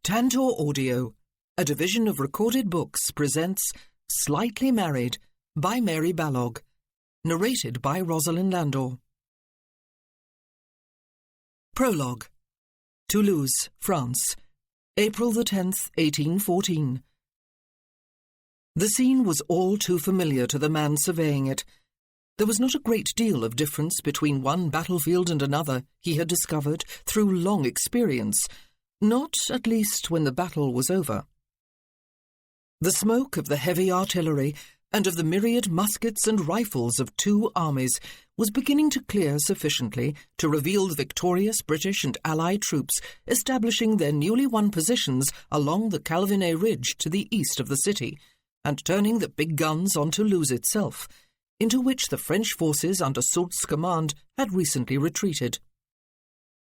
Tantor Audio, a division of Recorded Books, presents Slightly Married by Mary Balogh, narrated by Rosalind Landor. Prologue. Toulouse, France, April the 10th, 1814. The scene was all too familiar to the man surveying it. There was not a great deal of difference between one battlefield and another, he had discovered, through long experience, not, at least, when the battle was over. The smoke of the heavy artillery and of the myriad muskets and rifles of two armies was beginning to clear sufficiently to reveal the victorious British and Allied troops establishing their newly won positions along the Calvinet Ridge to the east of the city, and turning the big guns on Toulouse itself, into which the French forces under Soult's command had recently retreated.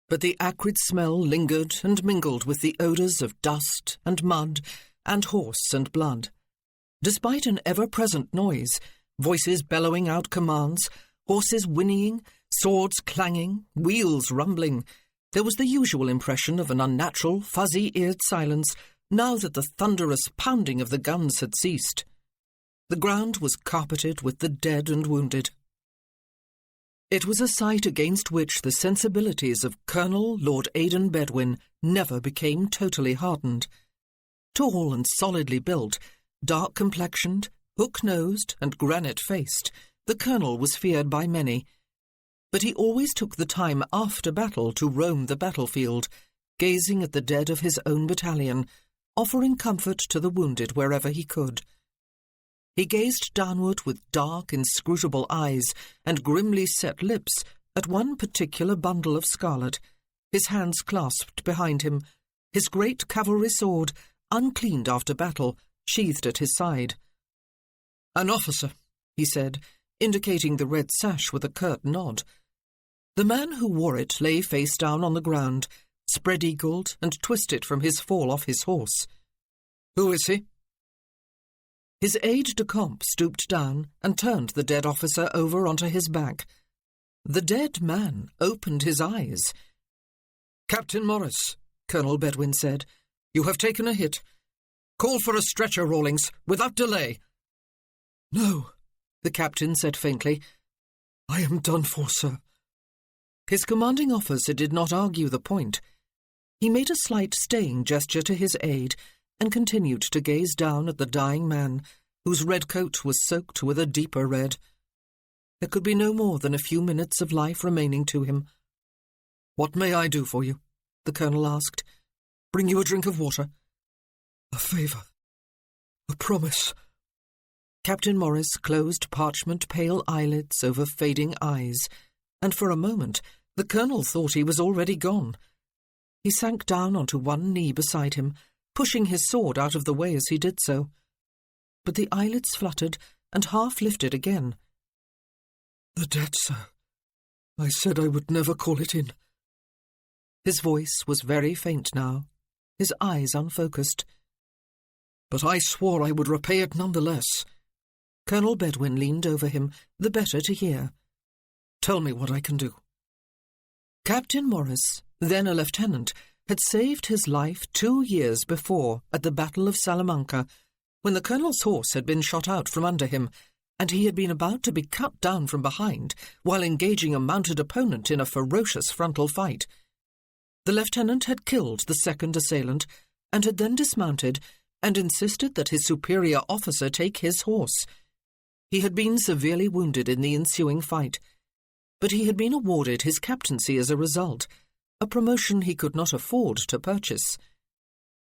But the acrid smell lingered and mingled with the odours of dust and mud and horse and blood. Despite an ever-present noise, voices bellowing out commands, horses whinnying, swords clanging, wheels rumbling, there was the usual impression of an unnatural, fuzzy-eared silence now that the thunderous pounding of the guns had ceased. The ground was carpeted with the dead and wounded. It was a sight against which the sensibilities of Colonel Lord Aidan Bedwin never became totally hardened. Tall and solidly built, dark-complexioned, hook-nosed and granite-faced, the colonel was feared by many. But he always took the time after battle to roam the battlefield, gazing at the dead of his own battalion, offering comfort to the wounded wherever he could. He gazed downward with dark, inscrutable eyes and grimly set lips at one particular bundle of scarlet, his hands clasped behind him, his great cavalry sword, uncleaned after battle, sheathed at his side. "An officer," he said, indicating the red sash with a curt nod. The man who wore it lay face down on the ground, spread-eagled and twisted from his fall off his horse. "Who is he?" His aide-de-camp stooped down and turned the dead officer over onto his back. The dead man opened his eyes. "Captain Morris," Colonel Bedwin said, "you have taken a hit. Call for a stretcher, Rawlings, without delay." "No," the captain said faintly. "I am done for, sir." His commanding officer did not argue the point. He made a slight staying gesture to his aide and continued to gaze down at the dying man, whose red coat was soaked with a deeper red. There could be no more than a few minutes of life remaining to him. "What may I do for you?" the colonel asked. "Bring you a drink of water?" "A favour. A promise." Captain Morris closed parchment-pale eyelids over fading eyes, and for a moment the colonel thought he was already gone. He sank down onto one knee beside him, pushing his sword out of the way as he did so. But the eyelids fluttered and half lifted again. "The debt, sir. I said I would never call it in." His voice was very faint now, his eyes unfocused. "But I swore I would repay it nonetheless." Colonel Bedwin leaned over him, the better to hear. "Tell me what I can do." Captain Morris, then a lieutenant, had saved his life 2 years before at the Battle of Salamanca, when the colonel's horse had been shot out from under him, and he had been about to be cut down from behind while engaging a mounted opponent in a ferocious frontal fight. The lieutenant had killed the second assailant, and had then dismounted and insisted that his superior officer take his horse. He had been severely wounded in the ensuing fight, but he had been awarded his captaincy as a result, a promotion he could not afford to purchase.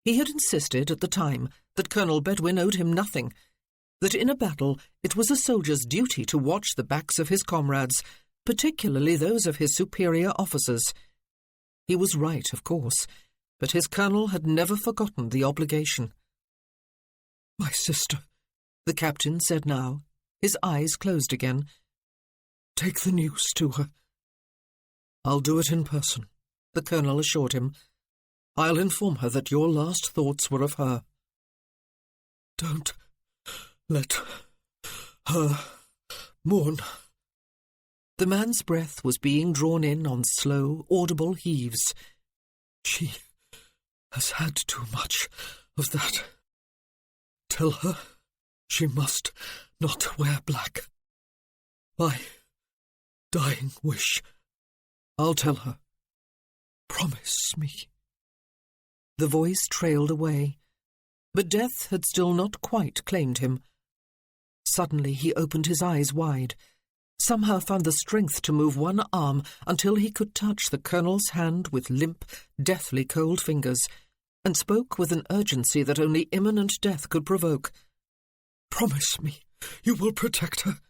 He had insisted at the time that Colonel Bedwin owed him nothing, that in a battle it was a soldier's duty to watch the backs of his comrades, particularly those of his superior officers. He was right, of course, but his colonel had never forgotten the obligation. "My sister," the captain said now, his eyes closed again. "Take the news to her." "I'll do it in person," the colonel assured him. "I'll inform her that your last thoughts were of her." "Don't let her mourn." The man's breath was being drawn in on slow, audible heaves. "She has had too much of that. Tell her she must not wear black. My dying wish. I'll tell her. Promise me. The voice trailed away, but death had still not quite claimed him. Suddenly he opened his eyes wide, somehow found the strength to move one arm until he could touch the Colonel's hand with limp, deathly cold fingers, and spoke with an urgency that only imminent death could provoke. "Promise me you will protect her,"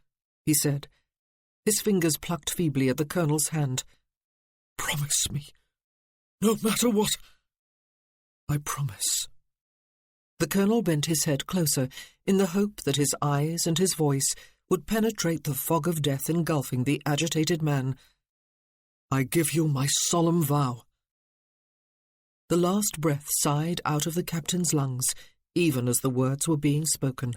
he said. His fingers plucked feebly at the Colonel's hand. "Promise me, no matter what." "I promise." The Colonel bent his head closer, in the hope that his eyes and his voice would penetrate the fog of death engulfing the agitated man. "I give you my solemn vow." The last breath sighed out of the captain's lungs, even as the words were being spoken.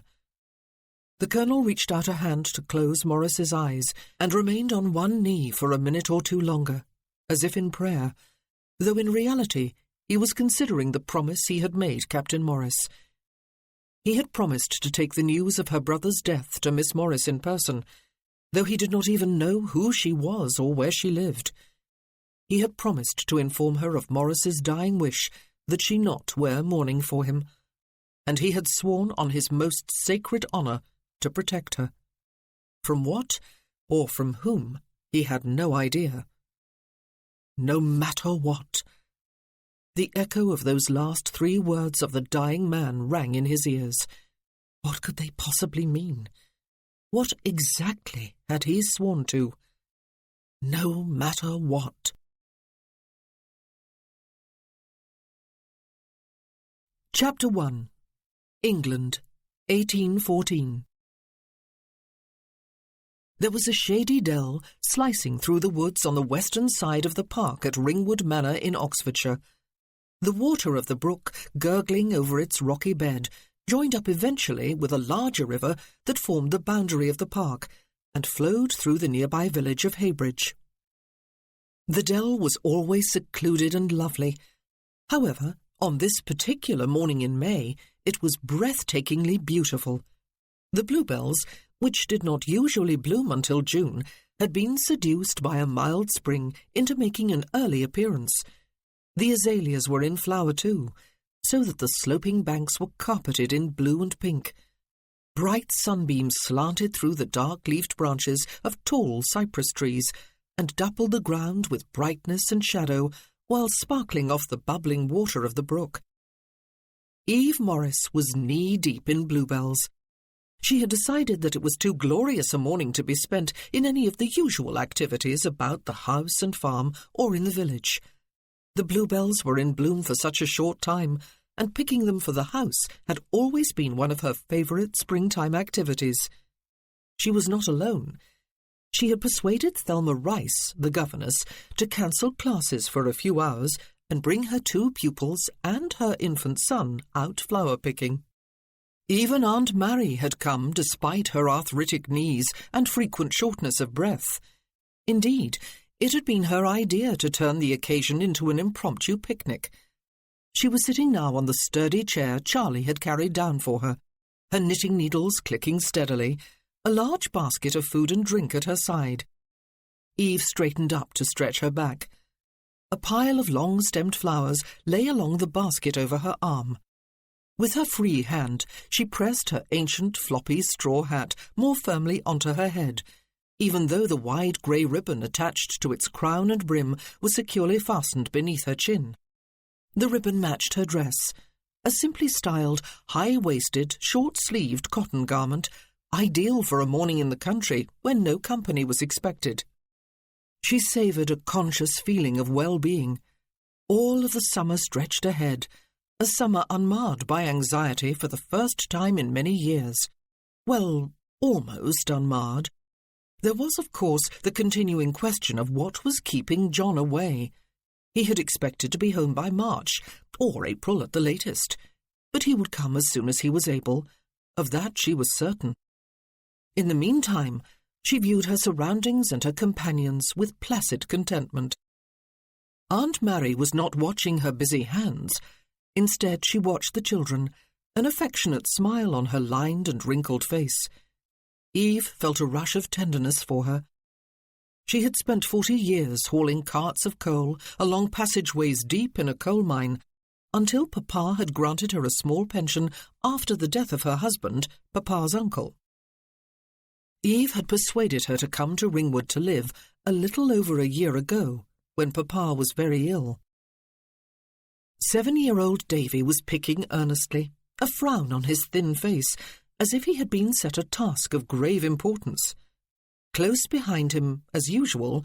The Colonel reached out a hand to close Morris's eyes and remained on one knee for a minute or two longer, as if in prayer, though in reality he was considering the promise he had made Captain Morris. He had promised to take the news of her brother's death to Miss Morris in person, though he did not even know who she was or where she lived. He had promised to inform her of Morris's dying wish that she not wear mourning for him, and he had sworn on his most sacred honour to protect her. From what, or from whom, he had no idea. No matter what. The echo of those last 3 words of the dying man rang in his ears. What could they possibly mean? What exactly had he sworn to? No matter what. Chapter 1. England, 1814. There was a shady dell slicing through the woods on the western side of the park at Ringwood Manor in Oxfordshire. The water of the brook, gurgling over its rocky bed, joined up eventually with a larger river that formed the boundary of the park and flowed through the nearby village of Heybridge. The dell was always secluded and lovely. However, on this particular morning in May, it was breathtakingly beautiful. The bluebells, which did not usually bloom until June, had been seduced by a mild spring into making an early appearance. The azaleas were in flower too, so that the sloping banks were carpeted in blue and pink. Bright sunbeams slanted through the dark-leafed branches of tall cypress trees and dappled the ground with brightness and shadow while sparkling off the bubbling water of the brook. Eve Morris was knee-deep in bluebells. She had decided that it was too glorious a morning to be spent in any of the usual activities about the house and farm or in the village. The bluebells were in bloom for such a short time, and picking them for the house had always been one of her favourite springtime activities. She was not alone. She had persuaded Thelma Rice, the governess, to cancel classes for a few hours and bring her 2 pupils and her infant son out flower-picking. Even Aunt Mary had come despite her arthritic knees and frequent shortness of breath. Indeed, it had been her idea to turn the occasion into an impromptu picnic. She was sitting now on the sturdy chair Charlie had carried down for her, her knitting needles clicking steadily, a large basket of food and drink at her side. Eve straightened up to stretch her back. A pile of long-stemmed flowers lay along the basket over her arm. With her free hand, she pressed her ancient floppy straw hat more firmly onto her head, even though the wide grey ribbon attached to its crown and brim was securely fastened beneath her chin. The ribbon matched her dress, a simply styled, high-waisted, short-sleeved cotton garment, ideal for a morning in the country when no company was expected. She savoured a conscious feeling of well-being. All of the summer stretched ahead, a summer unmarred by anxiety for the first time in many years. Well, almost unmarred. There was, of course, the continuing question of what was keeping John away. He had expected to be home by March, or April at the latest, but he would come as soon as he was able. Of that she was certain. In the meantime, she viewed her surroundings and her companions with placid contentment. Aunt Mary was not watching her busy hands. Instead, she watched the children, an affectionate smile on her lined and wrinkled face. Eve felt a rush of tenderness for her. She had spent 40 years hauling carts of coal along passageways deep in a coal mine, until Papa had granted her a small pension after the death of her husband, Papa's uncle. Eve had persuaded her to come to Ringwood to live a little over a year ago, when Papa was very ill. 7-year-old Davy was picking earnestly, a frown on his thin face, as if he had been set a task of grave importance. Close behind him, as usual,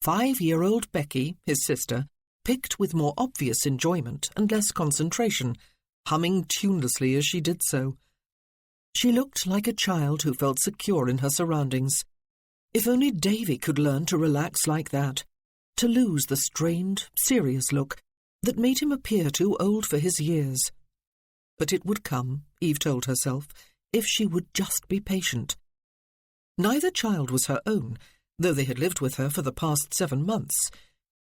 5-year-old Becky, his sister, picked with more obvious enjoyment and less concentration, humming tunelessly as she did so. She looked like a child who felt secure in her surroundings. If only Davy could learn to relax like that, to lose the strained, serious look that made him appear too old for his years. But it would come, Eve told herself, if she would just be patient. Neither child was her own, though they had lived with her for the past 7 months.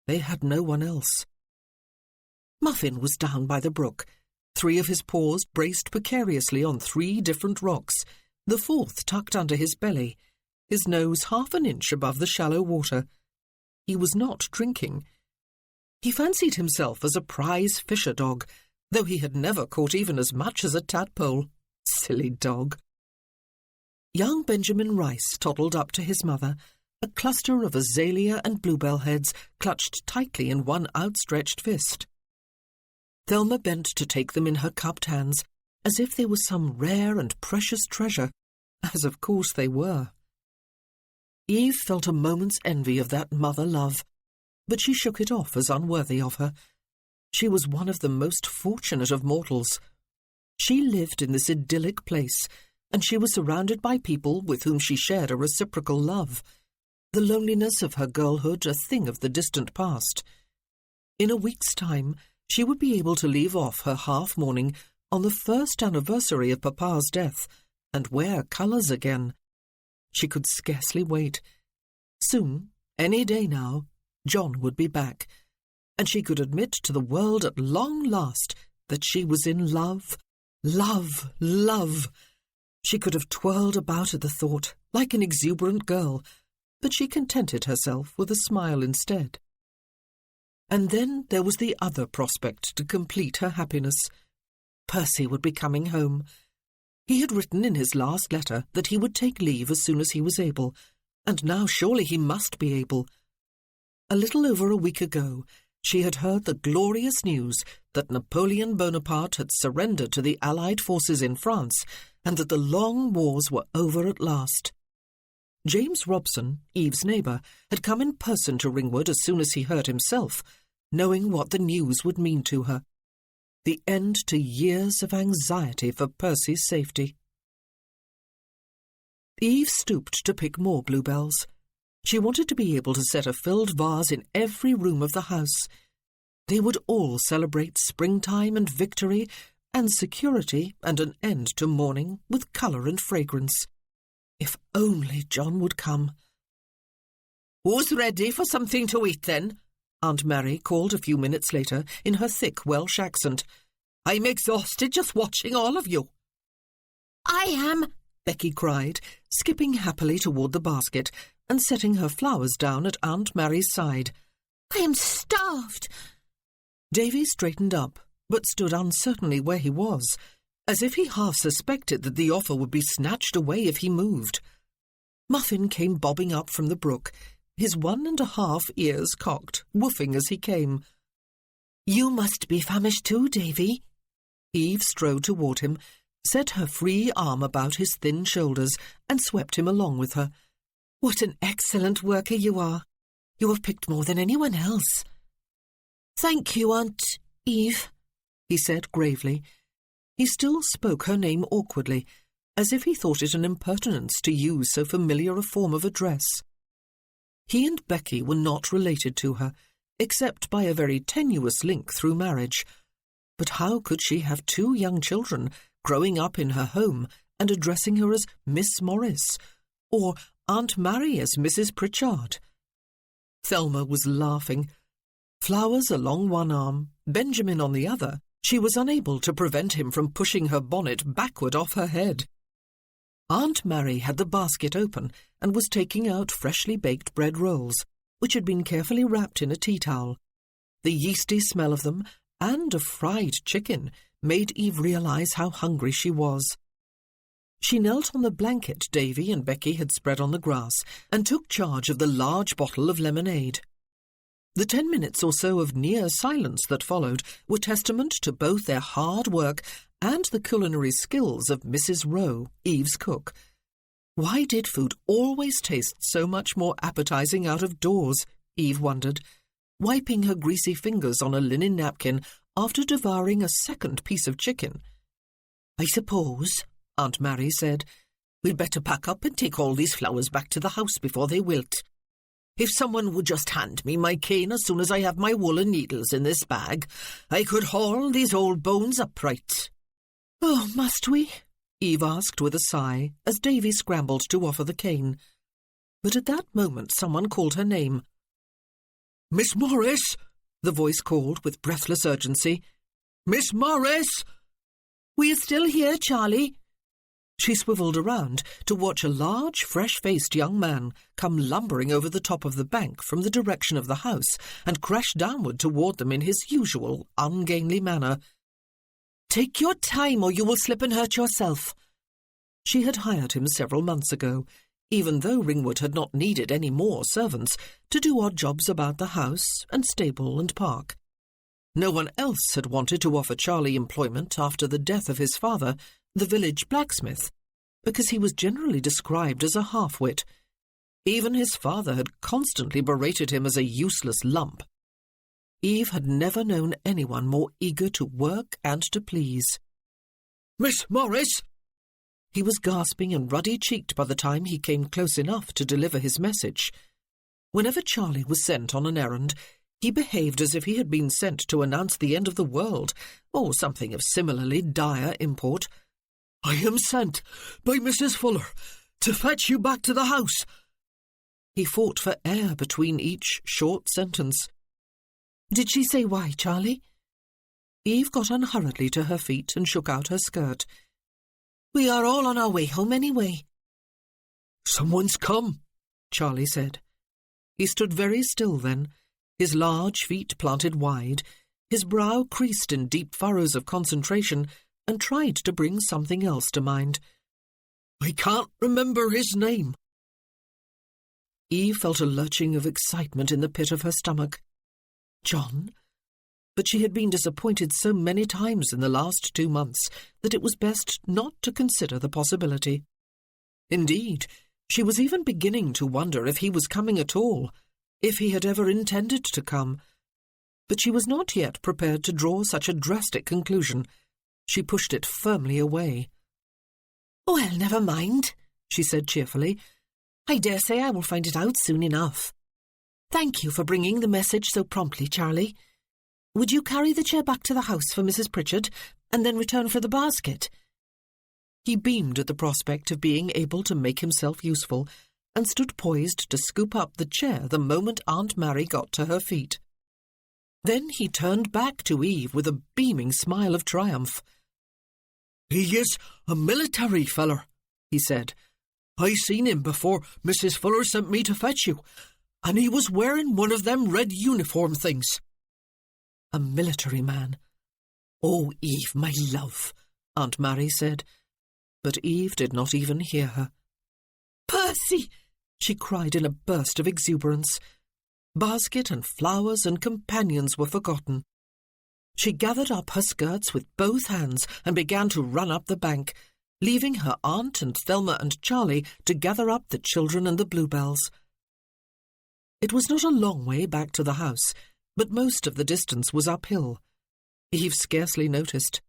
They had no one else. Muffin was down by the brook, 3 of his paws braced precariously on 3 different rocks, the 4th tucked under his belly, his nose half an inch above the shallow water. He was not drinking. He fancied himself as a prize fisher dog, though he had never caught even as much as a tadpole. Silly dog. Young Benjamin Rice toddled up to his mother, a cluster of azalea and bluebell heads clutched tightly in one outstretched fist. Thelma bent to take them in her cupped hands, as if they were some rare and precious treasure, as of course they were. Eve felt a moment's envy of that mother love, but she shook it off as unworthy of her. She was one of the most fortunate of mortals. She lived in this idyllic place, and she was surrounded by people with whom she shared a reciprocal love, the loneliness of her girlhood a thing of the distant past. In a week's time, she would be able to leave off her half-mourning on the 1st anniversary of Papa's death and wear colours again. She could scarcely wait. Soon, any day now, John would be back, and she could admit to the world at long last that she was in love, love, love. She could have twirled about at the thought, like an exuberant girl, but she contented herself with a smile instead. And then there was the other prospect to complete her happiness. Percy would be coming home. He had written in his last letter that he would take leave as soon as he was able, and now surely he must be able. A little over a week ago, she had heard the glorious news that Napoleon Bonaparte had surrendered to the Allied forces in France, and that the long wars were over at last. James Robson, Eve's neighbour, had come in person to Ringwood as soon as he heard himself, knowing what the news would mean to her. The end to years of anxiety for Percy's safety. Eve stooped to pick more bluebells. She wanted to be able to set a filled vase in every room of the house. They would all celebrate springtime and victory, and security and an end to mourning with colour and fragrance. If only John would come. "Who's ready for something to eat, then?" Aunt Mary called a few minutes later in her thick Welsh accent. "I'm exhausted just watching all of you." "I am," Becky cried, skipping happily toward the basket and setting her flowers down at Aunt Mary's side. "I am starved." Davy straightened up, but stood uncertainly where he was, as if he half suspected that the offer would be snatched away if he moved. Muffin came bobbing up from the brook, his 1½ ears cocked, woofing as he came. "You must be famished too, Davy." Eve strode toward him, set her free arm about his thin shoulders, and swept him along with her. "What an excellent worker you are. You have picked more than anyone else." "Thank you, Aunt Eve," he said gravely. He still spoke her name awkwardly, as if he thought it an impertinence to use so familiar a form of address. He and Becky were not related to her, except by a very tenuous link through marriage. But how could she have 2 young children growing up in her home and addressing her as Miss Morris, or Aunt Mary as Mrs. Pritchard? Thelma was laughing. Flowers along one arm, Benjamin on the other, She was unable to prevent him from pushing her bonnet backward off her head. Aunt Mary had the basket open and was taking out freshly baked bread rolls, which had been carefully wrapped in a tea towel. The yeasty smell of them, and of fried chicken, made Eve realise how hungry she was. She knelt on the blanket Davy and Becky had spread on the grass and took charge of the large bottle of lemonade. The 10 minutes or so of near silence that followed were testament to both their hard work and the culinary skills of Mrs. Rowe, Eve's cook. Why did food always taste so much more appetising out of doors, Eve wondered, wiping her greasy fingers on a linen napkin after devouring a second piece of chicken. "I suppose," Aunt Mary said, "we'd better pack up and take all these flowers back to the house before they wilt. If someone would just hand me my cane as soon as I have my woolen needles in this bag, I could haul these old bones upright." "Oh, must we?" Eve asked with a sigh as Davy scrambled to offer the cane. But at that moment someone called her name. "Miss Morris!" the voice called with breathless urgency. "Miss Morris!" "We are still here, Charlie." She swiveled around to watch a large, fresh-faced young man come lumbering over the top of the bank from the direction of the house and crash downward toward them in his usual ungainly manner. "Take your time or you will slip and hurt yourself." She had hired him several months ago, even though Ringwood had not needed any more servants, to do odd jobs about the house and stable and park. No one else had wanted to offer Charlie employment after the death of his father, the village blacksmith, because he was generally described as a half-wit. Even his father had constantly berated him as a useless lump. Eve had never known anyone more eager to work and to please. "Miss Morris!" He was gasping and ruddy-cheeked by the time he came close enough to deliver his message. Whenever Charlie was sent on an errand, he behaved as if he had been sent to announce the end of the world, or something of similarly dire import. "I am sent by Mrs. Fuller to fetch you back to the house." He fought for air between each short sentence. "Did she say why, Charlie?" Eve got unhurriedly to her feet and shook out her skirt. "We are all on our way home anyway." "Someone's come," Charlie said. He stood very still then, his large feet planted wide, his brow creased in deep furrows of concentration, and tried to bring something else to mind. "I can't remember his name." Eve felt a lurching of excitement in the pit of her stomach. John? But she had been disappointed so many times in the last 2 months that it was best not to consider the possibility. Indeed, she was even beginning to wonder if he was coming at all, if he had ever intended to come. But she was not yet prepared to draw such a drastic conclusion. She pushed it firmly away. "Well, never mind," she said cheerfully. "I dare say I will find it out soon enough. Thank you for bringing the message so promptly, Charlie. Would you carry the chair back to the house for Mrs. Pritchard, and then return for the basket?" He beamed at the prospect of being able to make himself useful, and stood poised to scoop up the chair the moment Aunt Mary got to her feet. Then he turned back to Eve with a beaming smile of triumph. "He is a military feller," he said. "I seen him before Mrs. Fuller sent me to fetch you, and he was wearing one of them red uniform things." A military man. "Oh, Eve, my love," Aunt Mary said. But Eve did not even hear her. "Percy!" she cried in a burst of exuberance. Basket and flowers and companions were forgotten. She gathered up her skirts with both hands and began to run up the bank, leaving her aunt and Thelma and Charlie to gather up the children and the bluebells. It was not a long way back to the house, but most of the distance was uphill. Eve scarcely noticed,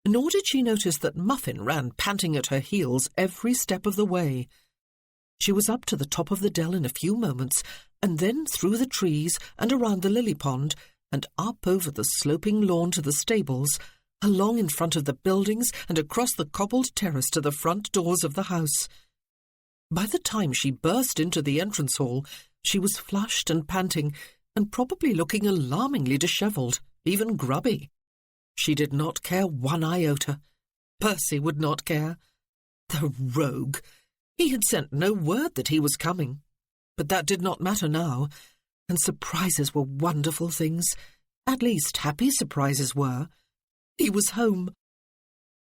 nor did she notice that Muffin ran panting at her heels every step of the way. She was up to the top of the dell in a few moments, and then through the trees and around the lily pond, and up over the sloping lawn to the stables, along in front of the buildings and across the cobbled terrace to the front doors of the house. By the time she burst into the entrance hall, she was flushed and panting, and probably looking alarmingly dishevelled, even grubby. She did not care one iota. Percy would not care. The rogue! He had sent no word that he was coming. But that did not matter now, and surprises were wonderful things. At least happy surprises were. He was home.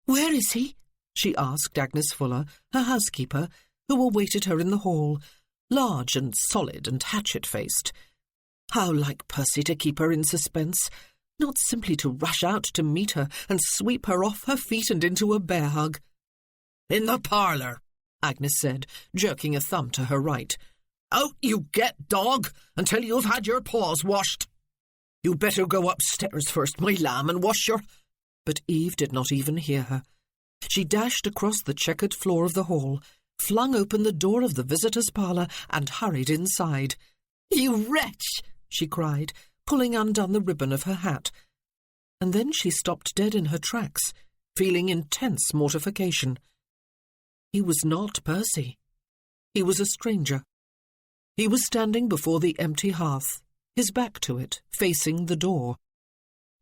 "Where is he?" she asked Agnes Fuller, her housekeeper, who awaited her in the hall, large and solid and hatchet-faced. How like Percy to keep her in suspense, not simply to rush out to meet her and sweep her off her feet and into a bear hug. "In the parlour," Agnes said, jerking a thumb to her right. "Out you get, dog, until you've had your paws washed. You better go upstairs first, my lamb, and wash your—" But Eve did not even hear her. She dashed across the checkered floor of the hall, flung open the door of the visitors' parlour, and hurried inside. "You wretch!" she cried, pulling undone the ribbon of her hat. And then she stopped dead in her tracks, feeling intense mortification. He was not Percy. He was a stranger. He was standing before the empty hearth, his back to it, facing the door.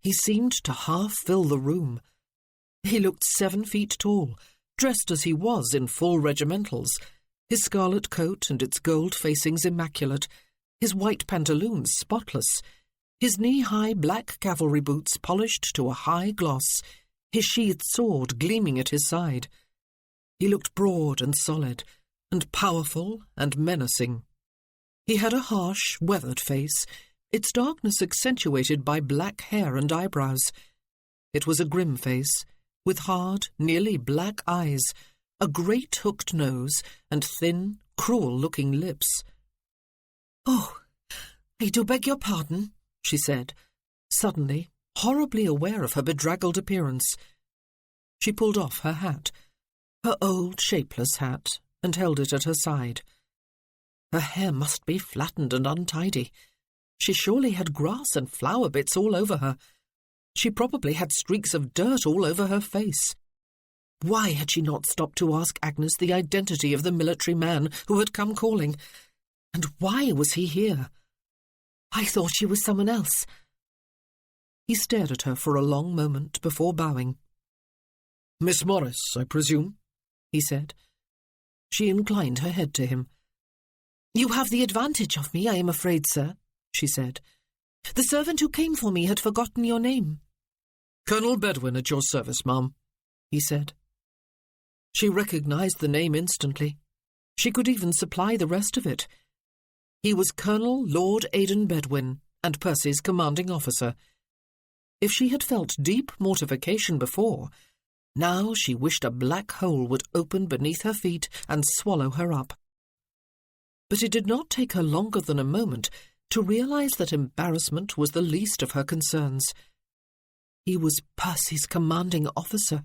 He seemed to half fill the room. He looked 7 feet tall, dressed as he was in full regimentals, his scarlet coat and its gold facings immaculate, his white pantaloons spotless, his knee-high black cavalry boots polished to a high gloss, his sheathed sword gleaming at his side. He looked broad and solid, and powerful and menacing. He had a harsh, weathered face, its darkness accentuated by black hair and eyebrows. It was a grim face, with hard, nearly black eyes, a great hooked nose, and thin, cruel-looking lips. "Oh, I do beg your pardon," she said, suddenly, horribly aware of her bedraggled appearance. She pulled off her hat, her old, shapeless hat, and held it at her side. Her hair must be flattened and untidy. She surely had grass and flower bits all over her. She probably had streaks of dirt all over her face. Why had she not stopped to ask Agnes the identity of the military man who had come calling? And why was he here? "I thought she was someone else." He stared at her for a long moment before bowing. "Miss Morris, I presume?" he said. She inclined her head to him. "You have the advantage of me, I am afraid, sir," she said. "The servant who came for me had forgotten your name." "Colonel Bedwin at your service, ma'am," he said. She recognized the name instantly. She could even supply the rest of it. He was Colonel Lord Aidan Bedwin, and Percy's commanding officer. If she had felt deep mortification before, now she wished a black hole would open beneath her feet and swallow her up. But it did not take her longer than a moment to realize that embarrassment was the least of her concerns. He was Percy's commanding officer,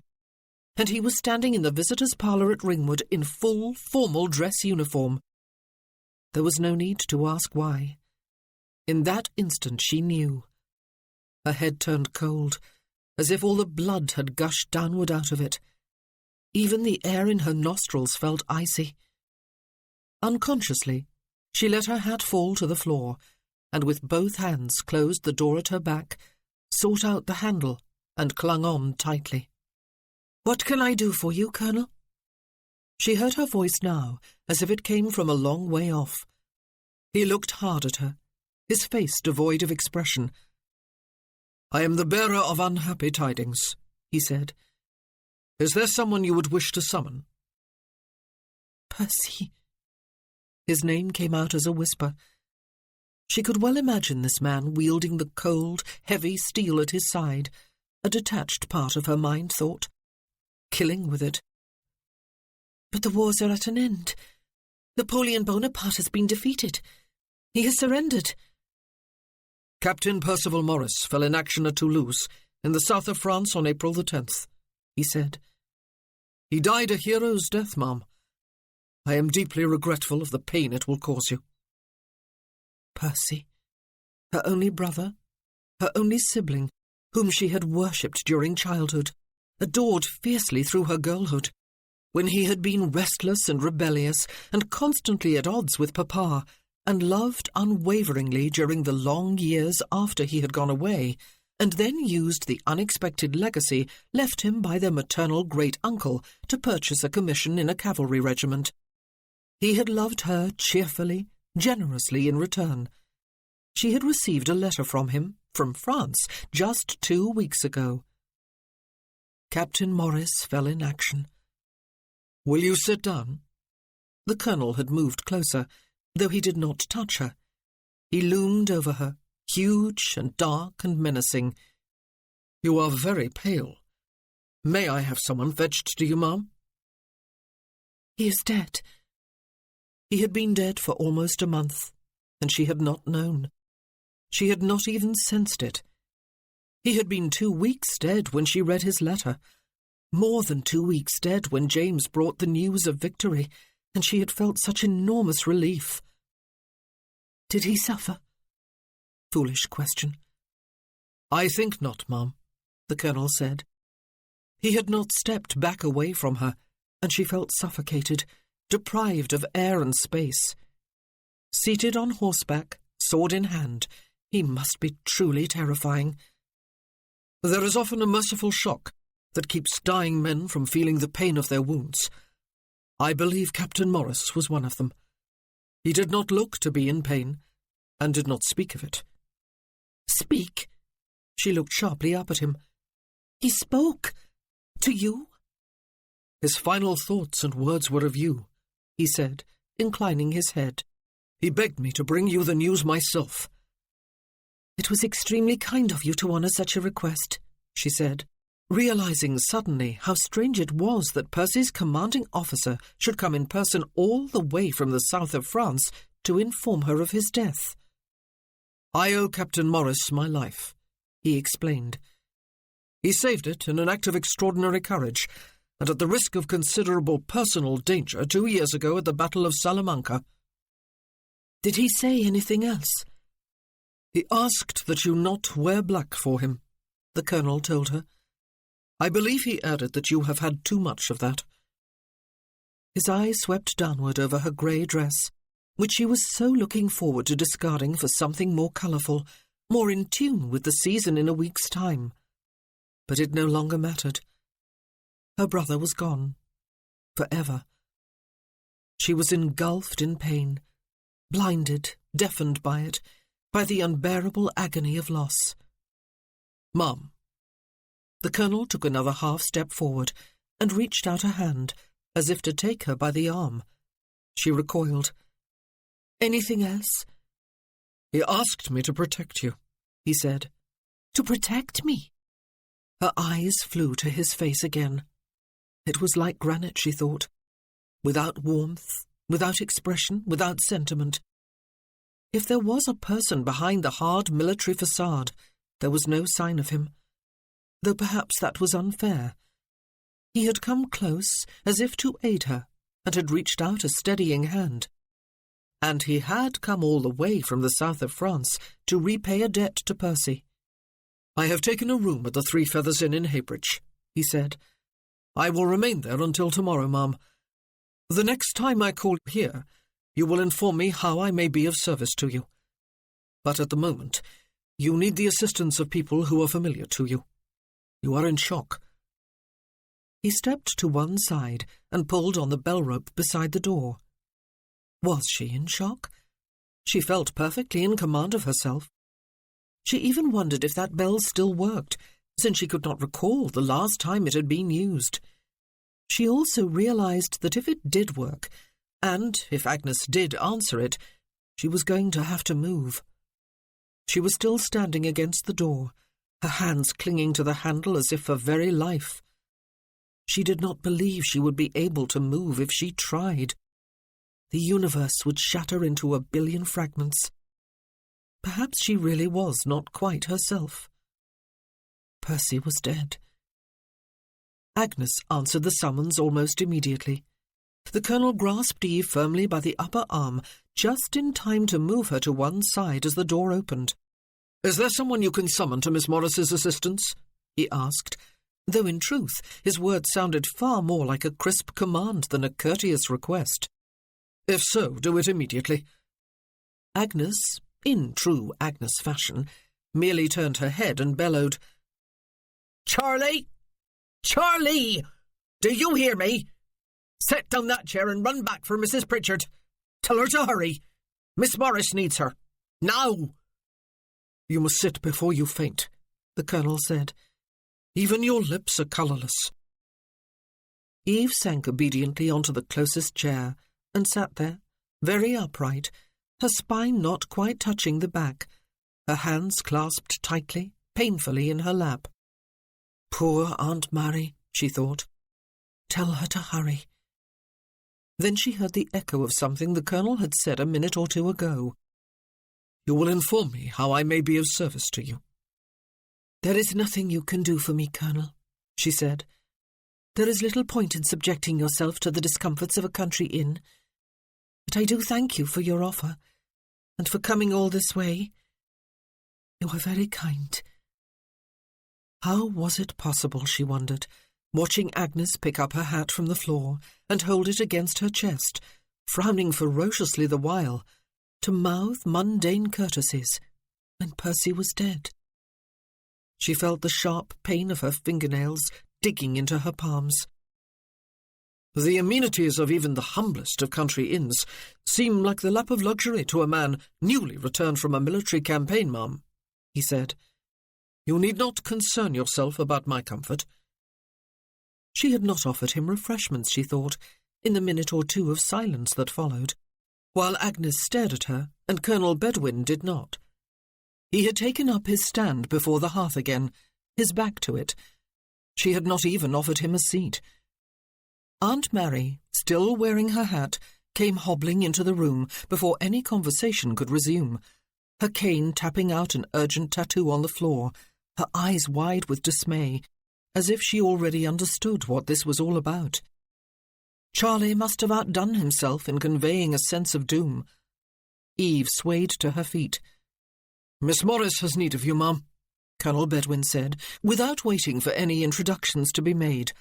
and he was standing in the visitors' parlour at Ringwood in full, formal dress uniform. There was no need to ask why. In that instant she knew. Her head turned cold, as if all the blood had gushed downward out of it. Even the air in her nostrils felt icy. Unconsciously, she let her hat fall to the floor, and with both hands closed the door at her back, sought out the handle, and clung on tightly. "What can I do for you, Colonel?" She heard her voice now, as if it came from a long way off. He looked hard at her, his face devoid of expression. "I am the bearer of unhappy tidings," he said. "Is there someone you would wish to summon?" "Percy." His name came out as a whisper. She could well imagine this man wielding the cold, heavy steel at his side, a detached part of her mind thought, killing with it. "But the wars are at an end. Napoleon Bonaparte has been defeated. He has surrendered." "Captain Percival Morris fell in action at Toulouse, in the south of France on April the 10th, he said. "He died a hero's death, ma'am. I am deeply regretful of the pain it will cause you." Percy, her only brother, her only sibling, whom she had worshipped during childhood, adored fiercely through her girlhood, when he had been restless and rebellious and constantly at odds with Papa, and loved unwaveringly during the long years after he had gone away, and then used the unexpected legacy left him by their maternal great-uncle to purchase a commission in a cavalry regiment. He had loved her cheerfully, generously in return. She had received a letter from him, from France, just 2 weeks ago. Captain Morris fell in action. "Will you sit down?" The colonel had moved closer, though he did not touch her. He loomed over her, huge and dark and menacing. "You are very pale. May I have someone fetched to you, ma'am?" "He is dead." He had been dead for almost a month, and she had not known. She had not even sensed it. He had been 2 weeks dead when she read his letter, more than 2 weeks dead when James brought the news of victory, and she had felt such enormous relief. Did he suffer? Foolish question. "I think not, ma'am," the colonel said. He had not stepped back away from her, and she felt suffocated, deprived of air and space. Seated on horseback, sword in hand, he must be truly terrifying. "There is often a merciful shock that keeps dying men from feeling the pain of their wounds. I believe Captain Morris was one of them. He did not look to be in pain, and did not speak of it." "Speak?" She looked sharply up at him. "He spoke? To you?" "His final thoughts and words were of you," he said, inclining his head. "He begged me to bring you the news myself." "It was extremely kind of you to honour such a request," she said, realising suddenly how strange it was that Percy's commanding officer should come in person all the way from the south of France to inform her of his death. "I owe Captain Morris my life," he explained. "He saved it in an act of extraordinary courage, and at the risk of considerable personal danger 2 years ago at the Battle of Salamanca." "Did he say anything else?" "He asked that you not wear black for him," the colonel told her. "I believe he added that you have had too much of that." His eyes swept downward over her grey dress, which she was so looking forward to discarding for something more colourful, more in tune with the season in a week's time. But it no longer mattered. Her brother was gone. Forever. She was engulfed in pain, blinded, deafened by it, by the unbearable agony of loss. "Ma'am." The colonel took another half-step forward and reached out a hand, as if to take her by the arm. She recoiled. "Anything else?" "He asked me to protect you," he said. "To protect me?" Her eyes flew to his face again. It was like granite, she thought, without warmth, without expression, without sentiment. If there was a person behind the hard military facade, there was no sign of him, though perhaps that was unfair. He had come close, as if to aid her, and had reached out a steadying hand. And he had come all the way from the south of France to repay a debt to Percy. "I have taken a room at the Three Feathers Inn in Heybridge," he said. "I will remain there until tomorrow, ma'am. The next time I call here, you will inform me how I may be of service to you. But at the moment, you need the assistance of people who are familiar to you. You are in shock." He stepped to one side and pulled on the bell rope beside the door. Was she in shock? She felt perfectly in command of herself. She even wondered if that bell still worked, since she could not recall the last time it had been used. She also realised that if it did work, and if Agnes did answer it, she was going to have to move. She was still standing against the door, her hands clinging to the handle as if for very life. She did not believe she would be able to move if she tried. The universe would shatter into a billion fragments. Perhaps she really was not quite herself. Percy was dead. Agnes answered the summons almost immediately. The colonel grasped Eve firmly by the upper arm, just in time to move her to one side as the door opened. "Is there someone you can summon to Miss Morris's assistance?" he asked, though in truth his words sounded far more like a crisp command than a courteous request. "If so, do it immediately." Agnes, in true Agnes fashion, merely turned her head and bellowed, "Charlie! Charlie! Do you hear me? Set down that chair and run back for Mrs. Pritchard. Tell her to hurry. Miss Morris needs her. Now!" "You must sit before you faint," the Colonel said. "Even your lips are colourless." Eve sank obediently onto the closest chair and sat there, very upright, her spine not quite touching the back, her hands clasped tightly, painfully in her lap. "Poor Aunt Mary," she thought. "Tell her to hurry." Then she heard the echo of something the Colonel had said a minute or two ago. "You will inform me how I may be of service to you." "There is nothing you can do for me, Colonel," she said. "There is little point in subjecting yourself to the discomforts of a country inn. But I do thank you for your offer, and for coming all this way. You are very kind." How was it possible, she wondered, watching Agnes pick up her hat from the floor and hold it against her chest, frowning ferociously the while, to mouth mundane courtesies when Percy was dead. She felt the sharp pain of her fingernails digging into her palms. "The amenities of even the humblest of country inns seem like the lap of luxury to a man newly returned from a military campaign, ma'am," he said. "You need not concern yourself about my comfort." She had not offered him refreshments, she thought, in the minute or two of silence that followed, while Agnes stared at her and Colonel Bedwin did not. He had taken up his stand before the hearth again, his back to it. She had not even offered him a seat. Aunt Mary, still wearing her hat, came hobbling into the room before any conversation could resume, her cane tapping out an urgent tattoo on the floor, her eyes wide with dismay, as if she already understood what this was all about. Charlie must have outdone himself in conveying a sense of doom. Eve swayed to her feet. "Miss Morris has need of you, ma'am," Colonel Bedwin said, without waiting for any introductions to be made.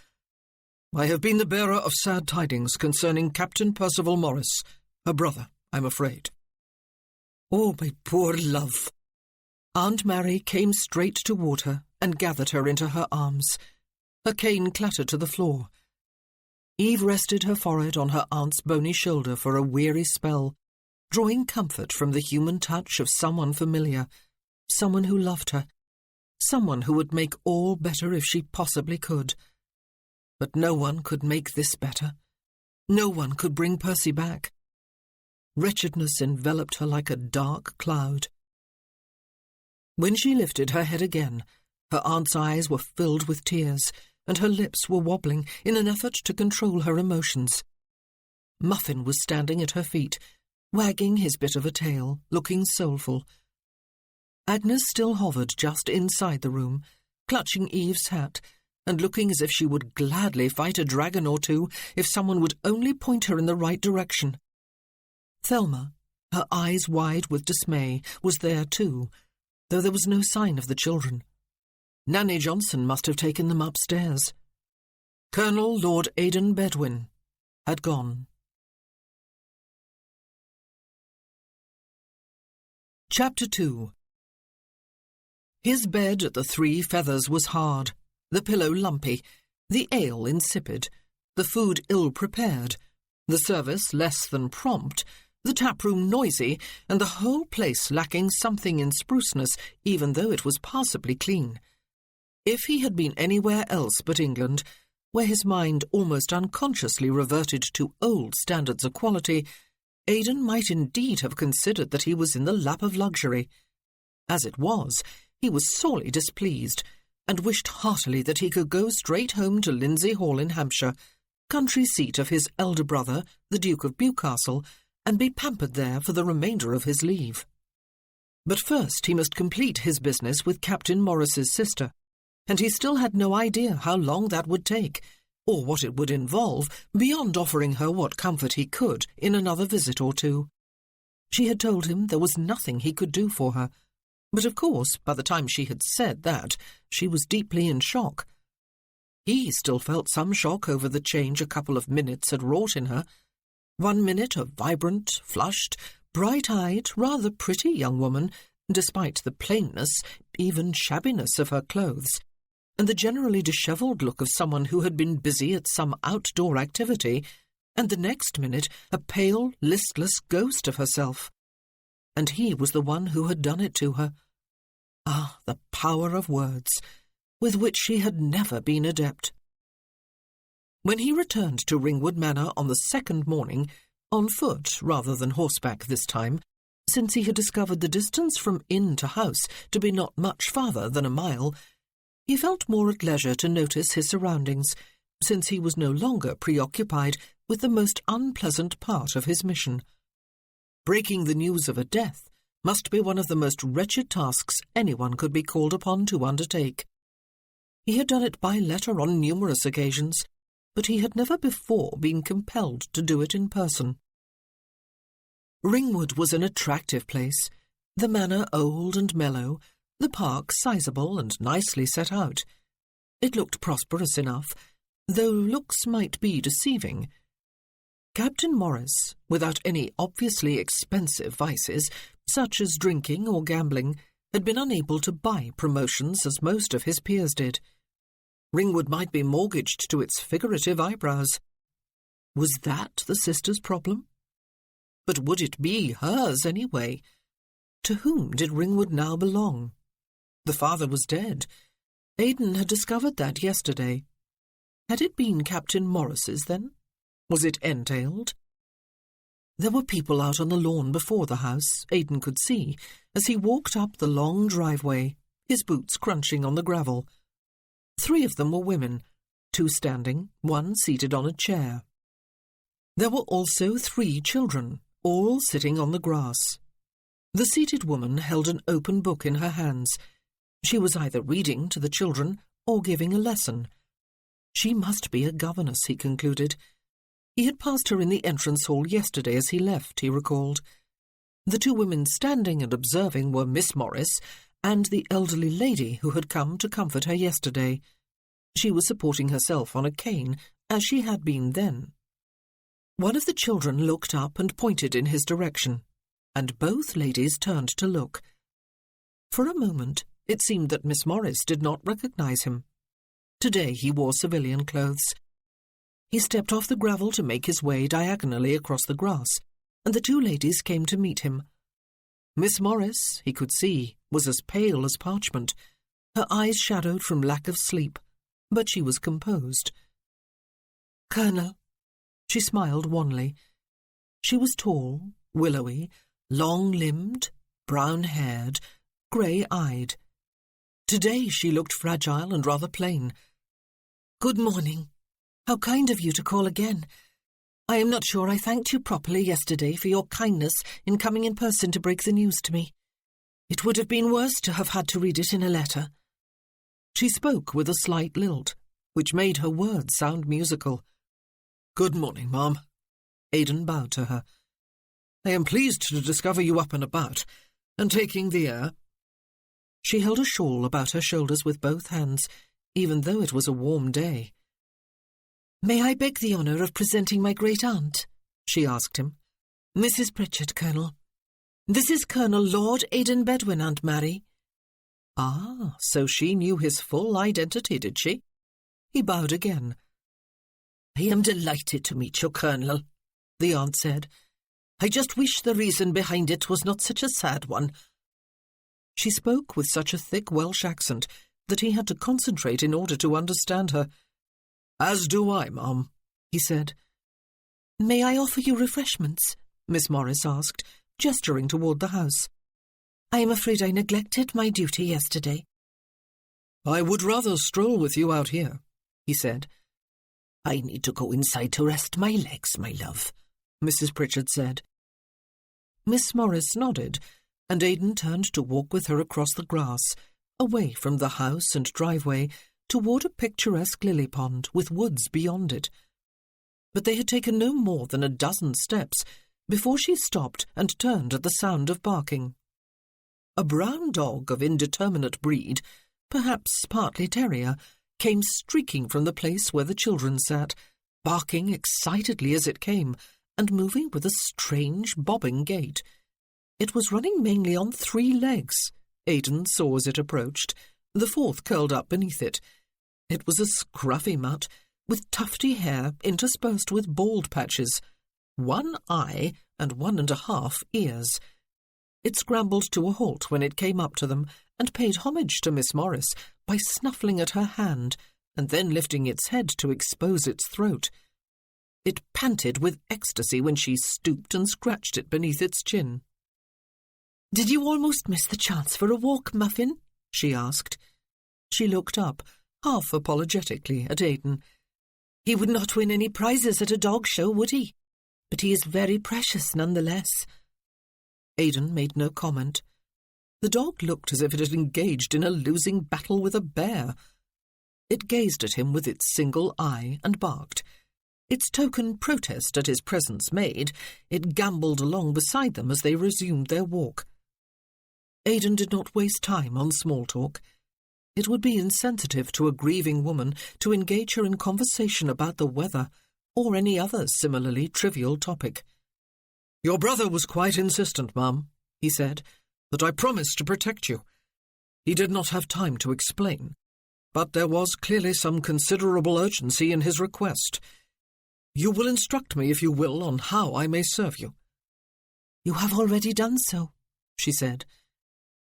"I have been the bearer of sad tidings concerning Captain Percival Morris, her brother, I'm afraid." "Oh, my poor love!" Aunt Mary came straight toward her and gathered her into her arms. Her cane clattered to the floor. Eve rested her forehead on her aunt's bony shoulder for a weary spell, drawing comfort from the human touch of someone familiar, someone who loved her, someone who would make all better if she possibly could. But no one could make this better. No one could bring Percy back. Wretchedness enveloped her like a dark cloud. When she lifted her head again, her aunt's eyes were filled with tears, and her lips were wobbling in an effort to control her emotions. Muffin was standing at her feet, wagging his bit of a tail, looking soulful. Agnes still hovered just inside the room, clutching Eve's hat, and looking as if she would gladly fight a dragon or two if someone would only point her in the right direction. Thelma, her eyes wide with dismay, was there too, though there was no sign of the children. Nanny Johnson must have taken them upstairs. Colonel Lord Aidan Bedwin had gone. Chapter 2. His bed at the Three Feathers was hard, the pillow lumpy, the ale insipid, the food ill-prepared, the service less than prompt, the taproom noisy, and the whole place lacking something in spruceness, even though it was passably clean. If he had been anywhere else but England, where his mind almost unconsciously reverted to old standards of quality, Aidan might indeed have considered that he was in the lap of luxury. As it was, he was sorely displeased, and wished heartily that he could go straight home to Lindsay Hall in Hampshire, country seat of his elder brother, the Duke of Bewcastle, and be pampered there for the remainder of his leave. But first he must complete his business with Captain Morris's sister, and he still had no idea how long that would take, or what it would involve, beyond offering her what comfort he could in another visit or two. She had told him there was nothing he could do for her, but of course, by the time she had said that, she was deeply in shock. He still felt some shock over the change a couple of minutes had wrought in her. 1 minute a vibrant, flushed, bright-eyed, rather pretty young woman, despite the plainness, even shabbiness of her clothes, and the generally dishevelled look of someone who had been busy at some outdoor activity, and the next minute a pale, listless ghost of herself. And he was the one who had done it to her. Ah, the power of words, with which she had never been adept. When he returned to Ringwood Manor on the second morning, on foot rather than horseback this time, since he had discovered the distance from inn to house to be not much farther than a mile, he felt more at leisure to notice his surroundings, since he was no longer preoccupied with the most unpleasant part of his mission. Breaking the news of a death must be one of the most wretched tasks anyone could be called upon to undertake. He had done it by letter on numerous occasions, but he had never before been compelled to do it in person. Ringwood was an attractive place, the manor old and mellow, the park sizable and nicely set out. It looked prosperous enough, though looks might be deceiving. Captain Morris, without any obviously expensive vices, such as drinking or gambling, had been unable to buy promotions as most of his peers did. Ringwood might be mortgaged to its figurative eyebrows. Was that the sister's problem? But would it be hers anyway? To whom did Ringwood now belong? The father was dead. Aidan had discovered that yesterday. Had it been Captain Morris's, then? Was it entailed? There were people out on the lawn before the house, Aidan could see, as he walked up the long driveway, his boots crunching on the gravel. 3 of them were women, 2 standing, 1 seated on a chair. There were also 3 children, all sitting on the grass. The seated woman held an open book in her hands. She was either reading to the children or giving a lesson. She must be a governess, he concluded. He had passed her in the entrance hall yesterday as he left, he recalled. The 2 women standing and observing were Miss Morris and the elderly lady who had come to comfort her yesterday. She was supporting herself on a cane, as she had been then. One of the children looked up and pointed in his direction, and both ladies turned to look. For a moment, it seemed that Miss Morris did not recognize him. Today he wore civilian clothes. He stepped off the gravel to make his way diagonally across the grass, and the 2 ladies came to meet him. Miss Morris, he could see, was as pale as parchment, her eyes shadowed from lack of sleep, but she was composed. "Colonel," she smiled wanly. She was tall, willowy, long-limbed, brown-haired, grey-eyed. Today she looked fragile and rather plain. "Good morning. How kind of you to call again. I am not sure I thanked you properly yesterday for your kindness in coming in person to break the news to me. It would have been worse to have had to read it in a letter." She spoke with a slight lilt, which made her words sound musical. "Good morning, Ma'am." Aidan bowed to her. "I am pleased to discover you up and about, and taking the air." She held a shawl about her shoulders with both hands, even though it was a warm day. "May I beg the honour of presenting my great-aunt?" she asked him. "Mrs. Pritchard, Colonel. This is Colonel Lord Aidan Bedwin, Aunt Mary." Ah, so she knew his full identity, did she? He bowed again. "I am delighted to meet you, Colonel," the aunt said. "I just wish the reason behind it was not such a sad one." She spoke with such a thick Welsh accent that he had to concentrate in order to understand her. "As do I, Ma'am," he said. "May I offer you refreshments?" Miss Morris asked, gesturing toward the house. "I am afraid I neglected my duty yesterday." "I would rather stroll with you out here," he said. "I need to go inside to rest my legs, my love," Mrs. Pritchard said. Miss Morris nodded, and Aidan turned to walk with her across the grass, away from the house and driveway, toward a picturesque lily pond with woods beyond it. But they had taken no more than a dozen steps before she stopped and turned at the sound of barking. A brown dog of indeterminate breed, perhaps partly terrier, came streaking from the place where the children sat, barking excitedly as it came, and moving with a strange, bobbing gait. It was running mainly on 3 legs. Aidan saw as it approached, the 4th curled up beneath it. It was a scruffy mutt, with tufty hair interspersed with bald patches, 1 eye and 1½ ears. It scrambled to a halt when it came up to them and paid homage to Miss Morris by snuffling at her hand and then lifting its head to expose its throat. It panted with ecstasy when she stooped and scratched it beneath its chin. "Did you almost miss the chance for a walk, Muffin?" she asked. She looked up, half apologetically, at Aidan. "He would not win any prizes at a dog show, would he? But he is very precious nonetheless." Aidan made no comment. The dog looked as if it had engaged in a losing battle with a bear. It gazed at him with its single eye and barked. Its token protest at his presence made, it gambolled along beside them as they resumed their walk. Aidan did not waste time on small talk. It would be insensitive to a grieving woman to engage her in conversation about the weather or any other similarly trivial topic. "Your brother was quite insistent, Mum," he said, "that I promised to protect you. He did not have time to explain, but there was clearly some considerable urgency in his request. You will instruct me, if you will, on how I may serve you." "You have already done so," she said.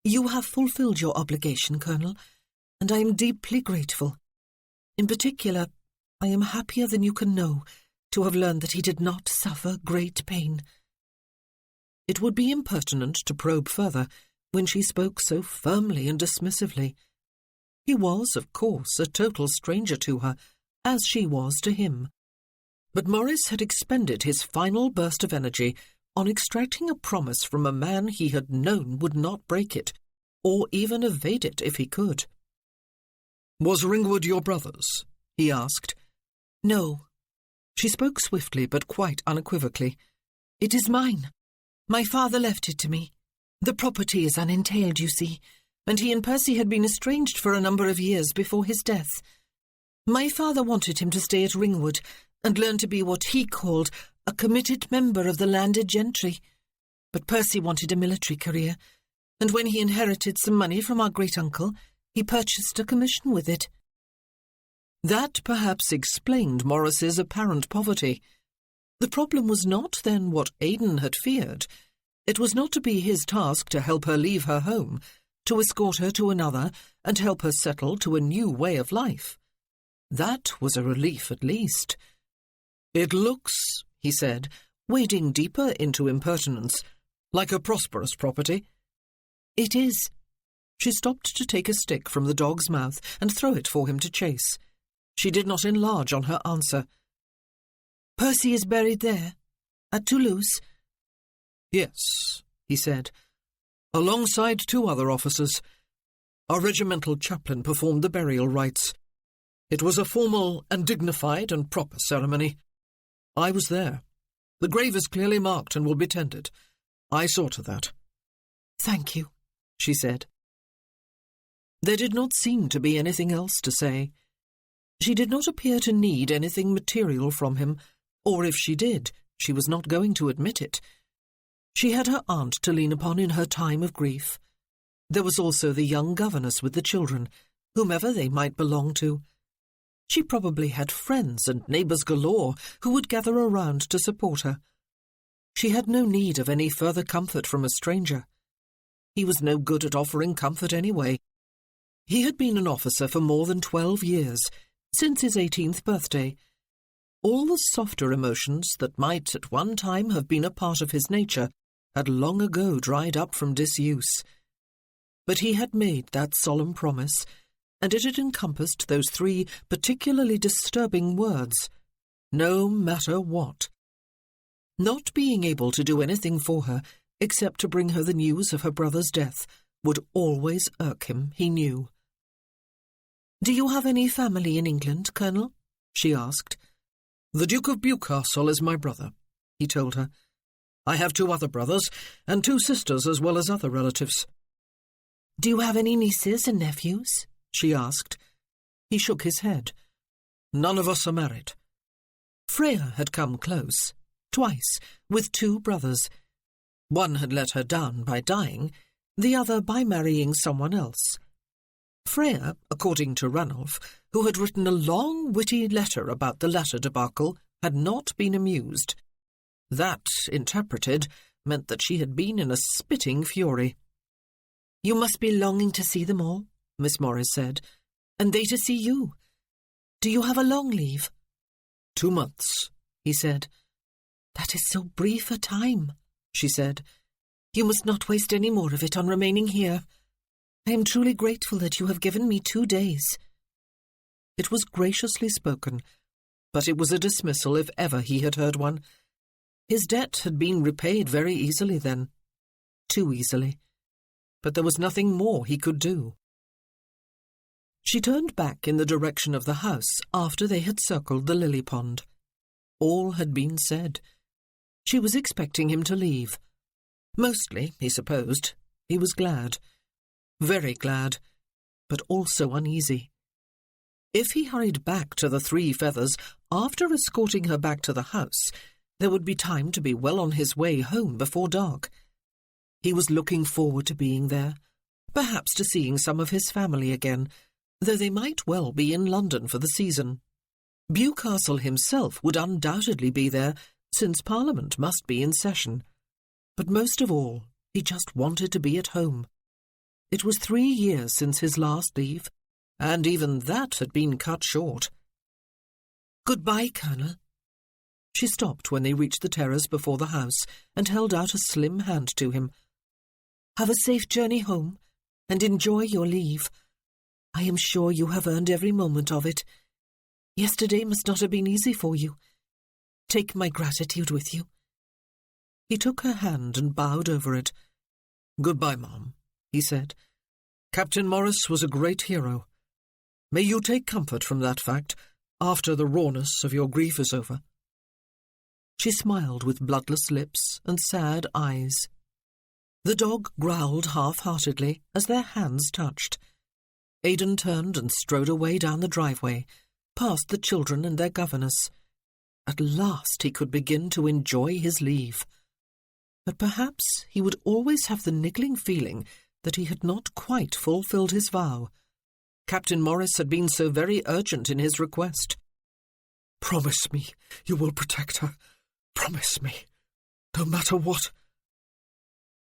"You have fulfilled your obligation, Colonel, and I am deeply grateful. In particular, I am happier than you can know to have learned that he did not suffer great pain." It would be impertinent to probe further when she spoke so firmly and dismissively. He was, of course, a total stranger to her, as she was to him. But Morris had expended his final burst of energy on extracting a promise from a man he had known would not break it, or even evade it if he could. "Was Ringwood your brother's?" he asked. "No." She spoke swiftly but quite unequivocally. "It is mine. My father left it to me. The property is unentailed, you see, and he and Percy had been estranged for a number of years before his death. My father wanted him to stay at Ringwood and learn to be what he called a committed member of the landed gentry. But Percy wanted a military career, and when he inherited some money from our great-uncle, he purchased a commission with it." That perhaps explained Morris's apparent poverty. The problem was not then what Aidan had feared. It was not to be his task to help her leave her home, to escort her to another, and help her settle to a new way of life. That was a relief at least. "It looks," he said, wading deeper into impertinence, "like a prosperous property." "It is." She stopped to take a stick from the dog's mouth and throw it for him to chase. She did not enlarge on her answer. "Percy is buried there, at Toulouse?" "Yes," he said, "alongside 2 other officers. Our regimental chaplain performed the burial rites. It was a formal and dignified and proper ceremony. I was there. The grave is clearly marked and will be tended. I saw to that." "Thank you," she said. There did not seem to be anything else to say. She did not appear to need anything material from him, or if she did, she was not going to admit it. She had her aunt to lean upon in her time of grief. There was also the young governess with the children, whomever they might belong to. She probably had friends and neighbours galore who would gather around to support her. She had no need of any further comfort from a stranger. He was no good at offering comfort anyway. He had been an officer for more than 12 years, since his 18th birthday. All the softer emotions that might at one time have been a part of his nature had long ago dried up from disuse. But he had made that solemn promise, and it had encompassed those 3 particularly disturbing words: no matter what. Not being able to do anything for her, except to bring her the news of her brother's death, would always irk him, he knew. "Do you have any family in England, Colonel?" she asked. "The Duke of Bewcastle is my brother," he told her. "I have 2 other brothers, and 2 sisters as well as other relatives." "Do you have any nieces and nephews?" she asked. He shook his head. "None of us are married." Freya had come close, twice, with 2 brothers. One had let her down by dying, the other by marrying someone else. Freya, according to Ranulph, who had written a long, witty letter about the latter debacle, had not been amused. That, interpreted, meant that she had been in a spitting fury. "You must be longing to see them all," Miss Morris said, "and they to see you. Do you have a long leave?" 2 months, he said. "That is so brief a time," she said. "You must not waste any more of it on remaining here. I am truly grateful that you have given me 2 days. It was graciously spoken, but it was a dismissal if ever he had heard one. His debt had been repaid very easily then. Too easily. But there was nothing more he could do. She turned back in the direction of the house after they had circled the lily pond. All had been said. She was expecting him to leave. Mostly, he supposed, he was glad. Very glad, but also uneasy. If he hurried back to the Three Feathers after escorting her back to the house, there would be time to be well on his way home before dark. He was looking forward to being there, perhaps to seeing some of his family again, though they might well be in London for the season. Bewcastle himself would undoubtedly be there, since Parliament must be in session. But most of all, he just wanted to be at home. It was 3 years since his last leave, and even that had been cut short. "Goodbye, Colonel." She stopped when they reached the terrace before the house and held out a slim hand to him. "Have a safe journey home, and enjoy your leave. I am sure you have earned every moment of it. Yesterday must not have been easy for you. Take my gratitude with you." He took her hand and bowed over it. "Goodbye, Ma'am," he said. "Captain Morris was a great hero. May you take comfort from that fact after the rawness of your grief is over." She smiled with bloodless lips and sad eyes. The dog growled half-heartedly as their hands touched. Aidan turned and strode away down the driveway, past the children and their governess. At last he could begin to enjoy his leave. But perhaps he would always have the niggling feeling that he had not quite fulfilled his vow. Captain Morris had been so very urgent in his request. "Promise me you will protect her. Promise me, no matter what."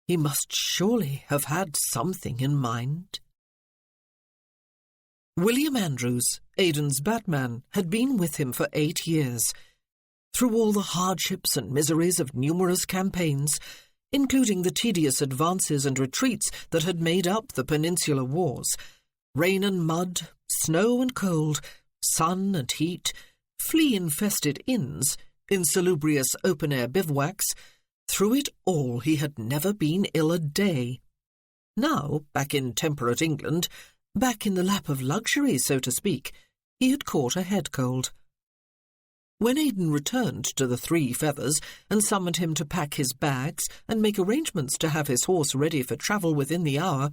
He must surely have had something in mind. William Andrews, Aidan's batman, had been with him for 8 years. Through all the hardships and miseries of numerous campaigns, including the tedious advances and retreats that had made up the Peninsular Wars, rain and mud, snow and cold, sun and heat, flea-infested inns, insalubrious open-air bivouacs, through it all he had never been ill a day. Now, back in temperate England, back in the lap of luxury, so to speak, he had caught a head cold. When Aidan returned to the Three Feathers and summoned him to pack his bags and make arrangements to have his horse ready for travel within the hour,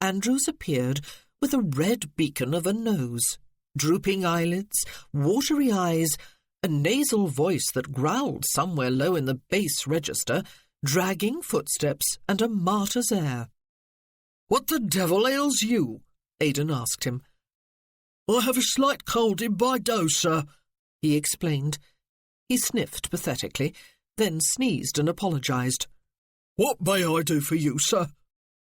Andrews appeared with a red beacon of a nose, drooping eyelids, watery eyes, a nasal voice that growled somewhere low in the bass register, dragging footsteps, and a martyr's air. "What the devil ails you?" Aidan asked him. "I have a slight cold in my dose, sir," he explained. He sniffed pathetically, then sneezed and apologised. "What may I do for you, sir?"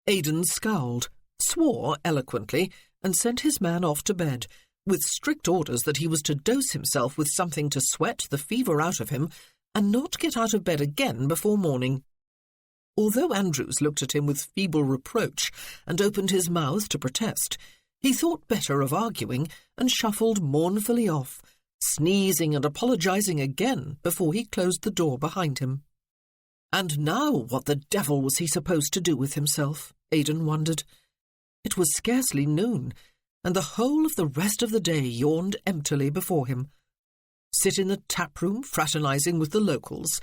Aidan scowled, swore eloquently, and sent his man off to bed, with strict orders that he was to dose himself with something to sweat the fever out of him and not get out of bed again before morning. Although Andrews looked at him with feeble reproach and opened his mouth to protest, he thought better of arguing and shuffled mournfully off, sneezing and apologising again before he closed the door behind him. And now what the devil was he supposed to do with himself, Aidan wondered. It was scarcely noon, and the whole of the rest of the day yawned emptily before him. Sit in the tap-room fraternising with the locals,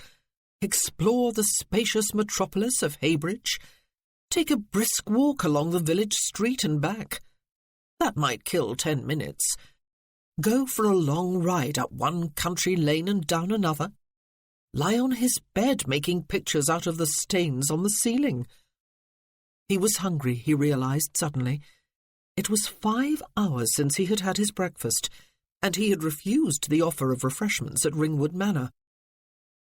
explore the spacious metropolis of Heybridge, take a brisk walk along the village street and back. That might kill 10 minutes. Go for a long ride up one country lane and down another. lie on his bed making pictures out of the stains on the ceiling. He was hungry, he realised suddenly. It was 5 hours since he had had his breakfast, and he had refused the offer of refreshments at Ringwood Manor.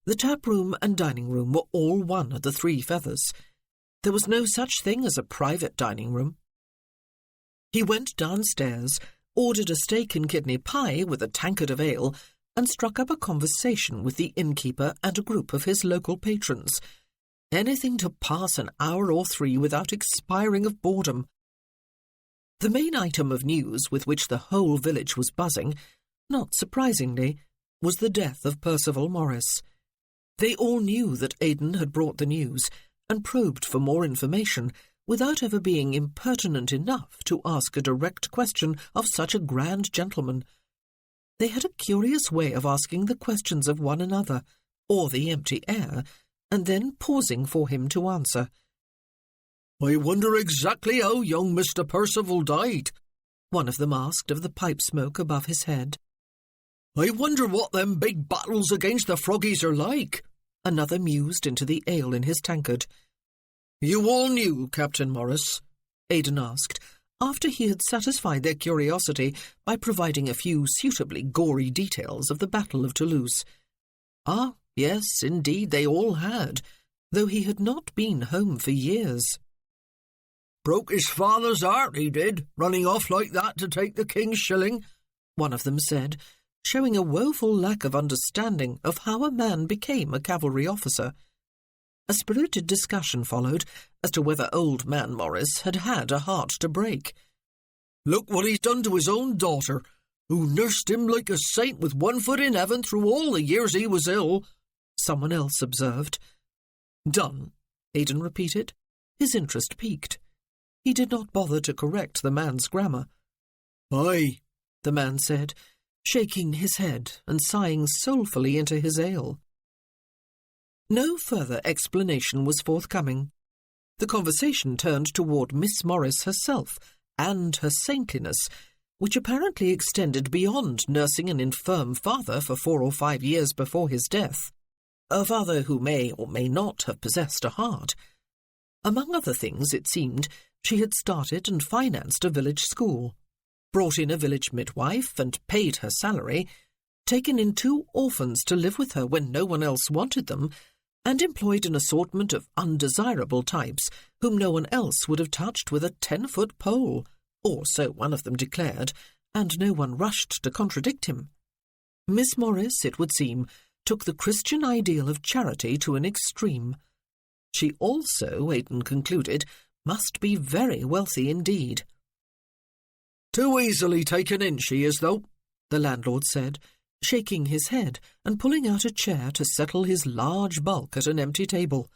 The tap-room and dining-room were all one at the Three Feathers. There was no such thing as a private dining-room. He went downstairs, ordered a steak and kidney pie with a tankard of ale, and struck up a conversation with the innkeeper and a group of his local patrons. Anything to pass an hour or 3 without expiring of boredom. The main item of news with which the whole village was buzzing, not surprisingly, was the death of Percival Morris. They all knew that Aidan had brought the news, and probed for more information, without ever being impertinent enough to ask a direct question of such a grand gentleman. They had a curious way of asking the questions of one another, or the empty air, and then pausing for him to answer. "I wonder exactly how young Mr. Percival died," one of them asked of the pipe smoke above his head. "I wonder what them big battles against the froggies are like," another mused into the ale in his tankard. "You all knew, Captain Morris?" Aidan asked, after he had satisfied their curiosity by providing a few suitably gory details of the Battle of Toulouse. Ah, yes, indeed, they all had, though he had not been home for years. "Broke his father's heart, he did, running off like that to take the king's shilling," one of them said, showing a woeful lack of understanding of how a man became a cavalry officer. A spirited discussion followed as to whether old man Morris had had a heart to break. "Look what he's done to his own daughter, who nursed him like a saint with one foot in heaven through all the years he was ill," someone else observed. "Done," Aidan repeated, his interest piqued. He did not bother to correct the man's grammar. "Aye," the man said, shaking his head and sighing soulfully into his ale. No further explanation was forthcoming. The conversation turned toward Miss Morris herself and her saintliness, which apparently extended beyond nursing an infirm father for 4 or 5 years before his death, a father who may or may not have possessed a heart. Among other things, it seemed, she had started and financed a village school, brought in a village midwife and paid her salary, taken in 2 orphans to live with her when no one else wanted them, and employed an assortment of undesirable types whom no one else would have touched with a 10-foot pole, or so one of them declared, and no one rushed to contradict him. Miss Morris, it would seem, took the Christian ideal of charity to an extreme. She also, Aidan concluded, must be very wealthy indeed. "Too easily taken in, she is, though," the landlord said, shaking his head and pulling out a chair to settle his large bulk at an empty table.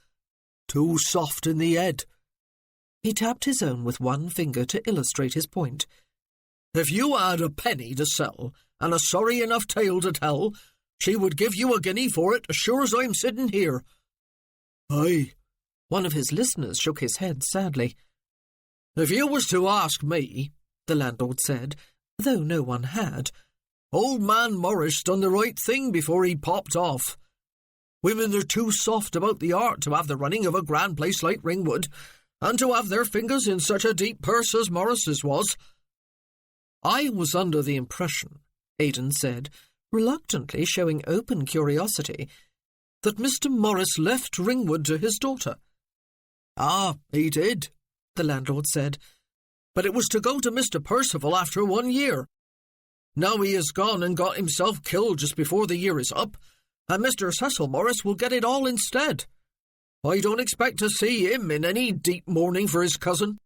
"Too soft in the head." He tapped his own with one finger to illustrate his point. "If you had a penny to sell and a sorry enough tale to tell, she would give you a guinea for it as sure as I'm sitting here." "Aye." One of his listeners shook his head sadly. "If you was to ask me," the landlord said, though no one had, "old man Morris done the right thing before he popped off. Women are too soft about the heart to have the running of a grand place like Ringwood, and to have their fingers in such a deep purse as Morris's was." "I was under the impression," Aidan said, reluctantly showing open curiosity, "that Mr. Morris left Ringwood to his daughter." "Ah, he did," the landlord said, "but it was to go to Mr. Percival after 1 year. Now he has gone and got himself killed just before the year is up, and Mr. Cecil Morris will get it all instead. I don't expect to see him in any deep mourning for his cousin."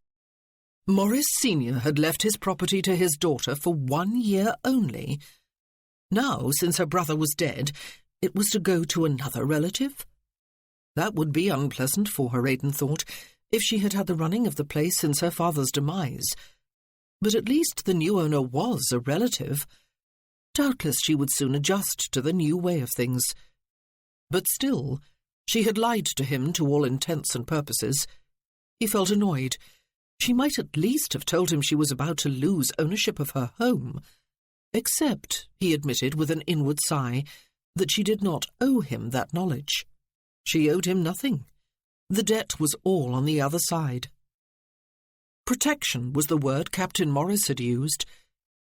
Morris Senior had left his property to his daughter for 1 year only. Now, since her brother was dead, it was to go to another relative. That would be unpleasant for her, Aidan thought, if she had had the running of the place since her father's demise. But at least the new owner was a relative. Doubtless she would soon adjust to the new way of things. But still, she had lied to him to all intents and purposes. He felt annoyed. She might at least have told him she was about to lose ownership of her home. Except, he admitted with an inward sigh, that she did not owe him that knowledge. She owed him nothing. The debt was all on the other side. Protection was the word Captain Morris had used.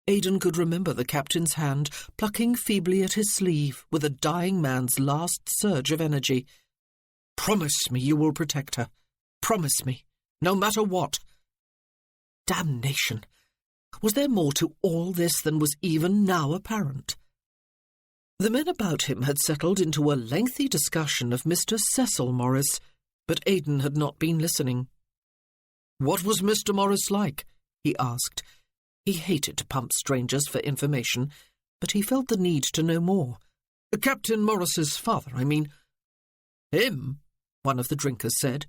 Aidan could remember the captain's hand plucking feebly at his sleeve with a dying man's last surge of energy. "Promise me you will protect her. Promise me, no matter what." Damnation! Was there more to all this than was even now apparent? The men about him had settled into a lengthy discussion of Mr. Cecil Morris, but Aidan had not been listening. "What was Mr. Morris like?" he asked. He hated to pump strangers for information, but he felt the need to know more. "Captain Morris's father, I mean." "Him?" one of the drinkers said.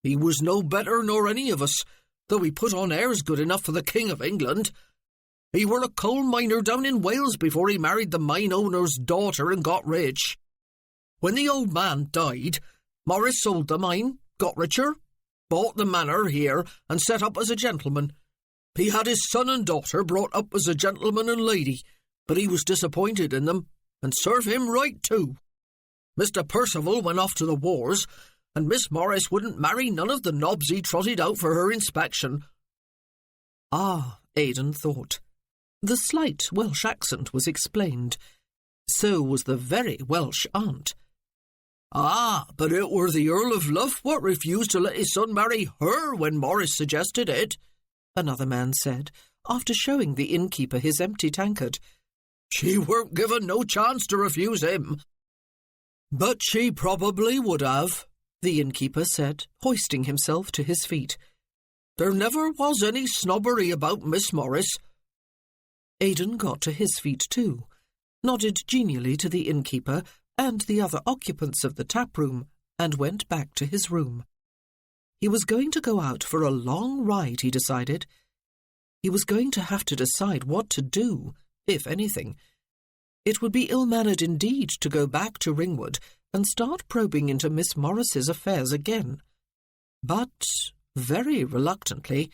"He was no better nor any of us, though he put on airs good enough for the King of England. He were a coal miner down in Wales before he married the mine owner's daughter and got rich. When the old man died, Morris sold the mine, got richer, bought the manor here and set up as a gentleman. He had his son and daughter brought up as a gentleman and lady, but he was disappointed in them, and serve him right too. Mr. Percival went off to the wars, and Miss Morris wouldn't marry none of the nobs he trotted out for her inspection." Ah, Aidan thought. The slight Welsh accent was explained. So was the very Welsh aunt. "Ah, but it were the Earl of Luff what refused to let his son marry her when Morris suggested it," another man said, after showing the innkeeper his empty tankard. "She weren't given no chance to refuse him." "But she probably would have," the innkeeper said, hoisting himself to his feet. "There never was any snobbery about Miss Morris." Aidan got to his feet too, nodded genially to the innkeeper and the other occupants of the tap-room, and went back to his room. He was going to go out for a long ride, he decided. He was going to have to decide what to do, if anything. It would be ill-mannered indeed to go back to Ringwood and start probing into Miss Morris's affairs again. But, very reluctantly,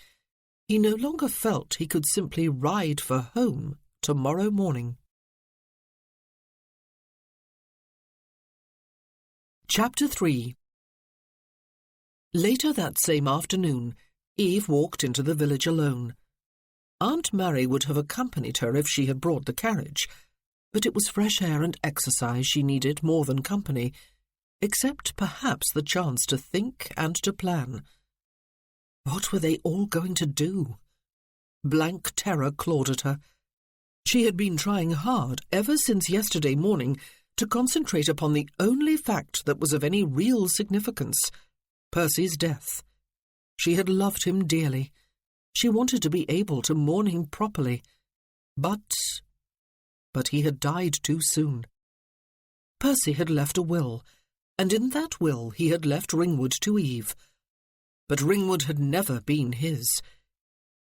he no longer felt he could simply ride for home tomorrow morning. Chapter 3. Later that same afternoon, Eve walked into the village alone. Aunt Mary would have accompanied her if she had brought the carriage, but it was fresh air and exercise she needed more than company, except perhaps the chance to think and to plan. What were they all going to do? Blank terror clawed at her. She had been trying hard ever since yesterday morning to concentrate upon the only fact that was of any real significance, Percy's death. She had loved him dearly. She wanted to be able to mourn him properly. But he had died too soon. Percy had left a will, and in that will he had left Ringwood to Eve. But Ringwood had never been his.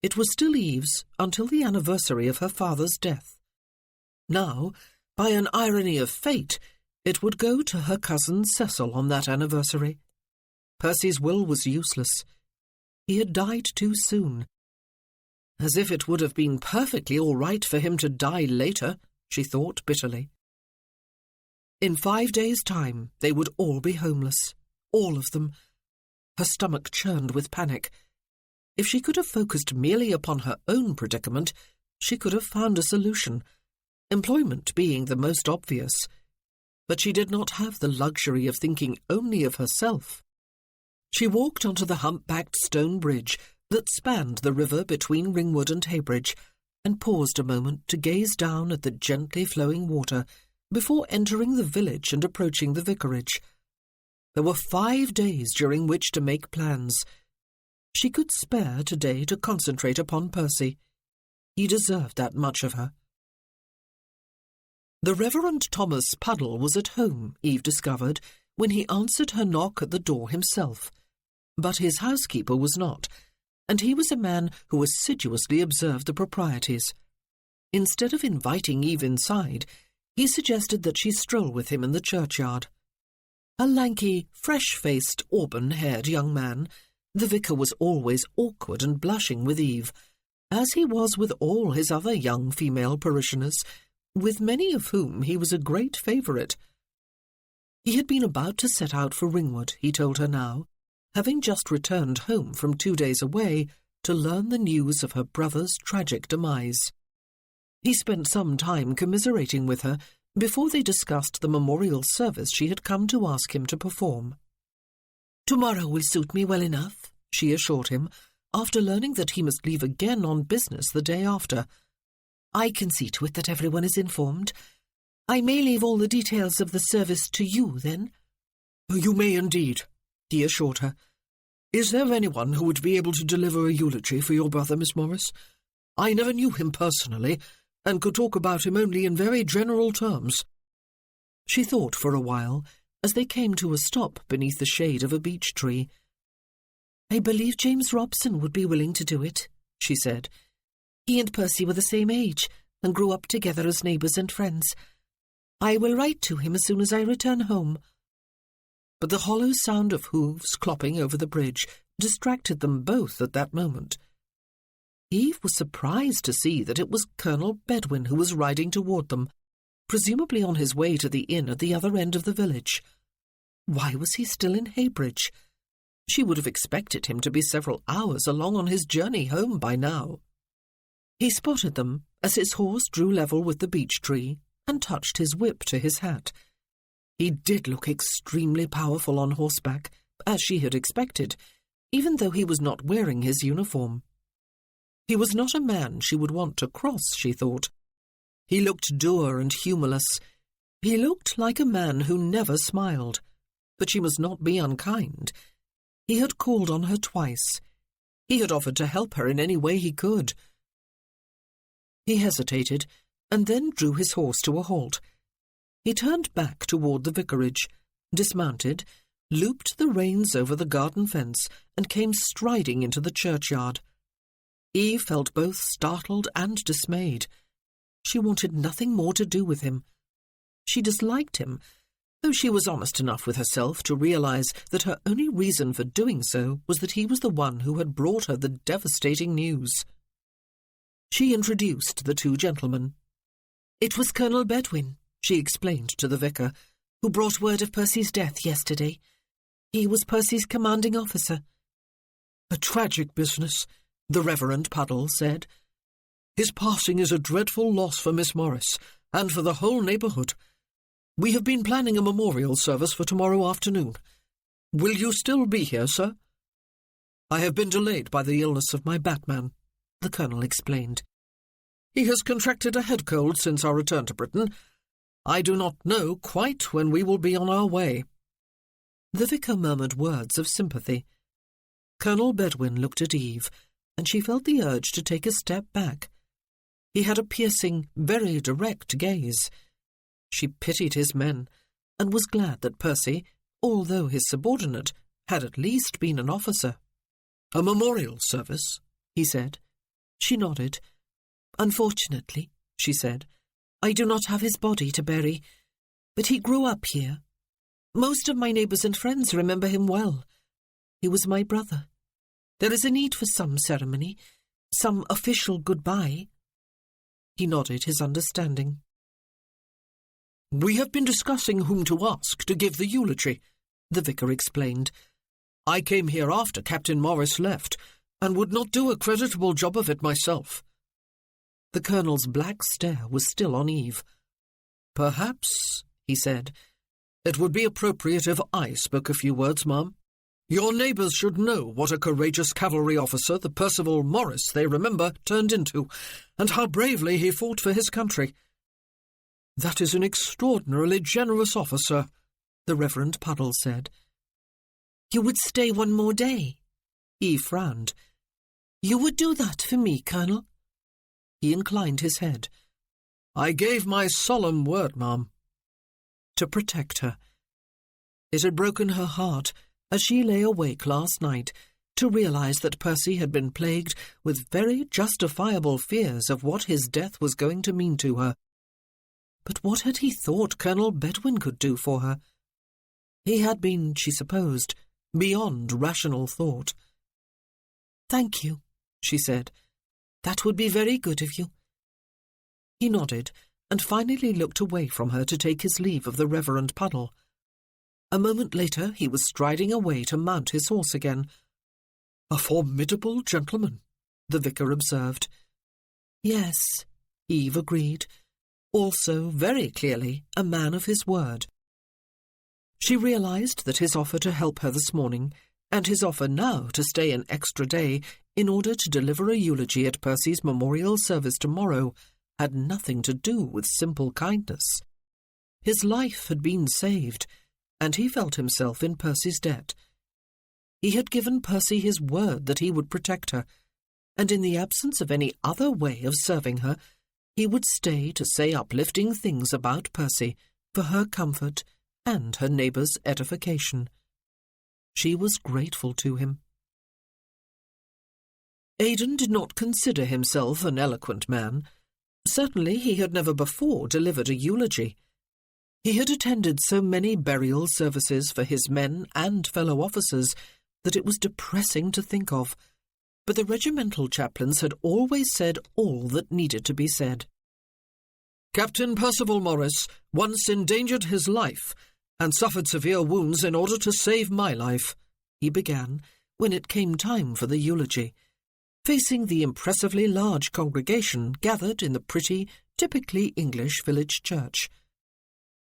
It was still Eve's until the anniversary of her father's death. Now, by an irony of fate, it would go to her cousin Cecil on that anniversary. Percy's will was useless. He had died too soon. As if it would have been perfectly all right for him to die later, she thought bitterly. In 5 days' time, they would all be homeless. All of them. Her stomach churned with panic. If she could have focused merely upon her own predicament, she could have found a solution, employment being the most obvious. But she did not have the luxury of thinking only of herself. She walked onto the humpbacked stone bridge that spanned the river between Ringwood and Heybridge, and paused a moment to gaze down at the gently flowing water before entering the village and approaching the vicarage. There were 5 days during which to make plans. She could spare today to concentrate upon Percy. He deserved that much of her. The Reverend Thomas Puddle was at home, Eve discovered, when he answered her knock at the door himself. But his housekeeper was not, and he was a man who assiduously observed the proprieties. Instead of inviting Eve inside, he suggested that she stroll with him in the churchyard. A lanky, fresh-faced, auburn-haired young man, the vicar was always awkward and blushing with Eve, as he was with all his other young female parishioners, with many of whom he was a great favourite. He had been about to set out for Ringwood, he told her now, having just returned home from 2 days away to learn the news of her brother's tragic demise. He spent some time commiserating with her before they discussed the memorial service she had come to ask him to perform. "Tomorrow will suit me well enough," she assured him, after learning that he must leave again on business the day after. "I can see to it that everyone is informed. I may leave all the details of the service to you, then?" "You may indeed," he assured her. "Is there anyone who would be able to deliver a eulogy for your brother, Miss Morris? I never knew him personally, and could talk about him only in very general terms." She thought for a while, as they came to a stop beneath the shade of a beech tree. "I believe James Robson would be willing to do it," she said. "He and Percy were the same age, and grew up together as neighbours and friends. I will write to him as soon as I return home." But the hollow sound of hooves clopping over the bridge distracted them both at that moment. Eve was surprised to see that it was Colonel Bedwin who was riding toward them, presumably on his way to the inn at the other end of the village. Why was he still in Heybridge? She would have expected him to be several hours along on his journey home by now. He spotted them as his horse drew level with the beech tree and touched his whip to his hat. He did look extremely powerful on horseback, as she had expected, even though he was not wearing his uniform. He was not a man she would want to cross, she thought. He looked dour and humourless. He looked like a man who never smiled. But she must not be unkind. He had called on her twice. He had offered to help her in any way he could. He hesitated, and then drew his horse to a halt. He turned back toward the vicarage, dismounted, looped the reins over the garden fence, and came striding into the churchyard. Eve felt both startled and dismayed. She wanted nothing more to do with him. She disliked him, though she was honest enough with herself to realize that her only reason for doing so was that he was the one who had brought her the devastating news. She introduced the two gentlemen. "It was Colonel Bedwin," she explained to the vicar, "who brought word of Percy's death yesterday. He was Percy's commanding officer." "A tragic business," the Reverend Puddle said. "His passing is a dreadful loss for Miss Morris, and for the whole neighbourhood. We have been planning a memorial service for tomorrow afternoon. Will you still be here, sir?" "I have been delayed by the illness of my batman," the Colonel explained. "He has contracted a head cold since our return to Britain. I do not know quite when we will be on our way." The vicar murmured words of sympathy. Colonel Bedwin looked at Eve, and she felt the urge to take a step back. He had a piercing, very direct gaze. She pitied his men, and was glad that Percy, although his subordinate, had at least been an officer. "A memorial service?" he said. She nodded. "Unfortunately," she said, "I do not have his body to bury, but he grew up here. Most of my neighbours and friends remember him well. He was my brother. There is a need for some ceremony, some official goodbye." He nodded his understanding. "We have been discussing whom to ask to give the eulogy," the vicar explained. "I came here after Captain Morris left, and would not do a creditable job of it myself." The Colonel's black stare was still on Eve. "Perhaps," he said, "it would be appropriate if I spoke a few words, ma'am. Your neighbours should know what a courageous cavalry officer the Percival Morris they remember turned into, and how bravely he fought for his country." "That is an extraordinarily generous officer," the Reverend Puddle said. "You would stay one more day?" Eve frowned. "You would do that for me, Colonel?" He inclined his head. "I gave my solemn word, ma'am." To protect her. It had broken her heart, as she lay awake last night, to realize that Percy had been plagued with very justifiable fears of what his death was going to mean to her. But what had he thought Colonel Bedwin could do for her? He had been, she supposed, beyond rational thought. "Thank you," she said. "That would be very good of you." He nodded and finally looked away from her to take his leave of the Reverend Puddle. A moment later he was striding away to mount his horse again. "A formidable gentleman," the vicar observed. "Yes," Eve agreed. "Also, very clearly, a man of his word." She realized that his offer to help her this morning, and his offer now to stay an extra day in order to deliver a eulogy at Percy's memorial service tomorrow, had nothing to do with simple kindness. His life had been saved, and he felt himself in Percy's debt. He had given Percy his word that he would protect her, and in the absence of any other way of serving her, he would stay to say uplifting things about Percy for her comfort and her neighbours' edification. She was grateful to him. Aidan did not consider himself an eloquent man. Certainly he had never before delivered a eulogy. He had attended so many burial services for his men and fellow officers that it was depressing to think of, but the regimental chaplains had always said all that needed to be said. "Captain Percival Morris once endangered his life and suffered severe wounds in order to save my life," he began, when it came time for the eulogy, facing the impressively large congregation gathered in the pretty, typically English village church.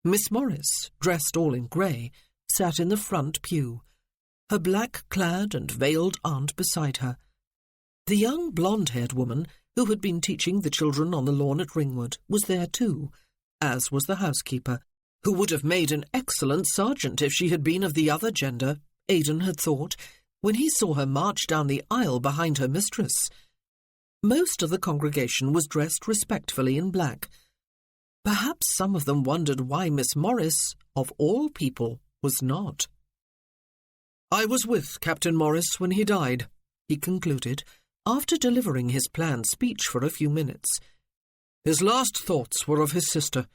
Miss Morris, dressed all in grey, sat in the front pew, her black-clad and veiled aunt beside her. The young blonde-haired woman, who had been teaching the children on the lawn at Ringwood, was there too, as was the housekeeper, who would have made an excellent sergeant if she had been of the other gender, Aidan had thought, when he saw her march down the aisle behind her mistress. Most of the congregation was dressed respectfully in black. Perhaps some of them wondered why Miss Morris, of all people, was not. "I was with Captain Morris when he died," he concluded, after delivering his planned speech for a few minutes. "His last thoughts were of his sister.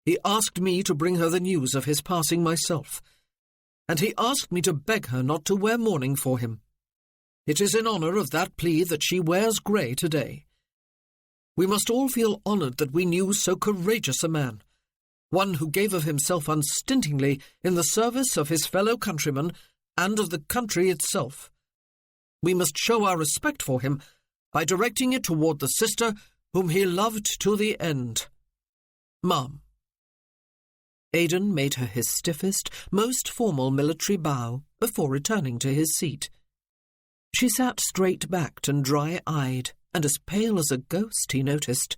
He asked me to bring her the news of his passing myself, and he asked me to beg her not to wear mourning for him. It is in honour of that plea that she wears grey today. We must all feel honoured that we knew so courageous a man, one who gave of himself unstintingly in the service of his fellow countrymen and of the country itself. We must show our respect for him by directing it toward the sister whom he loved to the end. Ma'am." Aidan made her his stiffest, most formal military bow before returning to his seat. She sat straight-backed and dry-eyed, and as pale as a ghost, he noticed.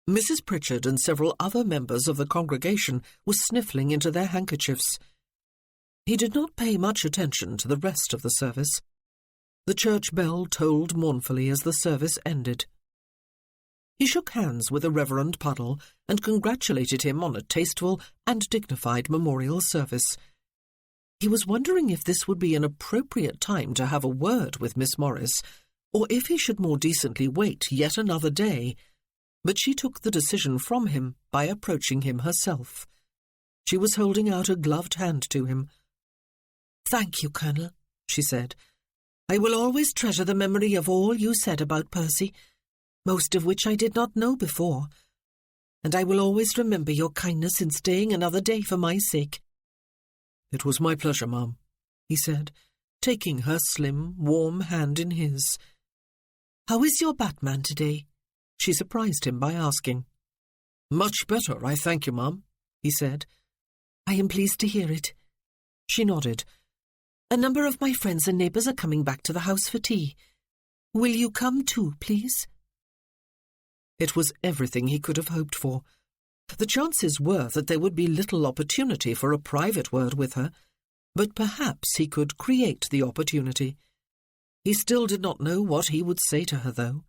Mrs. Pritchard and several other members of the congregation were sniffling into their handkerchiefs. He did not pay much attention to the rest of the service. The church bell tolled mournfully as the service ended. He shook hands with the Reverend Puddle and congratulated him on a tasteful and dignified memorial service. He was wondering if this would be an appropriate time to have a word with Miss Morris, or if he should more decently wait yet another day, but she took the decision from him by approaching him herself. She was holding out a gloved hand to him. "Thank you, Colonel," she said. "I will always treasure the memory of all you said about Percy, most of which I did not know before, and I will always remember your kindness in staying another day for my sake." "It was my pleasure, ma'am," he said, taking her slim, warm hand in his. "How is your Batman today?" she surprised him by asking. "Much better, I thank you, ma'am," he said. "I am pleased to hear it." She nodded. "A number of my friends and neighbours are coming back to the house for tea. Will you come too, please?" It was everything he could have hoped for. The chances were that there would be little opportunity for a private word with her, but perhaps he could create the opportunity. He still did not know what he would say to her, though,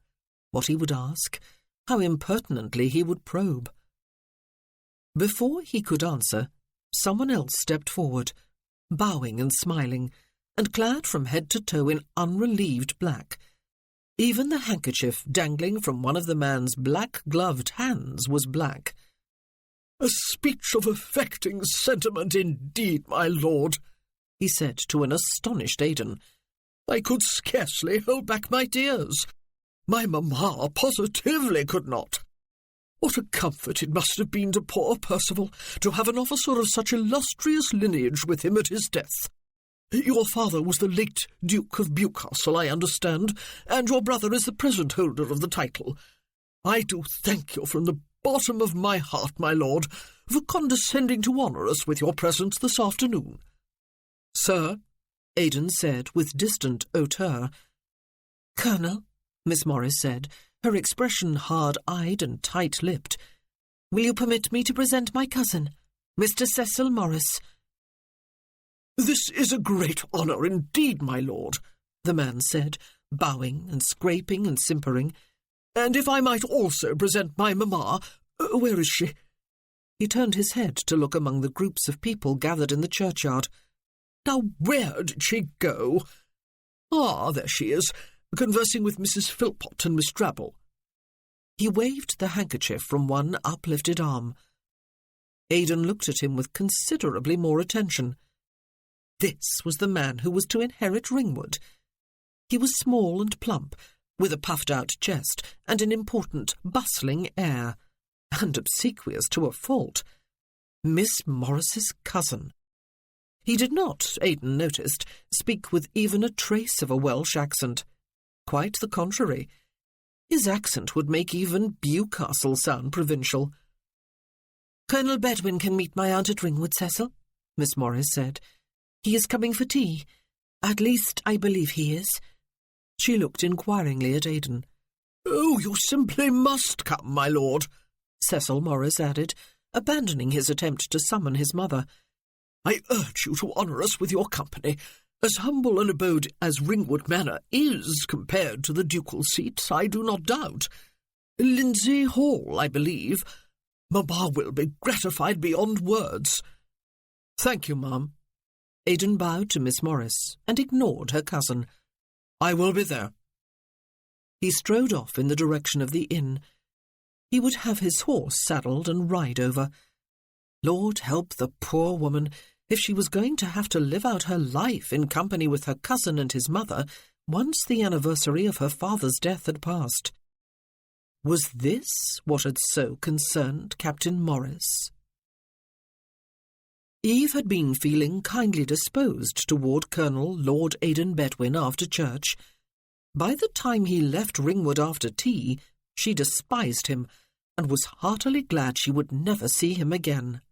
what he would ask, how impertinently he would probe. Before he could answer, someone else stepped forward, bowing and smiling, and clad from head to toe in unrelieved black. Even the handkerchief dangling from one of the man's black-gloved hands was black. "A speech of affecting sentiment indeed, my lord," he said to an astonished Aidan. "I could scarcely hold back my tears. My mamma positively could not. What a comfort it must have been to poor Percival to have an officer of such illustrious lineage with him at his death. Your father was the late Duke of Bewcastle, I understand, and your brother is the present holder of the title. I do thank you from the bottom of my heart, my lord, for condescending to honour us with your presence this afternoon." "Sir," Aidan said with distant hauteur. "Colonel," Miss Morris said, her expression hard-eyed and tight-lipped, "will you permit me to present my cousin, Mr. Cecil Morris?" "This is a great honour indeed, my lord," the man said, bowing and scraping and simpering. "And if I might also present my mamma, where is she?" He turned his head to look among the groups of people gathered in the churchyard. "Now, where did she go? Ah, there she is, conversing with Mrs. Philpot and Miss Drabble." He waved the handkerchief from one uplifted arm. Aidan looked at him with considerably more attention. This was the man who was to inherit Ringwood. He was small and plump, with a puffed-out chest and an important, bustling air, and obsequious to a fault. Miss Morris's cousin. He did not, Aidan noticed, speak with even a trace of a Welsh accent. Quite the contrary. His accent would make even Bewcastle sound provincial. "Colonel Bedwin can meet my aunt at Ringwood, Cecil," Miss Morris said. "He is coming for tea. At least, I believe he is." She looked inquiringly at Aidan. "Oh, you simply must come, my lord," Cecil Morris added, abandoning his attempt to summon his mother. "I urge you to honour us with your company. As humble an abode as Ringwood Manor is compared to the ducal seat, I do not doubt. Lindsay Hall, I believe. Mamma will be gratified beyond words." "Thank you, ma'am." Aidan bowed to Miss Morris and ignored her cousin. "I will be there." He strode off in the direction of the inn. He would have his horse saddled and ride over. Lord help the poor woman if she was going to have to live out her life in company with her cousin and his mother once the anniversary of her father's death had passed. Was this what had so concerned Captain Morris? Eve had been feeling kindly disposed toward Colonel Lord Aidan Bedwin after church. By the time he left Ringwood after tea, she despised him and was heartily glad she would never see him again.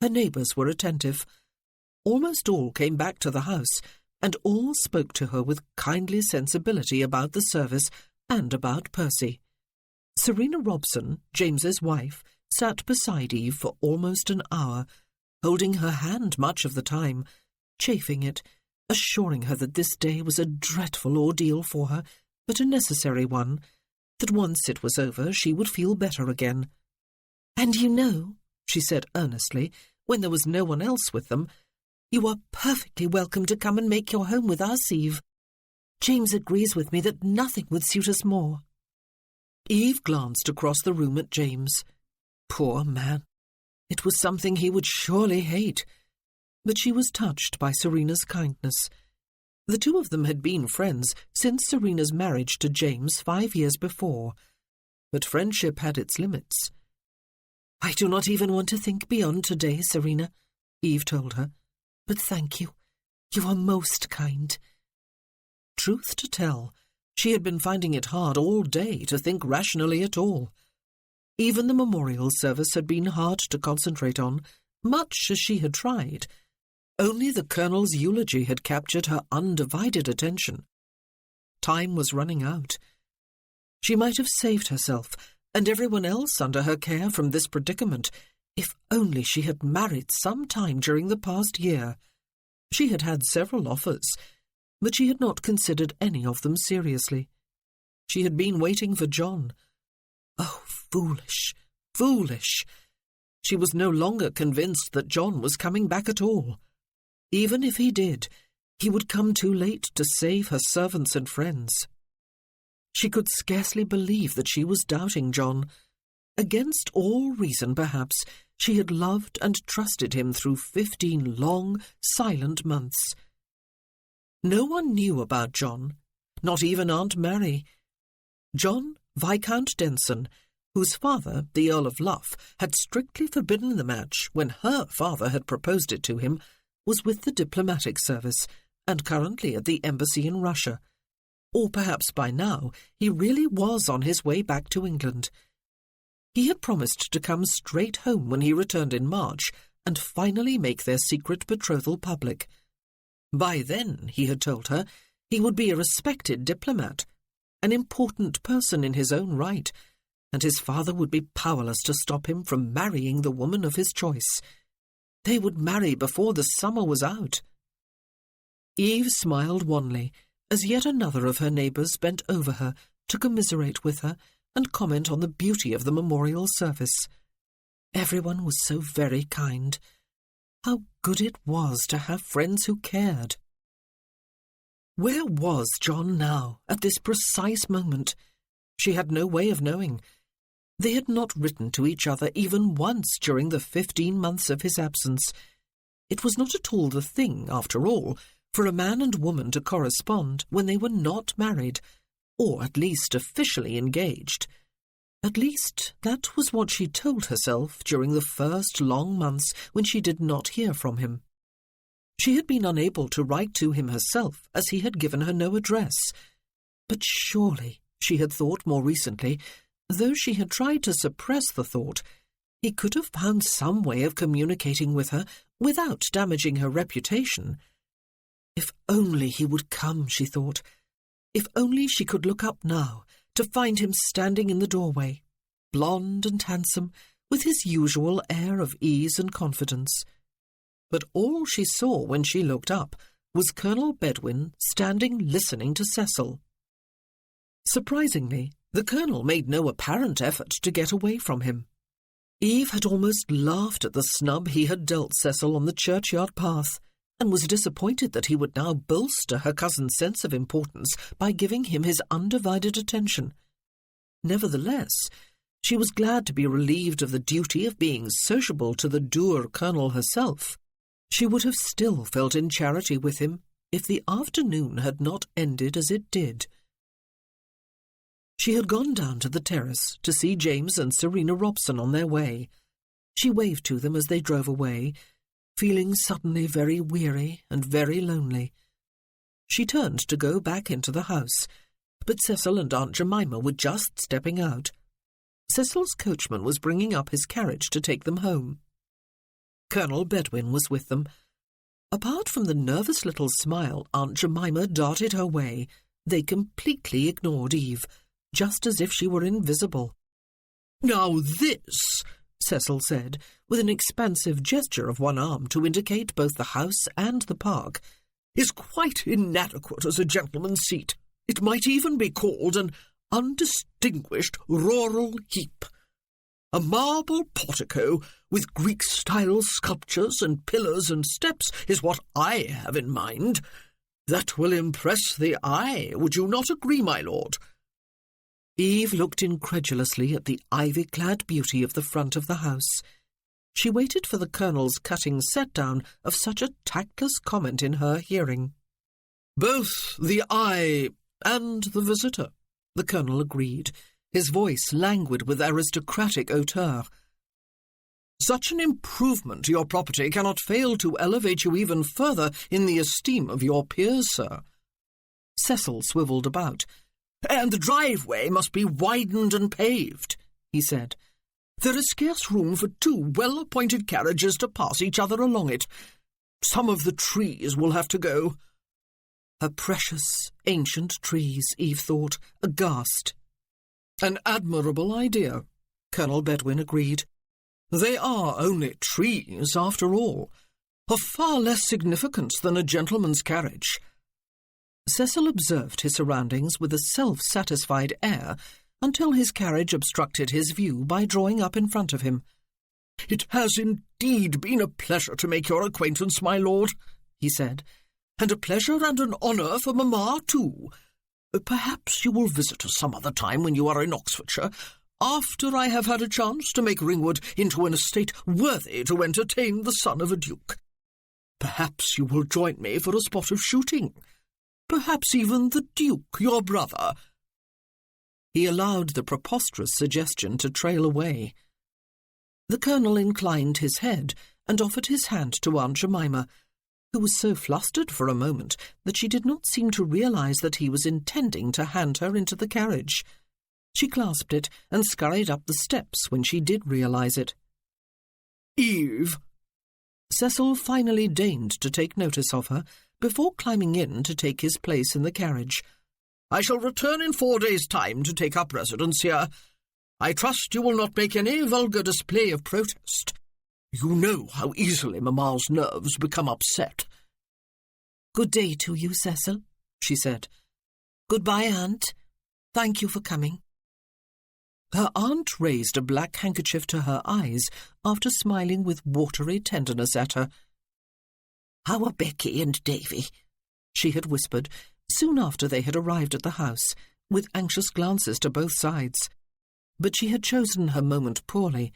Her neighbours were attentive. Almost all came back to the house, and all spoke to her with kindly sensibility about the service and about Percy. Serena Robson, James's wife, sat beside Eve for almost an hour, holding her hand much of the time, chafing it, assuring her that this day was a dreadful ordeal for her, but a necessary one, that once it was over she would feel better again. "And you know," she said earnestly, when there was no one else with them, "you are perfectly welcome to come and make your home with us, Eve. James agrees with me that nothing would suit us more." Eve glanced across the room at James. Poor man. It was something he would surely hate. But she was touched by Serena's kindness. The two of them had been friends since Serena's marriage to James 5 years before. But friendship had its limits. "I do not even want to think beyond today, Serena," Eve told her. "But thank you. You are most kind." Truth to tell, she had been finding it hard all day to think rationally at all. Even the memorial service had been hard to concentrate on, much as she had tried. Only the Colonel's eulogy had captured her undivided attention. Time was running out. She might have saved herself and everyone else under her care from this predicament, if only she had married some time during the past year. She had had several offers, but she had not considered any of them seriously. She had been waiting for John. Oh, foolish, foolish. She was no longer convinced that John was coming back at all. Even if he did, he would come too late to save her servants and friends. She could scarcely believe that she was doubting John. Against all reason, perhaps, she had loved and trusted him through 15 long, silent months. No one knew about John, not even Aunt Mary. John Viscount Denson whose father, the Earl of Luff, had strictly forbidden the match when her father had proposed it to him, was with the diplomatic service and currently at the embassy in Russia. Or perhaps by now he really was on his way back to England. He had promised to come straight home when he returned in March and finally make their secret betrothal public. By then, he had told her, he would be a respected diplomat, an important person in his own right, and his father would be powerless to stop him from marrying the woman of his choice. They would marry before the summer was out. Eve smiled wanly as yet another of her neighbours bent over her to commiserate with her and comment on the beauty of the memorial service. Everyone was so very kind. How good it was to have friends who cared. Where was John now, at this precise moment? She had no way of knowing. They had not written to each other even once during the 15 months of his absence. It was not at all the thing, after all, for a man and woman to correspond when they were not married, or at least officially engaged. At least that was what she told herself during the first long months when she did not hear from him. She had been unable to write to him herself, as he had given her no address. But surely, she had thought more recently, though she had tried to suppress the thought, he could have found some way of communicating with her without damaging her reputation. If only he would come, she thought. If only she could look up now to find him standing in the doorway, blond and handsome, with his usual air of ease and confidence. But all she saw when she looked up was Colonel Bedwin standing listening to Cecil. Surprisingly, the Colonel made no apparent effort to get away from him. Eve had almost laughed at the snub he had dealt Cecil on the churchyard path, and was disappointed that he would now bolster her cousin's sense of importance by giving him his undivided attention. Nevertheless, she was glad to be relieved of the duty of being sociable to the dour Colonel herself. She would have still felt in charity with him if the afternoon had not ended as it did. She had gone down to the terrace to see James and Serena Robson on their way. She waved to them as they drove away, feeling suddenly very weary and very lonely. She turned to go back into the house, but Cecil and Aunt Jemima were just stepping out. Cecil's coachman was bringing up his carriage to take them home. Colonel Bedwin was with them. Apart from the nervous little smile Aunt Jemima darted her way, they completely ignored Eve, just as if she were invisible. "Now this," Cecil said, with an expansive gesture of one arm to indicate both the house and the park, "is quite inadequate as a gentleman's seat. It might even be called an undistinguished rural heap. A marble portico with Greek-style sculptures and pillars and steps is what I have in mind. That will impress the eye, would you not agree, my lord?" Eve looked incredulously at the ivy-clad beauty of the front of the house. She waited for the Colonel's cutting set-down of such a tactless comment in her hearing. "Both the eye and the visitor," the Colonel agreed, his voice languid with aristocratic hauteur. "Such an improvement to your property cannot fail to elevate you even further in the esteem of your peers, sir." Cecil swivelled about. "And the driveway must be widened and paved," he said. "There is scarce room for two well-appointed carriages to pass each other along it. Some of the trees will have to go." Her precious, ancient trees, Eve thought, aghast. "An admirable idea," Colonel Bedwin agreed. "They are only trees, after all, of far less significance than a gentleman's carriage." Cecil observed his surroundings with a self-satisfied air until his carriage obstructed his view by drawing up in front of him. "It has indeed been a pleasure to make your acquaintance, my lord," he said, "and a pleasure and an honour for Mamma, too. Perhaps you will visit us some other time when you are in Oxfordshire, after I have had a chance to make Ringwood into an estate worthy to entertain the son of a duke. Perhaps you will join me for a spot of shooting. Perhaps even the Duke, your brother." He allowed the preposterous suggestion to trail away. The Colonel inclined his head and offered his hand to Aunt Jemima, who was so flustered for a moment that she did not seem to realise that he was intending to hand her into the carriage. She clasped it and scurried up the steps when she did realise it. "Eve!" Cecil finally deigned to take notice of her before climbing in to take his place in the carriage. "I shall return in 4 days' time to take up residence here. I trust you will not make any vulgar display of protest. You know how easily Mamma's nerves become upset." "Good day to you, Cecil," she said. "Goodbye, Aunt. Thank you for coming." Her aunt raised a black handkerchief to her eyes after smiling with watery tenderness at her. "How are Becky and Davy?" she had whispered, soon after they had arrived at the house, with anxious glances to both sides. But she had chosen her moment poorly.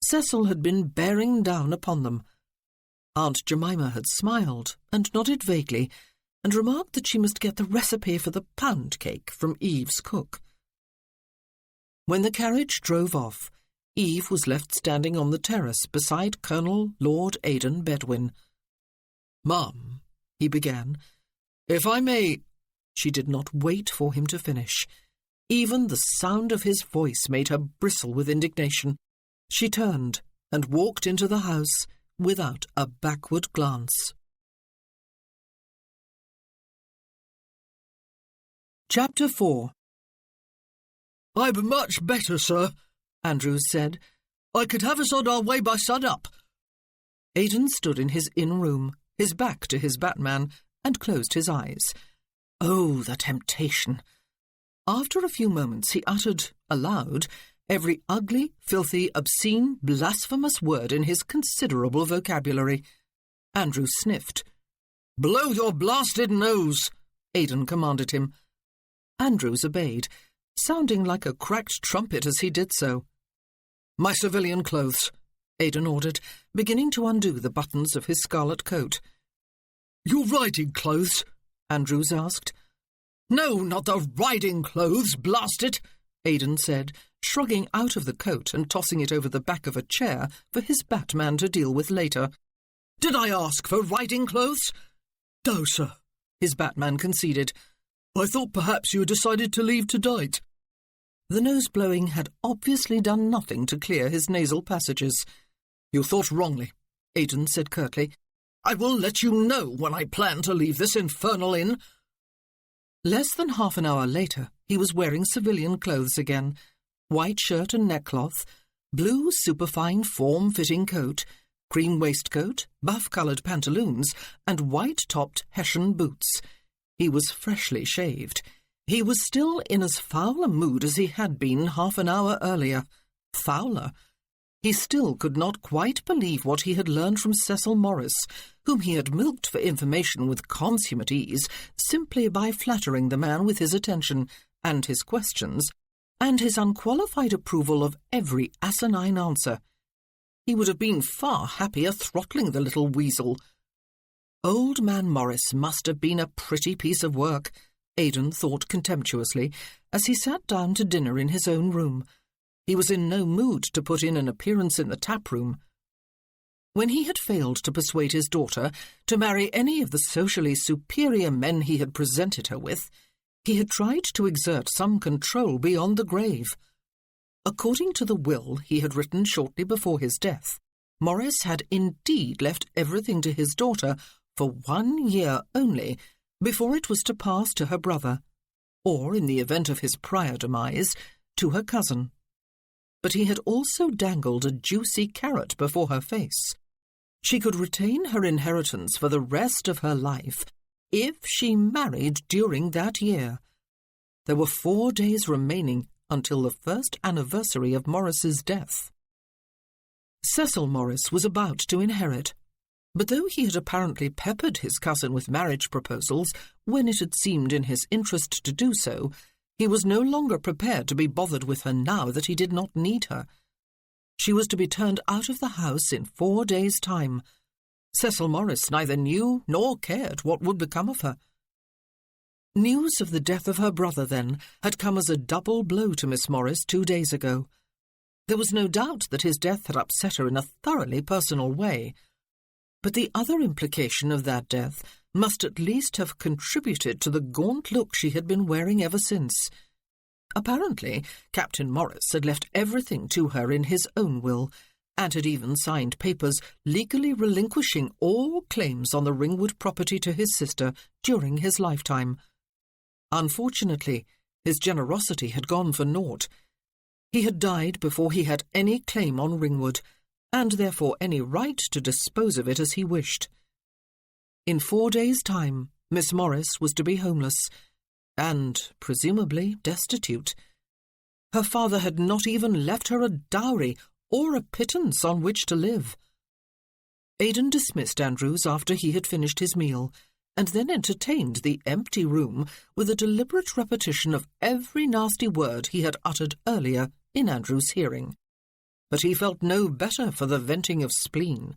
Cecil had been bearing down upon them. Aunt Jemima had smiled and nodded vaguely, and remarked that she must get the recipe for the pound cake from Eve's cook. When the carriage drove off, Eve was left standing on the terrace beside Colonel Lord Aidan Bedwin. "Mum," he began, "if I may—" She did not wait for him to finish. Even the sound of his voice made her bristle with indignation. She turned and walked into the house without a backward glance. Chapter 4. "I'm much better, sir," Andrews said. "I could have us on our way by sun-up." Aidan stood in his inn room, his back to his Batman, and closed his eyes. Oh, the temptation! After a few moments he uttered, aloud, every ugly, filthy, obscene, blasphemous word in his considerable vocabulary. Andrews sniffed. "Blow your blasted nose," Aidan commanded him. Andrews obeyed, sounding like a cracked trumpet as he did so. "My civilian clothes," Aidan ordered, beginning to undo the buttons of his scarlet coat. "Your riding clothes?" Andrews asked. "No, not the riding clothes, blast it!" Aidan said, shrugging out of the coat and tossing it over the back of a chair for his Batman to deal with later. "Did I ask for riding clothes?" "No, sir," his Batman conceded. "I thought perhaps you had decided to leave tonight." The nose-blowing had obviously done nothing to clear his nasal passages. "You thought wrongly," Aidan said curtly. "I will let you know when I plan to leave this infernal inn." Less than half an hour later, he was wearing civilian clothes again, white shirt and neckcloth, blue superfine form-fitting coat, cream waistcoat, buff-coloured pantaloons, and white-topped Hessian boots. He was freshly shaved. He was still in as foul a mood as he had been half an hour earlier. Fouler. He still could not quite believe what he had learned from Cecil Morris, whom he had milked for information with consummate ease, simply by flattering the man with his attention and his questions, and his unqualified approval of every asinine answer. He would have been far happier throttling the little weasel. Old man Morris must have been a pretty piece of work, Aidan thought contemptuously, as he sat down to dinner in his own room. He was in no mood to put in an appearance in the tap-room. When he had failed to persuade his daughter to marry any of the socially superior men he had presented her with, he had tried to exert some control beyond the grave. According to the will he had written shortly before his death, Morris had indeed left everything to his daughter for 1 year only, before it was to pass to her brother, or, in the event of his prior demise, to her cousin. But he had also dangled a juicy carrot before her face. She could retain her inheritance for the rest of her life if she married during that year. There were 4 days remaining until the first anniversary of Morris's death. Cecil Morris was about to inherit, but though he had apparently peppered his cousin with marriage proposals when it had seemed in his interest to do so, he was no longer prepared to be bothered with her now that he did not need her. She was to be turned out of the house in 4 days' time. Cecil Morris neither knew nor cared what would become of her. News of the death of her brother, then, had come as a double blow to Miss Morris 2 days ago. There was no doubt that his death had upset her in a thoroughly personal way. But the other implication of that death must at least have contributed to the gaunt look she had been wearing ever since. Apparently, Captain Morris had left everything to her in his own will, and had even signed papers legally relinquishing all claims on the Ringwood property to his sister during his lifetime. Unfortunately, his generosity had gone for naught. He had died before he had any claim on Ringwood, and therefore any right to dispose of it as he wished. In 4 days' time, Miss Morris was to be homeless, and, presumably, destitute. Her father had not even left her a dowry or a pittance on which to live. Aidan dismissed Andrews after he had finished his meal, and then entertained the empty room with a deliberate repetition of every nasty word he had uttered earlier in Andrews' hearing. But he felt no better for the venting of spleen.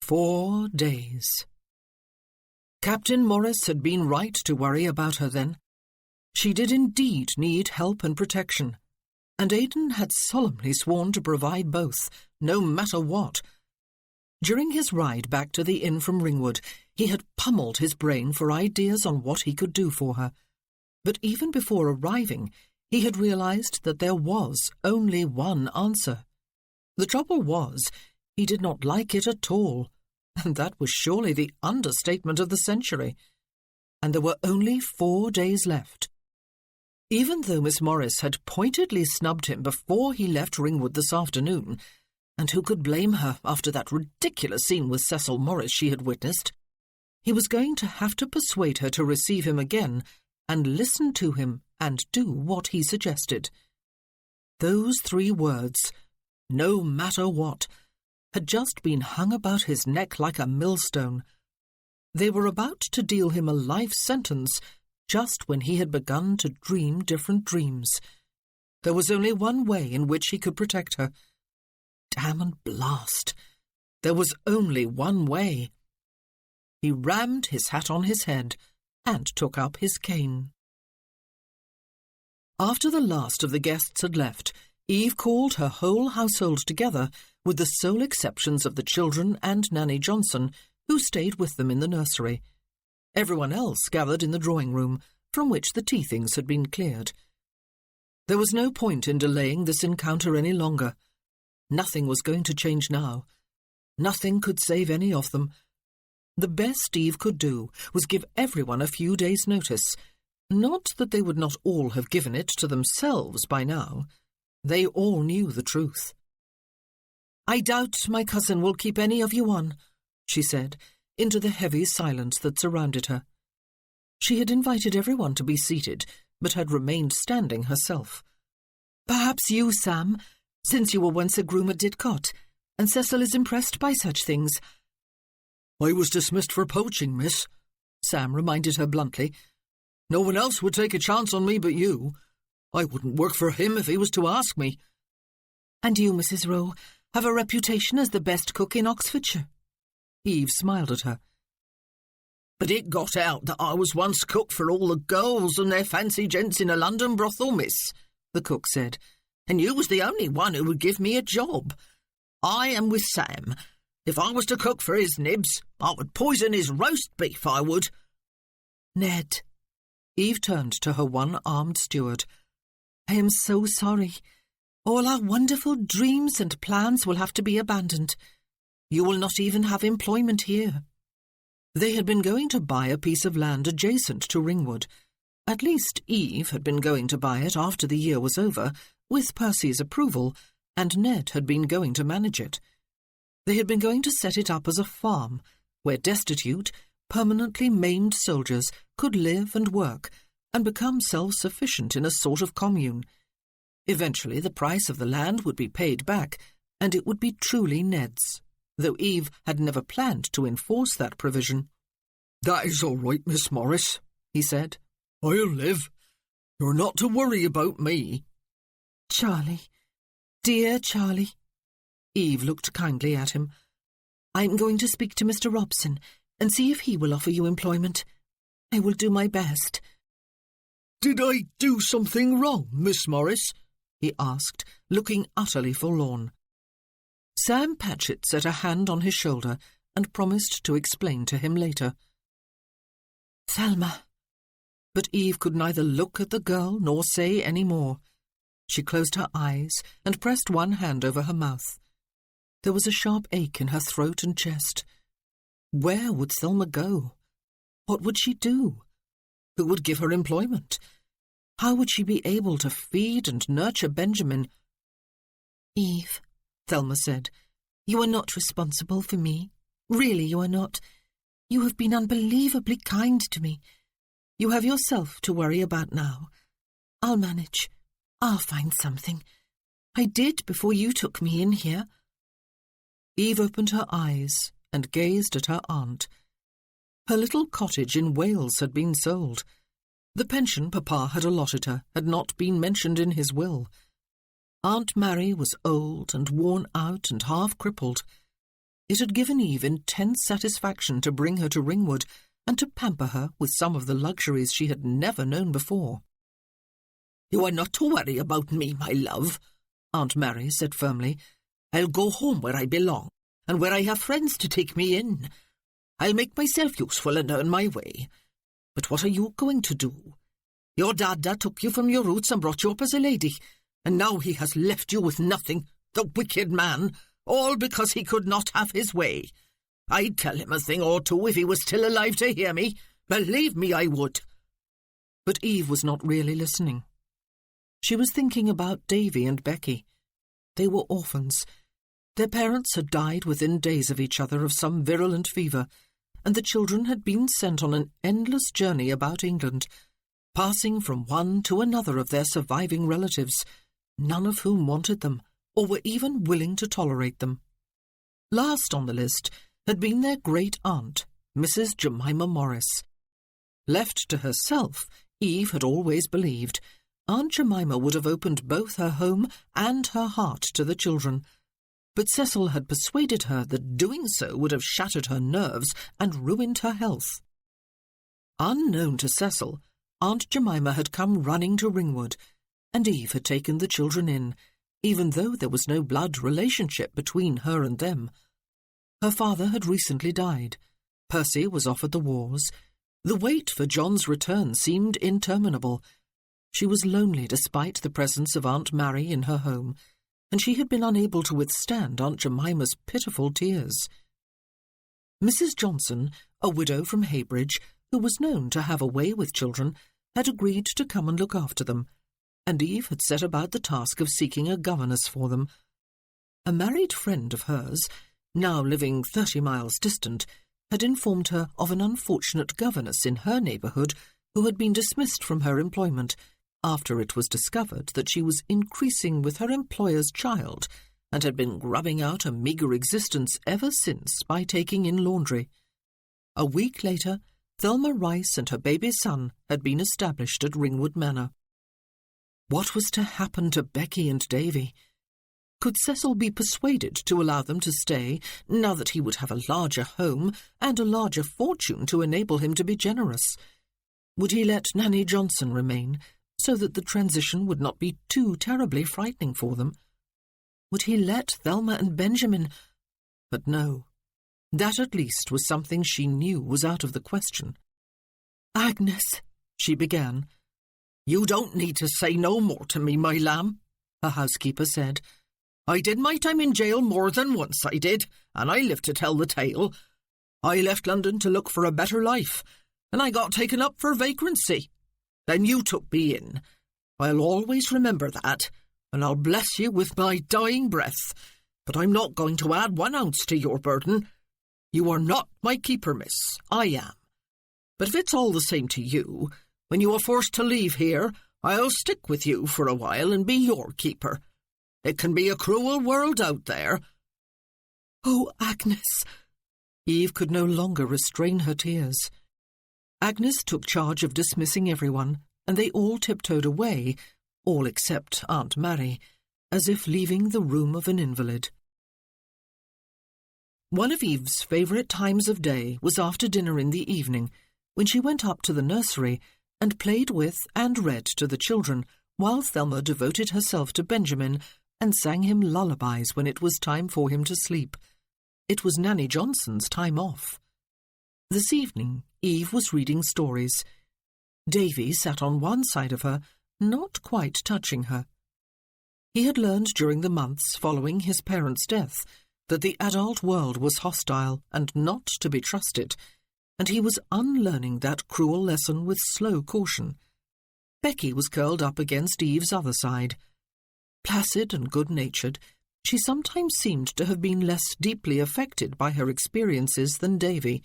4 days. Captain Morris had been right to worry about her then. She did indeed need help and protection, and Aidan had solemnly sworn to provide both, no matter what. During his ride back to the inn from Ringwood, he had pummelled his brain for ideas on what he could do for her. But even before arriving, he had realised that there was only one answer. The trouble was, he did not like it at all, and that was surely the understatement of the century. And there were only 4 days left. Even though Miss Morris had pointedly snubbed him before he left Ringwood this afternoon, and who could blame her after that ridiculous scene with Cecil Morris she had witnessed, he was going to have to persuade her to receive him again and listen to him and do what he suggested. Those 3 words, no matter what, had just been hung about his neck like a millstone. They were about to deal him a life sentence just when he had begun to dream different dreams. There was only one way in which he could protect her. Damn and blast! There was only one way. He rammed his hat on his head and took up his cane. After the last of the guests had left, Eve called her whole household together, with the sole exceptions of the children and Nanny Johnson, who stayed with them in the nursery. Everyone else gathered in the drawing-room, from which the tea things had been cleared. There was no point in delaying this encounter any longer. Nothing was going to change now. Nothing could save any of them. The best Eve could do was give everyone a few days' notice. Not that they would not all have given it to themselves by now. They all knew the truth. "I doubt my cousin will keep any of you on," she said, into the heavy silence that surrounded her. She had invited everyone to be seated, but had remained standing herself. "Perhaps you, Sam, since you were once a groom at Didcot, and Cecil is impressed by such things." "I was dismissed for poaching, miss," Sam reminded her bluntly. "No one else would take a chance on me but you. I wouldn't work for him if he was to ask me." "And you, Mrs. Rowe, have a reputation as the best cook in Oxfordshire." Eve smiled at her. "But it got out that I was once cook for all the girls and their fancy gents in a London brothel, miss," the cook said, "and you was the only one who would give me a job. I am with Sam. If I was to cook for his nibs, I would poison his roast beef, I would." "Ned," Eve turned to her one-armed steward, "I am so sorry. All our wonderful dreams and plans will have to be abandoned. You will not even have employment here." They had been going to buy a piece of land adjacent to Ringwood. At least Eve had been going to buy it after the year was over, with Percy's approval, and Ned had been going to manage it. They had been going to set it up as a farm, where destitute, permanently maimed soldiers could live and work, and become self-sufficient in a sort of commune. Eventually the price of the land would be paid back, and it would be truly Ned's, though Eve had never planned to enforce that provision. "That is all right, Miss Morris," he said. "I'll live. You're not to worry about me." "Charlie, dear Charlie." Eve looked kindly at him. "I'm going to speak to Mr. Robson and see if he will offer you employment. I will do my best. "Did I do something wrong, Miss Morris?" he asked, looking utterly forlorn. Sam Patchett set a hand on his shoulder and promised to explain to him later. "Thelma." But Eve could neither look at the girl nor say any more. She closed her eyes and pressed one hand over her mouth. There was a sharp ache in her throat and chest. Where would Thelma go? What would she do? Who would give her employment? How would she be able to feed and nurture Benjamin? "Eve," Thelma said, "you are not responsible for me. Really, you are not. You have been unbelievably kind to me. You have yourself to worry about now. I'll manage. I'll find something. I did before you took me in here." Eve opened her eyes and gazed at her aunt. Her little cottage in Wales had been sold. The pension Papa had allotted her had not been mentioned in his will. Aunt Mary was old and worn out and half-crippled. It had given Eve intense satisfaction to bring her to Ringwood and to pamper her with some of the luxuries she had never known before. "You are not to worry about me, my love," Aunt Mary said firmly. "I'll go home where I belong, and where I have friends to take me in. I'll make myself useful and earn my way. But what are you going to do? Your Dada took you from your roots and brought you up as a lady, and now he has left you with nothing, the wicked man, all because he could not have his way. I'd tell him a thing or two if he was still alive to hear me. Believe me, I would." But Eve was not really listening. She was thinking about Davy and Becky. They were orphans. Their parents had died within days of each other of some virulent fever, and the children had been sent on an endless journey about England, passing from one to another of their surviving relatives, none of whom wanted them, or were even willing to tolerate them. Last on the list had been their great-aunt, Mrs. Jemima Morris. Left to herself, Eve had always believed, Aunt Jemima would have opened both her home and her heart to the children, but Cecil had persuaded her that doing so would have shattered her nerves and ruined her health. Unknown to Cecil, Aunt Jemima had come running to Ringwood, and Eve had taken the children in, even though there was no blood relationship between her and them. Her father had recently died. Percy was off at the wars. The wait for John's return seemed interminable. She was lonely despite the presence of Aunt Mary in her home, and she had been unable to withstand Aunt Jemima's pitiful tears. Mrs. Johnson, a widow from Heybridge, who was known to have a way with children, had agreed to come and look after them, and Eve had set about the task of seeking a governess for them. A married friend of hers, now living 30 miles distant, had informed her of an unfortunate governess in her neighbourhood who had been dismissed from her employment after it was discovered that she was increasing with her employer's child and had been grubbing out a meagre existence ever since by taking in laundry. A week later, Thelma Rice and her baby son had been established at Ringwood Manor. What was to happen to Becky and Davy? Could Cecil be persuaded to allow them to stay, now that he would have a larger home and a larger fortune to enable him to be generous? Would he let Nanny Johnson remain, so that the transition would not be too terribly frightening for them? Would he let Thelma and Benjamin? But no. That at least was something she knew was out of the question. "Agnes," she began. "You don't need to say no more to me, my lamb," her housekeeper said. "I did my time in jail more than once, I did, and I live to tell the tale. I left London to look for a better life, and I got taken up for vagrancy. Then you took me in. I'll always remember that, and I'll bless you with my dying breath, but I'm not going to add 1 ounce to your burden. You are not my keeper, miss. I am. But if it's all the same to you, when you are forced to leave here, I'll stick with you for a while and be your keeper. It can be a cruel world out there." "Oh, Agnes!" Eve could no longer restrain her tears. Agnes took charge of dismissing everyone, and they all tiptoed away, all except Aunt Mary, as if leaving the room of an invalid. One of Eve's favourite times of day was after dinner in the evening, when she went up to the nursery and played with and read to the children, while Thelma devoted herself to Benjamin and sang him lullabies when it was time for him to sleep. It was Nanny Johnson's time off. This evening, Eve was reading stories. Davy sat on one side of her, not quite touching her. He had learned during the months following his parents' death that the adult world was hostile and not to be trusted, and he was unlearning that cruel lesson with slow caution. Becky was curled up against Eve's other side. Placid and good-natured, she sometimes seemed to have been less deeply affected by her experiences than Davy,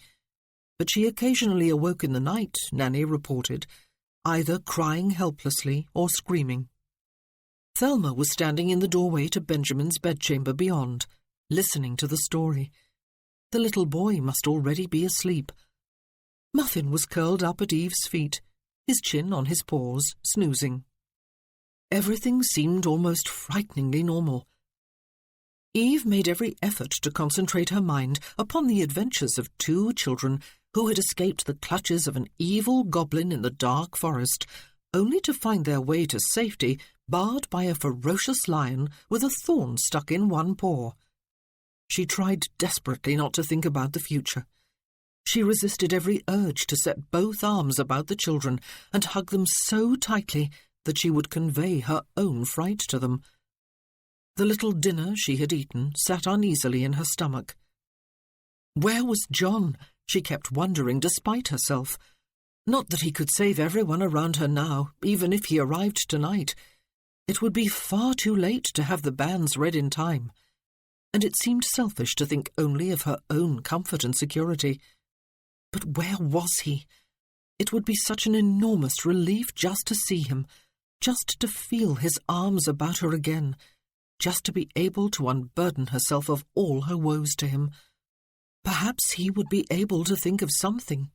but she occasionally awoke in the night, Nanny reported, either crying helplessly or screaming. Thelma was standing in the doorway to Benjamin's bedchamber beyond, listening to the story. The little boy must already be asleep. Muffin was curled up at Eve's feet, his chin on his paws, snoozing. Everything seemed almost frighteningly normal. Eve made every effort to concentrate her mind upon the adventures of two children who had escaped the clutches of an evil goblin in the dark forest, only to find their way to safety barred by a ferocious lion with a thorn stuck in one paw. She tried desperately not to think about the future. She resisted every urge to set both arms about the children and hug them so tightly that she would convey her own fright to them. The little dinner she had eaten sat uneasily in her stomach. Where was John? She kept wondering despite herself. Not that he could save everyone around her now, even if he arrived tonight. It would be far too late to have the banns read in time, and it seemed selfish to think only of her own comfort and security. But where was he? It would be such an enormous relief just to see him, just to feel his arms about her again, just to be able to unburden herself of all her woes to him. Perhaps he would be able to think of something.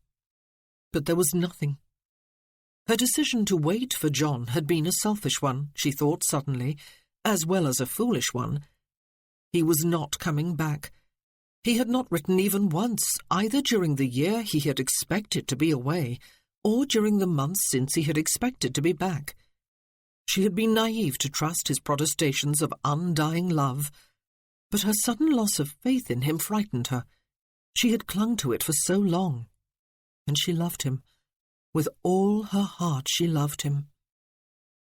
But there was nothing. Her decision to wait for John had been a selfish one, she thought suddenly, as well as a foolish one. He was not coming back. He had not written even once, either during the year he had expected to be away, or during the months since he had expected to be back. She had been naive to trust his protestations of undying love, but her sudden loss of faith in him frightened her. She had clung to it for so long, and she loved him. With all her heart she loved him.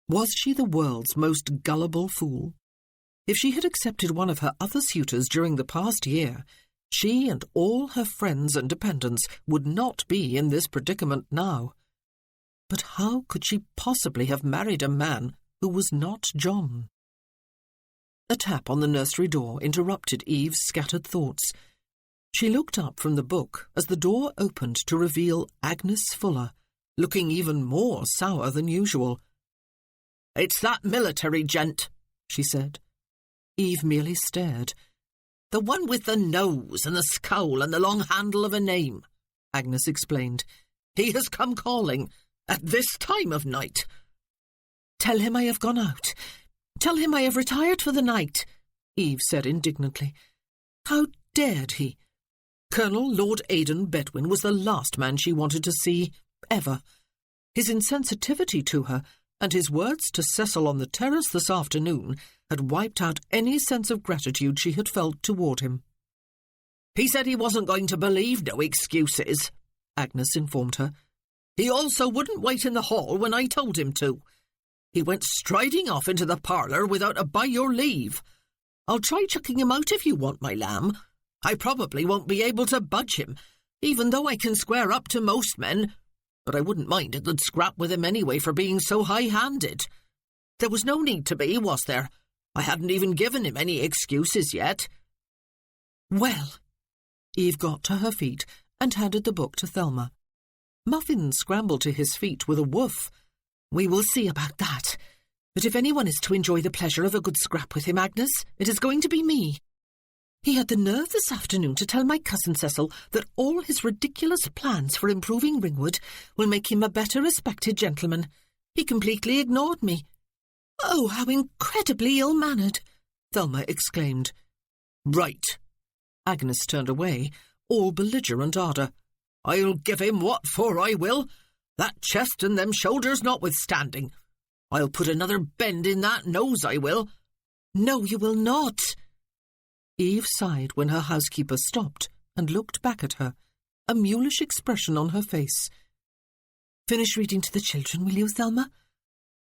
Was she the world's most gullible fool? If she had accepted one of her other suitors during the past year, she and all her friends and dependents would not be in this predicament now. But how could she possibly have married a man who was not John? A tap on the nursery door interrupted Eve's scattered thoughts. She looked up from the book as the door opened to reveal Agnes Fuller, looking even more sour than usual. "It's that military gent," she said. Eve merely stared. "The one with the nose and the scowl and the long handle of a name," Agnes explained. "He has come calling, at this time of night." "Tell him I have gone out. Tell him I have retired for the night," Eve said indignantly. How dared he? Colonel Lord Aidan Bedwin was the last man she wanted to see, ever. His insensitivity to her, and his words to Cecil on the terrace this afternoon, had wiped out any sense of gratitude she had felt toward him. "He said he wasn't going to believe no excuses," Agnes informed her. "He also wouldn't wait in the hall when I told him to. He went striding off into the parlour without a by your leave. I'll try chucking him out if you want, my lamb. I probably won't be able to budge him, even though I can square up to most men, but I wouldn't mind a good scrap with him anyway for being so high-handed. There was no need to be, was there? I hadn't even given him any excuses yet." "Well," Eve got to her feet and handed the book to Thelma. Muffin scrambled to his feet with a woof. "We will see about that. But if anyone is to enjoy the pleasure of a good scrap with him, Agnes, it is going to be me. He had the nerve this afternoon to tell my cousin Cecil that all his ridiculous plans for improving Ringwood will make him a better respected gentleman. He completely ignored me." "Oh, how incredibly ill-mannered!" Thelma exclaimed. "Right." Agnes turned away, all belligerent ardour. I'll give him what for, I will, that chest and them shoulders notwithstanding. I'll put another bend in that nose, I will. No, you will not. Eve sighed when her housekeeper stopped and looked back at her, a mulish expression on her face. Finish reading to the children, will you, Thelma?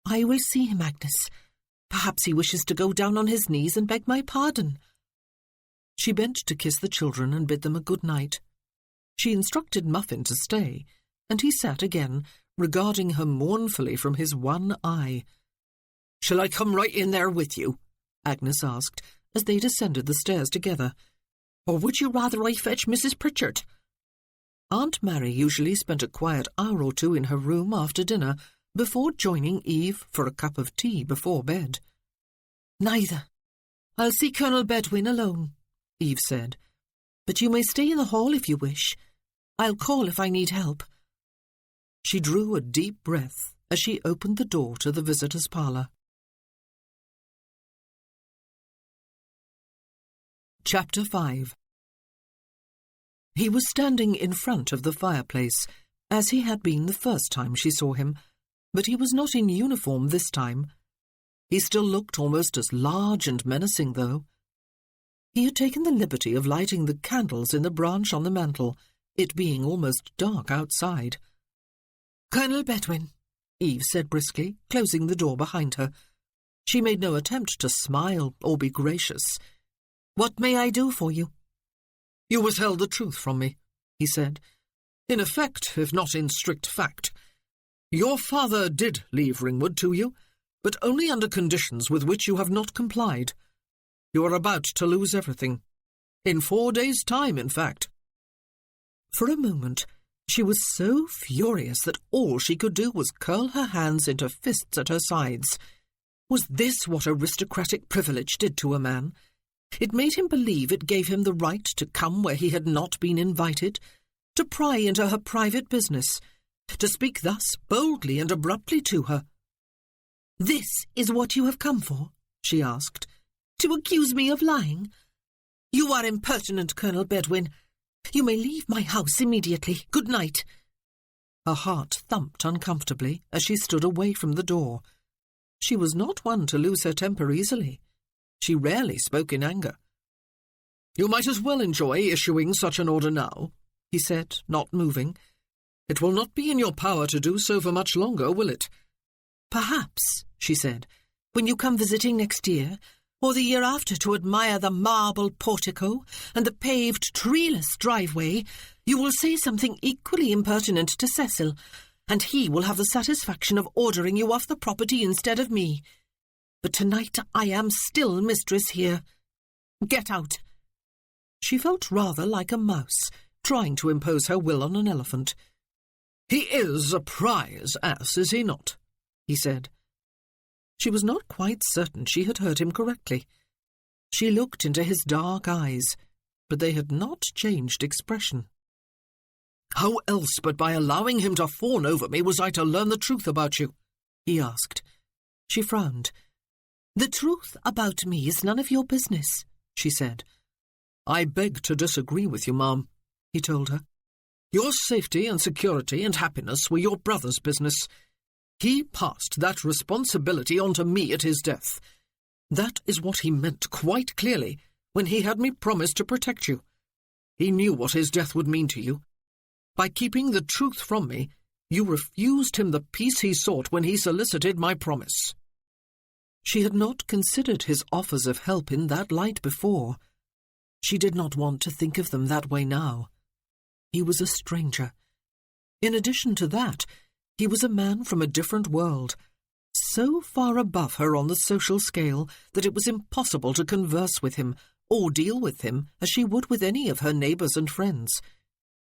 I will see him, Agnes. Perhaps he wishes to go down on his knees and beg my pardon. She bent to kiss the children and bid them a good night. She instructed Muffin to stay, and he sat again, regarding her mournfully from his one eye. "Shall I come right in there with you?" Agnes asked, as they descended the stairs together. "Or would you rather I fetch Mrs. Pritchard?" Aunt Mary usually spent a quiet hour or two in her room after dinner, before joining Eve for a cup of tea before bed. "Neither. I'll see Colonel Bedwin alone," Eve said. "But you may stay in the hall if you wish. I'll call if I need help." She drew a deep breath as she opened the door to the visitors' parlour. Chapter 5. He was standing in front of the fireplace, as he had been the first time she saw him, but he was not in uniform this time. He still looked almost as large and menacing, though. He had taken the liberty of lighting the candles in the branch on the mantel, it being almost dark outside. "Colonel Bedwin," Eve said briskly, closing the door behind her. She made no attempt to smile or be gracious. "What may I do for you?" "You withheld the truth from me," he said. "In effect, if not in strict fact. Your father did leave Ringwood to you, but only under conditions with which you have not complied. You are about to lose everything. In 4 days' time, in fact." For a moment, she was so furious that all she could do was curl her hands into fists at her sides. Was this what aristocratic privilege did to a man? It made him believe it gave him the right to come where he had not been invited, to pry into her private business, to speak thus boldly and abruptly to her. "This is what you have come for?" she asked. "To accuse me of lying? You are impertinent, Colonel Bedwin. You may leave my house immediately. Good night." Her heart thumped uncomfortably as she stood away from the door. She was not one to lose her temper easily. She rarely spoke in anger. "You might as well enjoy issuing such an order now," he said, not moving. "It will not be in your power to do so for much longer, will it?" "Perhaps," she said, "when you come visiting next year, or the year after to admire the marble portico and the paved treeless driveway, you will say something equally impertinent to Cecil, and he will have the satisfaction of ordering you off the property instead of me. But tonight I am still mistress here. Get out." She felt rather like a mouse, trying to impose her will on an elephant. "He is a prize ass, is he not?" he said. She was not quite certain she had heard him correctly. She looked into his dark eyes, but they had not changed expression. "How else but by allowing him to fawn over me was I to learn the truth about you?" he asked. She frowned. "The truth about me is none of your business," she said. "I beg to disagree with you, ma'am," he told her. "Your safety and security and happiness were your brother's business. He passed that responsibility on to me at his death. That is what he meant quite clearly when he had me promise to protect you. He knew what his death would mean to you. By keeping the truth from me, you refused him the peace he sought when he solicited my promise." She had not considered his offers of help in that light before. She did not want to think of them that way now. He was a stranger. In addition to that, he was a man from a different world, so far above her on the social scale that it was impossible to converse with him or deal with him as she would with any of her neighbours and friends.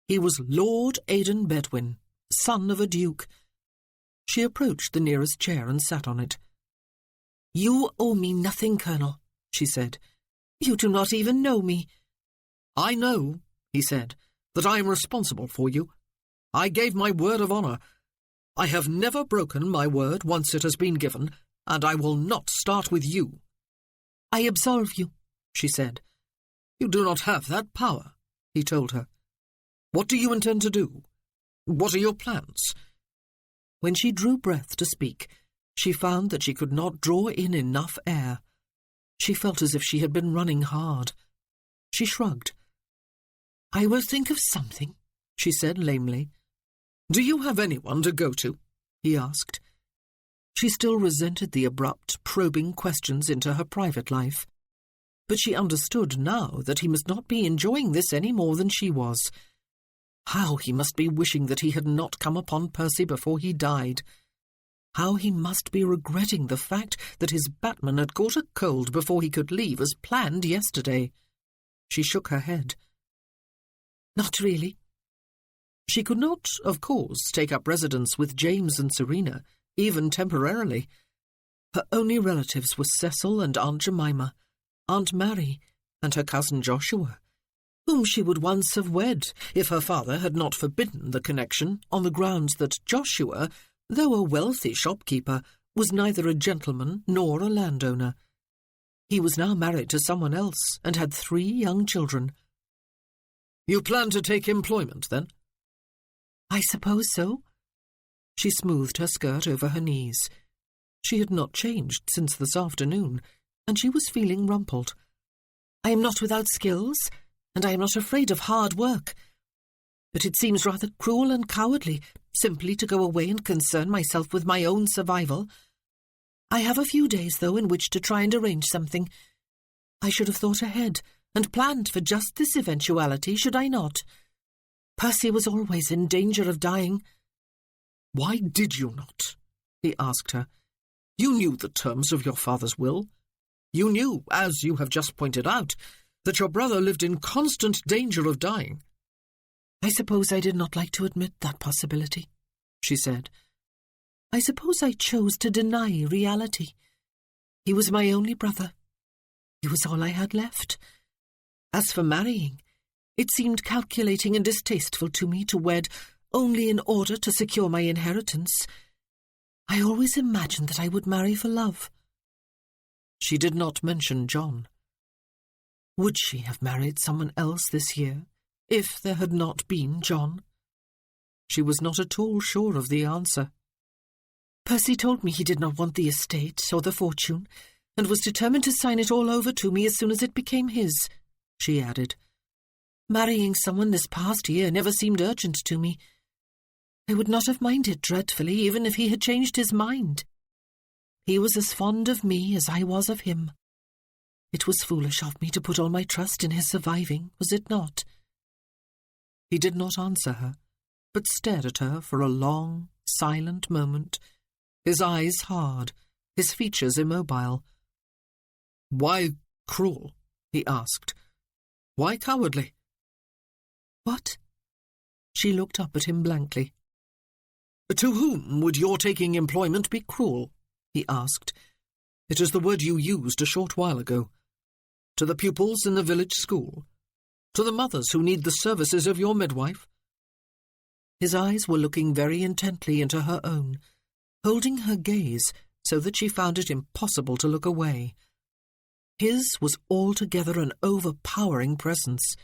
He was Lord Aidan Bedwin, son of a duke. She approached the nearest chair and sat on it. "You owe me nothing, Colonel," she said. "You do not even know me." "I know," he said, "that I am responsible for you. I gave my word of honour. I have never broken my word once it has been given, and I will not start with you." "I absolve you," she said. "You do not have that power," he told her. What do you intend to do? What are your plans?" When she drew breath to speak, she found that she could not draw in enough air. She felt as if she had been running hard. She shrugged. "I will think of something," she said lamely. "Do you have anyone to go to?" he asked. She still resented the abrupt, probing questions into her private life. But she understood now that he must not be enjoying this any more than she was. How he must be wishing that he had not come upon Percy before he died. How he must be regretting the fact that his Batman had caught a cold before he could leave as planned yesterday. She shook her head. Not really. She could not, of course, take up residence with James and Serena, even temporarily. Her only relatives were Cecil and Aunt Jemima, Aunt Mary, and her cousin Joshua, whom she would once have wed if her father had not forbidden the connection on the grounds that Joshua, though a wealthy shopkeeper, was neither a gentleman nor a landowner. He was now married to someone else and had 3 young children. "You plan to take employment, then?" "I suppose so." She smoothed her skirt over her knees. She had not changed since this afternoon, and she was feeling rumpled. "I am not without skills, and I am not afraid of hard work. But it seems rather cruel and cowardly simply to go away and concern myself with my own survival. I have a few days, though, in which to try and arrange something. I should have thought ahead and planned for just this eventuality, should I not? Percy was always in danger of dying." "Why did you not?" he asked her. "You knew the terms of your father's will. You knew, as you have just pointed out, that your brother lived in constant danger of dying." "I suppose I did not like to admit that possibility," she said. "I suppose I chose to deny reality. He was my only brother. He was all I had left. As for marrying, it seemed calculating and distasteful to me to wed only in order to secure my inheritance. I always imagined that I would marry for love." She did not mention John. Would she have married someone else this year, if there had not been John? She was not at all sure of the answer. "Percy told me he did not want the estate or the fortune, and was determined to sign it all over to me as soon as it became his," she added. "Marrying someone this past year never seemed urgent to me. I would not have minded dreadfully even if he had changed his mind. He was as fond of me as I was of him. It was foolish of me to put all my trust in his surviving, was it not?" He did not answer her, but stared at her for a long, silent moment, his eyes hard, his features immobile. "Why cruel?" he asked. "Why cowardly?" "What?" She looked up at him blankly. "To whom would your taking employment be cruel?" he asked. "It is the word you used a short while ago. To the pupils in the village school? To the mothers who need the services of your midwife?" His eyes were looking very intently into her own, holding her gaze so that she found it impossible to look away. His was altogether an overpowering presence.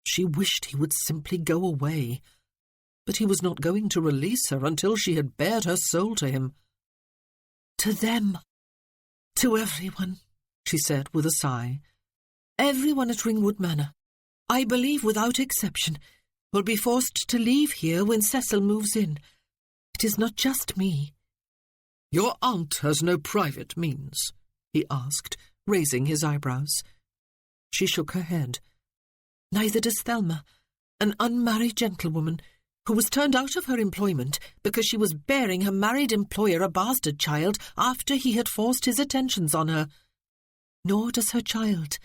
She wished he would simply go away, but he was not going to release her until she had bared her soul to him. "To them, to everyone," she said with a sigh. "Everyone at Ringwood Manor, I believe without exception, will be forced to leave here when Cecil moves in. It is not just me." "Your aunt has no private means?" he asked, raising his eyebrows. She shook her head. "Neither does Thelma, an unmarried gentlewoman who was turned out of her employment because she was bearing her married employer a bastard child after he had forced his attentions on her. Nor does her child,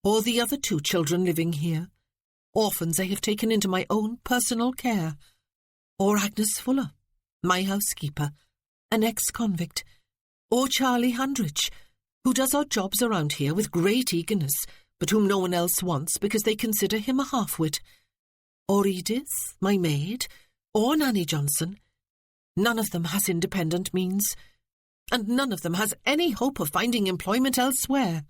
or the other 2 children living here, orphans I have taken into my own personal care, or Agnes Fuller, my housekeeper, an ex-convict, or Charlie Hundridge, who does odd jobs around here with great eagerness, but whom no one else wants because they consider him a half-wit, or Edith, my maid, or Nanny Johnson. None of them has independent means, and none of them has any hope of finding employment elsewhere."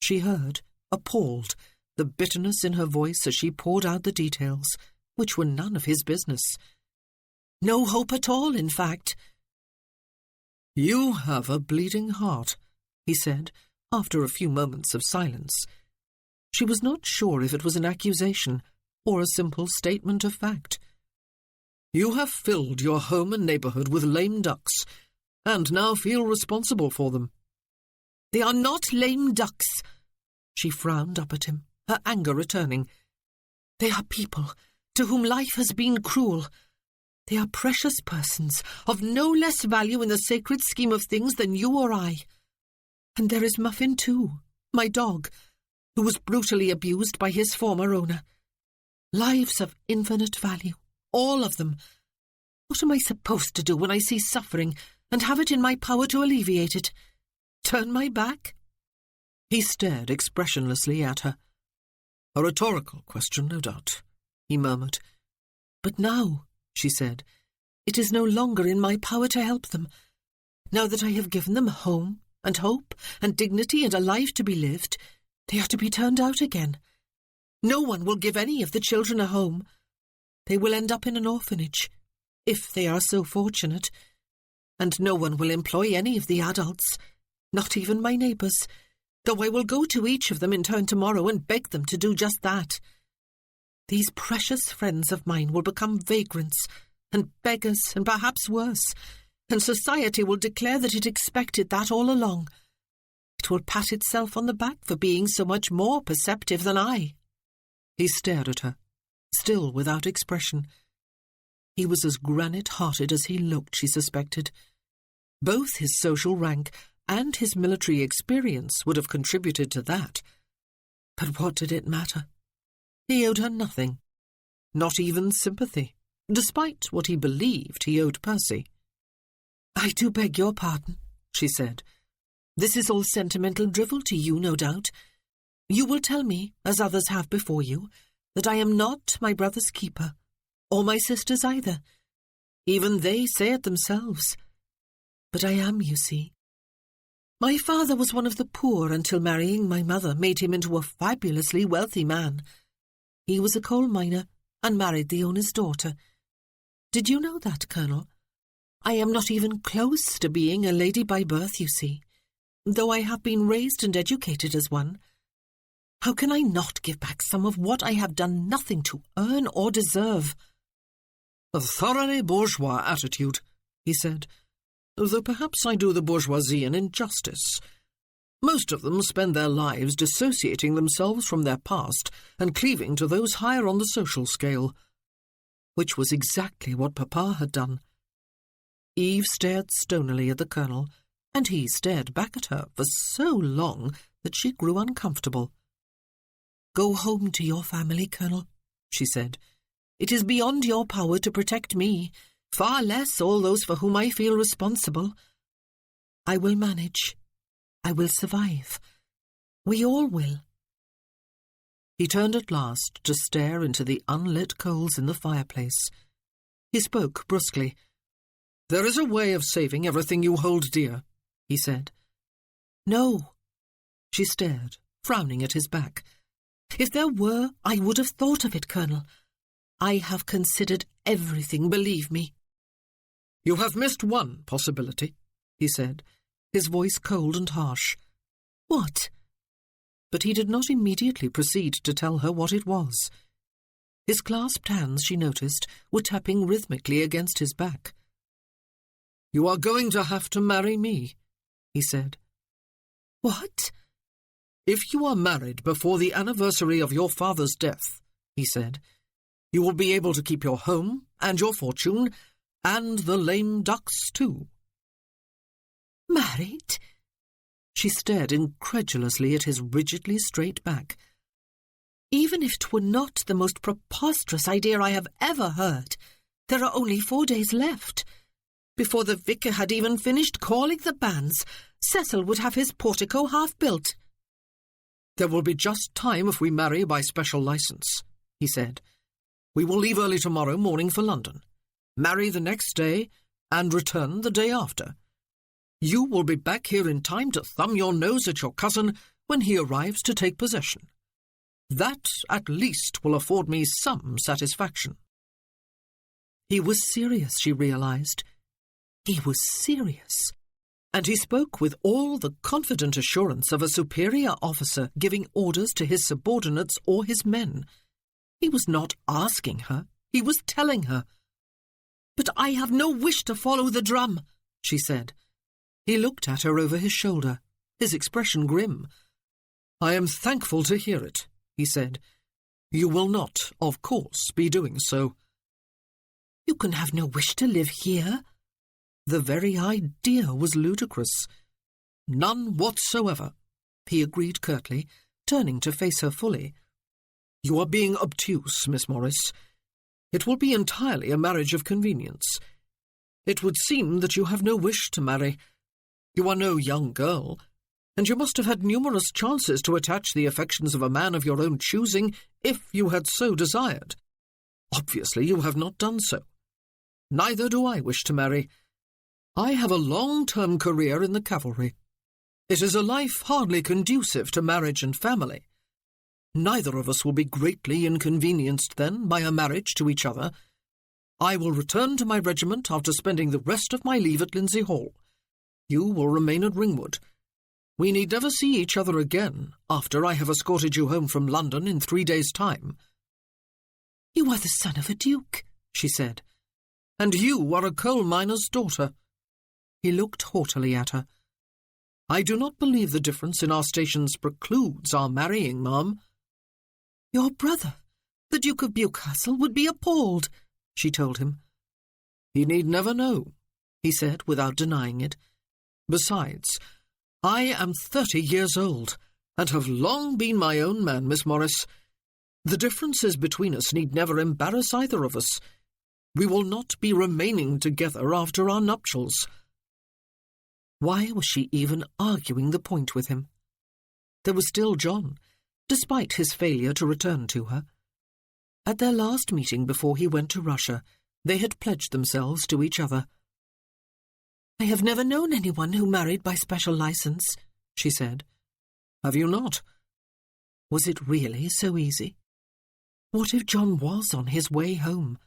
She heard, appalled, the bitterness in her voice as she poured out the details, which were none of his business. No hope at all, in fact. "You have a bleeding heart," he said, after a few moments of silence. She was not sure if it was an accusation or a simple statement of fact. "You have filled your home and neighbourhood with lame ducks, and now feel responsible for them." "They are not lame ducks." She frowned up at him, her anger returning. "They are people to whom life has been cruel. They are precious persons, of no less value in the sacred scheme of things than you or I. And there is Muffin too, my dog, who was brutally abused by his former owner. Lives of infinite value, all of them. What am I supposed to do when I see suffering and have it in my power to alleviate it? Turn my back?" He stared expressionlessly at her. "A rhetorical question, no doubt," he murmured. "But now," she said, "it is no longer in my power to help them. Now that I have given them a home and hope and dignity and a life to be lived, they are to be turned out again. No one will give any of the children a home. They will end up in an orphanage, if they are so fortunate, and no one will employ any of the adults, not even my neighbours, though I will go to each of them in turn tomorrow and beg them to do just that. These precious friends of mine will become vagrants and beggars and perhaps worse, and society will declare that it expected that all along. It will pat itself on the back for being so much more perceptive than I." He stared at her, still without expression. He was as granite-hearted as he looked, she suspected. Both his social rank and his military experience would have contributed to that. But what did it matter? He owed her nothing, not even sympathy, despite what he believed he owed Percy. "I do beg your pardon," she said. "This is all sentimental drivel to you, no doubt. You will tell me, as others have before you, that I am not my brother's keeper, or my sister's either. Even they say it themselves. But I am, you see. My father was one of the poor until marrying my mother made him into a fabulously wealthy man. He was a coal miner and married the owner's daughter. Did you know that, Colonel? I am not even close to being a lady by birth, you see, though I have been raised and educated as one. How can I not give back some of what I have done nothing to earn or deserve?" "A thoroughly bourgeois attitude," he said, "though perhaps I do the bourgeoisie an injustice. Most of them spend their lives dissociating themselves from their past and cleaving to those higher on the social scale." Which was exactly what Papa had done. Eve stared stonily at the Colonel, and he stared back at her for so long that she grew uncomfortable. "Go home to your family, Colonel," she said. "It is beyond your power to protect me, far less all those for whom I feel responsible. I will manage. I will survive. We all will." He turned at last to stare into the unlit coals in the fireplace. He spoke brusquely. "There is a way of saving everything you hold dear," he said. "No." She stared, frowning at his back. "If there were, I would have thought of it, Colonel. I have considered everything, believe me." "You have missed one possibility," he said, his voice cold and harsh. "What?" But he did not immediately proceed to tell her what it was. His clasped hands, she noticed, were tapping rhythmically against his back. "You are going to have to marry me," he said. "What?" "If you are married before the anniversary of your father's death," he said, "you will be able to keep your home and your fortune, and the lame ducks too." "Married?" She stared incredulously at his rigidly straight back. "Even if 'twere not the most preposterous idea I have ever heard, there are only 4 days left. Before the vicar had even finished calling the banns, Cecil would have his portico half built." "There will be just time if we marry by special licence," he said. "We will leave early tomorrow morning for London, marry the next day, and return the day after. You will be back here in time to thumb your nose at your cousin when he arrives to take possession. That, at least, will afford me some satisfaction." He was serious, she realized. He was serious. And he spoke with all the confident assurance of a superior officer giving orders to his subordinates or his men. He was not asking her, he was telling her. "But I have no wish to follow the drum," she said. He looked at her over his shoulder, his expression grim. "I am thankful to hear it," he said. "You will not, of course, be doing so." "You can have no wish to live here?" The very idea was ludicrous. "None whatsoever," he agreed curtly, turning to face her fully. "You are being obtuse, Miss Morris. It will be entirely a marriage of convenience. It would seem that you have no wish to marry. You are no young girl, and you must have had numerous chances to attach the affections of a man of your own choosing if you had so desired. Obviously you have not done so. Neither do I wish to marry. I have a long-term career in the cavalry. It is a life hardly conducive to marriage and family. Neither of us will be greatly inconvenienced, then, by a marriage to each other. I will return to my regiment after spending the rest of my leave at Lindsay Hall. You will remain at Ringwood. We need never see each other again after I have escorted you home from London in 3 days' time." "You are the son of a duke," she said. "And you are a coal miner's daughter." He looked haughtily at her. "I do not believe the difference in our stations precludes our marrying, ma'am." "Your brother, the Duke of Bewcastle, would be appalled," she told him. "He need never know," he said without denying it. "Besides, I am 30 years old, and have long been my own man, Miss Morris. The differences between us need never embarrass either of us. We will not be remaining together after our nuptials." Why was she even arguing the point with him? There was still John, despite his failure to return to her. At their last meeting before he went to Russia, they had pledged themselves to each other. "I have never known anyone who married by special license," she said. "Have you not?" Was it really so easy? What if John was on his way home?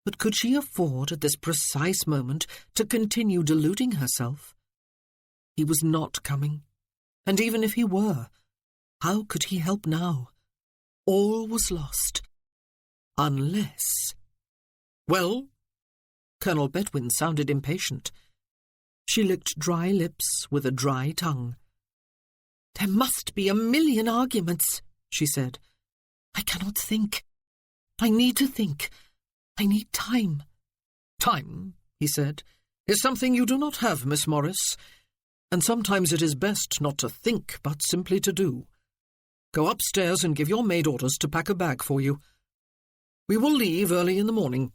But could she afford at this precise moment to continue deluding herself? He was not coming, and even if he were, how could he help now? All was lost. Unless— "Well?" Colonel Bedwin sounded impatient. She licked dry lips with a dry tongue. "There must be a million arguments," she said. "I cannot think. I need to think. I need time." "Time," he said, "is something you do not have, Miss Morris, and sometimes it is best not to think, but simply to do. Go upstairs and give your maid orders to pack a bag for you. We will leave early in the morning.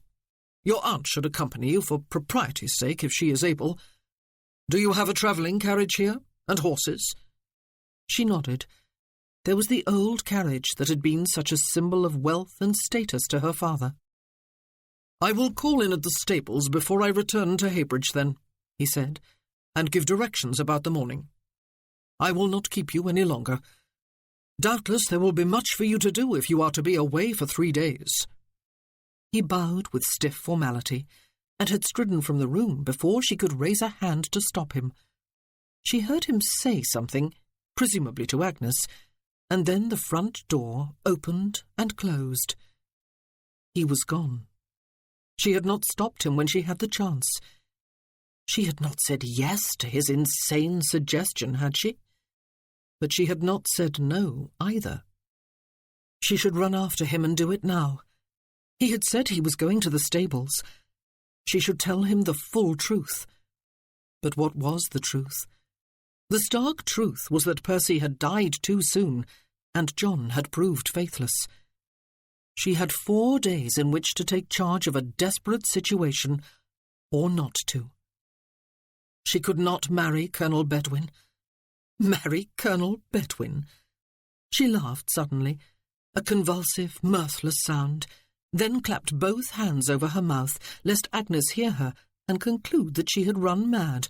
Your aunt should accompany you for propriety's sake, if she is able. Do you have a travelling carriage here, and horses?" She nodded. There was the old carriage that had been such a symbol of wealth and status to her father. "I will call in at the stables before I return to Heybridge, then," he said, "and give directions about the morning. I will not keep you any longer. Doubtless there will be much for you to do if you are to be away for 3 days." He bowed with stiff formality, and had stridden from the room before she could raise a hand to stop him. She heard him say something, presumably to Agnes, and then the front door opened and closed. He was gone. She had not stopped him when she had the chance. She had not said yes to his insane suggestion, had she? But she had not said no, either. She should run after him and do it now. He had said he was going to the stables. She should tell him the full truth. But what was the truth? The stark truth was that Percy had died too soon, and John had proved faithless. She had 4 days in which to take charge of a desperate situation, or not to. She could not marry Colonel Bedwin. Marry Colonel Bedwin? She laughed suddenly, a convulsive, mirthless sound, then clapped both hands over her mouth, lest Agnes hear her and conclude that she had run mad.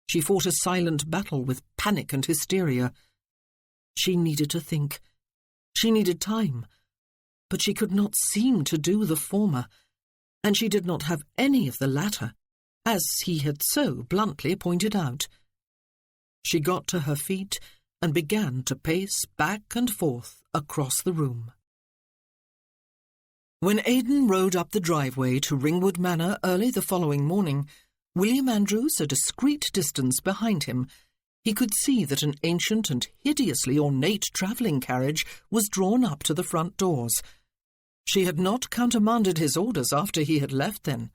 She fought a silent battle with panic and hysteria. She needed to think. She needed time, but she could not seem to do the former, and she did not have any of the latter, as he had so bluntly pointed out. She got to her feet and began to pace back and forth across the room. When Aidan rode up the driveway to Ringwood Manor early the following morning, William Andrews, a discreet distance behind him, he could see that an ancient and hideously ornate travelling carriage was drawn up to the front doors. She had not countermanded his orders after he had left then.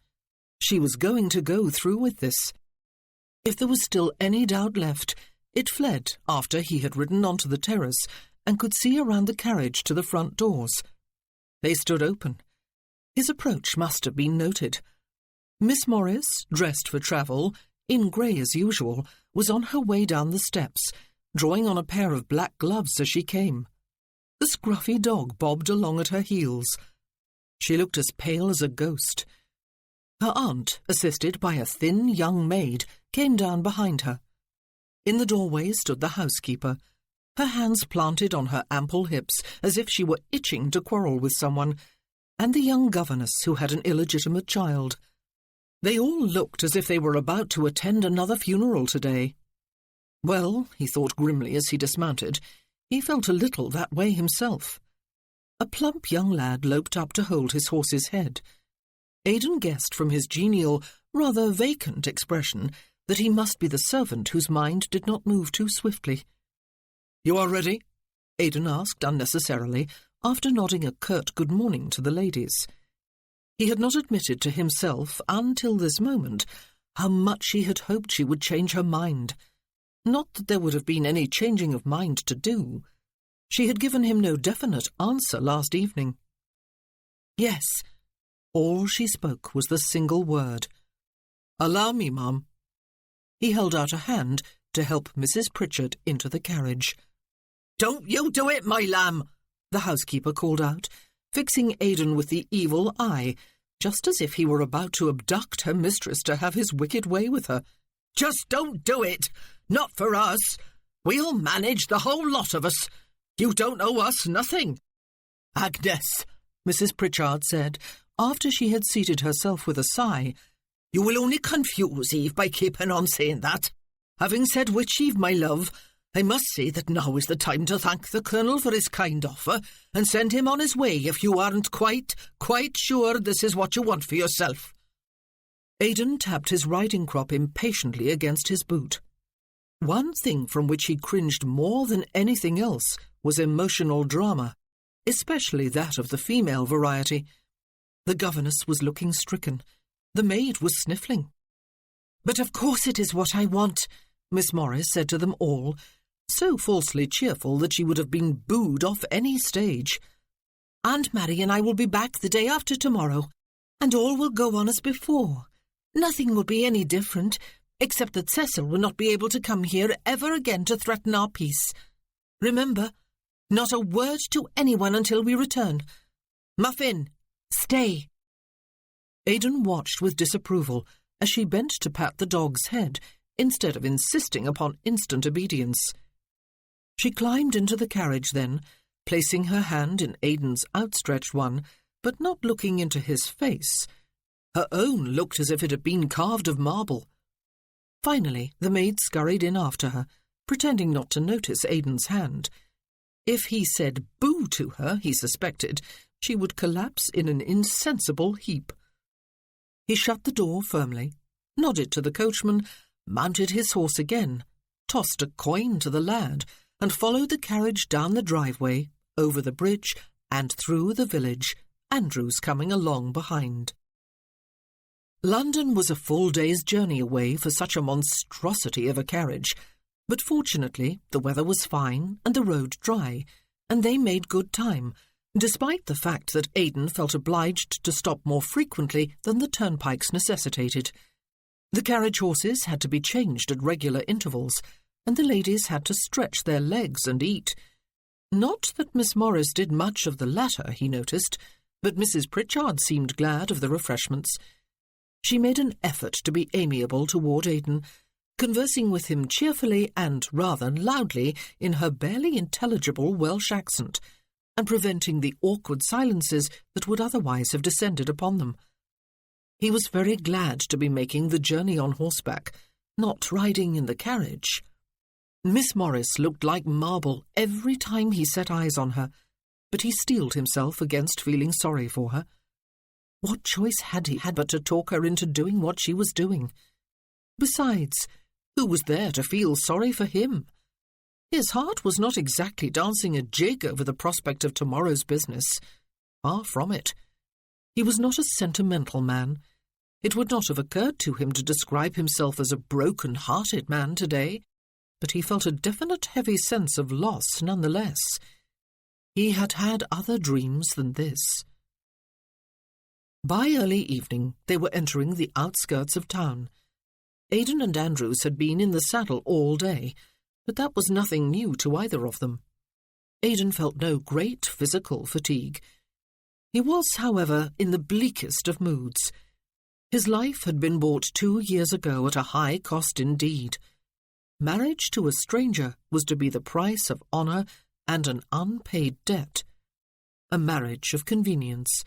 She was going to go through with this. If there was still any doubt left, it fled after he had ridden onto the terrace and could see around the carriage to the front doors. They stood open. His approach must have been noted. Miss Morris, dressed for travel, in grey as usual, was on her way down the steps, drawing on a pair of black gloves as she came. The scruffy dog bobbed along at her heels. She looked as pale as a ghost. Her aunt, assisted by a thin young maid, came down behind her. In the doorway stood the housekeeper, her hands planted on her ample hips as if she were itching to quarrel with someone, and the young governess who had an illegitimate child. They all looked as if they were about to attend another funeral today. Well, he thought grimly as he dismounted, he felt a little that way himself. A plump young lad loped up to hold his horse's head. Aidan guessed from his genial, rather vacant expression that he must be the servant whose mind did not move too swiftly. "You are ready?" Aidan asked unnecessarily, after nodding a curt good morning to the ladies. He had not admitted to himself, until this moment, how much he had hoped she would change her mind. Not that there would have been any changing of mind to do. She had given him no definite answer last evening. Yes. All she spoke was the single word. "Allow me, Mum." He held out a hand to help Mrs. Pritchard into the carriage. "Don't you do it, my lamb," the housekeeper called out, fixing Aidan with the evil eye, just as if he were about to abduct her mistress to have his wicked way with her. "Just don't do it. Not for us. We'll manage, the whole lot of us. You don't owe us nothing." "Agnes," Mrs. Pritchard said, after she had seated herself with a sigh, "you will only confuse Eve by keeping on saying that. Having said which, Eve, my love, I must say that now is the time to thank the Colonel for his kind offer and send him on his way if you aren't quite sure this is what you want for yourself." Aidan tapped his riding crop impatiently against his boot. One thing from which he cringed more than anything else was emotional drama, especially that of the female variety. The governess was looking stricken. The maid was sniffling. "But of course it is what I want," Miss Morris said to them all, so falsely cheerful that she would have been booed off any stage. "Aunt Mary and I will be back the day after tomorrow, and all will go on as before. Nothing will be any different, except that Cecil will not be able to come here ever again to threaten our peace. Remember, not a word to anyone until we return. Muffin, stay." Aidan watched with disapproval as she bent to pat the dog's head, instead of insisting upon instant obedience. She climbed into the carriage then, placing her hand in Aidan's outstretched one, but not looking into his face. Her own looked as if it had been carved of marble. Finally, the maid scurried in after her, pretending not to notice Aidan's hand. If he said boo to her, he suspected, she would collapse in an insensible heap. He shut the door firmly, nodded to the coachman, mounted his horse again, tossed a coin to the lad, and followed the carriage down the driveway, over the bridge, and through the village, Andrews coming along behind. London was a full day's journey away for such a monstrosity of a carriage, but fortunately the weather was fine and the road dry, and they made good time, despite the fact that Aidan felt obliged to stop more frequently than the turnpikes necessitated. The carriage horses had to be changed at regular intervals, and the ladies had to stretch their legs and eat. Not that Miss Morris did much of the latter, he noticed, but Mrs. Pritchard seemed glad of the refreshments. She made an effort to be amiable toward Aidan, conversing with him cheerfully and rather loudly in her barely intelligible Welsh accent, and preventing the awkward silences that would otherwise have descended upon them. He was very glad to be making the journey on horseback, not riding in the carriage. Miss Morris looked like marble every time he set eyes on her, but he steeled himself against feeling sorry for her. What choice had he had but to talk her into doing what she was doing? Besides, who was there to feel sorry for him? His heart was not exactly dancing a jig over the prospect of tomorrow's business. Far from it. He was not a sentimental man. It would not have occurred to him to describe himself as a broken-hearted man today, but he felt a definite heavy sense of loss nonetheless. He had had other dreams than this. By early evening, they were entering the outskirts of town. Aidan and Andrews had been in the saddle all day, but that was nothing new to either of them. Aidan felt no great physical fatigue. He was, however, in the bleakest of moods. His life had been bought 2 years ago at a high cost indeed. Marriage to a stranger was to be the price of honour and an unpaid debt. A marriage of convenience,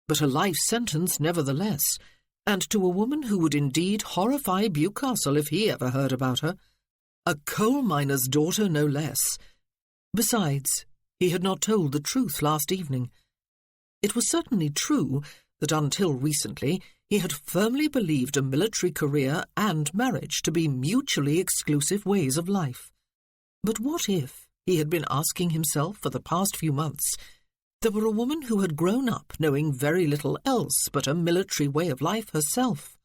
but a life sentence nevertheless, and to a woman who would indeed horrify Bewcastle if he ever heard about her. A coal miner's daughter, no less. Besides, he had not told the truth last evening. It was certainly true that until recently he had firmly believed a military career and marriage to be mutually exclusive ways of life. But what if, he had been asking himself for the past few months, there were a woman who had grown up knowing very little else but a military way of life herself?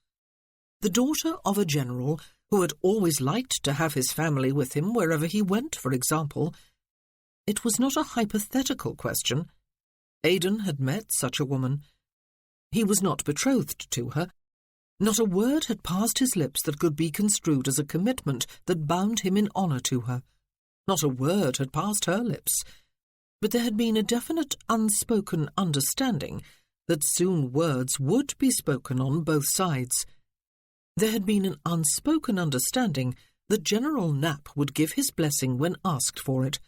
The daughter of a general who had always liked to have his family with him wherever he went, for example. It was not a hypothetical question. Aidan had met such a woman. He was not betrothed to her. Not a word had passed his lips that could be construed as a commitment that bound him in honour to her. Not a word had passed her lips. But there had been a definite unspoken understanding that soon words would be spoken on both sides. There had been an unspoken understanding that General Knapp would give his blessing when asked for it.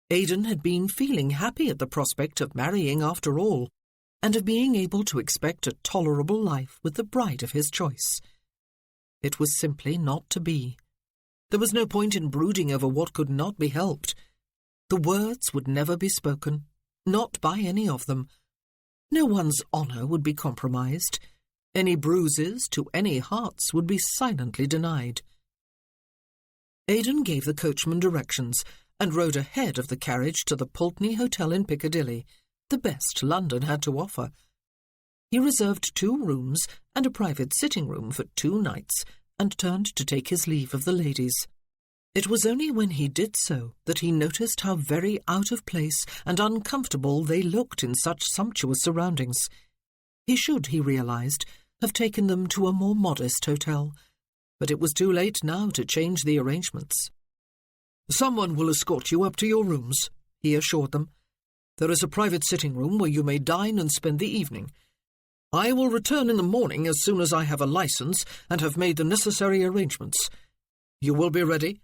Aidan had been feeling happy at the prospect of marrying after all, and of being able to expect a tolerable life with the bride of his choice. It was simply not to be. There was no point in brooding over what could not be helped. The words would never be spoken, not by any of them. No one's honour would be compromised. Any bruises to any hearts would be silently denied. Aidan gave the coachman directions and rode ahead of the carriage to the Pulteney Hotel in Piccadilly, the best London had to offer. He reserved 2 rooms and a private sitting room for 2 nights and turned to take his leave of the ladies. It was only when he did so that he noticed how very out of place and uncomfortable they looked in such sumptuous surroundings. He should, he realised, have taken them to a more modest hotel, but it was too late now to change the arrangements. "Someone will escort you up to your rooms," he assured them. "There is a private sitting room where you may dine and spend the evening. I will return in the morning as soon as I have a licence and have made the necessary arrangements. You will be ready?"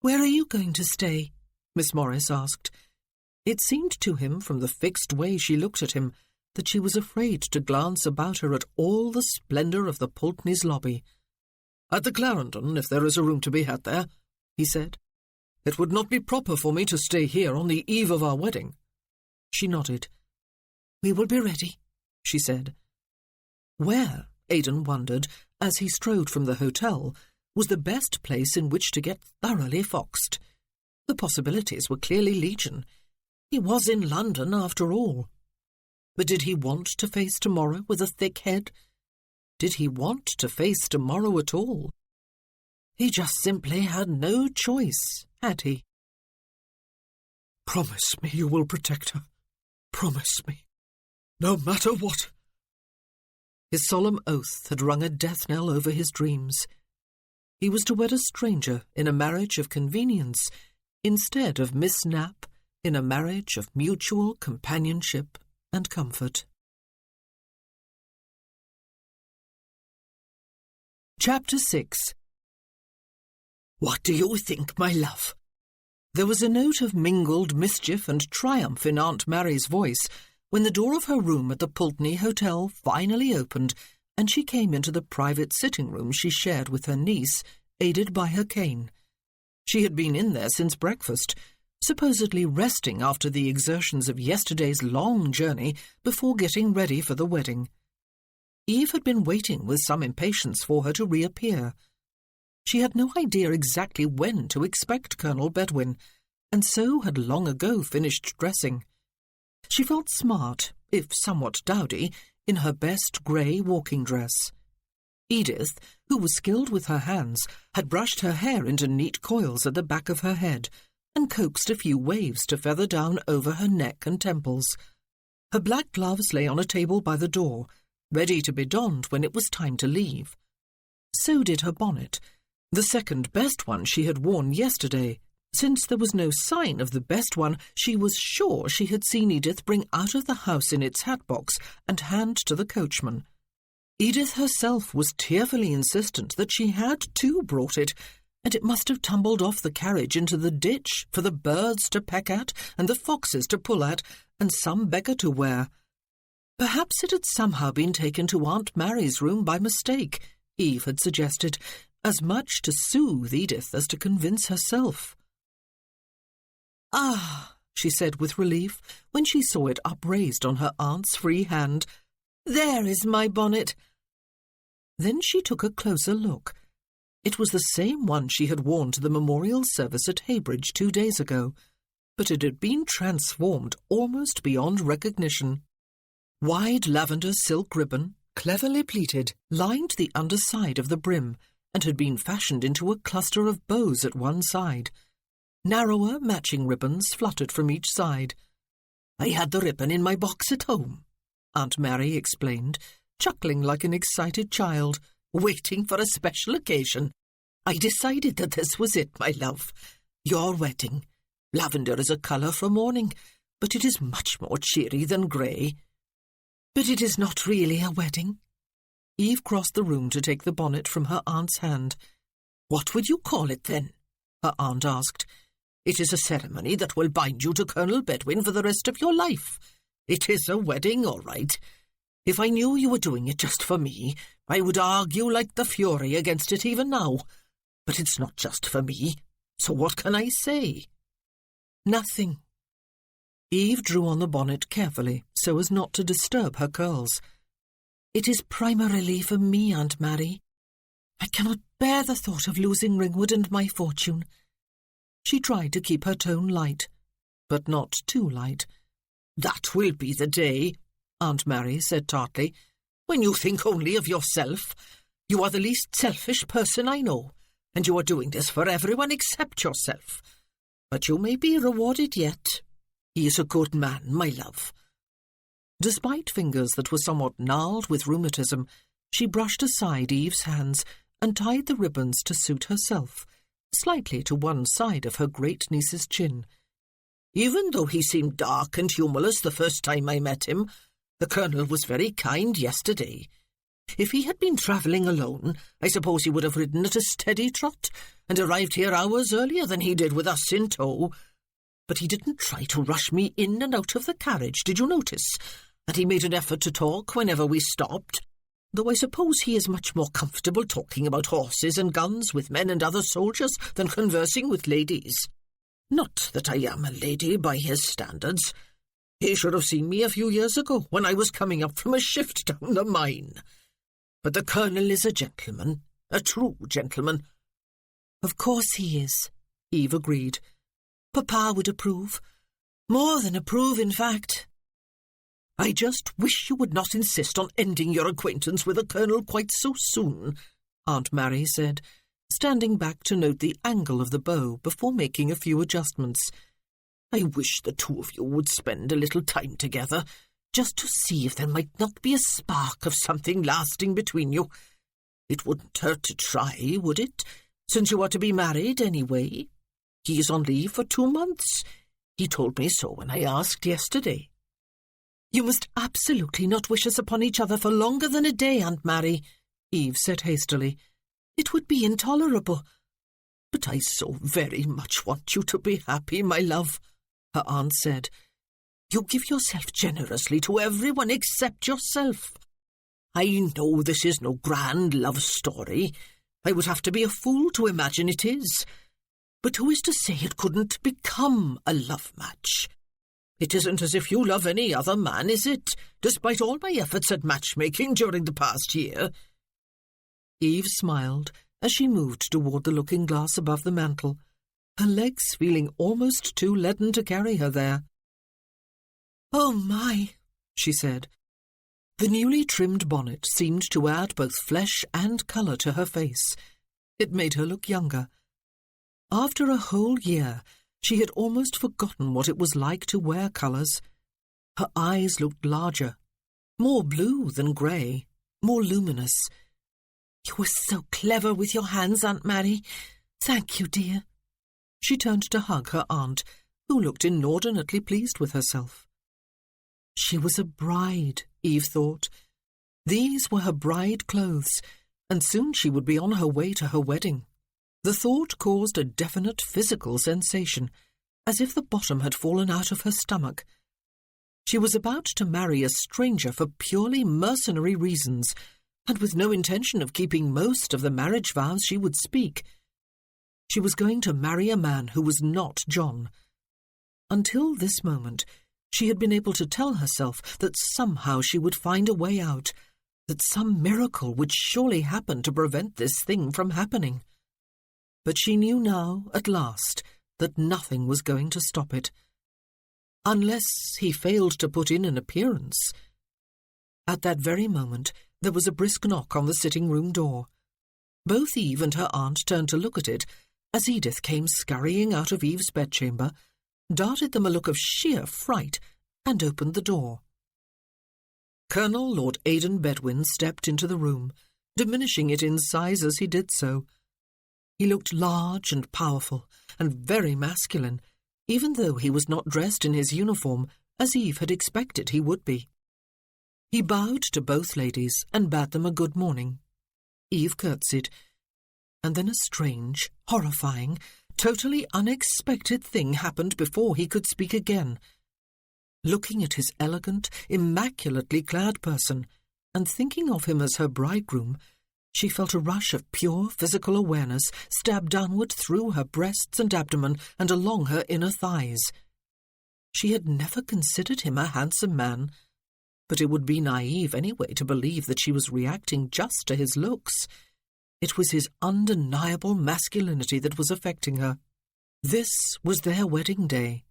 "Where are you going to stay?" Miss Morris asked. It seemed to him, from the fixed way she looked at him, that she was afraid to glance about her at all the splendour of the Pulteney's lobby. "At the Clarendon, if there is a room to be had there," he said. "It would not be proper for me to stay here on the eve of our wedding." She nodded. "We will be ready," she said. Where, Aidan wondered, as he strode from the hotel, was the best place in which to get thoroughly foxed. The possibilities were clearly legion. He was in London, after all. But did he want to face tomorrow with a thick head? Did he want to face tomorrow at all? He just simply had no choice, had he? "Promise me you will protect her. Promise me. No matter what." His solemn oath had rung a death knell over his dreams. He was to wed a stranger in a marriage of convenience, instead of Miss Knapp in a marriage of mutual companionship and comfort. Chapter 6. "What do you think, my love?" There was a note of mingled mischief and triumph in Aunt Mary's voice when the door of her room at the Pulteney Hotel finally opened and she came into the private sitting room she shared with her niece, aided by her cane. She had been in there since breakfast, supposedly resting after the exertions of yesterday's long journey before getting ready for the wedding. Eve had been waiting with some impatience for her to reappear. She had no idea exactly when to expect Colonel Bedwin, and so had long ago finished dressing. She felt smart, if somewhat dowdy, in her best grey walking dress. Edith, who was skilled with her hands, had brushed her hair into neat coils at the back of her head and coaxed a few waves to feather down over her neck and temples. Her black gloves lay on a table by the door, ready to be donned when it was time to leave. So did her bonnet, the second best one she had worn yesterday. Since there was no sign of the best one, she was sure she had seen Edith bring out of the house in its hat box and hand to the coachman. Edith herself was tearfully insistent that she had too brought it, and it must have tumbled off the carriage into the ditch for the birds to peck at and the foxes to pull at and some beggar to wear. Perhaps it had somehow been taken to Aunt Mary's room by mistake, Eve had suggested, as much to soothe Edith as to convince herself. "Ah," she said with relief, when she saw it upraised on her aunt's free hand. "There is my bonnet." Then she took a closer look. It was the same one she had worn to the memorial service at Heybridge 2 days ago, but it had been transformed almost beyond recognition. Wide lavender silk ribbon, cleverly pleated, lined the underside of the brim and had been fashioned into a cluster of bows at one side. Narrower matching ribbons fluttered from each side. "I had the ribbon in my box at home," Aunt Mary explained, chuckling like an excited child, "waiting for a special occasion. I decided that this was it, my love. Your wedding. Lavender is a colour for mourning, but it is much more cheery than grey." "But it is not really a wedding." Eve crossed the room to take the bonnet from her aunt's hand. "What would you call it, then?" her aunt asked. "It is a ceremony that will bind you to Colonel Bedwin for the rest of your life. It is a wedding, all right. If I knew you were doing it just for me, I would argue like the fury against it even now. But it's not just for me, so what can I say?" "Nothing." Eve drew on the bonnet carefully, so as not to disturb her curls. "It is primarily for me, Aunt Mary. I cannot bear the thought of losing Ringwood and my fortune." She tried to keep her tone light, but not too light. "That will be the day," Aunt Mary said tartly, "when you think only of yourself. You are the least selfish person I know, and you are doing this for everyone except yourself. But you may be rewarded yet. He is a good man, my love." Despite fingers that were somewhat gnarled with rheumatism, she brushed aside Eve's hands and tied the ribbons to suit herself, slightly to one side of her great-niece's chin. "Even though he seemed dark and humorless the first time I met him, the Colonel was very kind yesterday. If he had been travelling alone, I suppose he would have ridden at a steady trot and arrived here hours earlier than he did with us in tow. But he didn't try to rush me in and out of the carriage, did you notice? And he made an effort to talk whenever we stopped, though I suppose he is much more comfortable talking about horses and guns with men and other soldiers than conversing with ladies. Not that I am a lady by his standards. He should have seen me a few years ago when I was coming up from a shift down the mine. But the Colonel is a gentleman, a true gentleman." "Of course he is," Eve agreed. "Papa would approve. More than approve, in fact." "I just wish you would not insist on ending your acquaintance with the Colonel quite so soon," Aunt Mary said, standing back to note the angle of the bow before making a few adjustments. "I wish the two of you would spend a little time together, just to see if there might not be a spark of something lasting between you. It wouldn't hurt to try, would it, since you are to be married anyway? He is on leave for 2 months. He told me so when I asked yesterday." "You must absolutely not wish us upon each other for longer than a day, Aunt Mary," Eve said hastily. "It would be intolerable." "But I so very much want you to be happy, my love," her aunt said. "You give yourself generously to everyone except yourself. I know this is no grand love story. I would have to be a fool to imagine it is. But who is to say it couldn't become a love match? It isn't as if you love any other man, is it, despite all my efforts at matchmaking during the past year?" Eve smiled as she moved toward the looking-glass above the mantel, her legs feeling almost too leaden to carry her there. "Oh, my," she said. The newly trimmed bonnet seemed to add both flesh and colour to her face. It made her look younger. After a whole year, she had almost forgotten what it was like to wear colours. Her eyes looked larger, more blue than grey, more luminous. "You were so clever with your hands, Aunt Mary. Thank you, dear." She turned to hug her aunt, who looked inordinately pleased with herself. She was a bride, Eve thought. These were her bride clothes, and soon she would be on her way to her wedding. The thought caused a definite physical sensation, as if the bottom had fallen out of her stomach. She was about to marry a stranger for purely mercenary reasons, and with no intention of keeping most of the marriage vows she would speak. She was going to marry a man who was not John. Until this moment, she had been able to tell herself that somehow she would find a way out, that some miracle would surely happen to prevent this thing from happening. But she knew now, at last, that nothing was going to stop it. Unless he failed to put in an appearance. At that very moment, there was a brisk knock on the sitting-room door. Both Eve and her aunt turned to look at it as Edith came scurrying out of Eve's bedchamber, darted them a look of sheer fright, and opened the door. Colonel Lord Aidan Bedwin stepped into the room, diminishing it in size as he did so. He looked large and powerful, and very masculine, even though he was not dressed in his uniform, as Eve had expected he would be. He bowed to both ladies and bade them a good morning. Eve curtsied, and then a strange, horrifying, totally unexpected thing happened before he could speak again. Looking at his elegant, immaculately clad person, and thinking of him as her bridegroom, she felt a rush of pure physical awareness stab downward through her breasts and abdomen and along her inner thighs. She had never considered him a handsome man, but it would be naive anyway to believe that she was reacting just to his looks. It was his undeniable masculinity that was affecting her. This was their wedding day.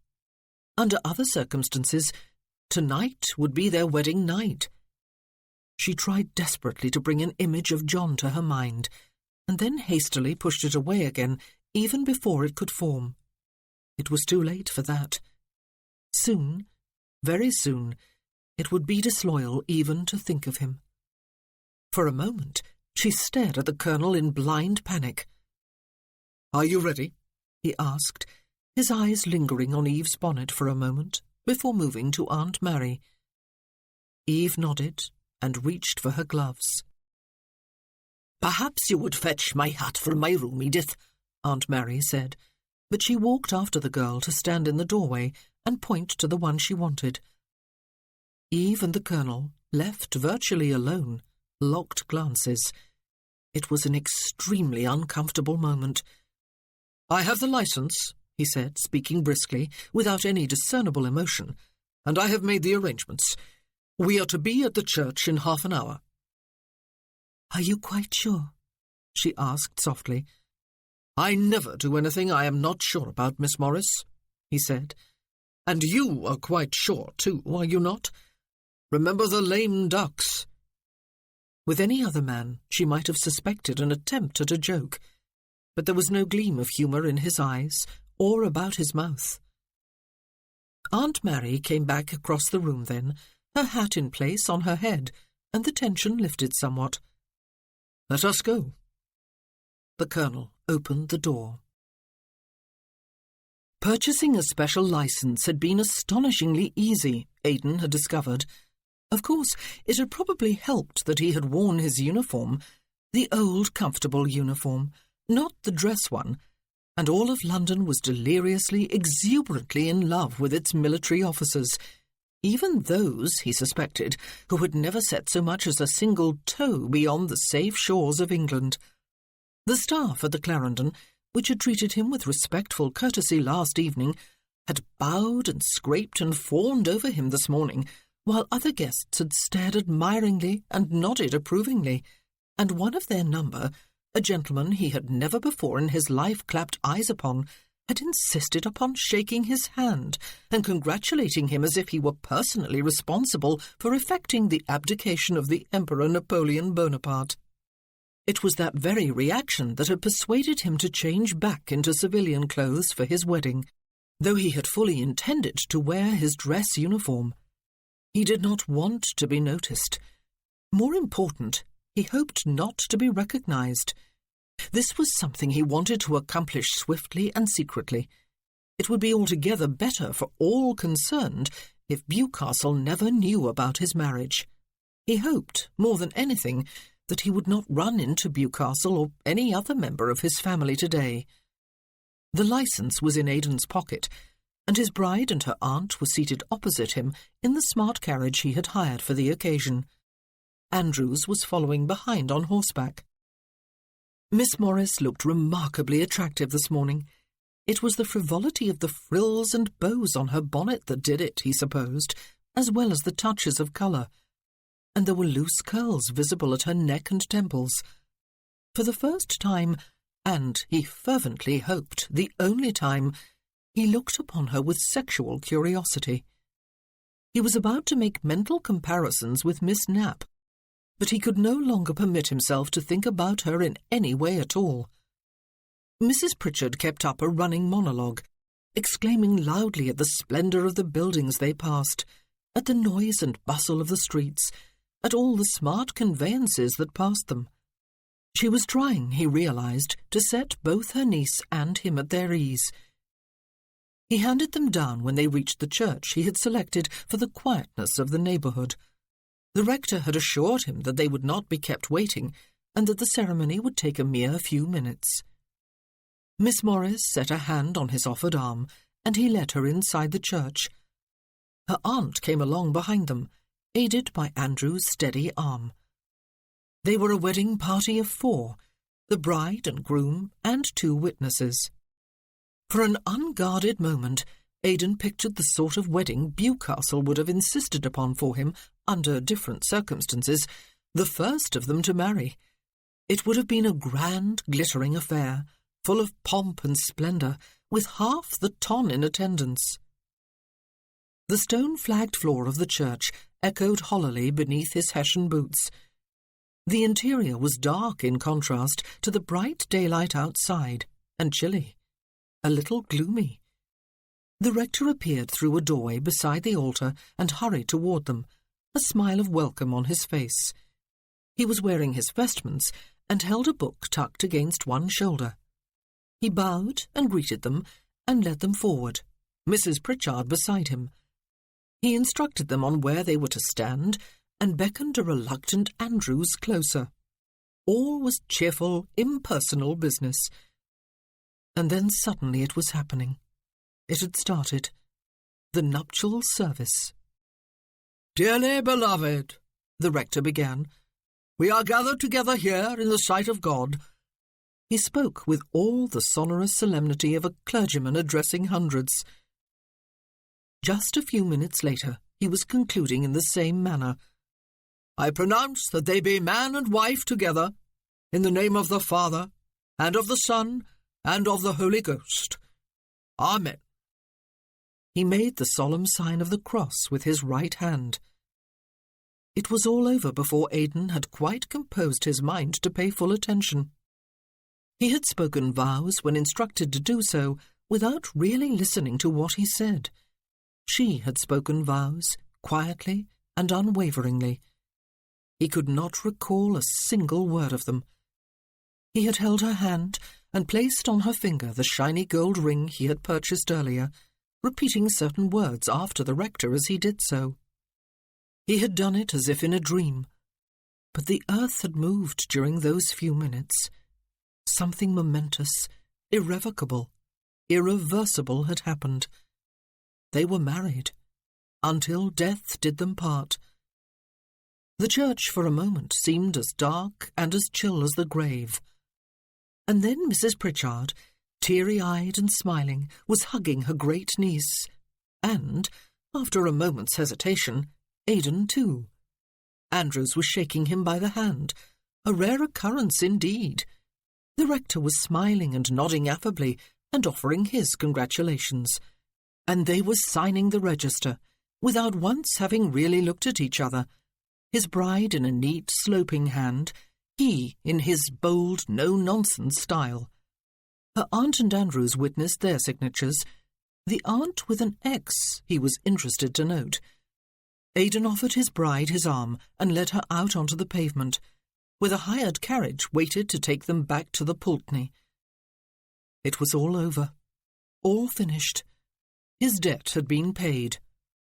Under other circumstances, tonight would be their wedding night. She tried desperately to bring an image of John to her mind, and then hastily pushed it away again, even before it could form. It was too late for that. Soon, very soon, it would be disloyal even to think of him. For a moment, she stared at the Colonel in blind panic. "Are you ready?" he asked, his eyes lingering on Eve's bonnet for a moment, before moving to Aunt Mary. Eve nodded and reached for her gloves. "Perhaps you would fetch my hat from my room, Edith," Aunt Mary said, but she walked after the girl to stand in the doorway and point to the one she wanted. Eve and the Colonel, left virtually alone, locked glances. It was an extremely uncomfortable moment. "I have the licence," he said, speaking briskly, without any discernible emotion, "and I have made the arrangements. We are to be at the church in half an hour." "Are you quite sure?" she asked softly. "I never do anything I am not sure about, Miss Morris," he said. "And you are quite sure, too, are you not? Remember the lame ducks." With any other man, she might have suspected an attempt at a joke, but there was no gleam of humour in his eyes or about his mouth. Aunt Mary came back across the room then, her hat in place on her head, and the tension lifted somewhat. "Let us go." The Colonel opened the door. Purchasing a special licence had been astonishingly easy, Aidan had discovered. Of course, it had probably helped that he had worn his uniform, the old comfortable uniform, not the dress one, and all of London was deliriously, exuberantly in love with its military officers, even those, he suspected, who had never set so much as a single toe beyond the safe shores of England. The staff at the Clarendon, which had treated him with respectful courtesy last evening, had bowed and scraped and fawned over him this morning, while other guests had stared admiringly and nodded approvingly, and one of their number, a gentleman he had never before in his life clapped eyes upon, had insisted upon shaking his hand and congratulating him as if he were personally responsible for effecting the abdication of the Emperor Napoleon Bonaparte. It was that very reaction that had persuaded him to change back into civilian clothes for his wedding, though he had fully intended to wear his dress uniform. He did not want to be noticed. More important, he hoped not to be recognized. This was something he wanted to accomplish swiftly and secretly. It would be altogether better for all concerned if Bewcastle never knew about his marriage. He hoped, more than anything, that he would not run into Bewcastle or any other member of his family today. The licence was in Aidan's pocket, and his bride and her aunt were seated opposite him in the smart carriage he had hired for the occasion. Andrews was following behind on horseback. Miss Morris looked remarkably attractive this morning. It was the frivolity of the frills and bows on her bonnet that did it, he supposed, as well as the touches of colour, and there were loose curls visible at her neck and temples. For the first time, and he fervently hoped the only time, he looked upon her with sexual curiosity. He was about to make mental comparisons with Miss Knapp, but he could no longer permit himself to think about her in any way at all. Mrs. Pritchard kept up a running monologue, exclaiming loudly at the splendour of the buildings they passed, at the noise and bustle of the streets, at all the smart conveyances that passed them. She was trying, he realised, to set both her niece and him at their ease. He handed them down when they reached the church he had selected for the quietness of the neighbourhood. The rector had assured him that they would not be kept waiting, and that the ceremony would take a mere few minutes. Miss Morris set a hand on his offered arm, and he led her inside the church. Her aunt came along behind them, aided by Andrew's steady arm. They were a wedding party of 4, the bride and groom and 2 witnesses. For an unguarded moment, Aidan pictured the sort of wedding Bewcastle would have insisted upon for him under different circumstances, the first of them to marry. It would have been a grand, glittering affair, full of pomp and splendour, with half the ton in attendance. The stone-flagged floor of the church echoed hollowly beneath his Hessian boots. The interior was dark in contrast to the bright daylight outside, and chilly, a little gloomy. The rector appeared through a doorway beside the altar and hurried toward them, a smile of welcome on his face. He was wearing his vestments and held a book tucked against one shoulder. He bowed and greeted them and led them forward, Mrs. Pritchard beside him. He instructed them on where they were to stand and beckoned a reluctant Andrews closer. All was cheerful, impersonal business. And then suddenly it was happening. It had started. The nuptial service. "Dearly beloved," the rector began, "we are gathered together here in the sight of God." He spoke with all the sonorous solemnity of a clergyman addressing hundreds. Just a few minutes later, he was concluding in the same manner. "I pronounce that they be man and wife together, in the name of the Father, and of the Son, and of the Holy Ghost. Amen." He made the solemn sign of the cross with his right hand. It was all over before Aidan had quite composed his mind to pay full attention. He had spoken vows when instructed to do so, without really listening to what he said. She had spoken vows, quietly and unwaveringly. He could not recall a single word of them. He had held her hand and placed on her finger the shiny gold ring he had purchased earlier, repeating certain words after the rector as he did so. He had done it as if in a dream, but the earth had moved during those few minutes. Something momentous, irrevocable, irreversible had happened. They were married, until death did them part. The church for a moment seemed as dark and as chill as the grave. And then Mrs. Pritchard, teary-eyed and smiling, was hugging her great niece, and, after a moment's hesitation, Aidan too. Andrews was shaking him by the hand, a rare occurrence indeed. The rector was smiling and nodding affably and offering his congratulations, and they were signing the register, without once having really looked at each other, his bride in a neat, sloping hand, he in his bold, no-nonsense style. Her aunt and Andrews witnessed their signatures, the aunt with an X, he was interested to note. Aidan offered his bride his arm and led her out onto the pavement, where the hired carriage waited to take them back to the Pulteney. It was all over, all finished. His debt had been paid,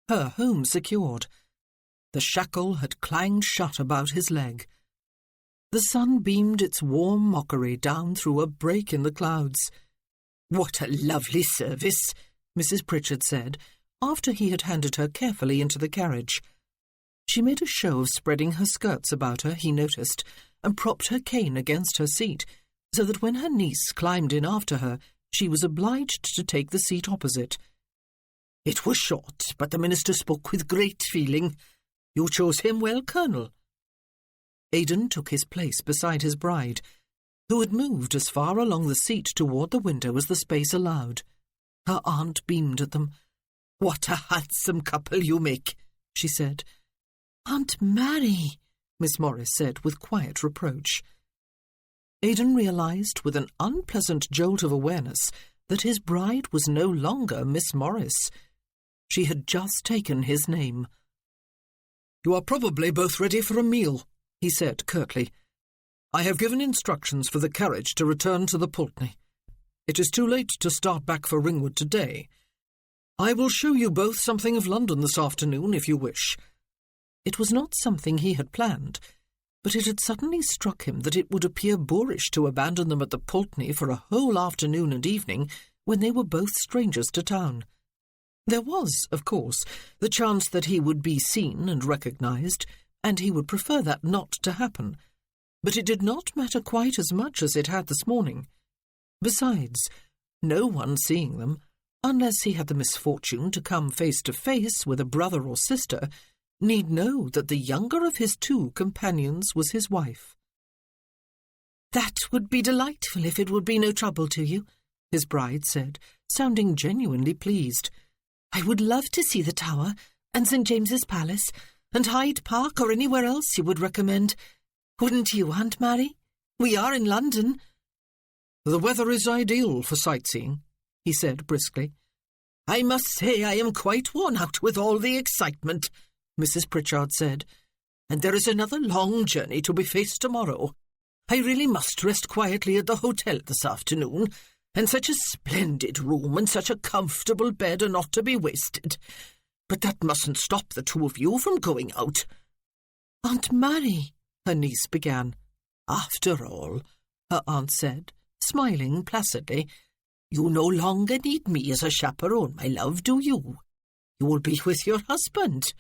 her home secured. The shackle had clanged shut about his leg. The sun beamed its warm mockery down through a break in the clouds. "What a lovely service," Mrs. Pritchard said, after he had handed her carefully into the carriage. She made a show of spreading her skirts about her, he noticed, and propped her cane against her seat, so that when her niece climbed in after her, she was obliged to take the seat opposite. "It was short, but the minister spoke with great feeling. You chose him well, Colonel." Aidan took his place beside his bride, who had moved as far along the seat toward the window as the space allowed. Her aunt beamed at them. "What a handsome couple you make," she said. "Aunt Mary," Miss Morris said with quiet reproach. Aidan realized with an unpleasant jolt of awareness that his bride was no longer Miss Morris. She had just taken his name. "You are probably both ready for a meal," he said curtly. "I have given instructions for the carriage to return to the Pulteney. It is too late to start back for Ringwood today. I will show you both something of London this afternoon, if you wish." It was not something he had planned, but it had suddenly struck him that it would appear boorish to abandon them at the Pulteney for a whole afternoon and evening when they were both strangers to town. There was, of course, the chance that he would be seen and recognised, and he would prefer that not to happen, but it did not matter quite as much as it had this morning. Besides, no one seeing them, unless he had the misfortune to come face to face with a brother or sister, need know that the younger of his two companions was his wife. "That would be delightful if it would be no trouble to you," his bride said, sounding genuinely pleased. "I would love to see the Tower, and St. James's Palace, and Hyde Park, or anywhere else you would recommend. Wouldn't you, Aunt Mary? We are in London." "The weather is ideal for sightseeing," he said briskly. "I must say I am quite worn out with all the excitement," Mrs. Pritchard said, "and there is another long journey to be faced tomorrow. I really must rest quietly at the hotel this afternoon, and such a splendid room and such a comfortable bed are not to be wasted. But that mustn't stop the two of you from going out." "Aunt Mary," her niece began. "After all," her aunt said, smiling placidly, "you no longer need me as a chaperone, my love, do you? You will be with your husband."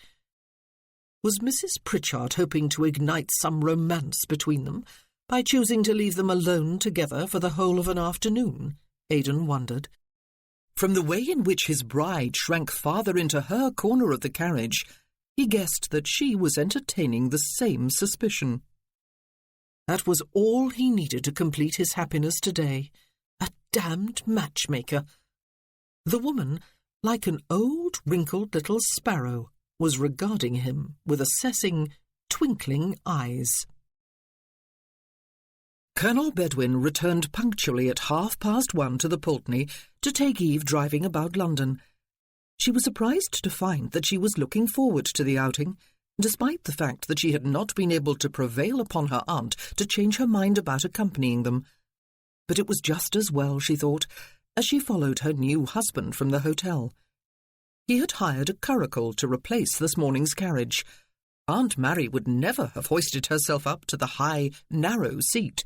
Was Mrs. Pritchard hoping to ignite some romance between them by choosing to leave them alone together for the whole of an afternoon? Aidan wondered. From the way in which his bride shrank farther into her corner of the carriage, he guessed that she was entertaining the same suspicion. That was all he needed to complete his happiness today. A damned matchmaker. The woman, like an old, wrinkled little sparrow, was regarding him with assessing, twinkling eyes. Colonel Bedwin returned punctually at 1:30 to the Pulteney to take Eve driving about London. She was surprised to find that she was looking forward to the outing, despite the fact that she had not been able to prevail upon her aunt to change her mind about accompanying them. But it was just as well, she thought, as she followed her new husband from the hotel. He had hired a curricle to replace this morning's carriage. Aunt Mary would never have hoisted herself up to the high, narrow seat.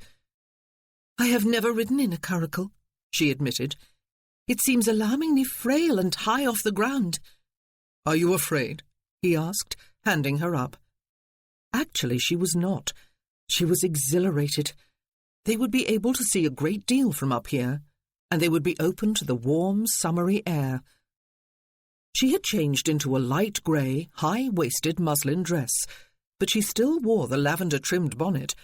"I have never ridden in a curricle," she admitted. "It seems alarmingly frail and high off the ground." "Are you afraid?" he asked, handing her up. Actually, she was not. She was exhilarated. They would be able to see a great deal from up here, and they would be open to the warm, summery air. She had changed into a light grey, high-waisted muslin dress, but she still wore the lavender-trimmed bonnet,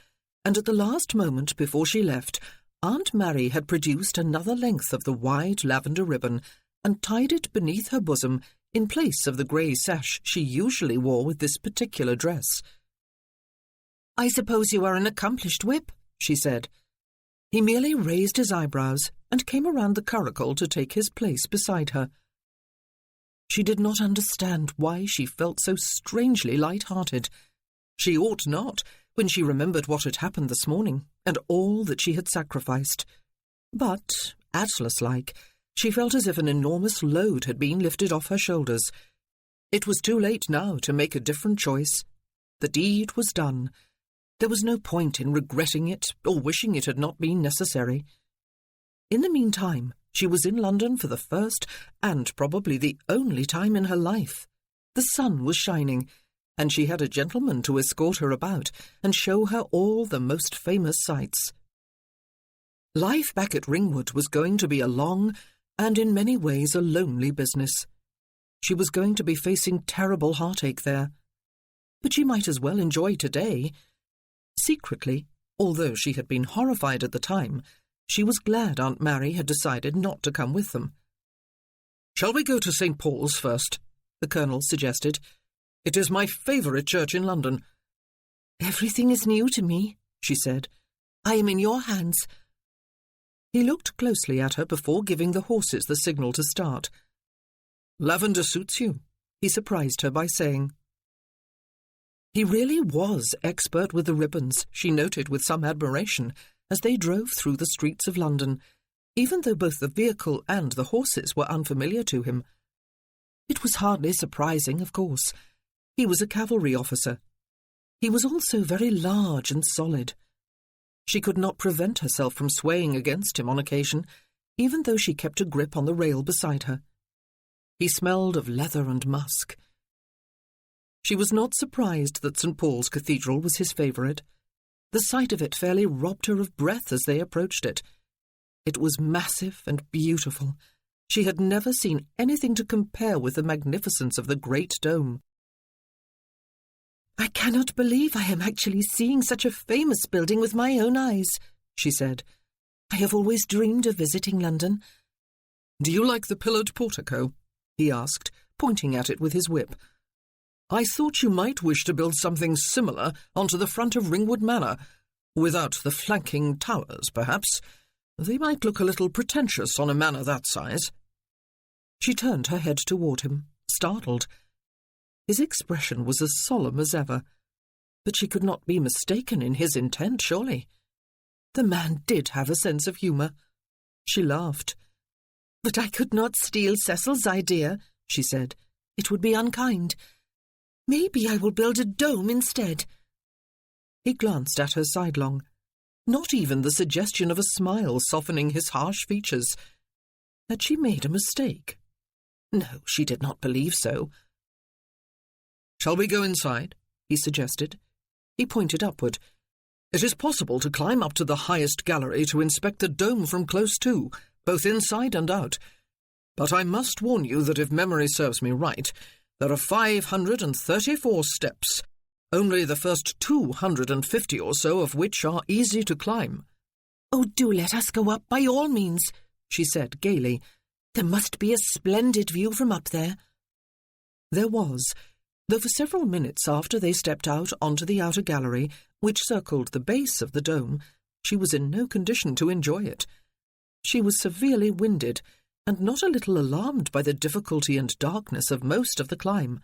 and at the last moment before she left, Aunt Mary had produced another length of the wide lavender ribbon and tied it beneath her bosom in place of the grey sash she usually wore with this particular dress. "I suppose you are an accomplished whip," she said. He merely raised his eyebrows and came around the curricle to take his place beside her. She did not understand why she felt so strangely light-hearted. She ought not, when she remembered what had happened this morning and all that she had sacrificed. But, Atlas-like, she felt as if an enormous load had been lifted off her shoulders. It was too late now to make a different choice. The deed was done. There was no point in regretting it or wishing it had not been necessary. In the meantime, she was in London for the first and probably the only time in her life. The sun was shining, and she had a gentleman to escort her about and show her all the most famous sights. Life back at Ringwood was going to be a long and in many ways a lonely business. She was going to be facing terrible heartache there. But she might as well enjoy today. Secretly, although she had been horrified at the time, she was glad Aunt Mary had decided not to come with them. "Shall we go to St. Paul's first?" the Colonel suggested. "It is my favourite church in London." "Everything is new to me," she said. "I am in your hands." He looked closely at her before giving the horses the signal to start. "Lavender suits you," he surprised her by saying. He really was expert with the ribbons, she noted with some admiration, as they drove through the streets of London, even though both the vehicle and the horses were unfamiliar to him. It was hardly surprising, of course. He was a cavalry officer. He was also very large and solid. She could not prevent herself from swaying against him on occasion, even though she kept a grip on the rail beside her. He smelled of leather and musk. She was not surprised that St. Paul's Cathedral was his favourite. The sight of it fairly robbed her of breath as they approached it. It was massive and beautiful. She had never seen anything to compare with the magnificence of the great dome. "I cannot believe I am actually seeing such a famous building with my own eyes," she said. "I have always dreamed of visiting London." "Do you like the pillared portico?" he asked, pointing at it with his whip. "I thought you might wish to build something similar onto the front of Ringwood Manor, without the flanking towers, perhaps. They might look a little pretentious on a manor that size." She turned her head toward him, startled. His expression was as solemn as ever, but she could not be mistaken in his intent, surely. The man did have a sense of humour. She laughed. "But I could not steal Cecil's idea," she said. "It would be unkind. Maybe I will build a dome instead." He glanced at her sidelong. Not even the suggestion of a smile softening his harsh features. Had she made a mistake? No, she did not believe so. "Shall we go inside?" he suggested. He pointed upward. "It is possible to climb up to the highest gallery to inspect the dome from close to, both inside and out. But I must warn you that if memory serves me right, there are 534 steps, only the first 250 or so of which are easy to climb." "Oh, do let us go up by all means," she said gaily. "There must be a splendid view from up there." There was, though for several minutes after they stepped out onto the outer gallery, which circled the base of the dome, she was in no condition to enjoy it. She was severely winded, and not a little alarmed by the difficulty and darkness of most of the climb.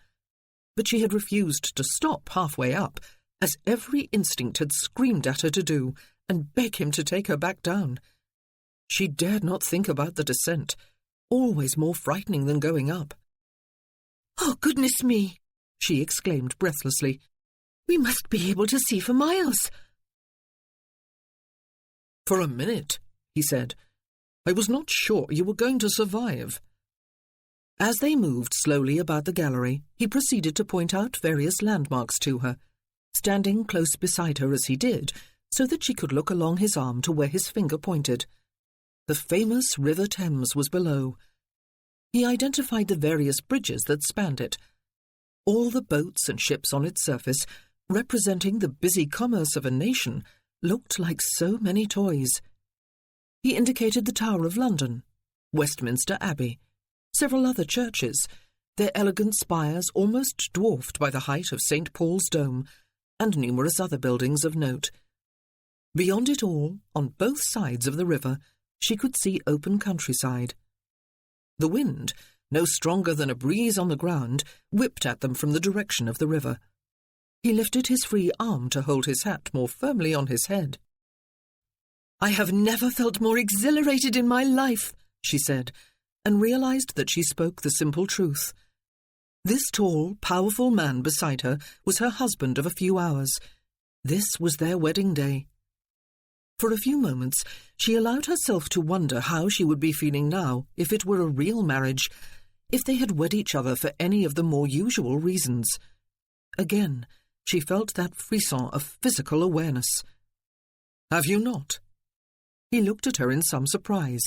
But she had refused to stop halfway up, as every instinct had screamed at her to do, and beg him to take her back down. She dared not think about the descent, always more frightening than going up. "Oh, goodness me!" she exclaimed breathlessly. "We must be able to see for miles." "For a minute," he said. I was not sure you were going to survive." As they moved slowly about the gallery, he proceeded to point out various landmarks to her, standing close beside her as he did, so that she could look along his arm to where his finger pointed. The famous River Thames was below. He identified the various bridges that spanned it. All the boats and ships on its surface, representing the busy commerce of a nation, looked like so many toys. He indicated the Tower of London, Westminster Abbey, several other churches, their elegant spires almost dwarfed by the height of St. Paul's Dome, and numerous other buildings of note. Beyond it all, on both sides of the river, she could see open countryside. The wind, no stronger than a breeze on the ground, whipped at them from the direction of the river. He lifted his free arm to hold his hat more firmly on his head. "I have never felt more exhilarated in my life," she said, and realized that she spoke the simple truth. This tall, powerful man beside her was her husband of a few hours. This was their wedding day. For a few moments, she allowed herself to wonder how she would be feeling now if it were a real marriage, if they had wed each other for any of the more usual reasons. Again, she felt that frisson of physical awareness. "Have you not?" He looked at her in some surprise.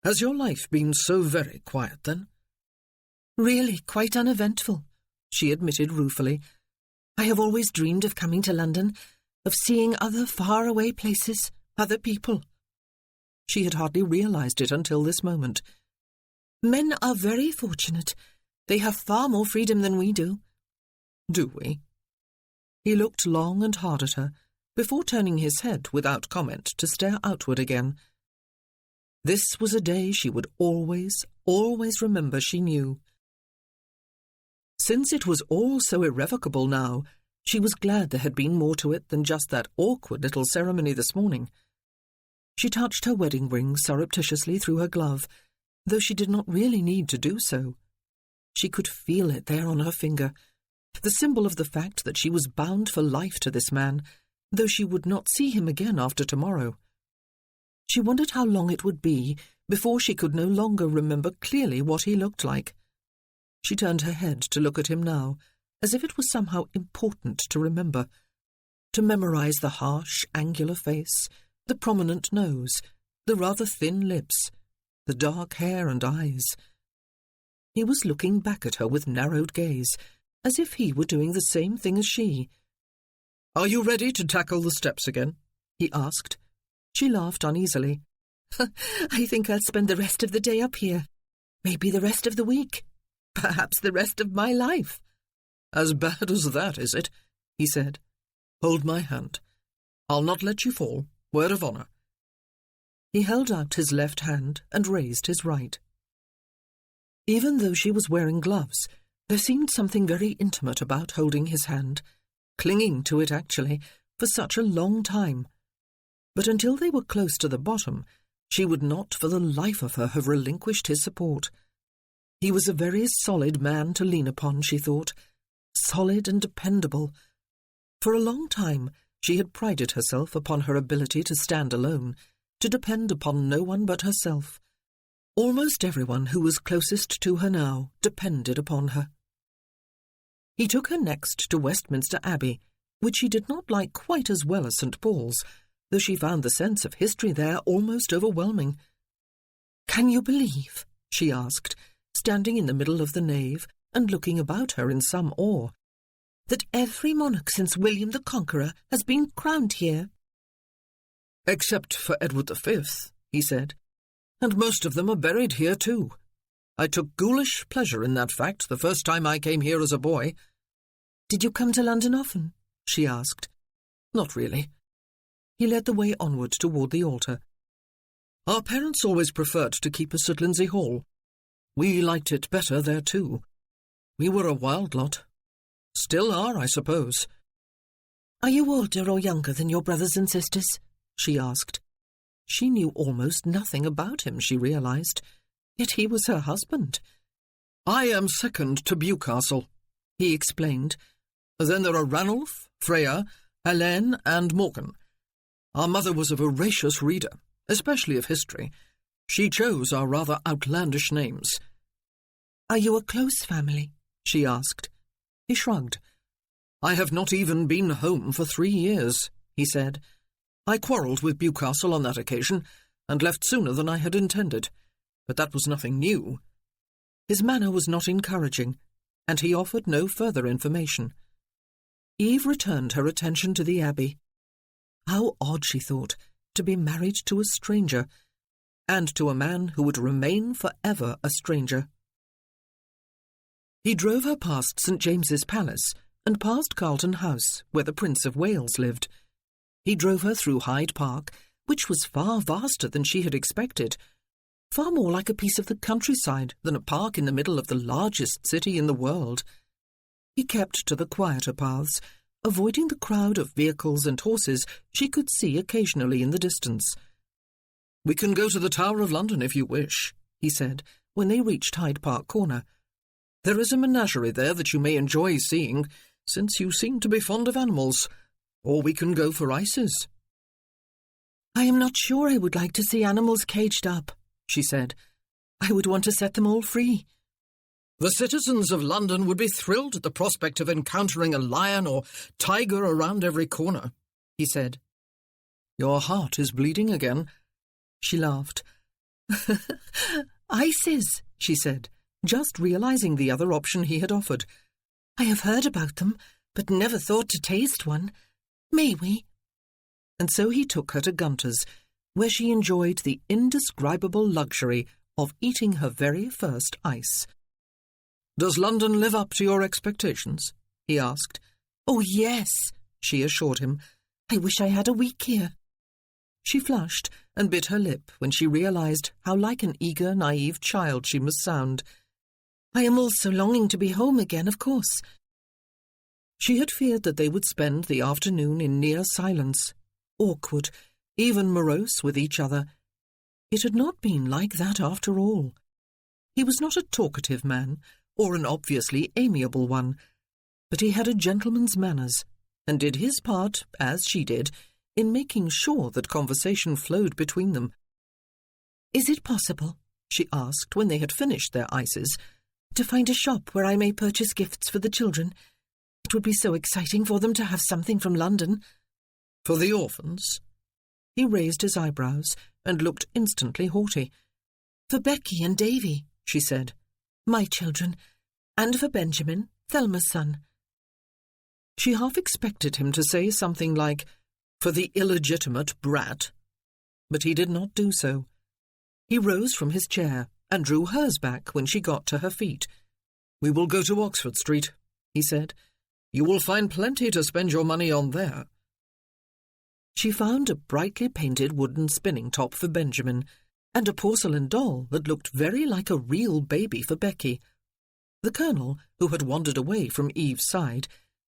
"Has your life been so very quiet, then?" "Really quite uneventful," she admitted ruefully. "I have always dreamed of coming to London, of seeing other far-away places, other people." She had hardly realized it until this moment. "Men are very fortunate. They have far more freedom than we do." "Do we?" He looked long and hard at her, before turning his head without comment to stare outward again. This was a day she would always, always remember, she knew. Since it was all so irrevocable now, she was glad there had been more to it than just that awkward little ceremony this morning. She touched her wedding ring surreptitiously through her glove, though she did not really need to do so. She could feel it there on her finger, the symbol of the fact that she was bound for life to this man, though she would not see him again after tomorrow. She wondered how long it would be before she could no longer remember clearly what he looked like. She turned her head to look at him now, as if it was somehow important to remember, to memorize the harsh, angular face, the prominent nose, the rather thin lips, the dark hair and eyes. He was looking back at her with narrowed gaze, as if he were doing the same thing as she. "Are you ready to tackle the steps again?" he asked. She laughed uneasily. "I think I'll spend the rest of the day up here. Maybe the rest of the week. Perhaps the rest of my life." "As bad as that, is it?" he said. "Hold my hand. I'll not let you fall. Word of honour." He held out his left hand and raised his right. Even though she was wearing gloves, there seemed something very intimate about holding his hand, clinging to it actually, for such a long time. But until they were close to the bottom, she would not for the life of her have relinquished his support. He was a very solid man to lean upon, she thought, solid and dependable. For a long time she had prided herself upon her ability to stand alone, to depend upon no one but herself. Almost everyone who was closest to her now depended upon her. He took her next to Westminster Abbey, which she did not like quite as well as St. Paul's, though she found the sense of history there almost overwhelming. "Can you believe," she asked, standing in the middle of the nave and looking about her in some awe, "that every monarch since William the Conqueror has been crowned here?" "Except for Edward V," he said, "and most of them are buried here too. I took ghoulish pleasure in that fact the first time I came here as a boy." "Did you come to London often?" she asked. "Not really." He led the way onward toward the altar. "Our parents always preferred to keep us at Lindsay Hall. We liked it better there too. We were a wild lot. Still are, I suppose." "Are you older or younger than your brothers and sisters?" she asked. She knew almost nothing about him, she realized, yet he was her husband. "I am second to Bewcastle," he explained. "Then there are Ranulph, Freya, Helene, and Morgan. Our mother was a voracious reader, especially of history. She chose our rather outlandish names. "Are you a close family?" she asked. He shrugged. "I have not even been home for 3 years," he said. "I quarrelled with Bewcastle on that occasion, and left sooner than I had intended. But that was nothing new." His manner was not encouraging, and he offered no further information. Eve returned her attention to the Abbey. How odd, she thought, to be married to a stranger, and to a man who would remain forever a stranger. He drove her past St. James's Palace and past Carlton House, where the Prince of Wales lived. He drove her through Hyde Park, which was far vaster than she had expected, far more like a piece of the countryside than a park in the middle of the largest city in the world. He kept to the quieter paths, avoiding the crowd of vehicles and horses she could see occasionally in the distance. "We can go to the Tower of London if you wish," he said, when they reached Hyde Park Corner. "There is a menagerie there that you may enjoy seeing, since you seem to be fond of animals. Or we can go for ices." "I am not sure I would like to see animals caged up," she said. "I would want to set them all free." "The citizens of London would be thrilled at the prospect of encountering a lion or tiger around every corner," he said. "Your heart is bleeding again." She laughed. "Ices," she said, just realizing the other option he had offered. "I have heard about them, but never thought to taste one. May we?" And so he took her to Gunter's, where she enjoyed the indescribable luxury of eating her very first ice. "Does London live up to your expectations?" he asked. "Oh, yes," she assured him. "I wish I had a week here." She flushed and bit her lip when she realized how like an eager, naive child she must sound. "I am also longing to be home again, of course." She had feared that they would spend the afternoon in near silence, awkward, even morose with each other. It had not been like that after all. He was not a talkative man, or an obviously amiable one, but he had a gentleman's manners, and did his part, as she did, in making sure that conversation flowed between them. "Is it possible," she asked when they had finished their ices, "to find a shop where I may purchase gifts for the children? It would be so exciting for them to have something from London." "For the orphans?" He raised his eyebrows and looked instantly haughty. "For Becky and Davy," she said. "My children. And for Benjamin, Thelma's son." She half expected him to say something like, "For the illegitimate brat." But he did not do so. He rose from his chair and drew hers back when she got to her feet. "We will go to Oxford Street," he said. "You will find plenty to spend your money on there." She found a brightly painted wooden spinning top for Benjamin, and a porcelain doll that looked very like a real baby for Becky. The Colonel, who had wandered away from Eve's side,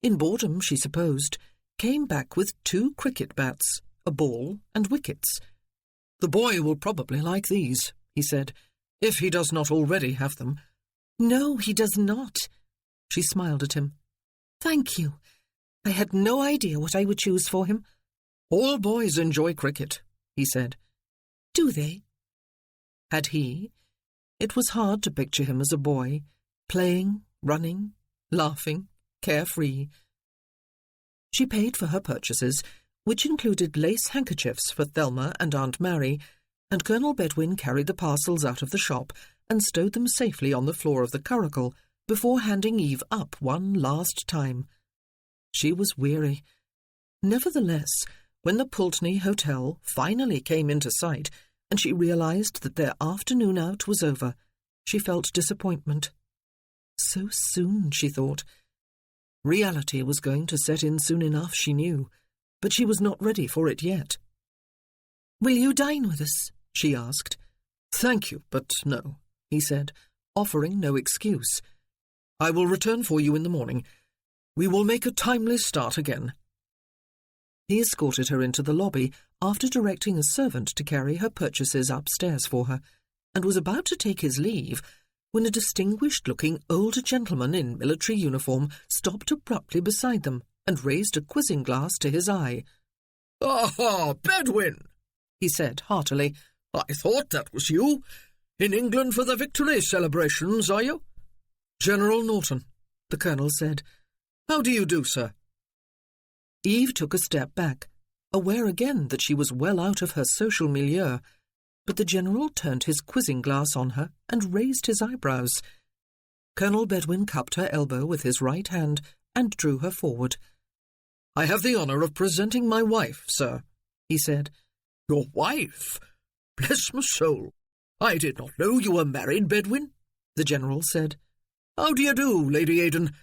in boredom she supposed, came back with 2 cricket bats, a ball and wickets. "The boy will probably like these," he said, "if he does not already have them." "No, he does not." She smiled at him. "Thank you. I had no idea what I would choose for him." "All boys enjoy cricket," he said. "Do they?" Had he? It was hard to picture him as a boy, playing, running, laughing, carefree. She paid for her purchases, which included lace handkerchiefs for Thelma and Aunt Mary, and Colonel Bedwin carried the parcels out of the shop and stowed them safely on the floor of the curricle before handing Eve up one last time. She was weary. Nevertheless, when the Pulteney Hotel finally came into sight and she realized that their afternoon out was over, she felt disappointment. So soon, she thought. Reality was going to set in soon enough, she knew, but she was not ready for it yet. "Will you dine with us?" she asked. "Thank you, but no," he said, offering no excuse. "I will return for you in the morning. We will make a timely start again." He escorted her into the lobby after directing a servant to carry her purchases upstairs for her, and was about to take his leave when a distinguished-looking old gentleman in military uniform stopped abruptly beside them and raised a quizzing glass to his eye. "Ah, Bedwin!" he said heartily. I thought that was you. In England for the victory celebrations, are you?" "General Norton," the colonel said. "How do you do, sir?" Eve took a step back, aware again that she was well out of her social milieu, but the general turned his quizzing glass on her and raised his eyebrows. Colonel Bedwin cupped her elbow with his right hand and drew her forward. "I have the honour of presenting my wife, sir," he said. "Your wife? Bless my soul! I did not know you were married, Bedwin," the general said. "How do you do, Lady Aidan?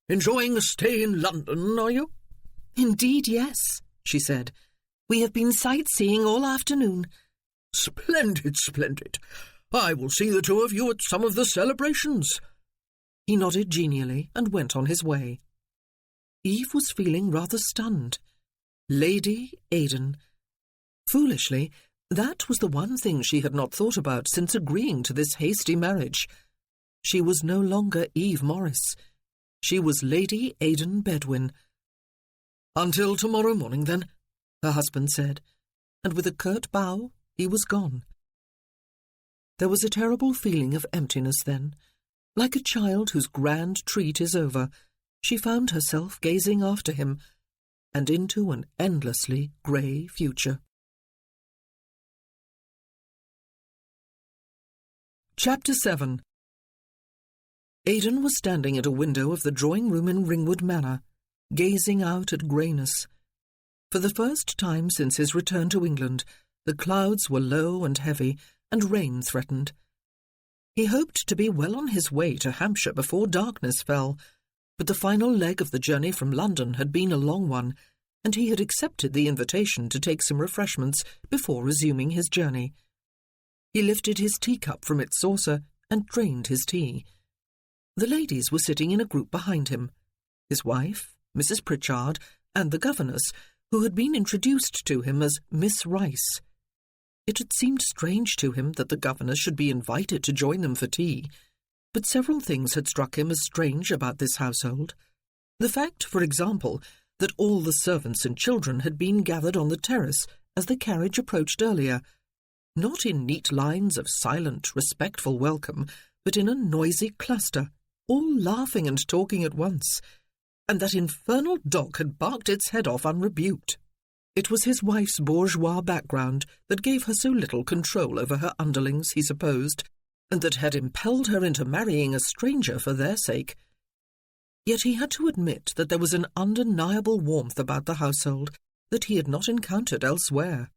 Enjoying a stay in London, are you?" "Indeed, yes," she said. "We have been sightseeing all afternoon." "Splendid, splendid. I will see the two of you at some of the celebrations." He nodded genially and went on his way. Eve was feeling rather stunned. Lady Aidan. Foolishly, that was the one thing she had not thought about since agreeing to this hasty marriage. She was no longer Eve Morris. She was Lady Aidan Bedwin. "Until tomorrow morning, then," her husband said, and with a curt bow he was gone. There was a terrible feeling of emptiness then. Like a child whose grand treat is over, she found herself gazing after him, and into an endlessly grey future. Chapter 7. Aidan was standing at a window of the drawing-room in Ringwood Manor, gazing out at greyness. For the first time since his return to England, the clouds were low and heavy, and rain threatened. He hoped to be well on his way to Hampshire before darkness fell, but the final leg of the journey from London had been a long one, and he had accepted the invitation to take some refreshments before resuming his journey. He lifted his teacup from its saucer and drained his tea. The ladies were sitting in a group behind him, his wife, Mrs. Pritchard, and the governess, who had been introduced to him as Miss Rice. It had seemed strange to him that the governess should be invited to join them for tea, but several things had struck him as strange about this household. The fact, for example, that all the servants and children had been gathered on the terrace as the carriage approached earlier, not in neat lines of silent, respectful welcome, but in a noisy cluster, all laughing and talking at once, and that infernal dog had barked its head off unrebuked. It was his wife's bourgeois background that gave her so little control over her underlings, he supposed, and that had impelled her into marrying a stranger for their sake. Yet he had to admit that there was an undeniable warmth about the household that he had not encountered elsewhere.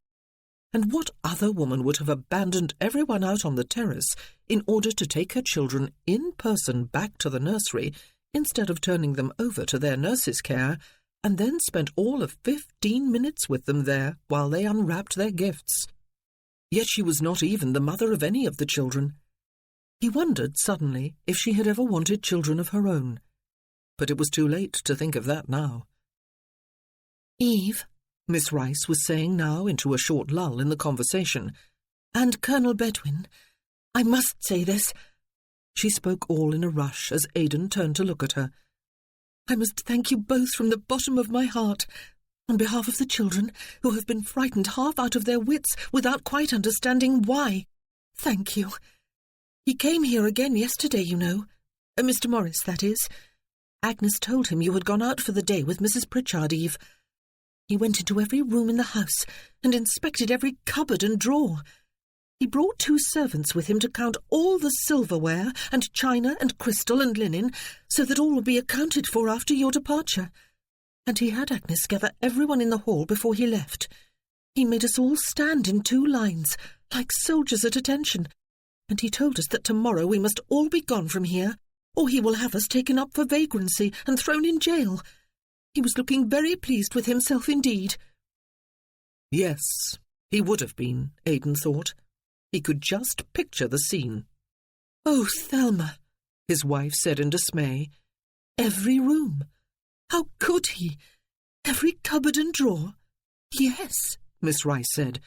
And what other woman would have abandoned everyone out on the terrace in order to take her children in person back to the nursery instead of turning them over to their nurse's care, and then spent all of 15 minutes with them there while they unwrapped their gifts? Yet she was not even the mother of any of the children. He wondered suddenly if she had ever wanted children of her own, but it was too late to think of that now. "Eve," Miss Rice was saying now into a short lull in the conversation, "and Colonel Bedwin, I must say this." She spoke all in a rush as Aidan turned to look at her. "I must thank you both from the bottom of my heart, on behalf of the children, who have been frightened half out of their wits without quite understanding why. Thank you. He came here again yesterday, you know. Mr. Morris, that is. Agnes told him you had gone out for the day with Mrs. Pritchard, Eve. He went into every room in the house and inspected every cupboard and drawer. He brought 2 servants with him to count all the silverware and china and crystal and linen, so that all would be accounted for after your departure. And he had Agnes gather everyone in the hall before he left. He made us all stand in 2 lines, like soldiers at attention, and he told us that tomorrow we must all be gone from here, or he will have us taken up for vagrancy and thrown in jail. He was looking very pleased with himself indeed." Yes, he would have been, Aidan thought. He could just picture the scene. "Oh, Thelma," his wife said in dismay. "Every room? How could he? Every cupboard and drawer?" "Yes," Miss Rice said.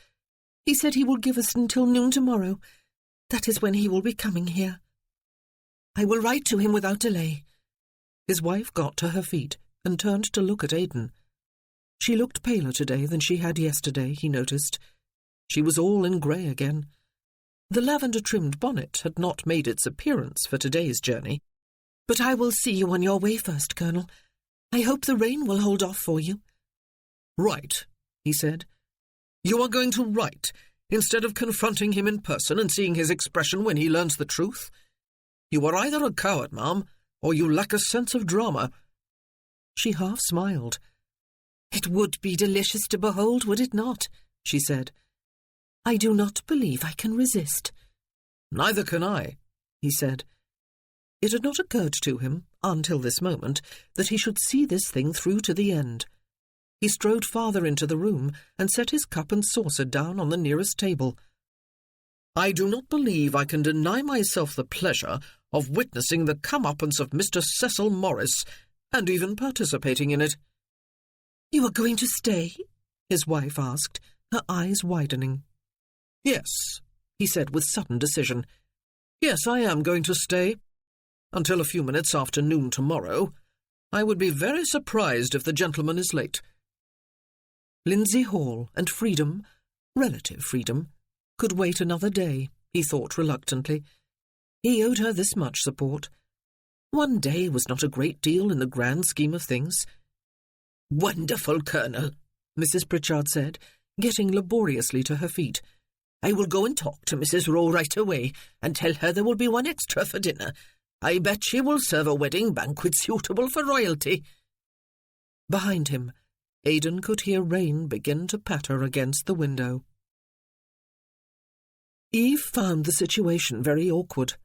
"He said he will give us until noon tomorrow. That is when he will be coming here. I will write to him without delay." His wife got to her feet and turned to look at Aidan. She looked paler today than she had yesterday, he noticed. She was all in grey again. The lavender-trimmed bonnet had not made its appearance for today's journey. "But I will see you on your way first, Colonel. I hope the rain will hold off for you." "Right," he said. "You are going to write, instead of confronting him in person and seeing his expression when he learns the truth? You are either a coward, ma'am, or you lack a sense of drama." She half smiled. "It would be delicious to behold, would it not?" she said. "I do not believe I can resist." "Neither can I," he said. It had not occurred to him, until this moment, that he should see this thing through to the end. He strode farther into the room and set his cup and saucer down on the nearest table. "I do not believe I can deny myself the pleasure of witnessing the comeuppance of Mr. Cecil Morris, and even participating in it." "You are going to stay?" his wife asked, her eyes widening. "Yes," he said with sudden decision. "Yes, I am going to stay. Until a few minutes after noon tomorrow. I would be very surprised if the gentleman is late." Lindsay Hall and freedom, relative freedom, could wait another day, he thought reluctantly. He owed her this much support. One day was not a great deal in the grand scheme of things. "Wonderful, Colonel," Mrs. Pritchard said, getting laboriously to her feet. "I will go and talk to Mrs. Rowe right away and tell her there will be one extra for dinner. I bet she will serve a wedding banquet suitable for royalty." Behind him, Aidan could hear rain begin to patter against the window. Eve found the situation very awkward.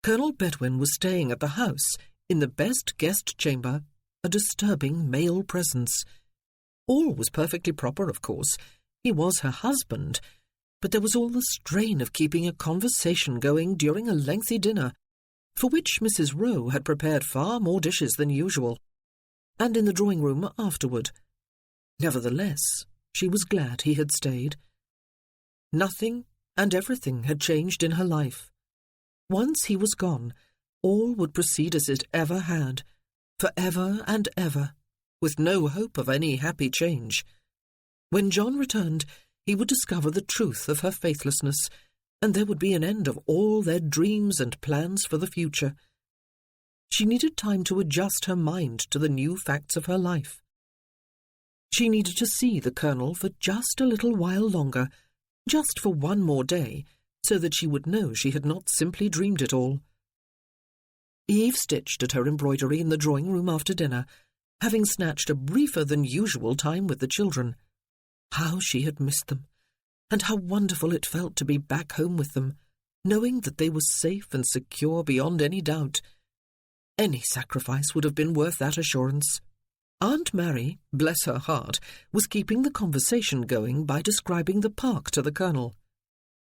Colonel Bedwin was staying at the house, in the best guest chamber, a disturbing male presence. All was perfectly proper, of course. He was her husband, but there was all the strain of keeping a conversation going during a lengthy dinner, for which Mrs. Rowe had prepared far more dishes than usual, and in the drawing-room afterward. Nevertheless, she was glad he had stayed. Nothing and everything had changed in her life. Once he was gone, all would proceed as it ever had, for ever and ever, with no hope of any happy change. When John returned, he would discover the truth of her faithlessness, and there would be an end of all their dreams and plans for the future. She needed time to adjust her mind to the new facts of her life. She needed to see the Colonel for just a little while longer, just for one more day, so that she would know she had not simply dreamed it all. Eve stitched at her embroidery in the drawing-room after dinner, having snatched a briefer-than-usual time with the children. How she had missed them, and how wonderful it felt to be back home with them, knowing that they were safe and secure beyond any doubt. Any sacrifice would have been worth that assurance. Aunt Mary, bless her heart, was keeping the conversation going by describing the park to the Colonel.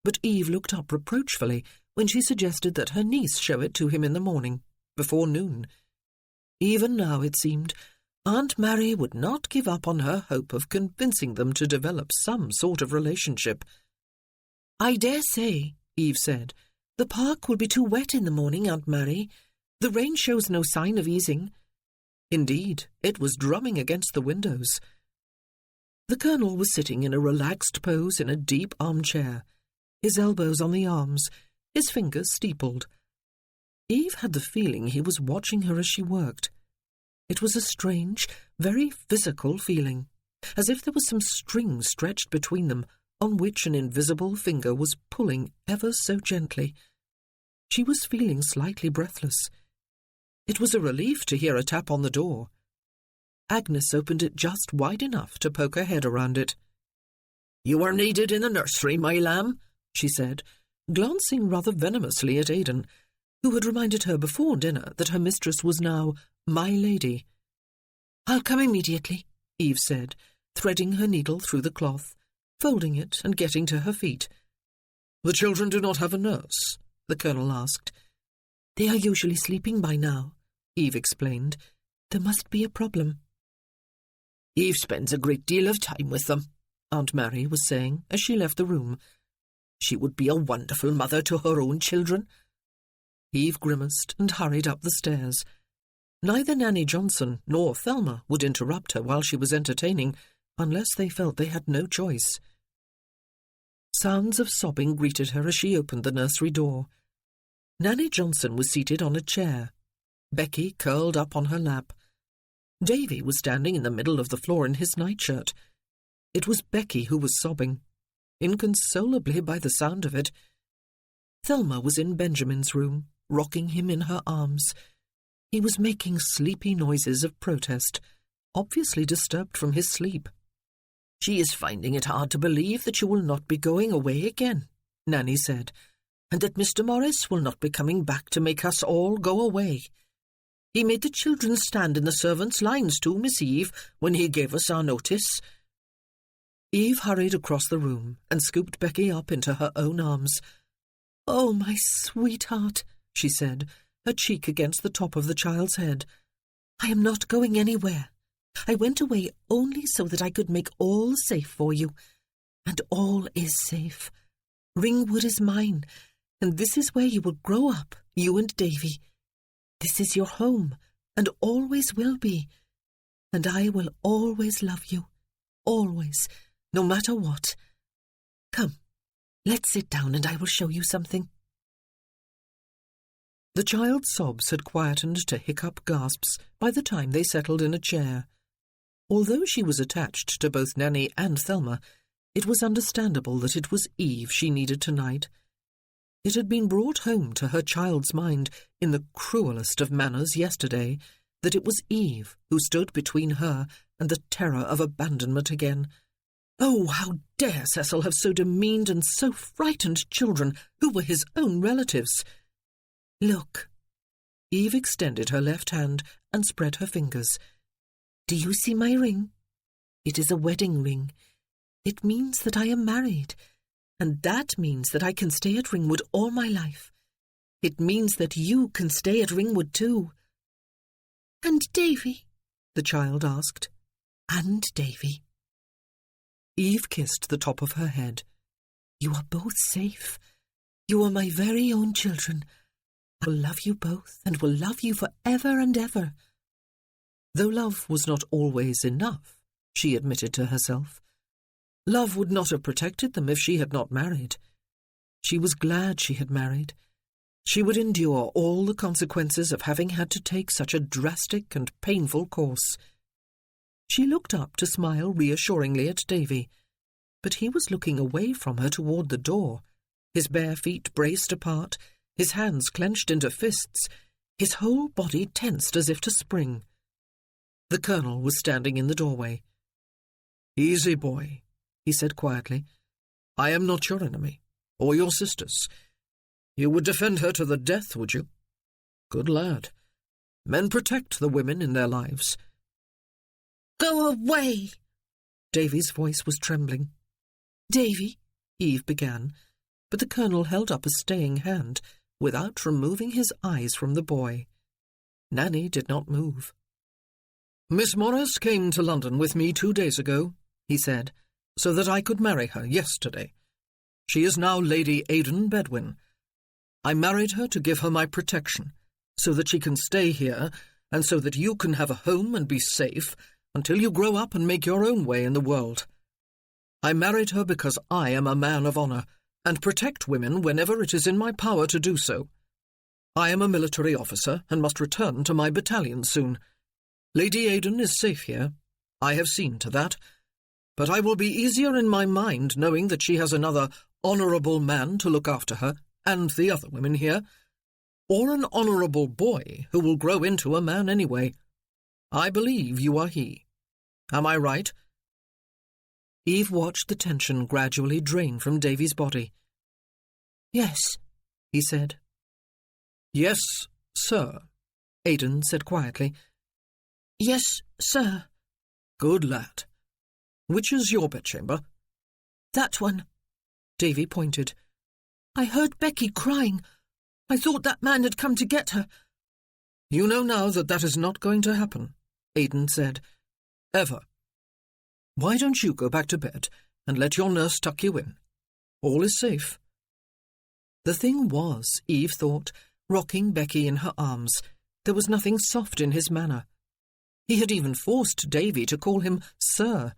But Eve looked up reproachfully when she suggested that her niece show it to him in the morning, before noon. Even now, it seemed, Aunt Mary would not give up on her hope of convincing them to develop some sort of relationship. "I dare say," Eve said, "the park will be too wet in the morning, Aunt Mary. The rain shows no sign of easing." Indeed, it was drumming against the windows. The Colonel was sitting in a relaxed pose in a deep armchair, his elbows on the arms, his fingers steepled. Eve had the feeling he was watching her as she worked. It was a strange, very physical feeling, as if there was some string stretched between them on which an invisible finger was pulling ever so gently. She was feeling slightly breathless. It was a relief to hear a tap on the door. Agnes opened it just wide enough to poke her head around it. "You are needed in the nursery, my lamb," she said, glancing rather venomously at Aidan, who had reminded her before dinner that her mistress was now my lady. "I'll come immediately," Eve said, threading her needle through the cloth, folding it and getting to her feet. "The children do not have a nurse?" the Colonel asked. "They are usually sleeping by now," Eve explained. "There must be a problem." "Eve spends a great deal of time with them," Aunt Mary was saying as she left the room. "She would be a wonderful mother to her own children." Eve grimaced and hurried up the stairs. Neither Nanny Johnson nor Thelma would interrupt her while she was entertaining, unless they felt they had no choice. Sounds of sobbing greeted her as she opened the nursery door. Nanny Johnson was seated on a chair, Becky curled up on her lap. Davy was standing in the middle of the floor in his nightshirt. It was Becky who was sobbing, inconsolably by the sound of it. Thelma was in Benjamin's room, rocking him in her arms. He was making sleepy noises of protest, obviously disturbed from his sleep. "She is finding it hard to believe that you will not be going away again," Nanny said, "and that Mr. Morris will not be coming back to make us all go away. He made the children stand in the servants' lines too, Miss Eve, when he gave us our notice." Eve hurried across the room and scooped Becky up into her own arms. "Oh, my sweetheart," she said, her cheek against the top of the child's head. "I am not going anywhere. I went away only so that I could make all safe for you. And all is safe. Ringwood is mine, and this is where you will grow up, you and Davy. This is your home, and always will be. And I will always love you, always, no matter what. Come, let's sit down and I will show you something." The child's sobs had quietened to hiccup gasps by the time they settled in a chair. Although she was attached to both Nanny and Thelma, it was understandable that it was Eve she needed tonight. It had been brought home to her child's mind in the cruelest of manners yesterday that it was Eve who stood between her and the terror of abandonment again. Oh, how dare Cecil have so demeaned and so frightened children who were his own relatives? "Look." Eve extended her left hand and spread her fingers. "Do you see my ring? It is a wedding ring. It means that I am married, and that means that I can stay at Ringwood all my life. It means that you can stay at Ringwood too." "And Davy?" the child asked. "And Davy." Eve kissed the top of her head. "You are both safe. You are my very own children. I will love you both and will love you for ever and ever." Though love was not always enough, she admitted to herself. Love would not have protected them if she had not married. She was glad she had married. She would endure all the consequences of having had to take such a drastic and painful course. She looked up to smile reassuringly at Davy, but he was looking away from her toward the door, his bare feet braced apart, his hands clenched into fists, his whole body tensed as if to spring. The Colonel was standing in the doorway. "Easy, boy," he said quietly. "I am not your enemy, or your sister's. You would defend her to the death, would you? Good lad. Men protect the women in their lives." "Go away!" Davy's voice was trembling. "Davy," Eve began, but the Colonel held up a staying hand without removing his eyes from the boy. Nanny did not move. "Miss Morris came to London with me 2 days ago," he said, "so that I could marry her yesterday. She is now Lady Aidan Bedwin. I married her to give her my protection, so that she can stay here, and so that you can have a home and be safe until you grow up and make your own way in the world. I married her because I am a man of honour, and protect women whenever it is in my power to do so. I am a military officer and must return to my battalion soon. Lady Aidan is safe here. I have seen to that. But I will be easier in my mind knowing that she has another honourable man to look after her, and the other women here, or an honourable boy who will grow into a man anyway. I believe you are he. Am I right?" Eve watched the tension gradually drain from Davy's body. "Yes," he said. "Yes, sir," Aidan said quietly. "Yes, sir." "Good lad. Which is your bedchamber?" "That one." Davy pointed. "I heard Becky crying. I thought that man had come to get her." "You know now that that is not going to happen," Aidan said. "Ever. Why don't you go back to bed and let your nurse tuck you in? All is safe." The thing was, Eve thought, rocking Becky in her arms, there was nothing soft in his manner. He had even forced Davy to call him Sir.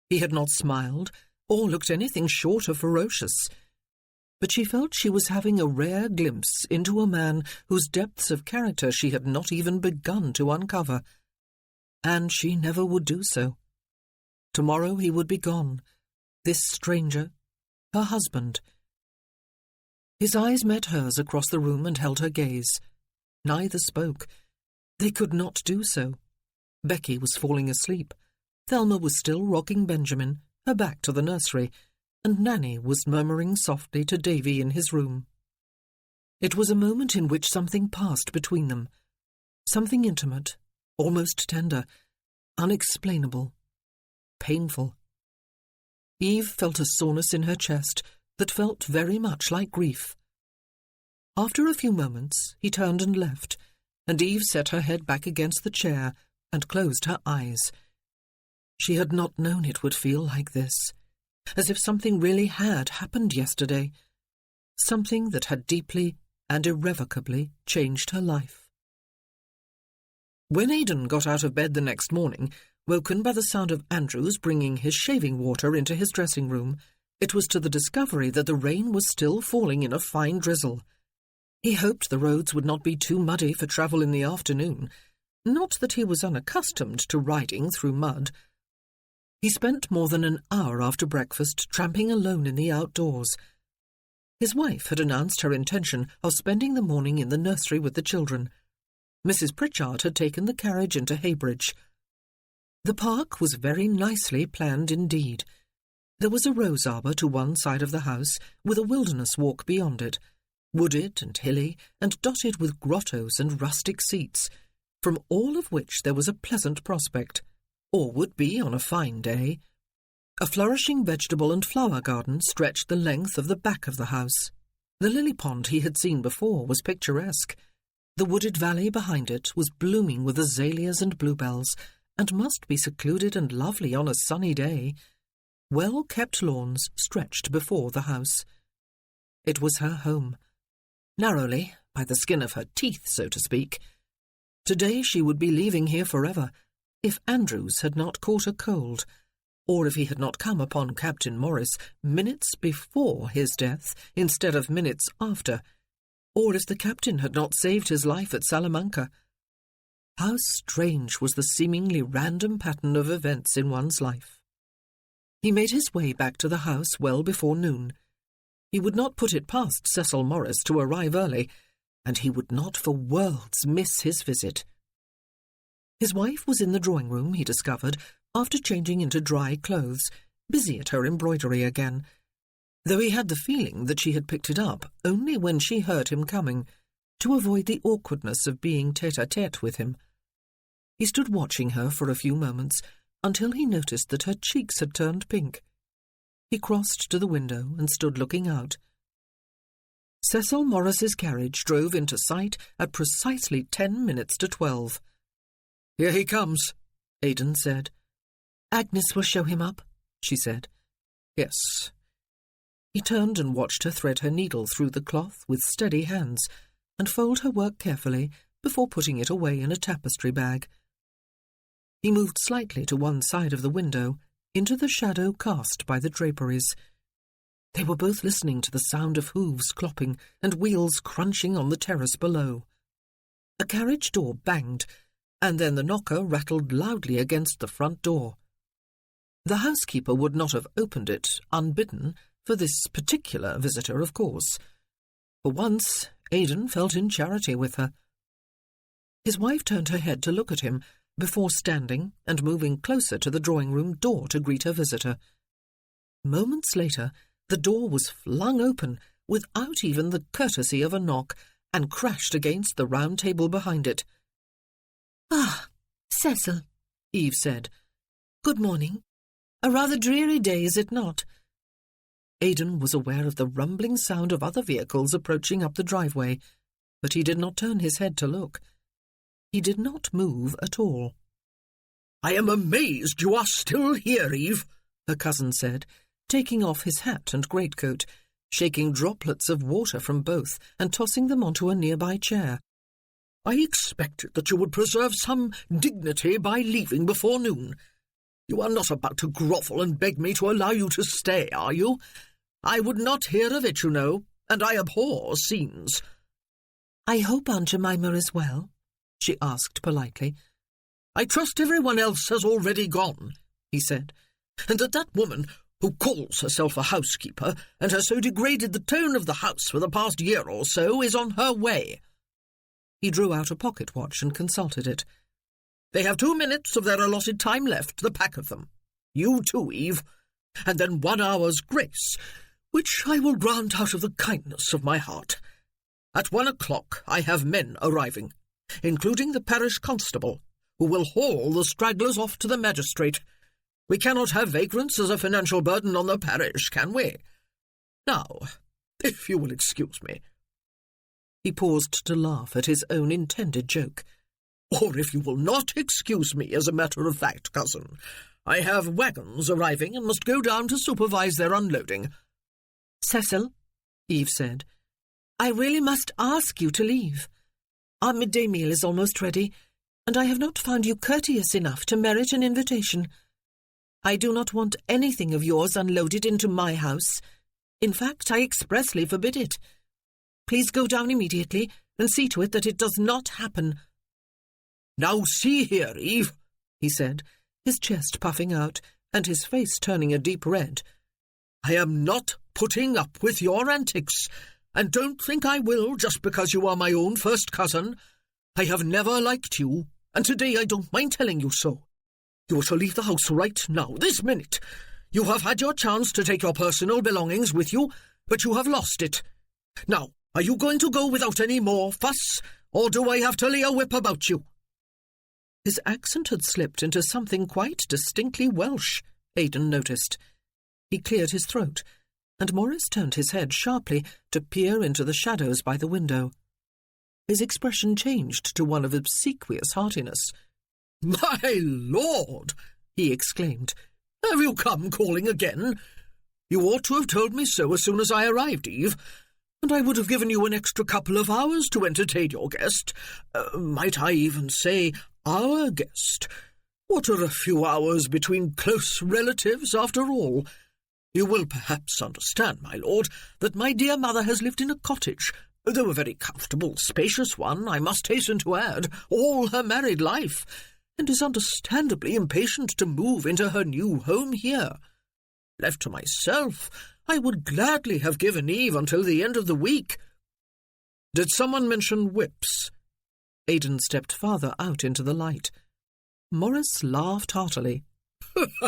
He had not smiled, or looked anything short of ferocious. But she felt she was having a rare glimpse into a man whose depths of character she had not even begun to uncover. And she never would do so. Tomorrow he would be gone, this stranger, her husband. His eyes met hers across the room and held her gaze. Neither spoke. They could not do so. Becky was falling asleep. Thelma was still rocking Benjamin, her back to the nursery, and Nanny was murmuring softly to Davy in his room. It was a moment in which something passed between them. Something intimate, almost tender, unexplainable, painful. Eve felt a soreness in her chest that felt very much like grief. After a few moments, he turned and left, and Eve set her head back against the chair and closed her eyes. She had not known it would feel like this, as if something really had happened yesterday, something that had deeply and irrevocably changed her life. When Aidan got out of bed the next morning, woken by the sound of Andrews bringing his shaving water into his dressing room, it was to the discovery that the rain was still falling in a fine drizzle. He hoped the roads would not be too muddy for travel in the afternoon, not that he was unaccustomed to riding through mud. He spent more than an hour after breakfast tramping alone in the outdoors. His wife had announced her intention of spending the morning in the nursery with the children. Mrs. Pritchard had taken the carriage into Heybridge. The park was very nicely planned indeed. There was a rose arbour to one side of the house, with a wilderness walk beyond it, wooded and hilly, and dotted with grottos and rustic seats, from all of which there was a pleasant prospect, or would be on a fine day. A flourishing vegetable and flower garden stretched the length of the back of the house. The lily pond he had seen before was picturesque. The wooded valley behind it was blooming with azaleas and bluebells, and must be secluded and lovely on a sunny day. Well-kept lawns stretched before the house. It was her home. Narrowly, by the skin of her teeth, so to speak. Today she would be leaving here forever, if Andrews had not caught a cold, or if he had not come upon Captain Morris minutes before his death instead of minutes after, or if the captain had not saved his life at Salamanca. How strange was the seemingly random pattern of events in one's life. He made his way back to the house well before noon. He would not put it past Cecil Morris to arrive early, and he would not for worlds miss his visit. His wife was in the drawing-room, he discovered, after changing into dry clothes, busy at her embroidery again, though he had the feeling that she had picked it up only when she heard him coming, to avoid the awkwardness of being tête-à-tête with him. He stood watching her for a few moments, until he noticed that her cheeks had turned pink. He crossed to the window and stood looking out. Cecil Morris's carriage drove into sight at precisely 10 minutes to 12. "Here he comes," Aidan said. "Agnes will show him up," she said. "Yes." He turned and watched her thread her needle through the cloth with steady hands, and fold her work carefully before putting it away in a tapestry bag. He moved slightly to one side of the window, into the shadow cast by the draperies. They were both listening to the sound of hooves clopping and wheels crunching on the terrace below. A carriage door banged, and then the knocker rattled loudly against the front door. The housekeeper would not have opened it unbidden for this particular visitor, of course. For once, Aidan felt in charity with her. His wife turned her head to look at him, before standing and moving closer to the drawing-room door to greet her visitor. Moments later, the door was flung open, without even the courtesy of a knock, and crashed against the round table behind it. "Ah, Cecil," Eve said. "Good morning. A rather dreary day, is it not?" Aidan was aware of the rumbling sound of other vehicles approaching up the driveway, but he did not turn his head to look. He did not move at all. "I am amazed you are still here, Eve," her cousin said, taking off his hat and greatcoat, shaking droplets of water from both and tossing them onto a nearby chair. "I expected that you would preserve some dignity by leaving before noon. You are not about to grovel and beg me to allow you to stay, are you? I would not hear of it, you know, and I abhor scenes." "I hope Aunt Jemima is well?" she asked politely. "I trust everyone else has already gone," he said, "and that woman who calls herself a housekeeper and has so degraded the tone of the house for the past year or so is on her way." He drew out a pocket watch and consulted it. "They have 2 minutes of their allotted time left, the pack of them. You too, Eve. And then 1 hour's grace, which I will grant out of the kindness of my heart. At 1 o'clock I have men arriving, including the parish constable, who will haul the stragglers off to the magistrate. We cannot have vagrants as a financial burden on the parish, can we? Now, if you will excuse me." He paused to laugh at his own intended joke. "Or if you will not excuse me, as a matter of fact, cousin, I have wagons arriving and must go down to supervise their unloading." "Cecil," Eve said, "I really must ask you to leave. Our midday meal is almost ready, and I have not found you courteous enough to merit an invitation. I do not want anything of yours unloaded into my house. In fact, I expressly forbid it. Please go down immediately and see to it that it does not happen." "Now see here, Eve," he said, his chest puffing out and his face turning a deep red. "I am not putting up with your antics, and don't think I will just because you are my own first cousin. I have never liked you, and today I don't mind telling you so. You shall leave the house right now, this minute. You have had your chance to take your personal belongings with you, but you have lost it. Now, are you going to go without any more fuss, or do I have to lay a whip about you?" His accent had slipped into something quite distinctly Welsh, Aidan noticed. He cleared his throat, and Morris turned his head sharply to peer into the shadows by the window. His expression changed to one of obsequious heartiness. "My lord," he exclaimed, "have you come calling again? You ought to have told me so as soon as I arrived, Eve, and I would have given you an extra couple of hours to entertain your guest. Might I even say our guest? What are a few hours between close relatives, after all? You will perhaps understand, my lord, that my dear mother has lived in a cottage, though a very comfortable, spacious one, I must hasten to add, all her married life, and is understandably impatient to move into her new home here. Left to myself, I would gladly have given Eve until the end of the week." "Did someone mention whips?" Aidan stepped farther out into the light. Morris laughed heartily.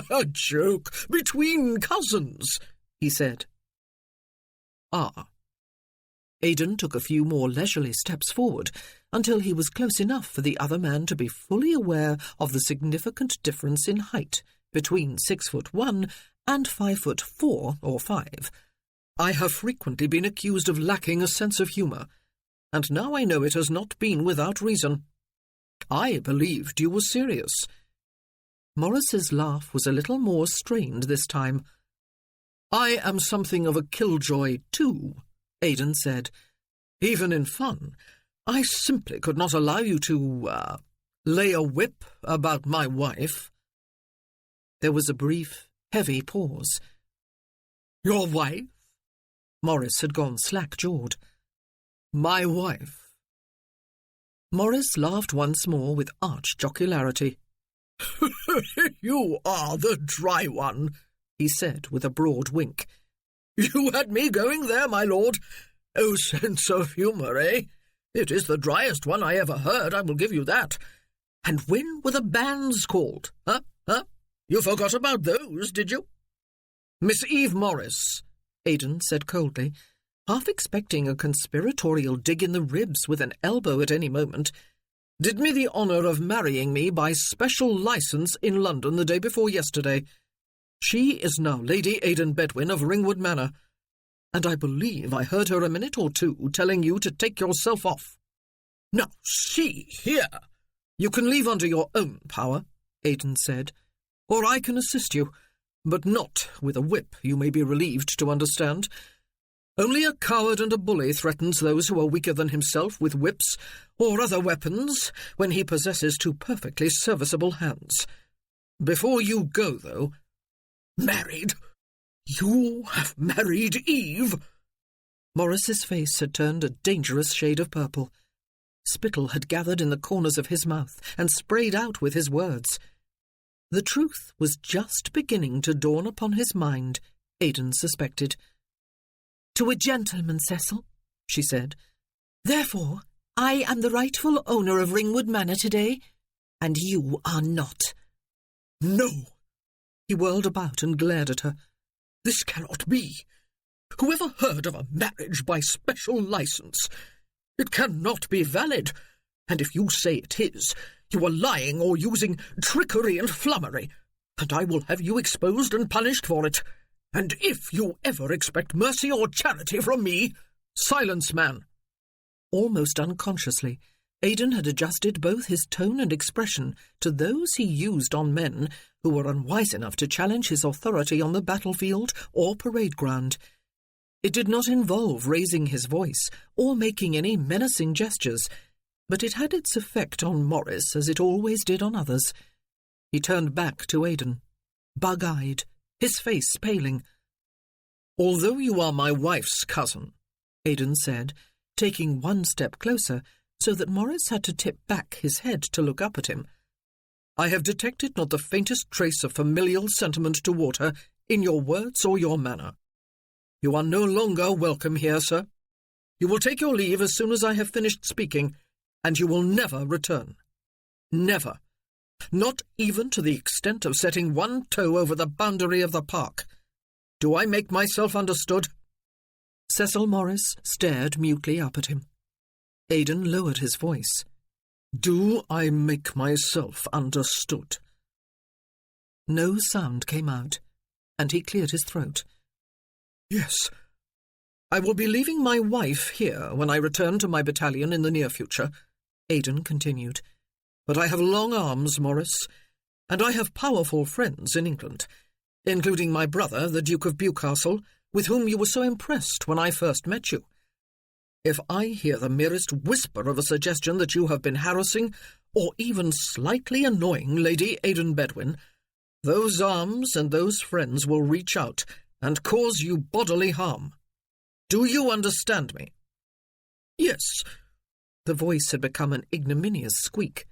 "A joke between cousins," he said. "Ah." Aidan took a few more leisurely steps forward until he was close enough for the other man to be fully aware of the significant difference in height between 6'1" and 5'4" or 5. "I have frequently been accused of lacking a sense of humour, and now I know it has not been without reason. I believed you were serious." Morris's laugh was a little more strained this time. "I am something of a killjoy too," Aidan said. "Even in fun, I simply could not allow you to, lay a whip about my wife." There was a brief, heavy pause. "Your wife?" Morris had gone slack-jawed. "My wife." Morris laughed once more with arch jocularity. "You are the dry one," he said with a broad wink. "You had me going there, my lord. Oh, sense of humour, eh? It is the driest one I ever heard, I will give you that. And when were the banns called? Huh? You forgot about those, did you?" "Miss Eve Morris," Aidan said coldly, half expecting a conspiratorial dig in the ribs with an elbow at any moment, "did me the honour of marrying me by special licence in London the day before yesterday. She is now Lady Aidan Bedwin of Ringwood Manor, and I believe I heard her a minute or two telling you to take yourself off." "Now, see here." "You can leave under your own power," Aidan said, "or I can assist you, but not with a whip, you may be relieved to understand. Only a coward and a bully threatens those who are weaker than himself with whips or other weapons when he possesses two perfectly serviceable hands. Before you go, though— Married? You have married Eve? Morris's face had turned a dangerous shade of purple. Spittle had gathered in the corners of his mouth and sprayed out with his words. The truth was just beginning to dawn upon his mind, Aidan suspected. "To a gentleman, Cecil," she said. "Therefore, I am the rightful owner of Ringwood Manor today, and you are not." No! He whirled about and glared at her. This cannot be. Whoever heard of a marriage by special licence? It cannot be valid, and if you say it is, you are lying or using trickery and flummery, and I will have you exposed and punished for it. And if you ever expect mercy or charity from me, silence, man." Almost unconsciously, Aidan had adjusted both his tone and expression to those he used on men who were unwise enough to challenge his authority on the battlefield or parade ground. It did not involve raising his voice or making any menacing gestures, but it had its effect on Morris as it always did on others. He turned back to Aidan, bug-eyed, his face paling. "Although you are my wife's cousin," Aidan said, taking one step closer so that Morris had to tip back his head to look up at him, "I have detected not the faintest trace of familial sentiment toward her in your words or your manner. You are no longer welcome here, sir. You will take your leave as soon as I have finished speaking, and you will never return. Never. Not even to the extent of setting one toe over the boundary of the park. Do I make myself understood?" Cecil Morris stared mutely up at him. Aidan lowered his voice. "Do I make myself understood?" No sound came out, and he cleared his throat. "Yes. I will be leaving my wife here when I return to my battalion in the near future," Aidan continued. "But I have long arms, Morris, and I have powerful friends in England, including my brother, the Duke of Bewcastle, with whom you were so impressed when I first met you. If I hear the merest whisper of a suggestion that you have been harassing or even slightly annoying Lady Aidan Bedwin, those arms and those friends will reach out and cause you bodily harm. Do you understand me?" "Yes." The voice had become an ignominious squeak.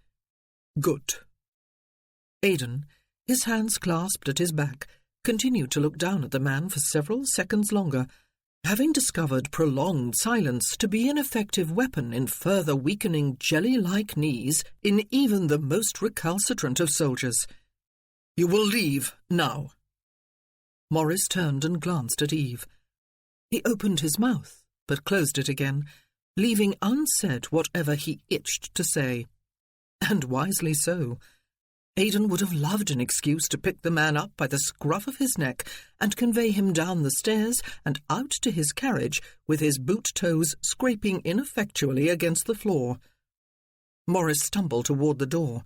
"Good." Aidan, his hands clasped at his back, continued to look down at the man for several seconds longer, having discovered prolonged silence to be an effective weapon in further weakening jelly-like knees in even the most recalcitrant of soldiers. "You will leave now." Morris turned and glanced at Eve. He opened his mouth, but closed it again, leaving unsaid whatever he itched to say. And wisely so. Aidan would have loved an excuse to pick the man up by the scruff of his neck and convey him down the stairs and out to his carriage with his boot toes scraping ineffectually against the floor. Morris stumbled toward the door,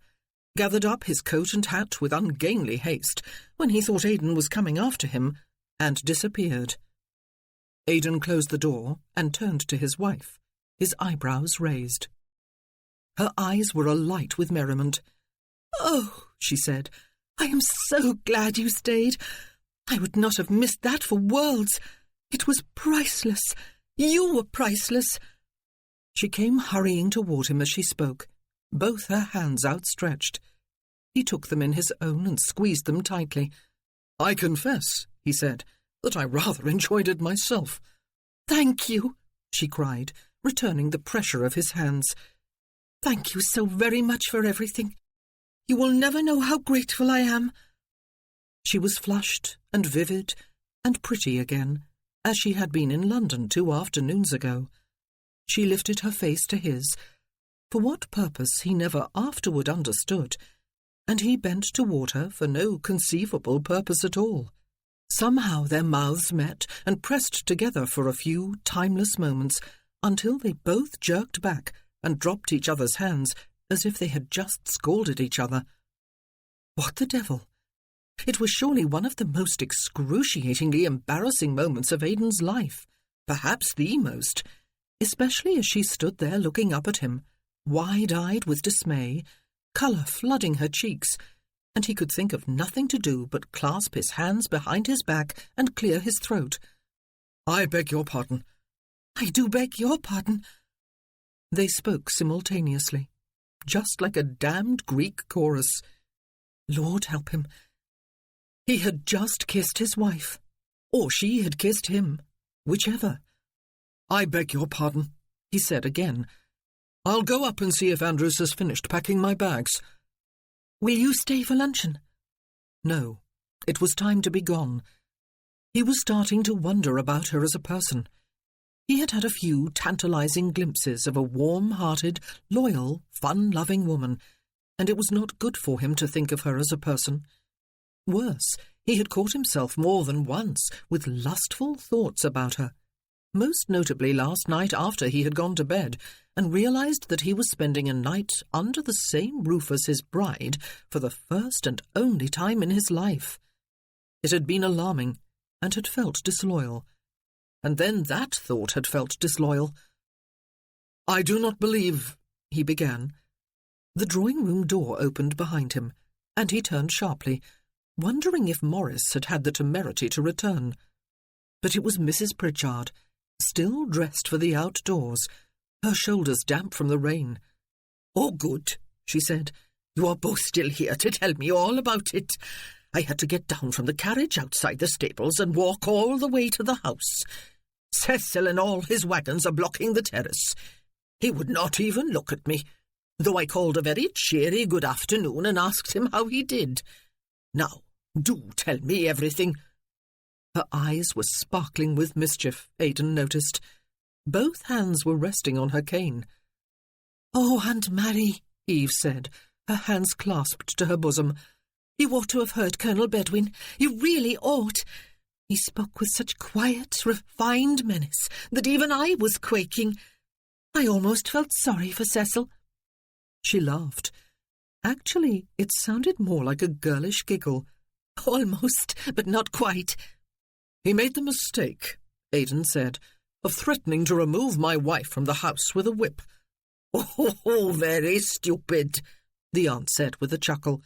gathered up his coat and hat with ungainly haste when he thought Aidan was coming after him, and disappeared. Aidan closed the door and turned to his wife, his eyebrows raised. Her eyes were alight with merriment. "Oh," she said, "I am so glad you stayed. I would not have missed that for worlds. It was priceless. You were priceless." She came hurrying toward him as she spoke, both her hands outstretched. He took them in his own and squeezed them tightly. "I confess," he said, "that I rather enjoyed it myself." "Thank you," she cried, returning the pressure of his hands. "Thank you so very much for everything. You will never know how grateful I am." She was flushed and vivid and pretty again, as she had been in London 2 afternoons ago. She lifted her face to his, for what purpose he never afterward understood, and he bent toward her for no conceivable purpose at all. Somehow their mouths met and pressed together for a few timeless moments, until they both jerked back and dropped each other's hands as if they had just scalded each other. What the devil? It was surely one of the most excruciatingly embarrassing moments of Aidan's life, perhaps the most, especially as she stood there looking up at him, wide-eyed with dismay, colour flooding her cheeks, and he could think of nothing to do but clasp his hands behind his back and clear his throat. "I beg your pardon." "I do beg your pardon." They spoke simultaneously, just like a damned Greek chorus. Lord help him. He had just kissed his wife, or she had kissed him, whichever. "I beg your pardon," he said again. "I'll go up and see if Andrews has finished packing my bags." "Will you stay for luncheon?" No, it was time to be gone. He was starting to wonder about her as a person. He had had a few tantalizing glimpses of a warm-hearted, loyal, fun-loving woman, and it was not good for him to think of her as a person. Worse, he had caught himself more than once with lustful thoughts about her, most notably last night after he had gone to bed, and realized that he was spending a night under the same roof as his bride for the first and only time in his life. It had been alarming, and had felt disloyal. And then that thought had felt disloyal. "I do not believe—" he began. The drawing-room door opened behind him, and he turned sharply, wondering if Morris had had the temerity to return. But it was Mrs. Pritchard, still dressed for the outdoors, her shoulders damp from the rain. "Oh, good," she said. "You are both still here to tell me all about it. I had to get down from the carriage outside the stables and walk all the way to the house. Cecil and all his wagons are blocking the terrace. He would not even look at me, though I called a very cheery good afternoon and asked him how he did. Now, do tell me everything." Her eyes were sparkling with mischief, Aidan noticed. Both hands were resting on her cane. "Oh, Aunt Mary," Eve said, her hands clasped to her bosom. "You ought to have heard Colonel Bedwin. You really ought. He spoke with such quiet, refined menace that even I was quaking. I almost felt sorry for Cecil." She laughed. Actually, it sounded more like a girlish giggle. "Almost, but not quite." "He made the mistake," Aidan said, "of threatening to remove my wife from the house with a whip." "Oh, very stupid," the aunt said with a chuckle.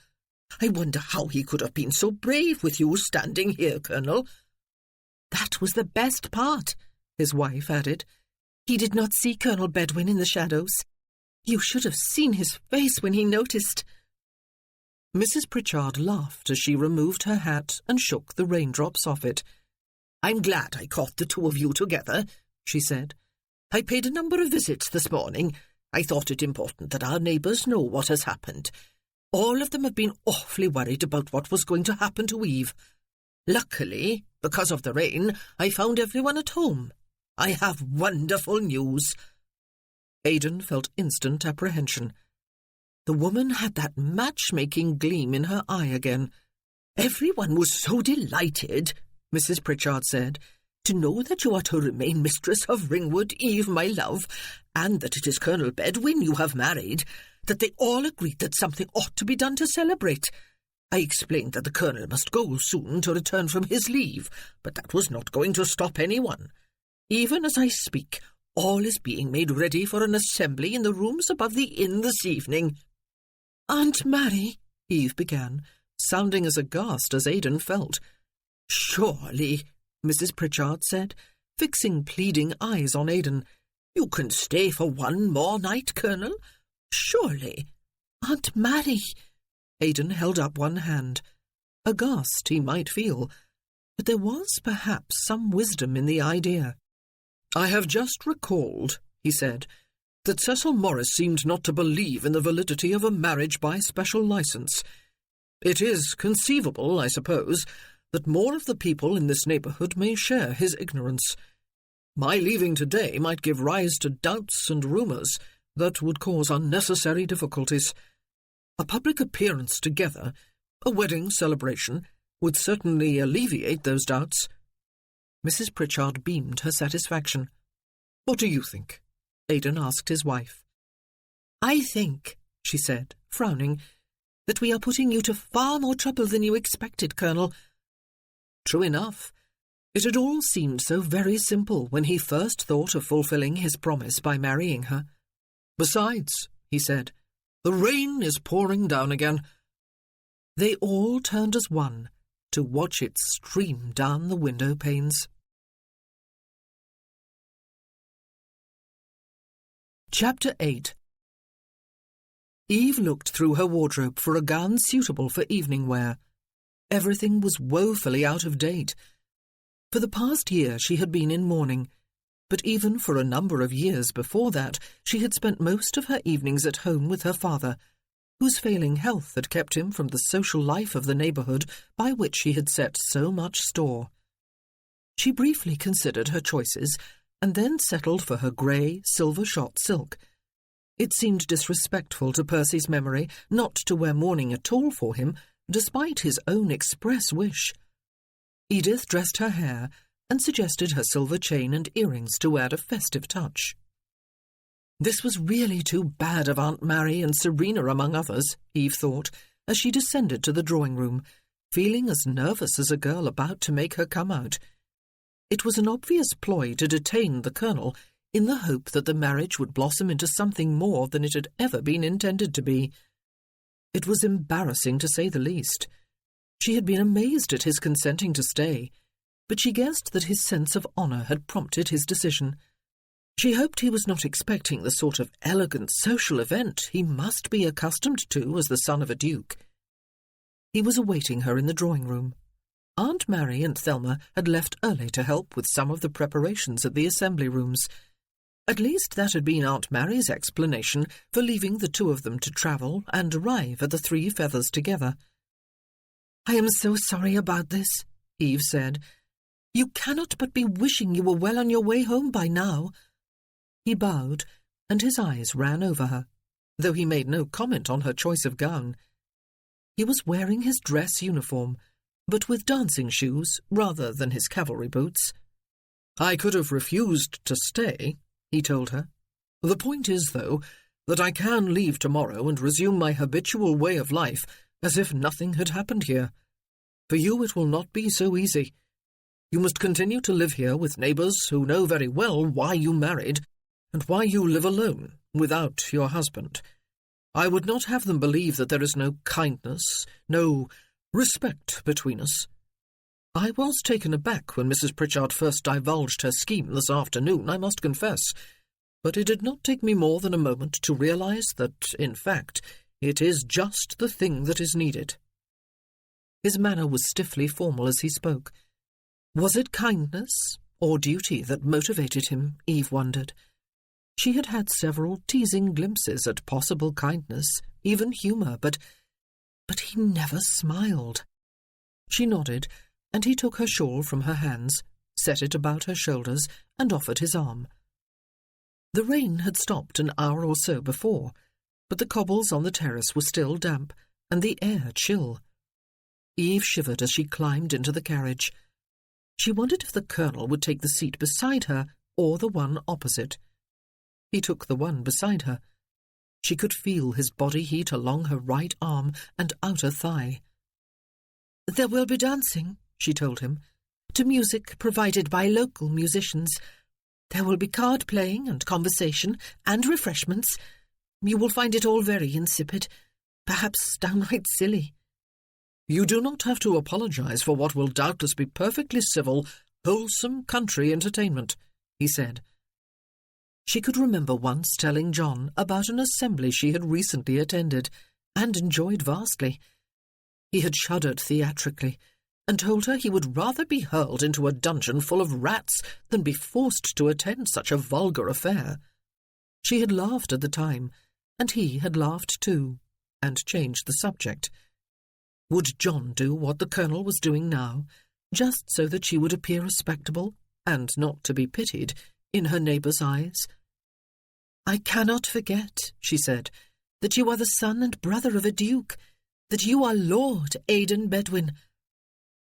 "I wonder how he could have been so brave with you standing here, Colonel." "That was the best part," his wife added. "He did not see Colonel Bedwin in the shadows. You should have seen his face when he noticed." Mrs. Pritchard laughed as she removed her hat and shook the raindrops off it. "I'm glad I caught the two of you together," she said. "I paid a number of visits this morning. I thought it important that our neighbours know what has happened. All of them have been awfully worried about what was going to happen to Eve. Luckily, because of the rain, I found everyone at home. I have wonderful news." Aidan felt instant apprehension. The woman had that matchmaking gleam in her eye again. "Everyone was so delighted," Mrs. Pritchard said, "to know that you are to remain mistress of Ringwood, Eve, my love, and that it is Colonel Bedwin you have married, that they all agreed that something ought to be done to celebrate. I explained that the Colonel must go soon to return from his leave, but that was not going to stop anyone. Even as I speak, all is being made ready for an assembly in the rooms above the inn this evening." "Aunt Mary," Eve began, sounding as aghast as Aidan felt. "Surely," Mrs. Pritchard said, fixing pleading eyes on Aidan. "You can stay for one more night, Colonel. Surely." "Aunt Mary." Aidan held up one hand. Aghast he might feel, but there was perhaps some wisdom in the idea. "I have just recalled," he said, "that Cecil Morris seemed not to believe in the validity of a marriage by special licence. It is conceivable, I suppose, that more of the people in this neighbourhood may share his ignorance. My leaving today might give rise to doubts and rumours that would cause unnecessary difficulties. A public appearance together, a wedding celebration, would certainly alleviate those doubts." Mrs. Pritchard beamed her satisfaction. "What do you think?" Aidan asked his wife. "I think," she said, frowning, "that we are putting you to far more trouble than you expected, Colonel." True enough. It had all seemed so very simple when he first thought of fulfilling his promise by marrying her. "Besides," he said, "the rain is pouring down again." They all turned as one to watch it stream down the window panes. Chapter 8. Eve looked through her wardrobe for a gown suitable for evening wear. Everything was woefully out of date. For the past year she had been in mourning, but even for a number of years before that she had spent most of her evenings at home with her father, whose failing health had kept him from the social life of the neighbourhood by which she had set so much store. She briefly considered her choices, and then settled for her grey, silver-shot silk. It seemed disrespectful to Percy's memory not to wear mourning at all for him, despite his own express wish. Edith dressed her hair and suggested her silver chain and earrings to add a festive touch. This was really too bad of Aunt Mary and Serena among others, Eve thought, as she descended to the drawing-room, feeling as nervous as a girl about to make her come out. It was an obvious ploy to detain the Colonel, in the hope that the marriage would blossom into something more than it had ever been intended to be. It was embarrassing, to say the least. She had been amazed at his consenting to stay, but she guessed that his sense of honour had prompted his decision. She hoped he was not expecting the sort of elegant social event he must be accustomed to as the son of a duke. He was awaiting her in the drawing-room. Aunt Mary and Thelma had left early to help with some of the preparations at the assembly rooms. At least that had been Aunt Mary's explanation for leaving the two of them to travel and arrive at the Three Feathers together. "I am so sorry about this," Eve said. "You cannot but be wishing you were well on your way home by now." He bowed, and his eyes ran over her, though he made no comment on her choice of gown. He was wearing his dress uniform, but with dancing shoes rather than his cavalry boots. "I could have refused to stay," he told her. "The point is, though, that I can leave tomorrow and resume my habitual way of life as if nothing had happened here. For you it will not be so easy. You must continue to live here with neighbours who know very well why you married and why you live alone without your husband. I would not have them believe that there is no kindness, no respect between us. I was taken aback when Mrs. Pritchard first divulged her scheme this afternoon, I must confess, but it did not take me more than a moment to realise that, in fact, it is just the thing that is needed." His manner was stiffly formal as he spoke. Was it kindness or duty that motivated him, Eve wondered. She had had several teasing glimpses at possible kindness, even humour, but he never smiled. She nodded, and he took her shawl from her hands, set it about her shoulders, and offered his arm. The rain had stopped an hour or so before, but the cobbles on the terrace were still damp, and the air chill. Eve shivered as she climbed into the carriage. She wondered if the Colonel would take the seat beside her or the one opposite. He took the one beside her. She could feel his body heat along her right arm and outer thigh. "There will be dancing," she told him, "to music provided by local musicians. There will be card-playing and conversation and refreshments. You will find it all very insipid, perhaps downright silly." "You do not have to apologise for what will doubtless be perfectly civil, wholesome country entertainment," he said. She could remember once telling John about an assembly she had recently attended, and enjoyed vastly. He had shuddered theatrically, and told her he would rather be hurled into a dungeon full of rats than be forced to attend such a vulgar affair. She had laughed at the time, and he had laughed too, and changed the subject. Would John do what the Colonel was doing now, just so that she would appear respectable, and not to be pitied, in her neighbour's eyes? "I cannot forget," she said, "that you are the son and brother of a duke, that you are Lord Aidan Bedwin."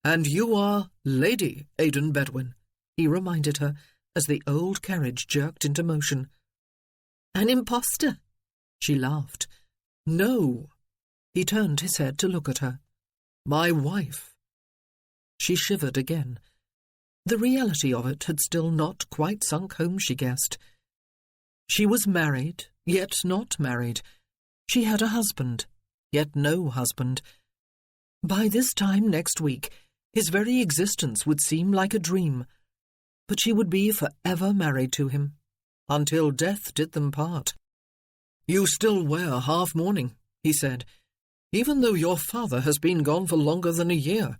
"And you are Lady Aidan Bedwin," he reminded her, as the old carriage jerked into motion. "An impostor?" She laughed. "No." He turned his head to look at her. "My wife." She shivered again. The reality of it had still not quite sunk home, she guessed. She was married, yet not married. She had a husband, yet no husband. By this time next week, his very existence would seem like a dream, but she would be forever married to him, until death did them part. "You still wear half-mourning," he said, "even though your father has been gone for longer than a year."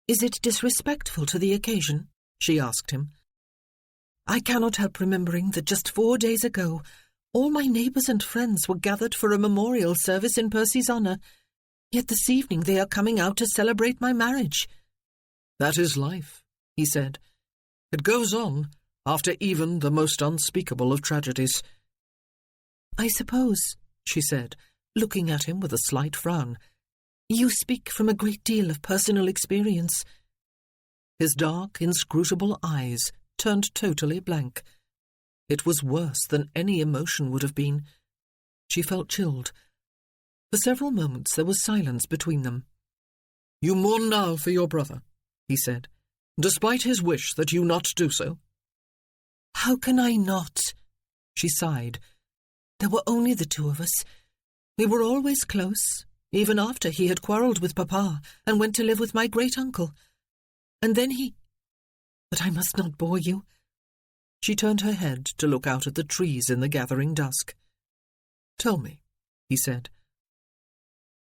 "Is it disrespectful to the occasion?" she asked him. "I cannot help remembering that just 4 days ago all my neighbours and friends were gathered for a memorial service in Percy's honour, yet this evening they are coming out to celebrate my marriage." "That is life," he said. "It goes on after even the most unspeakable of tragedies." "I suppose," she said, looking at him with a slight frown, "you speak from a great deal of personal experience." His dark, inscrutable eyes turned totally blank. It was worse than any emotion would have been. She felt chilled. For several moments there was silence between them. "You mourn now for your brother," he said, "despite his wish that you not do so." "How can I not?" she sighed. "There were only the two of us. We were always close, even after he had quarrelled with Papa and went to live with my great-uncle. And then he— But I must not bore you." She turned her head to look out at the trees in the gathering dusk. "Tell me," he said.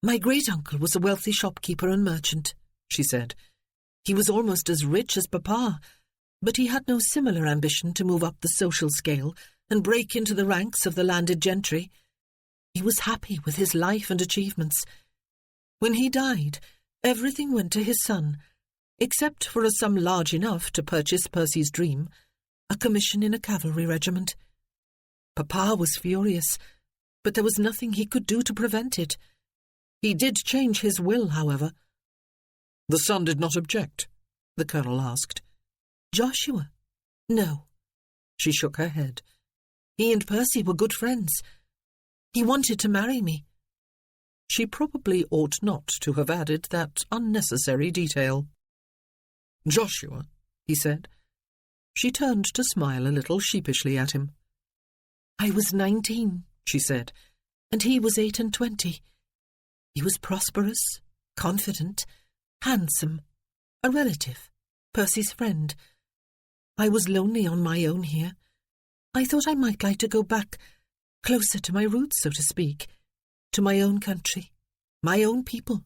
"My great-uncle was a wealthy shopkeeper and merchant," she said. "He was almost as rich as Papa, but he had no similar ambition to move up the social scale and break into the ranks of the landed gentry. He was happy with his life and achievements. When he died, everything went to his son, except for a sum large enough to purchase Percy's dream, a commission in a cavalry regiment. Papa was furious, but there was nothing he could do to prevent it. He did change his will, however." "The son did not object?" the colonel asked. "Joshua? No." She shook her head. "He and Percy were good friends. He wanted to marry me." She probably ought not to have added that unnecessary detail. "Joshua," he said. She turned to smile a little sheepishly at him. "I was 19, she said, "and he was 8 and 20. He was prosperous, confident, handsome, a relative, Percy's friend. I was lonely on my own here. I thought I might like to go back, closer to my roots, so to speak, to my own country, my own people,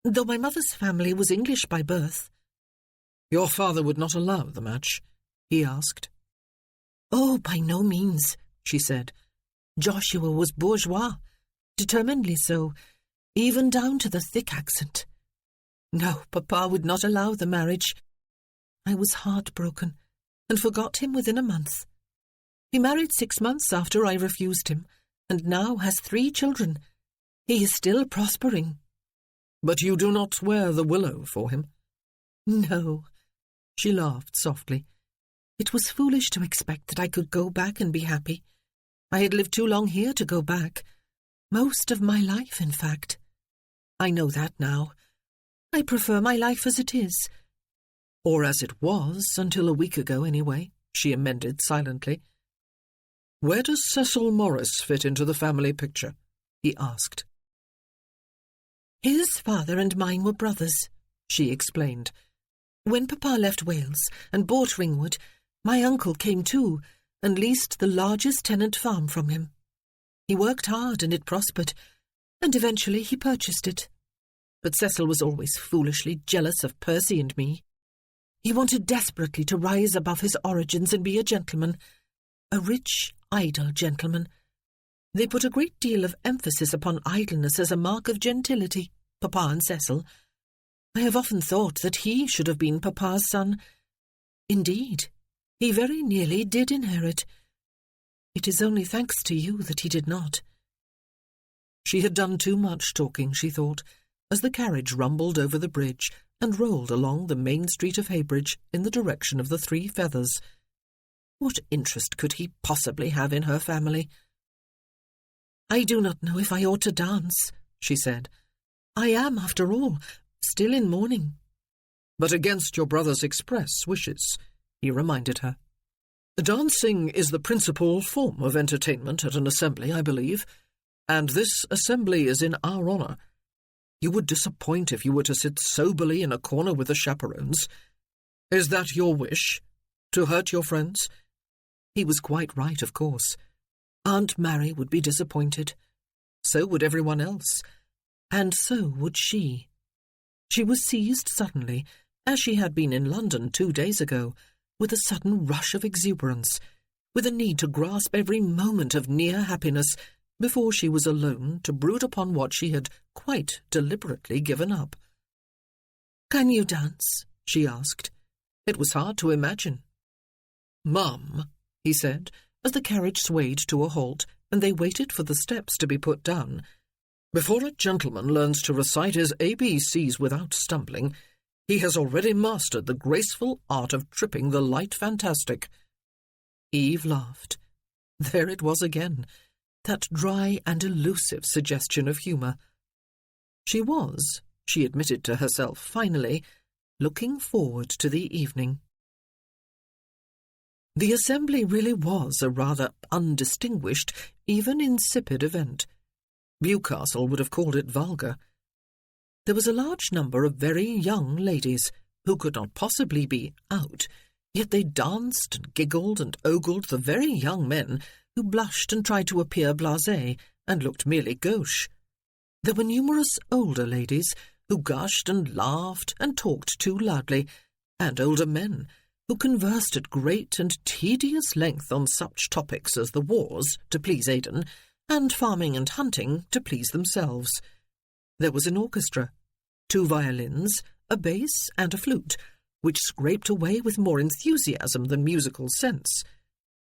though my mother's family was English by birth." "Your father would not allow the match?" he asked. "Oh, by no means," she said. "Joshua was bourgeois, determinedly so, even down to the thick accent. No, Papa would not allow the marriage. I was heartbroken, and forgot him within a month. He married 6 months after I refused him, and now has 3 children. He is still prospering." "But you do not wear the willow for him?" "No." She laughed softly. "It was foolish to expect that I could go back and be happy. I had lived too long here to go back. Most of my life, in fact. I know that now. I prefer my life as it is." "Or as it was, until a week ago, anyway," she amended silently. "Where does Cecil Morris fit into the family picture?" he asked. "His father and mine were brothers," she explained. "When Papa left Wales and bought Ringwood, my uncle came too and leased the largest tenant farm from him. He worked hard and it prospered, and eventually he purchased it. But Cecil was always foolishly jealous of Percy and me. He wanted desperately to rise above his origins and be a gentleman, a rich, idle gentleman. They put a great deal of emphasis upon idleness as a mark of gentility, Papa and Cecil. I have often thought that he should have been Papa's son. Indeed, he very nearly did inherit. It is only thanks to you that he did not." She had done too much talking, she thought, as the carriage rumbled over the bridge and rolled along the main street of Heybridge in the direction of the Three Feathers. What interest could he possibly have in her family? "I do not know if I ought to dance," she said. "I am, after all, still in mourning." "But against your brother's express wishes," he reminded her. "Dancing is the principal form of entertainment at an assembly, I believe, and this assembly is in our honour. You would disappoint if you were to sit soberly in a corner with the chaperones. Is that your wish? To hurt your friends?" He was quite right, of course. Aunt Mary would be disappointed. So would everyone else. And so would she. She was seized suddenly, as she had been in London 2 days ago, with a sudden rush of exuberance, with a need to grasp every moment of near happiness before she was alone to brood upon what she had quite deliberately given up. "Can you dance?" she asked. It was hard to imagine. "Mum," he said, as the carriage swayed to a halt and they waited for the steps to be put down, "before a gentleman learns to recite his ABCs without stumbling, he has already mastered the graceful art of tripping the light fantastic." Eve laughed. There it was again, that dry and elusive suggestion of humour. She was, she admitted to herself finally, looking forward to the evening. The assembly really was a rather undistinguished, even insipid event. Bewcastle would have called it vulgar. There was a large number of very young ladies who could not possibly be out, yet they danced and giggled and ogled the very young men who blushed and tried to appear blasé and looked merely gauche. There were numerous older ladies who gushed and laughed and talked too loudly, and older men who conversed at great and tedious length on such topics as the wars to please Aidan, and farming and hunting to please themselves. There was an orchestra, 2 violins, a bass and a flute, which scraped away with more enthusiasm than musical sense.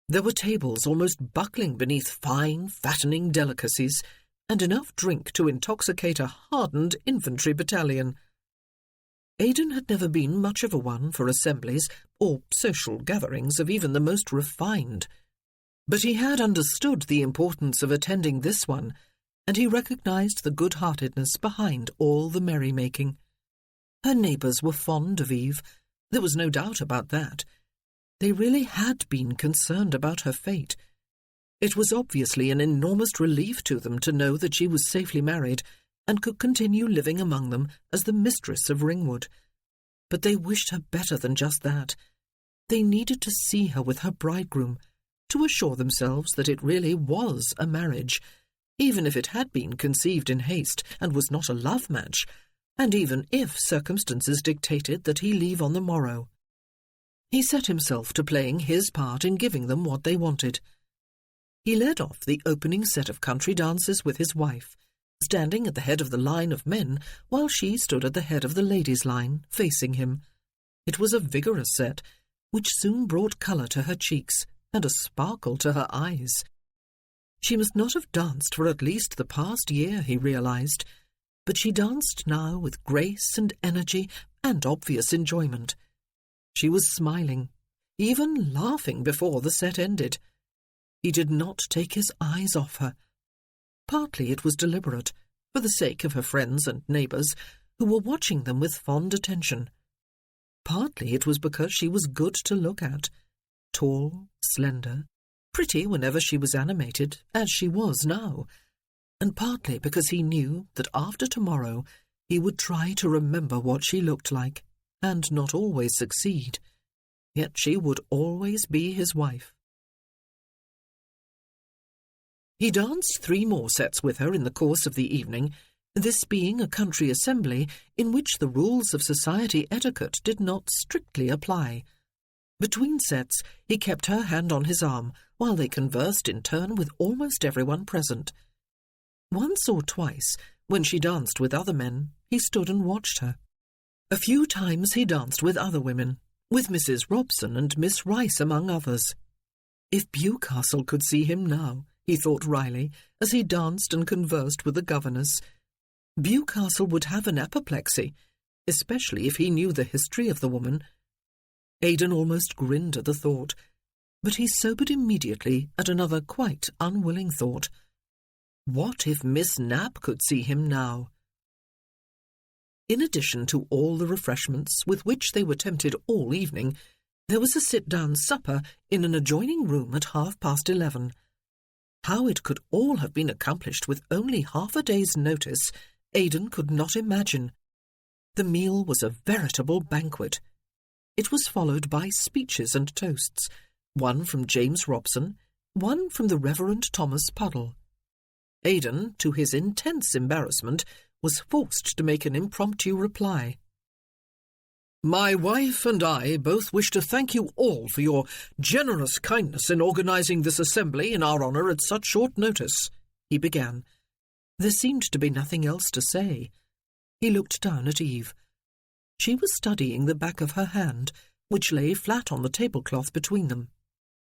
There were tables almost buckling beneath fine, fattening delicacies, and enough drink to intoxicate a hardened infantry battalion. Aidan had never been much of a one for assemblies or social gatherings of even the most refined, but he had understood the importance of attending this one, and he recognised the good-heartedness behind all the merrymaking. Her neighbours were fond of Eve, there was no doubt about that. They really had been concerned about her fate. It was obviously an enormous relief to them to know that she was safely married and could continue living among them as the mistress of Ringwood. But they wished her better than just that. They needed to see her with her bridegroom, to assure themselves that it really was a marriage, even if it had been conceived in haste and was not a love match, and even if circumstances dictated that he leave on the morrow. He set himself to playing his part in giving them what they wanted. He led off the opening set of country dances with his wife, standing at the head of the line of men while she stood at the head of the ladies' line, facing him. It was a vigorous set, which soon brought colour to her cheeks and a sparkle to her eyes. She must not have danced for at least the past year, he realised, but she danced now with grace and energy and obvious enjoyment. She was smiling, even laughing before the set ended. He did not take his eyes off her. Partly it was deliberate, for the sake of her friends and neighbours, who were watching them with fond attention. Partly it was because she was good to look at, tall, slender, pretty whenever she was animated, as she was now, and partly because he knew that after tomorrow he would try to remember what she looked like, and not always succeed. Yet she would always be his wife. He danced 3 more sets with her in the course of the evening, this being a country assembly in which the rules of society etiquette did not strictly apply. Between sets, he kept her hand on his arm while they conversed in turn with almost everyone present. Once or twice, when she danced with other men, he stood and watched her. A few times he danced with other women, with Mrs. Robson and Miss Rice among others. If Bewcastle could see him now, he thought wryly, as he danced and conversed with the governess, Bewcastle would have an apoplexy, especially if he knew the history of the woman. Aidan almost grinned at the thought, but he sobered immediately at another quite unwilling thought. What if Miss Knapp could see him now? In addition to all the refreshments with which they were tempted all evening, there was a sit-down supper in an adjoining room at 11:30. How it could all have been accomplished with only half a day's notice, Aidan could not imagine. The meal was a veritable banquet. It was followed by speeches and toasts, one from James Robson, one from the Reverend Thomas Puddle. Aidan, to his intense embarrassment, was forced to make an impromptu reply. "My wife and I both wish to thank you all for your generous kindness in organising this assembly in our honour at such short notice," he began. There seemed to be nothing else to say. He looked down at Eve. She was studying the back of her hand, which lay flat on the tablecloth between them.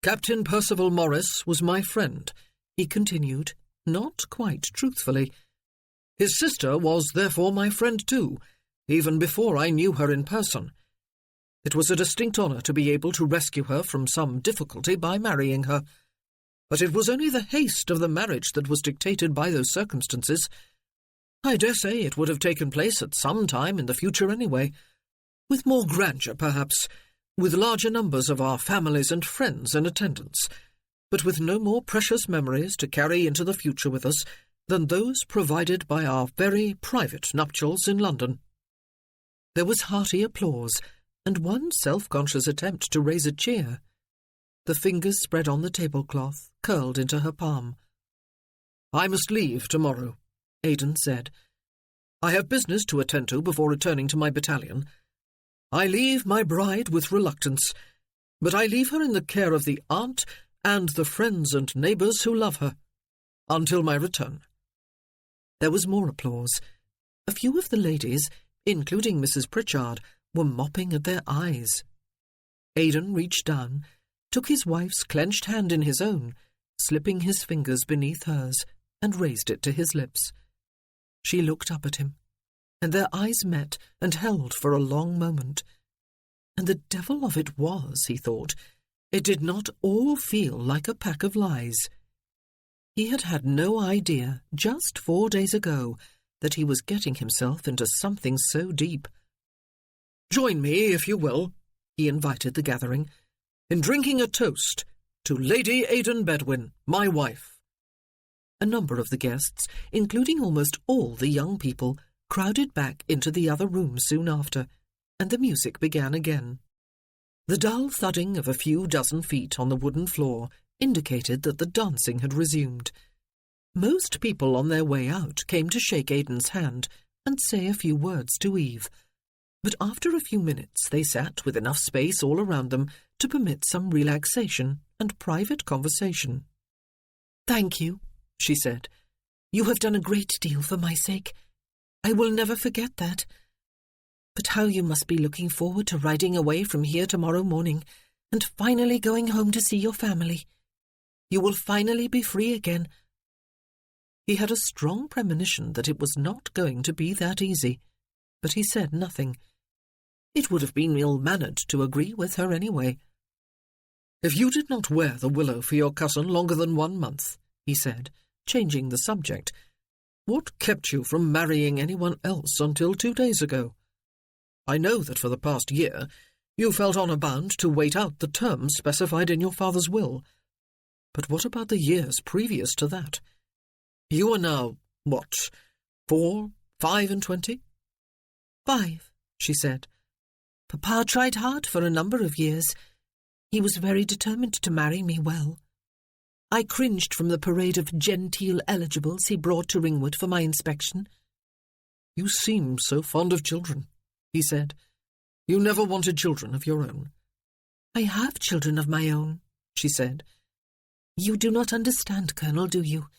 "Captain Percival Morris was my friend," he continued, not quite truthfully. "His sister was therefore my friend too, even before I knew her in person. It was a distinct honour to be able to rescue her from some difficulty by marrying her. But it was only the haste of the marriage that was dictated by those circumstances. I dare say it would have taken place at some time in the future anyway, with more grandeur perhaps, with larger numbers of our families and friends in attendance, but with no more precious memories to carry into the future with us than those provided by our very private nuptials in London." There was hearty applause, and one self-conscious attempt to raise a cheer. The fingers spread on the tablecloth curled into her palm. "I must leave tomorrow," Aidan said. "I have business to attend to before returning to my battalion. I leave my bride with reluctance, but I leave her in the care of the aunt and the friends and neighbours who love her, until my return." There was more applause. A few of the ladies, including Mrs. Pritchard, were mopping at their eyes. Aidan reached down, took his wife's clenched hand in his own, slipping his fingers beneath hers, and raised it to his lips. She looked up at him, and their eyes met and held for a long moment. And the devil of it was, he thought, it did not all feel like a pack of lies. He had had no idea, just 4 days ago, that he was getting himself into something so deep. "Join me, if you will," he invited the gathering, "in drinking a toast to Lady Aidan Bedwin, my wife." A number of the guests, including almost all the young people, crowded back into the other room soon after, and the music began again. The dull thudding of a few dozen feet on the wooden floor indicated that the dancing had resumed. Most people on their way out came to shake Aidan's hand and say a few words to Eve, but after a few minutes they sat with enough space all around them to permit some relaxation and private conversation. "Thank you," she said. "You have done a great deal for my sake. I will never forget that. But how you must be looking forward to riding away from here tomorrow morning and finally going home to see your family. You will finally be free again." He had a strong premonition that it was not going to be that easy, but he said nothing. It would have been ill-mannered to agree with her anyway. "If you did not wear the willow for your cousin longer than 1 month," he said, changing the subject, "what kept you from marrying anyone else until 2 days ago? I know that for the past year you felt honour bound to wait out the terms specified in your father's will. But what about the years previous to that? You are now, 4, 5 and 20? "5, she said. "Papa tried hard for a number of years. He was very determined to marry me well. I cringed from the parade of genteel eligibles he brought to Ringwood for my inspection." "You seem so fond of children," he said. "You never wanted children of your own." "I have children of my own," she said. "You do not understand, Colonel, do you?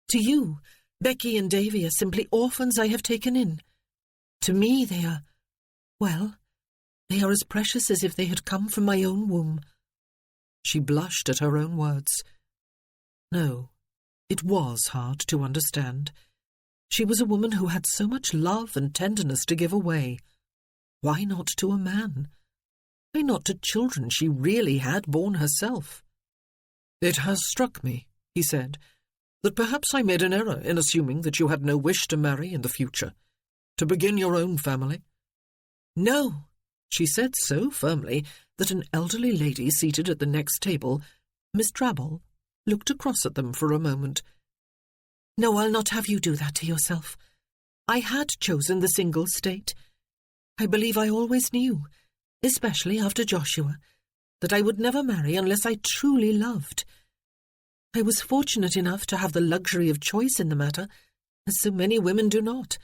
To you, Becky and Davy are simply orphans I have taken in. To me they are, well, they are as precious as if they had come from my own womb." She blushed at her own words. No, it was hard to understand. She was a woman who had so much love and tenderness to give away. Why not to a man? Why not to children she really had borne herself? "It has struck me," he said, "that perhaps I made an error in assuming that you had no wish to marry in the future, to begin your own family." "No," she said so firmly that an elderly lady seated at the next table, Miss Drabble, looked across at them for a moment. "No, I'll not have you do that to yourself. I had chosen the single state. I believe I always knew, especially after Joshua, that I would never marry unless I truly loved. I was fortunate enough to have the luxury of choice in the matter, as so many women do not.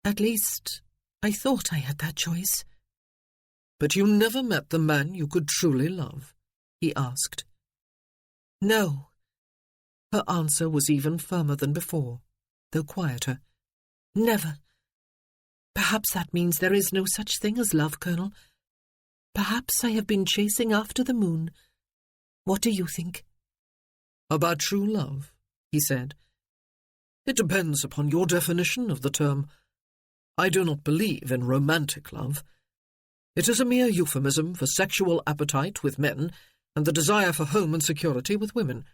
At least, I thought I had that choice. But you never met the man you could truly love? He asked. No. Her answer was even firmer than before, though quieter. Never. Perhaps that means there is no such thing as love, Colonel. Perhaps I have been chasing after the moon. What do you think? About true love, he said. It depends upon your definition of the term. I do not believe in romantic love. It is a mere euphemism for sexual appetite with men and the desire for home and security with women.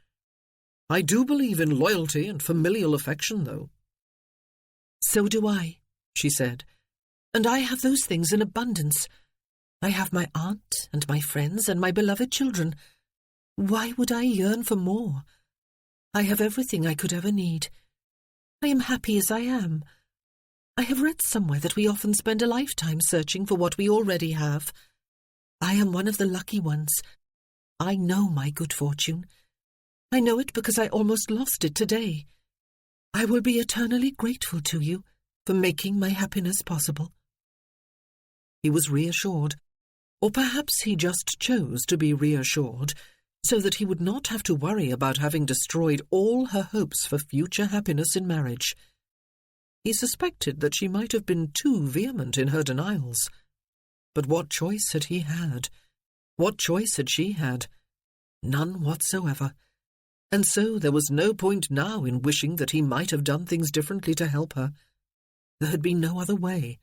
I do believe in loyalty and familial affection, though. So do I, she said, and I have those things in abundance. I have my aunt and my friends and my beloved children. Why would I yearn for more? I have everything I could ever need. I am happy as I am. I have read somewhere that we often spend a lifetime searching for what we already have. I am one of the lucky ones. I know my good fortune. I know it because I almost lost it today. I will be eternally grateful to you for making my happiness possible. He was reassured, or perhaps he just chose to be reassured, so that he would not have to worry about having destroyed all her hopes for future happiness in marriage. He suspected that she might have been too vehement in her denials. But what choice had he had? What choice had she had? None whatsoever. And so there was no point now in wishing that he might have done things differently to help her. There had been no other way.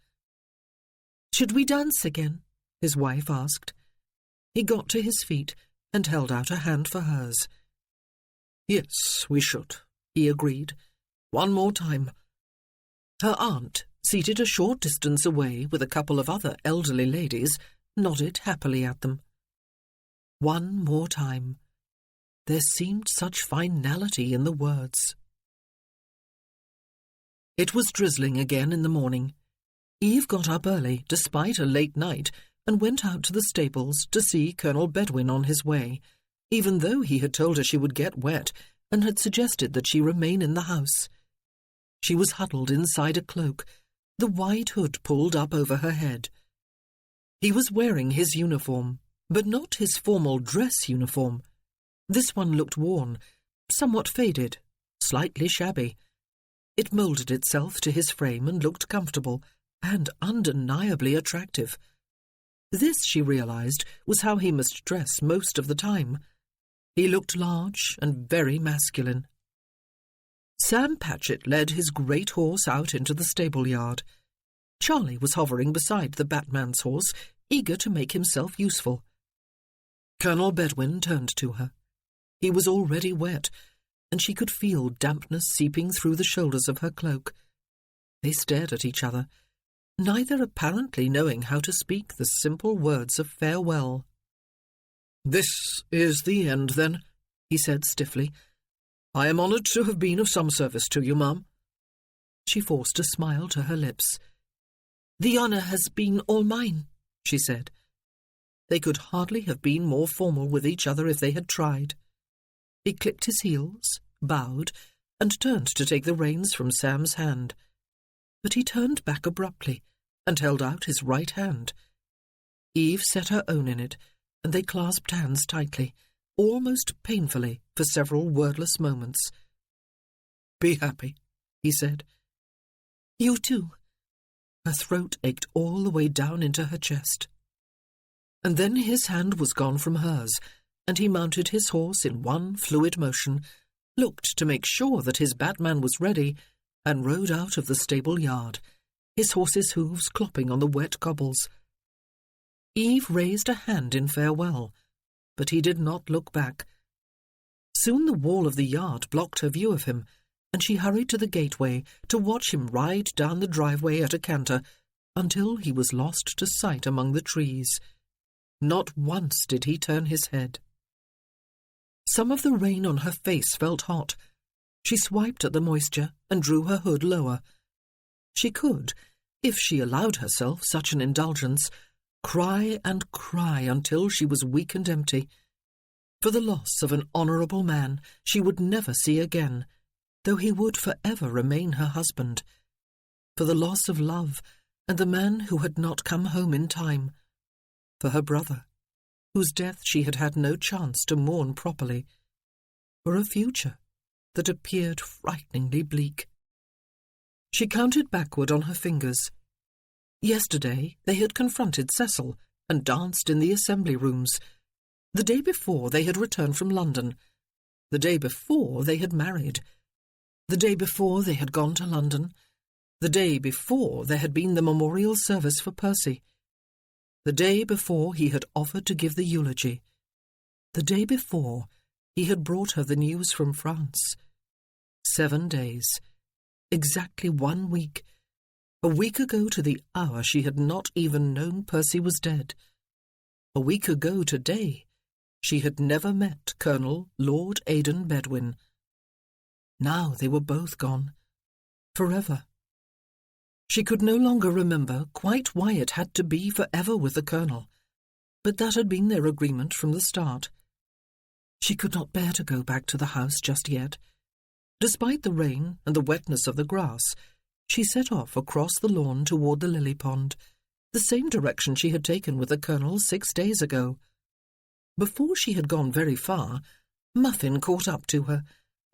"Should we dance again?" his wife asked. He got to his feet and held out a hand for hers. "Yes, we should," he agreed. "One more time." Her aunt, seated a short distance away with a couple of other elderly ladies, nodded happily at them. One more time. There seemed such finality in the words. It was drizzling again in the morning. Eve got up early, despite a late night, and went out to the stables to see Colonel Bedwin on his way, even though he had told her she would get wet and had suggested that she remain in the house. She was huddled inside a cloak, the wide hood pulled up over her head. He was wearing his uniform, but not his formal dress uniform. This one looked worn, somewhat faded, slightly shabby. It moulded itself to his frame and looked comfortable and undeniably attractive. This, she realized, was how he must dress most of the time. He looked large and very masculine. Sam Patchett led his great horse out into the stable yard. Charlie was hovering beside the Batman's horse, eager to make himself useful. Colonel Bedwin turned to her. He was already wet, and she could feel dampness seeping through the shoulders of her cloak. They stared at each other, neither apparently knowing how to speak the simple words of farewell. "This is the end, then," he said stiffly. "I am honoured to have been of some service to you, ma'am." She forced a smile to her lips. "The honour has been all mine," she said. They could hardly have been more formal with each other if they had tried. He clicked his heels, bowed, and turned to take the reins from Sam's hand. But he turned back abruptly and held out his right hand. Eve set her own in it, and they clasped hands tightly, almost painfully, for several wordless moments. "Be happy," he said. "You too." Her throat ached all the way down into her chest. And then his hand was gone from hers, and he mounted his horse in one fluid motion, looked to make sure that his Batman was ready, and rode out of the stable yard, his horse's hooves clopping on the wet cobbles. Eve raised a hand in farewell, but he did not look back. Soon the wall of the yard blocked her view of him, and she hurried to the gateway to watch him ride down the driveway at a canter until he was lost to sight among the trees. Not once did he turn his head. Some of the rain on her face felt hot. She swiped at the moisture and drew her hood lower. She could, if she allowed herself such an indulgence, cry and cry until she was weak and empty. For the loss of an honourable man she would never see again, though he would forever remain her husband. For the loss of love and the man who had not come home in time. For her brother, whose death she had had no chance to mourn properly. For a future that appeared frighteningly bleak. She counted backward on her fingers. Yesterday they had confronted Cecil and danced in the assembly rooms. The day before they had returned from London. The day before they had married. The day before they had gone to London. The day before there had been the memorial service for Percy. The day before he had offered to give the eulogy. The day before he had brought her the news from France. 7 days. Exactly 1 week. A week ago to the hour she had not even known Percy was dead. A week ago today she had never met Colonel Lord Aidan Bedwin. Now they were both gone. Forever. She could no longer remember quite why it had to be forever with the Colonel, but that had been their agreement from the start. She could not bear to go back to the house just yet. Despite the rain and the wetness of the grass, she set off across the lawn toward the lily pond, the same direction she had taken with the Colonel 6 days ago. Before she had gone very far, Muffin caught up to her,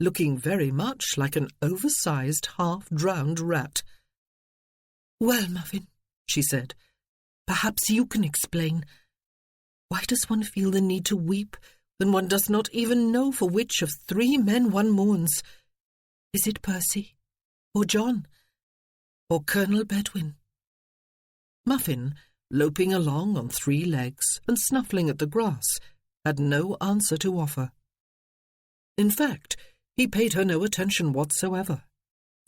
looking very much like an oversized, half-drowned rat. "Well, Muffin," she said, "perhaps you can explain. Why does one feel the need to weep when one does not even know for which of 3 men one mourns? Is it Percy, or John, or Colonel Bedwin?" Muffin, loping along on 3 legs and snuffling at the grass, had no answer to offer. In fact, he paid her no attention whatsoever,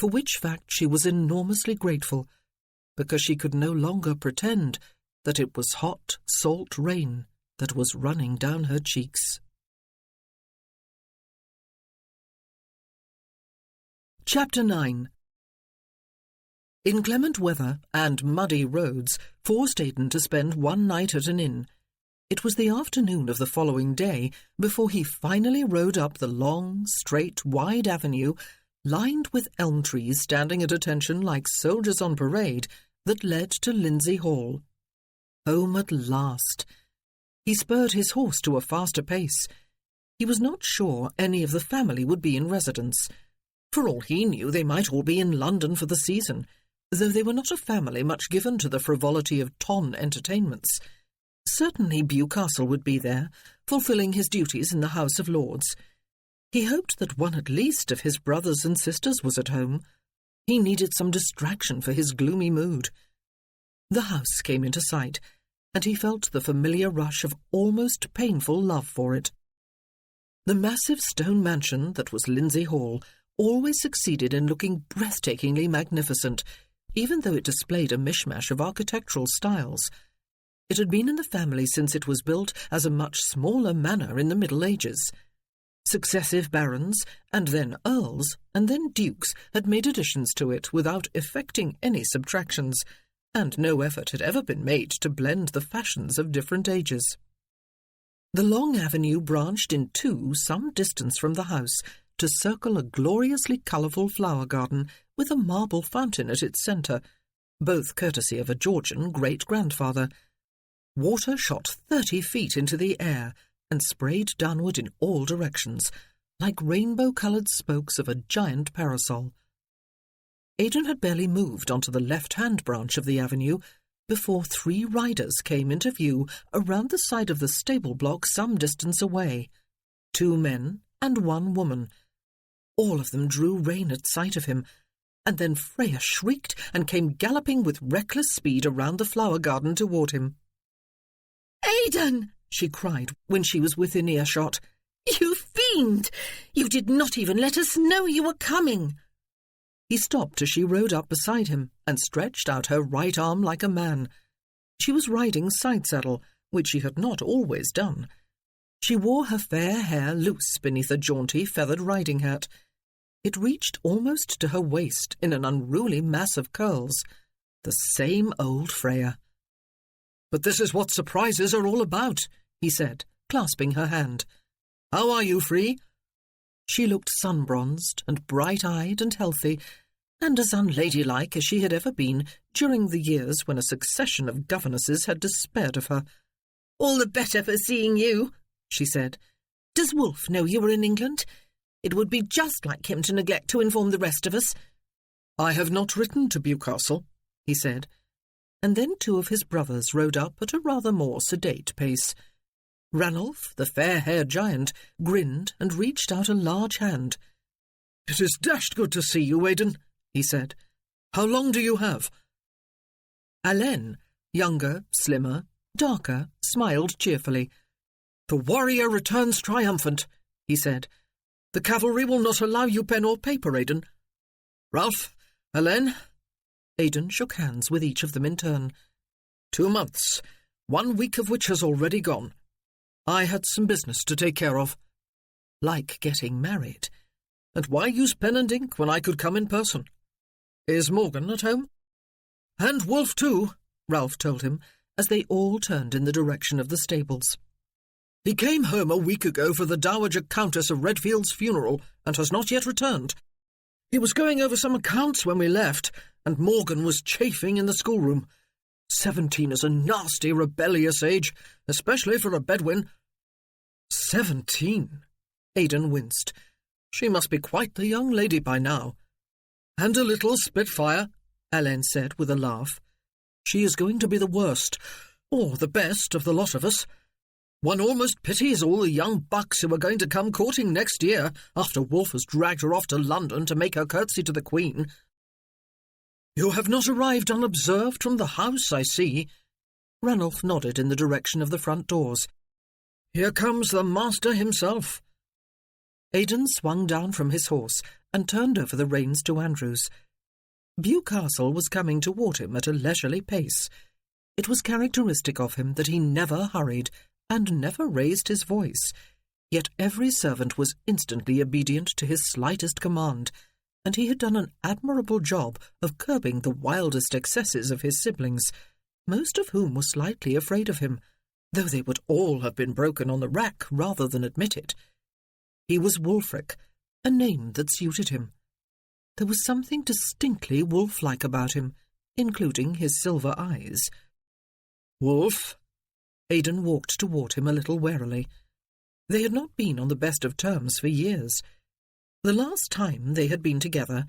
for which fact she was enormously grateful, because she could no longer pretend that it was hot, salt rain that was running down her cheeks. Chapter 9. Inclement weather and muddy roads forced Aidan to spend 1 night at an inn. It was the afternoon of the following day before he finally rode up the long, straight, wide avenue, lined with elm trees standing at attention like soldiers on parade, that led to Lindsay Hall. Home at last. He spurred his horse to a faster pace. He was not sure any of the family would be in residence. For all he knew, they might all be in London for the season, though they were not a family much given to the frivolity of ton entertainments. Certainly Bewcastle would be there, fulfilling his duties in the House of Lords. He hoped that one at least of his brothers and sisters was at home. He needed some distraction for his gloomy mood. The house came into sight, and he felt the familiar rush of almost painful love for it. The massive stone mansion that was Lindsay Hall always succeeded in looking breathtakingly magnificent, even though it displayed a mishmash of architectural styles. It had been in the family since it was built as a much smaller manor in the Middle Ages. Successive barons, and then earls, and then dukes had made additions to it without effecting any subtractions, and no effort had ever been made to blend the fashions of different ages. The long avenue branched in 2 some distance from the house, to circle a gloriously colourful flower garden with a marble fountain at its centre, both courtesy of a Georgian great-grandfather. Water shot 30 feet into the air and sprayed downward in all directions, like rainbow-coloured spokes of a giant parasol. Aidan had barely moved onto the left-hand branch of the avenue before 3 riders came into view around the side of the stable block some distance away. 2 men and 1 woman. All of them drew rein at sight of him, and then Freya shrieked and came galloping with reckless speed around the flower garden toward him. "Aidan!" she cried when she was within earshot. "You fiend! You did not even let us know you were coming!" He stopped as she rode up beside him and stretched out her right arm like a man. She was riding side-saddle, which she had not always done. She wore her fair hair loose beneath a jaunty feathered riding hat. It reached almost to her waist in an unruly mass of curls. The same old Freya. "But this is what surprises are all about," he said, clasping her hand. "How are you, Free?" She looked sun-bronzed and bright-eyed and healthy, and as unladylike as she had ever been during the years when a succession of governesses had despaired of her. "All the better for seeing you," she said. "Does Wolf know you were in England? It would be just like him to neglect to inform the rest of us." "I have not written to Bewcastle," he said, and then two of his brothers rode up at a rather more sedate pace. Ranulph, the fair-haired giant, grinned and reached out a large hand. "It is dashed good to see you, Aidan," he said. "How long do you have?" Alain, younger, slimmer, darker, smiled cheerfully. "The warrior returns triumphant," he said. "The cavalry will not allow you pen or paper, Aidan. Ralph, Alain." Aidan shook hands with each of them in turn. 2 months, 1 week of which has already gone. I had some business to take care of." Like getting married. "And why use pen and ink when I could come in person? Is Morgan at home?" "And Wolf too," Ralph told him, as they all turned in the direction of the stables. "He came home a week ago for the Dowager Countess of Redfield's funeral and has not yet returned. He was going over some accounts when we left, and Morgan was chafing in the schoolroom. 17 is a nasty, rebellious age, especially for a Bedouin." 17? Aidan winced. "She must be quite the young lady by now." "And a little spitfire," Alain said with a laugh. "She is going to be the worst, or the best, of the lot of us. One almost pities all the young bucks who are going to come courting next year, after Wolf has dragged her off to London to make her curtsy to the Queen." "You have not arrived unobserved from the house, I see." Ranulph nodded in the direction of the front doors. "Here comes the master himself." Aidan swung down from his horse and turned over the reins to Andrews. Bewcastle was coming toward him at a leisurely pace. It was characteristic of him that he never hurried and never raised his voice, yet every servant was instantly obedient to his slightest command, and he had done an admirable job of curbing the wildest excesses of his siblings, most of whom were slightly afraid of him, though they would all have been broken on the rack rather than admit it. He was Wulfric, a name that suited him. There was something distinctly wolf-like about him, including his silver eyes. "Wolf?" Aidan walked toward him a little warily. They had not been on the best of terms for years. The last time they had been together,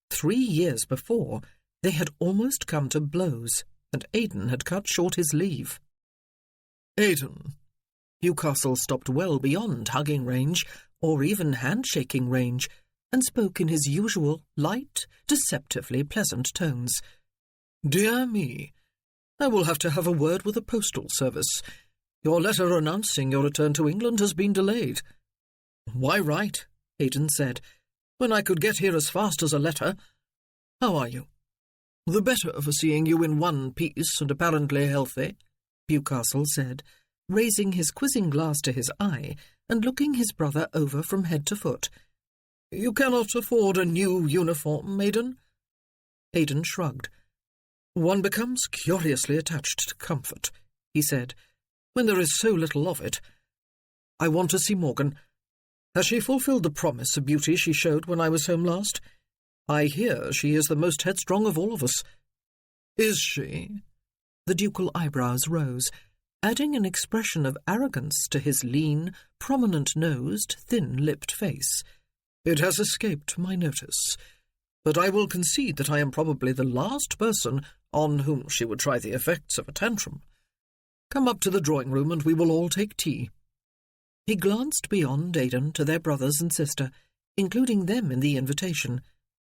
3 years before, they had almost come to blows, and Aidan had cut short his leave. "Aidan." Bewcastle stopped well beyond hugging range, or even handshaking range, and spoke in his usual, light, deceptively pleasant tones. "Dear me, I will have to have a word with the postal service. Your letter announcing your return to England has been delayed." "Why write?" Aidan said, "when I could get here as fast as a letter. How are you?" "The better for seeing you in one piece and apparently healthy," Bewcastle said, raising his quizzing glass to his eye and looking his brother over from head to foot. "You cannot afford a new uniform, Aidan?" Aidan shrugged. "One becomes curiously attached to comfort," he said, "when there is so little of it. I want to see Morgan. Has she fulfilled the promise of beauty she showed when I was home last? I hear she is the most headstrong of all of us." "Is she?" The ducal eyebrows rose, adding an expression of arrogance to his lean, prominent-nosed, thin-lipped face. "It has escaped my notice, but I will concede that I am probably the last person on whom she would try the effects of a tantrum. Come up to the drawing-room and we will all take tea." He glanced beyond Aidan to their brothers and sister, including them in the invitation,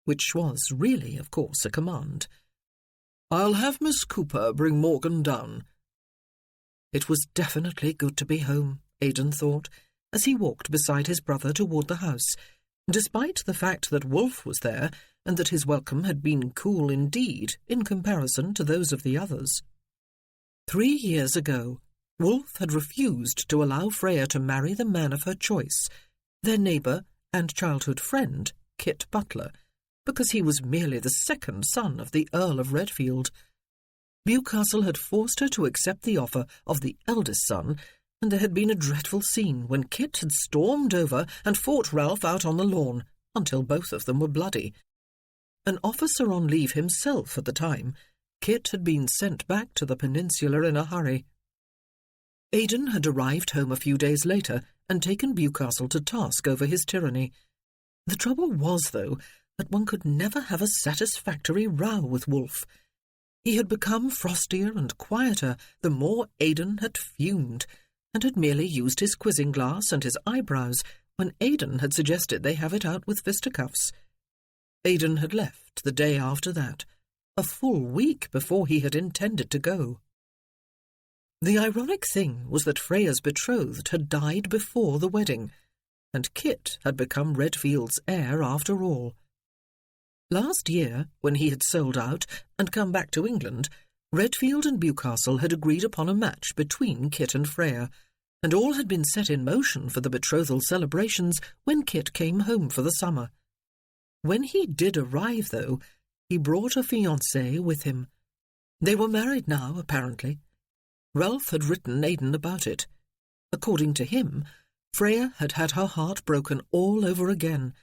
which was really, of course, a command. "I'll have Miss Cooper bring Morgan down." It was definitely good to be home, Aidan thought, as he walked beside his brother toward the house, despite the fact that Wolf was there and that his welcome had been cool indeed in comparison to those of the others. 3 years ago, Wolf had refused to allow Freya to marry the man of her choice, their neighbour and childhood friend, Kit Butler, because he was merely the second son of the Earl of Redfield. Bewcastle had forced her to accept the offer of the eldest son, and there had been a dreadful scene when Kit had stormed over and fought Ralph out on the lawn, until both of them were bloody. An officer on leave himself at the time, Kit had been sent back to the peninsula in a hurry. Aidan had arrived home a few days later and taken Bewcastle to task over his tyranny. The trouble was, though, that one could never have a satisfactory row with Wolfe. He had become frostier and quieter the more Aidan had fumed, and had merely used his quizzing glass and his eyebrows when Aidan had suggested they have it out with fisticuffs. Aidan had left the day after that, a full week before he had intended to go. The ironic thing was that Freya's betrothed had died before the wedding, and Kit had become Redfield's heir after all. Last year, when he had sold out and come back to England, Redfield and Bewcastle had agreed upon a match between Kit and Freya, and all had been set in motion for the betrothal celebrations when Kit came home for the summer. When he did arrive, though, he brought a fiancée with him. They were married now, apparently. Ralph had written Aidan about it. According to him, Freya had had her heart broken all over again,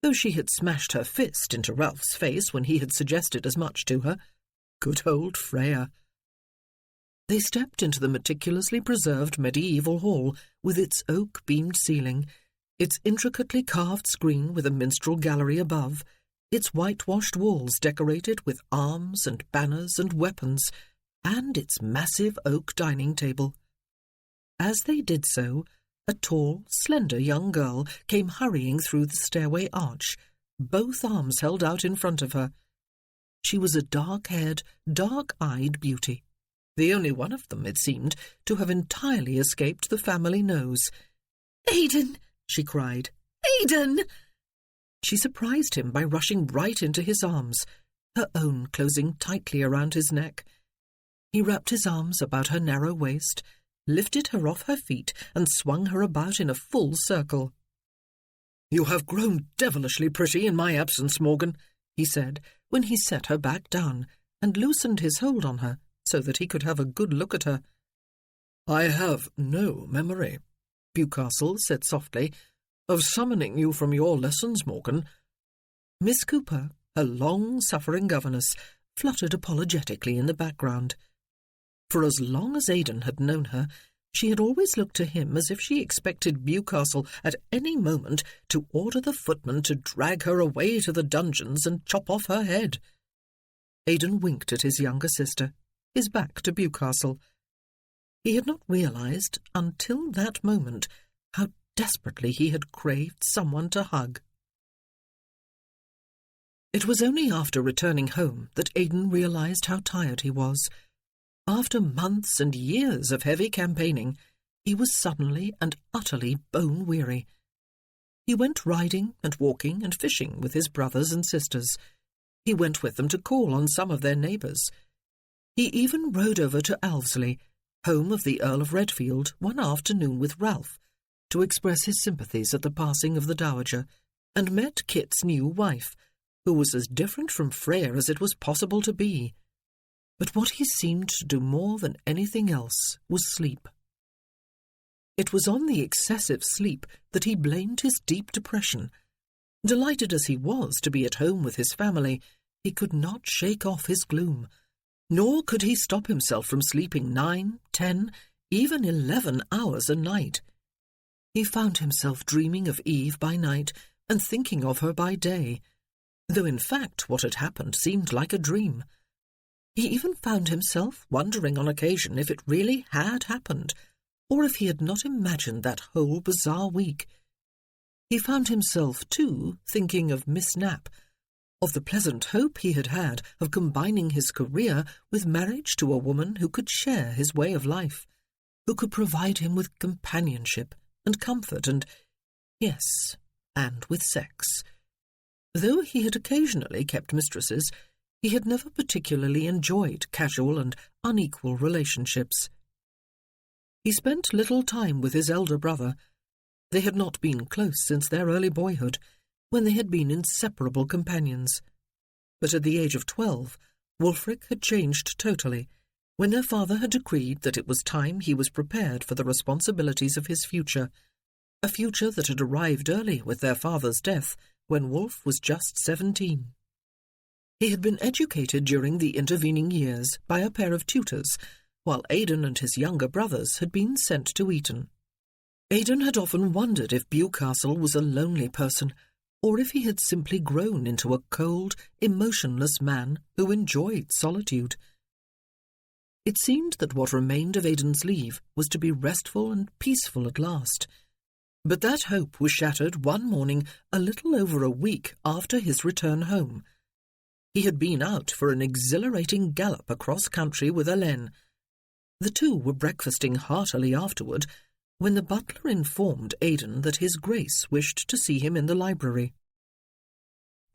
though she had smashed her fist into Ralph's face when he had suggested as much to her. Good old Freya. They stepped into the meticulously preserved medieval hall with its oak-beamed ceiling, its intricately carved screen with a minstrel gallery above, its whitewashed walls decorated with arms and banners and weapons, and its massive oak dining table. As they did so, a tall, slender young girl came hurrying through the stairway arch, both arms held out in front of her. She was a dark-haired, dark-eyed beauty, the only one of them, it seemed, to have entirely escaped the family nose. "Aidan!" she cried. "Aidan!" She surprised him by rushing right into his arms, her own closing tightly around his neck. He wrapped his arms about her narrow waist, lifted her off her feet, and swung her about in a full circle. "You have grown devilishly pretty in my absence, Morgan," he said, when he set her back down and loosened his hold on her so that he could have a good look at her. "I have no memory," Bewcastle said softly, "of summoning you from your lessons, Morgan." Miss Cooper, her long-suffering governess, fluttered apologetically in the background. For as long as Aidan had known her, she had always looked to him as if she expected Bewcastle at any moment to order the footman to drag her away to the dungeons and chop off her head. Aidan winked at his younger sister, his back to Bewcastle. He had not realised, until that moment, how desperately he had craved someone to hug. It was only after returning home that Aidan realised how tired he was. After months and years of heavy campaigning, he was suddenly and utterly bone-weary. He went riding and walking and fishing with his brothers and sisters. He went with them to call on some of their neighbours. He even rode over to Alvesley, home of the Earl of Redfield, one afternoon with Ralph, to express his sympathies at the passing of the Dowager, and met Kit's new wife, who was as different from Freya as it was possible to be. But what he seemed to do more than anything else was sleep. It was on the excessive sleep that he blamed his deep depression. Delighted as he was to be at home with his family, he could not shake off his gloom, nor could he stop himself from sleeping 9, 10, even 11 hours a night. He found himself dreaming of Eve by night and thinking of her by day, though in fact what had happened seemed like a dream. He even found himself wondering on occasion if it really had happened, or if he had not imagined that whole bizarre week. He found himself, too, thinking of Miss Knapp, of the pleasant hope he had had of combining his career with marriage to a woman who could share his way of life, who could provide him with companionship and comfort and, yes, and with sex. Though he had occasionally kept mistresses, he had never particularly enjoyed casual and unequal relationships. He spent little time with his elder brother. They had not been close since their early boyhood, when they had been inseparable companions. But at the age of 12, Wulfric had changed totally, when their father had decreed that it was time he was prepared for the responsibilities of his future, a future that had arrived early with their father's death, when Wulf was just 17. He had been educated during the intervening years by a pair of tutors, while Aidan and his younger brothers had been sent to Eton. Aidan had often wondered if Bewcastle was a lonely person, or if he had simply grown into a cold, emotionless man who enjoyed solitude. It seemed that what remained of Aidan's leave was to be restful and peaceful at last. But that hope was shattered one morning a little over a week after his return home. He had been out for an exhilarating gallop across country with Hélène. The two were breakfasting heartily afterward, when the butler informed Aidan that his Grace wished to see him in the library.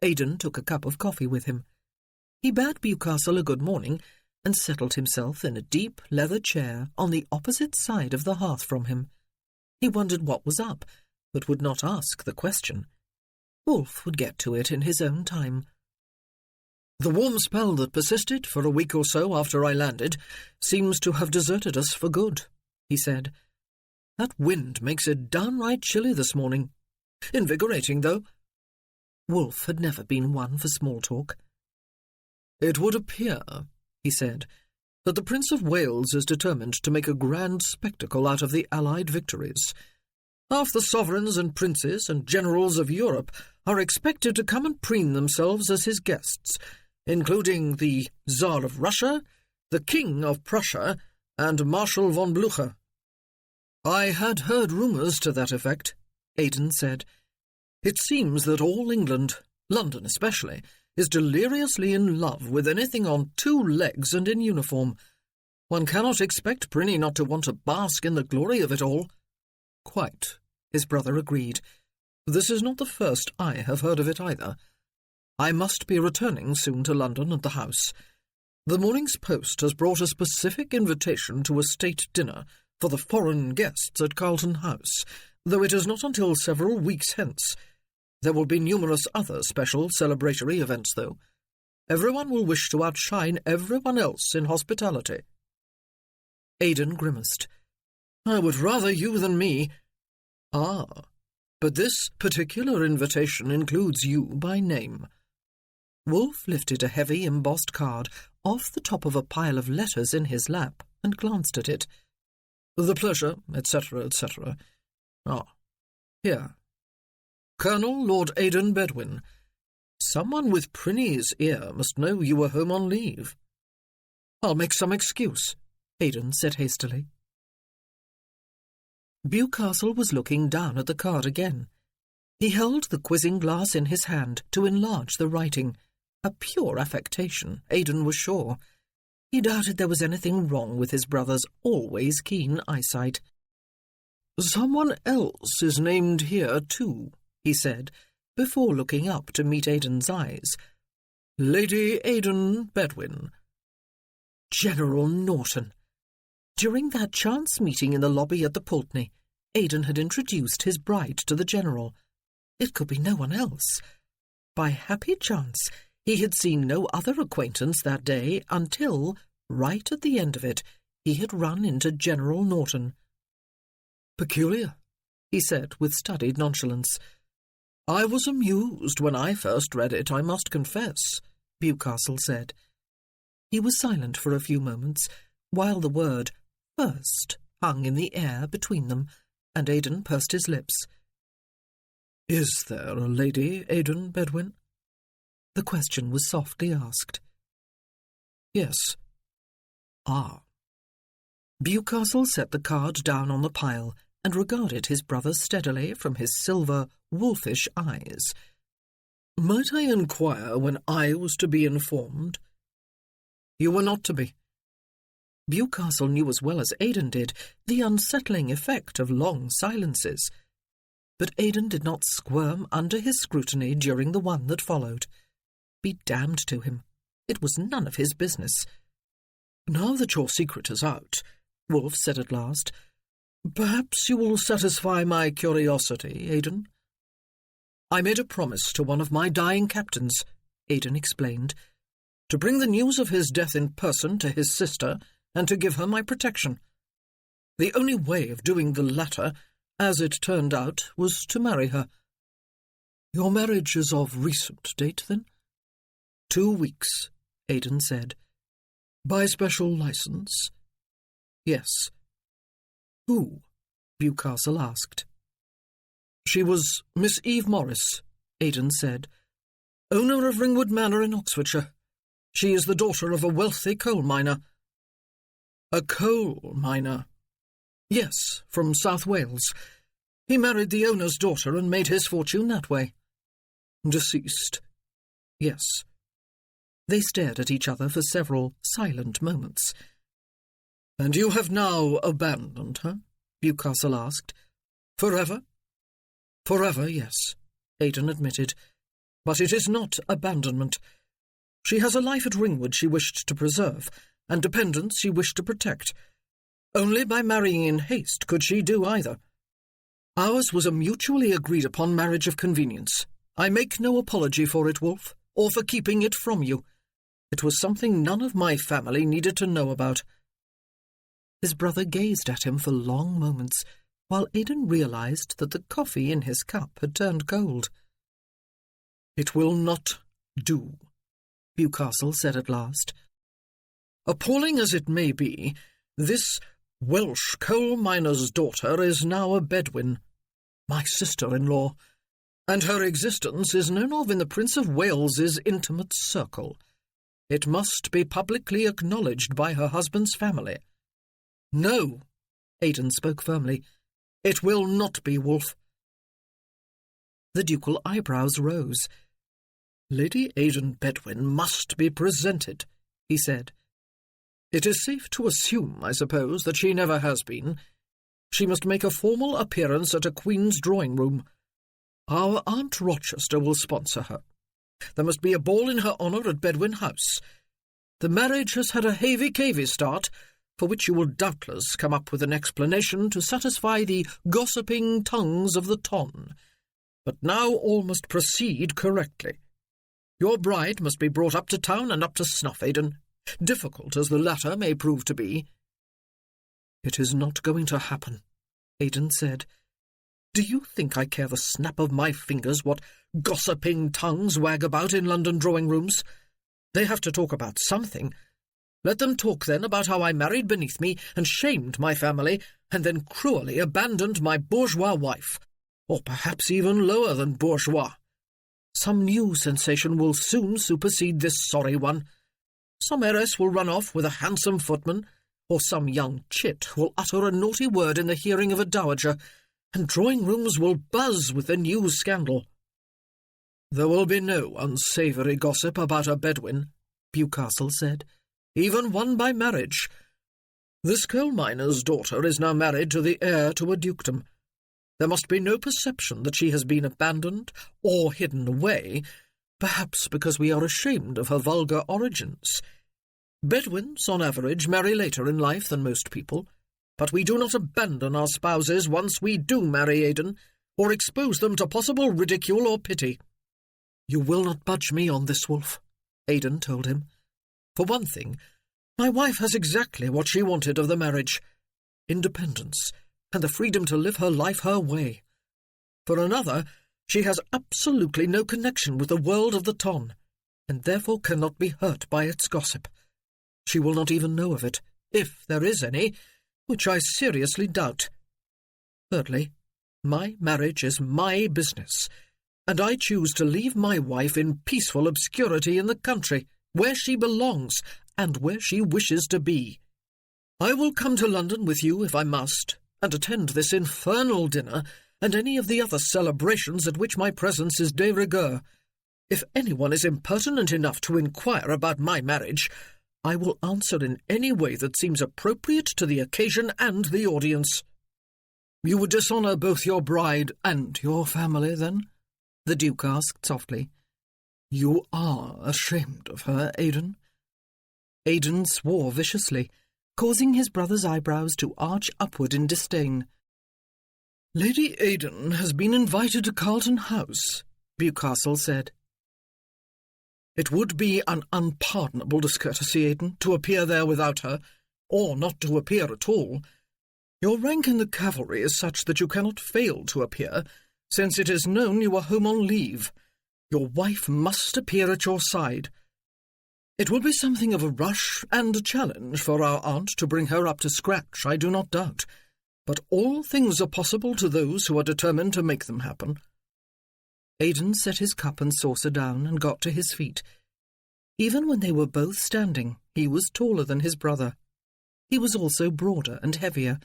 Aidan took a cup of coffee with him. He bade Bewcastle a good morning, and settled himself in a deep leather chair on the opposite side of the hearth from him. He wondered what was up, but would not ask the question. Wulf would get to it in his own time. "The warm spell that persisted for a week or so after I landed seems to have deserted us for good," he said. "That wind makes it downright chilly this morning. Invigorating, though." Wulf had never been one for small talk. "It would appear," he said, "that the Prince of Wales is determined to make a grand spectacle out of the Allied victories. Half the sovereigns and princes and generals of Europe are expected to come and preen themselves as his guests, including the Tsar of Russia, the King of Prussia, and Marshal von Blücher." "I had heard rumours to that effect," Aidan said. "It seems that all England, London especially, is deliriously in love with anything on two legs and in uniform. One cannot expect Prinny not to want to bask in the glory of it all." "Quite," his brother agreed. "This is not the first I have heard of it either. I must be returning soon to London at the house. The morning's post has brought a specific invitation to a state dinner for the foreign guests at Carlton House, though it is not until several weeks hence. There will be numerous other special celebratory events, though. Everyone will wish to outshine everyone else in hospitality." Aidan grimaced. "I would rather you than me." "Ah, but this particular invitation includes you by name." Wulf lifted a heavy embossed card off the top of a pile of letters in his lap and glanced at it. "The pleasure, etc., etc. Ah, here. Colonel Lord Aidan Bedwin. Someone with Prinny's ear must know you were home on leave." "I'll make some excuse," Aidan said hastily. Bewcastle was looking down at the card again. He held the quizzing glass in his hand to enlarge the writing. A pure affectation, Aidan was sure. He doubted there was anything wrong with his brother's always keen eyesight. "Someone else is named here, too," he said, before looking up to meet Aidan's eyes. "Lady Aidan Bedwin." General Norton. During that chance meeting in the lobby at the Pulteney, Aidan had introduced his bride to the General. It could be no one else. By happy chance, he had seen no other acquaintance that day until, right at the end of it, he had run into General Norton. "Peculiar," he said with studied nonchalance. "I was amused when I first read it, I must confess," Bewcastle said. He was silent for a few moments, while the word first hung in the air between them, and Aidan pursed his lips. "Is there a Lady Aidan Bedwin?" The question was softly asked. "Yes." "Ah." Bewcastle set the card down on the pile and regarded his brother steadily from his silver, wolfish eyes. "Might I inquire when I was to be informed?" "You were not to be." Bewcastle knew as well as Aidan did the unsettling effect of long silences. But Aidan did not squirm under his scrutiny during the one that followed. Be damned to him. It was none of his business. "Now that your secret is out," Wulf said at last, "perhaps you will satisfy my curiosity, Aidan?" I made a promise to one of my dying captains, Aidan explained, to bring the news of his death in person to his sister and to give her my protection. The only way of doing the latter, as it turned out, was to marry her. Your marriage is of recent date, then? 2 weeks, Aidan said. By special licence? Yes. Who? Bewcastle asked. She was Miss Eve Morris, Aidan said, owner of Ringwood Manor in Oxfordshire. She is the daughter of a wealthy coal miner. A coal miner? Yes, from South Wales. He married the owner's daughter and made his fortune that way. Deceased? Yes. They stared at each other for several silent moments. And you have now abandoned her? Bewcastle asked. Forever? Forever, yes, Aidan admitted. But it is not abandonment. She has a life at Ringwood she wished to preserve, and dependents she wished to protect. Only by marrying in haste could she do either. Ours was a mutually agreed-upon marriage of convenience. I make no apology for it, Wolfe, or for keeping it from you. It was something none of my family needed to know about. His brother gazed at him for long moments, while Aidan realised that the coffee in his cup had turned cold. It will not do, Bewcastle said at last. Appalling as it may be, this Welsh coal miner's daughter is now a Bedouin, my sister-in-law, and her existence is known of in the Prince of Wales's intimate circle. It must be publicly acknowledged by her husband's family. No, Aidan spoke firmly. It will not be, Wolfe. The ducal eyebrows rose. Lady Aidan Bedwin must be presented, he said. It is safe to assume, I suppose, that she never has been. She must make a formal appearance at a Queen's drawing-room. Our Aunt Rochester will sponsor her. There must be a ball in her honour at Bedwin House. The marriage has had a havey-cavey start, for which you will doubtless come up with an explanation to satisfy the gossiping tongues of the ton. But now all must proceed correctly. Your bride must be brought up to town and up to snuff, Aidan, difficult as the latter may prove to be. It is not going to happen, Aidan said. Do you think I care the snap of my fingers what gossiping tongues wag about in London drawing-rooms? They have to talk about something. Let them talk then about how I married beneath me and shamed my family, and then cruelly abandoned my bourgeois wife, or perhaps even lower than bourgeois. Some new sensation will soon supersede this sorry one. Some heiress will run off with a handsome footman, or some young chit will utter a naughty word in the hearing of a dowager, and drawing-rooms will buzz with the new scandal. There will be no unsavoury gossip about a Bedouin, Bewcastle said, even one by marriage. This coal miner's daughter is now married to the heir to a dukedom. There must be no perception that she has been abandoned or hidden away, perhaps because we are ashamed of her vulgar origins. Bedouins, on average, marry later in life than most people, but we do not abandon our spouses once we do marry, Aidan, or expose them to possible ridicule or pity. You will not budge me on this, Wolfe, Aidan told him. For one thing, my wife has exactly what she wanted of the marriage, independence, and the freedom to live her life her way. For another, she has absolutely no connection with the world of the ton, and therefore cannot be hurt by its gossip. She will not even know of it, if there is any, which I seriously doubt. Thirdly, my marriage is my business, and I choose to leave my wife in peaceful obscurity in the country, where she belongs, and where she wishes to be. I will come to London with you if I must, and attend this infernal dinner, and any of the other celebrations at which my presence is de rigueur. If anyone is impertinent enough to inquire about my marriage, I will answer in any way that seems appropriate to the occasion and the audience. You would dishonour both your bride and your family, then? The Duke asked softly. You are ashamed of her, Aidan? Aidan swore viciously, causing his brother's eyebrows to arch upward in disdain. Lady Aidan has been invited to Carlton House, Bewcastle said. "It would be an unpardonable discourtesy, Aidan, to appear there without her, or not to appear at all. Your rank in the cavalry is such that you cannot fail to appear, since it is known you are home on leave. Your wife must appear at your side. It will be something of a rush and a challenge for our aunt to bring her up to scratch, I do not doubt, but all things are possible to those who are determined to make them happen." Aidan set his cup and saucer down and got to his feet. Even when they were both standing, he was taller than his brother. He was also broader and heavier.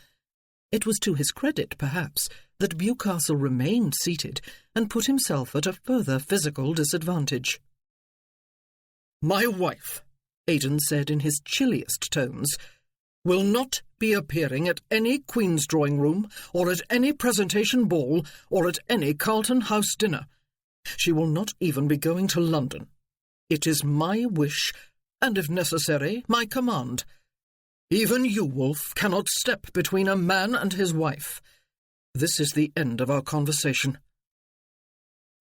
It was to his credit, perhaps, that Bewcastle remained seated and put himself at a further physical disadvantage. "My wife," Aidan said in his chilliest tones, "will not be appearing at any Queen's drawing-room, or at any presentation ball, or at any Carlton House dinner. She will not even be going to London. It is my wish, and if necessary, my command. Even you, Wolfe, cannot step between a man and his wife. This is the end of our conversation."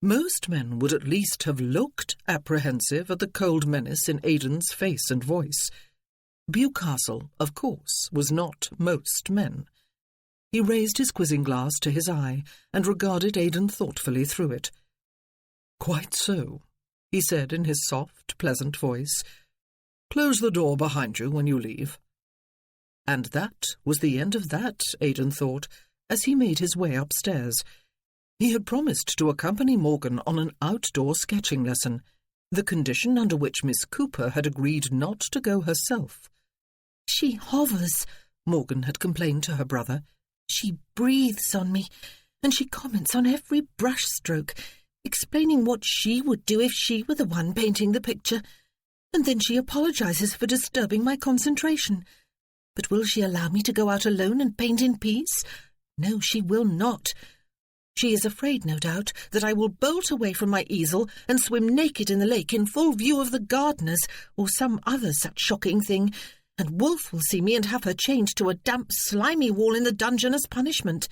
Most men would at least have looked apprehensive at the cold menace in Aidan's face and voice. Bewcastle, of course, was not most men. He raised his quizzing glass to his eye and regarded Aidan thoughtfully through it. "Quite so," he said in his soft, pleasant voice. "Close the door behind you when you leave." And that was the end of that, Aidan thought, as he made his way upstairs. He had promised to accompany Morgan on an outdoor sketching lesson, the condition under which Miss Cooper had agreed not to go herself. "She hovers," Morgan had complained to her brother. "She breathes on me, and she comments on every brushstroke, explaining what she would do if she were the one painting the picture, and then she apologizes for disturbing my concentration. But will she allow me to go out alone and paint in peace? No, she will not. She is afraid, no doubt, that I will bolt away from my easel and swim naked in the lake in full view of the gardeners, or some other such shocking thing, and Wolfe will see me and have her chained to a damp, slimy wall in the dungeon as punishment.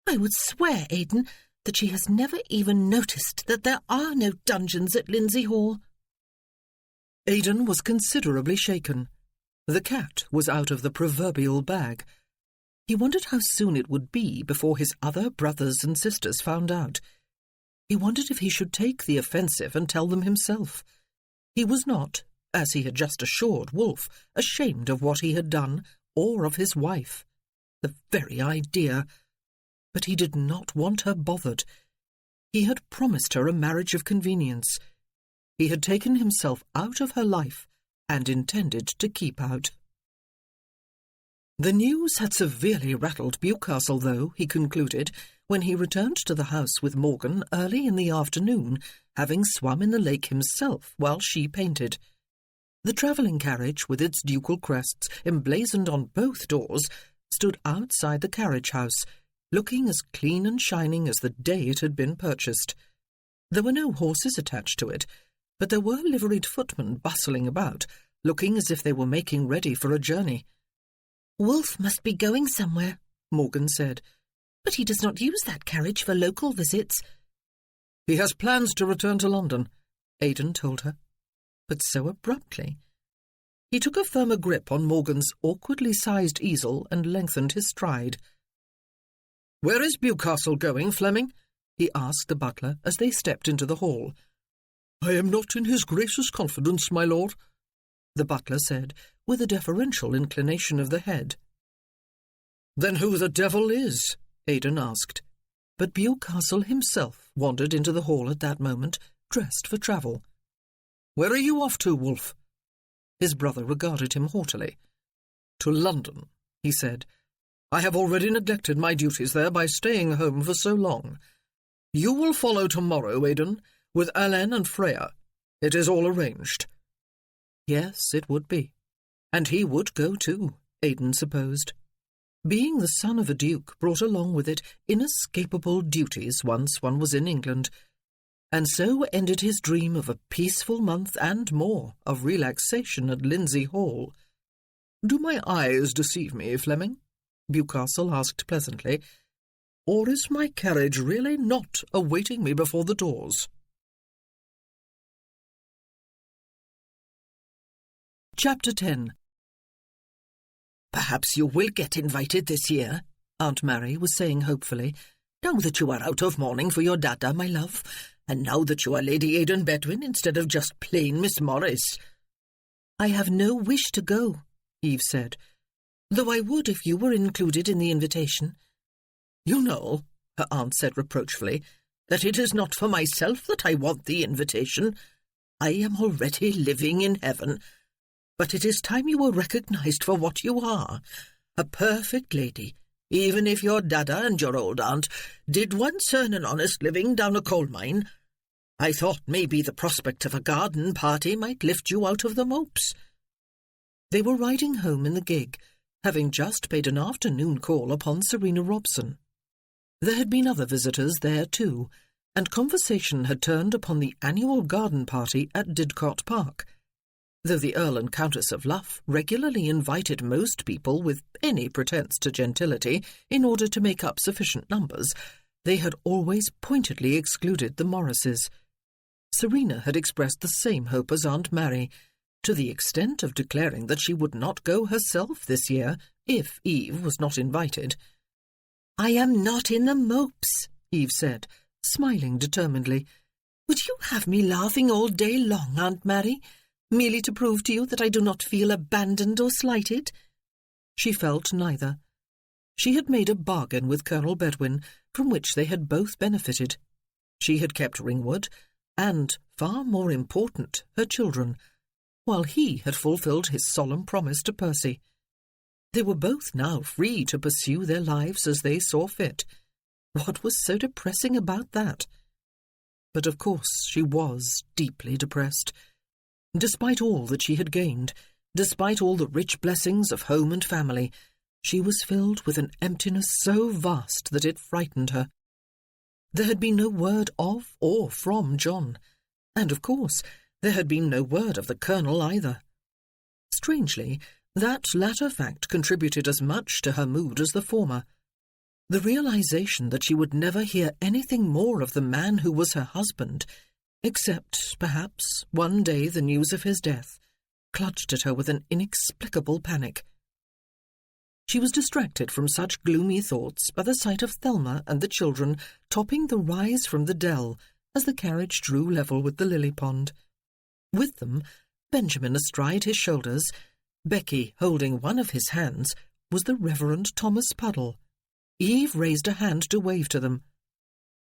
I would swear, Aidan, that she has never even noticed that there are no dungeons at Lindsay Hall." Aidan was considerably shaken. The cat was out of the proverbial bag. He wondered how soon it would be before his other brothers and sisters found out. He wondered if he should take the offensive and tell them himself. He was not, as he had just assured Wolfe, ashamed of what he had done, or of his wife. The very idea! But he did not want her bothered. He had promised her a marriage of convenience. He had taken himself out of her life and intended to keep out. The news had severely rattled Bewcastle, though, he concluded, when he returned to the house with Morgan early in the afternoon, having swum in the lake himself while she painted. The travelling carriage, with its ducal crests emblazoned on both doors, stood outside the carriage-house, looking as clean and shining as the day it had been purchased. There were no horses attached to it, but there were liveried footmen bustling about, looking as if they were making ready for a journey. "Wolfe must be going somewhere," Morgan said, "but he does not use that carriage for local visits." "He has plans to return to London," Aidan told her, but so abruptly. He took a firmer grip on Morgan's awkwardly sized easel and lengthened his stride. "Where is Bewcastle going, Fleming?" he asked the butler as they stepped into the hall. "I am not in his Grace's confidence, my lord," the butler said, with a deferential inclination of the head. "Then who the devil is?" Aidan asked. But Bewcastle himself wandered into the hall at that moment, dressed for travel. "Where are you off to, Wolfe?" His brother regarded him haughtily. "To London," he said. "I have already neglected my duties there by staying home for so long. You will follow tomorrow, Aidan, with Alain and Freya. It is all arranged." Yes, it would be. And he would go too, Aidan supposed. Being the son of a duke brought along with it inescapable duties once one was in England, and so ended his dream of a peaceful month and more of relaxation at Lindsay Hall. "Do my eyes deceive me, Fleming?" Bewcastle asked pleasantly. "Or is my carriage really not awaiting me before the doors?" Chapter 10. "Perhaps you will get invited this year," Aunt Mary was saying hopefully. "Now that you are out of mourning for your dada, my love, and now that you are Lady Aidan Bedwin instead of just plain Miss Morris." "I have no wish to go," Eve said, "though I would if you were included in the invitation." "You know," her aunt said reproachfully, "that it is not for myself that I want the invitation. I am already living in heaven. But it is time you were recognised for what you are, a perfect lady, even if your dada and your old aunt did once earn an honest living down a coal mine. I thought maybe the prospect of a garden party might lift you out of the mopes." They were riding home in the gig, having just paid an afternoon call upon Serena Robson. There had been other visitors there too, and conversation had turned upon the annual garden party at Didcot Park. Though the Earl and Countess of Luff regularly invited most people with any pretence to gentility in order to make up sufficient numbers, they had always pointedly excluded the Morrises. Serena had expressed the same hope as Aunt Mary, to the extent of declaring that she would not go herself this year if Eve was not invited. "I am not in the mopes," Eve said, smiling determinedly. "Would you have me laughing all day long, Aunt Mary, merely to prove to you that I do not feel abandoned or slighted?" She felt neither. She had made a bargain with Colonel Bedwin, from which they had both benefited. She had kept Ringwood, and, far more important, her children, while he had fulfilled his solemn promise to Percy. They were both now free to pursue their lives as they saw fit. What was so depressing about that? But of course she was deeply depressed. Despite all that she had gained, despite all the rich blessings of home and family, she was filled with an emptiness so vast that it frightened her. There had been no word of or from John, and of course there had been no word of the Colonel either. Strangely, that latter fact contributed as much to her mood as the former. The realization that she would never hear anything more of the man who was her husband, except, perhaps, one day the news of his death, clutched at her with an inexplicable panic. She was distracted from such gloomy thoughts by the sight of Thelma and the children topping the rise from the dell as the carriage drew level with the lily pond. With them, Benjamin astride his shoulders, Becky holding one of his hands, was the Reverend Thomas Puddle. Eve raised a hand to wave to them.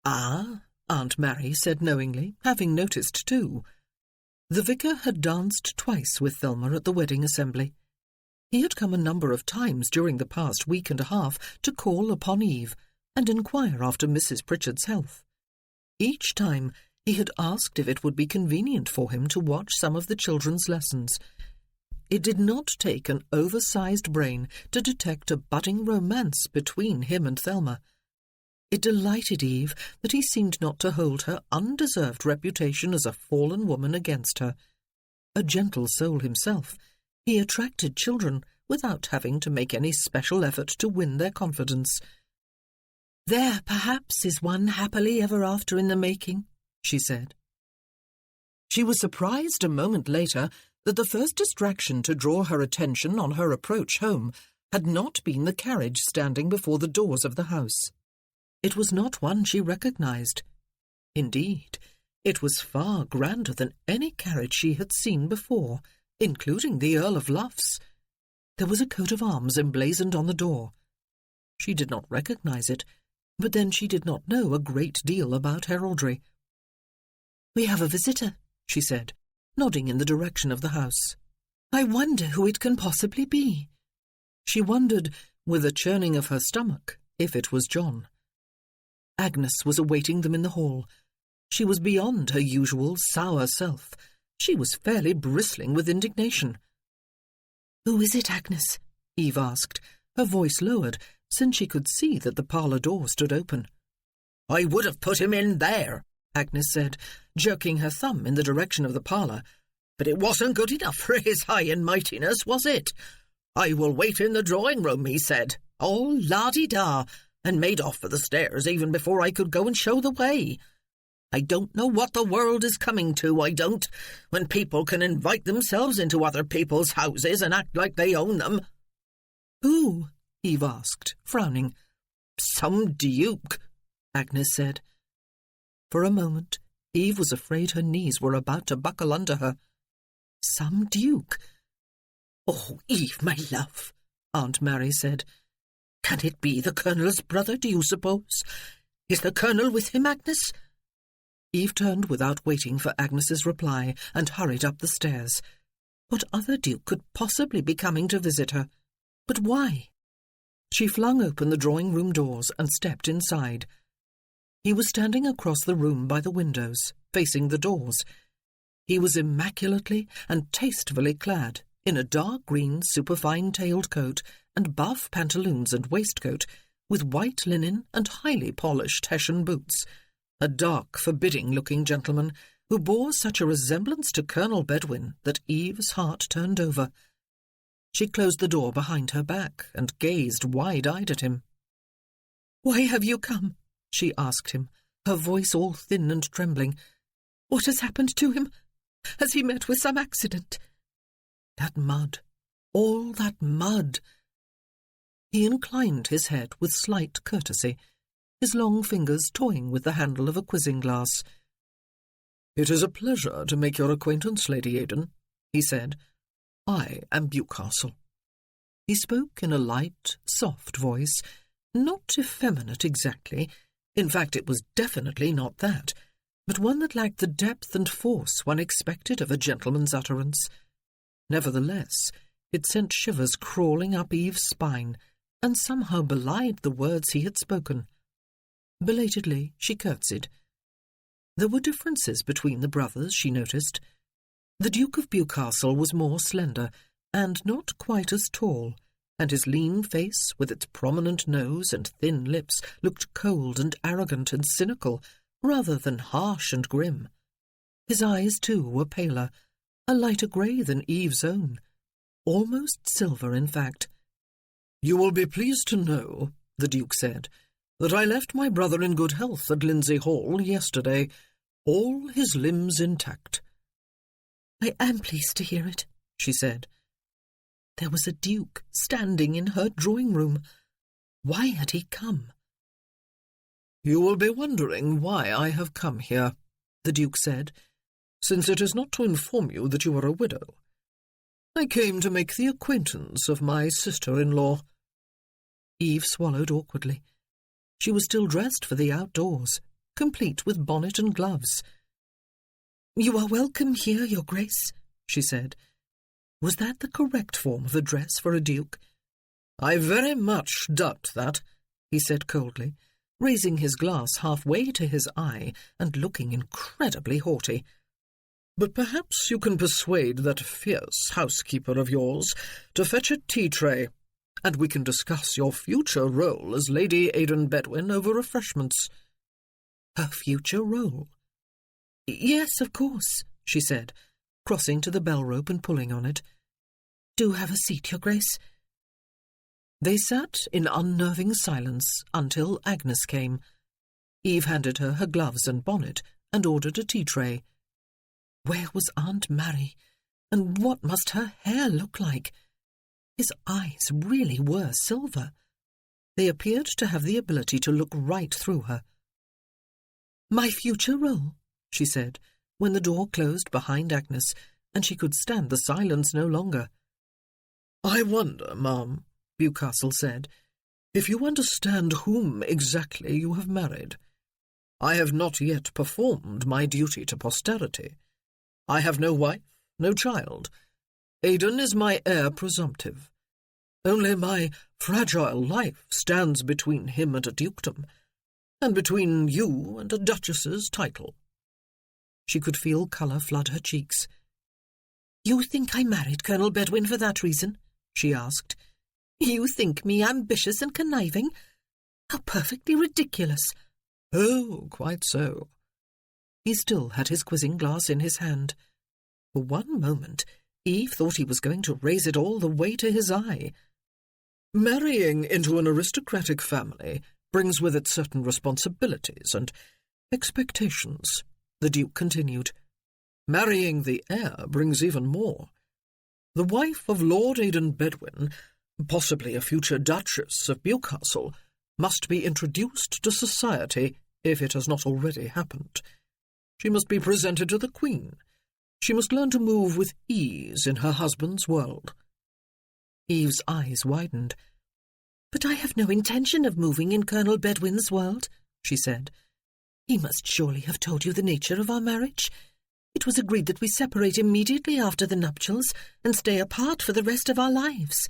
"Ah," Aunt Mary said knowingly, having noticed too. The vicar had danced twice with Thelma at the wedding assembly. He had come a number of times during the past week and a half to call upon Eve and inquire after Mrs. Pritchard's health. Each time he had asked if it would be convenient for him to watch some of the children's lessons. It did not take an oversized brain to detect a budding romance between him and Thelma. It delighted Eve that he seemed not to hold her undeserved reputation as a fallen woman against her. A gentle soul himself, he attracted children without having to make any special effort to win their confidence. "There, perhaps, is one happily ever after in the making," she said. She was surprised a moment later that the first distraction to draw her attention on her approach home had not been the carriage standing before the doors of the house. It was not one she recognized. Indeed, it was far grander than any carriage she had seen before, including the Earl of Luff's. There was a coat of arms emblazoned on the door. She did not recognize it, but then she did not know a great deal about heraldry. "We have a visitor," she said, nodding in the direction of the house. "I wonder who it can possibly be." She wondered, with a churning of her stomach, if it was John. Agnes was awaiting them in the hall. She was beyond her usual sour self. She was fairly bristling with indignation. "Who is it, Agnes?" Eve asked, her voice lowered, since she could see that the parlour door stood open. "I would have put him in there," Agnes said, jerking her thumb in the direction of the parlour. "But it wasn't good enough for his high and mightiness, was it? 'I will wait in the drawing-room,' he said, all la-di-da, and made off for the stairs even before I could go and show the way. I don't know what the world is coming to, I don't, when people can invite themselves into other people's houses and act like they own them." "Who?" Eve asked, frowning. "Some duke," Agnes said. For a moment, Eve was afraid her knees were about to buckle under her. Some duke? "Oh, Eve, my love," Aunt Mary said. "can it be the Colonel's brother, do you suppose? Is the Colonel with him, Agnes?" Eve turned without waiting for Agnes's reply and hurried up the stairs. What other duke could possibly be coming to visit her? But why? She flung open the drawing-room doors and stepped inside. He was standing across the room by the windows, facing the doors. He was immaculately and tastefully clad in a dark green superfine-tailed coat and buff pantaloons and waistcoat, with white linen and highly polished Hessian boots. A dark, forbidding-looking gentleman who bore such a resemblance to Colonel Bedwin that Eve's heart turned over. She closed the door behind her back and gazed wide-eyed at him. "Why have you come?" she asked him, her voice all thin and trembling. "What has happened to him? Has he met with some accident?" That mud, all that mud. He inclined his head with slight courtesy, his long fingers toying with the handle of a quizzing-glass. "It is a pleasure to make your acquaintance, Lady Aidan," he said. "I am Bewcastle." He spoke in a light, soft voice, not effeminate exactly. In fact, it was definitely not that, but one that lacked the depth and force one expected of a gentleman's utterance. Nevertheless, it sent shivers crawling up Eve's spine, and somehow belied the words he had spoken. Belatedly, she curtsied. There were differences between the brothers, she noticed. The Duke of Bewcastle was more slender, and not quite as tall, and his lean face, with its prominent nose and thin lips, looked cold and arrogant and cynical, rather than harsh and grim. His eyes, too, were paler, a lighter grey than Eve's own, almost silver, in fact. "You will be pleased to know," the Duke said, "that I left my brother in good health at Lindsay Hall yesterday, all his limbs intact." "I am pleased to hear it," she said. There was a duke standing in her drawing-room. Why had he come? "You will be wondering why I have come here," the Duke said, "since it is not to inform you that you are a widow. I came to make the acquaintance of my sister-in-law." Eve swallowed awkwardly. She was still dressed for the outdoors, complete with bonnet and gloves. "You are welcome here, Your Grace," she said. Was that the correct form of address for a duke? "I very much doubt that," he said coldly, raising his glass halfway to his eye and looking incredibly haughty. "But perhaps you can persuade that fierce housekeeper of yours to fetch a tea-tray, and we can discuss your future role as Lady Aidan Bedwin over refreshments." Her future role? "Yes, of course," she said, crossing to the bell-rope and pulling on it. "Do have a seat, Your Grace." They sat in unnerving silence until Agnes came. Eve handed her her gloves and bonnet and ordered a tea-tray. Where was Aunt Mary, and what must her hair look like? His eyes really were silver. They appeared to have the ability to look right through her. "My future role," she said, when the door closed behind Agnes, and she could stand the silence no longer. "I wonder, ma'am," Bewcastle said, "if you understand whom exactly you have married. I have not yet performed my duty to posterity. I have no wife, no child. Aidan is my heir presumptive. Only my fragile life stands between him and a dukedom, and between you and a duchess's title." She could feel colour flood her cheeks. "You think I married Colonel Bedwin for that reason?" she asked. "You think me ambitious and conniving? How perfectly ridiculous!" "Oh, quite so." He still had his quizzing glass in his hand. For one moment, Eve thought he was going to raise it all the way to his eye. "Marrying into an aristocratic family brings with it certain responsibilities, and expectations," the Duke continued. "Marrying the heir brings even more. The wife of Lord Aidan Bedwin, possibly a future Duchess of Bewcastle, must be introduced to society if it has not already happened. She must be presented to the Queen. She must learn to move with ease in her husband's world." Eve's eyes widened. "But I have no intention of moving in Colonel Bedwin's world," she said. "He must surely have told you the nature of our marriage. It was agreed that we separate immediately after the nuptials and stay apart for the rest of our lives.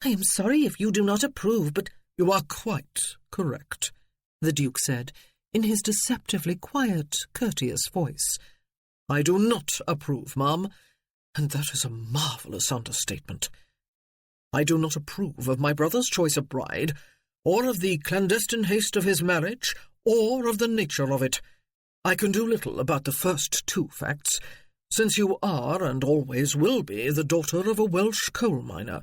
I am sorry if you do not approve, but—" "You are quite correct," the Duke said, in his deceptively quiet, courteous voice. "I do not approve, ma'am, and that is a marvellous understatement. I do not approve of my brother's choice of bride, or of the clandestine haste of his marriage, or of the nature of it. I can do little about the first two facts, since you are and always will be the daughter of a Welsh coal miner,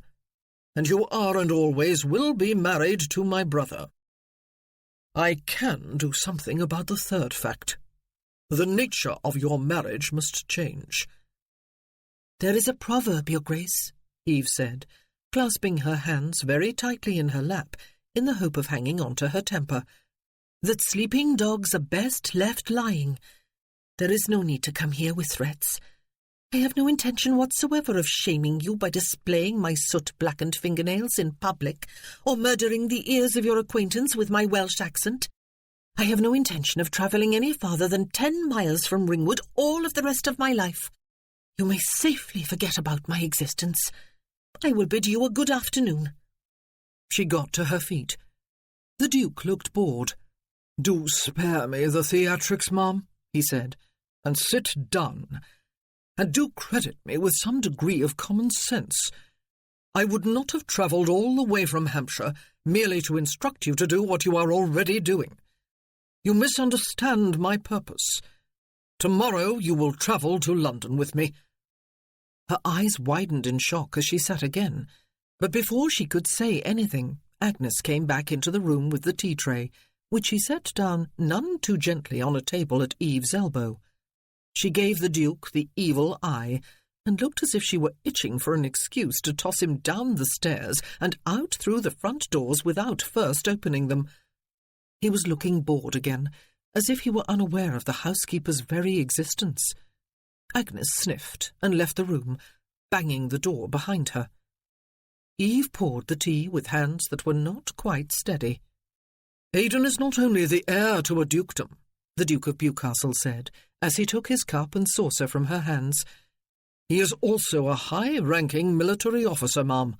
and you are and always will be married to my brother. I can do something about the third fact. The nature of your marriage must change." "There is a proverb, Your Grace," Eve said, clasping her hands very tightly in her lap in the hope of hanging on to her temper, "that sleeping dogs are best left lying. There is no need to come here with threats. I have no intention whatsoever of shaming you by displaying my soot-blackened fingernails in public or murdering the ears of your acquaintance with my Welsh accent. I have no intention of travelling any farther than 10 miles from Ringwood all of the rest of my life. You may safely forget about my existence. I will bid you a good afternoon." She got to her feet. The Duke looked bored. "Do spare me the theatrics, ma'am," he said, "and sit down. And do credit me with some degree of common sense. I would not have travelled all the way from Hampshire merely to instruct you to do what you are already doing. You misunderstand my purpose. Tomorrow you will travel to London with me." Her eyes widened in shock as she sat again, but before she could say anything, Agnes came back into the room with the tea tray, which she set down none too gently on a table at Eve's elbow. She gave the Duke the evil eye, and looked as if she were itching for an excuse to toss him down the stairs and out through the front doors without first opening them. He was looking bored again, as if he were unaware of the housekeeper's very existence. Agnes sniffed and left the room, banging the door behind her. Eve poured the tea with hands that were not quite steady. "Aidan is not only the heir to a dukedom," the Duke of Bewcastle said, as he took his cup and saucer from her hands. "He is also a high-ranking military officer, ma'am.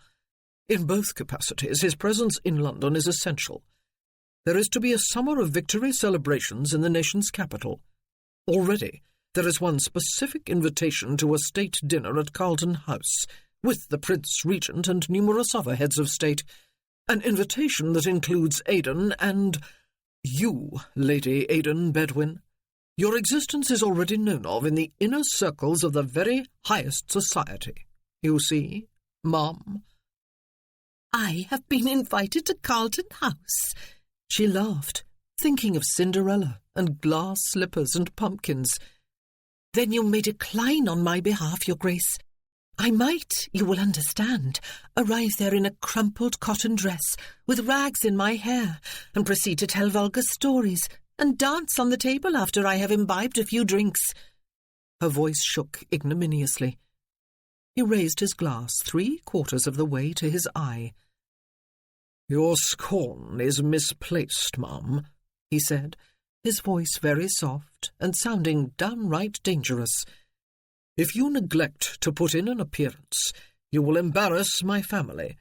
In both capacities, his presence in London is essential. There is to be a summer of victory celebrations in the nation's capital. Already, there is one specific invitation to a state dinner at Carlton House, with the Prince Regent and numerous other heads of state, an invitation that includes Aidan and you, Lady Aidan Bedwin. Your existence is already known of in the inner circles of the very highest society. You see, ma'am." "I have been invited to Carlton House." She laughed, thinking of Cinderella and glass slippers and pumpkins. "Then you may decline on my behalf, Your Grace. I might, you will understand, arrive there in a crumpled cotton dress, with rags in my hair, and proceed to tell vulgar stories, and dance on the table after I have imbibed a few drinks." Her voice shook ignominiously. He raised his glass 3/4 of the way to his eye. "Your scorn is misplaced, ma'am," he said, his voice very soft and sounding downright dangerous. "If you neglect to put in an appearance, you will embarrass my family.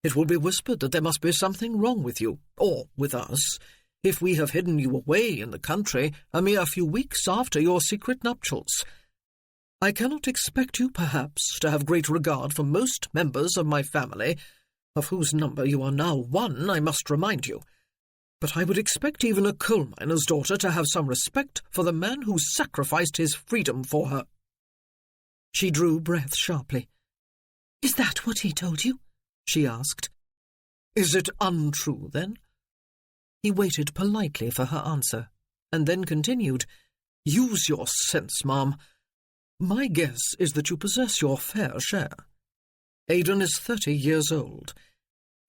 It will be whispered that there must be something wrong with you, or with us, if we have hidden you away in the country a mere few weeks after your secret nuptials. I cannot expect you, perhaps, to have great regard for most members of my family, of whose number you are now one, I must remind you. But I would expect even a coal miner's daughter to have some respect for the man who sacrificed his freedom for her." She drew breath sharply. "Is that what he told you?" she asked. "Is it untrue, then?" He waited politely for her answer. and then continued, "Use your sense, ma'am. My guess is that you possess your fair share. Aidan is 30 years old.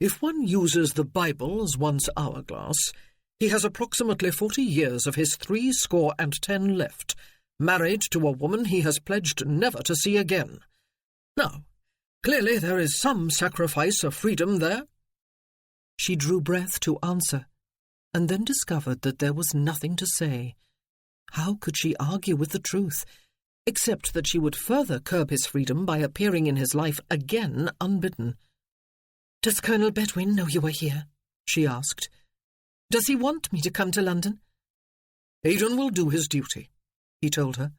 If one uses the Bible as one's hourglass, he has approximately 40 years of his 70 left, married to a woman he has pledged never to see again. Now, clearly there is some sacrifice of freedom there." She drew breath to answer, and then discovered that there was nothing to say. How could she argue with the truth, except that she would further curb his freedom by appearing in his life again unbidden? "Does Colonel Bedwin know you are here?" she asked. "Does he want me to come to London?" "Aidan will do his duty," he told her.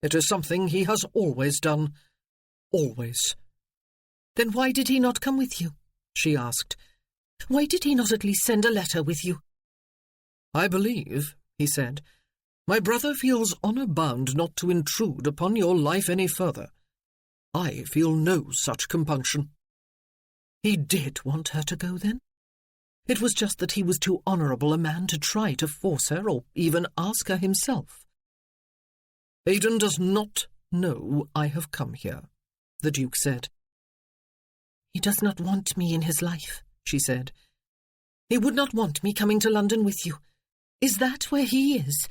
"It is something he has always done. Always." "Then why did he not come with you?" she asked. "Why did he not at least send a letter with you?" "I believe," he said, "my brother feels honour bound not to intrude upon your life any further. I feel no such compunction." He did want her to go, then? It was just that he was too honourable a man to try to force her or even ask her himself. "Aidan does not know I have come here," the Duke said. "He does not want me in his life," she said. "He would not want me coming to London with you. Is that where he is?"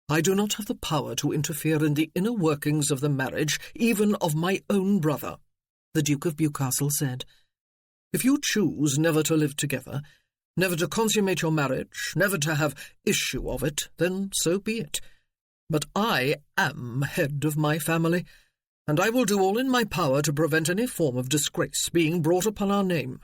"I do not have the power to interfere in the inner workings of the marriage, even of my own brother," the Duke of Bewcastle said. "If you choose never to live together, never to consummate your marriage, never to have issue of it, then so be it. But I am head of my family, and I will do all in my power to prevent any form of disgrace being brought upon our name.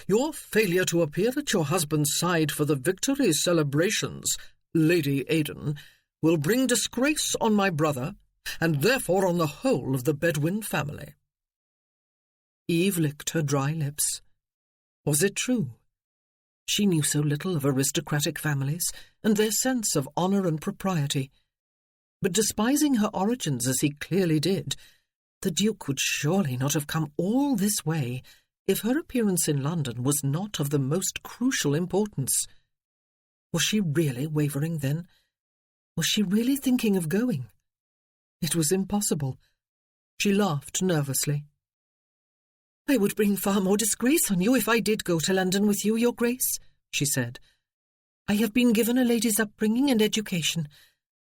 Your failure to appear at your husband's side for the victory celebrations, Lady Aidan, will bring disgrace on my brother, and therefore on the whole of the Bedwin family." Eve licked her dry lips. Was it true? She knew so little of aristocratic families and their sense of honour and propriety. But despising her origins as he clearly did, the Duke would surely not have come all this way if her appearance in London was not of the most crucial importance. Was she really wavering then? Was she really thinking of going? It was impossible. She laughed nervously. "I would bring far more disgrace on you if I did go to London with you, Your Grace," she said. "I have been given a lady's upbringing and education,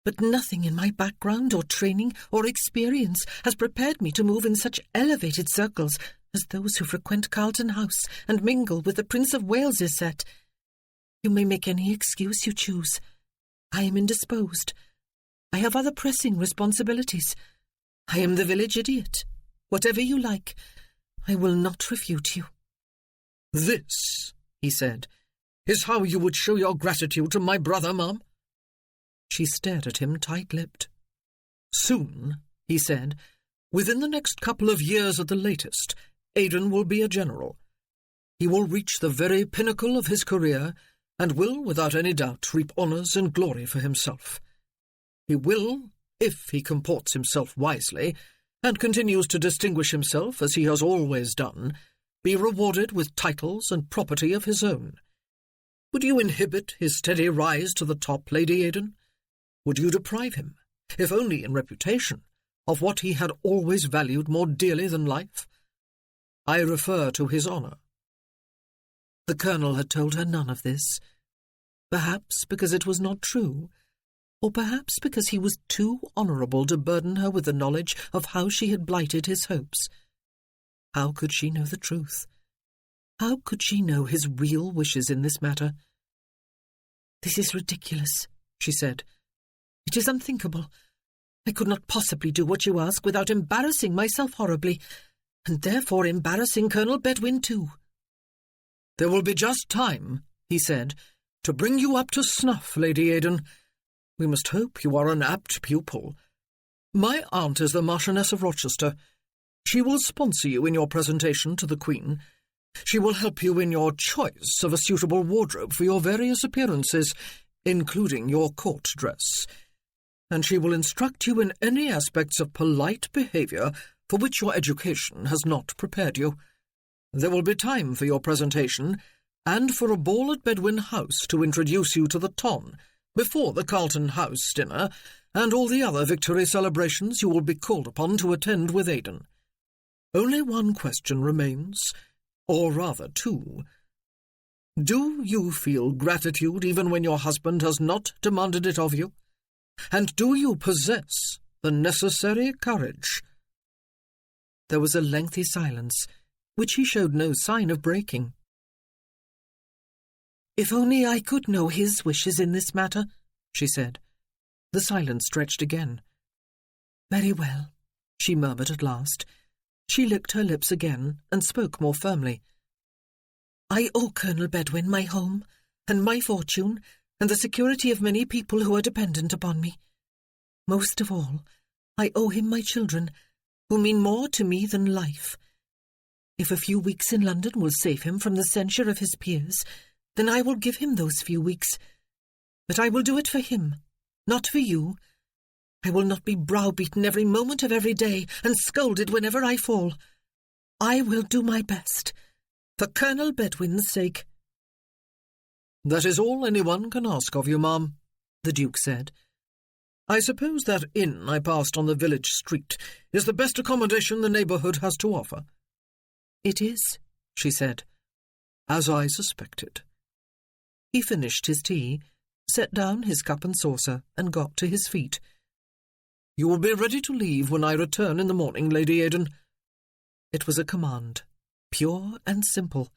but nothing in my background or training or experience has prepared me to move in such elevated circles as those who frequent Carlton House and mingle with the Prince of Wales's set. You may make any excuse you choose. I am indisposed. I have other pressing responsibilities. I am the village idiot. Whatever you like, I will not refute you." "This," he said, "is how you would show your gratitude to my brother, ma'am?" She stared at him tight-lipped. "Soon," he said, "within the next couple of years at the latest, Aidan will be a general. He will reach the very pinnacle of his career and will, without any doubt, reap honours and glory for himself. He will, if he comports himself wisely, and continues to distinguish himself as he has always done, be rewarded with titles and property of his own. Would you inhibit his steady rise to the top, Lady Aidan? Would you deprive him, if only in reputation, of what he had always valued more dearly than life? I refer to his honour." The Colonel had told her none of this, perhaps because it was not true, or perhaps because he was too honourable to burden her with the knowledge of how she had blighted his hopes. How could she know the truth? How could she know his real wishes in this matter? "This is ridiculous," she said. "It is unthinkable. I could not possibly do what you ask without embarrassing myself horribly, and therefore embarrassing Colonel Bedwin too." "There will be just time," he said, "to bring you up to snuff, Lady Aidan. We must hope you are an apt pupil. My aunt is the Marchioness of Rochester. She will sponsor you in your presentation to the Queen. She will help you in your choice of a suitable wardrobe for your various appearances, including your court dress. And she will instruct you in any aspects of polite behaviour for which your education has not prepared you. There will be time for your presentation, and for a ball at Bedwin House to introduce you to the ton, before the Carlton House dinner and all the other victory celebrations you will be called upon to attend with Aidan. Only one question remains, or rather two. Do you feel gratitude even when your husband has not demanded it of you? And do you possess the necessary courage?" There was a lengthy silence, which he showed no sign of breaking. "If only I could know his wishes in this matter," she said. The silence stretched again. "Very well," she murmured at last. She licked her lips again and spoke more firmly. "I owe Colonel Bedwin my home and my fortune and the security of many people who are dependent upon me. Most of all, I owe him my children, who mean more to me than life. If a few weeks in London will save him from the censure of his peers, then I will give him those few weeks. But I will do it for him, not for you. I will not be browbeaten every moment of every day and scolded whenever I fall. I will do my best, for Colonel Bedwin's sake." "That is all anyone can ask of you, ma'am," the Duke said. "I suppose that inn I passed on the village street is the best accommodation the neighbourhood has to offer?" "It is," she said. "As I suspected." He finished his tea, set down his cup and saucer, and got to his feet. "You will be ready to leave when I return in the morning, Lady Aidan." It was a command, pure and simple.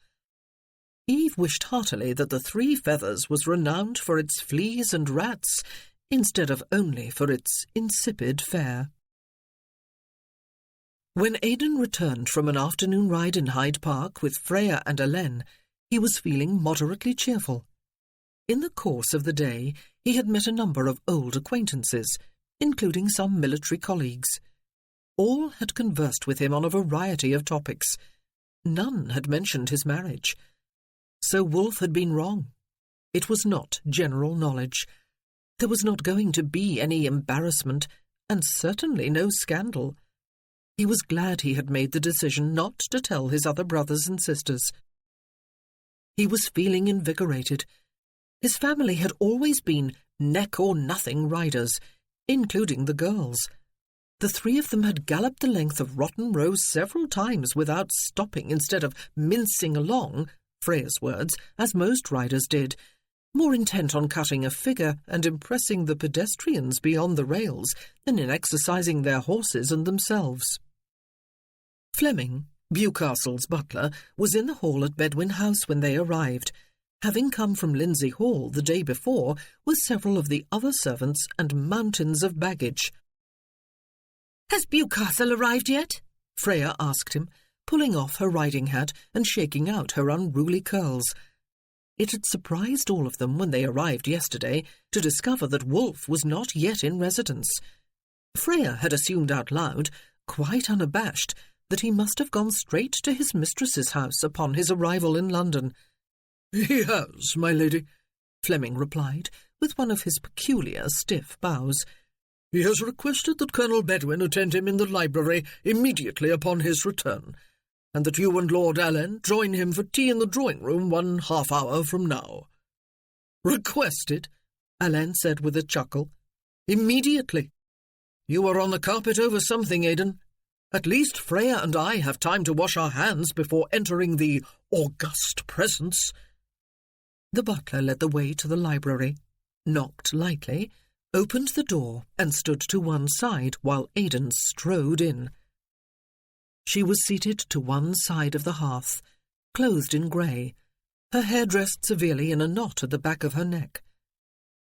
Eve wished heartily that the Three Feathers was renowned for its fleas and rats, instead of only for its insipid fare. When Aidan returned from an afternoon ride in Hyde Park with Freya and Hélène, he was feeling moderately cheerful. In the course of the day, he had met a number of old acquaintances, including some military colleagues. All had conversed with him on a variety of topics. None had mentioned his marriage. So Wolfe had been wrong. It was not general knowledge. There was not going to be any embarrassment, and certainly no scandal. He was glad he had made the decision not to tell his other brothers and sisters. He was feeling invigorated. His family had always been neck-or-nothing riders, including the girls. The three of them had galloped the length of Rotten Row several times without stopping instead of mincing along, Freya's words, as most riders did, more intent on cutting a figure and impressing the pedestrians beyond the rails than in exercising their horses and themselves. Fleming, Bewcastle's butler, was in the hall at Bedwin House when they arrived, having come from Lindsay Hall the day before with several of the other servants and mountains of baggage. "Has Bewcastle arrived yet?" Freya asked him, pulling off her riding hat and shaking out her unruly curls. It had surprised all of them when they arrived yesterday to discover that Wolfe was not yet in residence. Freya had assumed out loud, quite unabashed, that he must have gone straight to his mistress's house upon his arrival in London. "He has, my lady," Fleming replied, with one of his peculiar stiff bows. "He has requested that Colonel Bedwin attend him in the library immediately upon his return, and that you and Lord Allen join him for tea in the drawing-room 1/2 hour from now." "Requested?" Allen said with a chuckle. "Immediately. You are on the carpet over something, Aidan. At least Freya and I have time to wash our hands before entering the august presence." The butler led the way to the library, knocked lightly, opened the door and stood to one side while Aidan strode in. She was seated to one side of the hearth, clothed in grey, her hair dressed severely in a knot at the back of her neck.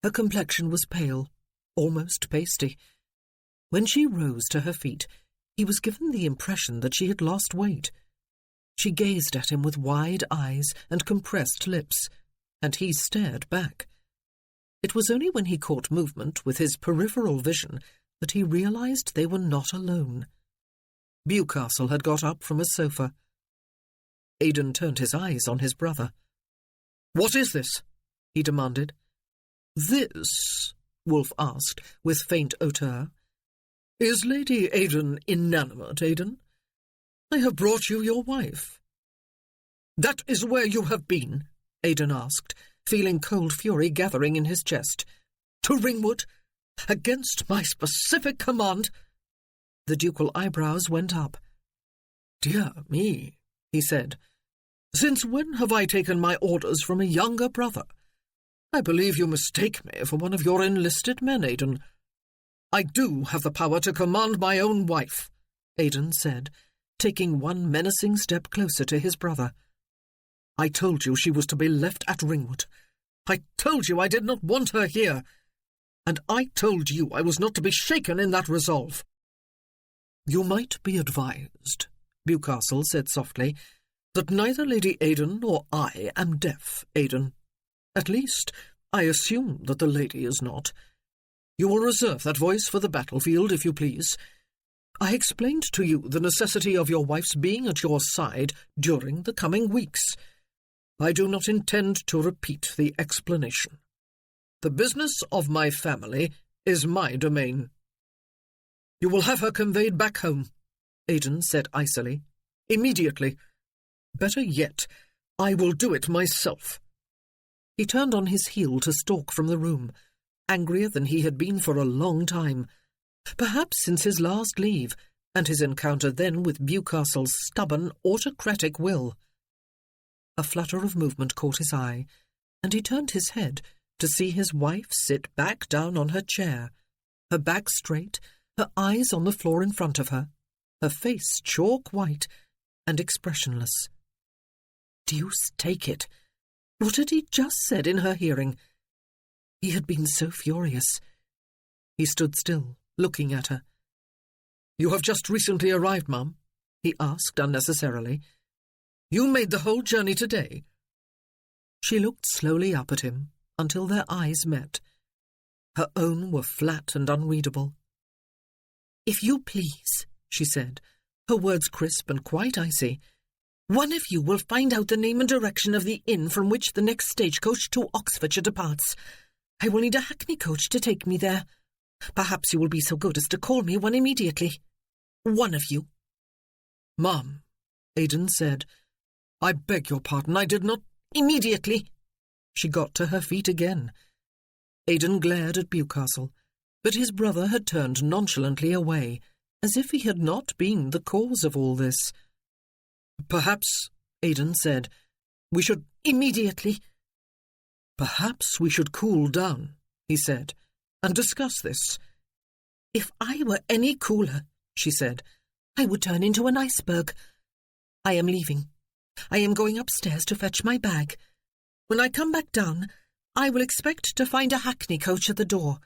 Her complexion was pale, almost pasty. When she rose to her feet, he was given the impression that she had lost weight. She gazed at him with wide eyes and compressed lips, and he stared back. It was only when he caught movement with his peripheral vision that he realized they were not alone. Bewcastle had got up from a sofa. Aidan turned his eyes on his brother. "What is this?" he demanded. "This," Wolfe asked, with faint hauteur. "Is Lady Aidan inanimate, Aidan? I have brought you your wife." "That is where you have been?" Aidan asked, feeling cold fury gathering in his chest. To Ringwood? Against my specific command?" The ducal eyebrows went up. "Dear me," he said. "Since when have I taken my orders from a younger brother? I believe you mistake me for one of your enlisted men, Aidan." "I do have the power to command my own wife," Aidan said, taking one menacing step closer to his brother. "I told you she was to be left at Ringwood. I told you I did not want her here. And I told you I was not to be shaken in that resolve." "You might be advised," Bewcastle said softly, "that neither Lady Aidan nor I am deaf, Aidan. At least, I assume that the lady is not. You will reserve that voice for the battlefield, if you please. I explained to you the necessity of your wife's being at your side during the coming weeks. I do not intend to repeat the explanation. The business of my family is my domain." "You will have her conveyed back home," Aidan said icily. "Immediately. Better yet, I will do it myself." He turned on his heel to stalk from the room, angrier than he had been for a long time, perhaps since his last leave, and his encounter then with Bewcastle's stubborn, autocratic will. A flutter of movement caught his eye, and he turned his head to see his wife sit back down on her chair, her back straight, her eyes on the floor in front of her, her face chalk white and expressionless. Deuce take it! What had he just said in her hearing? He had been so furious. He stood still, looking at her. "You have just recently arrived, Mum?" he asked unnecessarily. "You made the whole journey today?" She looked slowly up at him until their eyes met. Her own were flat and unreadable. "If you please," she said, her words crisp and quite icy, "one of you will find out the name and direction of the inn from which the next stagecoach to Oxfordshire departs. I will need a hackney coach to take me there. Perhaps you will be so good as to call me one immediately. One of you." "Ma'am," Aidan said, "I beg your pardon, I did not—" "Immediately." She got to her feet again. Aidan glared at Bewcastle, but his brother had turned nonchalantly away, as if he had not been the cause of all this. "Perhaps," Aidan said, "we should—" "Immediately." "Perhaps we should cool down," he said, "and discuss this." "If I were any cooler," she said, "I would turn into an iceberg. I am leaving. I am going upstairs to fetch my bag. When I come back down, I will expect to find a hackney coach at the door.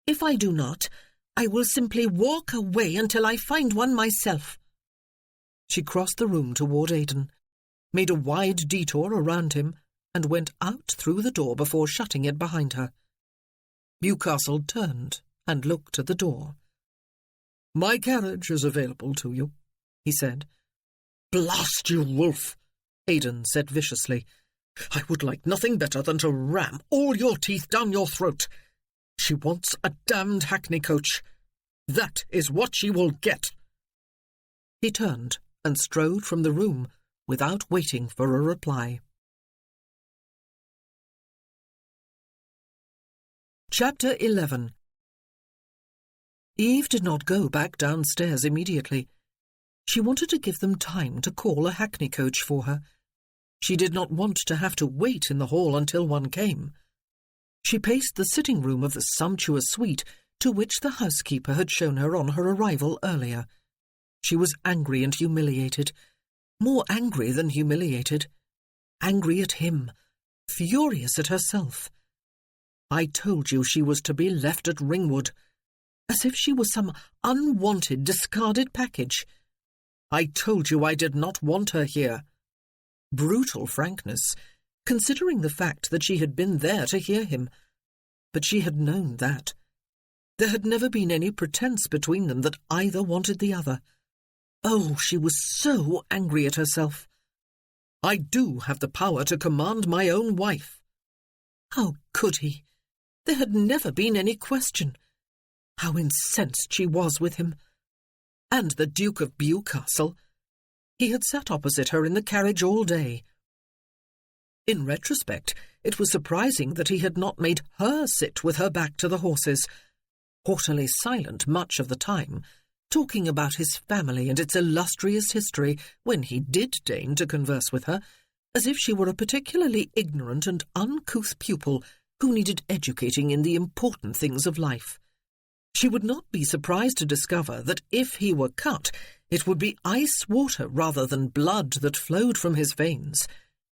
If I do not, I will simply walk away until I find one myself." She crossed the room toward Aidan, made a wide detour around him, and went out through the door before shutting it behind her. Bewcastle turned and looked at the door. "My carriage is available to you," he said. "Blast you, wolf!" Aidan said viciously. "I would like nothing better than to ram all your teeth down your throat. She wants a damned hackney coach. That is what she will get." He turned and strode from the room without waiting for a reply. Chapter 11. Eve did not go back downstairs immediately. She wanted to give them time to call a hackney coach for her. She did not want to have to wait in the hall until one came. She paced the sitting room of the sumptuous suite to which the housekeeper had shown her on her arrival earlier. She was angry and humiliated, more angry than humiliated, angry at him, furious at herself. I told you she was to be left at Ringwood, as if she was some unwanted, discarded package. I told you I did not want her here. Brutal frankness, considering the fact that she had been there to hear him. But she had known that. There had never been any pretense between them that either wanted the other. Oh, she was so angry at herself. I do have the power to command my own wife. How could he? There had never been any question. How incensed she was with him. And the Duke of Bewcastle. He had sat opposite her in the carriage all day. In retrospect, it was surprising that he had not made her sit with her back to the horses, haughtily silent much of the time, talking about his family and its illustrious history when he did deign to converse with her, as if she were a particularly ignorant and uncouth pupil who needed educating in the important things of life. She would not be surprised to discover that if he were cut, it would be ice water rather than blood that flowed from his veins.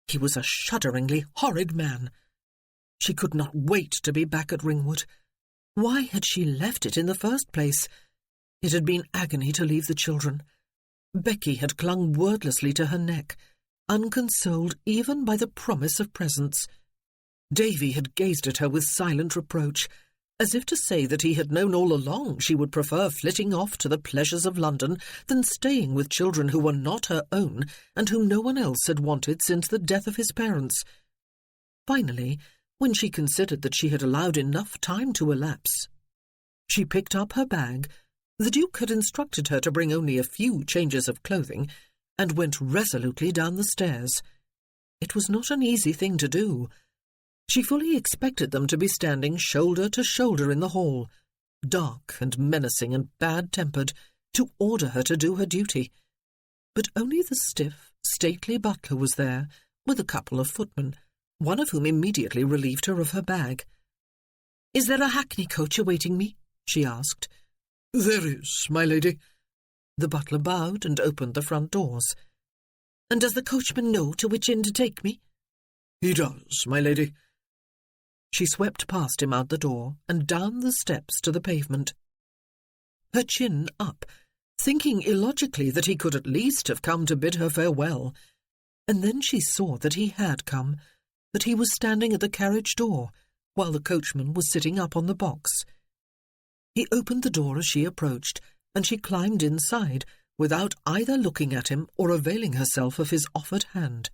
He was a shudderingly horrid man. She could not wait to be back at Ringwood. Why had she left it in the first place? It had been agony to leave the children. Becky had clung wordlessly to her neck, unconsoled even by the promise of presents. Davy had gazed at her with silent reproach, as if to say that he had known all along she would prefer flitting off to the pleasures of London than staying with children who were not her own and whom no one else had wanted since the death of his parents. Finally, when she considered that she had allowed enough time to elapse, she picked up her bag. The Duke had instructed her to bring only a few changes of clothing, and went resolutely down the stairs. It was not an easy thing to do. She fully expected them to be standing shoulder to shoulder in the hall, dark and menacing and bad-tempered, to order her to do her duty. But only the stiff, stately butler was there, with a couple of footmen, one of whom immediately relieved her of her bag. "Is there a hackney coach awaiting me?" she asked. "There is, my lady." The butler bowed and opened the front doors. "And does the coachman know to which inn to take me?" "He does, my lady." She swept past him out the door and down the steps to the pavement, her chin up, thinking illogically that he could at least have come to bid her farewell. And then she saw that he had come, that he was standing at the carriage door, while the coachman was sitting up on the box. He opened the door as she approached, and she climbed inside, without either looking at him or availing herself of his offered hand.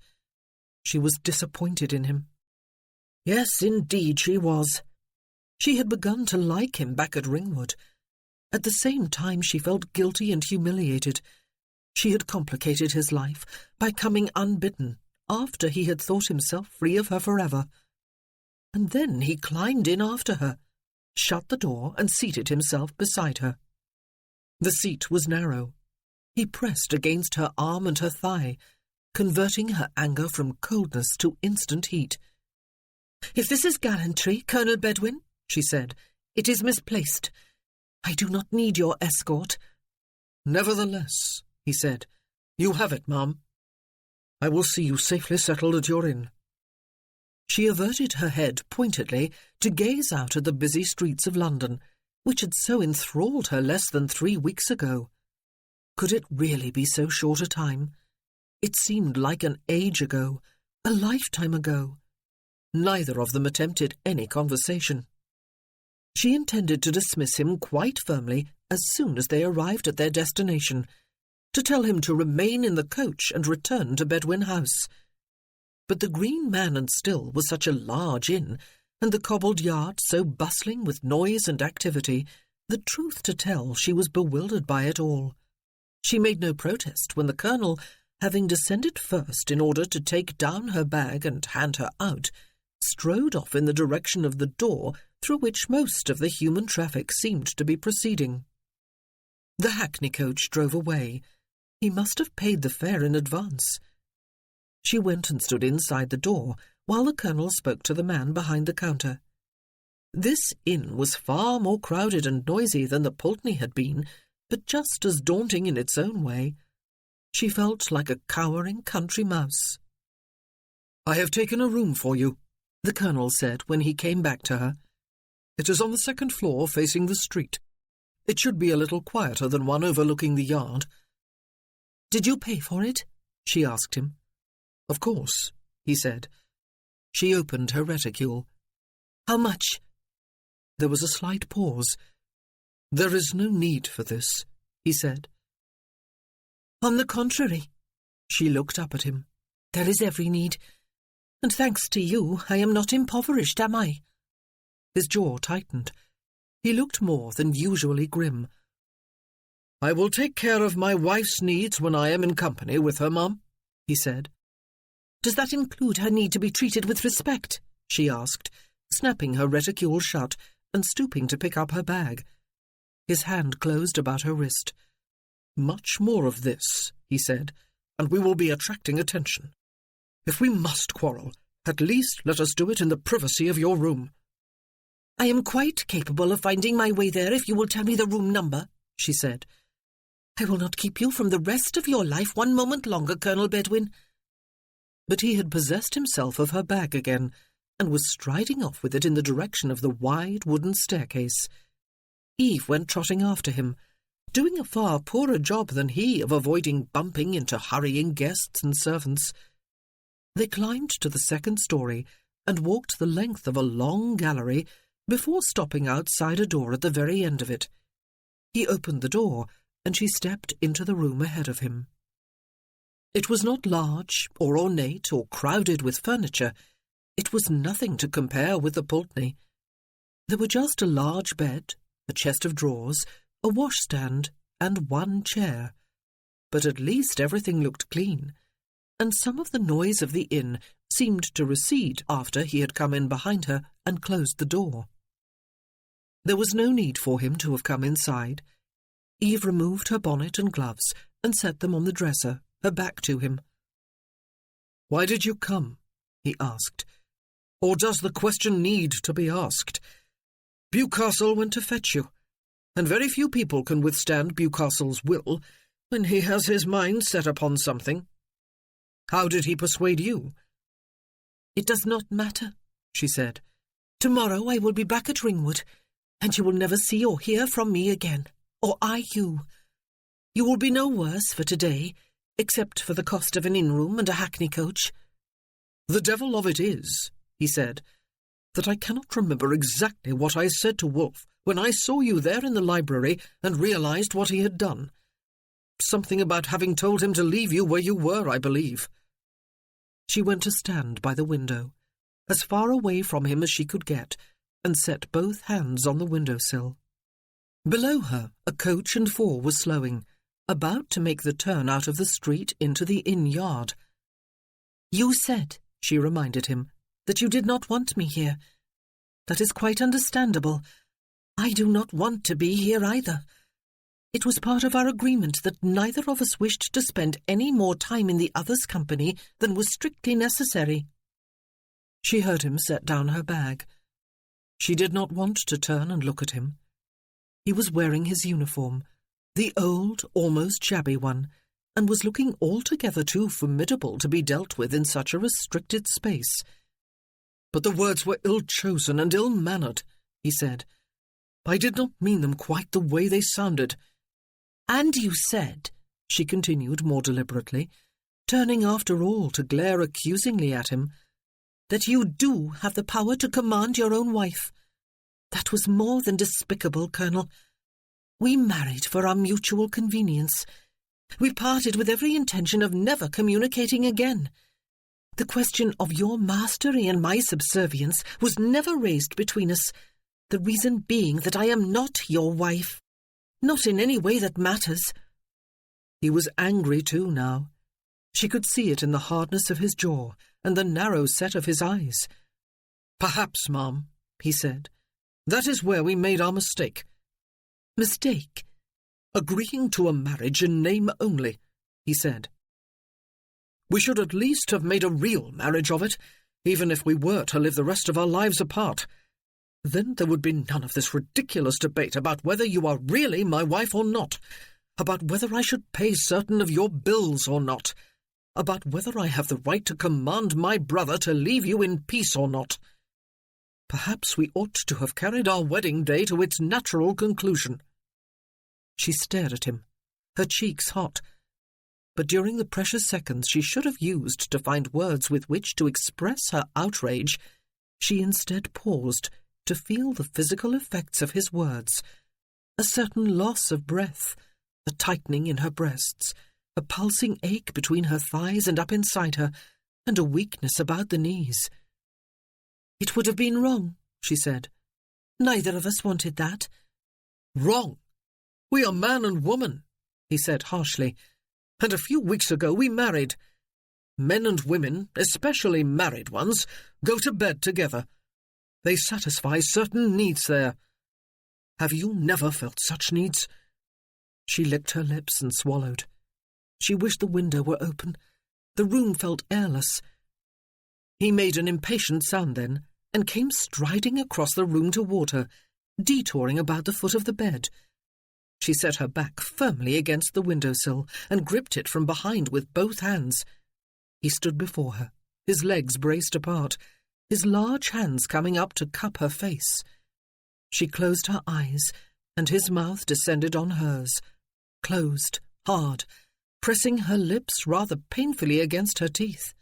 She was disappointed in him. Yes, indeed she was. She had begun to like him back at Ringwood. At the same time she felt guilty and humiliated. She had complicated his life by coming unbidden after he had thought himself free of her forever. And then he climbed in after her, shut the door and seated himself beside her. The seat was narrow. He pressed against her arm and her thigh, converting her anger from coldness to instant heat. "If this is gallantry, Colonel Bedwin," she said, "it is misplaced. I do not need your escort." "Nevertheless," he said, "you have it, ma'am. I will see you safely settled at your inn." She averted her head pointedly to gaze out at the busy streets of London, which had so enthralled her less than 3 weeks ago. Could it really be so short a time? It seemed like an age ago, a lifetime ago. Neither of them attempted any conversation. She intended to dismiss him quite firmly as soon as they arrived at their destination, to tell him to remain in the coach and return to Bedwin House. But the Green Man and Still was such a large inn, and the cobbled yard so bustling with noise and activity, that truth to tell she was bewildered by it all. She made no protest when the Colonel, having descended first in order to take down her bag and hand her out, strode off in the direction of the door through which most of the human traffic seemed to be proceeding. The hackney coach drove away. He must have paid the fare in advance. She went and stood inside the door while the Colonel spoke to the man behind the counter. This inn was far more crowded and noisy than the Pulteney had been, but just as daunting in its own way. She felt like a cowering country mouse. "I have taken a room for you," the Colonel said when he came back to her. "It is on the second floor facing the street. It should be a little quieter than one overlooking the yard." "Did you pay for it?" she asked him. "Of course," he said. She opened her reticule. "How much?" There was a slight pause. "There is no need for this," he said. "On the contrary." She looked up at him. "There is every need. And thanks to you, I am not impoverished, am I?" His jaw tightened. He looked more than usually grim. "I will take care of my wife's needs when I am in company with her, ma'am," he said. Does that include her need to be treated with respect?" she asked, snapping her reticule shut and stooping to pick up her bag. His hand closed about her wrist. "Much more of this," he said, "and we will be attracting attention. If we must quarrel, at least let us do it in the privacy of your room." "I am quite capable of finding my way there if you will tell me the room number," she said. "I will not keep you from the rest of your life one moment longer, Colonel Bedwin." But he had possessed himself of her bag again, and was striding off with it in the direction of the wide wooden staircase. Eve went trotting after him, doing a far poorer job than he of avoiding bumping into hurrying guests and servants. They climbed to the second story and walked the length of a long gallery before stopping outside a door at the very end of it. He opened the door, and she stepped into the room ahead of him. It was not large or ornate or crowded with furniture. It was nothing to compare with the Pulteney. There were just a large bed, a chest of drawers, a washstand, and one chair. But at least everything looked clean, and some of the noise of the inn seemed to recede after he had come in behind her and closed the door. There was no need for him to have come inside. Eve removed her bonnet and gloves and set them on the dresser, her back to him. "Why did you come?" he asked. "Or does the question need to be asked? Bewcastle went to fetch you, and very few people can withstand Bewcastle's will when he has his mind set upon something. How did he persuade you?" "It does not matter," she said. "Tomorrow I will be back at Ringwood, and you will never see or hear from me again, or I you. You will be no worse for today, except for the cost of an inn-room and a hackney coach." "The devil of it is," he said, "that I cannot remember exactly what I said to Wolfe when I saw you there in the library and realized what he had done. Something about having told him to leave you where you were, I believe." She went to stand by the window, as far away from him as she could get, and set both hands on the window-sill. Below her, a coach and four was slowing, about to make the turn out of the street into the inn yard. "You said," she reminded him, "that you did not want me here. That is quite understandable. I do not want to be here either. It was part of our agreement that neither of us wished to spend any more time in the other's company than was strictly necessary." She heard him set down her bag. She did not want to turn and look at him. He was wearing his uniform, the old, almost shabby one, and was looking altogether too formidable to be dealt with in such a restricted space. "But the words were ill-chosen and ill-mannered," he said. "I did not mean them quite the way they sounded." "And you said," she continued more deliberately, turning after all to glare accusingly at him, "that you do have the power to command your own wife. That was more than despicable, Colonel. We married for our mutual convenience. We parted with every intention of never communicating again. The question of your mastery and my subservience was never raised between us, the reason being that I am not your wife. Not in any way that matters." He was angry too now. She could see it in the hardness of his jaw and the narrow set of his eyes. "Perhaps, ma'am," he said, "that is where we made our mistake." "Mistake?" "Agreeing to a marriage in name only," he said. "We should at least have made a real marriage of it, even if we were to live the rest of our lives apart. Then there would be none of this ridiculous debate about whether you are really my wife or not, about whether I should pay certain of your bills or not, about whether I have the right to command my brother to leave you in peace or not. Perhaps we ought to have carried our wedding day to its natural conclusion." She stared at him, her cheeks hot. But during the precious seconds she should have used to find words with which to express her outrage, she instead paused to feel the physical effects of his words, a certain loss of breath, a tightening in her breasts, a pulsing ache between her thighs and up inside her, and a weakness about the knees. "It would have been wrong," she said. "Neither of us wanted that." "Wrong? We are man and woman," he said harshly, "and a few weeks ago we married. Men and women, especially married ones, go to bed together. They satisfy certain needs there. Have you never felt such needs?" She licked her lips and swallowed. She wished the window were open. The room felt airless. He made an impatient sound then, and came striding across the room toward her, detouring about the foot of the bed. She set her back firmly against the windowsill and gripped it from behind with both hands. He stood before her, his legs braced apart, his large hands coming up to cup her face. She closed her eyes, and his mouth descended on hers, closed, hard, pressing her lips rather painfully against her teeth.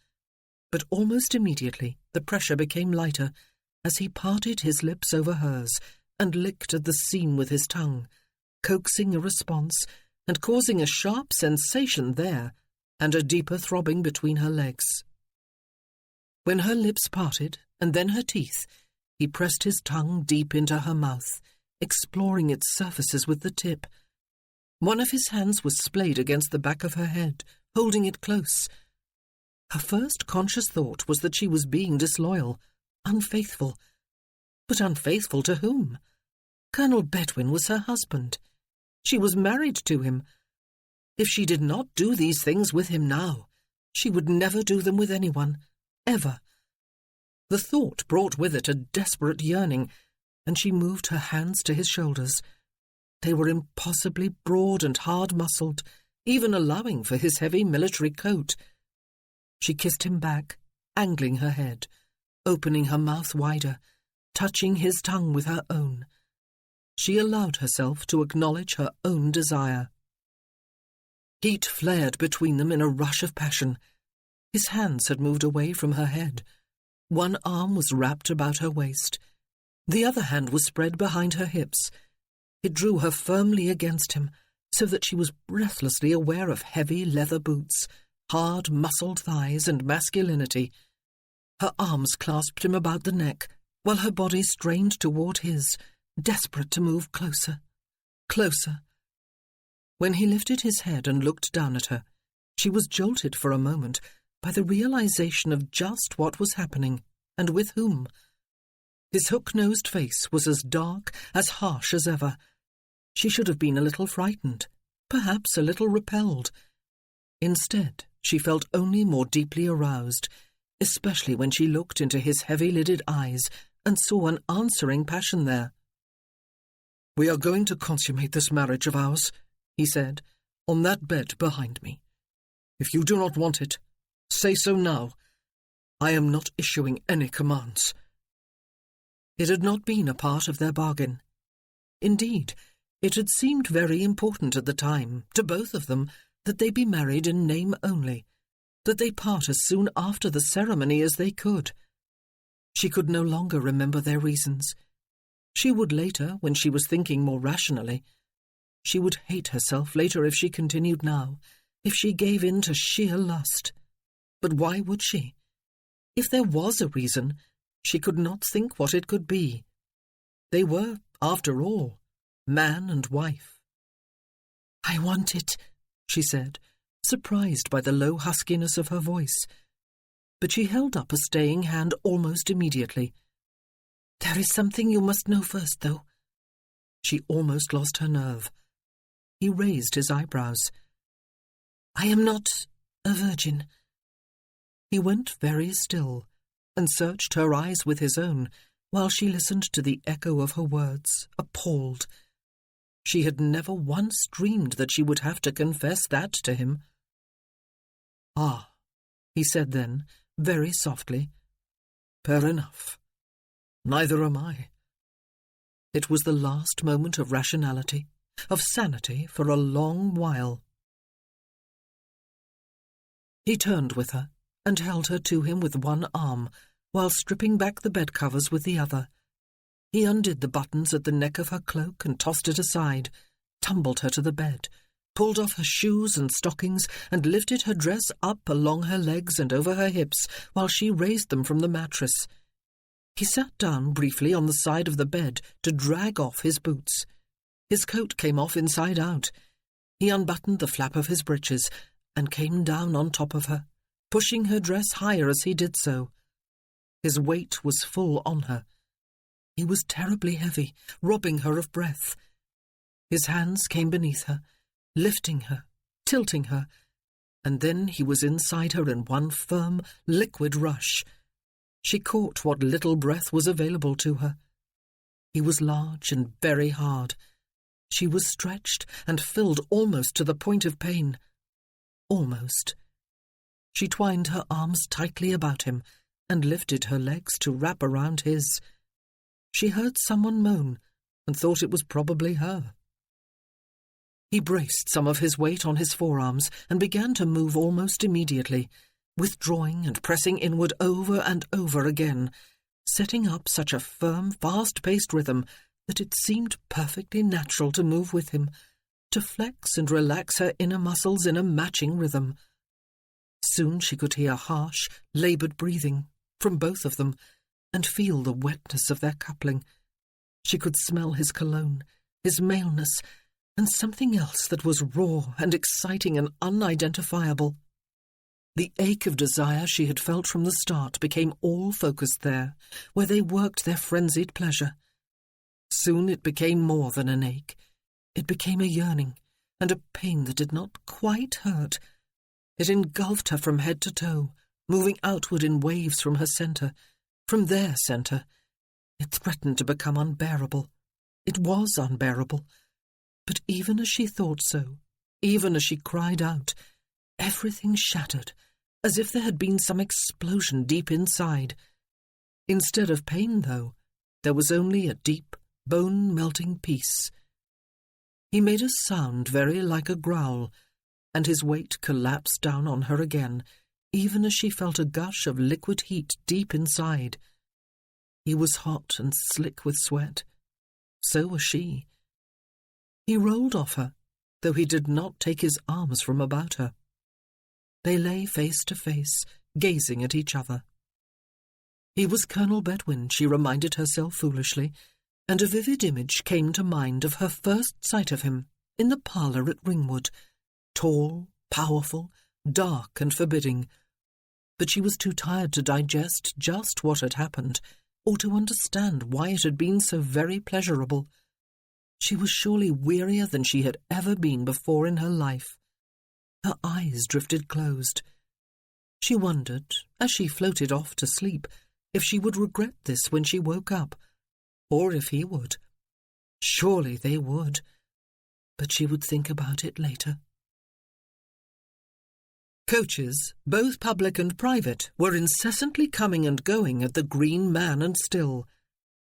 But almost immediately the pressure became lighter as he parted his lips over hers and licked at the seam with his tongue, coaxing a response and causing a sharp sensation there and a deeper throbbing between her legs. When her lips parted and then her teeth, he pressed his tongue deep into her mouth, exploring its surfaces with the tip. One of his hands was splayed against the back of her head, holding it close. Her first conscious thought was that she was being disloyal, unfaithful. But unfaithful to whom? Colonel Bedwin was her husband. She was married to him. If she did not do these things with him now, she would never do them with anyone, ever. The thought brought with it a desperate yearning, and she moved her hands to his shoulders. They were impossibly broad and hard-muscled, even allowing for his heavy military coat. She kissed him back, angling her head, opening her mouth wider, touching his tongue with her own. She allowed herself to acknowledge her own desire. Heat flared between them in a rush of passion. His hands had moved away from her head. One arm was wrapped about her waist. The other hand was spread behind her hips. It drew her firmly against him, so that she was breathlessly aware of heavy leather boots, hard, muscled thighs, and masculinity. Her arms clasped him about the neck, while her body strained toward his, desperate to move closer, closer. When he lifted his head and looked down at her, she was jolted for a moment by the realization of just what was happening, and with whom. His hook-nosed face was as dark, as harsh as ever. She should have been a little frightened, perhaps a little repelled. Instead, she felt only more deeply aroused, especially when she looked into his heavy-lidded eyes and saw an answering passion there. "We are going to consummate this marriage of ours," he said, "on that bed behind me. If you do not want it, say so now. I am not issuing any commands." It had not been a part of their bargain. Indeed, it had seemed very important at the time, to both of them, that they be married in name only, that they part as soon after the ceremony as they could. She could no longer remember their reasons. She would later, when she was thinking more rationally. She would hate herself later if she continued now, if she gave in to sheer lust. But why would she? If there was a reason, she could not think what it could be. They were, after all, man and wife. "I want it," she said, surprised by the low huskiness of her voice. But she held up a staying hand almost immediately. "There is something you must know first, though." She almost lost her nerve. He raised his eyebrows. "I am not a virgin." He went very still and searched her eyes with his own, while she listened to the echo of her words, appalled. She had never once dreamed that she would have to confess that to him. "Ah," he said then, very softly, "fair enough. Neither am I." It was the last moment of rationality, of sanity for a long while. He turned with her and held her to him with one arm, while stripping back the bedcovers with the other. He undid the buttons at the neck of her cloak and tossed it aside, tumbled her to the bed, pulled off her shoes and stockings, and lifted her dress up along her legs and over her hips while she raised them from the mattress. He sat down briefly on the side of the bed to drag off his boots. His coat came off inside out. He unbuttoned the flap of his breeches and came down on top of her, pushing her dress higher as he did so. His weight was full on her. He was terribly heavy, robbing her of breath. His hands came beneath her, lifting her, tilting her, and then he was inside her in one firm, liquid rush. She caught what little breath was available to her. He was large and very hard. She was stretched and filled almost to the point of pain. Almost. She twined her arms tightly about him and lifted her legs to wrap around his. She heard someone moan and thought it was probably her. He braced some of his weight on his forearms and began to move almost immediately, withdrawing and pressing inward over and over again, setting up such a firm, fast-paced rhythm that it seemed perfectly natural to move with him, to flex and relax her inner muscles in a matching rhythm. Soon she could hear harsh, laboured breathing from both of them and feel the wetness of their coupling. She could smell his cologne, his maleness, and something else that was raw and exciting and unidentifiable. The ache of desire she had felt from the start became all focused there, where they worked their frenzied pleasure. Soon it became more than an ache. It became a yearning, and a pain that did not quite hurt. It engulfed her from head to toe, moving outward in waves from her centre, from their centre. It threatened to become unbearable. It was unbearable. But even as she thought so, even as she cried out, everything shattered, as if there had been some explosion deep inside. Instead of pain, though, there was only a deep, bone-melting peace. He made a sound very like a growl, and his weight collapsed down on her again, even as she felt a gush of liquid heat deep inside. He was hot and slick with sweat. So was she. He rolled off her, though he did not take his arms from about her. They lay face to face, gazing at each other. He was Colonel Bedwin, she reminded herself foolishly, and a vivid image came to mind of her first sight of him in the parlour at Ringwood, tall, powerful, dark and forbidding. But she was too tired to digest just what had happened, or to understand why it had been so very pleasurable. She was surely wearier than she had ever been before in her life. Her eyes drifted closed. She wondered, as she floated off to sleep, if she would regret this when she woke up, or if he would. Surely they would, but she would think about it later. Coaches, both public and private, were incessantly coming and going at the Green Man and Still.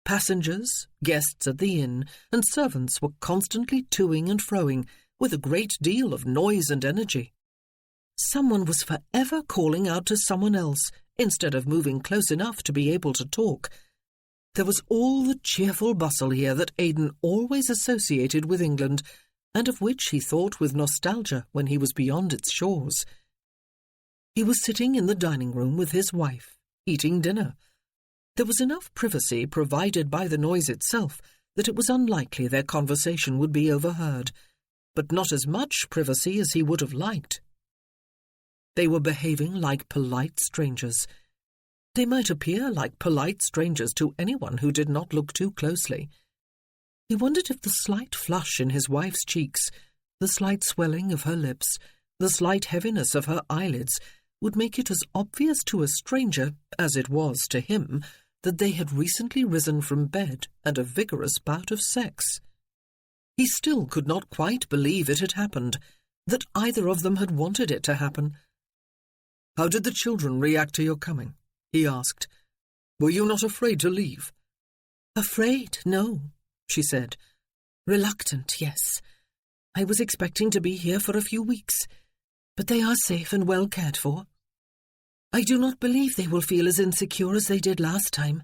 Passengers, guests at the inn, and servants were constantly toing and froing, with a great deal of noise and energy. Someone was forever calling out to someone else, instead of moving close enough to be able to talk. There was all the cheerful bustle here that Aidan always associated with England, and of which he thought with nostalgia when he was beyond its shores. He was sitting in the dining-room with his wife, eating dinner. There was enough privacy provided by the noise itself that it was unlikely their conversation would be overheard, but not as much privacy as he would have liked. They were behaving like polite strangers. They might appear like polite strangers to anyone who did not look too closely. He wondered if the slight flush in his wife's cheeks, the slight swelling of her lips, the slight heaviness of her eyelids would make it as obvious to a stranger as it was to him that they had recently risen from bed and a vigorous bout of sex. He still could not quite believe it had happened, that either of them had wanted it to happen. "How did the children react to your coming?" he asked. "Were you not afraid to leave?" "Afraid, no," she said. "Reluctant, yes. I was expecting to be here for a few weeks, but they are safe and well cared for. I do not believe they will feel as insecure as they did last time.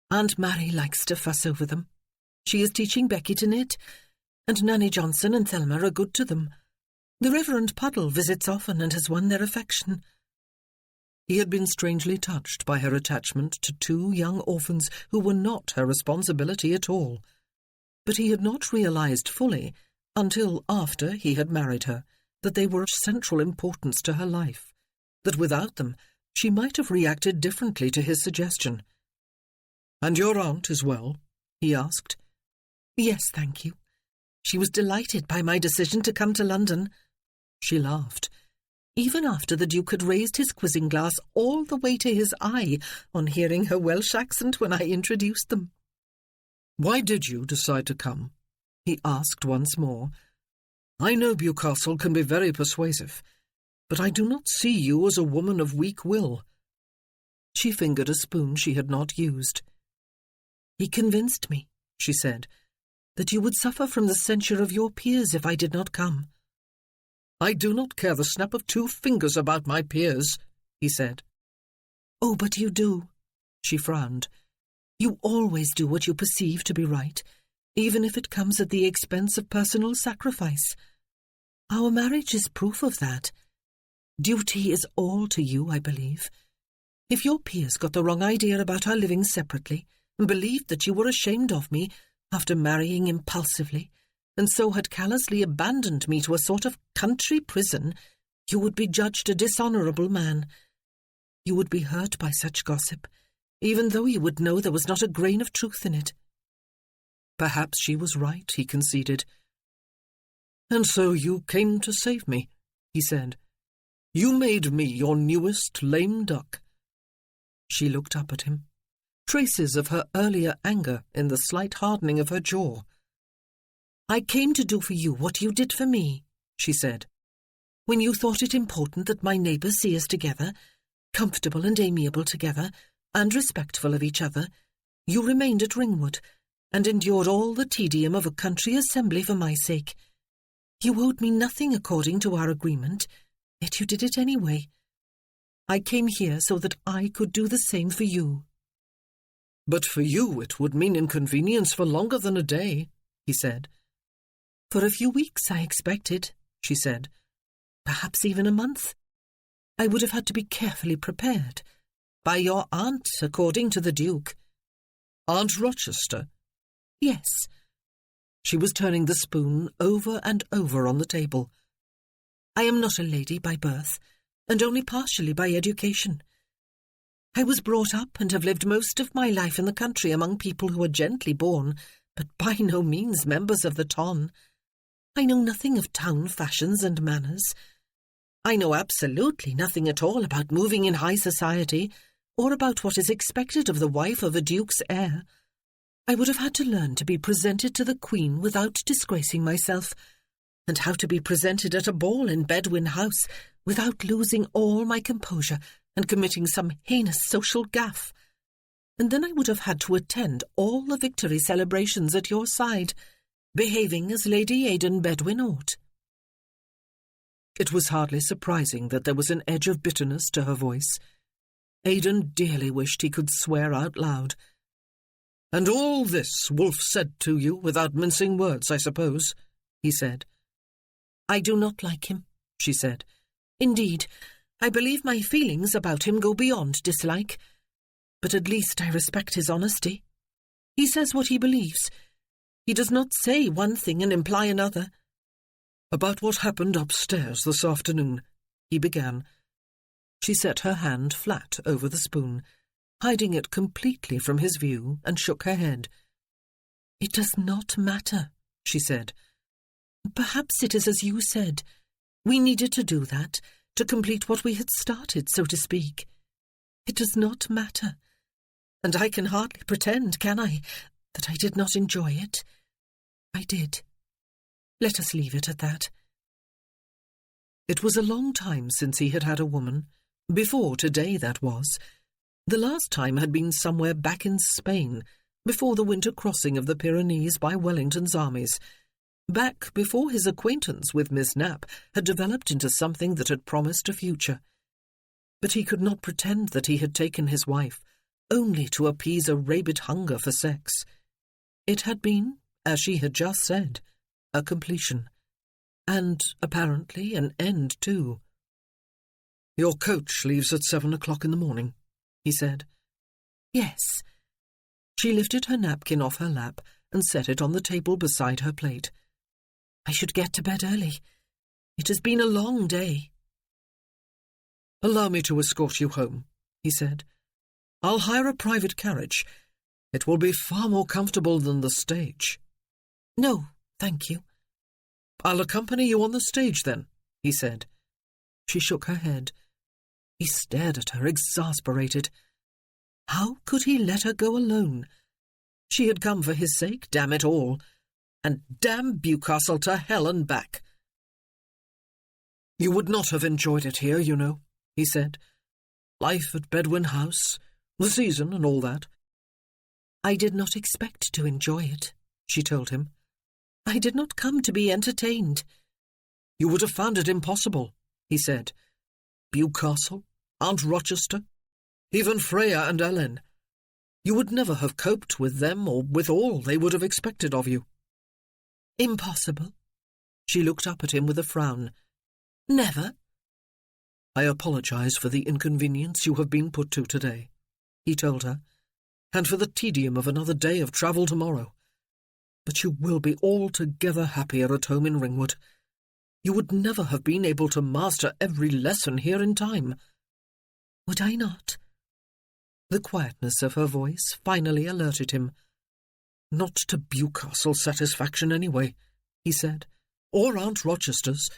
Aunt Mary likes to fuss over them. She is teaching Becky to knit, and Nanny Johnson and Thelma are good to them. The Reverend Puddle visits often and has won their affection." He had been strangely touched by her attachment to two young orphans who were not her responsibility at all. But he had not realized fully, until after he had married her, that they were of central importance to her life, that without them she might have reacted differently to his suggestion. "And your aunt is well?" he asked. "Yes, thank you. She was delighted by my decision to come to London." She laughed, even after the Duke had raised his quizzing glass all the way to his eye on hearing her Welsh accent when I introduced them. "Why did you decide to come?" he asked once more. "I know Bewcastle can be very persuasive, but I do not see you as a woman of weak will." She fingered a spoon she had not used. "He convinced me," she said, "that you would suffer from the censure of your peers if I did not come." "I do not care the snap of 2 fingers about my peers," he said. "Oh, but you do," she frowned. "You always do what you perceive to be right, even if it comes at the expense of personal sacrifice. Our marriage is proof of that. Duty is all to you, I believe. If your peers got the wrong idea about our living separately, and believed that you were ashamed of me after marrying impulsively, and so had callously abandoned me to a sort of country prison, you would be judged a dishonourable man. You would be hurt by such gossip, even though you would know there was not a grain of truth in it." Perhaps she was right, he conceded. "And so you came to save me," he said. "You made me your newest lame duck." She looked up at him, traces of her earlier anger in the slight hardening of her jaw. "I came to do for you what you did for me," she said. "When you thought it important that my neighbours see us together, comfortable and amiable together, and respectful of each other, you remained at Ringwood, and endured all the tedium of a country assembly for my sake. You owed me nothing according to our agreement, yet you did it anyway. I came here so that I could do the same for you." "But for you it would mean inconvenience for longer than a day," he said. "For a few weeks, I expected," she said. "Perhaps even a month. I would have had to be carefully prepared. By your aunt, according to the Duke." "Aunt Rochester?" "Yes." She was turning the spoon over and over on the table. "I am not a lady by birth, and only partially by education. I was brought up and have lived most of my life in the country among people who are gently born, but by no means members of the ton. I know nothing of town fashions and manners. I know absolutely nothing at all about moving in high society, or about what is expected of the wife of a duke's heir. I would have had to learn to be presented to the Queen without disgracing myself, and how to be presented at a ball in Bedwin House without losing all my composure and committing some heinous social gaffe. And then I would have had to attend all the victory celebrations at your side, behaving as Lady Aidan Bedwin ought." It was hardly surprising that there was an edge of bitterness to her voice. Aidan dearly wished he could swear out loud. "And all this Wolfe said to you without mincing words, I suppose?" he said. "I do not like him," she said. "Indeed, I believe my feelings about him go beyond dislike. But at least I respect his honesty. He says what he believes. He does not say one thing and imply another." "About what happened upstairs this afternoon," he began. She set her hand flat over the spoon, hiding it completely from his view, and shook her head. "It does not matter," she said. "Perhaps it is as you said. We needed to do that, to complete what we had started, so to speak. It does not matter. And I can hardly pretend, can I, that I did not enjoy it? I did. Let us leave it at that." It was a long time since he had had a woman. Before today, that was. The last time had been somewhere back in Spain, before the winter crossing of the Pyrenees by Wellington's armies, back before his acquaintance with Miss Knapp had developed into something that had promised a future. But he could not pretend that he had taken his wife only to appease a rabid hunger for sex. It had been, as she had just said, a completion, and apparently an end too. "Your coach leaves at 7 o'clock in the morning," he said. "Yes." She lifted her napkin off her lap and set it on the table beside her plate. "I should get to bed early. It has been a long day." "Allow me to escort you home," he said. "I'll hire a private carriage. It will be far more comfortable than the stage." "No, thank you." "I'll accompany you on the stage, then," he said. She shook her head. He stared at her, exasperated. How could he let her go alone? She had come for his sake, damn it all. And damn Bewcastle to hell and back. "You would not have enjoyed it here, you know," he said. "Life at Bedwin House, the season and all that." "I did not expect to enjoy it," she told him. "I did not come to be entertained." "You would have found it impossible," he said. "Bewcastle, Aunt Rochester, even Freya and Ellen. You would never have coped with them or with all they would have expected of you." "Impossible?" She looked up at him with a frown. "Never?" "I apologize for the inconvenience you have been put to today," he told her, "and for the tedium of another day of travel tomorrow. But you will be altogether happier at home in Ringwood. You would never have been able to master every lesson here in time." "Would I not?" The quietness of her voice finally alerted him. "Not to Bewcastle's satisfaction, anyway," he said, "or Aunt Rochester's.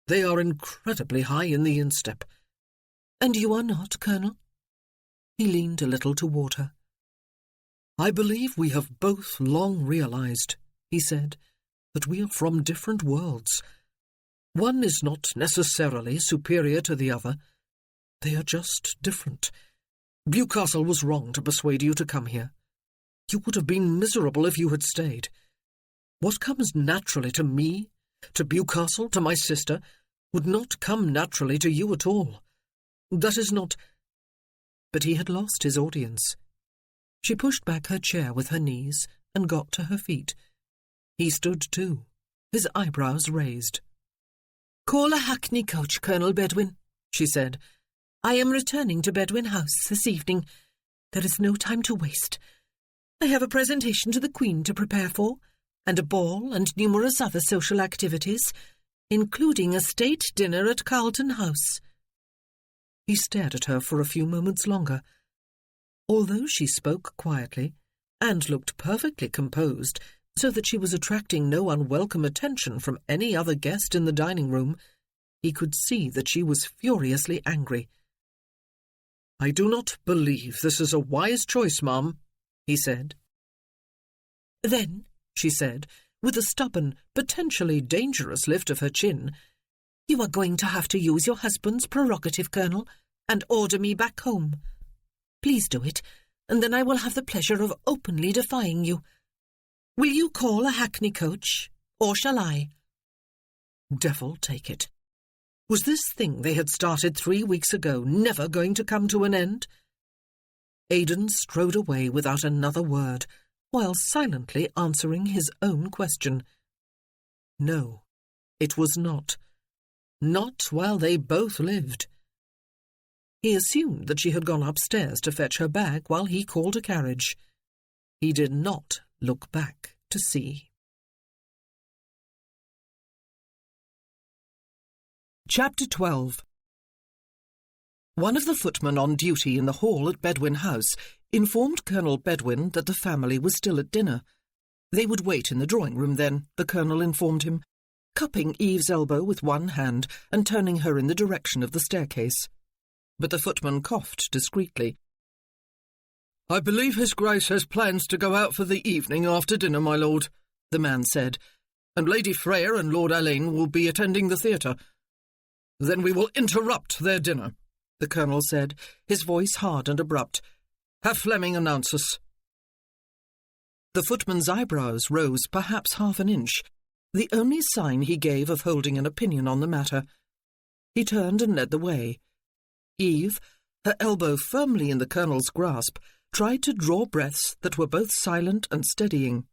They are incredibly high in the instep." "And you are not, Colonel?" He leaned a little toward her. "I believe we have both long realized," he said, "that we are from different worlds. One is not necessarily superior to the other. They are just different. Bewcastle was wrong to persuade you to come here. You would have been miserable if you had stayed. What comes naturally to me, to Bewcastle, to my sister, would not come naturally to you at all. That is not—" But he had lost his audience. She pushed back her chair with her knees and got to her feet. He stood too, his eyebrows raised. "Call a hackney coach, Colonel Bedwin," she said. "I am returning to Bedwin House this evening. There is no time to waste. I have a presentation to the Queen to prepare for, and a ball and numerous other social activities, including a state dinner at Carlton House." He stared at her for a few moments longer. Although she spoke quietly, and looked perfectly composed, so that she was attracting no unwelcome attention from any other guest in the dining room, he could see that she was furiously angry. "I do not believe this is a wise choice, ma'am," he said. "Then," she said, with a stubborn, potentially dangerous lift of her chin, "you are going to have to use your husband's prerogative, Colonel, and order me back home. Please do it, and then I will have the pleasure of openly defying you. Will you call a hackney coach, or shall I?" Devil take it. Was this thing they had started 3 weeks ago never going to come to an end? Aidan strode away without another word, while silently answering his own question. No, it was not. Not while they both lived. He assumed that she had gone upstairs to fetch her bag while he called a carriage. He did not look back to see. Chapter 12. One of the footmen on duty in the hall at Bedwin House informed Colonel Bedwin that the family was still at dinner. They would wait in the drawing-room then, the Colonel informed him, cupping Eve's elbow with one hand and turning her in the direction of the staircase. But the footman coughed discreetly. "I believe His Grace has plans to go out for the evening after dinner, my lord," the man said, "and Lady Freya and Lord Alain will be attending the theatre." "Then we will interrupt their dinner," the Colonel said, his voice hard and abrupt. "Have Fleming announce us." The footman's eyebrows rose perhaps half an inch, the only sign he gave of holding an opinion on the matter. He turned and led the way. Eve, her elbow firmly in the Colonel's grasp, tried to draw breaths that were both silent and steadying.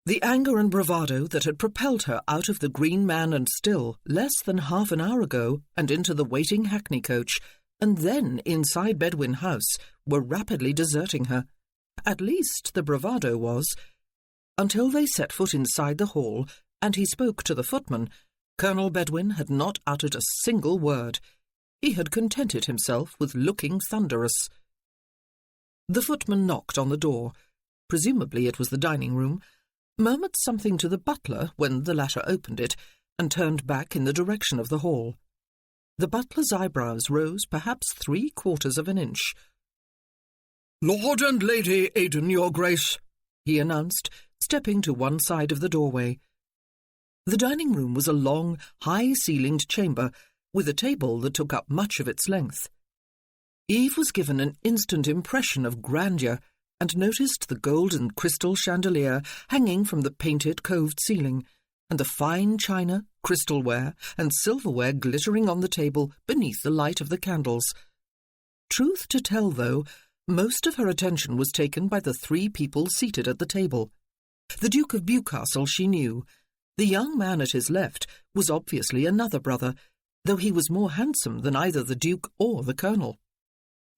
The anger and bravado that had propelled her out of the Green Man and Still less than half an hour ago and into the waiting hackney coach, and then inside Bedwin House, were rapidly deserting her. At least the bravado was. Until they set foot inside the hall, and he spoke to the footman, Colonel Bedwin had not uttered a single word. He had contented himself with looking thunderous. The footman knocked on the door. Presumably it was the dining room, murmured something to the butler when the latter opened it, and turned back in the direction of the hall. The butler's eyebrows rose perhaps 3/4 of an inch. "Lord and Lady Aidan, Your Grace," he announced, stepping to one side of the doorway. The dining room was a long, high-ceilinged chamber, with a table that took up much of its length. Eve was given an instant impression of grandeur, and noticed the gold and crystal chandelier hanging from the painted coved ceiling, and the fine china, crystalware, and silverware glittering on the table beneath the light of the candles. Truth to tell, though, most of her attention was taken by the 3 people seated at the table. The Duke of Bewcastle she knew. The young man at his left was obviously another brother, though he was more handsome than either the Duke or the Colonel.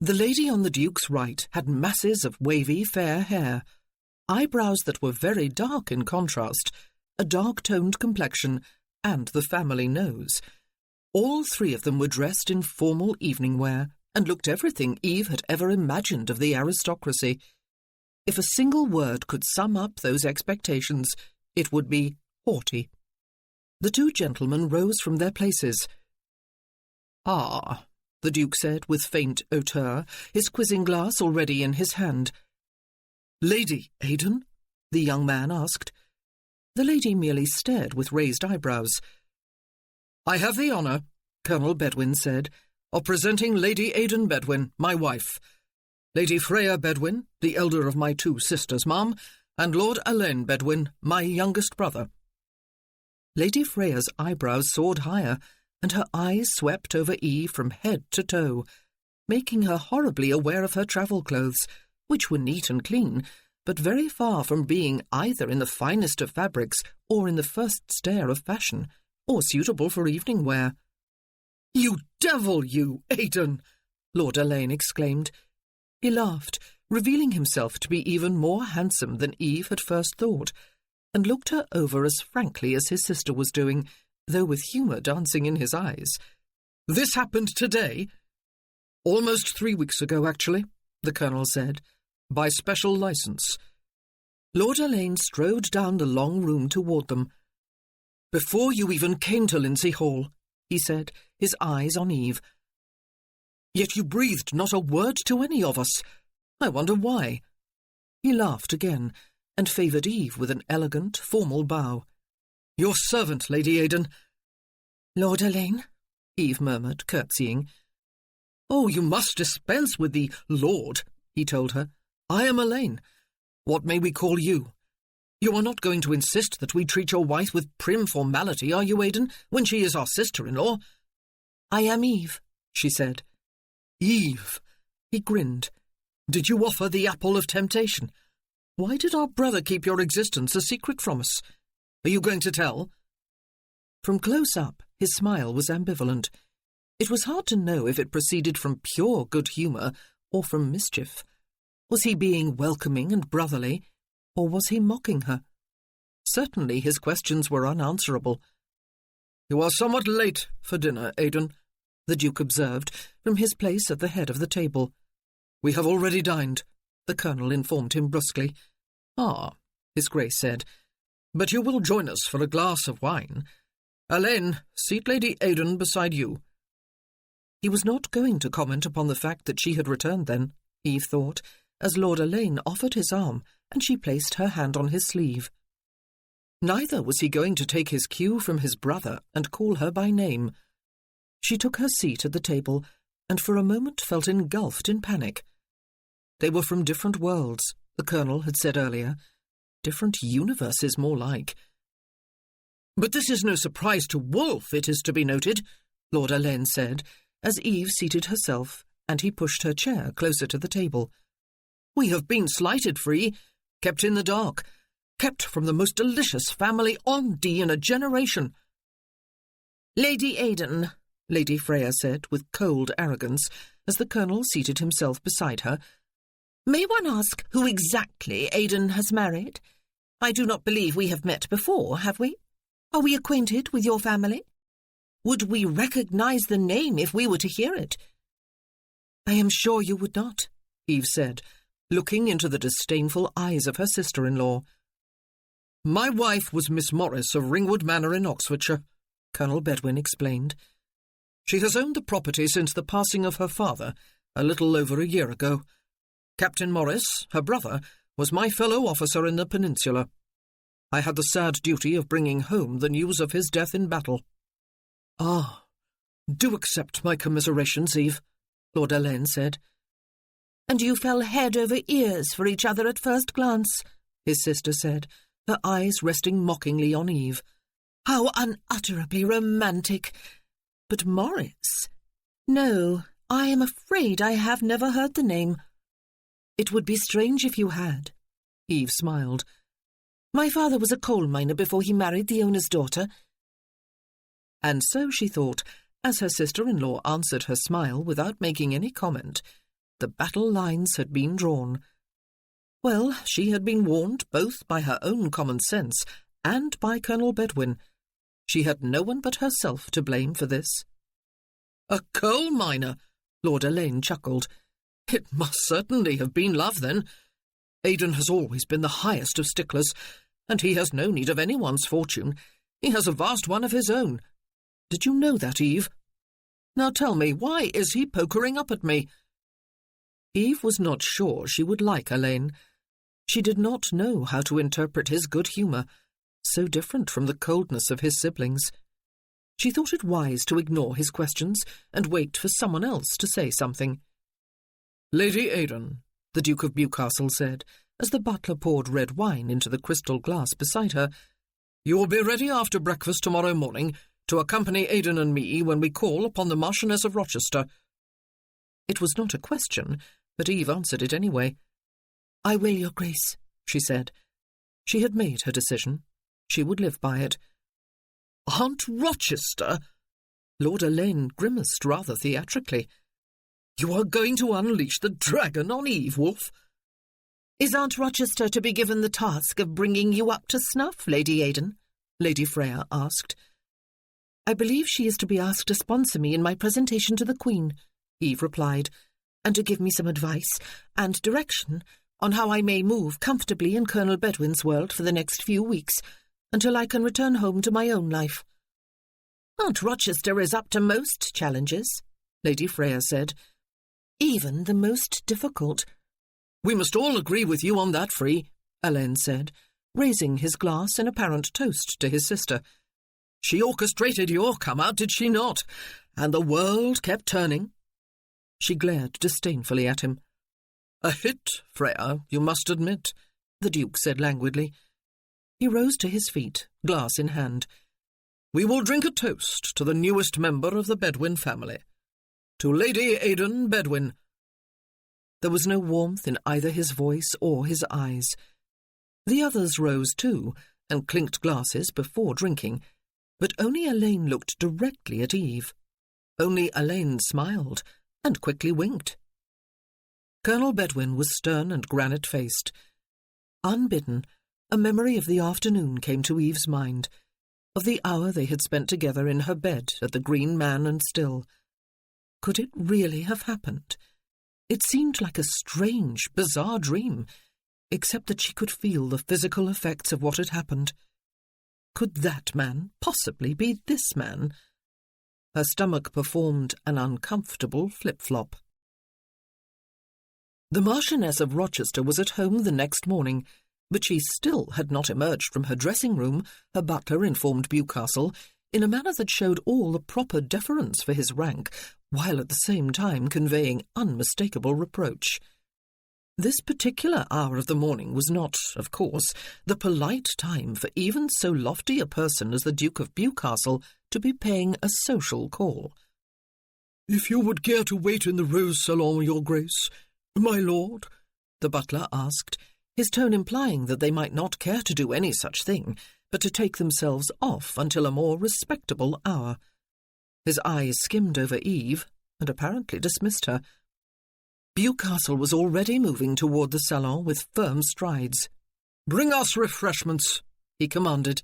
The lady on the Duke's right had masses of wavy, fair hair, eyebrows that were very dark in contrast, a dark-toned complexion, and the family nose. All 3 of them were dressed in formal evening wear, and looked everything Eve had ever imagined of the aristocracy. If a single word could sum up those expectations, it would be haughty. The 2 gentlemen rose from their places. "Ah," the Duke said with faint hauteur, his quizzing glass already in his hand. "Lady Aidan?" the young man asked. The lady merely stared with raised eyebrows. "I have the honour," Colonel Bedwin said, "of presenting Lady Aidan Bedwin, my wife. Lady Freya Bedwin, the elder of my 2 sisters, ma'am, and Lord Alain Bedwin, my youngest brother." Lady Freya's eyebrows soared higher, and her eyes swept over Eve from head to toe, making her horribly aware of her travel clothes, which were neat and clean, but very far from being either in the finest of fabrics or in the first stare of fashion, or suitable for evening wear. "You devil, you, Aidan!" Lord Alain exclaimed. He laughed, revealing himself to be even more handsome than Eve had first thought, and looked her over as frankly as his sister was doing, though with humour dancing in his eyes. "This happened today?" "Almost 3 weeks ago, actually," the Colonel said, "by special licence." Lord Alain strode down the long room toward them. "Before you even came to Lindsay Hall," he said, his eyes on Eve. "Yet you breathed not a word to any of us. I wonder why." He laughed again, and favoured Eve with an elegant, formal bow. "Your servant, Lady Aidan." "Lord Alain," Eve murmured, curtsying. "Oh, you must dispense with the Lord," he told her. "I am Alain. What may we call you? You are not going to insist that we treat your wife with prim formality, are you, Aidan, when she is our sister-in-law?" "I am Eve," she said. "Eve," he grinned. "Did you offer the apple of temptation? Why did our brother keep your existence a secret from us? Are you going to tell?" From close up, his smile was ambivalent. It was hard to know if it proceeded from pure good humour or from mischief. Was he being welcoming and brotherly, or was he mocking her? Certainly his questions were unanswerable. "You are somewhat late for dinner, Aidan," the Duke observed from his place at the head of the table. "We have already dined," the Colonel informed him brusquely. "Ah," His Grace said, "but you will join us for a glass of wine. Alain, seat Lady Aidan beside you." He was not going to comment upon the fact that she had returned then, Eve thought, as Lord Alain offered his arm and she placed her hand on his sleeve. Neither was he going to take his cue from his brother and call her by name. She took her seat at the table and for a moment felt engulfed in panic. They were from different worlds, the Colonel had said earlier. Different universes, more like. "But this is no surprise to Wolfe, it is to be noted," Lord Alain said, as Eve seated herself and he pushed her chair closer to the table. "We have been slighted, Free, kept in the dark, kept from the most delicious family on D in a generation." "Lady Aidan," Lady Freya said with cold arrogance, as the Colonel seated himself beside her, "may one ask who exactly Aidan has married? I do not believe we have met before, have we? Are we acquainted with your family?" Would we recognise the name if we were to hear it? I am sure you would not, Eve said, looking into the disdainful eyes of her sister-in-law. My wife was Miss Morris of Ringwood Manor in Oxfordshire, Colonel Bedwin explained. She has owned the property since the passing of her father, a little over a year ago. Captain Morris, her brother, was my fellow officer in the Peninsula. I had the sad duty of bringing home the news of his death in battle. Ah, do accept my commiserations, Eve, Lord Elaine said. And you fell head over ears for each other at first glance, his sister said, her eyes resting mockingly on Eve. How unutterably romantic! But Morris? No, I am afraid I have never heard the name. It would be strange if you had. Eve smiled. My father was a coal miner before he married the owner's daughter. And so she thought, as her sister-in-law answered her smile without making any comment. The battle lines had been drawn. Well, she had been warned both by her own common sense and by Colonel Bedwin. She had no one but herself to blame for this. A coal miner, Lord Elaine chuckled. It must certainly have been love, then. Aidan has always been the highest of sticklers, and he has no need of anyone's fortune. He has a vast one of his own. Did you know that, Eve? Now tell me, why is he pokering up at me? Eve was not sure she would like Elaine. She did not know how to interpret his good humour, so different from the coldness of his siblings. She thought it wise to ignore his questions and wait for someone else to say something. Lady Aidan, the Duke of Bewcastle said, as the butler poured red wine into the crystal glass beside her, you will be ready after breakfast tomorrow morning to accompany Aidan and me when we call upon the Marchioness of Rochester. It was not a question, but Eve answered it anyway. I will, Your Grace, she said. She had made her decision. She would live by it. Aunt Rochester? Lord Elaine grimaced rather theatrically. You are going to unleash the dragon on Eve, Wolf? Is Aunt Rochester to be given the task of bringing you up to snuff, Lady Aidan? Lady Freya asked. I believe she is to be asked to sponsor me in my presentation to the Queen, Eve replied, and to give me some advice and direction on how I may move comfortably in Colonel Bedwin's world for the next few weeks, until I can return home to my own life. Aunt Rochester is up to most challenges, Lady Freya said, even the most difficult. We must all agree with you on that, Free, Elaine said, raising his glass in apparent toast to his sister. She orchestrated your come-out, did she not? And the world kept turning. She glared disdainfully at him. A hit, Freya, you must admit, the Duke said languidly. He rose to his feet, glass in hand. We will drink a toast to the newest member of the Bedwin family. To Lady Aidan Bedwin. There was no warmth in either his voice or his eyes. The others rose too, and clinked glasses before drinking, but only Elaine looked directly at Eve. Only Elaine smiled, and quickly winked. Colonel Bedwin was stern and granite-faced. Unbidden, a memory of the afternoon came to Eve's mind, of the hour they had spent together in her bed at the Green Man and Still. Could it really have happened? It seemed like a strange, bizarre dream, except that she could feel the physical effects of what had happened. Could that man possibly be this man? Her stomach performed an uncomfortable flip-flop. The Marchioness of Rochester was at home the next morning, but she still had not emerged from her dressing-room, her butler informed Bewcastle, in a manner that showed all the proper deference for his rank, while at the same time conveying unmistakable reproach. This particular hour of the morning was not, of course, the polite time for even so lofty a person as the Duke of Bewcastle to be paying a social call. "If you would care to wait in the rose salon, Your Grace, my lord?" the butler asked, his tone implying that they might not care to do any such thing, but to take themselves off until a more respectable hour. His eyes skimmed over Eve, and apparently dismissed her. Bewcastle was already moving toward the salon with firm strides. "Bring us refreshments," he commanded.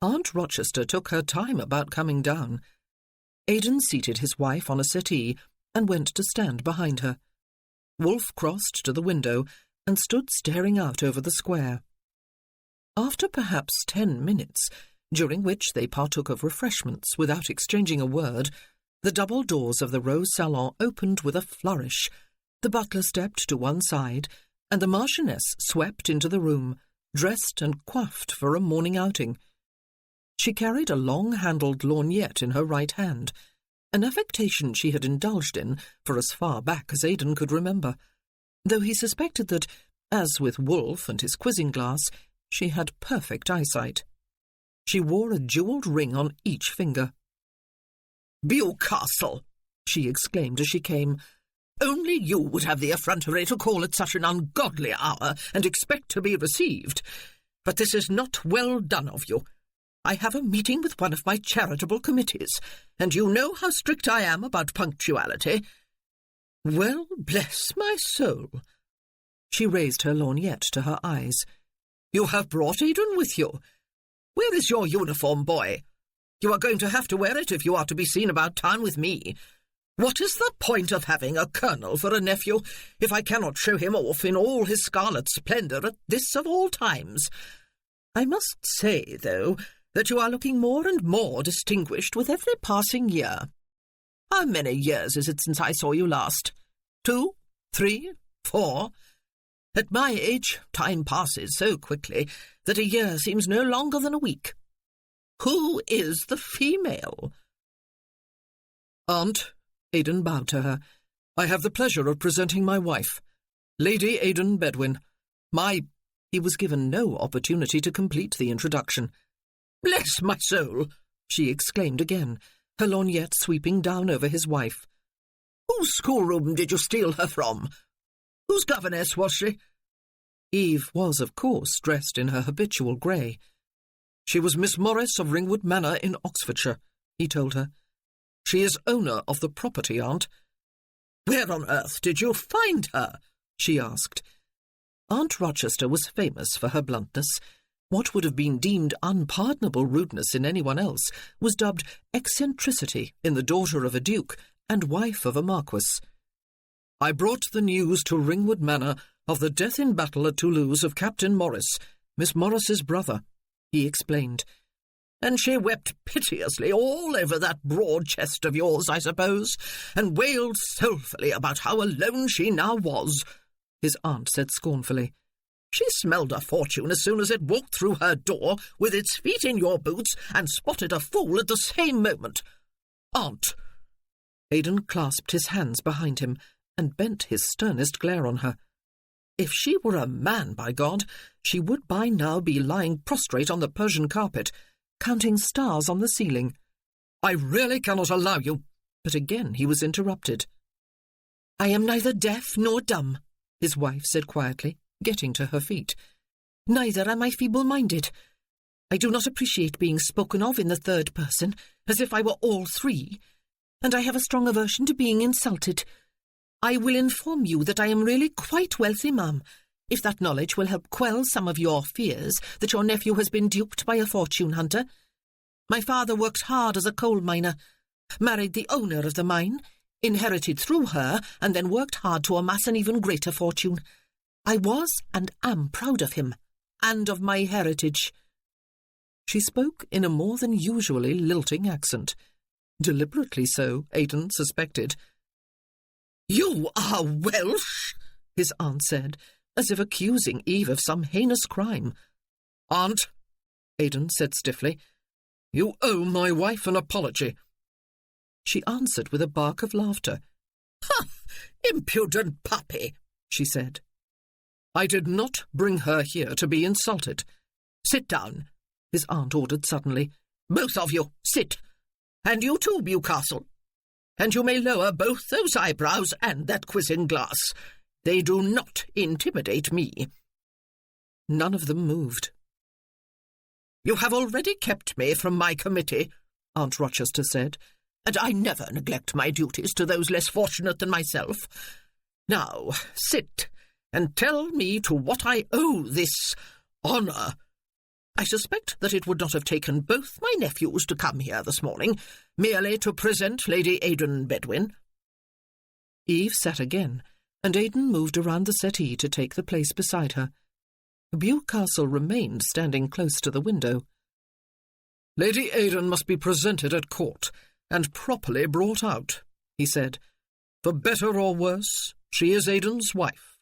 Aunt Rochester took her time about coming down. Aidan seated his wife on a settee and went to stand behind her. Wolfe crossed to the window and stood staring out over the square. After perhaps 10 minutes, during which they partook of refreshments without exchanging a word, the double doors of the rose salon opened with a flourish. The butler stepped to one side, and the Marchioness swept into the room, dressed and coiffed for a morning outing. She carried a long-handled lorgnette in her right hand, an affectation she had indulged in for as far back as Aidan could remember, though he suspected that, as with Wolfe and his quizzing-glass, she had perfect eyesight. She wore a jewelled ring on each finger. "Bewcastle!" she exclaimed as she came. "Only you would have the effrontery to call at such an ungodly hour and expect to be received. But this is not well done of you. I have a meeting with one of my charitable committees, and you know how strict I am about punctuality. Well, bless my soul." She raised her lorgnette to her eyes. "You have brought Aidan with you. Where is your uniform, boy? You are going to have to wear it if you are to be seen about town with me. What is the point of having a colonel for a nephew if I cannot show him off in all his scarlet splendour at this of all times? I must say, though, that you are looking more and more distinguished with every passing year. How many years is it since I saw you last? 2, 3, 4? At my age, time passes so quickly that a year seems no longer than a week. Who is the female?" "Aunt," Aidan bowed to her, "I have the pleasure of presenting my wife, Lady Aidan Bedwin. He was given no opportunity to complete the introduction. "Bless my soul!" she exclaimed again, her lorgnette sweeping down over his wife. "Whose schoolroom did you steal her from? Whose governess was she?" Eve was, of course, dressed in her habitual grey. "She was Miss Morris of Ringwood Manor in Oxfordshire," he told her. "She is owner of the property, Aunt." "Where on earth did you find her?" she asked. Aunt Rochester was famous for her bluntness. What would have been deemed unpardonable rudeness in anyone else was dubbed eccentricity in the daughter of a duke and wife of a marquis. "I brought the news to Ringwood Manor of the death in battle at Toulouse of Captain Morris, Miss Morris's brother," he explained. "And she wept piteously all over that broad chest of yours, I suppose, and wailed soulfully about how alone she now was," his aunt said scornfully. "She smelled a fortune as soon as it walked through her door with its feet in your boots and spotted a fool at the same moment. Aunt!" Aidan clasped his hands behind him and bent his sternest glare on her. If she were a man, by God, she would by now be lying prostrate on the Persian carpet, counting stars on the ceiling. "I really cannot allow you—" But again he was interrupted. "I am neither deaf nor dumb," his wife said quietly, getting to her feet. "Neither am I feeble-minded. I do not appreciate being spoken of in the third person, as if I were all three, and I have a strong aversion to being insulted. I will inform you that I am really quite wealthy, ma'am, if that knowledge will help quell some of your fears that your nephew has been duped by a fortune-hunter. My father worked hard as a coal miner, married the owner of the mine, inherited through her, and then worked hard to amass an even greater fortune. I was and am proud of him, and of my heritage." She spoke in a more than usually lilting accent. Deliberately so, Aidan suspected. "You are Welsh?" his aunt said, as if accusing Eve of some heinous crime. "Aunt," Aidan said stiffly, "you owe my wife an apology." She answered with a bark of laughter. "Ha! Impudent puppy," she said. "I did not bring her here to be insulted." "Sit down," his aunt ordered suddenly. "Both of you, sit. And you too, Bewcastle. And you may lower both those eyebrows and that quizzing glass. They do not intimidate me." None of them moved. "You have already kept me from my committee," Aunt Rochester said, "and I never neglect my duties to those less fortunate than myself. Now, sit and tell me to what I owe this honour." I suspect that it would not have taken both my nephews to come here this morning, merely to present Lady Aidan Bedwin." Eve sat again, and Aidan moved around the settee to take the place beside her. Bewcastle remained standing close to the window. "Lady Aidan must be presented at court, and properly brought out," he said. "For better or worse, she is Aidan's wife.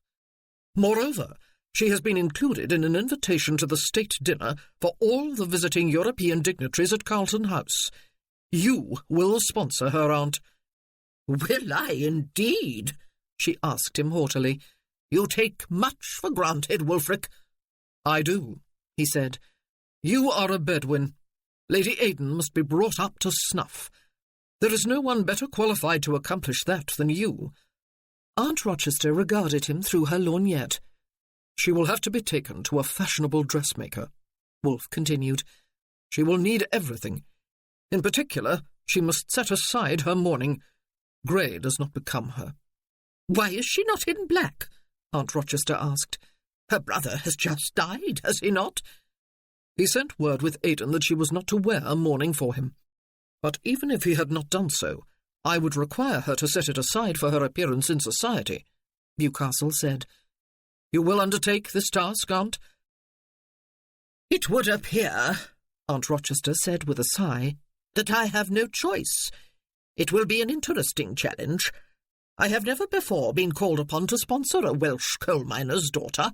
Moreover, she has been included in an invitation to the state dinner for all the visiting European dignitaries at Carlton House. You will sponsor her, aunt." "Will I indeed?" she asked him haughtily. "You take much for granted, Wulfric." "I do," he said. "You are a Bedwin. Lady Aidan must be brought up to snuff. There is no one better qualified to accomplish that than you." Aunt Rochester regarded him through her lorgnette. "She will have to be taken to a fashionable dressmaker," Wolfe continued. "She will need everything. In particular, she must set aside her mourning. Grey does not become her." "Why is she not in black?" Aunt Rochester asked. "Her brother has just died, has he not?" "He sent word with Aidan that she was not to wear mourning for him. But even if he had not done so, I would require her to set it aside for her appearance in society," Bewcastle said. "You will undertake this task, aunt?" "It would appear," Aunt Rochester said with a sigh, "that I have no choice. It will be an interesting challenge. I have never before been called upon to sponsor a Welsh coal miner's daughter."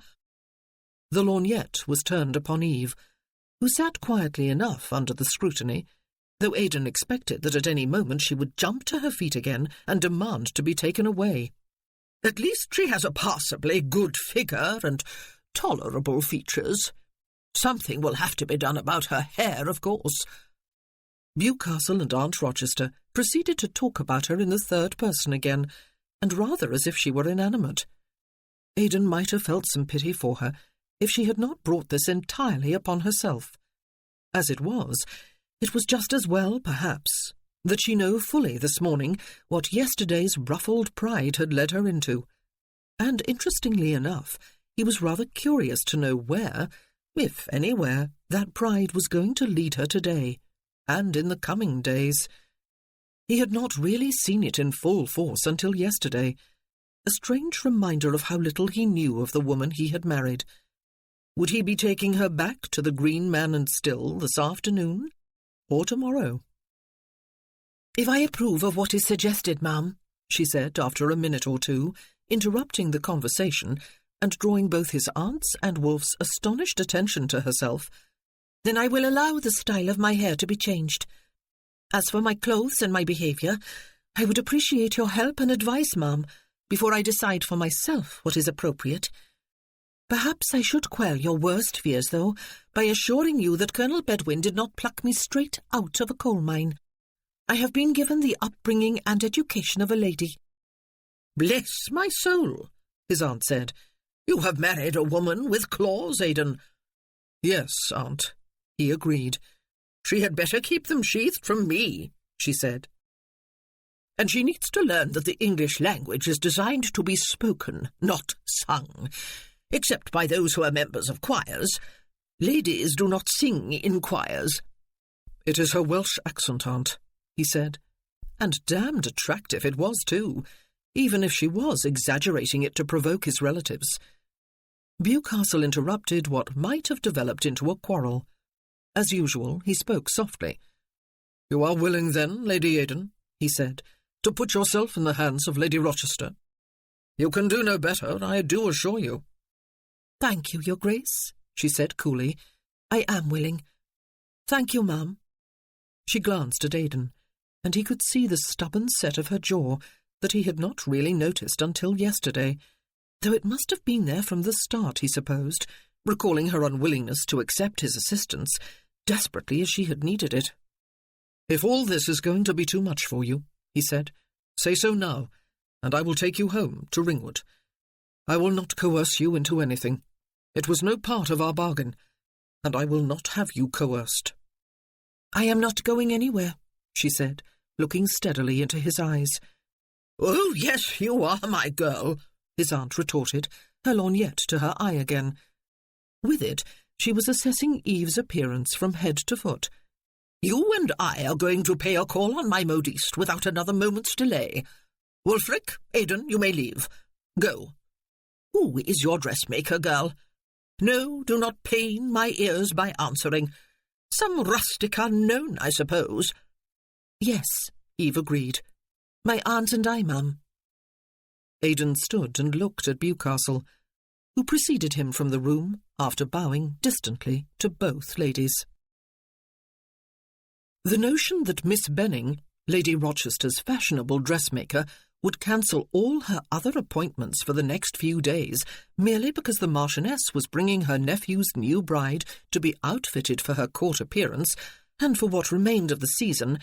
The lorgnette was turned upon Eve, who sat quietly enough under the scrutiny, though Aidan expected that at any moment she would jump to her feet again and demand to be taken away. "At least she has a passably good figure and tolerable features. Something will have to be done about her hair, of course." Bewcastle and Aunt Rochester proceeded to talk about her in the third person again, and rather as if she were inanimate. Aidan might have felt some pity for her if she had not brought this entirely upon herself. As it was just as well, perhaps, that she knew fully this morning what yesterday's ruffled pride had led her into. And interestingly enough, he was rather curious to know where, if anywhere, that pride was going to lead her today, and in the coming days. He had not really seen it in full force until yesterday, a strange reminder of how little he knew of the woman he had married. Would he be taking her back to the Green Man and Still this afternoon, or tomorrow? "If I approve of what is suggested, ma'am," she said after a minute or two, interrupting the conversation and drawing both his aunt's and Wolfe's astonished attention to herself, "then I will allow the style of my hair to be changed. As for my clothes and my behaviour, I would appreciate your help and advice, ma'am, before I decide for myself what is appropriate. Perhaps I should quell your worst fears, though, by assuring you that Colonel Bedwin did not pluck me straight out of a coal mine. I have been given the upbringing and education of a lady." "Bless my soul," his aunt said. "You have married a woman with claws, Aidan." "Yes, aunt," he agreed. "She had better keep them sheathed from me," she said. "And she needs to learn that the English language is designed to be spoken, not sung, except by those who are members of choirs. Ladies do not sing in choirs." "It is her Welsh accent, aunt," he said. And damned attractive it was, too, even if she was exaggerating it to provoke his relatives. Bewcastle interrupted what might have developed into a quarrel. As usual, he spoke softly. "You are willing, then, Lady Aidan," he said, "to put yourself in the hands of Lady Rochester? You can do no better, I do assure you." "Thank you, Your Grace," she said coolly. "I am willing. Thank you, ma'am." She glanced at Aidan, and he could see the stubborn set of her jaw that he had not really noticed until yesterday, though it must have been there from the start, he supposed, recalling her unwillingness to accept his assistance, desperately as she had needed it. "If all this is going to be too much for you," he said, "say so now, and I will take you home to Ringwood. I will not coerce you into anything. It was no part of our bargain, and I will not have you coerced." "I am not going anywhere," she said, looking steadily into his eyes. "Oh, yes, you are, my girl," his aunt retorted, her lorgnette to her eye again. With it, She was assessing Eve's appearance from head to foot. "You and I are going to pay a call on my modiste without another moment's delay. Wulfric, Aidan, you may leave. Go. Who is your dressmaker, girl? No, do not pain my ears by answering. Some rustic unknown, I suppose." "Yes," Eve agreed. "My aunt and I, ma'am." Aidan stood and looked at Bewcastle, who preceded him from the room after bowing distantly to both ladies. The notion that Miss Benning, Lady Rochester's fashionable dressmaker, would cancel all her other appointments for the next few days merely because the Marchioness was bringing her nephew's new bride to be outfitted for her court appearance and for what remained of the season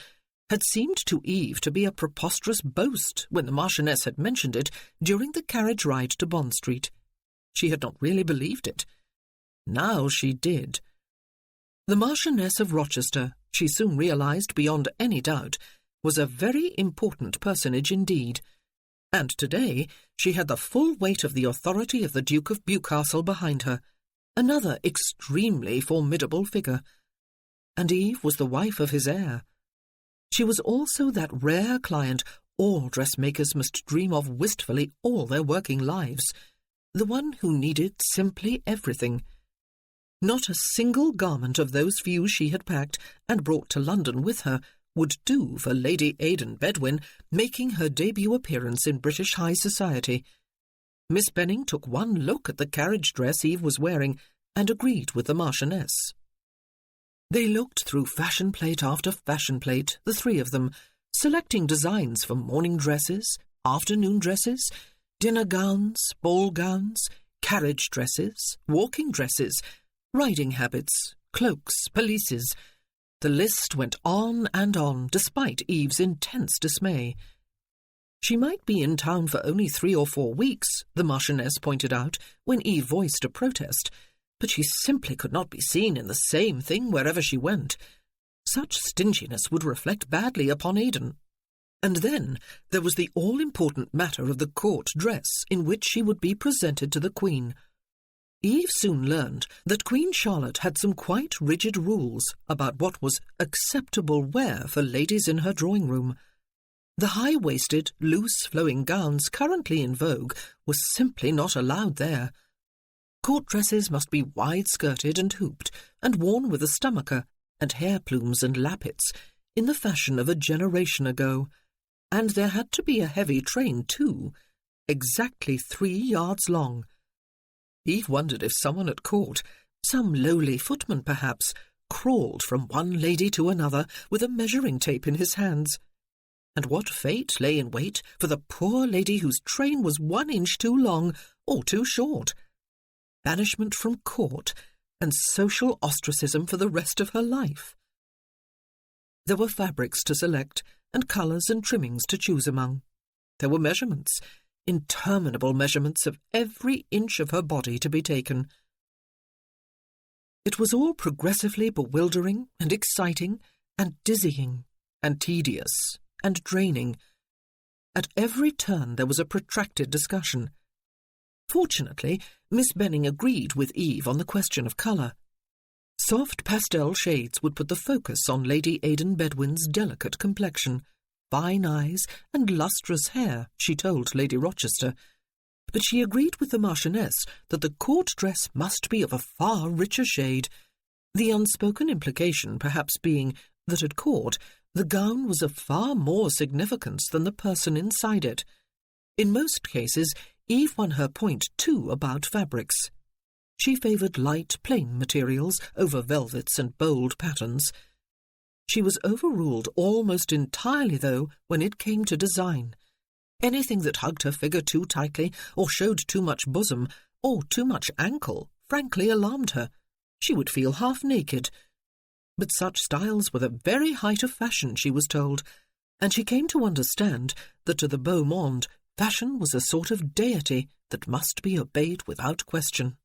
had seemed to Eve to be a preposterous boast when the Marchioness had mentioned it during the carriage ride to Bond Street. She had not really believed it. Now she did. The Marchioness of Rochester, she soon realised beyond any doubt, was a very important personage indeed, and today she had the full weight of the authority of the Duke of Bewcastle behind her, another extremely formidable figure. And Eve was the wife of his heir. She was also that rare client all dressmakers must dream of wistfully all their working lives, the one who needed simply everything. Not a single garment of those few she had packed and brought to London with her would do for Lady Aidan Bedwin making her debut appearance in British high society. Miss Benning took one look at the carriage dress Eve was wearing and agreed with the Marchioness. They looked through fashion plate after fashion plate, the three of them, selecting designs for morning dresses, afternoon dresses, dinner gowns, ball gowns, carriage dresses, walking dresses, riding habits, cloaks, pelisses. The list went on and on, despite Eve's intense dismay. She might be in town for only 3 or 4 weeks, the Marchioness pointed out, when Eve voiced a protest, but she simply could not be seen in the same thing wherever she went. Such stinginess would reflect badly upon Aidan. And then there was the all-important matter of the court dress in which she would be presented to the Queen. Eve soon learned that Queen Charlotte had some quite rigid rules about what was acceptable wear for ladies in her drawing-room. The high-waisted, loose-flowing gowns currently in vogue were simply not allowed there. Court dresses must be wide-skirted and hooped, and worn with a stomacher, and hair plumes and lappets, in the fashion of a generation ago. And there had to be a heavy train, too, exactly 3 yards long. Eve wondered if someone at court, some lowly footman perhaps, crawled from one lady to another with a measuring tape in his hands. And what fate lay in wait for the poor lady whose train was 1 inch too long or too short? Banishment from court and social ostracism for the rest of her life. There were fabrics to select, and colours and trimmings to choose among. There were measurements, interminable measurements of every inch of her body to be taken. It was all progressively bewildering and exciting and dizzying and tedious and draining. At every turn there was a protracted discussion. Fortunately, Miss Benning agreed with Eve on the question of colour. Soft pastel shades would put the focus on Lady Aidan Bedwin's delicate complexion, fine eyes and lustrous hair, she told Lady Rochester, but she agreed with the Marchioness that the court dress must be of a far richer shade, the unspoken implication perhaps being that at court the gown was of far more significance than the person inside it. In most cases, Eve won her point too about fabrics. She favoured light, plain materials over velvets and bold patterns. She was overruled almost entirely, though, when it came to design. Anything that hugged her figure too tightly, or showed too much bosom, or too much ankle, frankly alarmed her. She would feel half naked. But such styles were the very height of fashion, she was told, and she came to understand that to the beau monde, fashion was a sort of deity that must be obeyed without question.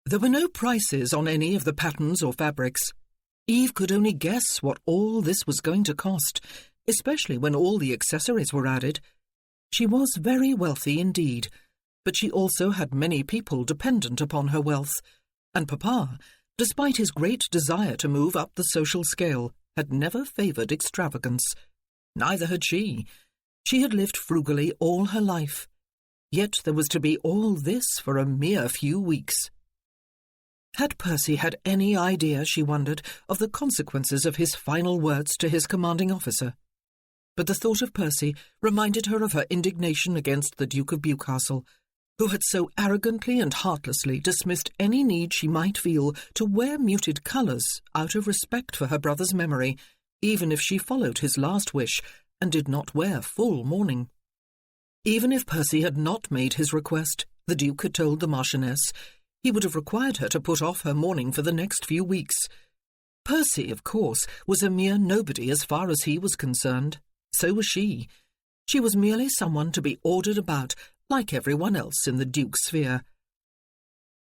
There were no prices on any of the patterns or fabrics. Eve could only guess what all this was going to cost, especially when all the accessories were added. She was very wealthy indeed, but she also had many people dependent upon her wealth, and Papa, despite his great desire to move up the social scale, had never favoured extravagance. Neither had she. She had lived frugally all her life. Yet there was to be all this for a mere few weeks. Had Percy had any idea, she wondered, of the consequences of his final words to his commanding officer? But the thought of Percy reminded her of her indignation against the Duke of Bewcastle, who had so arrogantly and heartlessly dismissed any need she might feel to wear muted colours out of respect for her brother's memory, even if she followed his last wish and did not wear full mourning. Even if Percy had not made his request, the Duke had told the Marchioness, he would have required her to put off her mourning for the next few weeks. Percy, of course, was a mere nobody as far as he was concerned. So was she. She was merely someone to be ordered about, like everyone else in the Duke's sphere.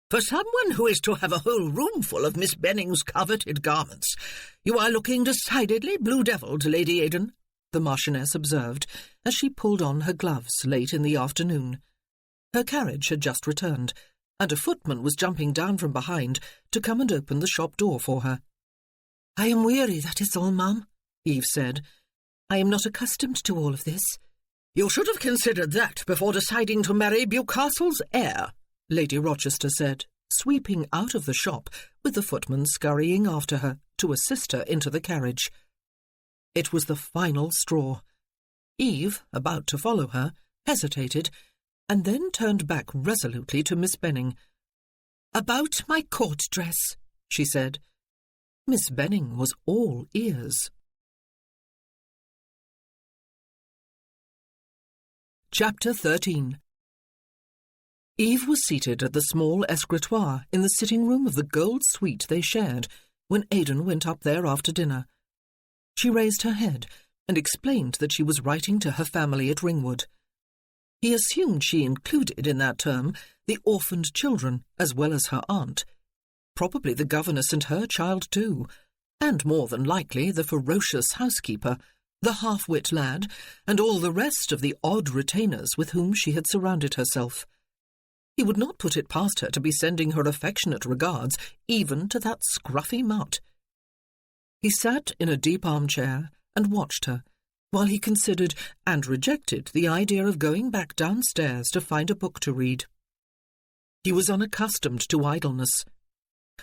For someone who is to have a whole room full of Miss Benning's coveted garments, you are looking decidedly blue-devilled, Lady Aidan, the Marchioness observed, as she pulled on her gloves late in the afternoon. Her carriage had just returned, and a footman was jumping down from behind to come and open the shop door for her. "I am weary, that is all, ma'am," Eve said. "I am not accustomed to all of this." "You should have considered that before deciding to marry Bewcastle's heir," Lady Rochester said, sweeping out of the shop with the footman scurrying after her to assist her into the carriage. It was the final straw. Eve, about to follow her, hesitated, and then turned back resolutely to Miss Benning. "About my court dress," she said. Miss Benning was all ears. Chapter 13. Eve was seated at the small escritoire in the sitting-room of the gold suite they shared when Aidan went up there after dinner. She raised her head and explained that she was writing to her family at Ringwood. He assumed she included in that term the orphaned children as well as her aunt, probably the governess and her child too, and more than likely the ferocious housekeeper, the half-wit lad, and all the rest of the odd retainers with whom she had surrounded herself. He would not put it past her to be sending her affectionate regards even to that scruffy mutt. He sat in a deep armchair and watched her, while he considered and rejected the idea of going back downstairs to find a book to read. He was unaccustomed to idleness.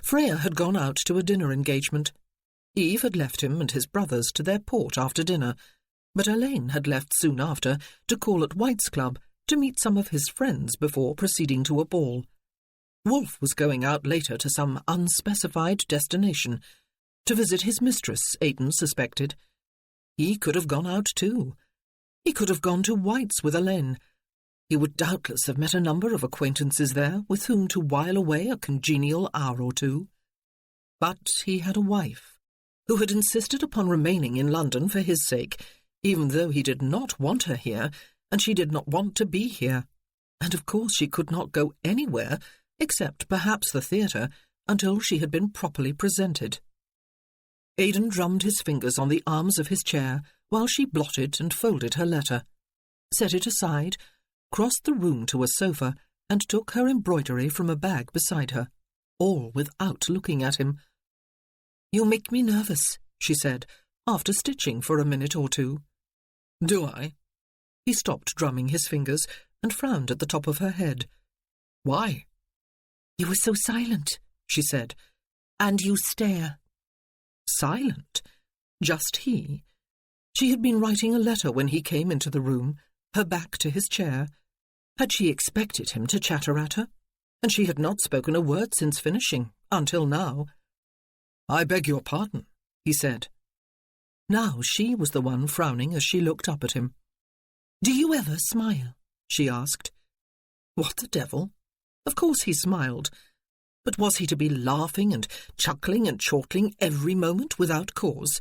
Freya had gone out to a dinner engagement. Eve had left him and his brothers to their port after dinner, but Elaine had left soon after to call at White's Club to meet some of his friends before proceeding to a ball. Wolfe was going out later to some unspecified destination, to visit his mistress, Aidan suspected. He could have gone out too. He could have gone to White's with Elaine. He would doubtless have met a number of acquaintances there with whom to while away a congenial hour or two. But he had a wife, who had insisted upon remaining in London for his sake, even though he did not want her here, and she did not want to be here. And of course she could not go anywhere, except perhaps the theatre, until she had been properly presented. Aidan drummed his fingers on the arms of his chair while she blotted and folded her letter, set it aside, crossed the room to a sofa, and took her embroidery from a bag beside her, all without looking at him. "You make me nervous," she said, after stitching for a minute or two. "Do I?" He stopped drumming his fingers and frowned at the top of her head. "Why?" "You were so silent," she said, "and you stare." Silent? Just he? She had been writing a letter when he came into the room, her back to his chair. Had she expected him to chatter at her? And she had not spoken a word since finishing, until now. "I beg your pardon," he said. Now she was the one frowning as she looked up at him. "Do you ever smile?" she asked. What the devil? Of course he smiled. But was he to be laughing and chuckling and chortling every moment without cause?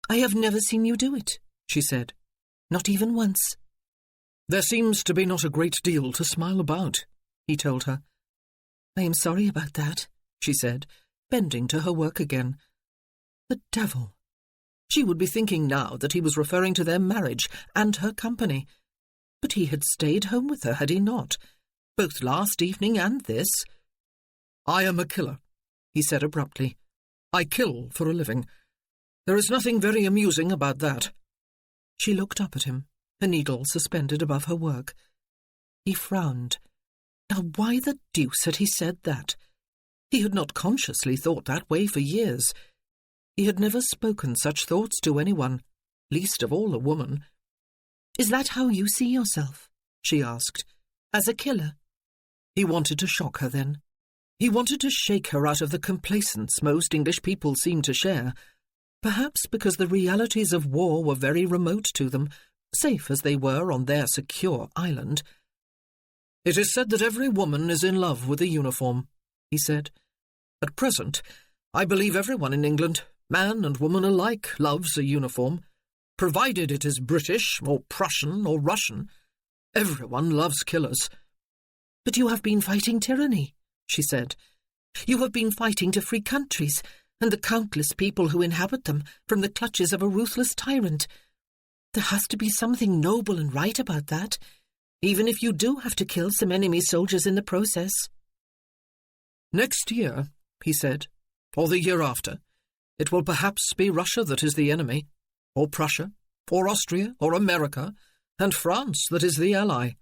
"I have never seen you do it," she said. "Not even once." "There seems to be not a great deal to smile about," he told her. "I am sorry about that," she said, bending to her work again. The devil! She would be thinking now that he was referring to their marriage and her company. But he had stayed home with her, had he not? both last evening and this." "I am a killer," he said abruptly. "I kill for a living. There is nothing very amusing about that." She looked up at him, her needle suspended above her work. He frowned. Now why the deuce had he said that? He had not consciously thought that way for years. He had never spoken such thoughts to anyone, least of all a woman. "Is that how you see yourself?" she asked. "As a killer?" He wanted to shock her then. He wanted to shake her out of the complacence most English people seemed to share, perhaps because the realities of war were very remote to them, safe as they were on their secure island. "It is said that every woman is in love with a uniform," he said. "At present, I believe everyone in England, man and woman alike, loves a uniform, provided it is British or Prussian or Russian. Everyone loves killers." "But you have been fighting tyranny," she said. "You have been fighting to free countries and the countless people who inhabit them from the clutches of a ruthless tyrant. There has to be something noble and right about that, even if you do have to kill some enemy soldiers in the process." "Next year," he said, "or the year after, it will perhaps be Russia that is the enemy, or Prussia, or Austria, or America, and France that is the ally.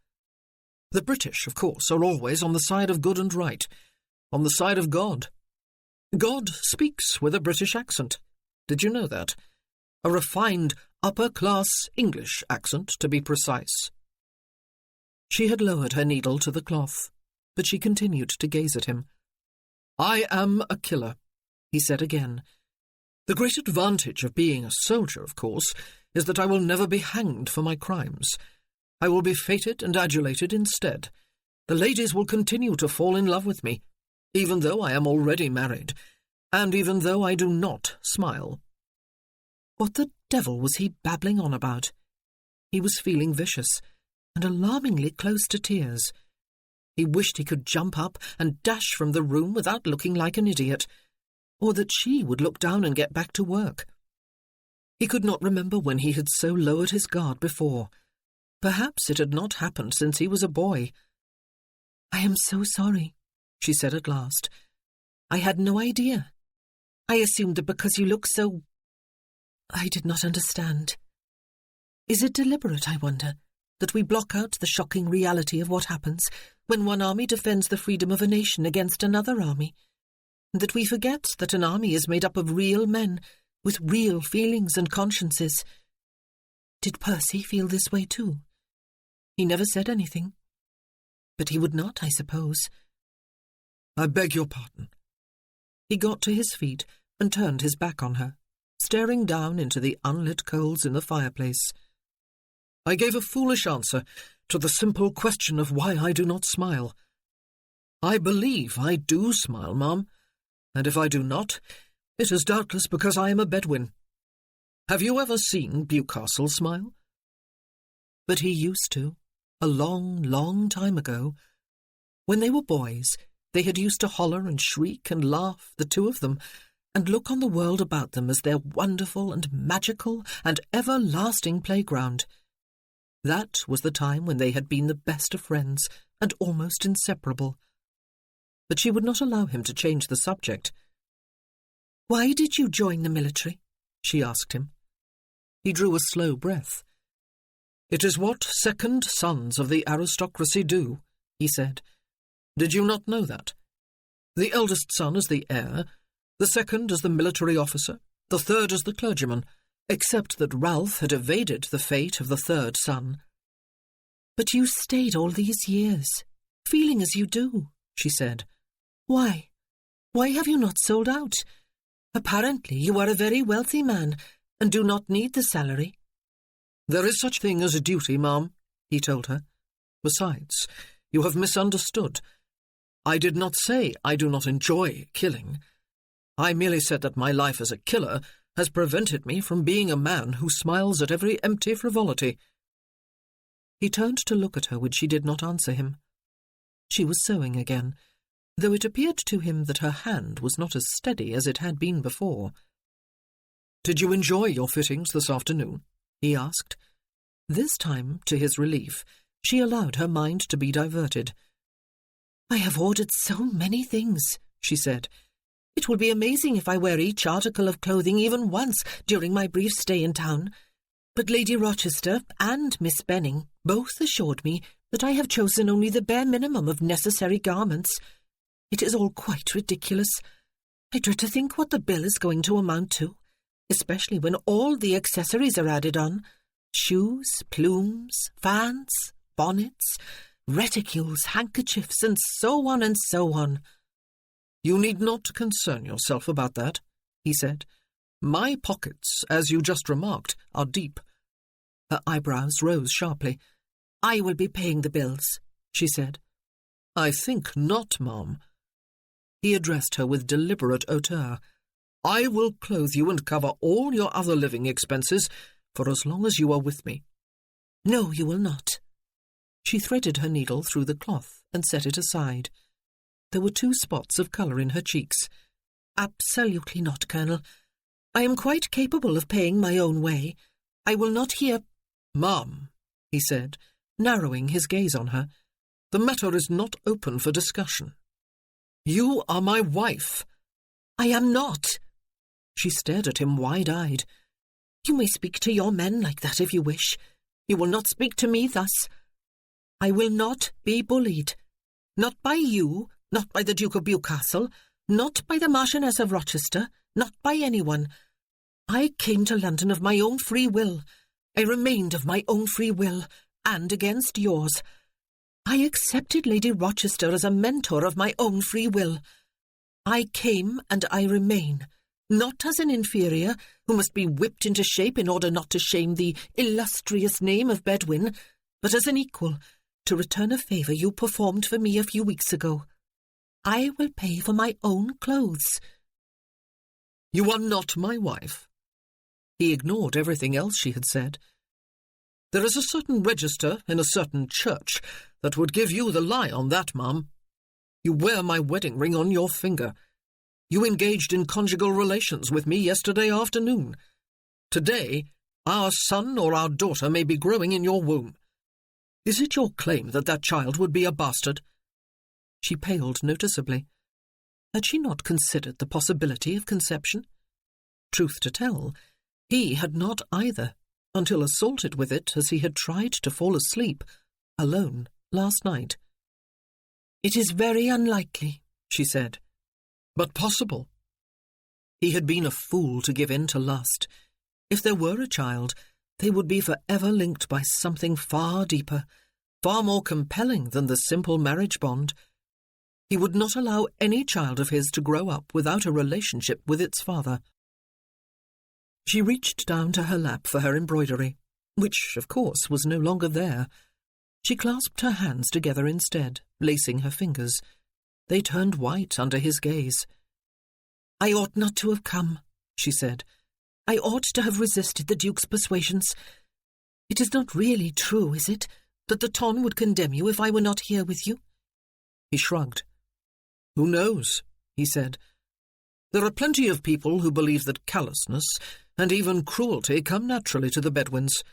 The British, of course, are always on the side of good and right, on the side of God. God speaks with a British accent. Did you know that? A refined, upper-class English accent, to be precise." She had lowered her needle to the cloth, but she continued to gaze at him. "I am a killer," he said again. "The great advantage of being a soldier, of course, is that I will never be hanged for my crimes. I will be feted and adulated instead. The ladies will continue to fall in love with me, even though I am already married, and even though I do not smile." What the devil was he babbling on about? He was feeling vicious, and alarmingly close to tears. He wished he could jump up and dash from the room without looking like an idiot, or that she would look down and get back to work. He could not remember when he had so lowered his guard before. Perhaps it had not happened since he was a boy. "I am so sorry," she said at last. "I had no idea. I assumed that because you look so... I did not understand. Is it deliberate, I wonder, that we block out the shocking reality of what happens when one army defends the freedom of a nation against another army, and that we forget that an army is made up of real men with real feelings and consciences? Did Percy feel this way too? He never said anything. But he would not, I suppose." "I beg your pardon." He got to his feet and turned his back on her, staring down into the unlit coals in the fireplace. "I gave a foolish answer to the simple question of why I do not smile. I believe I do smile, ma'am, and if I do not, it is doubtless because I am a Bedouin. Have you ever seen Bewcastle smile?" But he used to, a long, long time ago. When they were boys, they had used to holler and shriek and laugh, the two of them, and look on the world about them as their wonderful and magical and everlasting playground. That was the time when they had been the best of friends and almost inseparable. But she would not allow him to change the subject. "Why did you join the military?" she asked him. He drew a slow breath. "It is what second sons of the aristocracy do," he said. "Did you not know that? The eldest son is the heir, the second is the military officer, the third is the clergyman, except that Ralph had evaded the fate of the third son." "But you stayed all these years, feeling as you do," she said. "Why? Why have you not sold out? Apparently you are a very wealthy man and do not need the salary." "There is such thing as a duty, ma'am," he told her. "Besides, you have misunderstood. I did not say I do not enjoy killing. I merely said that my life as a killer has prevented me from being a man who smiles at every empty frivolity." He turned to look at her when she did not answer him. She was sewing again, though it appeared to him that her hand was not as steady as it had been before. "Did you enjoy your fittings this afternoon?" he asked. This time, to his relief, she allowed her mind to be diverted. "I have ordered so many things," she said. "It will be amazing if I wear each article of clothing even once during my brief stay in town. But Lady Rochester and Miss Benning both assured me that I have chosen only the bare minimum of necessary garments. It is all quite ridiculous. I dread to think what the bill is going to amount to, especially when all the accessories are added on. Shoes, plumes, fans, bonnets, reticules, handkerchiefs, and so on and so on." "You need not concern yourself about that," he said. "My pockets, as you just remarked, are deep." Her eyebrows rose sharply. "I will be paying the bills," she said. "I think not, ma'am." He addressed her with deliberate hauteur. "I will clothe you and cover all your other living expenses for as long as you are with me." "No, you will not." She threaded her needle through the cloth and set it aside. There were 2 spots of colour in her cheeks. "Absolutely not, Colonel. I am quite capable of paying my own way. I will not hear—" "Ma'am," he said, narrowing his gaze on her, "the matter is not open for discussion. You are my wife." "I am not." She stared at him wide-eyed. "You may speak to your men like that if you wish. You will not speak to me thus. I will not be bullied. Not by you, not by the Duke of Bewcastle, not by the Marchioness of Rochester, not by anyone. I came to London of my own free will. I remained of my own free will, and against yours. I accepted Lady Rochester as a mentor of my own free will. I came and I remain, not as an inferior who must be whipped into shape in order not to shame the illustrious name of Bedwin, but as an equal, to return a favour you performed for me a few weeks ago. I will pay for my own clothes." "You are not my wife." He ignored everything else she had said. "There is a certain register in a certain church that would give you the lie on that, ma'am. You wear my wedding ring on your finger. You engaged in conjugal relations with me yesterday afternoon. Today, our son or our daughter may be growing in your womb. Is it your claim that that child would be a bastard?" She paled noticeably. Had she not considered the possibility of conception? Truth to tell, he had not either, until assaulted with it as he had tried to fall asleep, alone, last night. "It is very unlikely," she said. "But possible." He had been a fool to give in to lust. If there were a child, they would be forever linked by something far deeper, far more compelling than the simple marriage bond. He would not allow any child of his to grow up without a relationship with its father. She reached down to her lap for her embroidery, which, of course, was no longer there. She clasped her hands together instead, lacing her fingers. They turned white under his gaze. "I ought not to have come," she said. "I ought to have resisted the Duke's persuasions. It is not really true, is it, that the ton would condemn you if I were not here with you?" He shrugged. "Who knows?" he said. "There are plenty of people who believe that callousness and even cruelty come naturally to the Bedwins,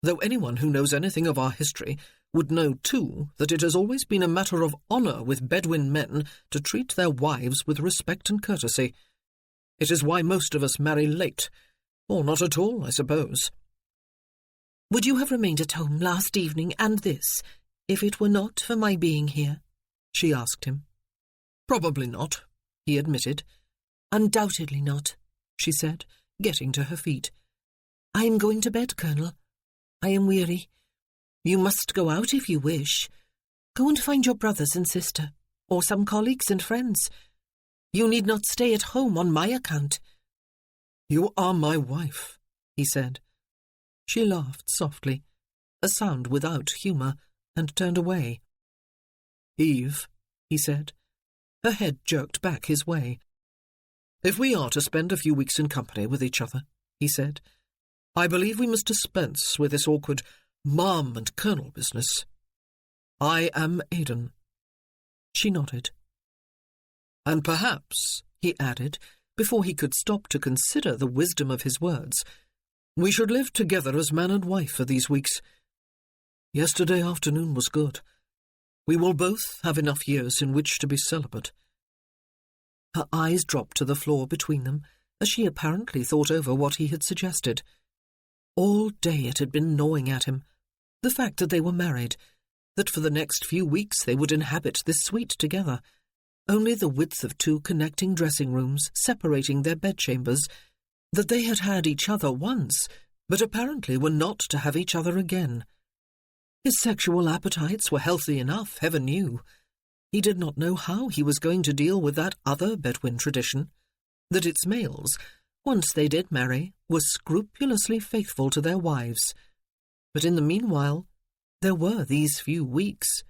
though anyone who knows anything of our history would know, too, that it has always been a matter of honour with Bedouin men to treat their wives with respect and courtesy. It is why most of us marry late, or not at all, I suppose." "Would you have remained at home last evening and this, if it were not for my being here?" she asked him. "Probably not," he admitted. "Undoubtedly not," she said, getting to her feet. "I am going to bed, Colonel. I am weary. You must go out if you wish. Go and find your brothers and sister, or some colleagues and friends. You need not stay at home on my account." "You are my wife," he said. She laughed softly, a sound without humour, and turned away. "Eve," he said. Her head jerked back his way. "If we are to spend a few weeks in company with each other," he said, "I believe we must dispense with this awkward ma'am and colonel business. I am Aidan." She nodded. "And perhaps," he added, before he could stop to consider the wisdom of his words, "we should live together as man and wife for these weeks. Yesterday afternoon was good. We will both have enough years in which to be celibate." Her eyes dropped to the floor between them, as she apparently thought over what he had suggested. All day it had been gnawing at him, the fact that they were married, that for the next few weeks they would inhabit this suite together, only the width of 2 connecting dressing rooms separating their bedchambers, that they had had each other once, but apparently were not to have each other again. His sexual appetites were healthy enough, heaven knew. He did not know how he was going to deal with that other Bedouin tradition, that its males, once they did marry, were scrupulously faithful to their wives. But in the meanwhile, there were these few weeks.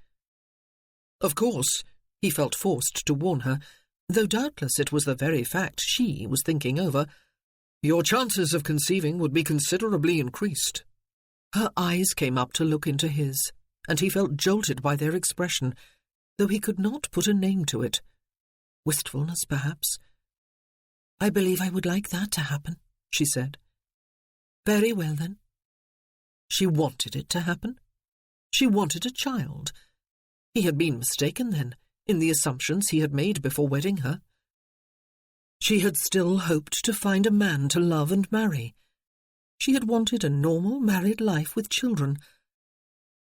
"Of course," he felt forced to warn her, though doubtless it was the very fact she was thinking over, "your chances of conceiving would be considerably increased." Her eyes came up to look into his, and he felt jolted by their expression, though he could not put a name to it. Wistfulness, perhaps. "I believe I would like that to happen," she said. "Very well, then." She wanted it to happen. She wanted a child. He had been mistaken, then, in the assumptions he had made before wedding her. She had still hoped to find a man to love and marry. She had wanted a normal married life with children.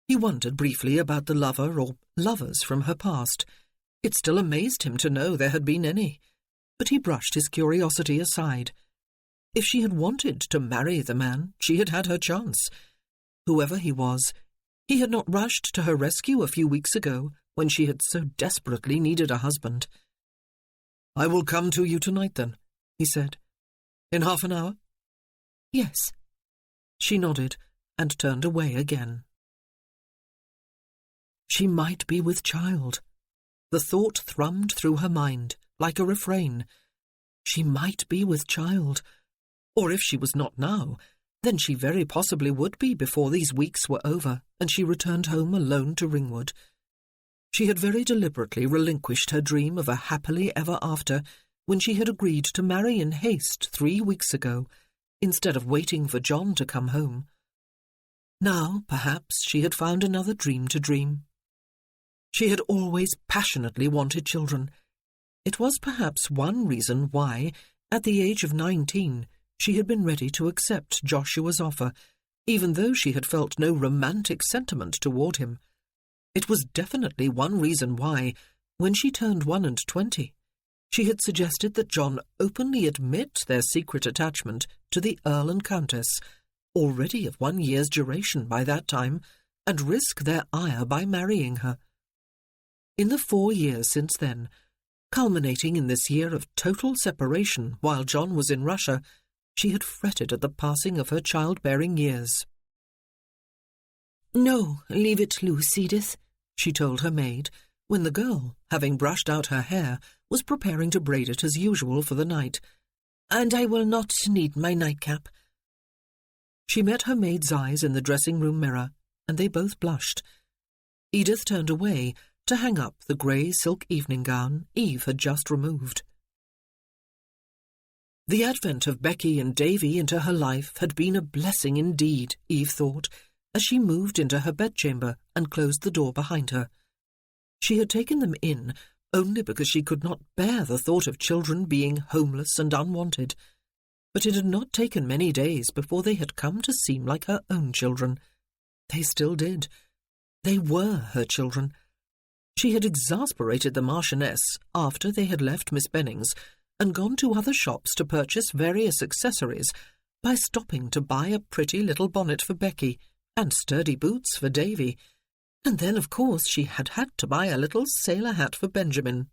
He wondered briefly about the lover or lovers from her past. It still amazed him to know there had been any, but he brushed his curiosity aside. If she had wanted to marry the man, she had had her chance. Whoever he was, he had not rushed to her rescue a few weeks ago when she had so desperately needed a husband. "I will come to you tonight, then," he said. "In half an hour?" "Yes." She nodded and turned away again. She might be with child. The thought thrummed through her mind like a refrain. She might be with child. Or if she was not now, then she very possibly would be before these weeks were over and she returned home alone to Ringwood. She had very deliberately relinquished her dream of a happily ever after when she had agreed to marry in haste 3 weeks ago, instead of waiting for John to come home. Now, perhaps, she had found another dream to dream. She had always passionately wanted children. It was perhaps one reason why, at the age of 19, she had been ready to accept Joshua's offer, even though she had felt no romantic sentiment toward him. It was definitely one reason why, when she turned 21, she had suggested that John openly admit their secret attachment to the Earl and Countess, already of 1 year's duration by that time, and risk their ire by marrying her. In the 4 years since then, culminating in this year of total separation while John was in Russia, she had fretted at the passing of her childbearing years. "No, leave it loose, Edith," she told her maid, when the girl, having brushed out her hair, was preparing to braid it as usual for the night. "And I will not need my nightcap." She met her maid's eyes in the dressing-room mirror, and they both blushed. Edith turned away to hang up the grey silk evening gown Eve had just removed. The advent of Becky and Davy into her life had been a blessing indeed, Eve thought, as she moved into her bedchamber and closed the door behind her. She had taken them in only because she could not bear the thought of children being homeless and unwanted. But it had not taken many days before they had come to seem like her own children. They still did. They were her children. She had exasperated the Marchioness after they had left Miss Bennings and gone to other shops to purchase various accessories by stopping to buy a pretty little bonnet for Becky and sturdy boots for Davy. And then, of course, she had had to buy a little sailor hat for Benjamin.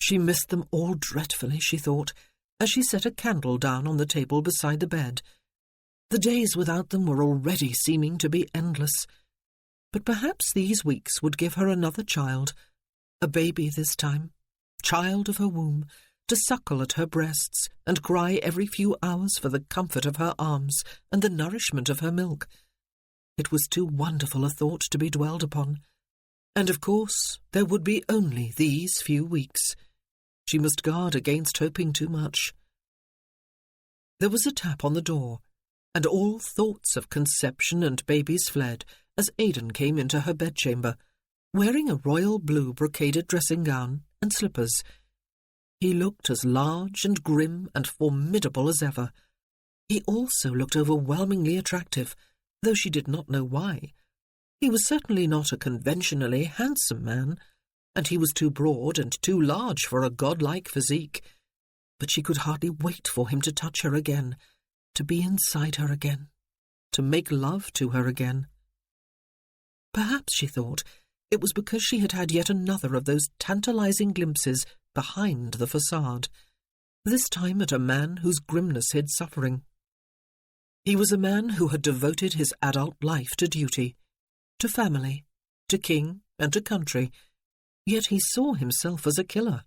She missed them all dreadfully, she thought, as she set a candle down on the table beside the bed. The days without them were already seeming to be endless. But perhaps these weeks would give her another child, a baby this time, child of her womb, to suckle at her breasts and cry every few hours for the comfort of her arms and the nourishment of her milk. It was too wonderful a thought to be dwelled upon. And of course there would be only these few weeks. She must guard against hoping too much. There was a tap on the door, and all thoughts of conception and babies fled as Aidan came into her bedchamber, wearing a royal blue brocaded dressing gown and slippers. He looked as large and grim and formidable as ever. He also looked overwhelmingly attractive, though she did not know why. He was certainly not a conventionally handsome man, and he was too broad and too large for a godlike physique. But she could hardly wait for him to touch her again, to be inside her again, to make love to her again. Perhaps, she thought, it was because she had had yet another of those tantalizing glimpses behind the facade, this time at a man whose grimness hid suffering. He was a man who had devoted his adult life to duty, to family, to king and to country, yet he saw himself as a killer.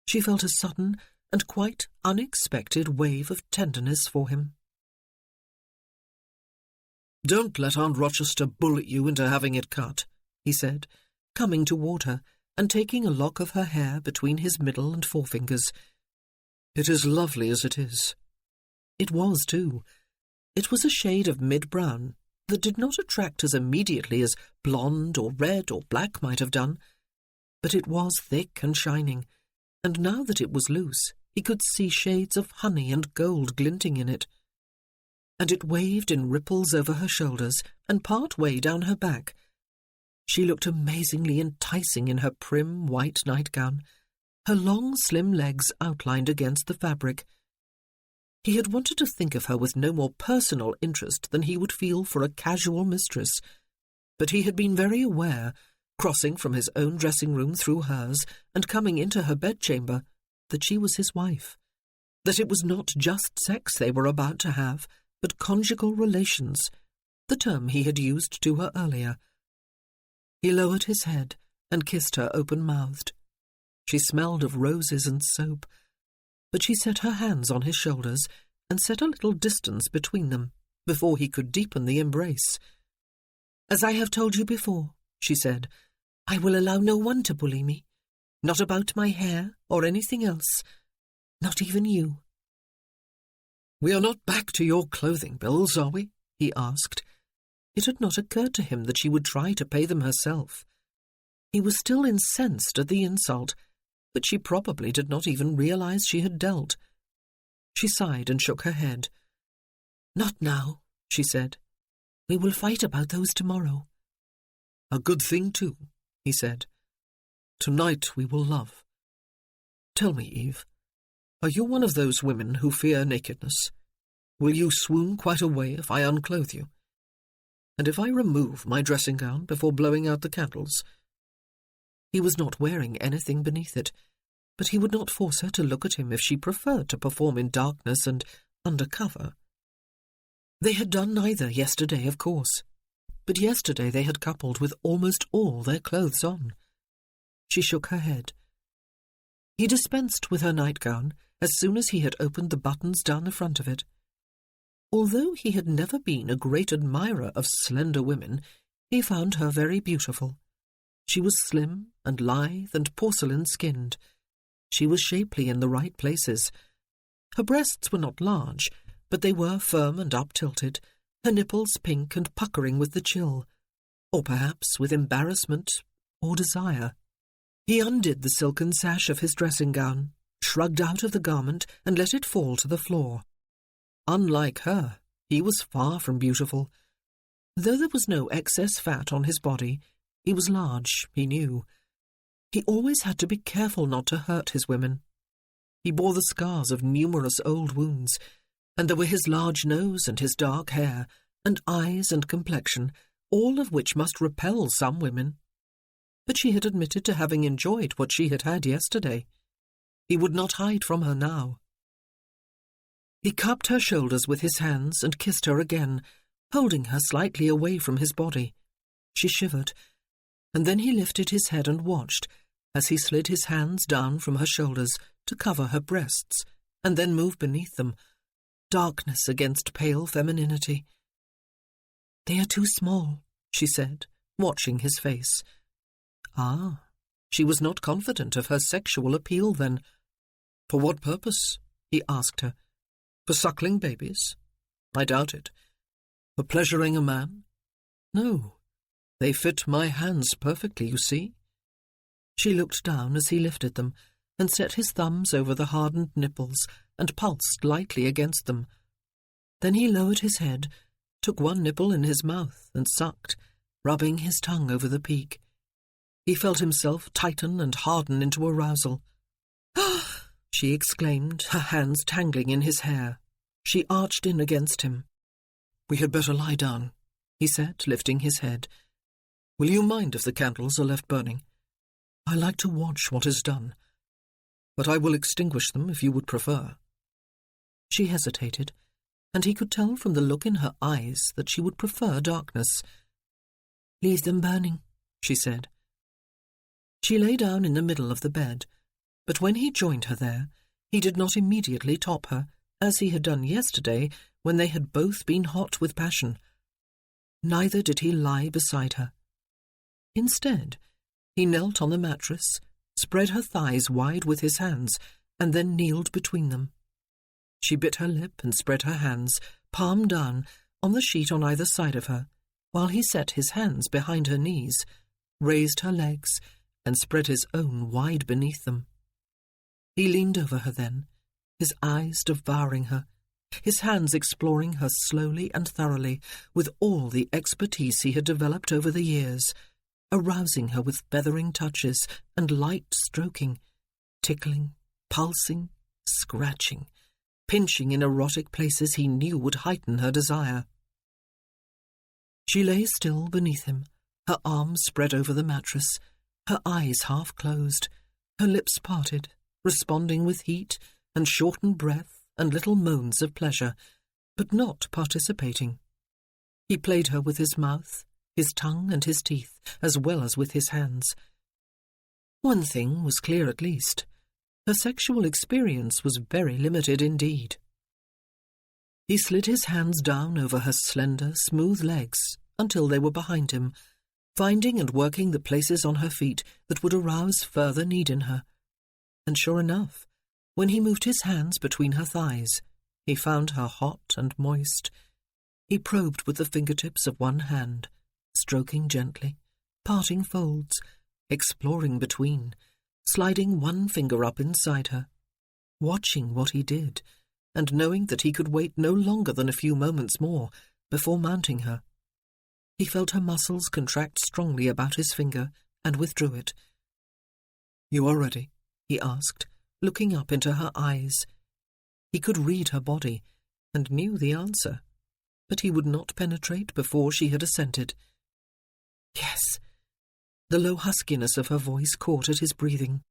She felt a sudden and quite unexpected wave of tenderness for him. "Don't let Aunt Rochester bullet you into having it cut," he said, coming toward her and taking a lock of her hair between his middle and forefingers. "It is lovely as it is." It was, too. It was a shade of mid-brown that did not attract as immediately as blonde or red or black might have done, but it was thick and shining, and now that it was loose, he could see shades of honey and gold glinting in it. And it waved in ripples over her shoulders and part way down her back. She looked amazingly enticing in her prim white nightgown, her long slim legs outlined against the fabric. He had wanted to think of her with no more personal interest than he would feel for a casual mistress, but he had been very aware, crossing from his own dressing-room through hers and coming into her bedchamber, that she was his wife, that it was not just sex they were about to have, but conjugal relations, the term he had used to her earlier. He lowered his head and kissed her open-mouthed. She smelled of roses and soap, but she set her hands on his shoulders and set a little distance between them before he could deepen the embrace. "As I have told you before," she said, "I will allow no one to bully me, not about my hair or anything else, not even you." "We are not back to your clothing bills, are we?" he asked. It had not occurred to him that she would try to pay them herself. He was still incensed at the insult, but she probably did not even realize she had dealt. She sighed and shook her head. "Not now," she said. "We will fight about those tomorrow." "A good thing, too," he said. "Tonight we will love. Tell me, Eve, are you one of those women who fear nakedness? Will you swoon quite away if I unclothe you? And if I remove my dressing-gown before blowing out the candles?" He was not wearing anything beneath it, but he would not force her to look at him if she preferred to perform in darkness and under cover. They had done neither yesterday, of course, but yesterday they had coupled with almost all their clothes on. She shook her head. He dispensed with her nightgown as soon as he had opened the buttons down the front of it. Although he had never been a great admirer of slender women, he found her very beautiful. She was slim and lithe and porcelain-skinned. She was shapely in the right places. Her breasts were not large, but they were firm and up-tilted, her nipples pink and puckering with the chill, or perhaps with embarrassment or desire. He undid the silken sash of his dressing-gown, shrugged out of the garment and let it fall to the floor. Unlike her, he was far from beautiful. Though there was no excess fat on his body, he was large, he knew. He always had to be careful not to hurt his women. He bore the scars of numerous old wounds, and there were his large nose and his dark hair, and eyes and complexion, all of which must repel some women. But she had admitted to having enjoyed what she had had yesterday. He would not hide from her now. He cupped her shoulders with his hands and kissed her again, holding her slightly away from his body. She shivered, and then he lifted his head and watched, as he slid his hands down from her shoulders to cover her breasts, and then move beneath them, darkness against pale femininity. "They are too small," she said, watching his face. Ah, she was not confident of her sexual appeal then. "For what purpose?" he asked her. "For suckling babies? I doubt it. For pleasuring a man? No. They fit my hands perfectly, you see." She looked down as he lifted them and set his thumbs over the hardened nipples and pulsed lightly against them. Then he lowered his head, took one nipple in his mouth and sucked, rubbing his tongue over the peak. He felt himself tighten and harden into arousal. "Ah!" she exclaimed, her hands tangling in his hair. She arched in against him. "We had better lie down," he said, lifting his head. "Will you mind if the candles are left burning? I like to watch what is done, but I will extinguish them if you would prefer." She hesitated, and he could tell from the look in her eyes that she would prefer darkness. "Leave them burning," she said. She lay down in the middle of the bed, but when he joined her there, he did not immediately top her, as he had done yesterday when they had both been hot with passion. Neither did he lie beside her. Instead, he knelt on the mattress, spread her thighs wide with his hands, and then kneeled between them. She bit her lip and spread her hands, palm down, on the sheet on either side of her, while he set his hands behind her knees, raised her legs, and spread his own wide beneath them. He leaned over her then, his eyes devouring her, his hands exploring her slowly and thoroughly with all the expertise he had developed over the years, arousing her with feathering touches and light stroking, tickling, pulsing, scratching, pinching in erotic places he knew would heighten her desire. She lay still beneath him, her arms spread over the mattress, her eyes half closed, her lips parted, responding with heat and shortened breath and little moans of pleasure, but not participating. He played her with his mouth, his tongue and his teeth, as well as with his hands. One thing was clear at least. Her sexual experience was very limited indeed. He slid his hands down over her slender, smooth legs until they were behind him, finding and working the places on her feet that would arouse further need in her. And sure enough, when he moved his hands between her thighs, he found her hot and moist. He probed with the fingertips of one hand, stroking gently, parting folds, exploring between, sliding one finger up inside her, watching what he did, and knowing that he could wait no longer than a few moments more before mounting her. He felt her muscles contract strongly about his finger and withdrew it. "You are ready?" he asked, looking up into her eyes. He could read her body and knew the answer, but he would not penetrate before she had assented. "Yes." The low huskiness of her voice caught at his breathing.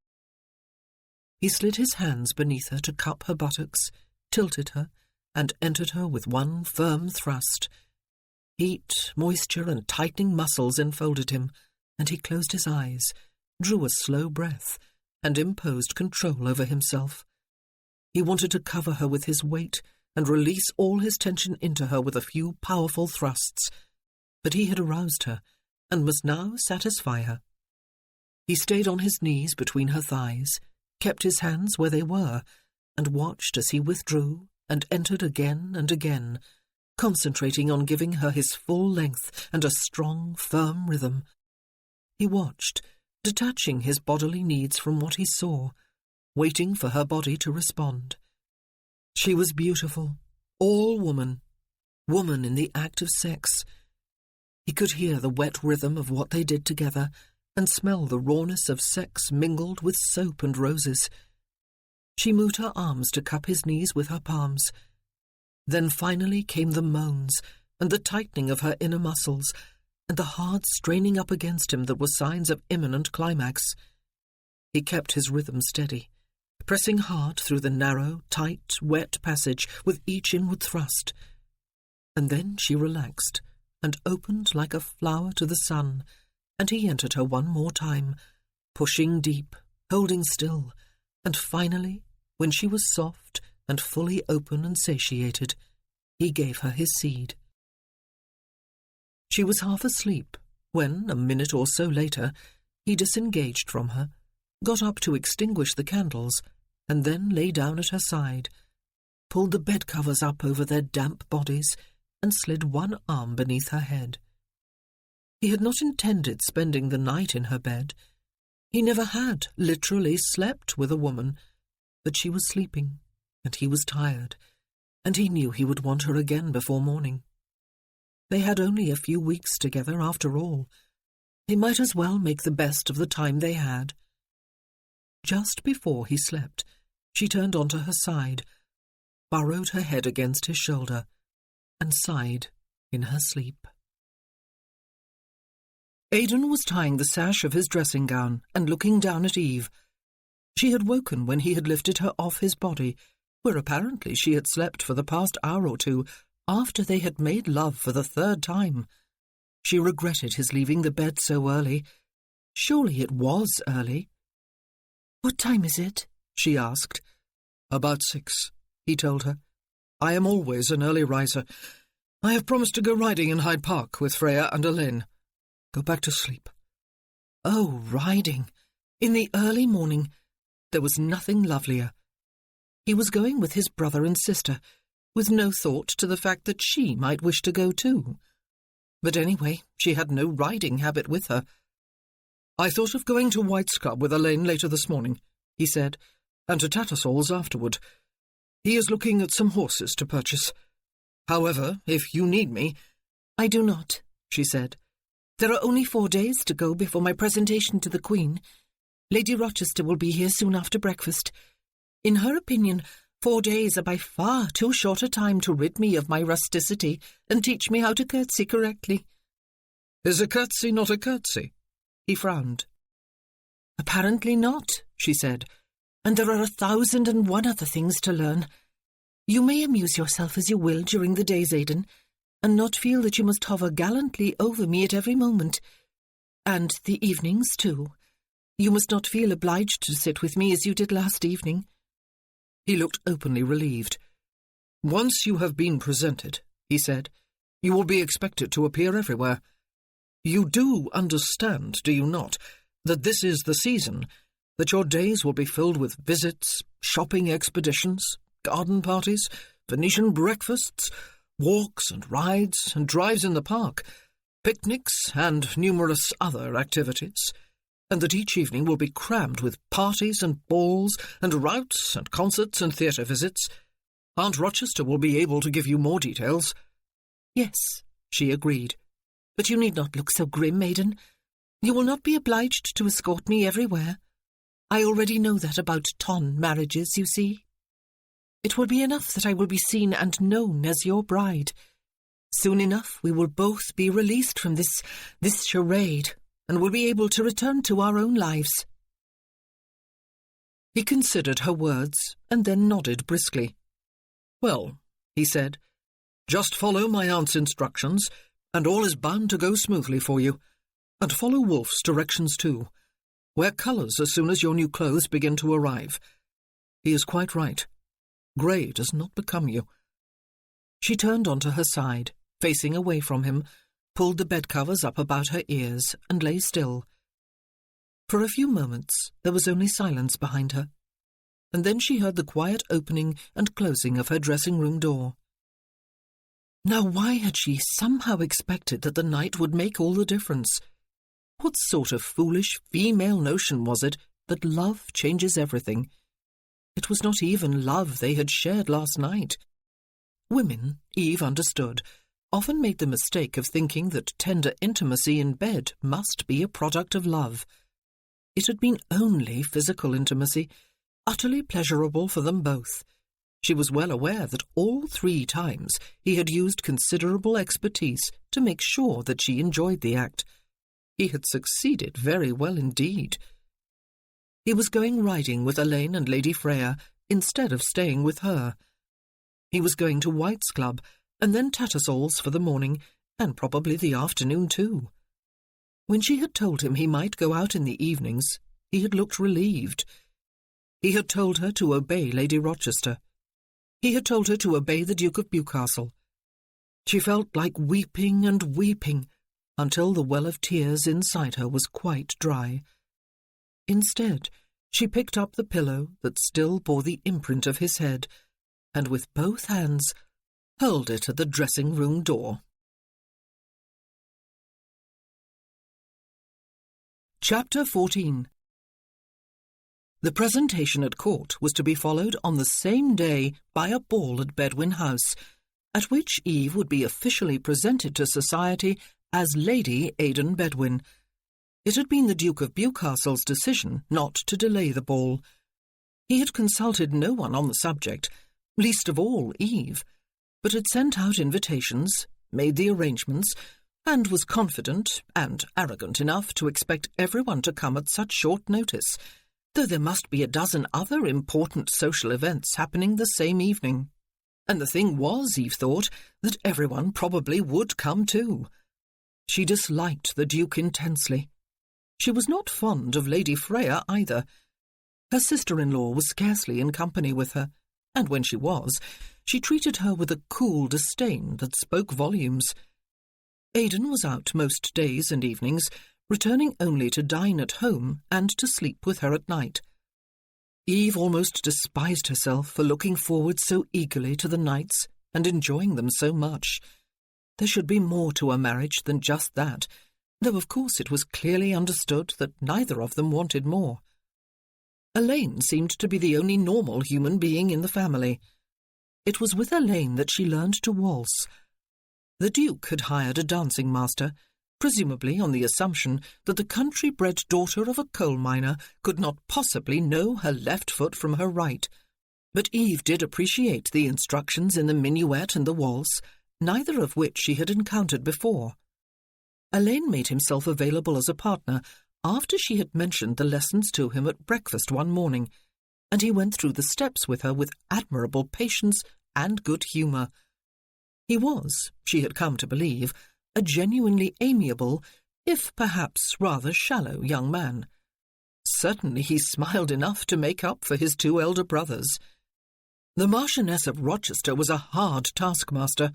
He slid his hands beneath her to cup her buttocks, tilted her, and entered her with one firm thrust. Heat, moisture, and tightening muscles enfolded him, and he closed his eyes, drew a slow breath, and imposed control over himself. He wanted to cover her with his weight and release all his tension into her with a few powerful thrusts, but he had aroused her and must now satisfy her. He stayed on his knees between her thighs, kept his hands where they were, and watched as he withdrew and entered again and again, concentrating on giving her his full length and a strong, firm rhythm. He watched, detaching his bodily needs from what he saw, waiting for her body to respond. She was beautiful, all woman, woman in the act of sex. He could hear the wet rhythm of what they did together and smell the rawness of sex mingled with soap and roses. She moved her arms to cup his knees with her palms. Then finally came the moans and the tightening of her inner muscles and the hard straining up against him that were signs of imminent climax. He kept his rhythm steady, pressing hard through the narrow, tight, wet passage with each inward thrust. And then she relaxed and opened like a flower to the sun, and he entered her one more time, pushing deep, holding still, and finally, when she was soft and fully open and satiated, he gave her his seed. She was half asleep when, a minute or so later, he disengaged from her, got up to extinguish the candles, and then lay down at her side, pulled the bed-covers up over their damp bodies, and slid one arm beneath her head. He had not intended spending the night in her bed. He never had literally slept with a woman, but she was sleeping, and he was tired, and he knew he would want her again before morning. They had only a few weeks together after all. They might as well make the best of the time they had. Just before he slept, she turned onto her side, burrowed her head against his shoulder, and sighed in her sleep. Aidan was tying the sash of his dressing gown and looking down at Eve. She had woken when he had lifted her off his body, where apparently she had slept for the past hour or two after they had made love for the third time. She regretted his leaving the bed so early. Surely it was early. "What time is it?" she asked. "About 6, he told her. "I am always an early riser. I have promised to go riding in Hyde Park with Freya and Elaine. Go back to sleep." Oh, riding! In the early morning. There was nothing lovelier. He was going with his brother and sister, with no thought to the fact that she might wish to go too. But anyway, she had no riding habit with her. "I thought of going to White's Club with Elaine later this morning," he said, "and to Tattersall's afterward. He is looking at some horses to purchase. However, if you need me—" "I do not," she said. "There are only 4 days to go before my presentation to the Queen. Lady Rochester will be here soon after breakfast. In her opinion, 4 days are by far too short a time to rid me of my rusticity and teach me how to curtsy correctly." "Is a curtsy not a curtsy?" He frowned. "Apparently not," she said, "and there are 1,001 other things to learn. You may amuse yourself as you will during the days, Aidan, and not feel that you must hover gallantly over me at every moment. And the evenings, too. You must not feel obliged to sit with me as you did last evening." He looked openly relieved. "Once you have been presented," he said, "you will be expected to appear everywhere. You do understand, do you not, that this is the season, that your days will be filled with visits, shopping expeditions, garden parties, Venetian breakfasts, walks and rides and drives in the park, picnics and numerous other activities, and that each evening will be crammed with parties and balls and routs and concerts and theatre visits? Aunt Rochester will be able to give you more details." "Yes," she agreed. "But you need not look so grim, Aidan. You will not be obliged to escort me everywhere. I already know that about ton marriages, you see. It will be enough that I will be seen and known as your bride. Soon enough we will both be released from this charade, and will be able to return to our own lives." He considered her words and then nodded briskly. "Well," he said, "just follow my aunt's instructions, and all is bound to go smoothly for you. And follow Wolfe's directions too. Wear colours as soon as your new clothes begin to arrive. He is quite right. Grey does not become you." She turned onto her side, facing away from him, pulled the bedcovers up about her ears, and lay still. For a few moments there was only silence behind her, and then she heard the quiet opening and closing of her dressing-room door. Now why had she somehow expected that the night would make all the difference? What sort of foolish female notion was it that love changes everything? It was not even love they had shared last night. Women, Eve understood, often made the mistake of thinking that tender intimacy in bed must be a product of love. It had been only physical intimacy, utterly pleasurable for them both. She was well aware that all 3 times he had used considerable expertise to make sure that she enjoyed the act. He had succeeded very well indeed. He was going riding with Elaine and Lady Freya instead of staying with her. He was going to White's Club, and then Tattersall's for the morning, and probably the afternoon too. When she had told him he might go out in the evenings, he had looked relieved. He had told her to obey Lady Rochester. He had told her to obey the Duke of Bewcastle. She felt like weeping and weeping, until the well of tears inside her was quite dry. Instead, she picked up the pillow that still bore the imprint of his head, and with both hands hurled it at the dressing-room door. Chapter 14. The presentation at court was to be followed on the same day by a ball at Bedwin House, at which Eve would be officially presented to society as Lady Aidan Bedwin. It had been the Duke of Bewcastle's decision not to delay the ball. He had consulted no one on the subject, least of all Eve, but had sent out invitations, made the arrangements, and was confident and arrogant enough to expect everyone to come at such short notice, though there must be a dozen other important social events happening the same evening. And the thing was, Eve thought, that everyone probably would come too. She disliked the Duke intensely. She was not fond of Lady Freya either. Her sister-in-law was scarcely in company with her, and when she was, she treated her with a cool disdain that spoke volumes. Aidan was out most days and evenings, returning only to dine at home and to sleep with her at night. Eve almost despised herself for looking forward so eagerly to the nights and enjoying them so much. There should be more to a marriage than just that, though of course it was clearly understood that neither of them wanted more. Elaine seemed to be the only normal human being in the family. It was with Elaine that she learned to waltz. The Duke had hired a dancing master, presumably on the assumption that the country-bred daughter of a coal miner could not possibly know her left foot from her right. But Eve did appreciate the instructions in the minuet and the waltz, neither of which she had encountered before. Elaine made himself available as a partner after she had mentioned the lessons to him at breakfast one morning, and he went through the steps with her with admirable patience and good humour. He was, she had come to believe, a genuinely amiable, if perhaps rather shallow young man. Certainly he smiled enough to make up for his two elder brothers. The Marchioness of Rochester was a hard taskmaster.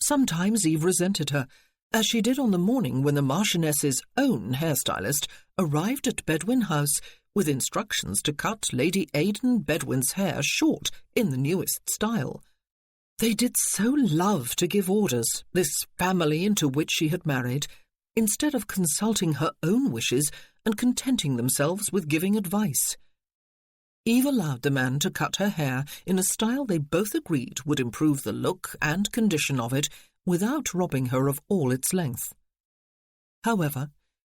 Sometimes Eve resented her, as she did on the morning when the Marchioness's own hairstylist arrived at Bedwin House with instructions to cut Lady Aidan Bedwin's hair short in the newest style. They did so love to give orders, this family into which she had married, instead of consulting her own wishes and contenting themselves with giving advice. Eve allowed the man to cut her hair in a style they both agreed would improve the look and condition of it without robbing her of all its length. However,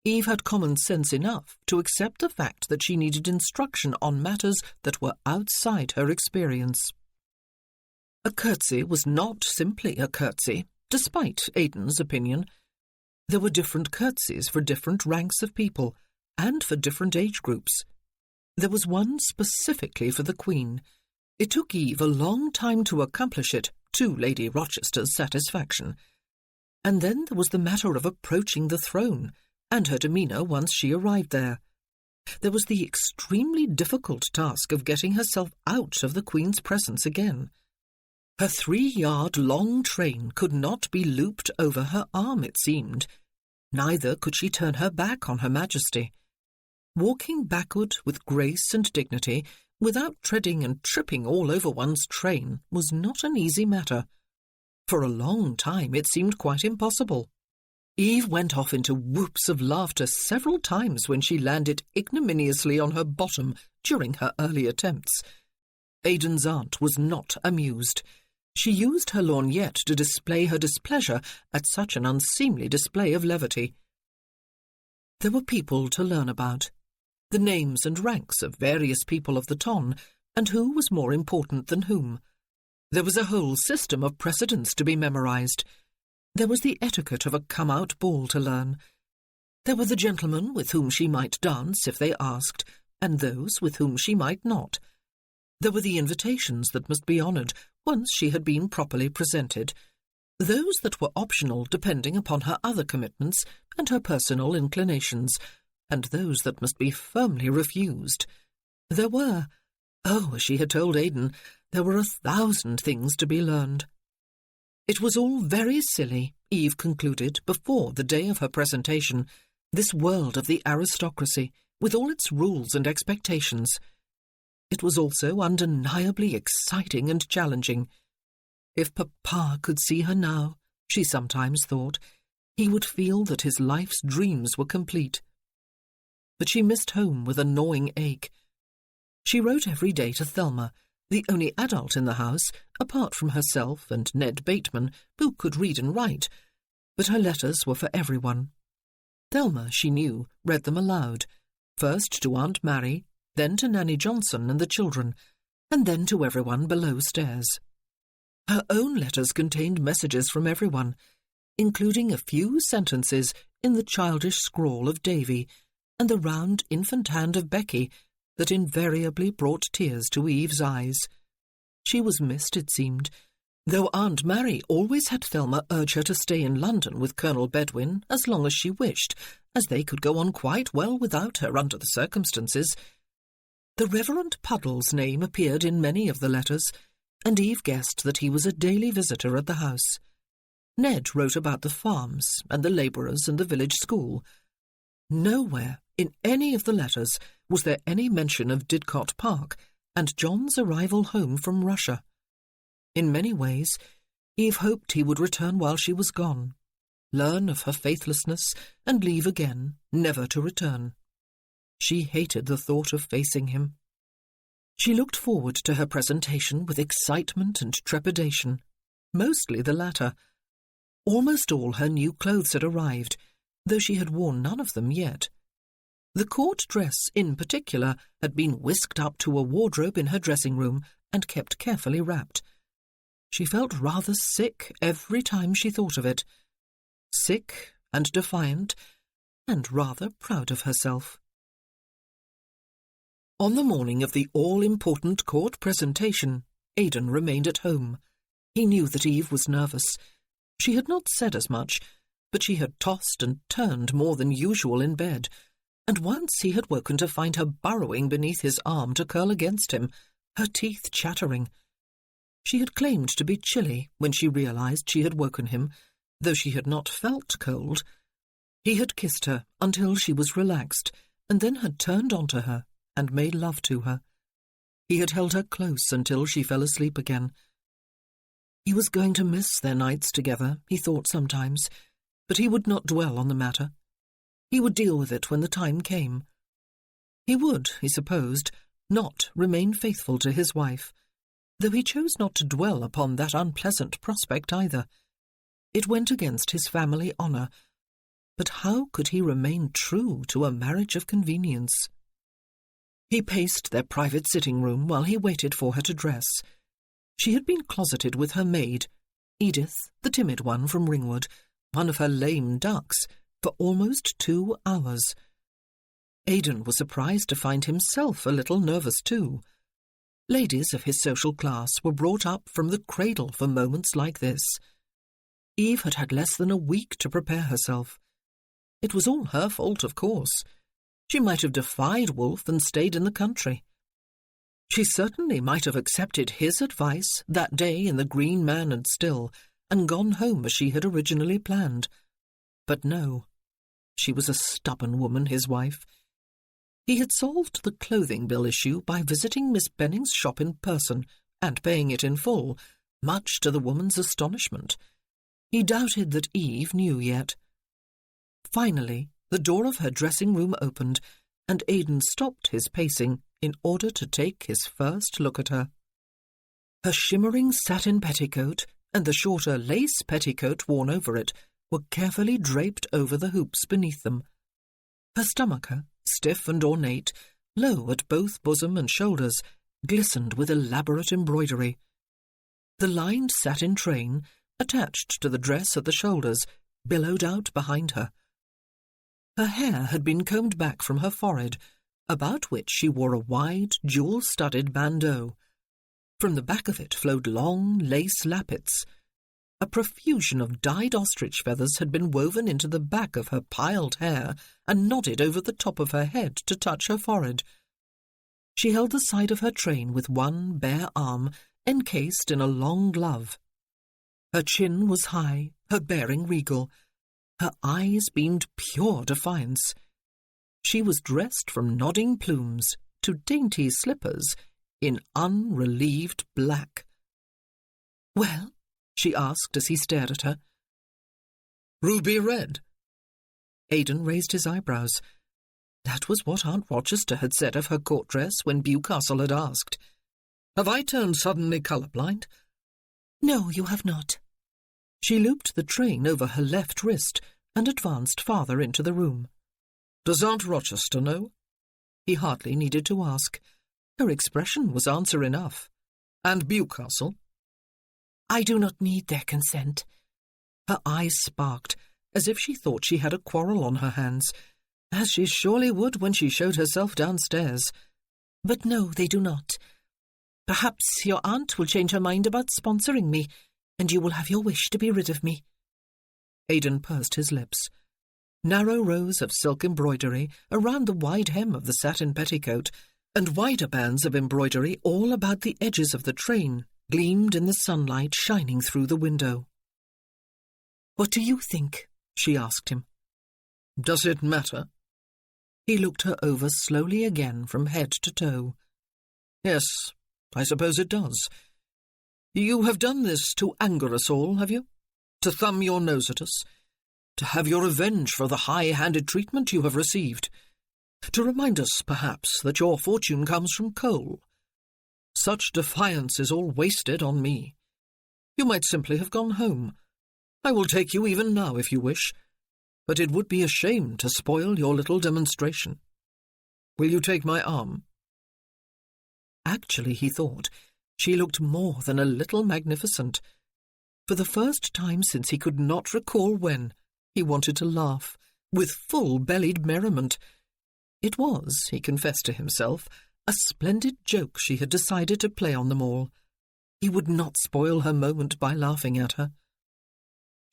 Eve had common sense enough to accept the fact that she needed instruction on matters that were outside her experience. A curtsy was not simply a curtsy, despite Aidan's opinion. There were different curtsies for different ranks of people, and for different age groups. There was one specifically for the Queen. It took Eve a long time to accomplish it, to Lady Rochester's satisfaction. And then there was the matter of approaching the throne, and her demeanour once she arrived there. There was the extremely difficult task of getting herself out of the Queen's presence again. Her 3-yard-long train could not be looped over her arm, it seemed. Neither could she turn her back on Her Majesty. Walking backward with grace and dignity, without treading and tripping all over one's train, was not an easy matter. For a long time it seemed quite impossible. Eve went off into whoops of laughter several times when she landed ignominiously on her bottom during her early attempts. Aidan's aunt was not amused. She used her lorgnette to display her displeasure at such an unseemly display of levity. There were people to learn about, the names and ranks of various people of the ton, and who was more important than whom. There was a whole system of precedents to be memorized. There was the etiquette of a come-out ball to learn. There were the gentlemen with whom she might dance if they asked, and those with whom she might not. There were the invitations that must be honoured once she had been properly presented, those that were optional depending upon her other commitments and her personal inclinations, and those that must be firmly refused. There were, as she had told Aidan, there were 1,000 things to be learned. It was all very silly, Eve concluded, before the day of her presentation, this world of the aristocracy, with all its rules and expectations. It was also undeniably exciting and challenging. If Papa could see her now, she sometimes thought, he would feel that his life's dreams were complete. but she missed home with a gnawing ache. She wrote every day to Thelma, the only adult in the house, apart from herself and Ned Bateman, who could read and write, but her letters were for everyone. Thelma, she knew, read them aloud, first to Aunt Mary, then to Nanny Johnson and the children, and then to everyone below stairs. Her own letters contained messages from everyone, including a few sentences in the childish scrawl of Davy and the round infant hand of Becky that invariably brought tears to Eve's eyes. She was missed, it seemed, though Aunt Mary always had Thelma urge her to stay in London with Colonel Bedwin as long as she wished, as they could go on quite well without her under the circumstances. The Reverend Puddle's name appeared in many of the letters, and Eve guessed that he was a daily visitor at the house. Ned wrote about the farms and the labourers and the village school. Nowhere in any of the letters was there any mention of Didcot Park and John's arrival home from Russia. In many ways, Eve hoped he would return while she was gone, learn of her faithlessness, and leave again, never to return. She hated the thought of facing him. She looked forward to her presentation with excitement and trepidation, mostly the latter. Almost all her new clothes had arrived, though she had worn none of them yet. The court dress, in particular, had been whisked up to a wardrobe in her dressing-room and kept carefully wrapped. She felt rather sick every time she thought of it. Sick and defiant, and rather proud of herself. On the morning of the all-important court presentation, Aidan remained at home. He knew that Eve was nervous. She had not said as much, but she had tossed and turned more than usual in bed, and once he had woken to find her burrowing beneath his arm to curl against him, her teeth chattering. She had claimed to be chilly when she realized she had woken him, though she had not felt cold. He had kissed her until she was relaxed, and then had turned onto her and made love to her. He had held her close until she fell asleep again. He was going to miss their nights together, he thought sometimes, but he would not dwell on the matter. He would deal with it when the time came. He would, he supposed, not remain faithful to his wife, though he chose not to dwell upon that unpleasant prospect either. It went against his family honour, but how could he remain true to a marriage of convenience? He paced their private sitting-room while he waited for her to dress. She had been closeted with her maid, Edith, the timid one from Ringwood, one of her lame ducks, for almost 2 hours. Aidan was surprised to find himself a little nervous too. Ladies of his social class were brought up from the cradle for moments like this. Eve had had less than a week to prepare herself. It was all her fault, of course. She might have defied Wolfe and stayed in the country. She certainly might have accepted his advice that day in the Green Man and Still and gone home as she had originally planned. But no, she was a stubborn woman, his wife. He had solved the clothing bill issue by visiting Miss Benning's shop in person and paying it in full, much to the woman's astonishment. He doubted that Eve knew yet. Finally, the door of her dressing-room opened, and Aidan stopped his pacing in order to take his first look at her. Her shimmering satin petticoat and the shorter lace petticoat worn over it were carefully draped over the hoops beneath them. Her stomacher, stiff and ornate, low at both bosom and shoulders, glistened with elaborate embroidery. The lined satin train, attached to the dress at the shoulders, billowed out behind her. Her hair had been combed back from her forehead, about which she wore a wide, jewel-studded bandeau. From the back of it flowed long lace lappets. A profusion of dyed ostrich feathers had been woven into the back of her piled hair and nodded over the top of her head to touch her forehead. She held the side of her train with one bare arm encased in a long glove. Her chin was high, her bearing regal. Her eyes beamed pure defiance. She was dressed from nodding plumes to dainty slippers in unrelieved black. "Well?" she asked as he stared at her. "Ruby red." Aidan raised his eyebrows. That was what Aunt Rochester had said of her court dress when Bewcastle had asked. "Have I turned suddenly colour-blind?" "No, you have not." She looped the train over her left wrist and advanced farther into the room. "Does Aunt Rochester know?" He hardly needed to ask. Her expression was answer enough. "And Bewcastle?" "I do not need their consent." Her eyes sparked, as if she thought she had a quarrel on her hands, as she surely would when she showed herself downstairs. "But no, they do not. Perhaps your aunt will change her mind about sponsoring me, and you will have your wish to be rid of me." Aidan pursed his lips. Narrow rows of silk embroidery around the wide hem of the satin petticoat, and wider bands of embroidery all about the edges of the train, gleamed in the sunlight shining through the window. "What do you think?" she asked him. "Does it matter?" He looked her over slowly again from head to toe. "Yes, I suppose it does. You have done this to anger us all, have you? To thumb your nose at us? To have your revenge for the high-handed treatment you have received? To remind us, perhaps, that your fortune comes from coal? Such defiance is all wasted on me. You might simply have gone home. I will take you even now if you wish, but it would be a shame to spoil your little demonstration. Will you take my arm?" Actually, he thought, she looked more than a little magnificent. For the first time since he could not recall when, he wanted to laugh, with full-bellied merriment. It was, he confessed to himself, a splendid joke she had decided to play on them all. He would not spoil her moment by laughing at her.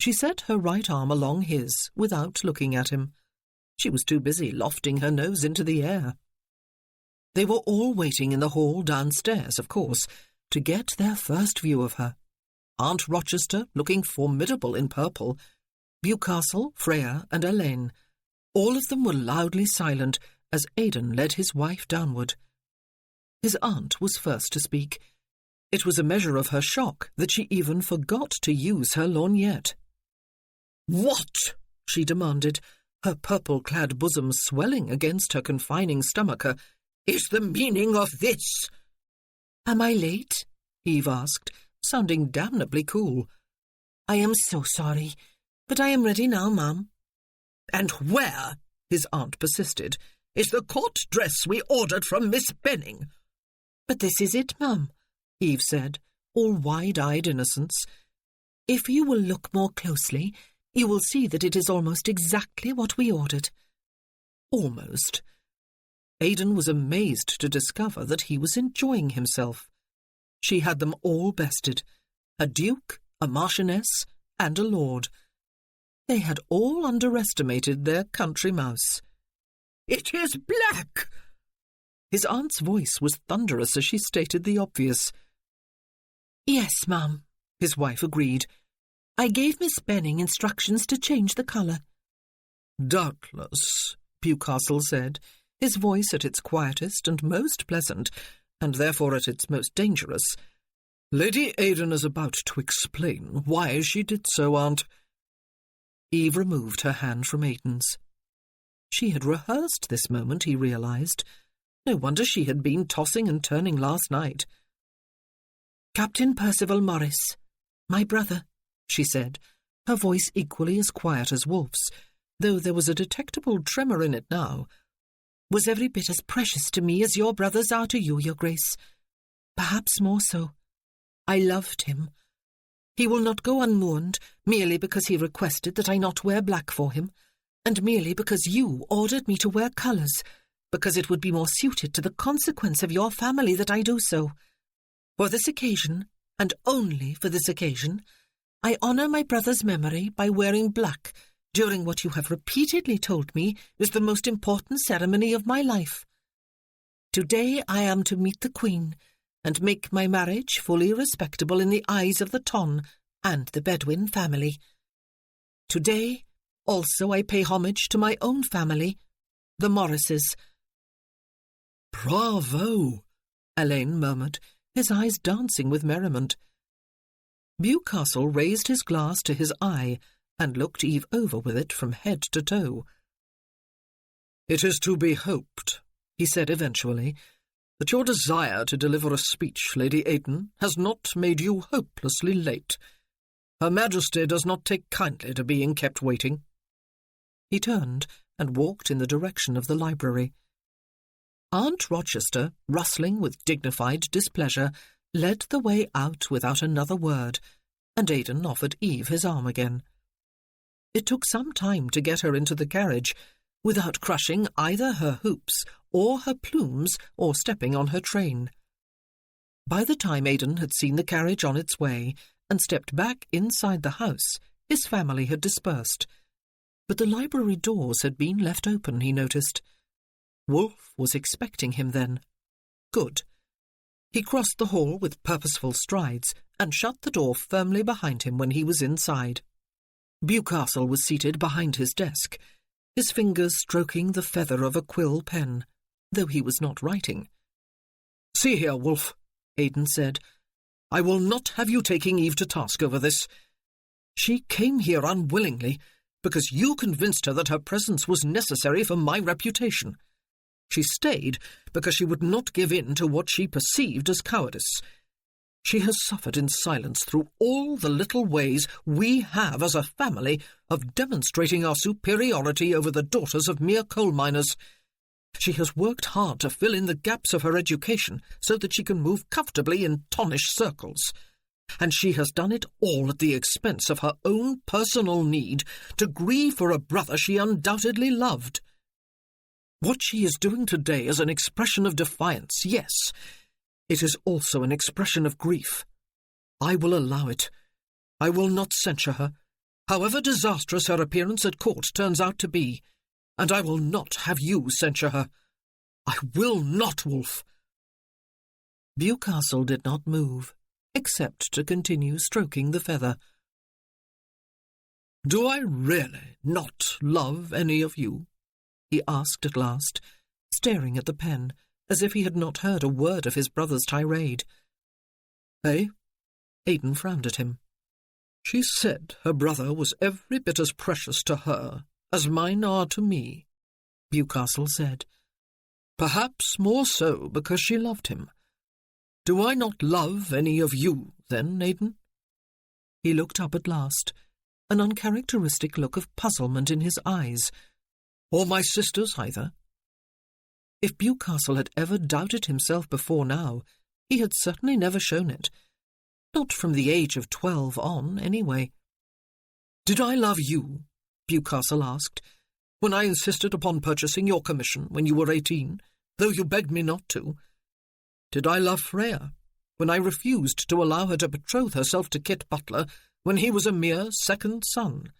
She set her right arm along his without looking at him. She was too busy lofting her nose into the air. They were all waiting in the hall downstairs, of course, to get their first view of her. Aunt Rochester, looking formidable in purple, Bewcastle, Freya, and Elaine. All of them were loudly silent as Aidan led his wife downward. His aunt was first to speak. It was a measure of her shock that she even forgot to use her lorgnette. "What?" she demanded, her purple-clad bosom swelling against her confining stomacher, "is the meaning of this?" "Am I late?" Eve asked, sounding damnably cool. "I am so sorry, but I am ready now, ma'am." "And where," his aunt persisted, "is the court dress we ordered from Miss Benning?" "But this is it, ma'am," Eve said, all wide-eyed innocence. "If you will look more closely, you will see that it is almost exactly what we ordered." Almost. Aidan was amazed to discover that he was enjoying himself. She had them all bested, a duke, a marchioness, and a lord. They had all underestimated their country mouse. "It is black!" His aunt's voice was thunderous as she stated the obvious. "Yes, ma'am," his wife agreed. "I gave Miss Benning instructions to change the colour." "Doubtless," Bewcastle said, his voice at its quietest and most pleasant, and therefore at its most dangerous. "Lady Aidan is about to explain why she did so, Aunt." Eve removed her hand from Aidan's. She had rehearsed this moment, he realised. No wonder she had been tossing and turning last night. "Captain Percival Morris, my brother," she said, her voice equally as quiet as Wolfe's, though there was a detectable tremor in it now, "was every bit as precious to me as your brothers are to you, Your Grace. Perhaps more so. I loved him. He will not go unmourned merely because he requested that I not wear black for him, and merely because you ordered me to wear colours, because it would be more suited to the consequence of your family that I do so. For this occasion, and only for this occasion, I honour my brother's memory by wearing black during what you have repeatedly told me is the most important ceremony of my life. Today I am to meet the Queen and make my marriage fully respectable in the eyes of the Ton and the Bedouin family. Today also I pay homage to my own family, the Morrises." "Bravo!" Elaine murmured, his eyes dancing with merriment. Bewcastle raised his glass to his eye and looked Eve over with it from head to toe. "It is to be hoped," he said eventually, "that your desire to deliver a speech, Lady Aidan, has not made you hopelessly late. Her Majesty does not take kindly to being kept waiting." He turned and walked in the direction of the library. Aunt Rochester, rustling with dignified displeasure, led the way out without another word, and Aidan offered Eve his arm again. It took some time to get her into the carriage, without crushing either her hoops or her plumes or stepping on her train. By the time Aidan had seen the carriage on its way and stepped back inside the house, his family had dispersed. But the library doors had been left open, he noticed. Wolfe was expecting him then. Good. He crossed the hall with purposeful strides and shut the door firmly behind him when he was inside. Bewcastle was seated behind his desk, his fingers stroking the feather of a quill pen, though he was not writing. "See here, Wolfe," Aidan said. "I will not have you taking Eve to task over this. She came here unwillingly because you convinced her that her presence was necessary for my reputation. She stayed because she would not give in to what she perceived as cowardice. She has suffered in silence through all the little ways we have as a family of demonstrating our superiority over the daughters of mere coal miners. She has worked hard to fill in the gaps of her education so that she can move comfortably in tonnish circles. And she has done it all at the expense of her own personal need to grieve for a brother she undoubtedly loved. What she is doing today is an expression of defiance, yes. It is also an expression of grief. I will allow it. I will not censure her, however disastrous her appearance at court turns out to be, and I will not have you censure her. I will not, Wolfe." Bewcastle did not move, except to continue stroking the feather. "Do I really not love any of you?" he asked at last, staring at the pen, as if he had not heard a word of his brother's tirade. "Eh?" Aidan frowned at him. "She said her brother was every bit as precious to her as mine are to me," Bewcastle said. "Perhaps more so because she loved him. Do I not love any of you, then, Aidan?" He looked up at last, an uncharacteristic look of puzzlement in his eyes. "Or my sisters, either?" If Bewcastle had ever doubted himself before now, he had certainly never shown it. Not from the age of 12 on, anyway. "Did I love you?" Bewcastle asked, "when I insisted upon purchasing your commission when you were 18, though you begged me not to? Did I love Freya, when I refused to allow her to betroth herself to Kit Butler when he was a mere second son?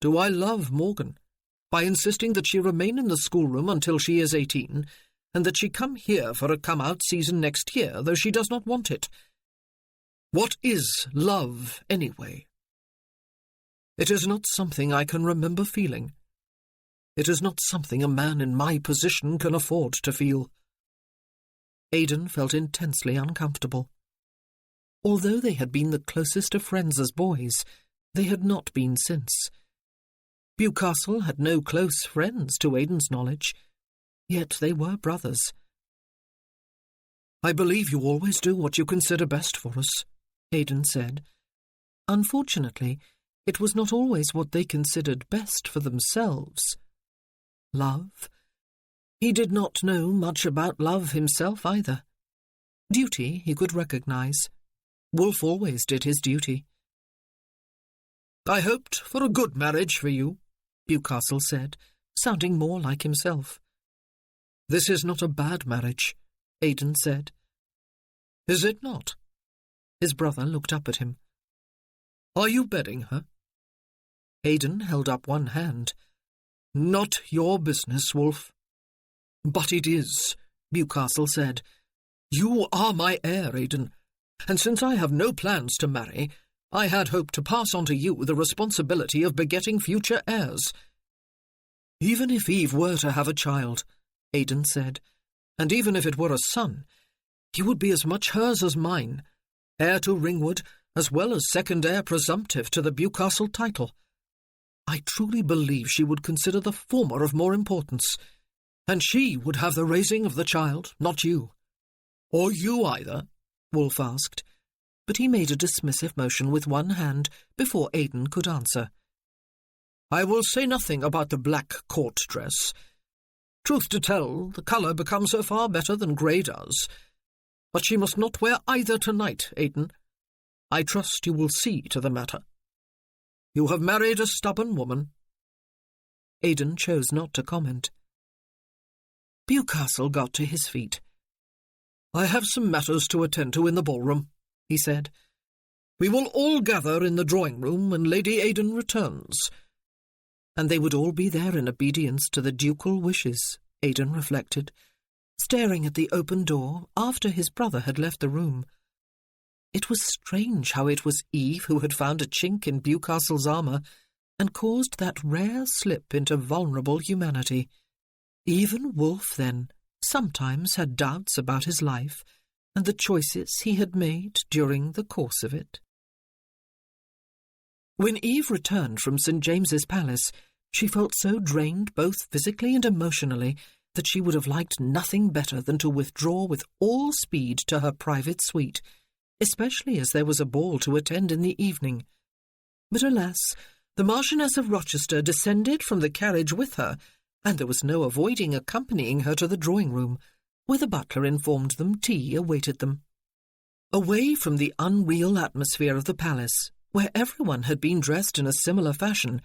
Do I love Morgan, by insisting that she remain in the schoolroom until she is 18, and that she come here for a come-out season next year, though she does not want it? What is love, anyway? It is not something I can remember feeling. It is not something a man in my position can afford to feel." Aidan felt intensely uncomfortable. Although they had been the closest of friends as boys, they had not been since. Bewcastle had no close friends to Aidan's knowledge, yet they were brothers. "I believe you always do what you consider best for us," Aidan said. Unfortunately, it was not always what they considered best for themselves. Love? He did not know much about love himself either. Duty he could recognize. Wolfe always did his duty. "I hoped for a good marriage for you," Bewcastle said, sounding more like himself. "This is not a bad marriage," Aidan said. "Is it not?" His brother looked up at him. "Are you bedding her?" Aidan held up one hand. "Not your business, Wolfe." "But it is," Bewcastle said. "You are my heir, Aidan, and since I have no plans to marry, I had hoped to pass on to you the responsibility of begetting future heirs." "Even if Eve were to have a child," Aidan said, "and even if it were a son, he would be as much hers as mine, heir to Ringwood, as well as second heir presumptive to the Bewcastle title. I truly believe she would consider the former of more importance, and she would have the raising of the child, not you. Or you either, Wolfe asked, but he made a dismissive motion with one hand before Aidan could answer. I will say nothing about the black court dress. Truth to tell, the colour becomes her far better than grey does. But she must not wear either tonight, Aidan. I trust you will see to the matter. You have married a stubborn woman. Aidan chose not to comment. Bewcastle got to his feet. I have some matters to attend to in the ballroom, he said. We will all gather in the drawing-room when Lady Aidan returns. And they would all be there in obedience to the ducal wishes, Aidan reflected, staring at the open door after his brother had left the room. It was strange how it was Eve who had found a chink in Bewcastle's armour and caused that rare slip into vulnerable humanity. Even Wolfe, then, sometimes had doubts about his life and the choices he had made during the course of it. When Eve returned from St. James's Palace, she felt so drained both physically and emotionally that she would have liked nothing better than to withdraw with all speed to her private suite, especially as there was a ball to attend in the evening. But alas, the Marchioness of Rochester descended from the carriage with her, and there was no avoiding accompanying her to the drawing-room, where the butler informed them tea awaited them. Away from the unreal atmosphere of the palace, where everyone had been dressed in a similar fashion,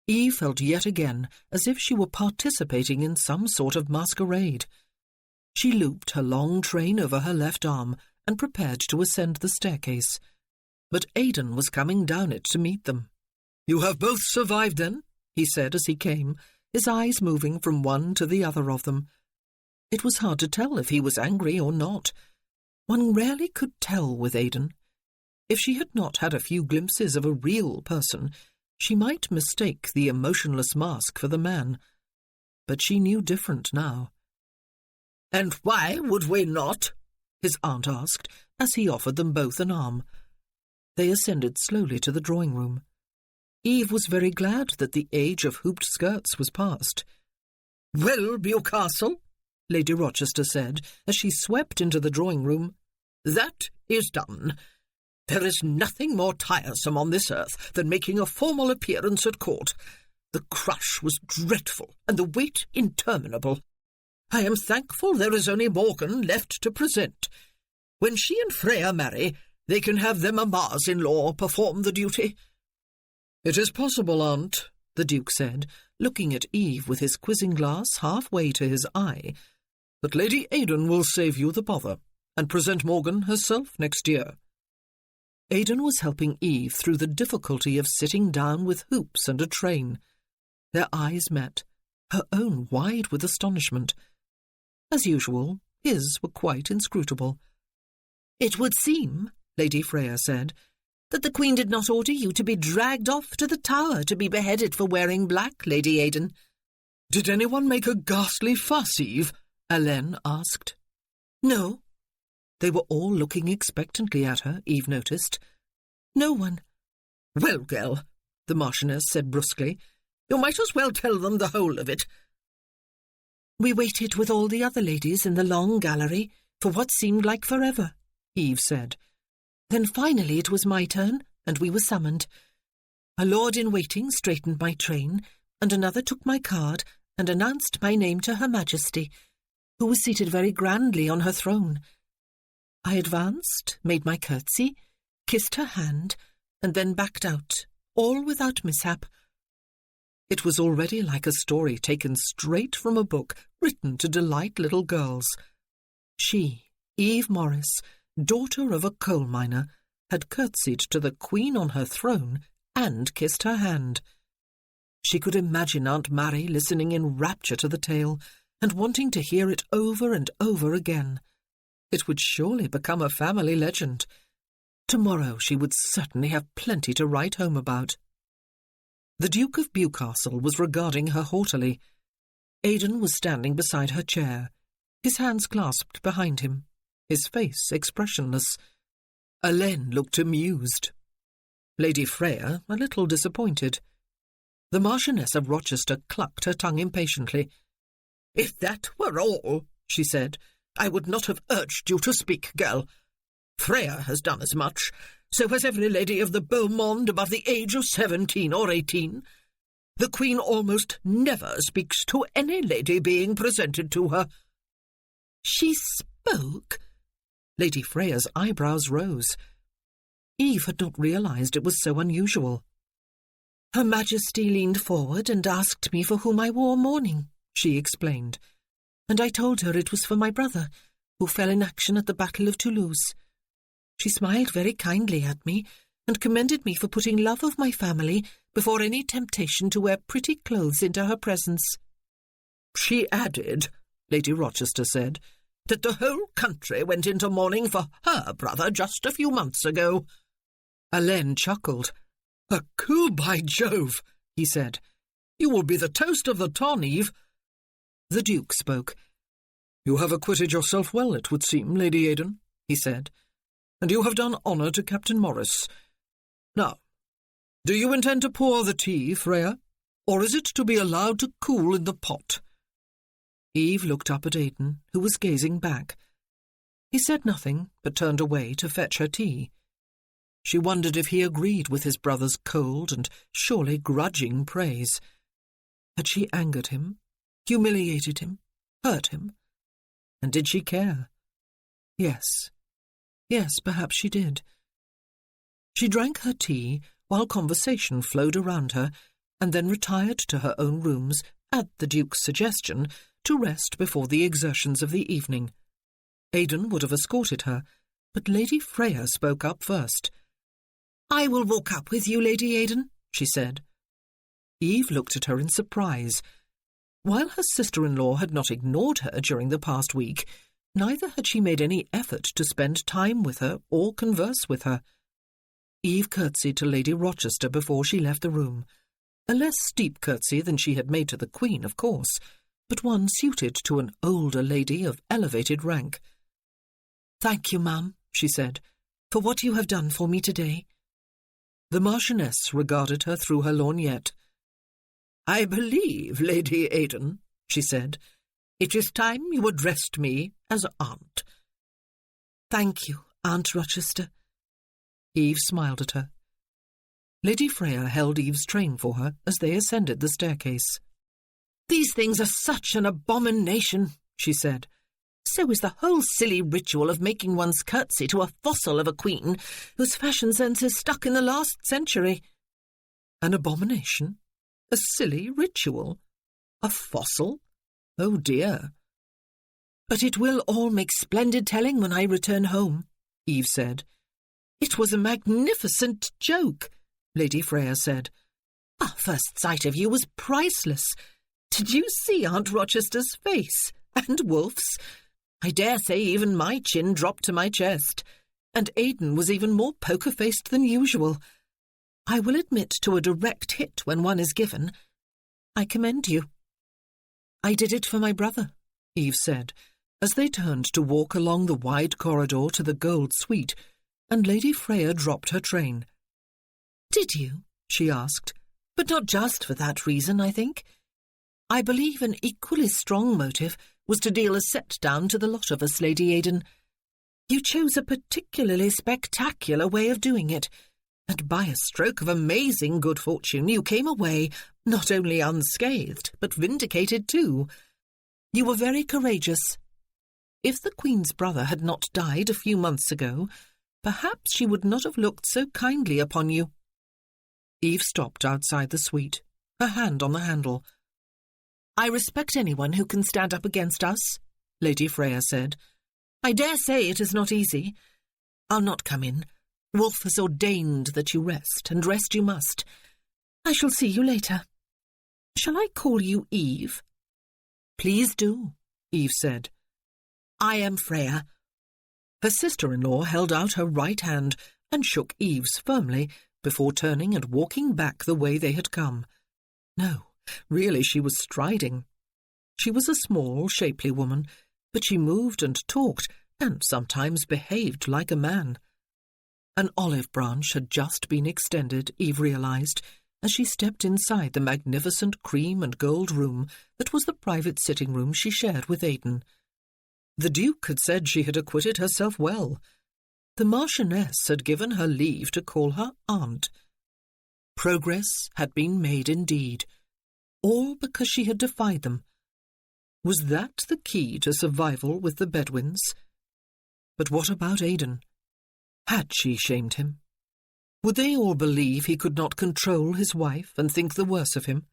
Eve felt yet again as if she were participating in some sort of masquerade. She looped her long train over her left arm and prepared to ascend the staircase. But Aidan was coming down it to meet them. You have both survived, then? He said as he came, his eyes moving from one to the other of them. It was hard to tell if he was angry or not. One rarely could tell with Aidan. If she had not had a few glimpses of a real person, she might mistake the emotionless mask for the man. But she knew different now. "And why would we not?" his aunt asked, as he offered them both an arm. They ascended slowly to the drawing-room. Eve was very glad that the age of hooped skirts was past. "Well, Bewcastle," Lady Rochester said, as she swept into the drawing-room, "that is done. There is nothing more tiresome on this earth than making a formal appearance at court. The crush was dreadful, and the wait interminable. I am thankful there is only Morgan left to present. When she and Freya marry, they can have their mammas-in-law perform the duty." "It is possible, Aunt," the Duke said, looking at Eve with his quizzing glass halfway to his eye, "but Lady Aidan will save you the bother, and present Morgan herself next year." Aidan was helping Eve through the difficulty of sitting down with hoops and a train. Their eyes met, her own wide with astonishment. As usual, his were quite inscrutable. "It would seem," Lady Freya said, "that the Queen did not order you to be dragged off to the Tower to be beheaded for wearing black, Lady Aidan." "Did anyone make a ghastly fuss, Eve?" Hélène asked. "No." They were all looking expectantly at her, Eve noticed. "No one." "Well, girl," the Marchioness said brusquely, "you might as well tell them the whole of it." "We waited with all the other ladies in the long gallery for what seemed like forever," Eve said. "Then finally it was my turn, and we were summoned. A lord-in-waiting straightened my train, and another took my card and announced my name to Her Majesty, who was seated very grandly on her throne. I advanced, made my curtsy, kissed her hand, and then backed out, all without mishap." It was already like a story taken straight from a book written to delight little girls. She, Eve Morris, daughter of a coal miner, had curtsied to the Queen on her throne and kissed her hand. She could imagine Aunt Mary listening in rapture to the tale and wanting to hear it over and over again. It would surely become a family legend. Tomorrow she would certainly have plenty to write home about. The Duke of Bewcastle was regarding her haughtily. Aidan was standing beside her chair, his hands clasped behind him, his face expressionless. Hélène looked amused. Lady Freya a little disappointed. The Marchioness of Rochester clucked her tongue impatiently. "If that were all," she said, "I would not have urged you to speak, girl. Freya has done as much. So has every lady of the beau monde above the age of 17 or 18. The Queen almost never speaks to any lady being presented to her." "She spoke?" Lady Freya's eyebrows rose. Eve had not realised it was so unusual. "Her Majesty leaned forward and asked me for whom I wore mourning," she explained, "and I told her it was for my brother, who fell in action at the Battle of Toulouse. She smiled very kindly at me and commended me for putting love of my family before any temptation to wear pretty clothes into her presence." "She added," Lady Rochester said, "that the whole country went into mourning for her brother just a few months ago." Alain chuckled. "A coup, by Jove," he said. "You will be the toast of the ton, Eve." The Duke spoke. "You have acquitted yourself well, it would seem, Lady Aidan," he said, "and you have done honour to Captain Morris. Now, do you intend to pour the tea, Freya, or is it to be allowed to cool in the pot?" Eve looked up at Aidan, who was gazing back. He said nothing, but turned away to fetch her tea. She wondered if he agreed with his brother's cold and surely grudging praise. Had she angered him, humiliated him, hurt him? And did she care? Yes, perhaps she did. She drank her tea while conversation flowed around her, and then retired to her own rooms, at the Duke's suggestion, to rest before the exertions of the evening. Aidan would have escorted her, but Lady Freya spoke up first. "I will walk up with you, Lady Aidan," she said. Eve looked at her in surprise. While her sister-in-law had not ignored her during the past week, neither had she made any effort to spend time with her or converse with her. Eve curtsied to Lady Rochester before she left the room. A less steep curtsy than she had made to the Queen, of course, but one suited to an older lady of elevated rank. "Thank you, ma'am," she said, "for what you have done for me today." The Marchioness regarded her through her lorgnette. "I believe, Lady Aidan," she said, "it is time you addressed me as aunt." "Thank you, Aunt Rochester." Eve smiled at her. Lady Freya held Eve's train for her as they ascended the staircase. "These things are such an abomination," she said. "So is the whole silly ritual of making one's curtsy to a fossil of a queen whose fashion sense is stuck in the last century." An abomination? A silly ritual? A fossil? Oh dear. "But it will all make splendid telling when I return home," Eve said. "It was a magnificent joke," Lady Freya said. "Our first sight of you was priceless. Did you see Aunt Rochester's face? And Wolfe's? I dare say even my chin dropped to my chest, and Aidan was even more poker-faced than usual. I will admit to a direct hit when one is given. I commend you." "I did it for my brother," Eve said, as they turned to walk along the wide corridor to the Gold Suite, and Lady Freya dropped her train. "Did you?" she asked. "But not just for that reason, I think. I believe an equally strong motive was to deal a set-down to the lot of us, Lady Aidan. You chose a particularly spectacular way of doing it, and by a stroke of amazing good fortune you came away not only unscathed, but vindicated too. You were very courageous. If the Queen's brother had not died a few months ago, perhaps she would not have looked so kindly upon you." Eve stopped outside the suite, her hand on the handle. "I respect anyone who can stand up against us," Lady Freya said. "I dare say it is not easy. I'll not come in. Wolfe has ordained that you rest, and rest you must. I shall see you later. Shall I call you Eve?" "Please do," Eve said. "I am Freya." Her sister-in-law held out her right hand and shook Eve's firmly before turning and walking back the way they had come. No, really she was striding. She was a small, shapely woman, but she moved and talked, and sometimes behaved like a man. An olive branch had just been extended, Eve realized, as she stepped inside the magnificent cream and gold room that was the private sitting room she shared with Aidan. The Duke had said she had acquitted herself well. The Marchioness had given her leave to call her aunt. Progress had been made indeed, all because she had defied them. Was that the key to survival with the Bedouins? But what about Aidan? Had she shamed him? Would they all believe he could not control his wife and think the worse of him?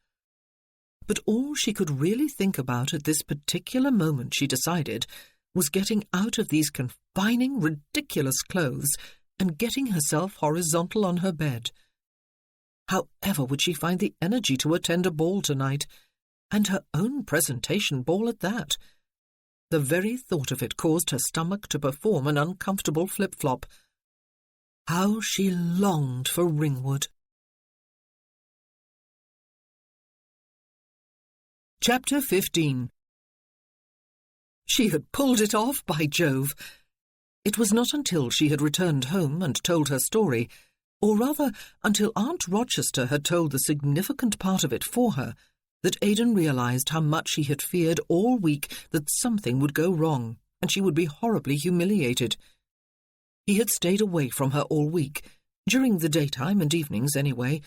But all she could really think about at this particular moment, she decided, was getting out of these confining, ridiculous clothes and getting herself horizontal on her bed. However would she find the energy to attend a ball tonight, and her own presentation ball at that? The very thought of it caused her stomach to perform an uncomfortable flip-flop. How she longed for Ringwood. Chapter 15. She had pulled it off, by Jove! It was not until she had returned home and told her story, or rather until Aunt Rochester had told the significant part of it for her, that Aidan realized how much he had feared all week that something would go wrong, and she would be horribly humiliated. He had stayed away from her all week, during the daytime and evenings anyway.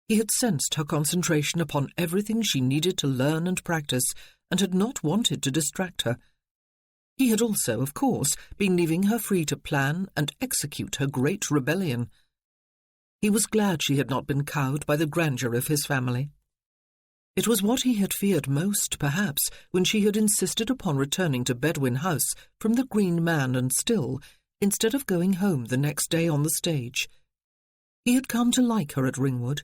He had sensed her concentration upon everything she needed to learn and practice, and had not wanted to distract her. He had also, of course, been leaving her free to plan and execute her great rebellion. He was glad she had not been cowed by the grandeur of his family. It was what he had feared most, perhaps, when she had insisted upon returning to Bedwin House from the Green Man and Still, instead of going home the next day on the stage. He had come to like her at Ringwood,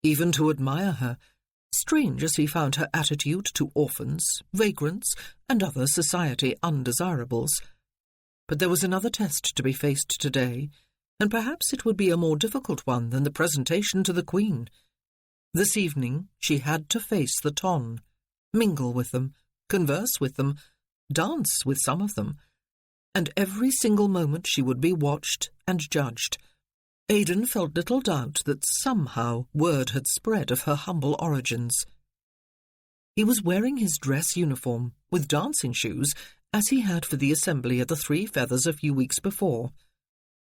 even to admire her, strange as he found her attitude to orphans, vagrants, and other society undesirables. But there was another test to be faced today, and perhaps it would be a more difficult one than the presentation to the Queen. This evening she had to face the ton, mingle with them, converse with them, dance with some of them, and every single moment she would be watched and judged. Aidan felt little doubt that somehow word had spread of her humble origins. He was wearing his dress uniform, with dancing shoes, as he had for the assembly at the Three Feathers a few weeks before.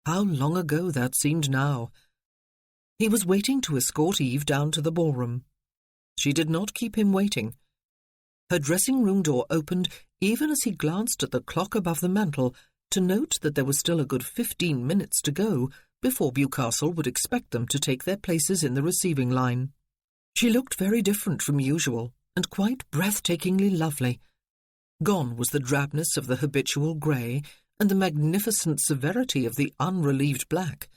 How long ago that seemed now! He was waiting to escort Eve down to the ballroom. She did not keep him waiting. Her dressing-room door opened even as he glanced at the clock above the mantel to note that there was still a good 15 minutes to go before Bewcastle would expect them to take their places in the receiving line. She looked very different from usual, and quite breathtakingly lovely. Gone was the drabness of the habitual grey, and the magnificent severity of the unrelieved black.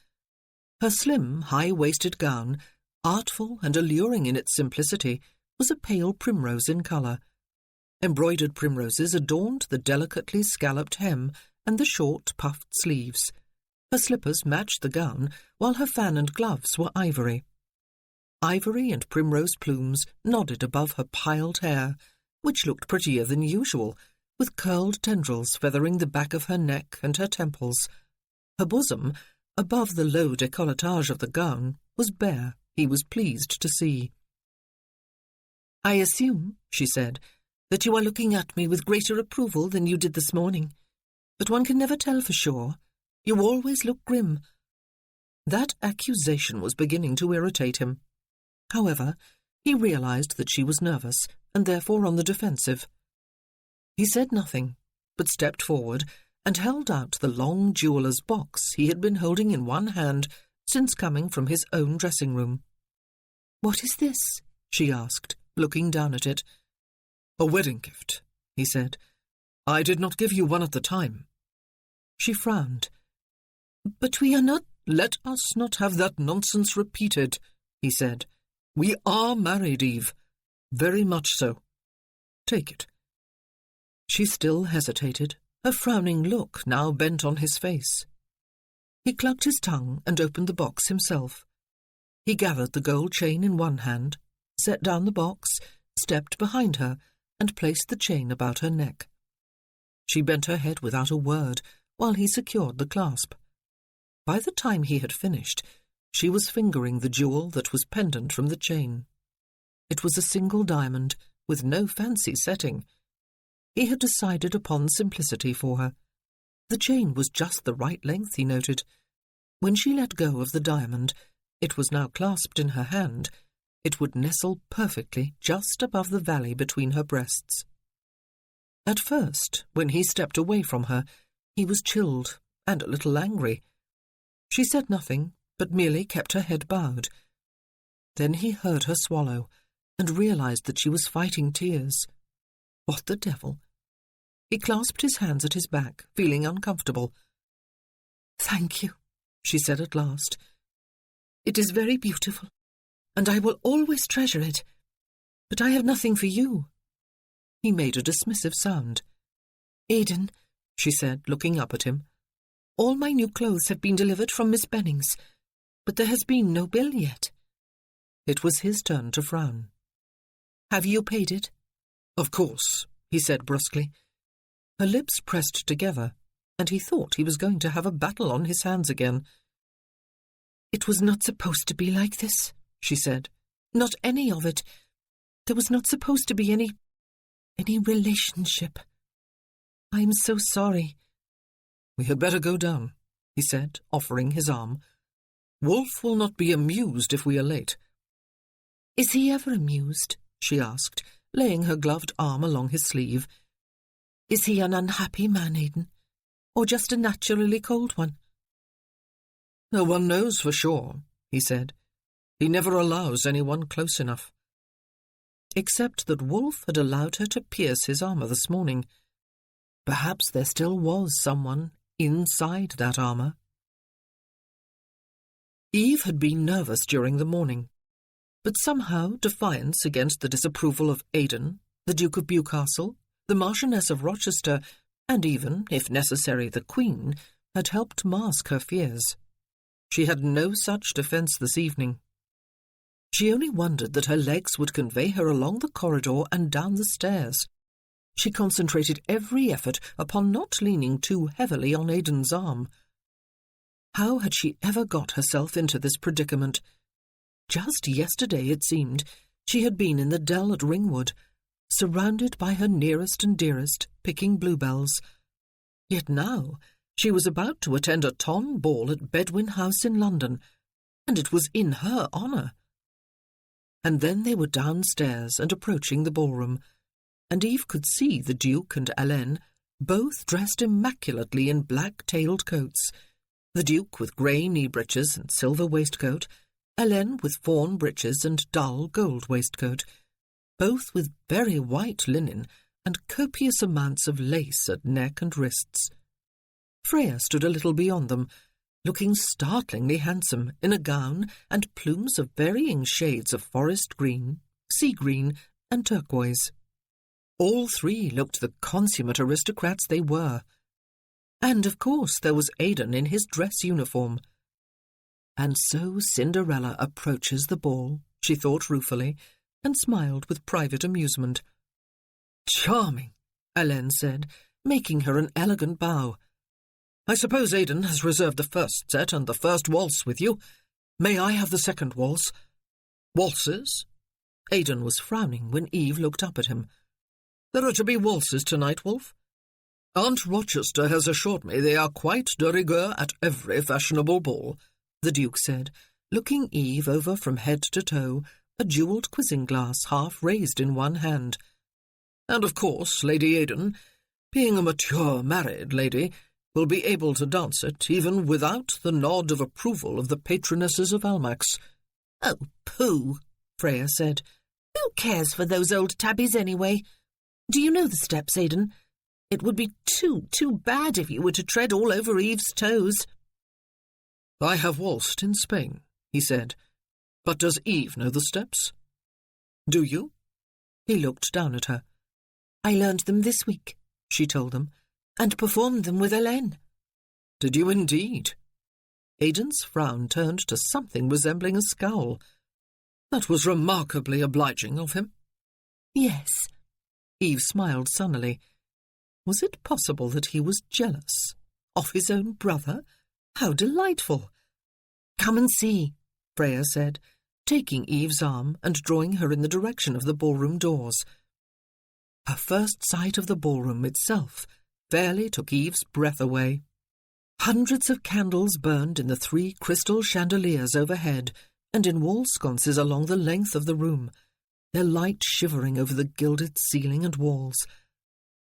Her slim, high-waisted gown, artful and alluring in its simplicity, was a pale primrose in colour. Embroidered primroses adorned the delicately scalloped hem and the short, puffed sleeves. Her slippers matched the gown, while her fan and gloves were ivory. Ivory and primrose plumes nodded above her piled hair, which looked prettier than usual, with curled tendrils feathering the back of her neck and her temples. Her bosom, above the low décolletage of the gown, was bare, he was pleased to see. "I assume," she said, "that you are looking at me with greater approval than you did this morning. But one can never tell for sure. You always look grim." That accusation was beginning to irritate him. However, he realized that she was nervous, and therefore on the defensive. He said nothing, but stepped forward and held out the long jeweller's box he had been holding in one hand since coming from his own dressing-room. "What is this?" she asked, looking down at it. "A wedding gift," he said. "I did not give you one at the time." She frowned. "But we are not—" "Let us not have that nonsense repeated," he said. "We are married, Eve. Very much so. Take it." She still hesitated, her frowning look now bent on his face. He clucked his tongue and opened the box himself. He gathered the gold chain in one hand, set down the box, stepped behind her, and placed the chain about her neck. She bent her head without a word, while he secured the clasp. By the time he had finished, She was fingering the jewel that was pendant from the chain. It was a single diamond, with no fancy setting. He had decided upon simplicity for her. The chain was just the right length, he noted. When she let go of the diamond, it was now clasped in her hand. It would nestle perfectly just above the valley between her breasts. At first, when he stepped away from her, he was chilled and a little angry. She said nothing, but merely kept her head bowed. Then he heard her swallow, and realized that she was fighting tears. What the devil? He clasped his hands at his back, feeling uncomfortable. "Thank you," she said at last. "It is very beautiful, and I will always treasure it. But I have nothing for you." He made a dismissive sound. "Aidan," she said, looking up at him, "all my new clothes have been delivered from Miss Bennings, but there has been no bill yet." It was his turn to frown. "Have you paid it?" "Of course," he said brusquely. Her lips pressed together, and he thought he was going to have a battle on his hands again. "It was not supposed to be like this," she said. "Not any of it. There was not supposed to be any relationship. I am so sorry." "We had better go down," he said, offering his arm. "Wolf will not be amused if we are late." "Is he ever amused?" she asked, laying her gloved arm along his sleeve. "Is he an unhappy man, Aidan, or just a naturally cold one?" "No one knows for sure," he said. "He never allows anyone close enough." Except that Wolf had allowed her to pierce his armour this morning. Perhaps there still was someone inside that armour. Eve had been nervous during the morning, but somehow defiance against the disapproval of Aidan, the Duke of Bewcastle, the Marchioness of Rochester, and even, if necessary, the Queen, had helped mask her fears. She had no such defence this evening. She only wondered that her legs would convey her along the corridor and down the stairs. She concentrated every effort upon not leaning too heavily on Aidan's arm. How had she ever got herself into this predicament? Just yesterday, it seemed, she had been in the dell at Ringwood, surrounded by her nearest and dearest, picking bluebells. Yet now she was about to attend a ton ball at Bedwin House in London, and it was in her honour. And then they were downstairs and approaching the ballroom, and Eve could see the Duke and Hélène, both dressed immaculately in black-tailed coats, the Duke with grey knee-breeches and silver waistcoat, Hélène with fawn breeches and dull gold waistcoat, both with very white linen and copious amounts of lace at neck and wrists. Freya stood a little beyond them, looking startlingly handsome in a gown and plumes of varying shades of forest green, sea green, and turquoise. All three looked the consummate aristocrats they were. And, of course, there was Aidan in his dress uniform. And so Cinderella approaches the ball, she thought ruefully, and smiled with private amusement. "Charming," Hélène said, making her an elegant bow. "I suppose Aidan has reserved the first set and the first waltz with you. May I have the second waltz?" "Waltzes?" Aidan was frowning when Eve looked up at him. "There are to be waltzes tonight, Wolf. Aunt Rochester has assured me they are quite de rigueur at every fashionable ball," the Duke said, looking Eve over from head to toe, a jewelled quizzing glass half raised in one hand. "And of course, Lady Aidan, being a mature married lady, will be able to dance it even without the nod of approval of the patronesses of Almack's." "Oh, pooh," Freya said. "Who cares for those old tabbies anyway? Do you know the steps, Aidan? It would be too bad if you were to tread all over Eve's toes." "I have waltzed in Spain," he said. "But does Eve know the steps?" "Do you?" He looked down at her. "I learned them this week," she told him, "and performed them with Hélène." "Did you indeed?" Aidan's frown turned to something resembling a scowl. "That was remarkably obliging of him." "Yes." Eve smiled sunnily. Was it possible that he was jealous? Of his own brother? How delightful! "Come and see," Freya said, taking Eve's arm and drawing her in the direction of the ballroom doors. Her first sight of the ballroom itself fairly took Eve's breath away. Hundreds of candles burned in the 3 crystal chandeliers overhead and in wall sconces along the length of the room, their light shivering over the gilded ceiling and walls.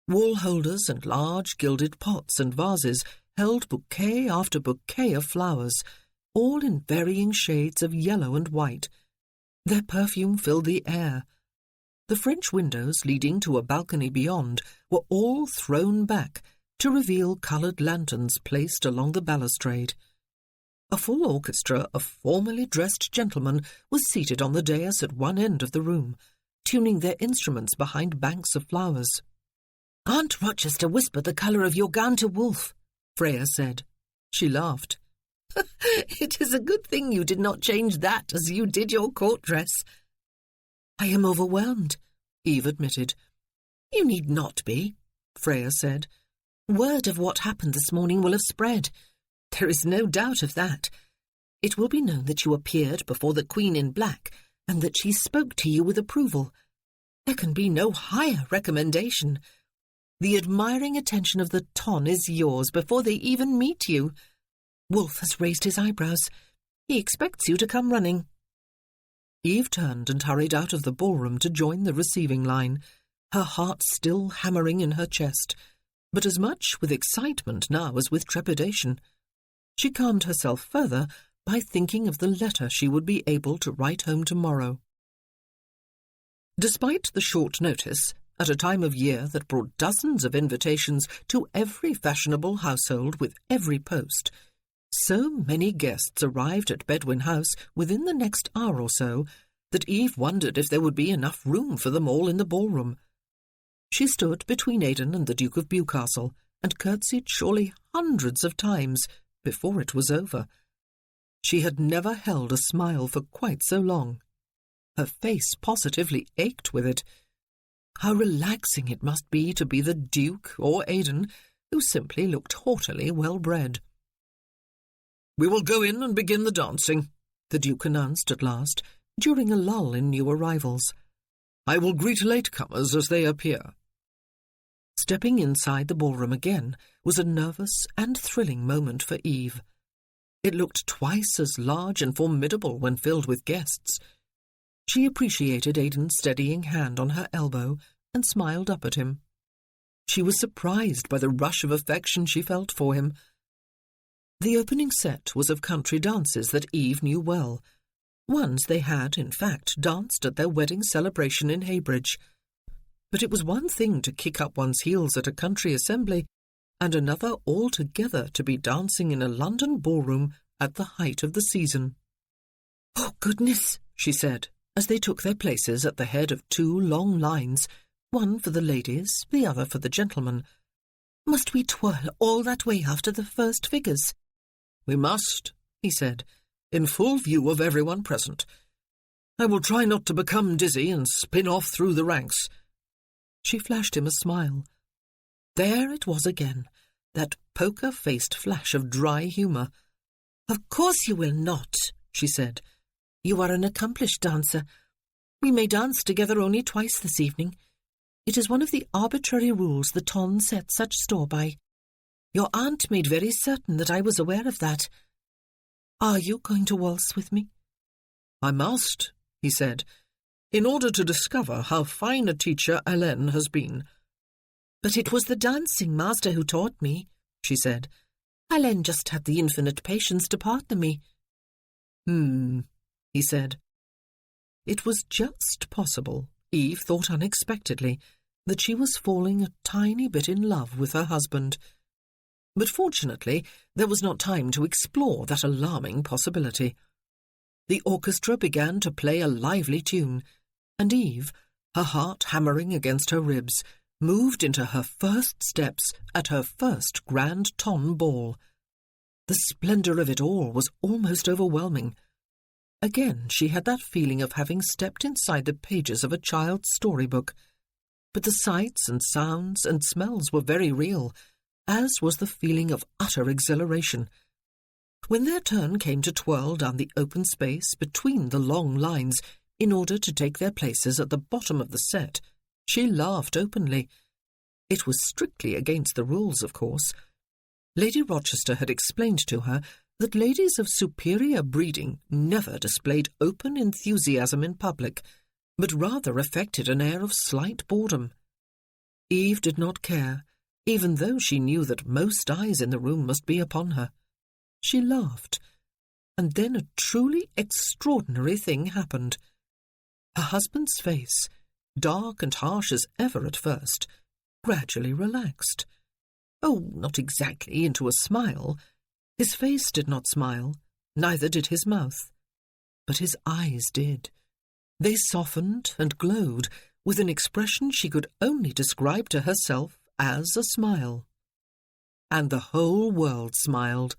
Wall holders and large gilded pots and vases held bouquet after bouquet of flowers, all in varying shades of yellow and white. Their perfume filled the air. The French windows leading to a balcony beyond were all thrown back to reveal coloured lanterns placed along the balustrade. A full orchestra of formally dressed gentlemen was seated on the dais at one end of the room, tuning their instruments behind banks of flowers. "Aunt Rochester whispered the colour of your gown to Wolfe," Freya said. She laughed. "It is a good thing you did not change that as you did your court dress." "I am overwhelmed," Eve admitted. "You need not be," Freya said. "Word of what happened this morning will have spread. There is no doubt of that. It will be known that you appeared before the Queen in black, and that she spoke to you with approval. There can be no higher recommendation. The admiring attention of the ton is yours before they even meet you. Wolfe has raised his eyebrows. He expects you to come running." Eve turned and hurried out of the ballroom to join the receiving line, her heart still hammering in her chest, but as much with excitement now as with trepidation. She calmed herself further by thinking of the letter she would be able to write home tomorrow. Despite the short notice, at a time of year that brought dozens of invitations to every fashionable household with every post, so many guests arrived at Bedwin House within the next hour or so that Eve wondered if there would be enough room for them all in the ballroom. She stood between Aidan and the Duke of Bewcastle and curtsied surely hundreds of times before it was over. She had never held a smile for quite so long. Her face positively ached with it. How relaxing it must be to be the Duke or Aidan, who simply looked haughtily well-bred. "We will go in and begin the dancing," the Duke announced at last, during a lull in new arrivals. "I will greet latecomers as they appear." Stepping inside the ballroom again was a nervous and thrilling moment for Eve. It looked twice as large and formidable when filled with guests. She appreciated Aidan's steadying hand on her elbow and smiled up at him. She was surprised by the rush of affection she felt for him. The opening set was of country dances that Eve knew well, ones they had, in fact, danced at their wedding celebration in Heybridge. But it was one thing to kick up one's heels at a country assembly, and another altogether to be dancing in a London ballroom at the height of the season. "Oh, goodness," she said, as they took their places at the head of 2 long lines, one for the ladies, the other for the gentlemen. "Must we twirl all that way after the first figures?" "We must," he said, "in full view of everyone present. I will try not to become dizzy and spin off through the ranks." She flashed him a smile. There it was again, that poker-faced flash of dry humour. "Of course you will not," she said. "You are an accomplished dancer. We may dance together only twice this evening. It is one of the arbitrary rules the ton set such store by. Your aunt made very certain that I was aware of that. Are you going to waltz with me?" "I must," he said, "in order to discover how fine a teacher Hélène has been." "But it was the dancing master who taught me," she said. "Hélène just had the infinite patience to partner me." He said. It was just possible, Eve thought unexpectedly, that she was falling a tiny bit in love with her husband. But fortunately, there was not time to explore that alarming possibility. The orchestra began to play a lively tune, and Eve, her heart hammering against her ribs, moved into her first steps at her first grand ton ball. The splendour of it all was almost overwhelming. Again she had that feeling of having stepped inside the pages of a child's storybook. But the sights and sounds and smells were very real, as was the feeling of utter exhilaration. When their turn came to twirl down the open space between the long lines in order to take their places at the bottom of the set, she laughed openly. It was strictly against the rules, of course. Lady Rochester had explained to her that ladies of superior breeding never displayed open enthusiasm in public, but rather affected an air of slight boredom. Eve did not care, even though she knew that most eyes in the room must be upon her. She laughed, and then a truly extraordinary thing happened. Her husband's face, dark and harsh as ever at first, gradually relaxed. Oh, not exactly into a smile. His face did not smile, neither did his mouth. But his eyes did. They softened and glowed with an expression she could only describe to herself as a smile. And the whole world smiled.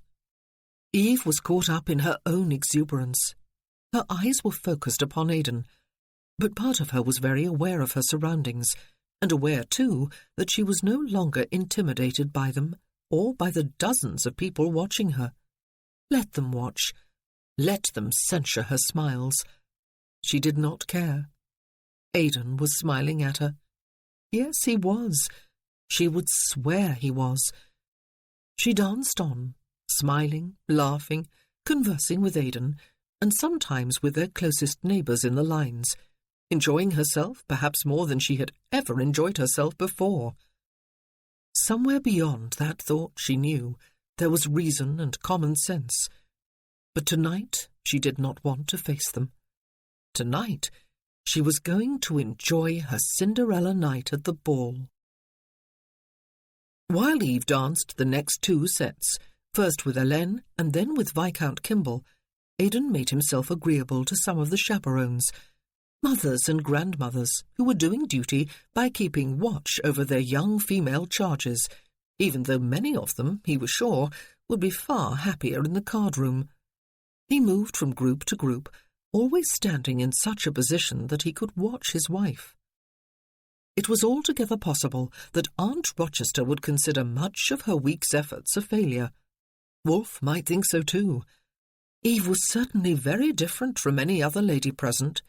Eve was caught up in her own exuberance. Her eyes were focused upon Aidan, but part of her was very aware of her surroundings, and aware, too, that she was no longer intimidated by them or by the dozens of people watching her. Let them watch. Let them censure her smiles. She did not care. Aidan was smiling at her. Yes, he was. She would swear he was. She danced on, smiling, laughing, conversing with Aidan, and sometimes with their closest neighbours in the lines, enjoying herself perhaps more than she had ever enjoyed herself before. Somewhere beyond that thought, she knew, there was reason and common sense. But tonight she did not want to face them. Tonight she was going to enjoy her Cinderella night at the ball. While Eve danced the next 2 sets, first with Helene and then with Viscount Kimball, Aidan made himself agreeable to some of the chaperones, mothers and grandmothers who were doing duty by keeping watch over their young female charges, even though many of them, he was sure, would be far happier in the card-room. He moved from group to group, always standing in such a position that he could watch his wife. It was altogether possible that Aunt Rochester would consider much of her week's efforts a failure. Wolfe might think so too. Eve was certainly very different from any other lady present.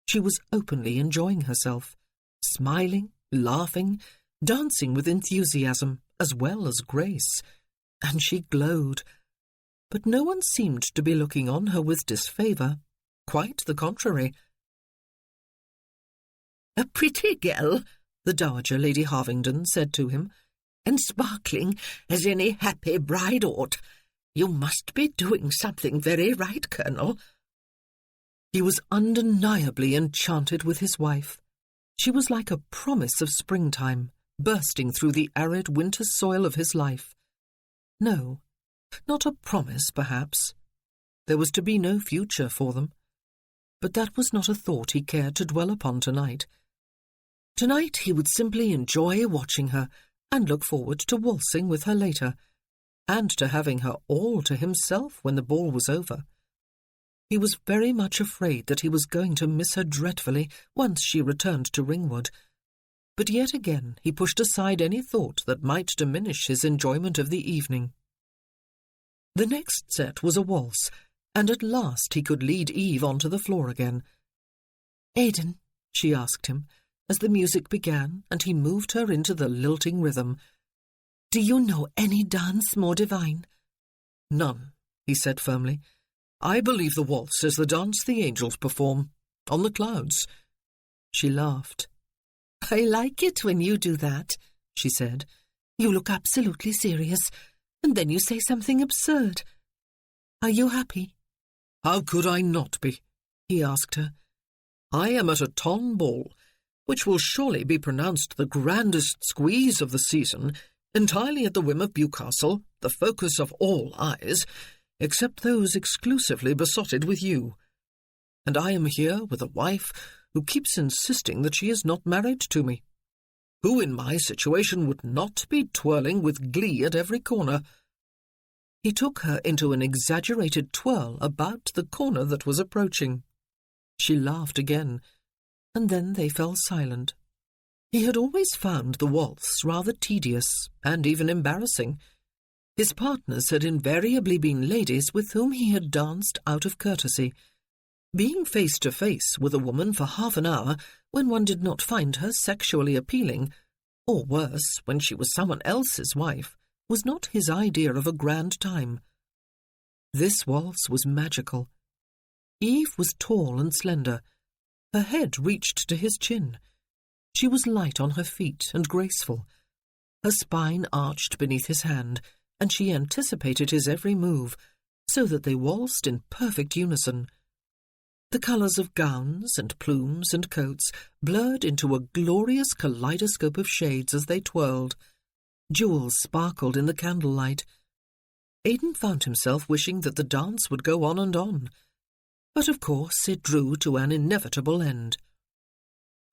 She was openly enjoying herself, smiling, laughing, dancing with enthusiasm as well as grace, and she glowed. But no one seemed to be looking on her with disfavour. Quite the contrary. "A pretty girl," the Dowager Lady Harvington said to him, "and sparkling as any happy bride ought. You must be doing something very right, Colonel." He was undeniably enchanted with his wife. She was like a promise of springtime, bursting through the arid winter soil of his life. No, not a promise, perhaps. There was to be no future for them. But that was not a thought he cared to dwell upon tonight. Tonight he would simply enjoy watching her and look forward to waltzing with her later, and to having her all to himself when the ball was over. He was very much afraid that he was going to miss her dreadfully once she returned to Ringwood, but yet again he pushed aside any thought that might diminish his enjoyment of the evening. The next set was a waltz, and at last he could lead Eve onto the floor again. "Aidan," she asked him, as the music began and he moved her into the lilting rhythm, "do you know any dance more divine?" "None," he said firmly. "I believe the waltz is the dance the angels perform, on the clouds." She laughed. "I like it when you do that," she said. "You look absolutely serious, and then you say something absurd. Are you happy?" "How could I not be?" he asked her. "I am at a ton ball, which will surely be pronounced the grandest squeeze of the season, entirely at the whim of Bewcastle, the focus of all eyes, except those exclusively besotted with you. And I am here with a wife who keeps insisting that she is not married to me. Who in my situation would not be twirling with glee at every corner?" He took her into an exaggerated twirl about the corner that was approaching. She laughed again, and then they fell silent. He had always found the waltz rather tedious and even embarrassing. His partners had invariably been ladies with whom he had danced out of courtesy. Being face to face with a woman for half an hour when one did not find her sexually appealing, or worse, when she was someone else's wife, was not his idea of a grand time. This waltz was magical. Eve was tall and slender. Her head reached to his chin. She was light on her feet and graceful. Her spine arched beneath his hand, and she anticipated his every move, so that they waltzed in perfect unison. The colours of gowns and plumes and coats blurred into a glorious kaleidoscope of shades as they twirled. Jewels sparkled in the candlelight. Aidan found himself wishing that the dance would go on and on. But of course it drew to an inevitable end.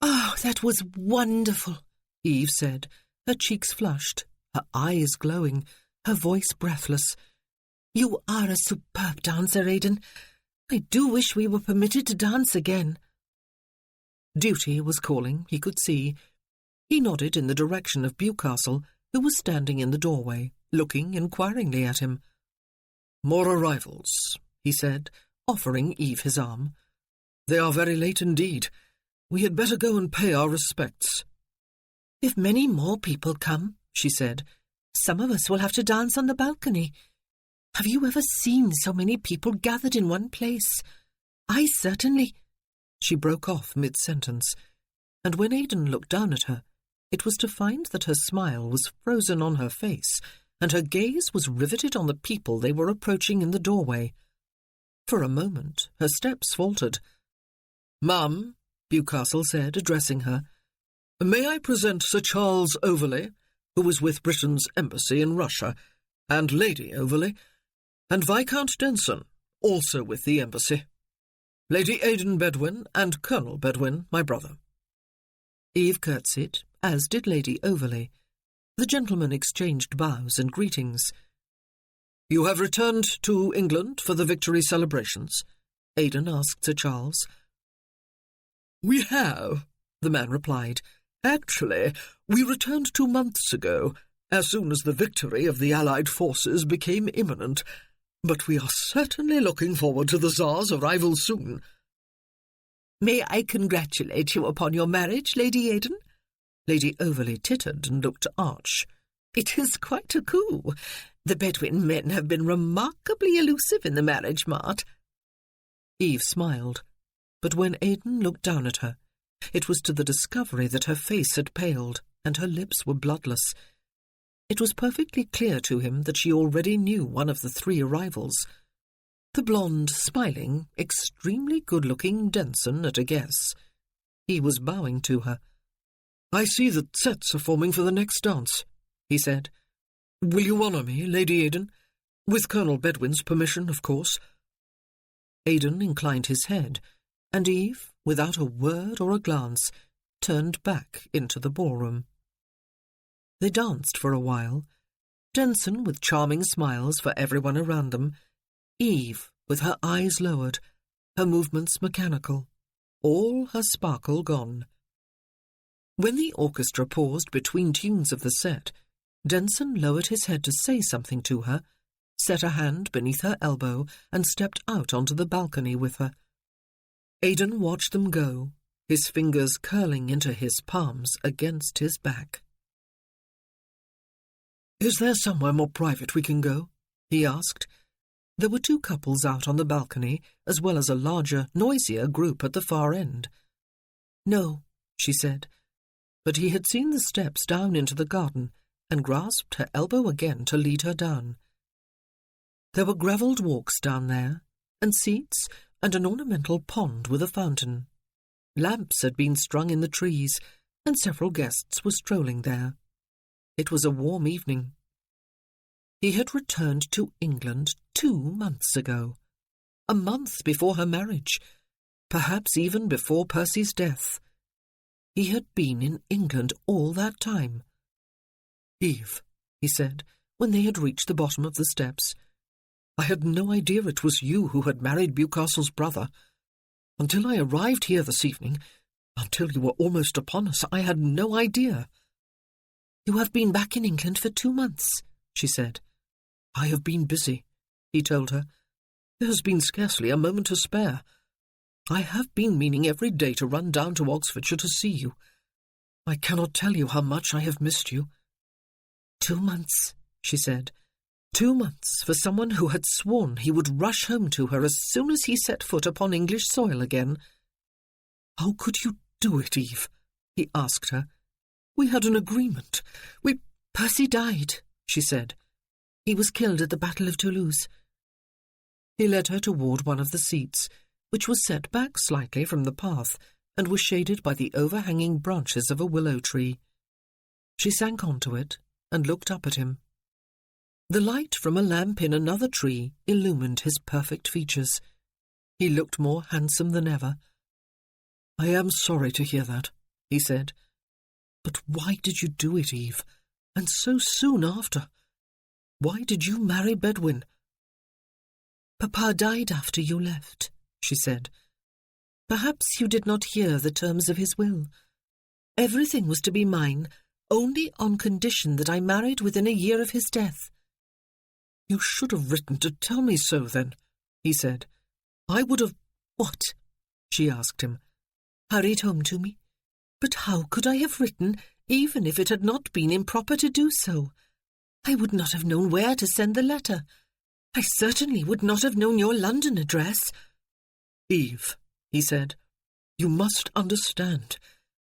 "Oh, that was wonderful," Eve said, her cheeks flushed, her eyes glowing, her voice breathless. "You are a superb dancer, Aidan. I do wish we were permitted to dance again." Duty was calling, he could see. He nodded in the direction of Bewcastle, who was standing in the doorway, looking inquiringly at him. "More arrivals," he said, offering Eve his arm. "They are very late indeed. We had better go and pay our respects." "If many more people come," she said, "some of us will have to dance on the balcony. Have you ever seen so many people gathered in one place? I certainly—" She broke off mid-sentence, and when Aidan looked down at her, it was to find that her smile was frozen on her face, and her gaze was riveted on the people they were approaching in the doorway. For a moment, her steps faltered. "Ma'am," Bewcastle said, addressing her, "may I present Sir Charles Overley, who is with Britain's embassy in Russia, and Lady Overley, and Viscount Denson, also with the embassy. Lady Aidan Bedwin and Colonel Bedwin, my brother." Eve curtsied, as did Lady Overley. The gentlemen exchanged bows and greetings. "You have returned to England for the victory celebrations?" Aidan asked Sir Charles. "We have," the man replied. "Actually, we returned 2 months ago, as soon as the victory of the Allied forces became imminent. But we are certainly looking forward to the Tsar's arrival soon." "May I congratulate you upon your marriage, Lady Aidan?" Lady Overley tittered and looked arch. "It is quite a coup. The Bedwin men have been remarkably elusive in the marriage mart." Eve smiled, but when Aidan looked down at her, it was to the discovery that her face had paled and her lips were bloodless. It was perfectly clear to him that she already knew one of the 3 arrivals. The blonde, smiling, extremely good-looking Denson at a guess. He was bowing to her. "I see that sets are forming for the next dance," he said. "Will you honour me, Lady Aidan? With Colonel Bedwin's permission, of course." Aidan inclined his head, and Eve, without a word or a glance, turned back into the ballroom. They danced for a while, Denson with charming smiles for everyone around them, Eve with her eyes lowered, her movements mechanical, all her sparkle gone. When the orchestra paused between tunes of the set, Denson lowered his head to say something to her, set a hand beneath her elbow, and stepped out onto the balcony with her. Aidan watched them go, his fingers curling into his palms against his back. "Is there somewhere more private we can go?" he asked. There were 2 couples out on the balcony, as well as a larger, noisier group at the far end. "No," she said, but he had seen the steps down into the garden and grasped her elbow again to lead her down. There were gravelled walks down there, and seats, and an ornamental pond with a fountain. Lamps had been strung in the trees, and several guests were strolling there. It was a warm evening. He had returned to England 2 months ago, a month before her marriage, perhaps even before Percy's death. He had been in England all that time. "Eve," he said, when they had reached the bottom of the steps, "I had no idea it was you who had married Bewcastle's brother. Until I arrived here this evening, until you were almost upon us, I had no idea." "You have been back in England for 2 months," she said. "I have been busy," he told her. "There has been scarcely a moment to spare. I have been meaning every day to run down to Oxfordshire to see you. I cannot tell you how much I have missed you." 2 months, she said. 2 months for someone who had sworn he would rush home to her as soon as he set foot upon English soil again. "How could you do it, Eve?" he asked her. "We had an agreement. Percy died," she said. "He was killed at the Battle of Toulouse." He led her toward one of the seats, which was set back slightly from the path and was shaded by the overhanging branches of a willow tree. She sank onto it and looked up at him. The light from a lamp in another tree illumined his perfect features. He looked more handsome than ever. "I am sorry to hear that," he said. "But why did you do it, Eve? And so soon after? Why did you marry Bedwin?" "Papa died after you left," she said. "Perhaps you did not hear the terms of his will. Everything was to be mine, only on condition that I married within a year of his death." "You should have written to tell me so, then," he said. "I would have—" "What?" she asked him. "Hurried home to me? But how could I have written, even if it had not been improper to do so? I would not have known where to send the letter. I certainly would not have known your London address." "Eve," he said, "you must understand.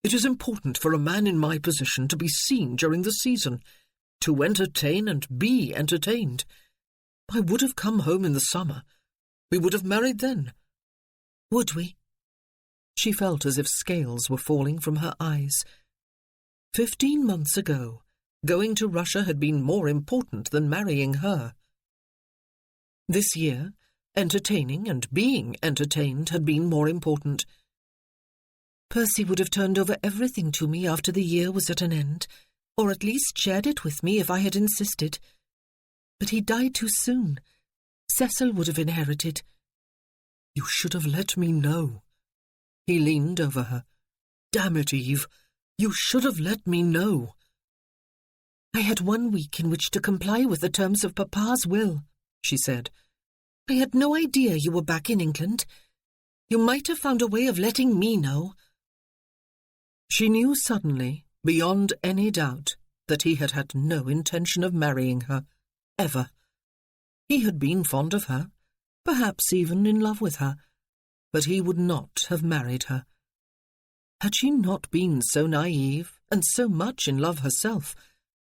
It is important for a man in my position to be seen during the season, to entertain and be entertained. I would have come home in the summer. We would have married then." "Would we?" She felt as if scales were falling from her eyes. 15 months ago, going to Russia had been more important than marrying her. This year, entertaining and being entertained had been more important. "Percy would have turned over everything to me after the year was at an end, or at least shared it with me if I had insisted. But he died too soon. Cecil would have inherited." "You should have let me know." He leaned over her. "Damn it, Eve, you should have let me know." "I had 1 week in which to comply with the terms of Papa's will," she said. "I had no idea you were back in England. You might have found a way of letting me know." She knew suddenly, beyond any doubt, that he had had no intention of marrying her, ever. He had been fond of her, perhaps even in love with her, but he would not have married her. Had she not been so naive and so much in love herself,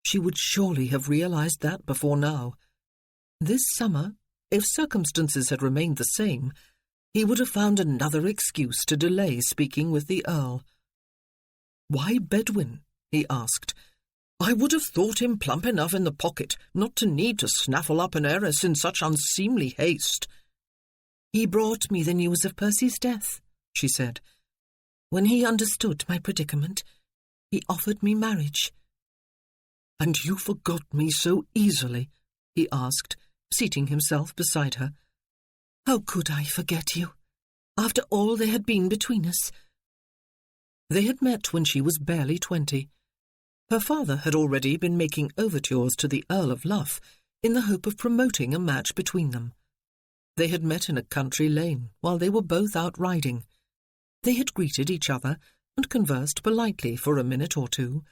she would surely have realized that before now. This summer, if circumstances had remained the same, he would have found another excuse to delay speaking with the Earl. "Why Bedwin?" he asked. "I would have thought him plump enough in the pocket not to need to snaffle up an heiress in such unseemly haste." "He brought me the news of Percy's death," she said. "When he understood my predicament, he offered me marriage." "And you forgot me so easily?" he asked, seating himself beside her. "How could I forget you, after all there had been between us?" They had met when she was barely 20. Her father had already been making overtures to the Earl of Luff in the hope of promoting a match between them. They had met in a country lane while they were both out riding. They had greeted each other and conversed politely for a minute or two,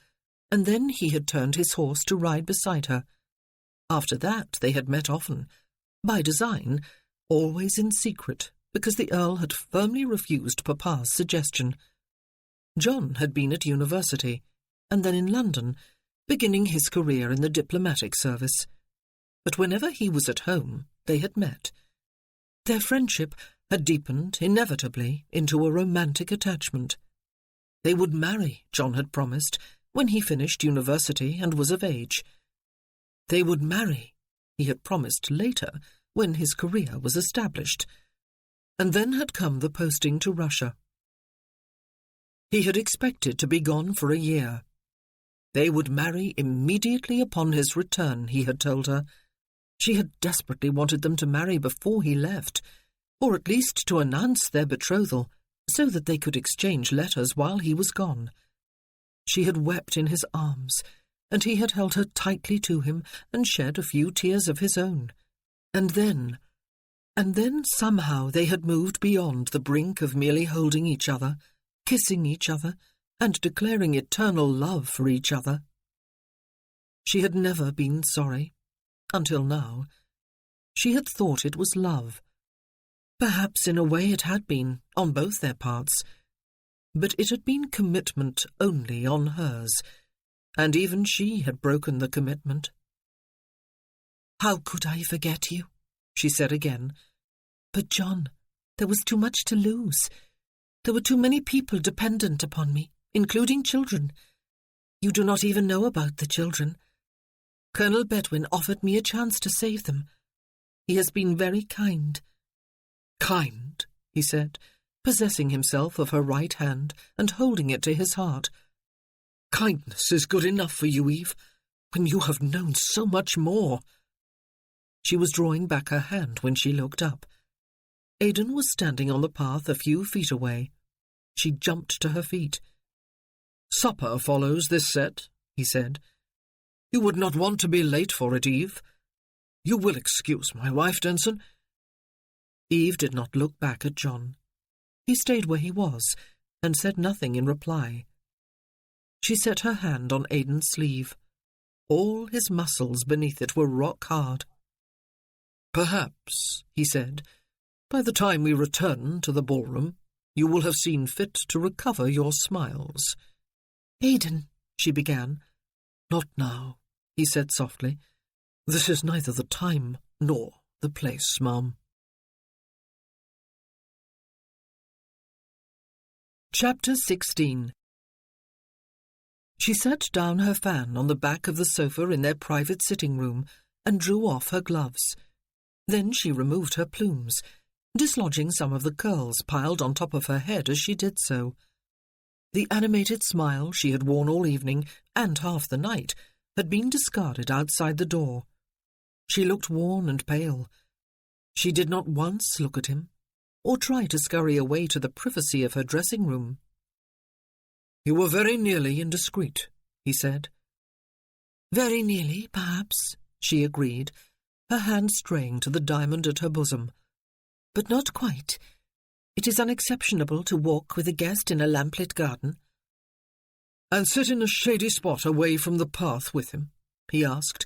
and then he had turned his horse to ride beside her. After that they had met often, by design, always in secret, because the Earl had firmly refused Papa's suggestion. John had been at university, and then in London, beginning his career in the diplomatic service. But whenever he was at home, they had met. Their friendship had deepened inevitably into a romantic attachment. They would marry, John had promised, when he finished university and was of age. They would marry, he had promised later, when his career was established. And then had come the posting to Russia. He had expected to be gone for a year. They would marry immediately upon his return, he had told her. She had desperately wanted them to marry before he left, or at least to announce their betrothal, so that they could exchange letters while he was gone. She had wept in his arms, and he had held her tightly to him and shed a few tears of his own. And then somehow they had moved beyond the brink of merely holding each other, kissing each other, and declaring eternal love for each other. She had never been sorry, until now. She had thought it was love. Perhaps in a way it had been, on both their parts, but it had been commitment only on hers, and even she had broken the commitment. "How could I forget you?" she said again. "But, John, there was too much to lose. There were too many people dependent upon me, including children. You do not even know about the children. Colonel Bedwin offered me a chance to save them. He has been very kind." "Kind?" he said, possessing himself of her right hand and holding it to his heart. "Kindness is good enough for you, Eve, when you have known so much more." She was drawing back her hand when she looked up. Aidan was standing on the path a few feet away. She jumped to her feet. "Supper follows this set," he said. "You would not want to be late for it, Eve. You will excuse my wife, Denson." Eve did not look back at John. He stayed where he was and said nothing in reply. She set her hand on Aidan's sleeve. All his muscles beneath it were rock hard. "Perhaps," he said, "by the time we return to the ballroom, you will have seen fit to recover your smiles." "Aidan," she began. "Not now," he said softly. "This is neither the time nor the place, ma'am." Chapter 16. She set down her fan on the back of the sofa in their private sitting room and drew off her gloves. Then she removed her plumes, dislodging some of the curls piled on top of her head as she did so. The animated smile she had worn all evening and half the night had been discarded outside the door. She looked worn and pale. She did not once look at him, or try to scurry away to the privacy of her dressing room. "You were very nearly indiscreet," he said. "Very nearly, perhaps," she agreed, her hand straying to the diamond at her bosom. "But not quite. It is unexceptionable to walk with a guest in a lamplit garden." "And sit in a shady spot away from the path with him," he asked,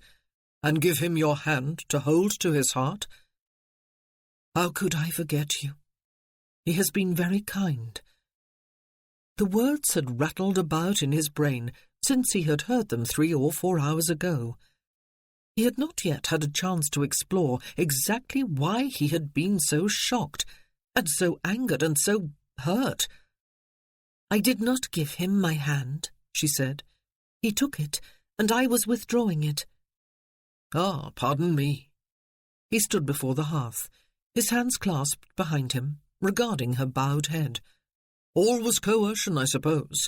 "and give him your hand to hold to his heart?" "How could I forget you? He has been very kind." The words had rattled about in his brain since he had heard them 3 or 4 hours ago. He had not yet had a chance to explore exactly why he had been so shocked, and so angered, and so hurt. "I did not give him my hand," she said. "He took it, and I was withdrawing it." "Ah, pardon me." He stood before the hearth, his hands clasped behind him, regarding her bowed head. "All was coercion, I suppose.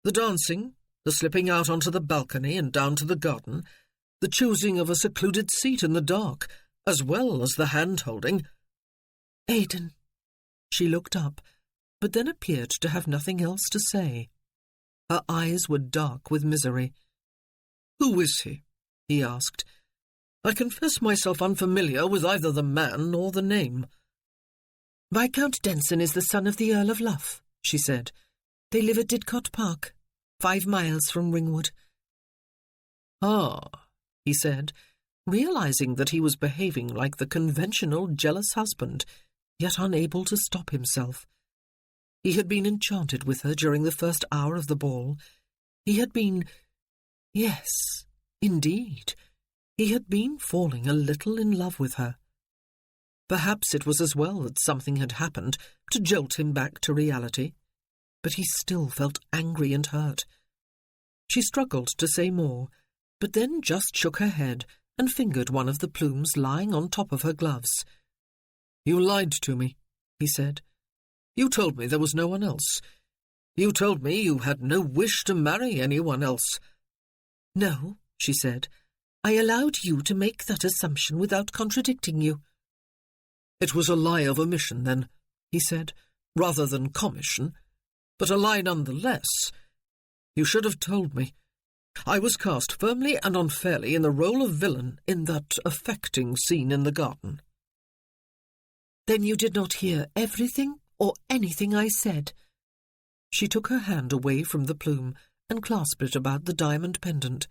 The dancing, the slipping out onto the balcony and down to the garden, the choosing of a secluded seat in the dark, as well as the hand-holding." "Aidan." She looked up, but then appeared to have nothing else to say. Her eyes were dark with misery. "Who is he?" he asked. "I confess myself unfamiliar with either the man or the name." "Viscount Denson is the son of the Earl of Luff," she said. "They live at Didcot Park, 5 miles from Ringwood." "Ah," he said, realizing that he was behaving like the conventional jealous husband, yet unable to stop himself. He had been enchanted with her during the first hour of the ball. He had been... Yes, indeed, he had been falling a little in love with her. Perhaps it was as well that something had happened to jolt him back to reality, but he still felt angry and hurt. She struggled to say more, but then just shook her head and fingered one of the plumes lying on top of her gloves. "You lied to me," he said. "You told me there was no one else. You told me you had no wish to marry anyone else." "No," she said. "I allowed you to make that assumption without contradicting you." "It was a lie of omission, then," he said, "rather than commission, but a lie nonetheless. You should have told me. I was cast firmly and unfairly in the role of villain in that affecting scene in the garden." "Then you did not hear everything or anything I said?" She took her hand away from the plume and clasped it about the diamond pendant.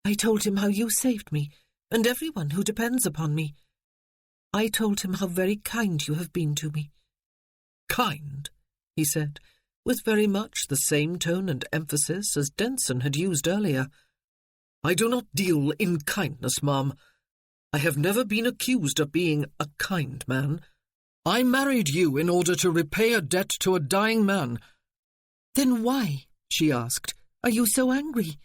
"I told him how you saved me, and everyone who depends upon me. I told him how very kind you have been to me." "Kind?" he said, with very much the same tone and emphasis as Denson had used earlier. "I do not deal in kindness, ma'am. I have never been accused of being a kind man. I married you in order to repay a debt to a dying man." "Then why," she asked, "are you so angry?"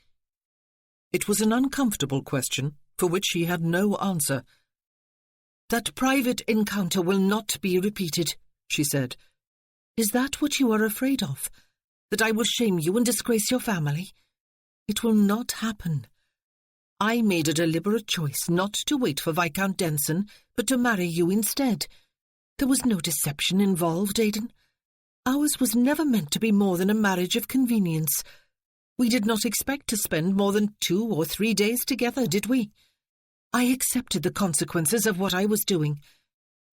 It was an uncomfortable question, for which she had no answer. "That private encounter will not be repeated," she said. "Is that what you are afraid of? That I will shame you and disgrace your family? It will not happen. I made a deliberate choice not to wait for Viscount Denson, but to marry you instead. There was no deception involved, Aidan. Ours was never meant to be more than a marriage of convenience. We did not expect to spend more than 2 or 3 days together, did we? I accepted the consequences of what I was doing.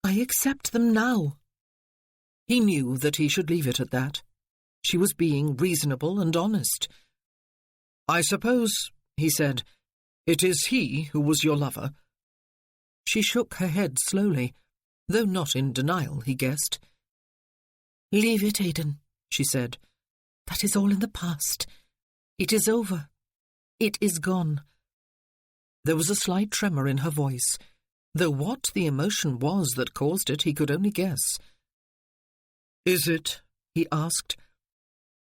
I accept them now." He knew that he should leave it at that. She was being reasonable and honest. "I suppose," he said, "it is he who was your lover." She shook her head slowly, though not in denial, he guessed. "Leave it, Aidan," she said. "That is all in the past. It is over. It is gone." There was a slight tremor in her voice, though what the emotion was that caused it he could only guess. "Is it?" he asked.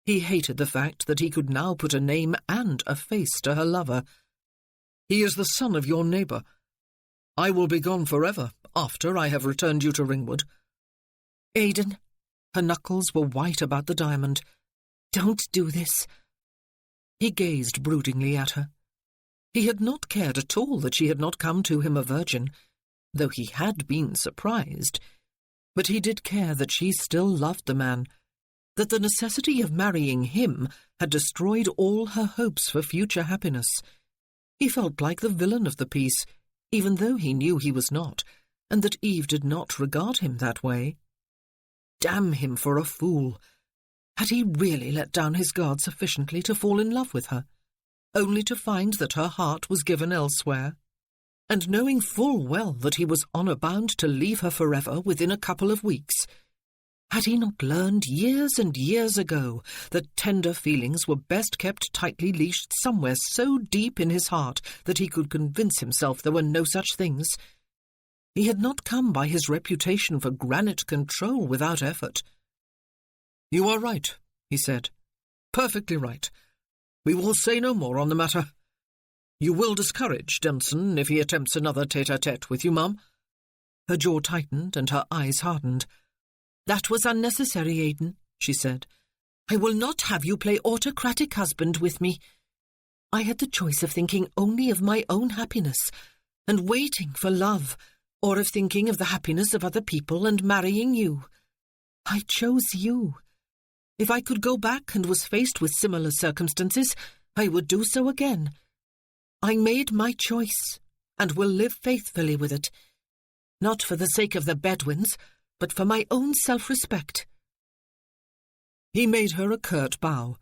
He hated the fact that he could now put a name and a face to her lover. "He is the son of your neighbour. I will be gone forever after I have returned you to Ringwood." "Aidan," her knuckles were white about the diamond, "don't do this." He gazed broodingly at her. He had not cared at all that she had not come to him a virgin, though he had been surprised. But he did care that she still loved the man, that the necessity of marrying him had destroyed all her hopes for future happiness. He felt like the villain of the piece, even though he knew he was not, and that Eve did not regard him that way. Damn him for a fool! Had he really let down his guard sufficiently to fall in love with her, only to find that her heart was given elsewhere? And knowing full well that he was honour-bound to leave her forever within a couple of weeks, had he not learned years and years ago that tender feelings were best kept tightly leashed somewhere so deep in his heart that he could convince himself there were no such things? He had not come by his reputation for granite control without effort. "You are right," he said. "Perfectly right. We will say no more on the matter. You will discourage Denson if he attempts another tete-a-tete with you, ma'am?" Her jaw tightened and her eyes hardened. "That was unnecessary, Aidan," she said. "I will not have you play autocratic husband with me. I had the choice of thinking only of my own happiness and waiting for love, or of thinking of the happiness of other people and marrying you. I chose you. If I could go back and was faced with similar circumstances, I would do so again. I made my choice, and will live faithfully with it, not for the sake of the Bedouins, but for my own self-respect." He made her a curt bow.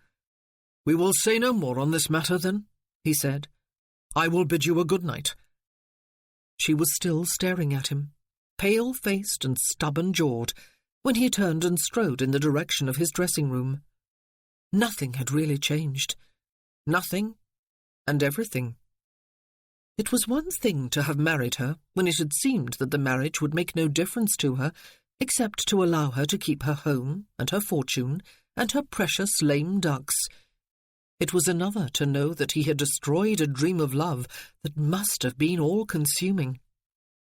"We will say no more on this matter, then," he said. "I will bid you a good night." She was still staring at him, pale-faced and stubborn-jawed, when he turned and strode in the direction of his dressing-room. Nothing had really changed. Nothing and everything. It was one thing to have married her when it had seemed that the marriage would make no difference to her, except to allow her to keep her home and her fortune and her precious lame ducks. It was another to know that he had destroyed a dream of love that must have been all-consuming.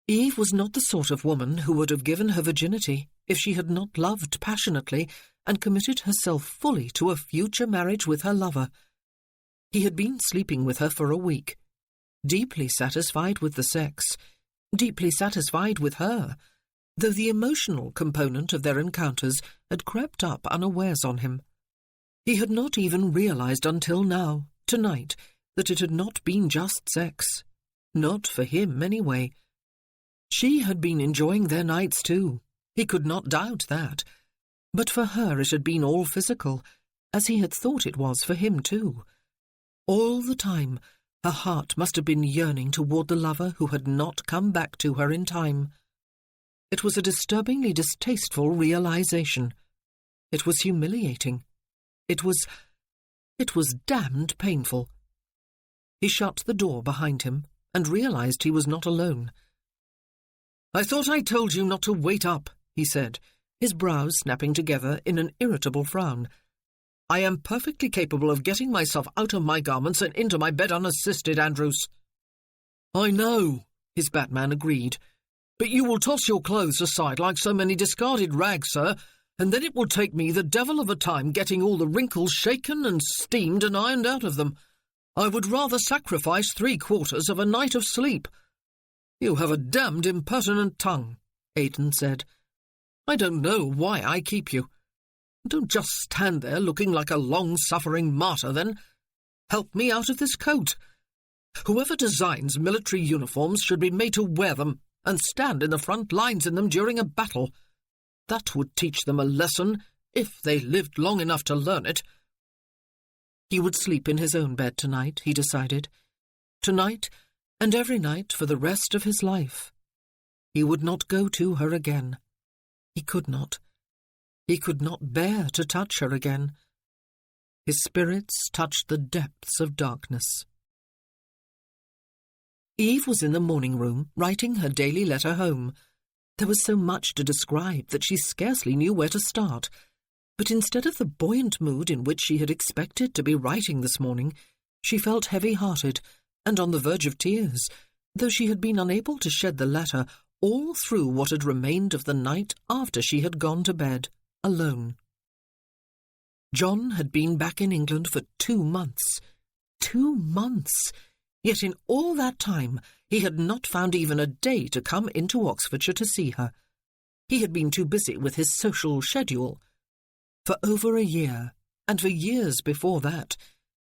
Eve was not the sort of woman who would have given her virginity if she had not loved passionately and committed herself fully to a future marriage with her lover. He had been sleeping with her for a week, deeply satisfied with the sex, deeply satisfied with her, though the emotional component of their encounters had crept up unawares on him. He had not even realized until now tonight, that it had not been just sex. Not for him, anyway. She had been enjoying their nights too. He could not doubt that. But for her it had been all physical, as he had thought it was for him too. All the time, her heart must have been yearning toward the lover who had not come back to her in time. It was a disturbingly distasteful realization. It was humiliating. It was damned painful. He shut the door behind him and realized he was not alone. "I thought I told you not to wait up," he said, his brows snapping together in an irritable frown. "I am perfectly capable of getting myself out of my garments and into my bed unassisted, Andrews." "I know," his Batman agreed, "but you will toss your clothes aside like so many discarded rags, sir, and then it will take me the devil of a time getting all the wrinkles shaken and steamed and ironed out of them. I would rather sacrifice 3/4 of a night of sleep." "You have a damned impertinent tongue," Aidan said. "I don't know why I keep you. Don't just stand there looking like a long-suffering martyr, then. Help me out of this coat. Whoever designs military uniforms should be made to wear them and stand in the front lines in them during a battle. That would teach them a lesson, if they lived long enough to learn it." He would sleep in his own bed tonight, he decided. Tonight, and every night for the rest of his life. He would not go to her again. He could not. He could not bear to touch her again. His spirits touched the depths of darkness. Eve was in the morning room, writing her daily letter home. There was so much to describe that she scarcely knew where to start. But instead of the buoyant mood in which she had expected to be writing this morning, she felt heavy-hearted and on the verge of tears, though she had been unable to shed the letter all through what had remained of the night after she had gone to bed, alone. John had been back in England for 2 months. 2 months! Yet in all that time he had not found even a day to come into Oxfordshire to see her. He had been too busy with his social schedule. For over a year, and for years before that,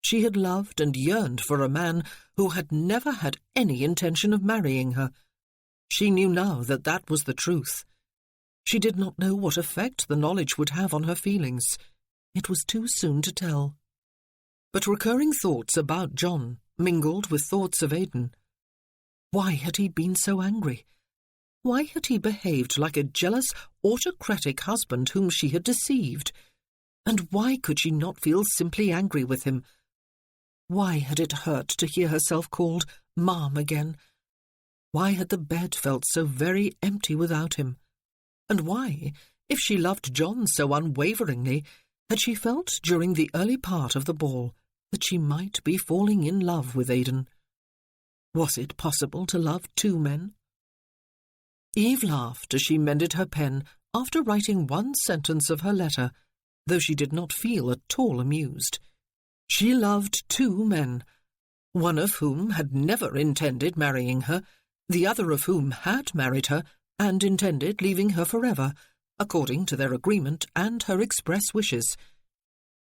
she had loved and yearned for a man who had never had any intention of marrying her. She knew now that that was the truth. She did not know what effect the knowledge would have on her feelings. It was too soon to tell. But recurring thoughts about John mingled with thoughts of Aidan. Why had he been so angry? Why had he behaved like a jealous, autocratic husband whom she had deceived? And why could she not feel simply angry with him? Why had it hurt to hear herself called Ma'am again? Why had the bed felt so very empty without him? And why, if she loved John so unwaveringly, had she felt during the early part of the ball that she might be falling in love with Aidan? Was it possible to love 2 men? Eve laughed as she mended her pen after writing 1 sentence of her letter, though she did not feel at all amused. She loved 2 men, one of whom had never intended marrying her, the other of whom had married her and intended leaving her forever, according to their agreement and her express wishes.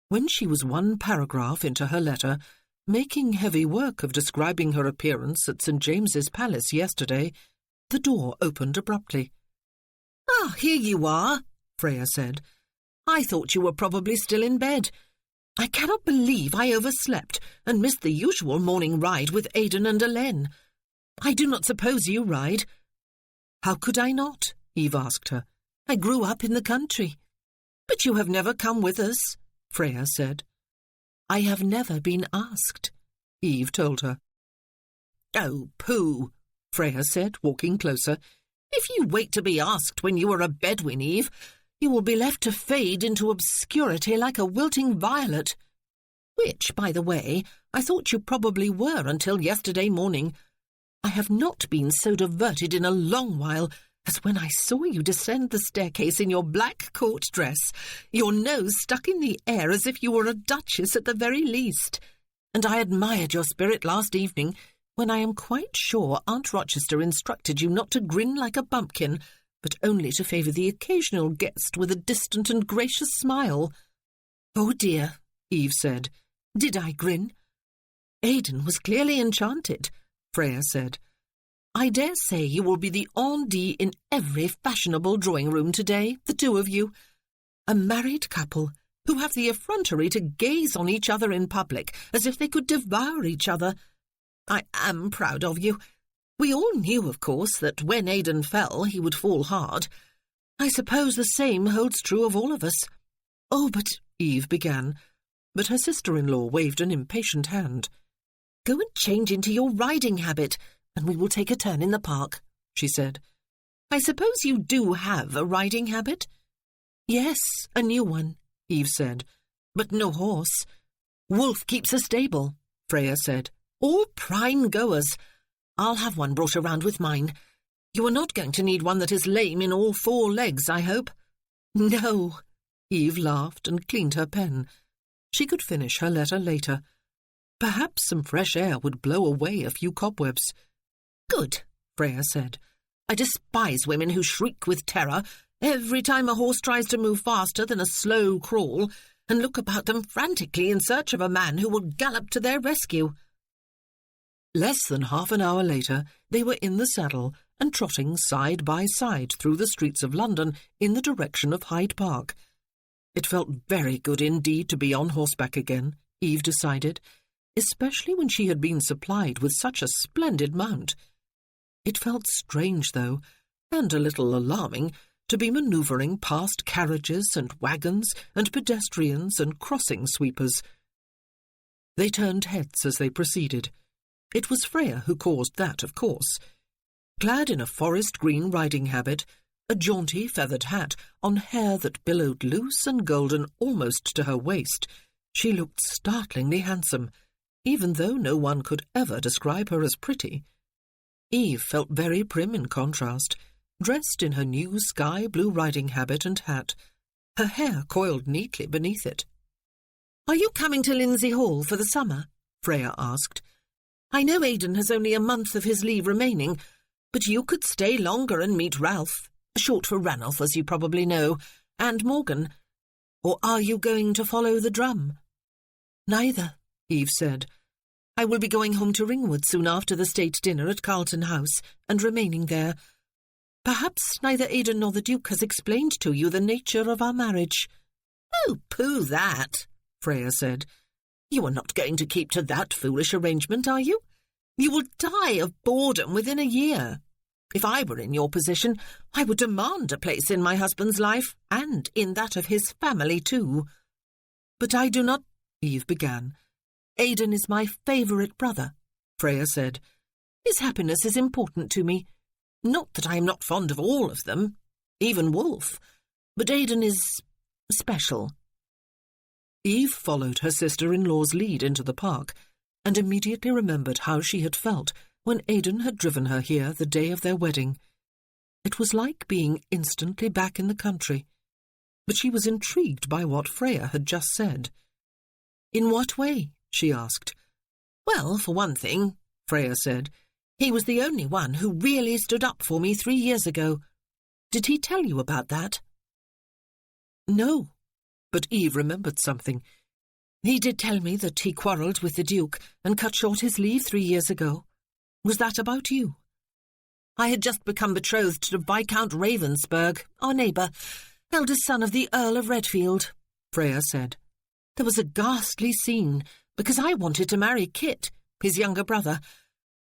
When she was 1 paragraph into her letter, making heavy work of describing her appearance at St. James's Palace yesterday, the door opened abruptly. "Ah, here you are," Freya said. "I thought you were probably still in bed. I cannot believe I overslept and missed the usual morning ride with Aidan and Elaine. I do not suppose you ride." "How could I not?" Eve asked her. "I grew up in the country." "But you have never come with us," Freya said. "I have never been asked," Eve told her. "Oh, pooh," Freya said, walking closer. "If you wait to be asked when you are a Bedouin, Eve, you will be left to fade into obscurity like a wilting violet. Which, by the way, I thought you probably were until yesterday morning. I have not been so diverted in a long while as when I saw you descend the staircase in your black court dress, your nose stuck in the air as if you were a duchess at the very least. And I admired your spirit last evening, when I am quite sure Aunt Rochester instructed you not to grin like a bumpkin, but only to favour the occasional guest with a distant and gracious smile." "Oh dear," Eve said. "Did I grin? Aidan was clearly enchanted, Freya said. I dare say you will be the on-dit in every fashionable drawing-room today, the two of you. A married couple who have the effrontery to gaze on each other in public as if they could devour each other. I am proud of you. We all knew, of course, that when Aidan fell, he would fall hard. I suppose the same holds true of all of us. Oh, but Eve began, but her sister-in-law waved an impatient hand. Go and change into your riding habit, and we will take a turn in the park, she said. I suppose you do have a riding habit? Yes, a new one, Eve said, but no horse. Wolf keeps a stable, Freya said. All prime goers. I'll have one brought around with mine. You are not going to need one that is lame in all four legs, I hope. No, Eve laughed and cleaned her pen. She could finish her letter later. Perhaps some fresh air would blow away a few cobwebs. Good, Freya said. I despise women who shriek with terror every time a horse tries to move faster than a slow crawl and look about them frantically in search of a man who will gallop to their rescue. Less than half an hour later, they were in the saddle and trotting side by side through the streets of London in the direction of Hyde Park. It felt very good indeed to be on horseback again, Eve decided, especially when she had been supplied with such a splendid mount. It felt strange, though, and a little alarming, to be manoeuvring past carriages and wagons and pedestrians and crossing sweepers. They turned heads as they proceeded. It was Freya who caused that, of course. Clad in a forest green riding habit, a jaunty feathered hat on hair that billowed loose and golden almost to her waist, she looked startlingly handsome, even though no one could ever describe her as pretty. Eve felt very prim in contrast, dressed in her new sky-blue riding habit and hat, her hair coiled neatly beneath it. "Are you coming to Lindsay Hall for the summer?" Freya asked. "I know Aidan has only a month of his leave remaining, but you could stay longer and meet Ralph, short for Ranulph, as you probably know, and Morgan. Or are you going to follow the drum?" "Neither," Eve said. "I will be going home to Ringwood soon after the state dinner at Carlton House, and remaining there. Perhaps neither Aidan nor the Duke has explained to you the nature of our marriage." "Oh, pooh that," Freya said. "You are not going to keep to that foolish arrangement, are you? You will die of boredom within a year. If I were in your position, I would demand a place in my husband's life, and in that of his family too." "But I do not—" Eve began. "Aidan is my favourite brother," Freya said. "His happiness is important to me. Not that I am not fond of all of them, even Wolf, but Aidan is special." Eve followed her sister-in-law's lead into the park, and immediately remembered how she had felt when Aidan had driven her here the day of their wedding. It was like being instantly back in the country, but she was intrigued by what Freya had just said. "In what way?" she asked. "Well, for one thing," Freya said, "he was the only one who really stood up for me 3 years ago. Did he tell you about that?" "No," but Eve remembered something. "He did tell me that he quarrelled with the Duke and cut short his leave 3 years ago. Was that about you?" "I had just become betrothed to Viscount Ravensburg, our neighbour, eldest son of the Earl of Redfield," Freya said. "There was a ghastly scene, because I wanted to marry Kit, his younger brother,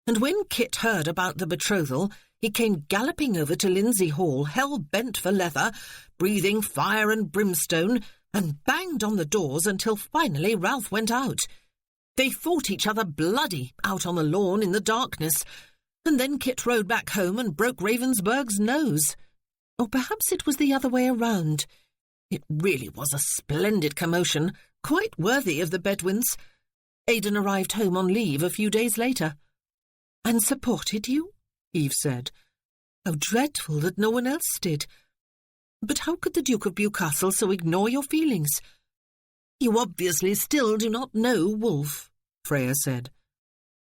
and when Kit heard about the betrothal, he came galloping over to Lindsay Hall, hell-bent for leather, breathing fire and brimstone, and banged on the doors until finally Ralph went out. They fought each other bloody out on the lawn in the darkness, and then Kit rode back home and broke Ravensburg's nose. Or perhaps it was the other way around. It really was a splendid commotion, quite worthy of the Bedouins. Aidan arrived home on leave a few days later." "And supported you?" Eve said. "How dreadful that no one else did. But how could the Duke of Bewcastle so ignore your feelings?" "You obviously still do not know Wolf," Freya said.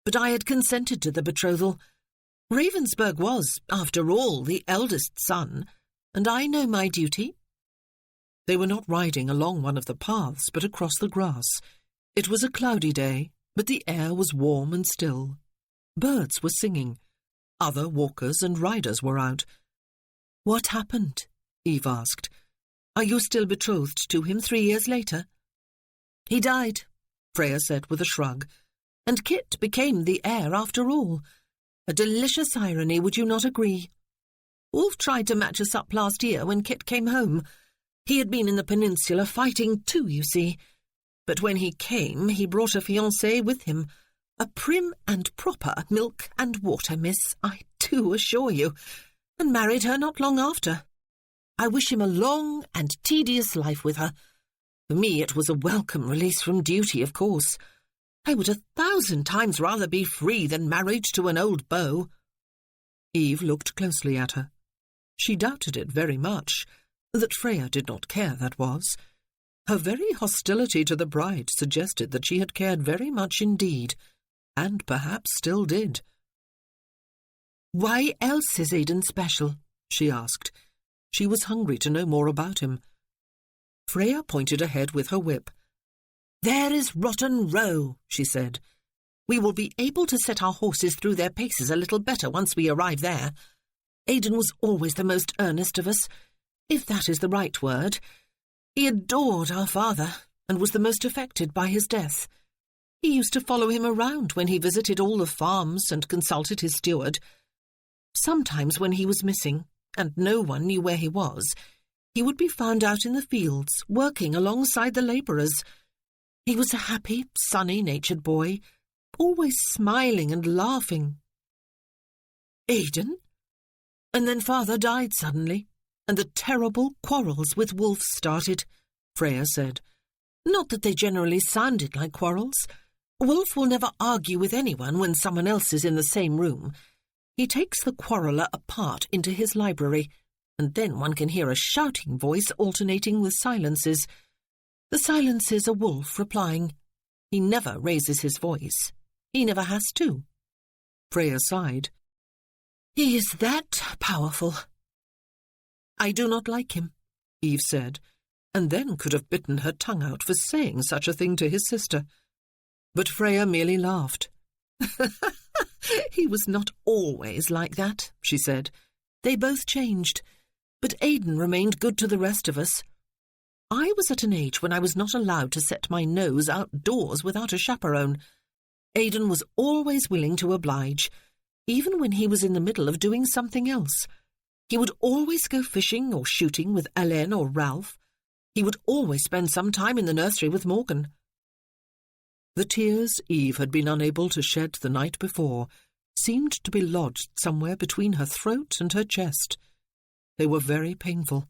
"But I had consented to the betrothal. Ravensburg was, after all, the eldest son, and I know my duty." They were not riding along one of the paths, but across the grass. It was a cloudy day, But the air was warm and still. Birds were singing. Other walkers and riders were out. "What happened?" Eve asked. "Are you still betrothed to him 3 years later?" "He died," Freya said with a shrug, "and Kit became the heir after all. A delicious irony, would you not agree? Wolf tried to match us up last year when Kit came home. He had been in the peninsula fighting too, you see. But when he came, he brought a fiancée with him. A prim and proper milk and water miss, I do assure you, and married her not long after. I wish him a long and tedious life with her. For me it was a welcome release from duty, of course. I would 1,000 times rather be free than married to an old beau." Eve looked closely at her. She doubted it very much, that Freya did not care, that was. Her very hostility to the bride suggested that she had cared very much indeed, and perhaps still did. "Why else is Aidan special?" she asked. She was hungry to know more about him. Freya pointed ahead with her whip. "There is Rotten Row," she said. "We will be able to set our horses through their paces a little better once we arrive there. Aidan was always the most earnest of us, if that is the right word. He adored our father, and was the most affected by his death. He used to follow him around when he visited all the farms and consulted his steward. Sometimes when he was missing, and no one knew where he was, he would be found out in the fields, working alongside the labourers. He was a happy, sunny-natured boy, always smiling and laughing." "Aidan? And then father died suddenly, and the terrible quarrels with Wolf started," Freya said. "Not that they generally sounded like quarrels. Wolf will never argue with anyone when someone else is in the same room. He takes the quarreller apart into his library, and then one can hear a shouting voice alternating with silences. The silences are Wolf replying. He never raises his voice. He never has to." Freya sighed. "He is that powerful." "I do not like him," Eve said, and then could have bitten her tongue out for saying such a thing to his sister. But Freya merely laughed. "He was not always like that," she said. "They both changed, but Aidan remained good to the rest of us. I was at an age when I was not allowed to set my nose outdoors without a chaperone. Aidan was always willing to oblige, even when he was in the middle of doing something else. He would always go fishing or shooting with Ellen or Ralph. He would always spend some time in the nursery with Morgan." The tears Eve had been unable to shed the night before seemed to be lodged somewhere between her throat and her chest. They were very painful.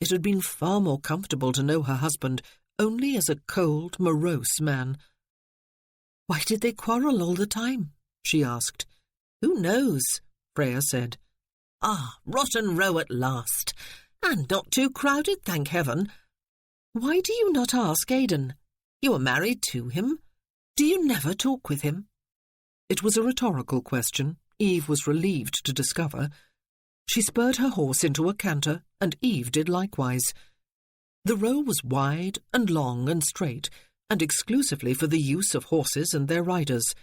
It had been far more comfortable to know her husband only as a cold, morose man. "Why did they quarrel all the time?" she asked. "Who knows?" Freya said. "Ah, Rotten Row at last, and not too crowded, thank heaven. Why do you not ask Aidan? You are married to him. Do you never talk with him?" It was a rhetorical question, Eve was relieved to discover. She spurred her horse into a canter, and Eve did likewise. The row was wide and long and straight, and exclusively for the use of horses and their riders.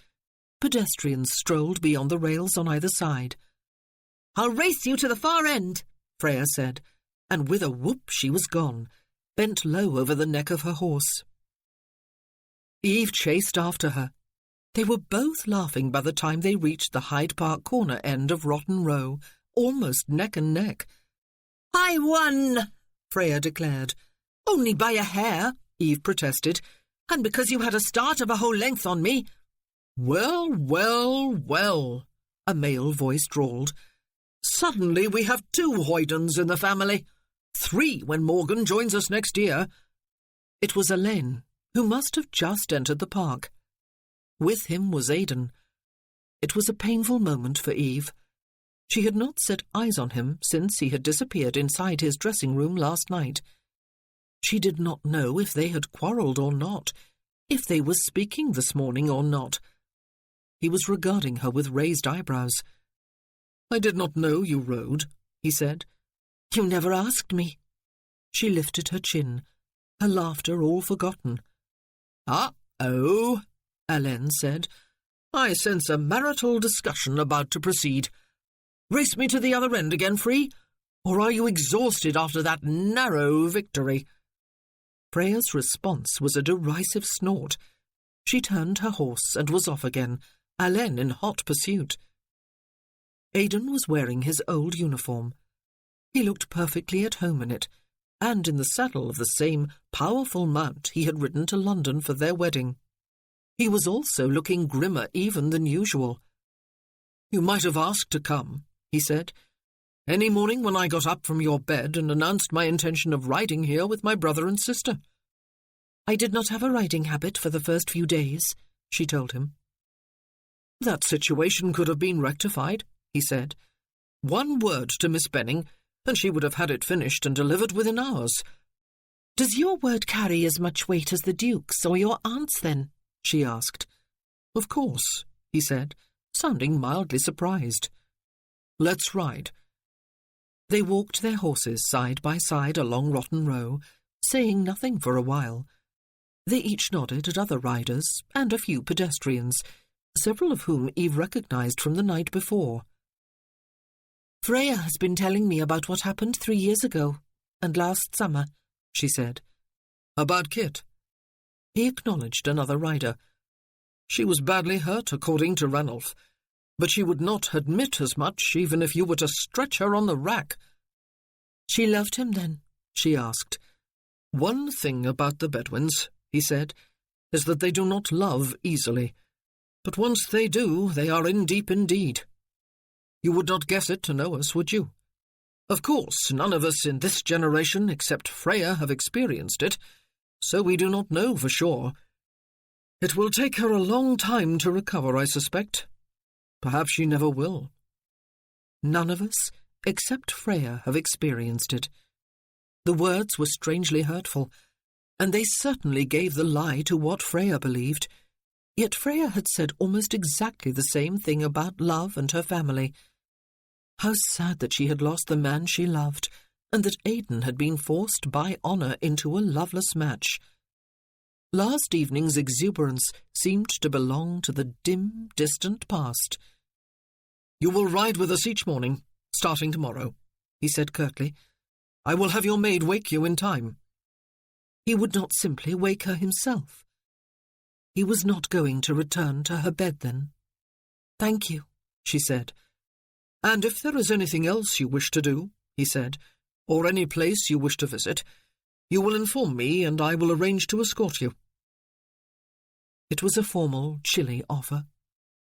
Pedestrians strolled beyond the rails on either side. "I'll race you to the far end," Freya said, and with a whoop she was gone, bent low over the neck of her horse. Eve chased after her. They were both laughing by the time they reached the Hyde Park corner end of Rotten Row, almost neck and neck. "I won," Freya declared. "Only by a hair," Eve protested, "and because you had a start of a whole length on me." "Well, well, well," a male voice drawled. "Suddenly we have 2 Hoydens in the family. 3 when Morgan joins us next year." It was Elaine, who must have just entered the park. With him was Aidan. It was a painful moment for Eve. She had not set eyes on him since he had disappeared inside his dressing room last night. She did not know if they had quarrelled or not, if they were speaking this morning or not. He was regarding her with raised eyebrows. "I did not know you rode," he said. "You never asked me." She lifted her chin, her laughter all forgotten. "Ah-oh," Alain said. "I sense a marital discussion about to proceed. Race me to the other end again, Free? Or are you exhausted after that narrow victory?" Freya's response was a derisive snort. She turned her horse and was off again, Alain in hot pursuit. Aidan was wearing his old uniform. He looked perfectly at home in it, and in the saddle of the same powerful mount he had ridden to London for their wedding. He was also looking grimmer even than usual. "You might have asked to come," he said. "Any morning when I got up from your bed and announced my intention of riding here with my brother and sister." "I did not have a riding habit for the first few days," she told him. "That situation could have been rectified," he said. "One word to Miss Benning, and she would have had it finished and delivered within hours." "Does your word carry as much weight as the Duke's or your aunt's, then?" she asked. "Of course," he said, sounding mildly surprised. "Let's ride." They walked their horses side by side along Rotten Row, saying nothing for a while. They each nodded at other riders and a few pedestrians, several of whom Eve recognised from the night before. "Freya has been telling me about what happened 3 years ago, and last summer," she said. "About Kit?" He acknowledged another rider. "She was badly hurt, according to Ranulph, but she would not admit as much even if you were to stretch her on the rack." "She loved him, then?" she asked. "One thing about the Bedouins," he said, "is that they do not love easily. But once they do, they are in deep indeed. You would not guess it to know us, would you? Of course, none of us in this generation except Freya have experienced it, so we do not know for sure. It will take her a long time to recover, I suspect. Perhaps she never will." "None of us, except Freya, have experienced it." The words were strangely hurtful, and they certainly gave the lie to what Freya believed. Yet Freya had said almost exactly the same thing about love and her family. How sad that she had lost the man she loved, and that Aidan had been forced by honour into a loveless match. Last evening's exuberance seemed to belong to the dim, distant past. "You will ride with us each morning, starting tomorrow," he said curtly. "I will have your maid wake you in time." He would not simply wake her himself. He was not going to return to her bed then. "Thank you," she said. "And if there is anything else you wish to do," he said, "or any place you wish to visit, you will inform me and I will arrange to escort you." It was a formal, chilly offer.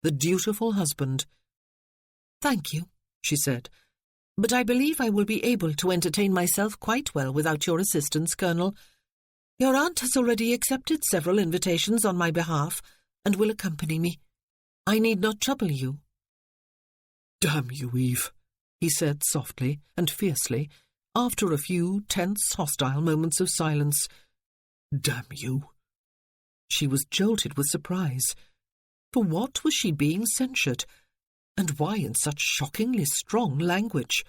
The dutiful husband. "Thank you," she said, "but I believe I will be able to entertain myself quite well without your assistance, Colonel. Your aunt has already accepted several invitations on my behalf and will accompany me. I need not trouble you." "Damn you, Eve," he said softly and fiercely, after a few tense, hostile moments of silence. "Damn you." She was jolted with surprise. For what was she being censured? And why in such shockingly strong language?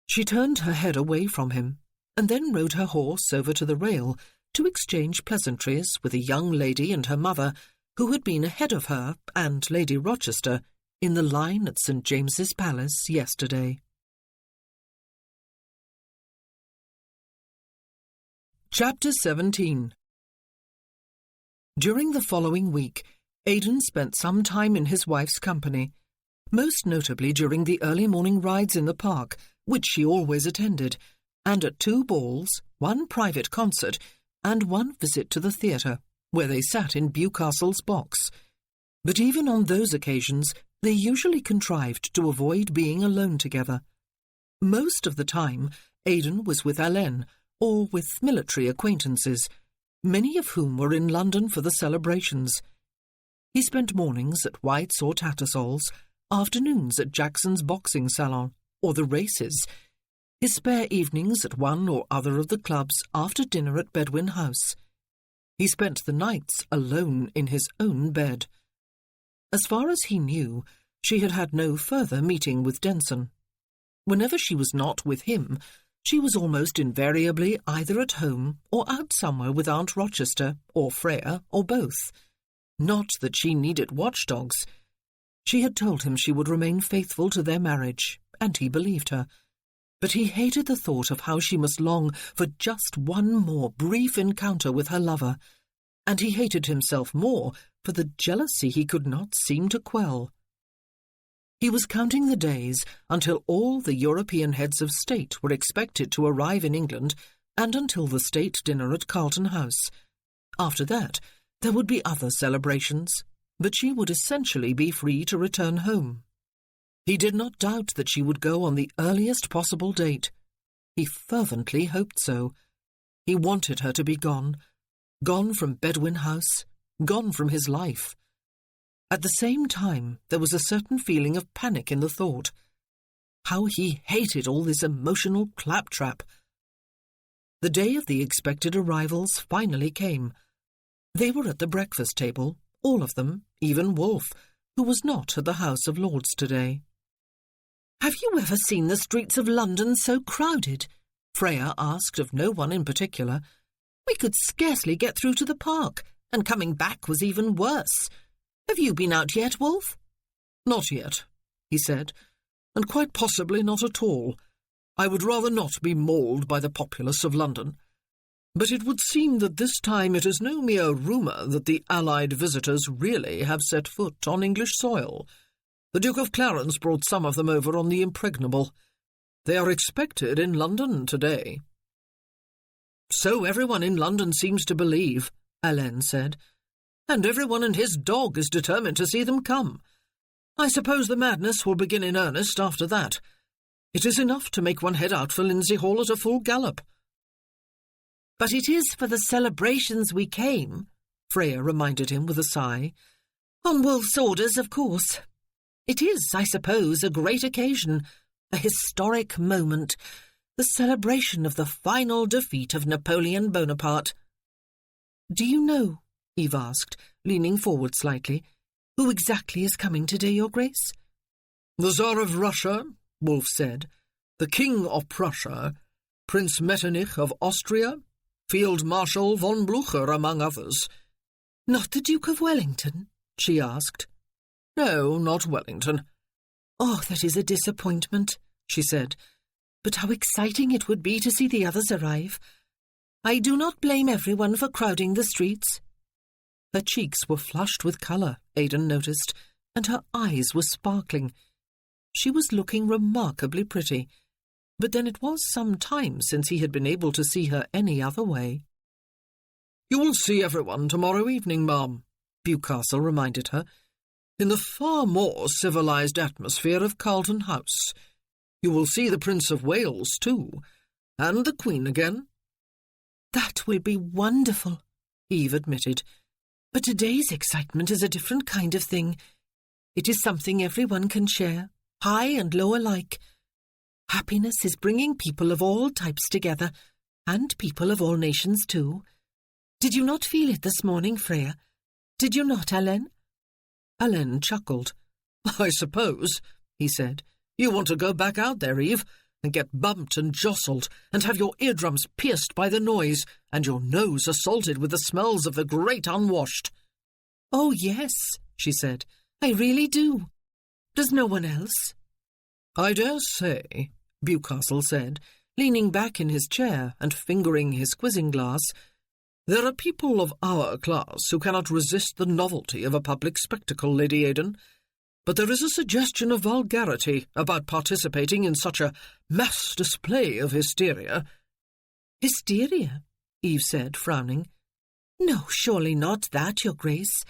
She turned her head away from him, and then rode her horse over to the rail to exchange pleasantries with a young lady and her mother who had been ahead of her and Lady Rochester in the line at St. James's Palace yesterday. Chapter 17. During the following week, Aidan spent some time in his wife's company, most notably during the early morning rides in the park, which she always attended, and at 2 balls, 1 private concert, and 1 visit to the theatre, where they sat in Bewcastle's box. But even on those occasions, they usually contrived to avoid being alone together. Most of the time, Aidan was with Alain, or with military acquaintances, many of whom were in London for the celebrations. He spent mornings at White's or Tattersall's, afternoons at Jackson's boxing salon, or the races, his spare evenings at one or other of the clubs after dinner at Bedwin House. He spent the nights alone in his own bed. As far as he knew, she had had no further meeting with Denson. Whenever she was not with him, she was almost invariably either at home or out somewhere with Aunt Rochester, or Freya, or both. Not that she needed watchdogs. She had told him she would remain faithful to their marriage, and he believed her. But he hated the thought of how she must long for just one more brief encounter with her lover, and he hated himself more for the jealousy he could not seem to quell. He was counting the days until all the European heads of state were expected to arrive in England and until the state dinner at Carlton House. After that, there would be other celebrations, but she would essentially be free to return home. He did not doubt that she would go on the earliest possible date. He fervently hoped so. He wanted her to be gone from Bedwin House, gone from his life. At the same time, there was a certain feeling of panic in the thought. How he hated all this emotional claptrap. The day of the expected arrivals finally came. They were at the breakfast table, all of them, even Wolfe, who was not at the House of Lords today. "Have you ever seen the streets of London so crowded?" Freya asked of no one in particular. "We could scarcely get through to the park, and coming back was even worse. Have you been out yet, Wolfe?" "Not yet," he said, "and quite possibly not at all. I would rather not be mauled by the populace of London. But it would seem that this time it is no mere rumour that the Allied visitors really have set foot on English soil. The Duke of Clarence brought some of them over on the Impregnable. They are expected in London today." "So everyone in London seems to believe," Hélène said. "And everyone and his dog is determined to see them come. I suppose the madness will begin in earnest after that. It is enough to make one head out for Lindsay Hall at a full gallop." "But it is for the celebrations we came," Freya reminded him with a sigh. "On Wolfe's orders, of course. It is, I suppose, a great occasion, a historic moment, the celebration of the final defeat of Napoleon Bonaparte." "Do you know," Eve asked, leaning forward slightly, "who exactly is coming today, Your Grace?" "The Tsar of Russia," Wolfe said, "the King of Prussia, Prince Metternich of Austria, Field Marshal von Blücher, among others." "Not the Duke of Wellington?" she asked. "No, not Wellington." "Oh, that is a disappointment," she said. "But how exciting it would be to see the others arrive. I do not blame everyone for crowding the streets." Her cheeks were flushed with colour, Aidan noticed, and her eyes were sparkling. She was looking remarkably pretty, but then it was some time since he had been able to see her any other way. "You will see everyone tomorrow evening, ma'am," Bewcastle reminded her, "in the far more civilized atmosphere of Carlton House. You will see the Prince of Wales, too, and the Queen again." "That will be wonderful," Eve admitted. "But today's excitement is a different kind of thing. It is something everyone can share, high and low alike. Happiness is bringing people of all types together, and people of all nations too. Did you not feel it this morning, Freya? Did you not, Hélène?" Hélène chuckled. "I suppose," he said, "you want to go back out there, Eve, and get bumped and jostled, and have your eardrums pierced by the noise, and your nose assaulted with the smells of the great unwashed." "Oh, yes," she said, "I really do. Does no one else?" "I dare say," Bewcastle said, leaning back in his chair and fingering his quizzing glass, "there are people of our class who cannot resist the novelty of a public spectacle, Lady Aidan, but there is a suggestion of vulgarity about participating in such a mass display of hysteria." "Hysteria?" Eve said, frowning. "No, surely not that, Your Grace.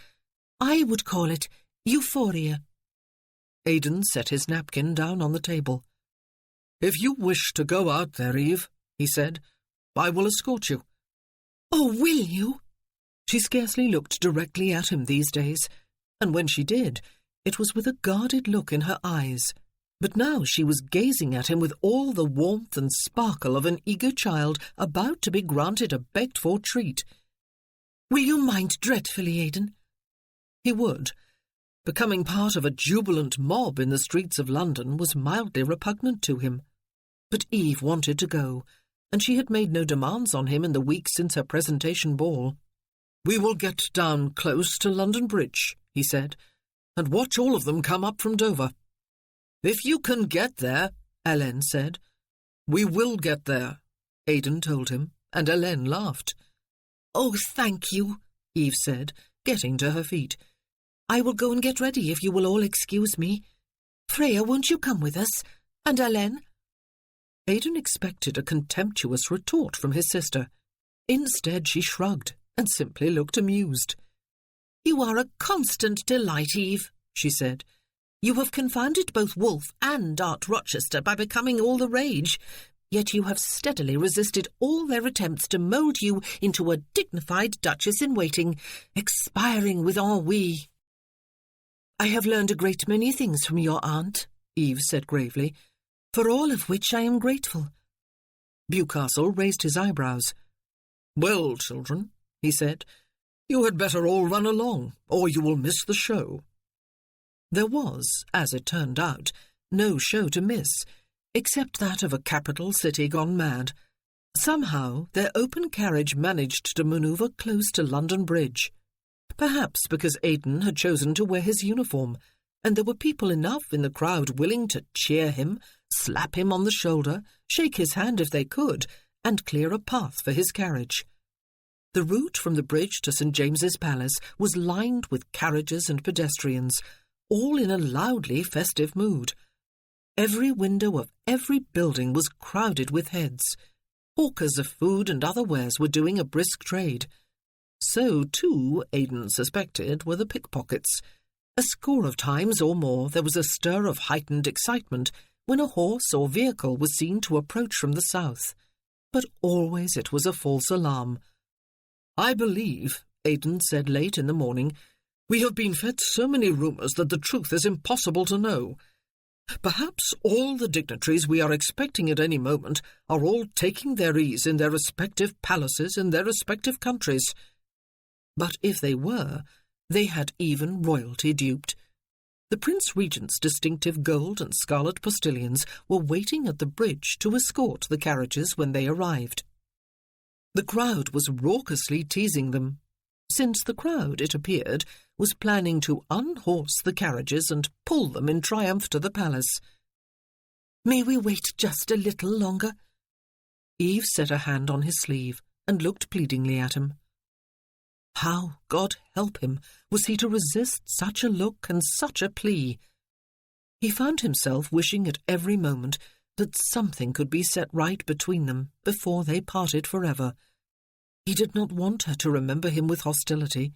I would call it euphoria." Aidan set his napkin down on the table. "If you wish to go out there, Eve," he said, "I will escort you." "Oh, will you?" She scarcely looked directly at him these days, and when she did, it was with a guarded look in her eyes. But now she was gazing at him with all the warmth and sparkle of an eager child about to be granted a begged-for treat. "Will you mind dreadfully, Aidan?" He would. Becoming part of a jubilant mob in the streets of London was mildly repugnant to him. But Eve wanted to go, and she had made no demands on him in the weeks since her presentation ball. "We will get down close to London Bridge," he said, "and watch all of them come up from Dover." "If you can get there," Hélène said. "We will get there," Aidan told him, and Hélène laughed. "Oh, thank you," Eve said, getting to her feet. "I will go and get ready if you will all excuse me. Freya, won't you come with us? And Hélène?" Aidan expected a contemptuous retort from his sister. Instead, she shrugged and simply looked amused. "You are a constant delight, Eve," she said. "You have confounded both Wolfe and Art Rochester by becoming all the rage, yet you have steadily resisted all their attempts to mould you into a dignified Duchess-in-waiting, expiring with ennui." "I have learned a great many things from your aunt," Eve said gravely, "for all of which I am grateful." Bewcastle raised his eyebrows. "Well, children," he said, "you had better all run along, or you will miss the show." There was, as it turned out, no show to miss, except that of a capital city gone mad. Somehow their open carriage managed to manoeuvre close to London Bridge. Perhaps because Aidan had chosen to wear his uniform, and there were people enough in the crowd willing to cheer him, slap him on the shoulder, shake his hand if they could, and clear a path for his carriage. The route from the bridge to St. James's Palace was lined with carriages and pedestrians, all in a loudly festive mood. Every window of every building was crowded with heads. Hawkers of food and other wares were doing a brisk trade. So, too, Aidan suspected, were the pickpockets. A score of times or more there was a stir of heightened excitement when a horse or vehicle was seen to approach from the south. But always it was a false alarm. "I believe," Aidan said late in the morning, "we have been fed so many rumours that the truth is impossible to know. Perhaps all the dignitaries we are expecting at any moment are all taking their ease in their respective palaces in their respective countries." But if they were, they had even royalty duped. The Prince Regent's distinctive gold and scarlet postilions were waiting at the bridge to escort the carriages when they arrived. The crowd was raucously teasing them, since the crowd, it appeared, was planning to unhorse the carriages and pull them in triumph to the palace. "May we wait just a little longer?" Eve set a hand on his sleeve and looked pleadingly at him. How, God help him, was he to resist such a look and such a plea? He found himself wishing at every moment that something could be set right between them before they parted forever. He did not want her to remember him with hostility.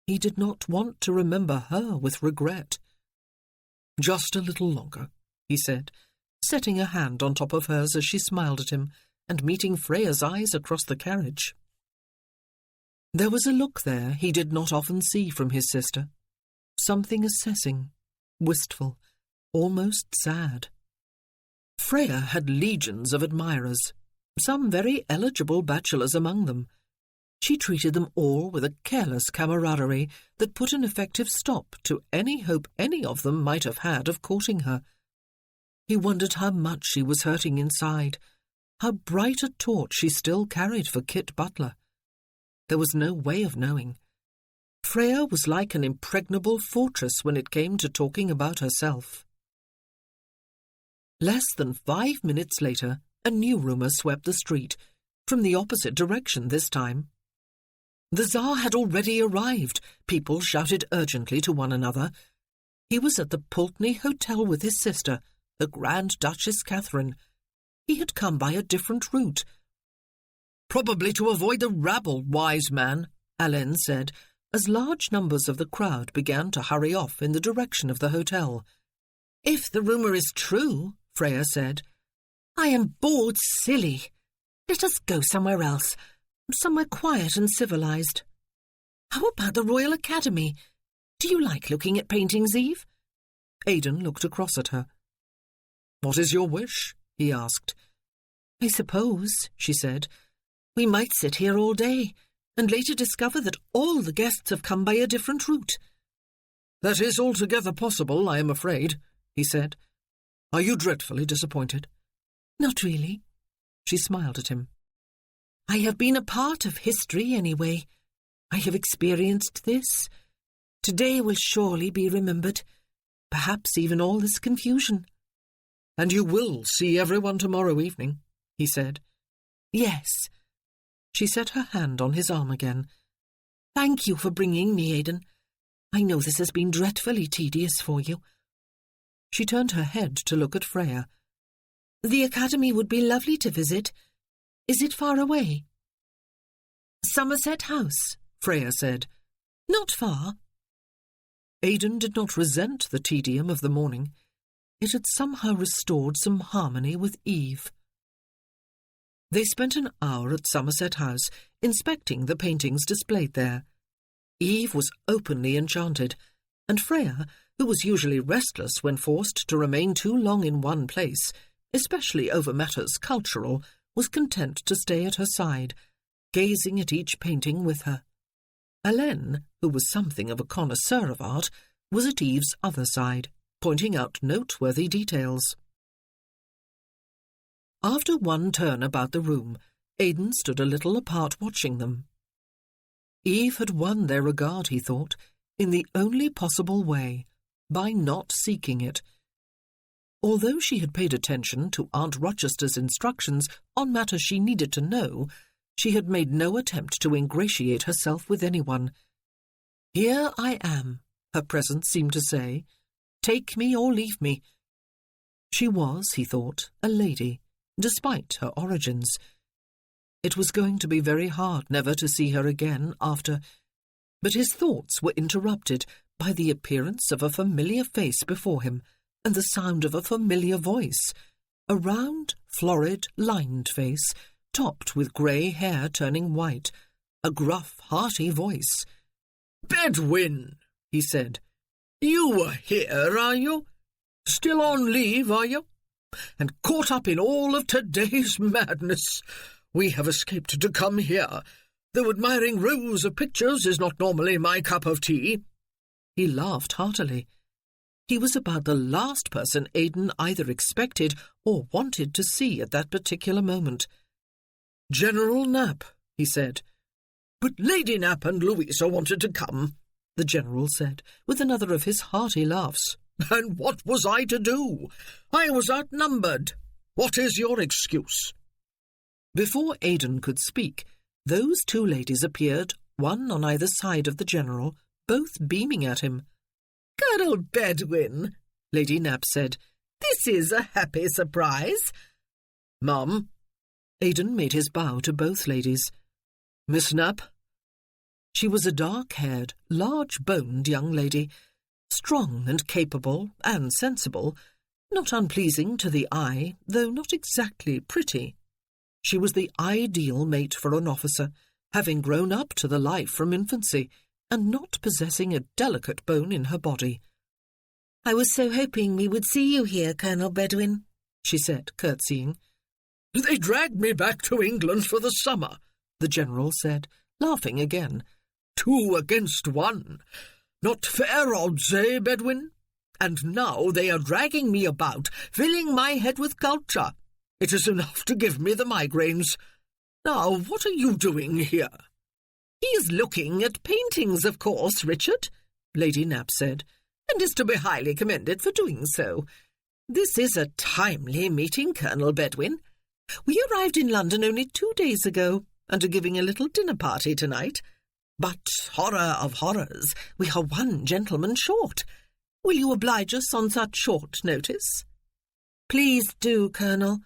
He did not want to remember her with regret. "Just a little longer," he said, setting a hand on top of hers as she smiled at him and meeting Freya's eyes across the carriage. There was a look there he did not often see from his sister, something assessing, wistful, almost sad. Freya had legions of admirers, some very eligible bachelors among them. She treated them all with a careless camaraderie that put an effective stop to any hope any of them might have had of courting her. He wondered how much she was hurting inside, how bright a torch she still carried for Kit Butler. There was no way of knowing. Freya was like an impregnable fortress when it came to talking about herself. Less than 5 minutes later, a new rumour swept the street, from the opposite direction this time. The Tsar had already arrived, people shouted urgently to one another. He was at the Pulteney Hotel with his sister, the Grand Duchess Catherine. He had come by a different route. "Probably to avoid the rabble, wise man," Hélène said, as large numbers of the crowd began to hurry off in the direction of the hotel. "If the rumour is true," Freya said, "I am bored silly. Let us go somewhere else, somewhere quiet and civilized. How about the Royal Academy? Do you like looking at paintings, Eve?" Aidan looked across at her. "What is your wish?" he asked. "I suppose," she said, "we might sit here all day, and later discover that all the guests have come by a different route." "That is altogether possible, I am afraid," he said. "Are you dreadfully disappointed?" "Not really." She smiled at him. "I have been a part of history, anyway. I have experienced this. Today will surely be remembered, perhaps even all this confusion. And you will see everyone tomorrow evening, he said. Yes. She set her hand on his arm again. Thank you for bringing me, Aidan. I know this has been dreadfully tedious for you. She turned her head to look at Freya. The academy would be lovely to visit. Is it far away? Somerset House, Freya said. Not far. Aidan did not resent the tedium of the morning. It had somehow restored some harmony with Eve. They spent an hour at Somerset House, inspecting the paintings displayed there. Eve was openly enchanted, and Freya, who was usually restless when forced to remain too long in one place, especially over matters cultural, was content to stay at her side, gazing at each painting with her. Helene, who was something of a connoisseur of art, was at Eve's other side, pointing out noteworthy details. After one turn about the room, Aidan stood a little apart watching them. Eve had won their regard, he thought, in the only possible way, by not seeking it. Although she had paid attention to Aunt Rochester's instructions on matters she needed to know, she had made no attempt to ingratiate herself with anyone. Here I am, her presence seemed to say. Take me or leave me. She was, he thought, a lady, despite her origins. It was going to be very hard never to see her again after... But his thoughts were interrupted by the appearance of a familiar face before him and the sound of a familiar voice, a round, florid, lined face, topped with grey hair turning white, a gruff, hearty voice. "Bedwin," he said. "You were here, are you? Still on leave, are you? And caught up in all of today's madness. We have escaped to come here, though admiring rows of pictures is not normally my cup of tea." He laughed heartily. He was about the last person Aidan either expected or wanted to see at that particular moment. "General Knapp," he said. "But Lady Knapp and Louisa wanted to come," the General said, with another of his hearty laughs. "And what was I to do? I was outnumbered. What is your excuse?" Before Aidan could speak, those two ladies appeared, one on either side of the General, both beaming at him. "Colonel Bedwin," Lady Knapp said, "this is a happy surprise." "Mum." Aidan made his bow to both ladies. "Miss Knapp?" She was a dark-haired, large-boned young lady, strong and capable and sensible, not unpleasing to the eye, though not exactly pretty. She was the ideal mate for an officer, having grown up to the life from infancy, and not possessing a delicate bone in her body. "I was so hoping we would see you here, Colonel Bedwin," she said, curtsying. "They dragged me back to England for the summer," the General said, laughing again. 2 against 1. Not fair odds, eh, Bedwin? And now they are dragging me about, filling my head with culture. It is enough to give me the migraines. Now, what are you doing here?" "He is looking at paintings, of course, Richard," Lady Knapp said, "and is to be highly commended for doing so. This is a timely meeting, Colonel Bedwin. We arrived in London only 2 days ago, and are giving a little dinner party tonight. But, horror of horrors, we are 1 gentleman short. Will you oblige us on such short notice?" "Please do, Colonel,"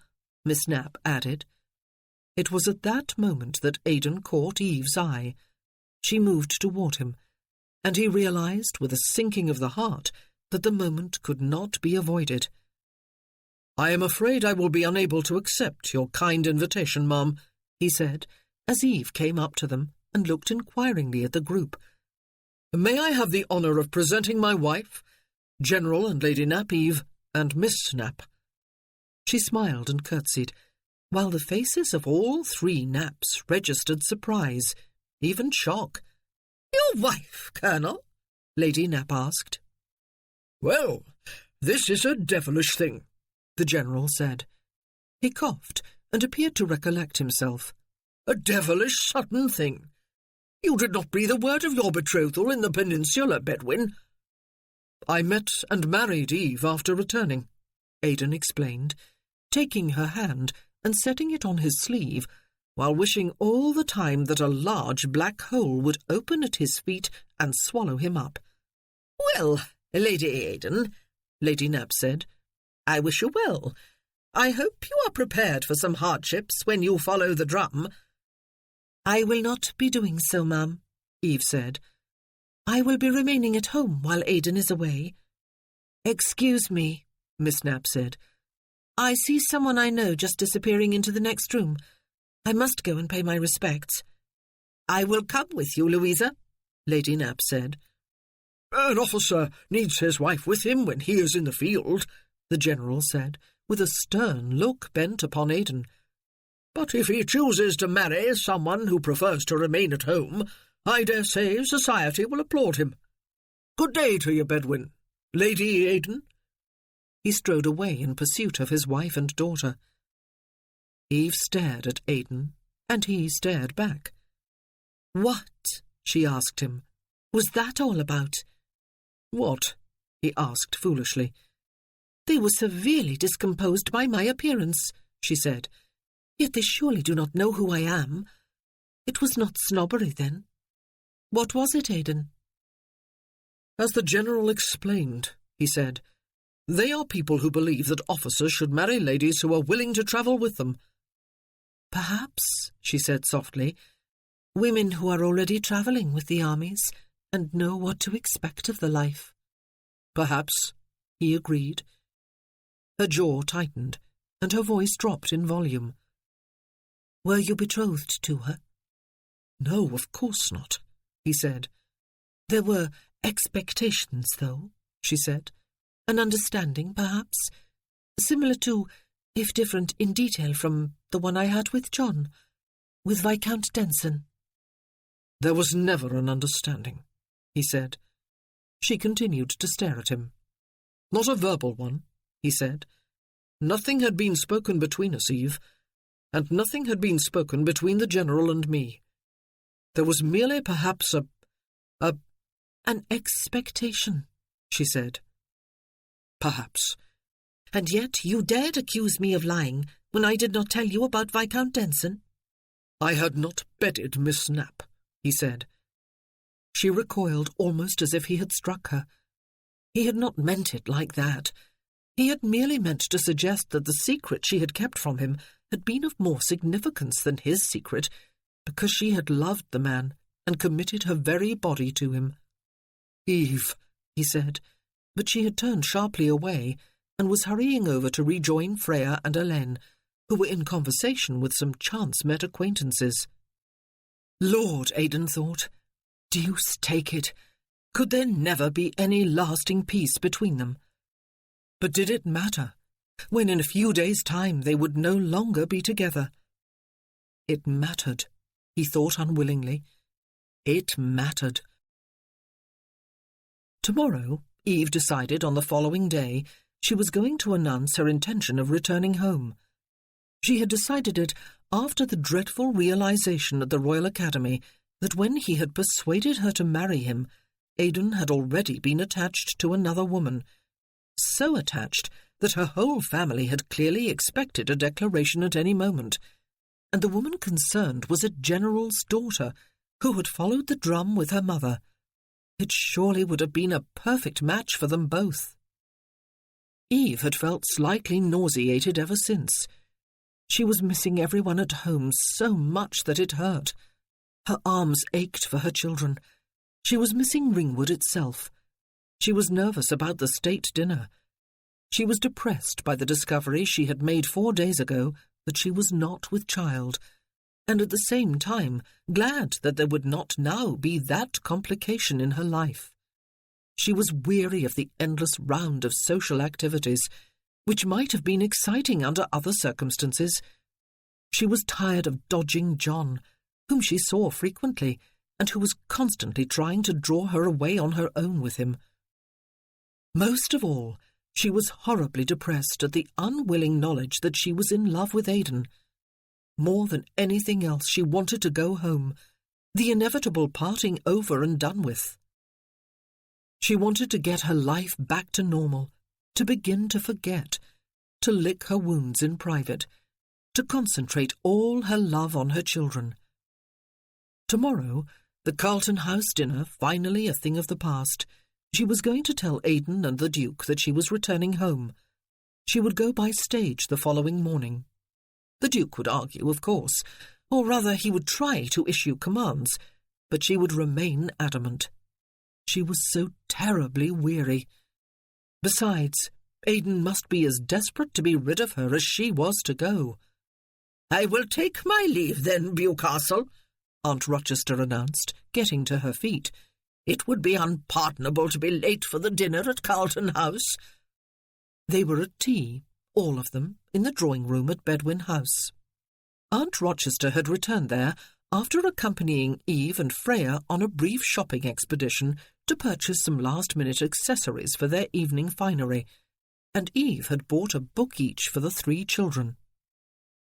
Miss Knapp added. It was at that moment that Aidan caught Eve's eye. She moved toward him, and he realized with a sinking of the heart that the moment could not be avoided. "I am afraid I will be unable to accept your kind invitation, Mum," he said, as Eve came up to them and looked inquiringly at the group. "May I have the honour of presenting my wife, General and Lady Knapp, Eve, and Miss Knapp?" She smiled and curtsied, while the faces of all 3 Knapps registered surprise, even shock. "Your wife, Colonel?" Lady Knapp asked. "Well, this is a devilish thing," the General said. He coughed and appeared to recollect himself. "A devilish sudden thing. You did not breathe a word of your betrothal in the peninsula, Bedwin. I met and married Eve after returning, Aidan explained, taking her hand and setting it on his sleeve, while wishing all the time that a large black hole would open at his feet and swallow him up. "Well, Lady Aidan," Lady Knapp said, "I wish you well. I hope you are prepared for some hardships when you follow the drum." "I will not be doing so, ma'am," Eve said. "I will be remaining at home while Aidan is away." "Excuse me," Miss Knapp said. "I see someone I know just disappearing into the next room. I must go and pay my respects." "I will come with you, Louisa," Lady Knapp said. "An officer needs his wife with him when he is in the field," the General said, with a stern look bent upon Aidan. "But if he chooses to marry someone who prefers to remain at home, I dare say society will applaud him. Good day to you, Bedwin. Lady Aidan." He strode away in pursuit of his wife and daughter. Eve stared at Aidan, and he stared back. "What," she asked him, "was that all about?" "What?" he asked foolishly. "They were severely discomposed by my appearance," she said. "Yet they surely do not know who I am. It was not snobbery, then. What was it, Aidan?" "As the General explained," he said, "they are people who believe that officers should marry ladies who are willing to travel with them." "Perhaps," she said softly, "women who are already travelling with the armies and know what to expect of the life." "Perhaps," he agreed. Her jaw tightened, and her voice dropped in volume. "Were you betrothed to her?" "No, of course not," he said. "There were expectations, though," she said. "An understanding, perhaps, similar to, if different in detail from, the one I had with John, with Viscount Denson." "There was never an understanding," he said. She continued to stare at him. "Not a verbal one," he said. "Nothing had been spoken between us, Eve, and nothing had been spoken between the General and me. There was merely perhaps an expectation," she said. "Perhaps." "And yet you dared accuse me of lying when I did not tell you about Viscount Denson?" "I had not bedded Miss Knapp," he said. She recoiled almost as if he had struck her. He had not meant it like that. He had merely meant to suggest that the secret she had kept from him had been of more significance than his secret, because she had loved the man and committed her very body to him. "Eve," he said, but she had turned sharply away and was hurrying over to rejoin Freya and Hélène, who were in conversation with some chance-met acquaintances. Lord, Aidan thought, deuce take it, could there never be any lasting peace between them? But did it matter, when in a few days' time they would no longer be together? It mattered, he thought unwillingly. It mattered. Tomorrow, Eve decided on the following day, she was going to announce her intention of returning home. She had decided it after the dreadful realization at the Royal Academy that when he had persuaded her to marry him, Aidan had already been attached to another woman, so attached that her whole family had clearly expected a declaration at any moment, and the woman concerned was a general's daughter who had followed the drum with her mother. It surely would have been a perfect match for them both. Eve had felt slightly nauseated ever since. She was missing everyone at home so much that it hurt. Her arms ached for her children. She was missing Ringwood itself. She was nervous about the state dinner. She was depressed by the discovery she had made 4 days ago that she was not with child, and at the same time glad that there would not now be that complication in her life. She was weary of the endless round of social activities, which might have been exciting under other circumstances. She was tired of dodging John, whom she saw frequently, and who was constantly trying to draw her away on her own with him. Most of all, she was horribly depressed at the unwilling knowledge that she was in love with Aidan. More than anything else, she wanted to go home, The inevitable parting over and done with. She wanted to get her life back to normal, to begin to forget, to lick her wounds in private, to concentrate all her love on her children. Tomorrow, the Carlton House dinner finally a thing of the past, she was going to tell Aidan and the Duke that she was returning home. She would go by stage the following morning. The Duke would argue, of course, or rather he would try to issue commands, but she would remain adamant. She was so terribly weary. Besides, Aidan must be as desperate to be rid of her as she was to go. "I will take my leave then, Bewcastle," Aunt Rochester announced, getting to her feet. "It would be unpardonable to be late for the dinner at Carlton House." They were at tea, all of them, in the drawing-room at Bedwin House. Aunt Rochester had returned there after accompanying Eve and Freya on a brief shopping expedition to purchase some last-minute accessories for their evening finery, and Eve had bought a book each for the 3 children.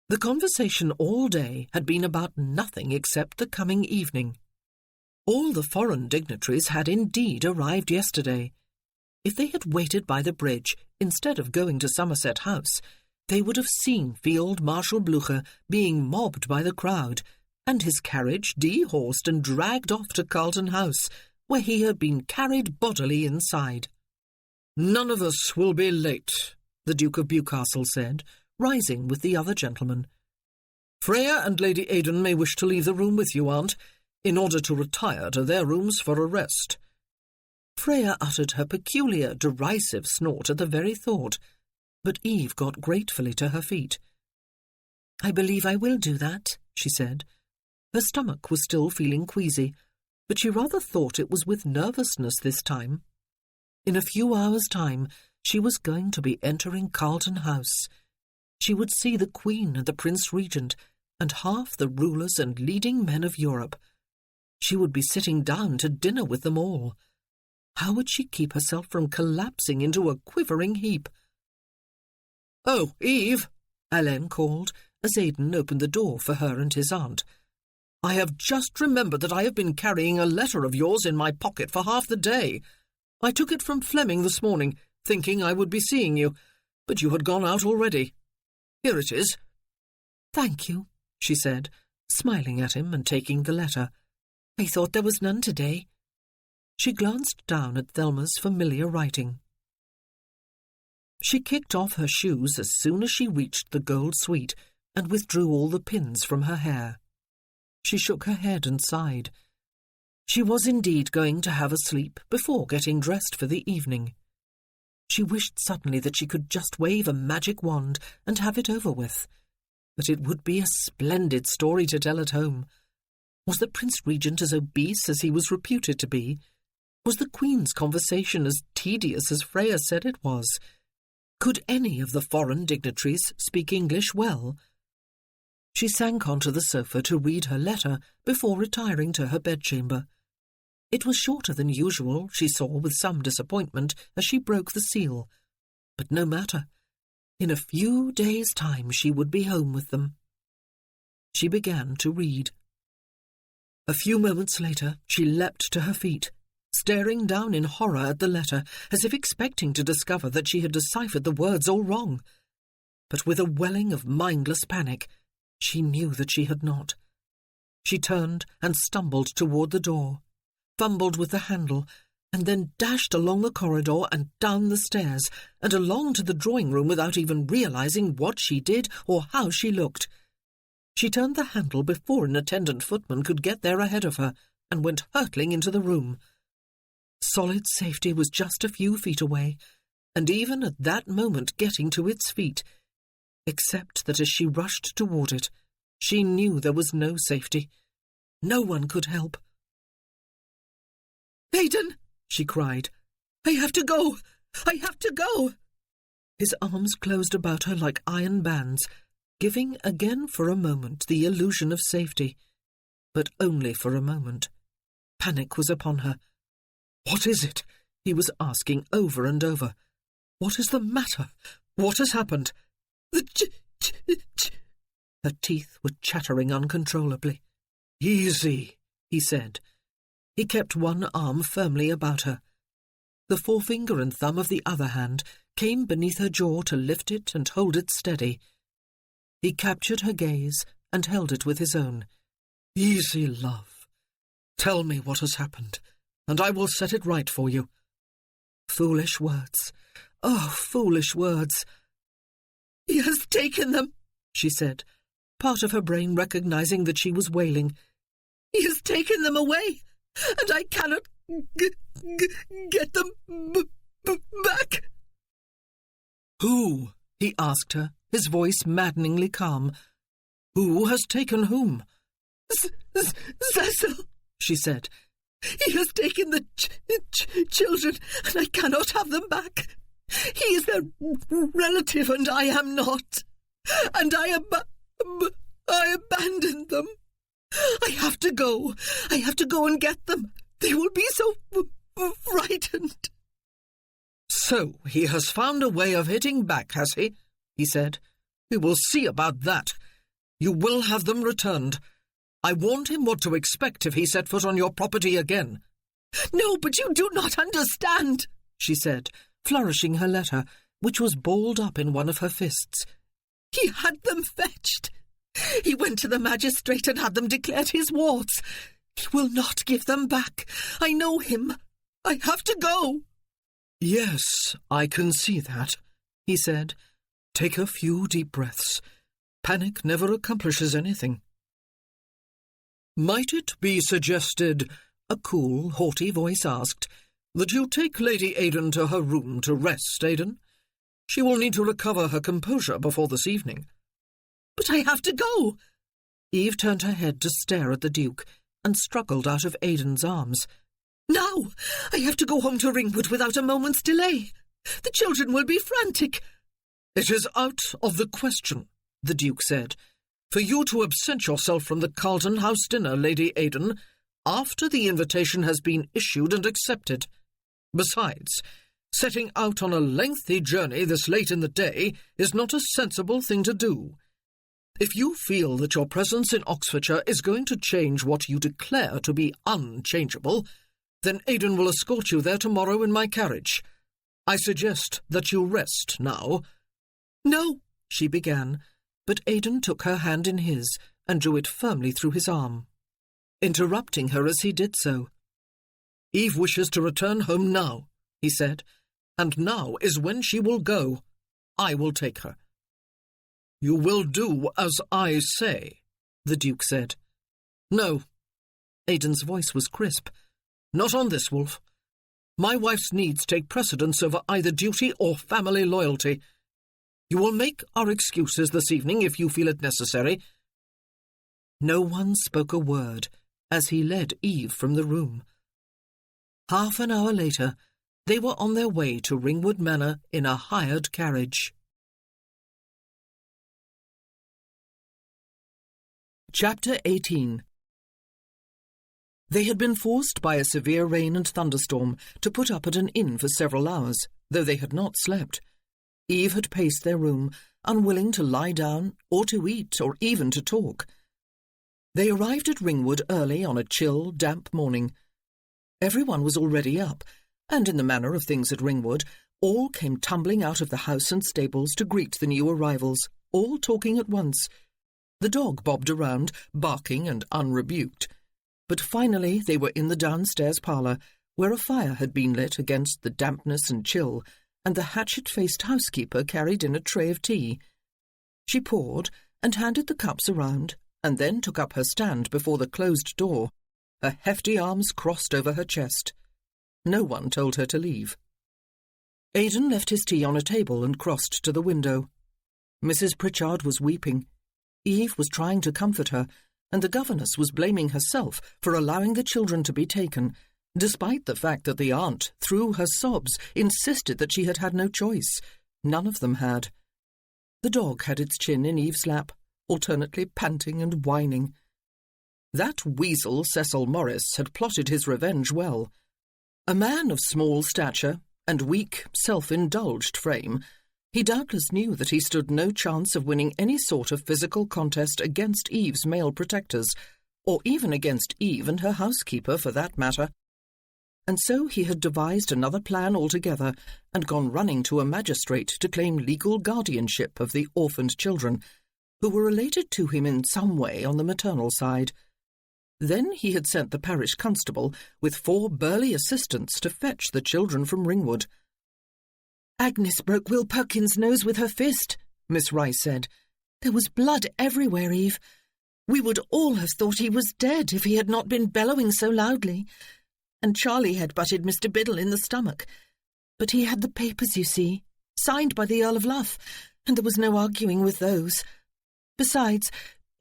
The conversation all day had been about nothing except the coming evening. All the foreign dignitaries had indeed arrived yesterday. If they had waited by the bridge instead of going to Somerset House, they would have seen Field Marshal Blucher being mobbed by the crowd, and his carriage dehorsed and dragged off to Carlton House, where he had been carried bodily inside. "None of us will be late," the Duke of Bewcastle said, rising with the other gentlemen. "Freya and Lady Aidan may wish to leave the room with you, Aunt, in order to retire to their rooms for a rest." Freya uttered her peculiar, derisive snort at the very thought, but Eve got gratefully to her feet. "I believe I will do that," she said. Her stomach was still feeling queasy, but she rather thought it was with nervousness this time. In a few hours' time, she was going to be entering Carlton House. She would see the Queen and the Prince Regent, and half the rulers and leading men of Europe. She would be sitting down to dinner with them all. How would she keep herself from collapsing into a quivering heap? "Oh, Eve," Alain called, as Aidan opened the door for her and his aunt. "I have just remembered that I have been carrying a letter of yours in my pocket for half the day. I took it from Fleming this morning, thinking I would be seeing you, but you had gone out already. Here it is." "Thank you," she said, smiling at him and taking the letter. "I thought there was none today." She glanced down at Thelma's familiar writing. She kicked off her shoes as soon as she reached the gold suite and withdrew all the pins from her hair. She shook her head and sighed. She was indeed going to have a sleep before getting dressed for the evening. She wished suddenly that she could just wave a magic wand and have it over with. But it would be a splendid story to tell at home. Was the Prince Regent as obese as he was reputed to be? Was the Queen's conversation as tedious as Freya said it was? Could any of the foreign dignitaries speak English well? She sank onto the sofa to read her letter before retiring to her bedchamber. It was shorter than usual, she saw with some disappointment as she broke the seal. But no matter. In a few days' time she would be home with them. She began to read. A few moments later she leapt to her feet, staring down in horror at the letter, as if expecting to discover that she had deciphered the words all wrong. But with a welling of mindless panic, she knew that she had not. She turned and stumbled toward the door, fumbled with the handle, and then dashed along the corridor and down the stairs, and along to the drawing-room without even realizing what she did or how she looked. She turned the handle before an attendant footman could get there ahead of her, and went hurtling into the room. Solid safety was just a few feet away, and even at that moment getting to its feet, except that as she rushed toward it, she knew there was no safety. No one could help. "Aidan!" she cried. "I have to go! I have to go!" His arms closed about her like iron bands, giving again for a moment the illusion of safety. But only for a moment. Panic was upon her. "What is it?" he was asking over and over. "What is the matter? What has happened?" Her teeth were chattering uncontrollably. "Easy," he said. He kept one arm firmly about her. The forefinger and thumb of the other hand came beneath her jaw to lift it and hold it steady. He captured her gaze and held it with his own. "Easy, love. Tell me what has happened, and I will set it right for you." Foolish words. Oh, foolish words. "He has taken them," she said, part of her brain recognizing that she was wailing. "He has taken them away, and I cannot get them back." "Who?" he asked her, his voice maddeningly calm. "Who has taken whom?" "Cecil," she said. "He has taken the children, and I cannot have them back. He is their relative, and I am not. And I abandoned them. I have to go. I have to go and get them. They will be so frightened." "So he has found a way of hitting back, has he?" he said. "We will see about that. You will have them returned. I warned him what to expect if he set foot on your property again." "No, but you do not understand," she said, flourishing her letter, which was balled up in one of her fists. "He had them fetched. He went to the magistrate and had them declared his wards. He will not give them back. I know him. I have to go." "Yes, I can see that," he said. "Take a few deep breaths. Panic never accomplishes anything." "Might it be suggested," a cool, haughty voice asked, "that you take Lady Aidan to her room to rest, Aidan? She will need to recover her composure before this evening." "But I have to go." Eve turned her head to stare at the Duke and struggled out of Aidan's arms. "Now! I have to go home to Ringwood without a moment's delay. The children will be frantic." "It is out of the question," the Duke said, "for you to absent yourself from the Carlton House dinner, Lady Aidan, after the invitation has been issued and accepted. Besides, setting out on a lengthy journey this late in the day is not a sensible thing to do. If you feel that your presence in Oxfordshire is going to change what you declare to be unchangeable, then Aidan will escort you there tomorrow in my carriage. I suggest that you rest now." "No," she began, but Aidan took her hand in his and drew it firmly through his arm, interrupting her as he did so. "Eve wishes to return home now," he said, "and now is when she will go. I will take her." "You will do as I say," the Duke said. "No." Aidan's voice was crisp. "Not on this, Wolfe. My wife's needs take precedence over either duty or family loyalty. You will make our excuses this evening if you feel it necessary." No one spoke a word as he led Eve from the room. Half an hour later, they were on their way to Ringwood Manor in a hired carriage. Chapter 18. They had been forced by a severe rain and thunderstorm to put up at an inn for several hours, though they had not slept. Eve had paced their room, unwilling to lie down, or to eat, or even to talk. They arrived at Ringwood early on a chill, damp morning. Everyone was already up, and in the manner of things at Ringwood, all came tumbling out of the house and stables to greet the new arrivals, all talking at once. The dog bobbed around, barking and unrebuked. But finally they were in the downstairs parlour, where a fire had been lit against the dampness and chill, and the hatchet-faced housekeeper carried in a tray of tea. She poured and handed the cups around, and then took up her stand before the closed door, her hefty arms crossed over her chest. No one told her to leave. Aidan left his tea on a table and crossed to the window. Mrs. Pritchard was weeping. Eve was trying to comfort her, and the governess was blaming herself for allowing the children to be taken, despite the fact that the aunt, through her sobs, insisted that she had had no choice. None of them had. The dog had its chin in Eve's lap, alternately panting and whining. That weasel Cecil Morris had plotted his revenge well. A man of small stature and weak, self-indulged frame, he doubtless knew that he stood no chance of winning any sort of physical contest against Eve's male protectors, or even against Eve and her housekeeper for that matter. And so he had devised another plan altogether and gone running to a magistrate to claim legal guardianship of the orphaned children, who were related to him in some way on the maternal side. Then he had sent the parish constable with 4 burly assistants to fetch the children from Ringwood. "Agnes broke Will Perkins' nose with her fist," Miss Rice said. "There was blood everywhere, Eve. We would all have thought he was dead if he had not been bellowing so loudly. And Charlie had butted Mr. Biddle in the stomach. But he had the papers, you see, signed by the Earl of Luff, and there was no arguing with those. Besides,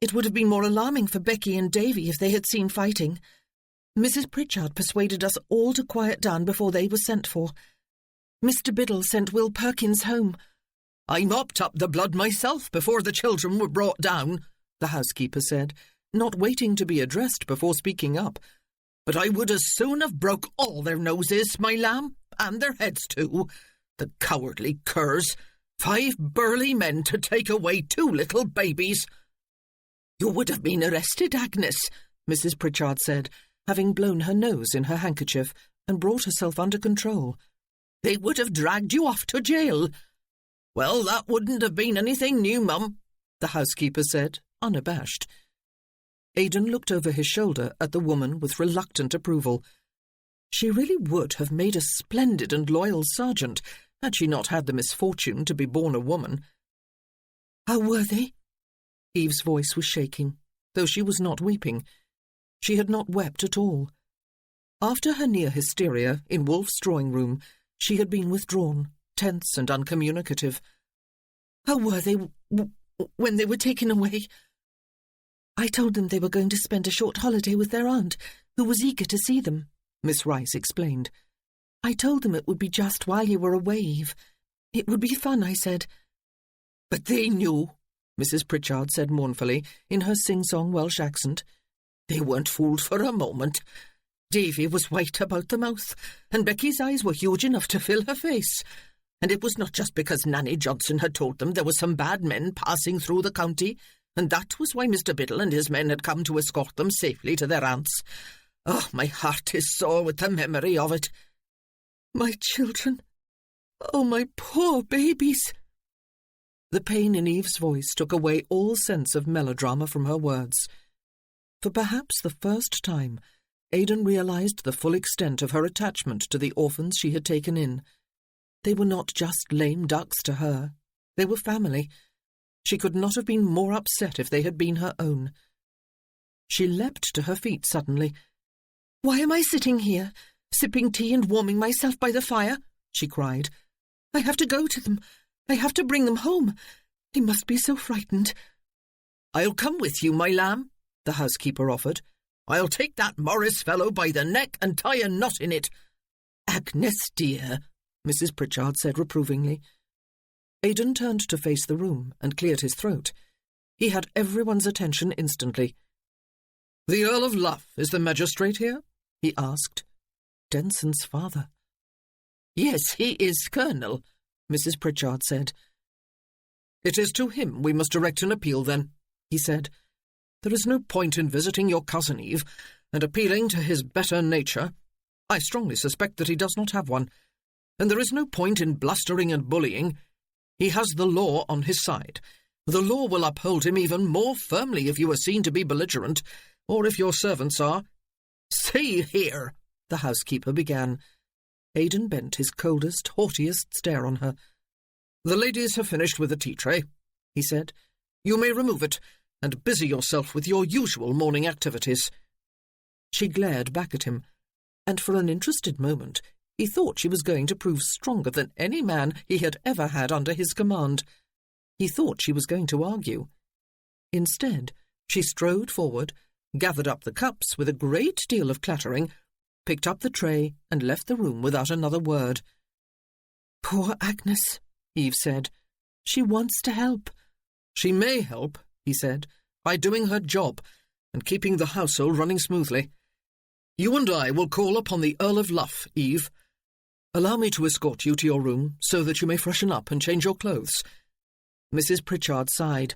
it would have been more alarming for Becky and Davy if they had seen fighting. Mrs. Pritchard persuaded us all to quiet down before they were sent for. Mr. Biddle sent Will Perkins home." "I mopped up the blood myself before the children were brought down," the housekeeper said, not waiting to be addressed before speaking up. "But I would as soon have broke all their noses, my lamb, and their heads too. The cowardly curs! 5 burly men to take away 2 little babies." "You would have been arrested, Agnes," Mrs. Pritchard said, having blown her nose in her handkerchief and brought herself under control. "They would have dragged you off to jail." "Well, that wouldn't have been anything new, Mum," the housekeeper said, unabashed. Aidan looked over his shoulder at the woman with reluctant approval. She really would have made a splendid and loyal sergeant had she not had the misfortune to be born a woman. "How were they?" Eve's voice was shaking, though she was not weeping. She had not wept at all. After her near hysteria in Wolfe's drawing-room, she had been withdrawn, tense and uncommunicative. "How were they when they were taken away?" "I told them they were going to spend a short holiday with their aunt, who was eager to see them," Miss Rice explained. "I told them it would be just while you were away, Eve. It would be fun, I said." "But they knew," Mrs. Pritchard said mournfully, in her sing-song Welsh accent. "They weren't fooled for a moment. Davy was white about the mouth, and Becky's eyes were huge enough to fill her face. And it was not just because Nanny Johnson had told them there were some bad men passing through the county, and that was why Mr. Biddle and his men had come to escort them safely to their aunt's. Oh, my heart is sore with the memory of it." "My children! Oh, my poor babies!" The pain in Eve's voice took away all sense of melodrama from her words. For perhaps the first time, Aidan realized the full extent of her attachment to the orphans she had taken in. They were not just lame ducks to her. They were family. She could not have been more upset if they had been her own. She leapt to her feet suddenly. "Why am I sitting here, sipping tea and warming myself by the fire?" she cried. "I have to go to them. I have to bring them home. They must be so frightened." "I'll come with you, my lamb," the housekeeper offered. "I'll take that Morris fellow by the neck and tie a knot in it." "Agnes, dear," Mrs. Pritchard said reprovingly. Aidan turned to face the room and cleared his throat. He had everyone's attention instantly. "The Earl of Luff is the magistrate here?" he asked. Denson's father. "Yes, he is Colonel," Mrs. Pritchard said. "It is to him we must direct an appeal, then," he said. "There is no point in visiting your cousin Eve and appealing to his better nature. I strongly suspect that he does not have one. And there is no point in blustering and bullying. He has the law on his side. The law will uphold him even more firmly if you are seen to be belligerent, or if your servants are." "See here," the housekeeper began. Aidan bent his coldest, haughtiest stare on her. "The ladies have finished with the tea-tray," he said. "You may remove it, and busy yourself with your usual morning activities." She glared back at him, and for an interested moment he thought she was going to prove stronger than any man he had ever had under his command. He thought she was going to argue. Instead, she strode forward, gathered up the cups with a great deal of clattering, picked up the tray, and left the room without another word. "Poor Agnes," Eve said. "She wants to help." "She may help," he said, "by doing her job and keeping the household running smoothly. You and I will call upon the Earl of Luff, Eve. Allow me to escort you to your room so that you may freshen up and change your clothes." Mrs. Pritchard sighed.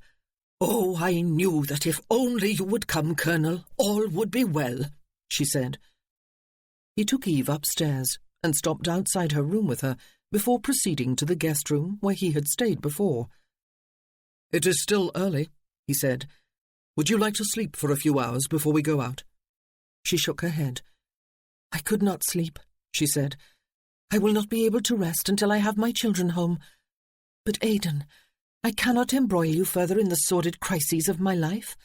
"Oh, I knew that if only you would come, Colonel, all would be well," she said. He took Eve upstairs and stopped outside her room with her before proceeding to the guest room where he had stayed before. "It is still early," he said. "Would you like to sleep for a few hours before we go out?" She shook her head. "I could not sleep," she said. "I will not be able to rest until I have my children home. But, Aidan, I cannot embroil you further in the sordid crises of my life.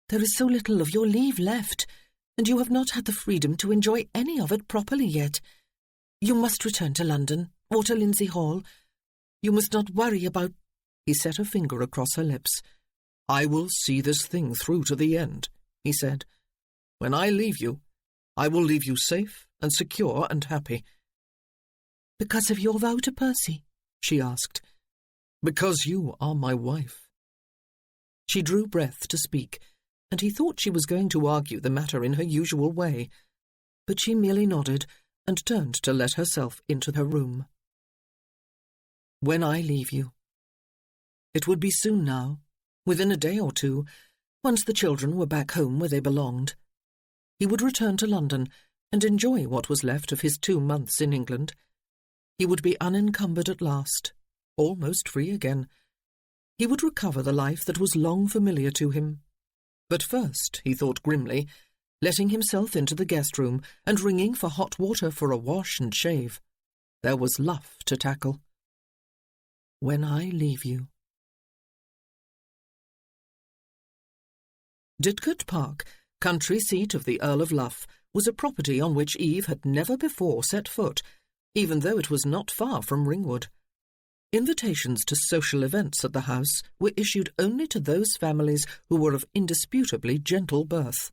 There is so little of your leave left, and you have not had the freedom to enjoy any of it properly yet. You must return to London, or to Lindsay Hall. You must not worry about—" He set a finger across her lips. "I will see this thing through to the end," he said. "When I leave you, I will leave you safe and secure and happy." "Because of your vow to Percy?" she asked. "Because you are my wife." She drew breath to speak, and he thought she was going to argue the matter in her usual way, but she merely nodded and turned to let herself into her room. "When I leave you. It would be soon now, within a day or two, once the children were back home where they belonged. He would return to London and enjoy what was left of his 2 months in England. He would be unencumbered at last, almost free again. He would recover the life that was long familiar to him. But first, he thought grimly, letting himself into the guest room and ringing for hot water for a wash and shave. There was Luff to tackle. When I leave you. Didcot Park, country seat of the Earl of Luff, was a property on which Eve had never before set foot, even though it was not far from Ringwood. Invitations to social events at the house were issued only to those families who were of indisputably gentle birth.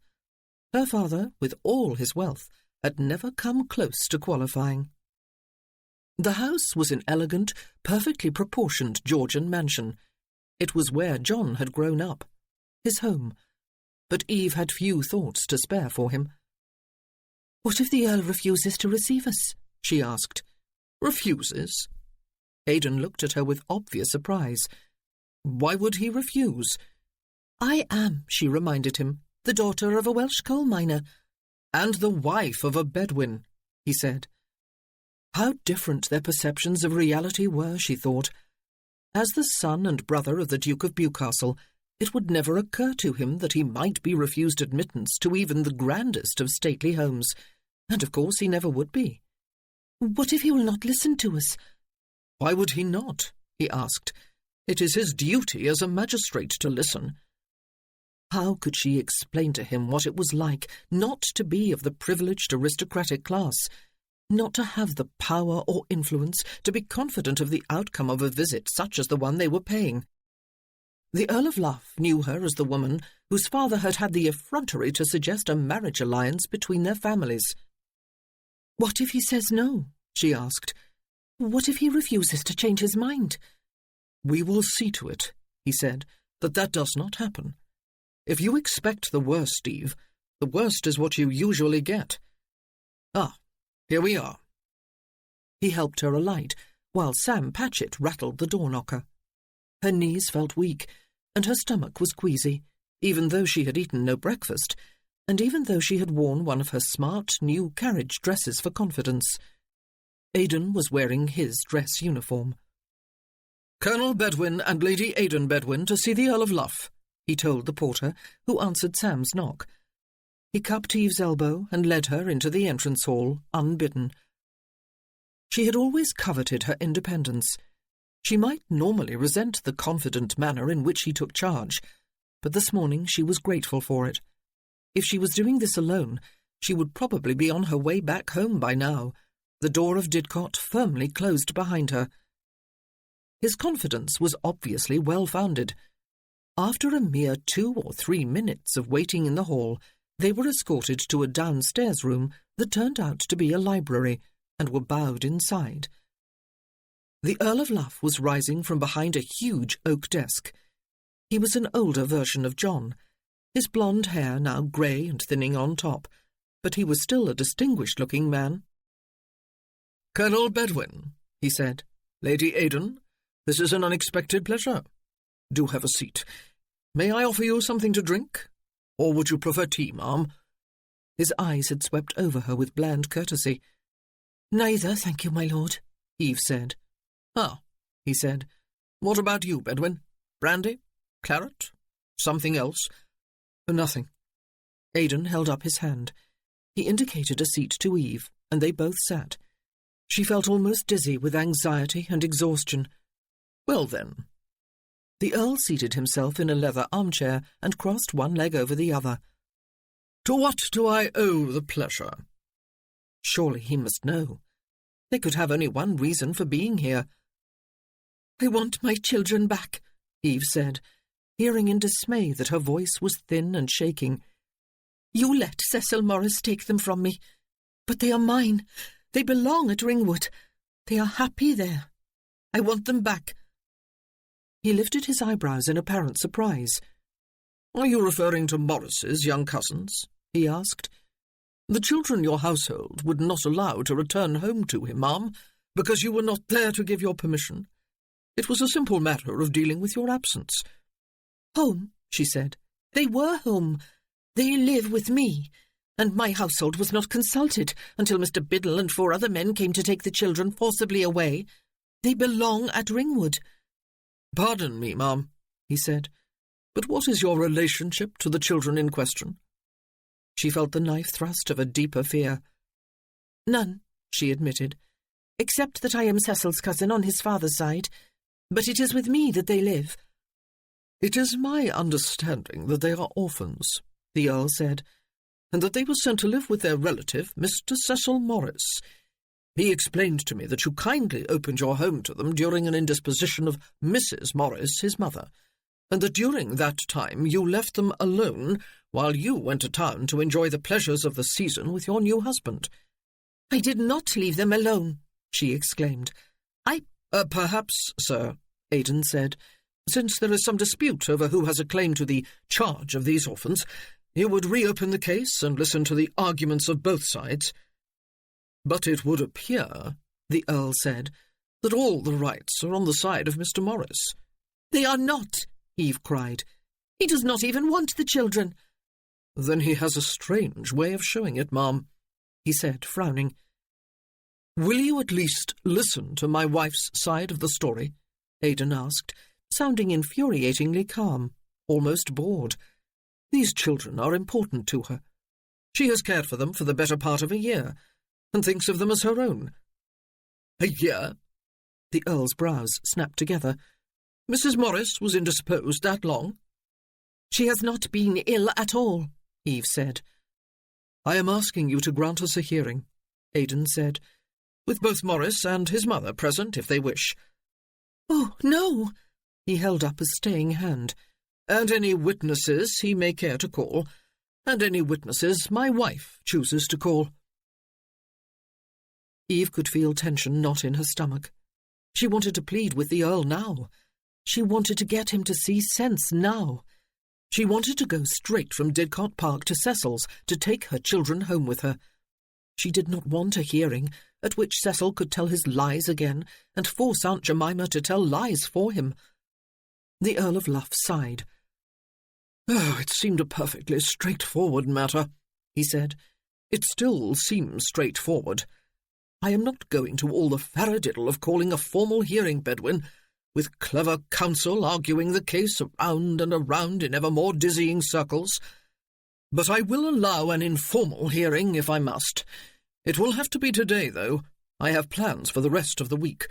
Her father, with all his wealth, had never come close to qualifying. The house was an elegant, perfectly proportioned Georgian mansion. It was where John had grown up, his home, but Eve had few thoughts to spare for him. "What if the Earl refuses to receive us?" she asked. "Refuses?" Aidan looked at her with obvious surprise. "Why would he refuse?" "I am," she reminded him, "the daughter of a Welsh coal miner." "And the wife of a Bedouin," he said. How different their perceptions of reality were, she thought. As the son and brother of the Duke of Bewcastle, it would never occur to him that he might be refused admittance to even the grandest of stately homes, and of course he never would be. "What if he will not listen to us?" "Why would he not?" he asked. "It is his duty as a magistrate to listen." How could she explain to him what it was like not to be of the privileged aristocratic class, not to have the power or influence to be confident of the outcome of a visit such as the one they were paying? The Earl of Luff knew her as the woman whose father had had the effrontery to suggest a marriage alliance between their families. "What if he says no?" she asked. "What if he refuses to change his mind?" "We will see to it," he said, "that does not happen. If you expect the worst, Eve, the worst is what you usually get. Ah, here we are." He helped her alight, while Sam Patchett rattled the door-knocker. Her knees felt weak, and her stomach was queasy, even though she had eaten no breakfast, and even though she had worn one of her smart new carriage dresses for confidence. Aidan was wearing his dress uniform. "Colonel Bedwin and Lady Aidan Bedwin to see the Earl of Luff," he told the porter, who answered Sam's knock. He cupped Eve's elbow and led her into the entrance hall, unbidden. She had always coveted her independence. She might normally resent the confident manner in which he took charge, but this morning she was grateful for it. If she was doing this alone, she would probably be on her way back home by now, the door of Didcot firmly closed behind her. His confidence was obviously well-founded. After a mere 2 or 3 minutes of waiting in the hall, they were escorted to a downstairs room that turned out to be a library, and were bowed inside. The Earl of Luff was rising from behind a huge oak desk. He was an older version of John, his blonde hair now grey and thinning on top, but he was still a distinguished-looking man. "Colonel Bedwin," he said, "Lady Aidan, this is an unexpected pleasure. Do have a seat. May I offer you something to drink? Or would you prefer tea, ma'am?" His eyes had swept over her with bland courtesy. "Neither, thank you, my lord," Eve said. "Ah," he said. "What about you, Bedwin? Brandy? Claret? Something else?" "Nothing." Aidan held up his hand. He indicated a seat to Eve, and they both sat. She felt almost dizzy with anxiety and exhaustion. "Well, then." The Earl seated himself in a leather armchair and crossed one leg over the other. "To what do I owe the pleasure?" Surely he must know. They could have only one reason for being here. "I want my children back," Eve said, hearing in dismay that her voice was thin and shaking. "You let Cecil Morris take them from me, but they are mine. They belong at Ringwood. They are happy there. I want them back." He lifted his eyebrows in apparent surprise. "Are you referring to Morris's young cousins?" he asked. "The children your household would not allow to return home to him, ma'am, because you were not there to give your permission. It was a simple matter of dealing with your absence." "Home," she said. "They were home. They live with me, and my household was not consulted until Mr. Biddle and 4 other men came to take the children forcibly away. They belong at Ringwood." "Pardon me, ma'am," he said, "but what is your relationship to the children in question?" She felt the knife thrust of a deeper fear. "None," she admitted, "except that I am Cecil's cousin on his father's side. But it is with me that they live." "It is my understanding that they are orphans," the Earl said, "and that they were sent to live with their relative, Mr. Cecil Morris. He explained to me that you kindly opened your home to them during an indisposition of Mrs. Morris, his mother, and that during that time you left them alone while you went to town to enjoy the pleasures of the season with your new husband." "I did not leave them alone," she exclaimed. Perhaps, sir," Aidan said, "since there is some dispute over who has a claim to the charge of these orphans, you would reopen the case and listen to the arguments of both sides." "But it would appear," the Earl said, "that all the rights are on the side of Mr. Morris." "They are not," Eve cried. "He does not even want the children." "Then he has a strange way of showing it, ma'am," he said, frowning. "Will you at least listen to my wife's side of the story?" Aidan asked, sounding infuriatingly calm, almost bored. "These children are important to her. She has cared for them for the better part of a year, and thinks of them as her own." "A year?" The Earl's brows snapped together. "Mrs. Morris was indisposed that long?" "She has not been ill at all," Eve said. "I am asking you to grant us a hearing," Aidan said, "with both Morris and his mother present, if they wish." "Oh, no!" He held up a staying hand. "And any witnesses he may care to call, and any witnesses my wife chooses to call." Eve could feel tension knot in her stomach. She wanted to plead with the Earl now. She wanted to get him to see sense now. She wanted to go straight from Didcot Park to Cecil's to take her children home with her. She did not want a hearing at which Cecil could tell his lies again and force Aunt Jemima to tell lies for him. The Earl of Luff sighed. "Oh, it seemed a perfectly straightforward matter," he said. "It still seems straightforward. I am not going to all the faradiddle of calling a formal hearing, Bedwin, with clever counsel arguing the case around and around in ever more dizzying circles. But I will allow an informal hearing if I must. It will have to be today, though. I have plans for the rest of the week.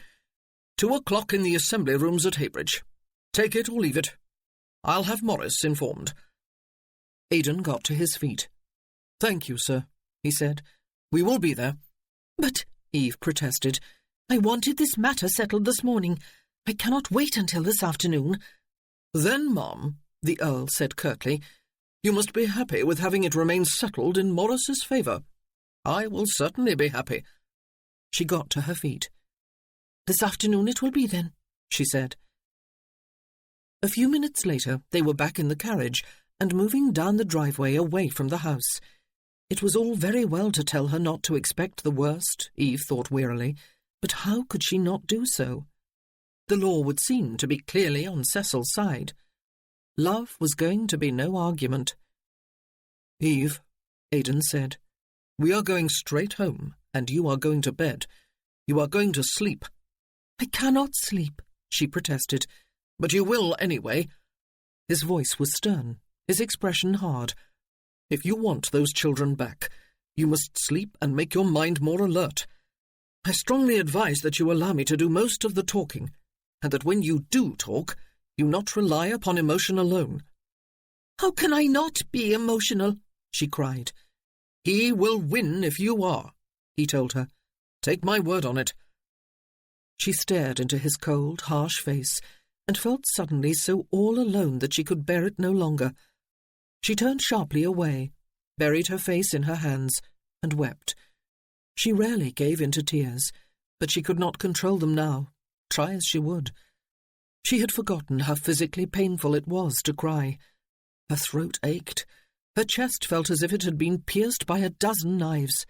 2:00 in the Assembly Rooms at Heybridge. Take it or leave it. I'll have Morris informed." Aidan got to his feet. "Thank you, sir," he said. "We will be there." "But," Eve protested, "I wanted this matter settled this morning. I cannot wait until this afternoon." "Then, ma'am," the Earl said curtly, "you must be happy with having it remain settled in Morris's favour. I will certainly be happy." She got to her feet. "This afternoon it will be, then," she said. A few minutes later they were back in the carriage and moving down the driveway away from the house. It was all very well to tell her not to expect the worst, Eve thought wearily, but how could she not do so? The law would seem to be clearly on Cecil's side. Love was going to be no argument. "Eve," Aidan said, "we are going straight home, and you are going to bed. You are going to sleep." "I cannot sleep," she protested. "But you will anyway." His voice was stern, his expression hard. "If you want those children back, you must sleep and make your mind more alert. I strongly advise that you allow me to do most of the talking, and that when you do talk, you not rely upon emotion alone." "How can I not be emotional?" she cried. "He will win if you are," he told her. "Take my word on it." She stared into his cold, harsh face and felt suddenly so all alone that she could bear it no longer. She turned sharply away, buried her face in her hands, and wept. She rarely gave in to tears, but she could not control them now, try as she would. She had forgotten how physically painful it was to cry. Her throat ached. Her chest felt as if it had been pierced by a dozen knives.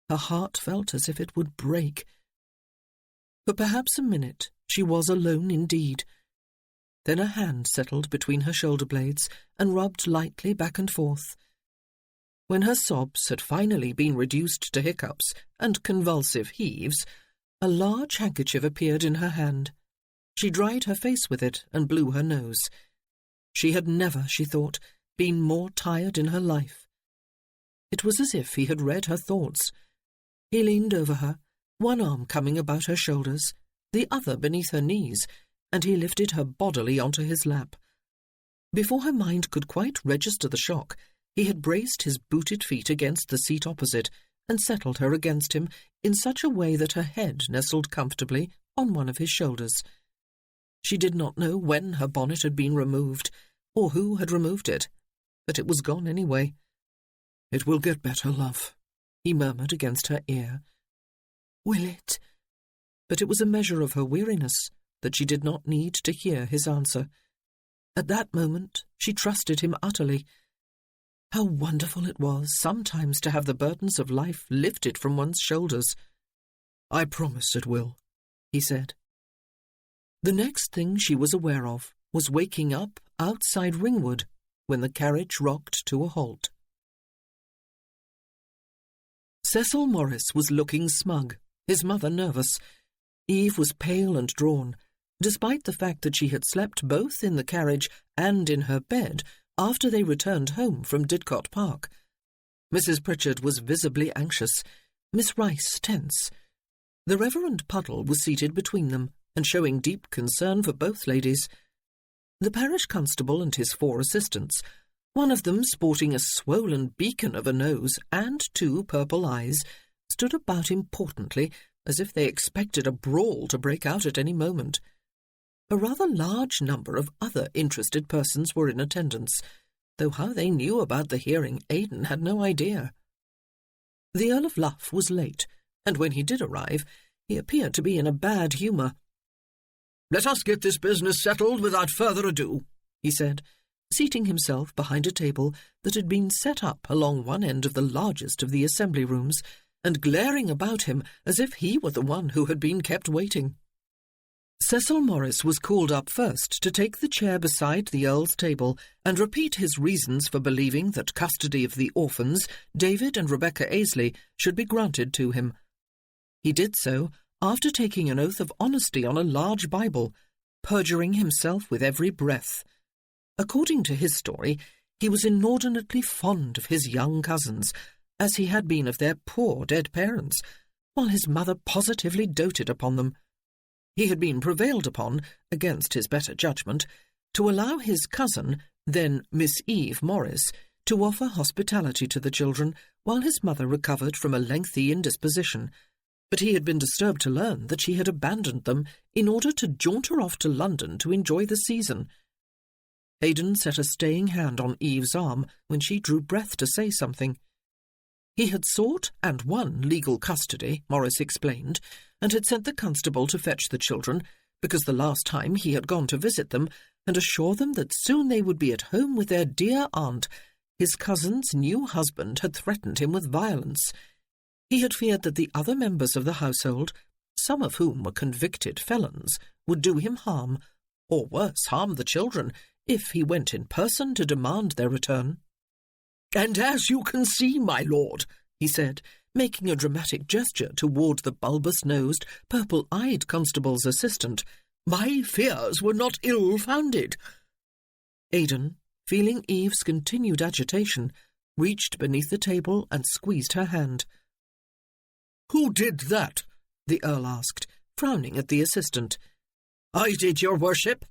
Her heart felt as if it would break. For perhaps a minute she was alone indeed. Then a hand settled between her shoulder blades and rubbed lightly back and forth. When her sobs had finally been reduced to hiccups and convulsive heaves, a large handkerchief appeared in her hand. She dried her face with it and blew her nose. She had never, she thought, been more tired in her life. It was as if he had read her thoughts. He leaned over her, one arm coming about her shoulders, the other beneath her knees, and he lifted her bodily onto his lap. Before her mind could quite register the shock, he had braced his booted feet against the seat opposite and settled her against him in such a way that her head nestled comfortably on one of his shoulders. She did not know when her bonnet had been removed, or who had removed it, but it was gone anyway. "It will get better, love," he murmured against her ear. "Will it?" But it was a measure of her weariness that she did not need to hear his answer. At that moment she trusted him utterly. How wonderful it was sometimes to have the burdens of life lifted from one's shoulders. "I promise it will," he said. The next thing she was aware of was waking up outside Ringwood when the carriage rocked to a halt. Cecil Morris was looking smug, his mother nervous. Eve was pale and drawn, despite the fact that she had slept both in the carriage and in her bed after they returned home from Didcot Park. Mrs. Pritchard was visibly anxious, Miss Rice tense. The Reverend Puddle was seated between them and showing deep concern for both ladies. The parish constable and his 4 assistants, one of them sporting a swollen beacon of a nose and 2 purple eyes, stood about importantly as if they expected a brawl to break out at any moment. A rather large number of other interested persons were in attendance, though how they knew about the hearing Aidan had no idea. The Earl of Luff was late, and when he did arrive, he appeared to be in a bad humour. "Let us get this business settled without further ado," he said, seating himself behind a table that had been set up along one end of the largest of the assembly rooms, and glaring about him as if he were the one who had been kept waiting. Cecil Morris was called up first to take the chair beside the Earl's table and repeat his reasons for believing that custody of the orphans, David and Rebecca Aisley, should be granted to him. He did so after taking an oath of honesty on a large Bible, perjuring himself with every breath. According to his story, he was inordinately fond of his young cousins, as he had been of their poor dead parents, while his mother positively doted upon them. He had been prevailed upon, against his better judgment, to allow his cousin, then Miss Eve Morris, to offer hospitality to the children while his mother recovered from a lengthy indisposition, but he had been disturbed to learn that she had abandoned them in order to jaunter off to London to enjoy the season. Aidan set a staying hand on Eve's arm when she drew breath to say something. He had sought and won legal custody, Morris explained, and had sent the constable to fetch the children, because the last time he had gone to visit them, and assure them that soon they would be at home with their dear aunt, his cousin's new husband had threatened him with violence. He had feared that the other members of the household, some of whom were convicted felons, would do him harm, or worse, harm the children, if he went in person to demand their return. "And as you can see, my lord," he said, making a dramatic gesture toward the bulbous-nosed, purple-eyed constable's assistant, "my fears were not ill-founded." Aidan, feeling Eve's continued agitation, reached beneath the table and squeezed her hand. "Who did that?" the Earl asked, frowning at the assistant. "I did, your worship,"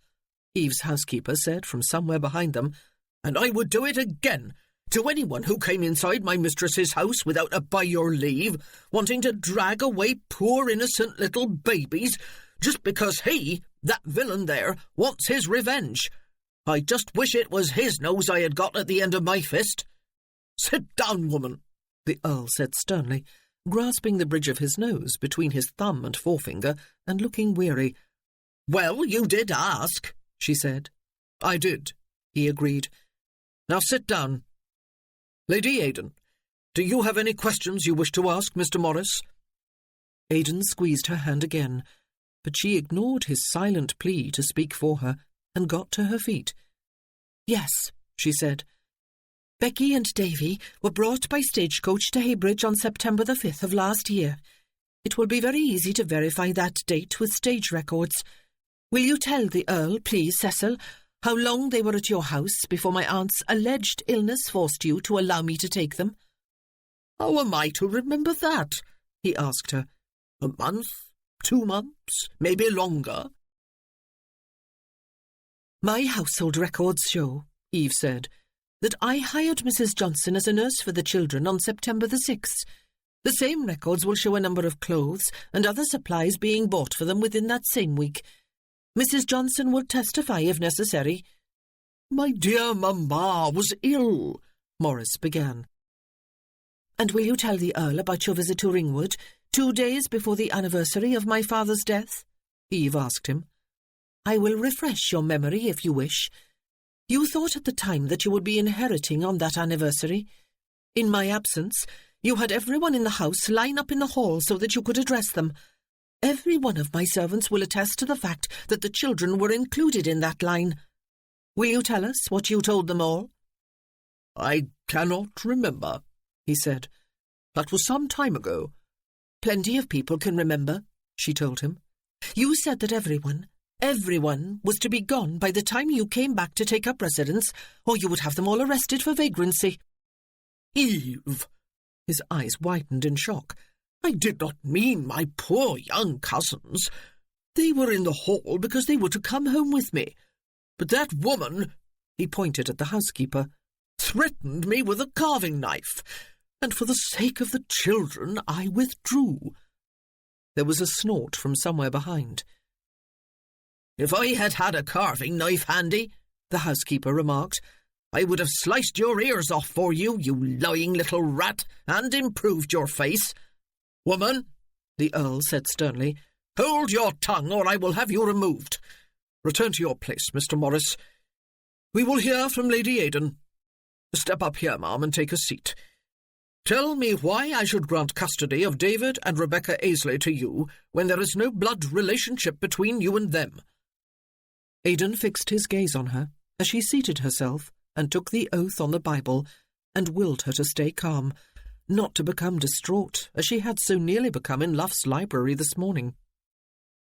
Eve's housekeeper said from somewhere behind them, "and I would do it again to anyone who came inside my mistress's house without a by your leave, wanting to drag away poor innocent little babies, just because he, that villain there, wants his revenge. I just wish it was his nose I had got at the end of my fist." "Sit down, woman," the Earl said sternly, grasping the bridge of his nose between his thumb and forefinger and looking weary. "Well, you did ask," she said. "I did," he agreed. "Now sit down. Lady Aidan, do you have any questions you wish to ask Mr. Morris?" Aidan squeezed her hand again, but she ignored his silent plea to speak for her and got to her feet. "Yes," she said. "Becky and Davy were brought by stagecoach to Heybridge on September the 5th of last year. It will be very easy to verify that date with stage records. Will you tell the Earl, please, Cecil, how long they were at your house before my aunt's alleged illness forced you to allow me to take them?" "How am I to remember that?" he asked her. "A month? 2 months? Maybe longer?" "My household records show," Eve said, "that I hired Mrs. Johnson as a nurse for the children on September the 6th. The same records will show a number of clothes and other supplies being bought for them within that same week. Mrs. Johnson will testify if necessary." "My dear mamma was ill," Morris began. "And will you tell the Earl about your visit to Ringwood 2 days before the anniversary of my father's death?" Eve asked him. "I will refresh your memory if you wish. You thought at the time that you would be inheriting on that anniversary. In my absence, you had everyone in the house line up in the hall so that you could address them. Every one of my servants will attest to the fact that the children were included in that line. Will you tell us what you told them all?" "I cannot remember," he said. "That was some time ago." "Plenty of people can remember," she told him. "You said that everyone was to be gone by the time you came back to take up residence, or you would have them all arrested for vagrancy." "Eve!" His eyes widened in shock. "I did not mean my poor young cousins. They were in the hall because they were to come home with me. But that woman," he pointed at the housekeeper, "threatened me with a carving knife, and for the sake of the children I withdrew." There was a snort from somewhere behind. "If I had had a carving knife handy," the housekeeper remarked, "I would have sliced your ears off for you, you lying little rat, and improved your face. Woman," the Earl said sternly, "hold your tongue or I will have you removed. Return to your place, Mr. Morris. We will hear from Lady Aidan. Step up here, ma'am, and take a seat. Tell me why I should grant custody of David and Rebecca Aisley to you when there is no blood relationship between you and them." Aidan fixed his gaze on her as she seated herself and took the oath on the Bible and willed her to stay calm, not to become distraught as she had so nearly become in Luff's library this morning.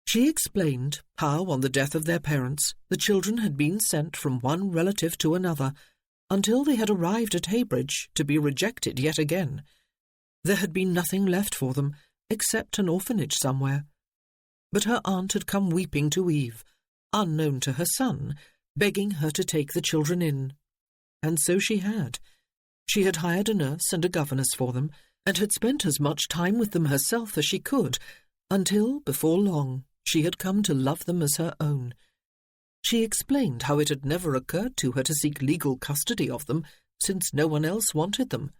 She explained how, on the death of their parents, the children had been sent from one relative to another, until they had arrived at Heybridge to be rejected yet again. There had been nothing left for them except an orphanage somewhere. But her aunt had come weeping to Eve, unknown to her son, begging her to take the children in. And so she had. She had hired a nurse and a governess for them, and had spent as much time with them herself as she could, until, before long, she had come to love them as her own. She explained how it had never occurred to her to seek legal custody of them, since no one else wanted them.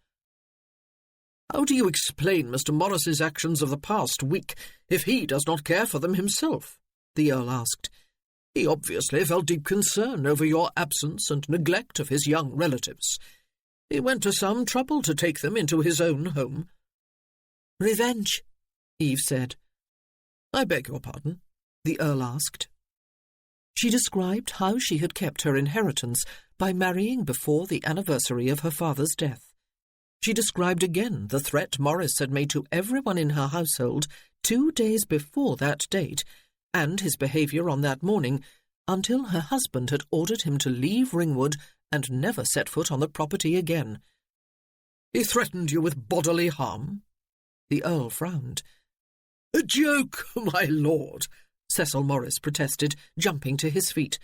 "How do you explain Mr. Morris's actions of the past week if he does not care for them himself?" the Earl asked. "He obviously felt deep concern over your absence and neglect of his young relatives. He went to some trouble to take them into his own home." "Revenge," Eve said. "I beg your pardon?" the Earl asked. She described how she had kept her inheritance by marrying before the anniversary of her father's death. She described again the threat Morris had made to everyone in her household 2 days before that date, and his behaviour on that morning, until her husband had ordered him to leave Ringwood and never set foot on the property again. "He threatened you with bodily harm?" The Earl frowned. "A joke, my lord," Cecil Morris protested, jumping to his feet.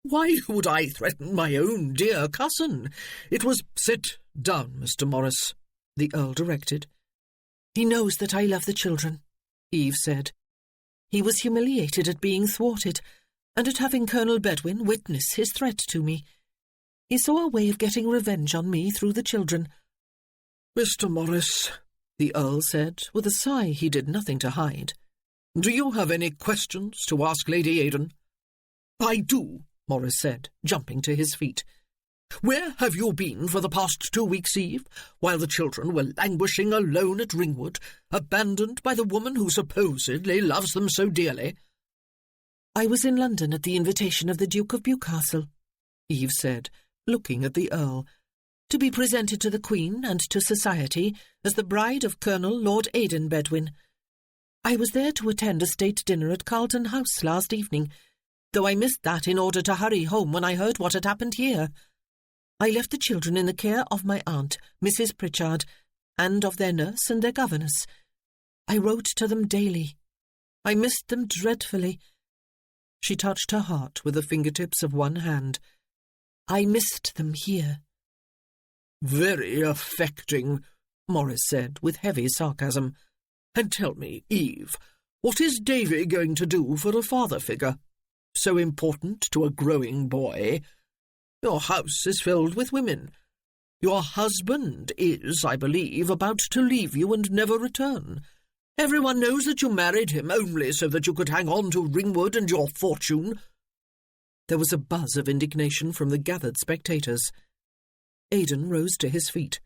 "Why would I threaten my own dear cousin? It was—" "Sit down, Mr. Morris," the Earl directed. "He knows that I love the children," Eve said. "He was humiliated at being thwarted, and at having Colonel Bedwin witness his threat to me. He saw a way of getting revenge on me through the children." "Mr. Morris," the Earl said, with a sigh he did nothing to hide, "do you have any questions to ask Lady Aidan?" "I do," Morris said, jumping to his feet. "Where have you been for the past 2 weeks, Eve, while the children were languishing alone at Ringwood, abandoned by the woman who supposedly loves them so dearly?" "I was in London at the invitation of the Duke of Bewcastle," Eve said, looking at the Earl, "to be presented to the Queen and to society as the bride of Colonel Lord Aidan Bedwin. I was there to attend a state dinner at Carlton House last evening, though I missed that in order to hurry home when I heard what had happened here. I left the children in the care of my aunt, Mrs. Pritchard, and of their nurse and their governess. I wrote to them daily. I missed them dreadfully." She touched her heart with the fingertips of one hand. "I missed them here." "Very affecting," Morris said, with heavy sarcasm. "And tell me, Eve, what is Davy going to do for a father figure? So important to a growing boy. Your house is filled with women. Your husband is, I believe, about to leave you and never return. Everyone knows that you married him only so that you could hang on to Ringwood and your fortune." There was a buzz of indignation from the gathered spectators. Aidan rose to his feet.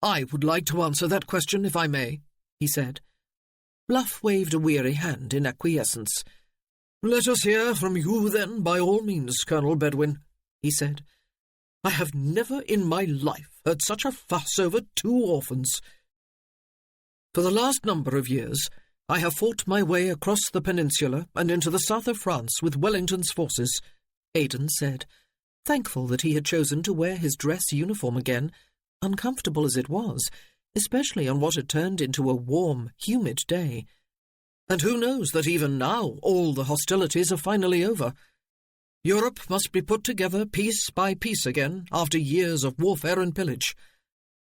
"I would like to answer that question, if I may," he said. Bluff waved a weary hand in acquiescence. "Let us hear from you, then, by all means, Colonel Bedwin," he said. "I have never in my life heard such a fuss over 2 orphans. For the last number of years, I have fought my way across the peninsula and into the south of France with Wellington's forces," Aidan said, thankful that he had chosen to wear his dress uniform again, uncomfortable as it was, especially on what had turned into a warm, humid day. "And who knows that even now all the hostilities are finally over? Europe must be put together piece by piece again after years of warfare and pillage.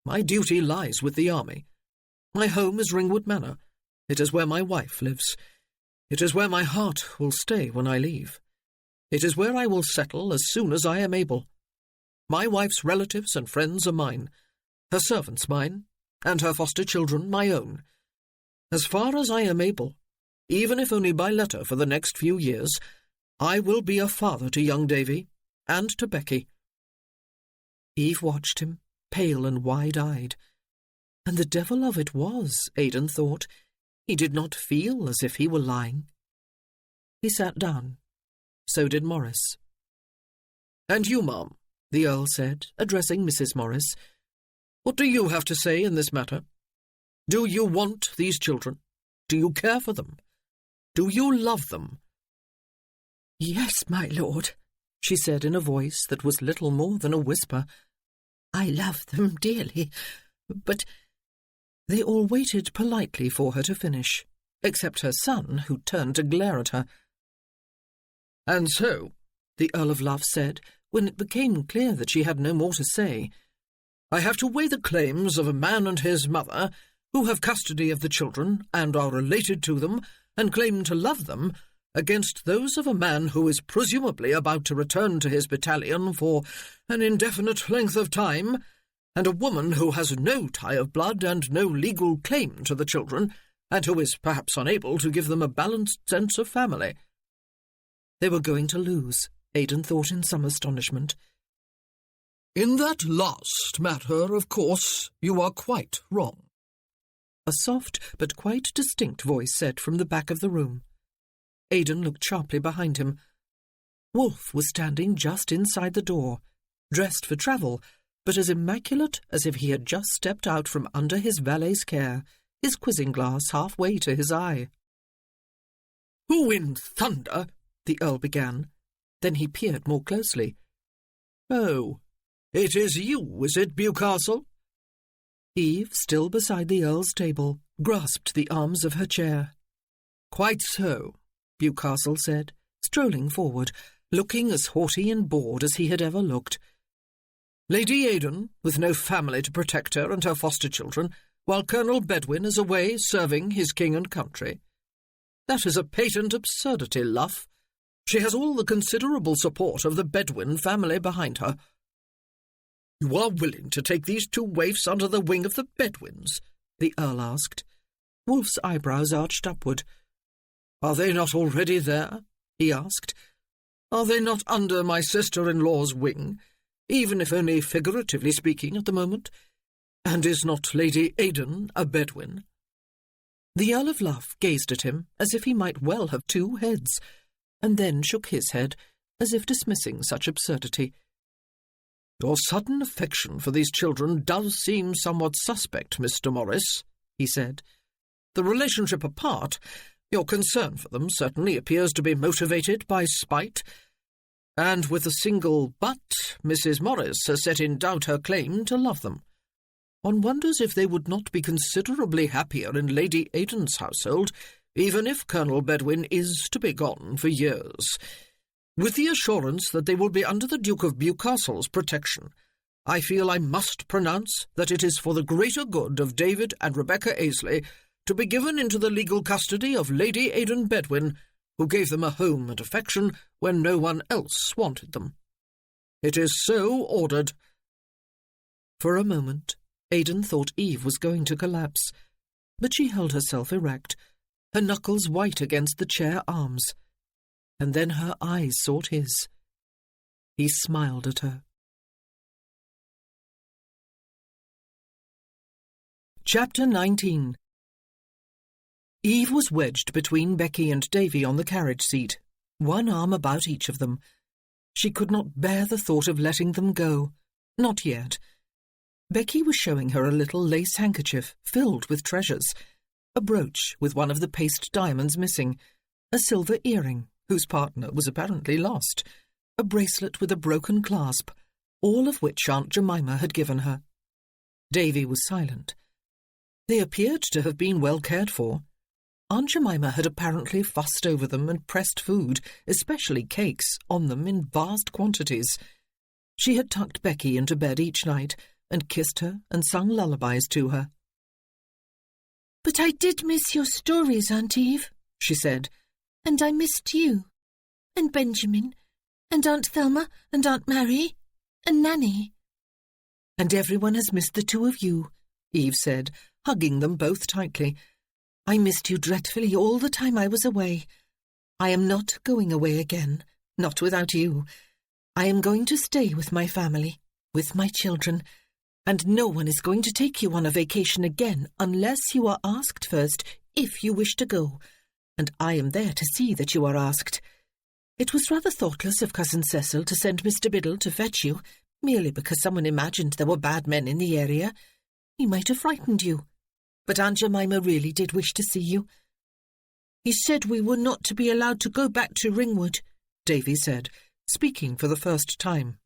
My duty lies with the army. My home is Ringwood Manor. It is where my wife lives. It is where my heart will stay when I leave. It is where I will settle as soon as I am able. My wife's relatives and friends are mine, her servants mine, and her foster children my own. As far as I am able, even if only by letter for the next few years, I will be a father to young Davy and to Becky." Eve watched him, pale and wide-eyed. And the devil of it was, Aidan thought, he did not feel as if he were lying. He sat down. So did Morris. "And you, ma'am," the Earl said, addressing Mrs. Morris, "what do you have to say in this matter? Do you want these children? Do you care for them? Do you love them?" "Yes, my lord," she said in a voice that was little more than a whisper. "I love them dearly, but—" They all waited politely for her to finish, except her son, who turned to glare at her. "And so," the Earl of Luff said, when it became clear that she had no more to say, "I have to weigh the claims of a man and his mother, who have custody of the children and are related to them and claim to love them, against those of a man who is presumably about to return to his battalion for an indefinite length of time, and a woman who has no tie of blood and no legal claim to the children, and who is perhaps unable to give them a balanced sense of family." They were going to lose, Aidan thought in some astonishment. "In that last matter, of course, you are quite wrong," a soft but quite distinct voice said from the back of the room. Aidan looked sharply behind him. Wolf was standing just inside the door, dressed for travel, but as immaculate as if he had just stepped out from under his valet's care, his quizzing glass halfway to his eye. "Who in thunder—" the Earl began. Then he peered more closely. "Oh, it is you, is it, Bewcastle?" Eve, still beside the Earl's table, grasped the arms of her chair. "Quite so," Bewcastle said, strolling forward, looking as haughty and bored as he had ever looked. "Lady Aidan, with no family to protect her and her foster children, while Colonel Bedwin is away serving his king and country. That is a patent absurdity, Luff. She has all the considerable support of the Bedwin family behind her." "You are willing to take these two waifs under the wing of the Bedwins?" the Earl asked. Wolf's eyebrows arched upward. "Are they not already there?" he asked. "Are they not under my sister-in-law's wing, even if only figuratively speaking at the moment? And is not Lady Aidan a Bedwin?" The Earl of Luff gazed at him as if he might well have two heads, and then shook his head as if dismissing such absurdity. "Your sudden affection for these children does seem somewhat suspect, Mr. Morris," he said. "The relationship apart, your concern for them certainly appears to be motivated by spite. And with a single but, Mrs. Morris has set in doubt her claim to love them. One wonders if they would not be considerably happier in Lady Aidan's household, even if Colonel Bedwin is to be gone for years. With the assurance that they will be under the Duke of Bewcastle's protection, I feel I must pronounce that it is for the greater good of David and Rebecca Aisley to be given into the legal custody of Lady Aidan Bedwin, who gave them a home and affection when no one else wanted them. It is so ordered." For a moment, Aidan thought Eve was going to collapse, but she held herself erect, her knuckles white against the chair arms, and then her eyes sought his. He smiled at her. Chapter 19. Eve was wedged between Becky and Davy on the carriage seat, one arm about each of them. She could not bear the thought of letting them go. Not yet. Becky was showing her a little lace handkerchief filled with treasures, a brooch with one of the paste diamonds missing, a silver earring whose partner was apparently lost, a bracelet with a broken clasp, all of which Aunt Jemima had given her. Davy was silent. They appeared to have been well cared for. Aunt Jemima had apparently fussed over them and pressed food, especially cakes, on them in vast quantities. She had tucked Becky into bed each night and kissed her and sung lullabies to her. "But I did miss your stories, Aunt Eve," she said, "and I missed you, and Benjamin, and Aunt Thelma, and Aunt Mary, and Nanny." "And everyone has missed the two of you," Eve said, hugging them both tightly. "I missed you dreadfully all the time I was away. I am not going away again, not without you. I am going to stay with my family, with my children, and no one is going to take you on a vacation again unless you are asked first if you wish to go, and I am there to see that you are asked. It was rather thoughtless of Cousin Cecil to send Mr. Biddle to fetch you, merely because someone imagined there were bad men in the area. He might have frightened you, but Aunt Jemima really did wish to see you." "He said we were not to be allowed to go back to Ringwood," Davy said, speaking for the first time.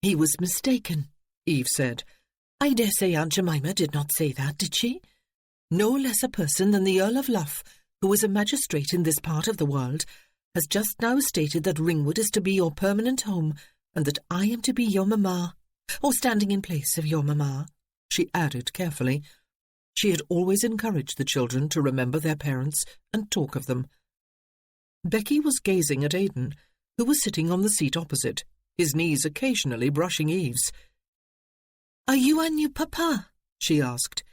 "He was mistaken," Eve said. "I dare say Aunt Jemima did not say that, did she? No less a person than the Earl of Luff, who is a magistrate in this part of the world, has just now stated that Ringwood is to be your permanent home, and that I am to be your mamma, or standing in place of your mamma," she added carefully. She had always encouraged the children to remember their parents and talk of them. Becky was gazing at Aidan, who was sitting on the seat opposite, his knees occasionally brushing Eve's. "Are you our new papa?" she asked.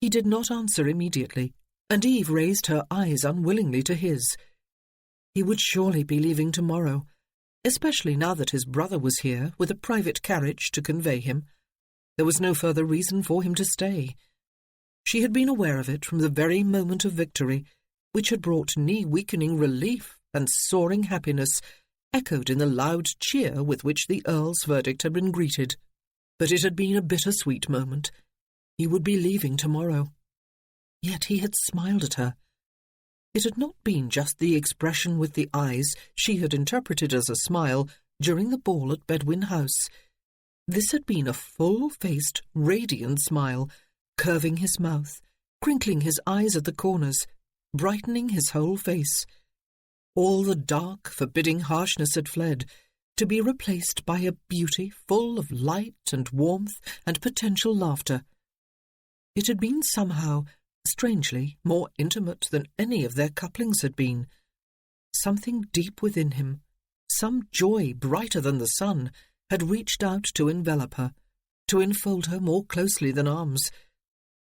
He did not answer immediately, and Eve raised her eyes unwillingly to his. He would surely be leaving tomorrow, especially now that his brother was here with a private carriage to convey him. There was no further reason for him to stay. She had been aware of it from the very moment of victory, which had brought knee-weakening relief and soaring happiness, echoed in the loud cheer with which the Earl's verdict had been greeted. But it had been a bittersweet moment. He would be leaving tomorrow. Yet he had smiled at her. It had not been just the expression with the eyes she had interpreted as a smile during the ball at Bedwin House. This had been a full-faced, radiant smile, curving his mouth, crinkling his eyes at the corners, brightening his whole face. All the dark, forbidding harshness had fled, to be replaced by a beauty full of light and warmth and potential laughter. It had been somehow, strangely, more intimate than any of their couplings had been. Something deep within him, some joy brighter than the sun, had reached out to envelop her, to enfold her more closely than arms.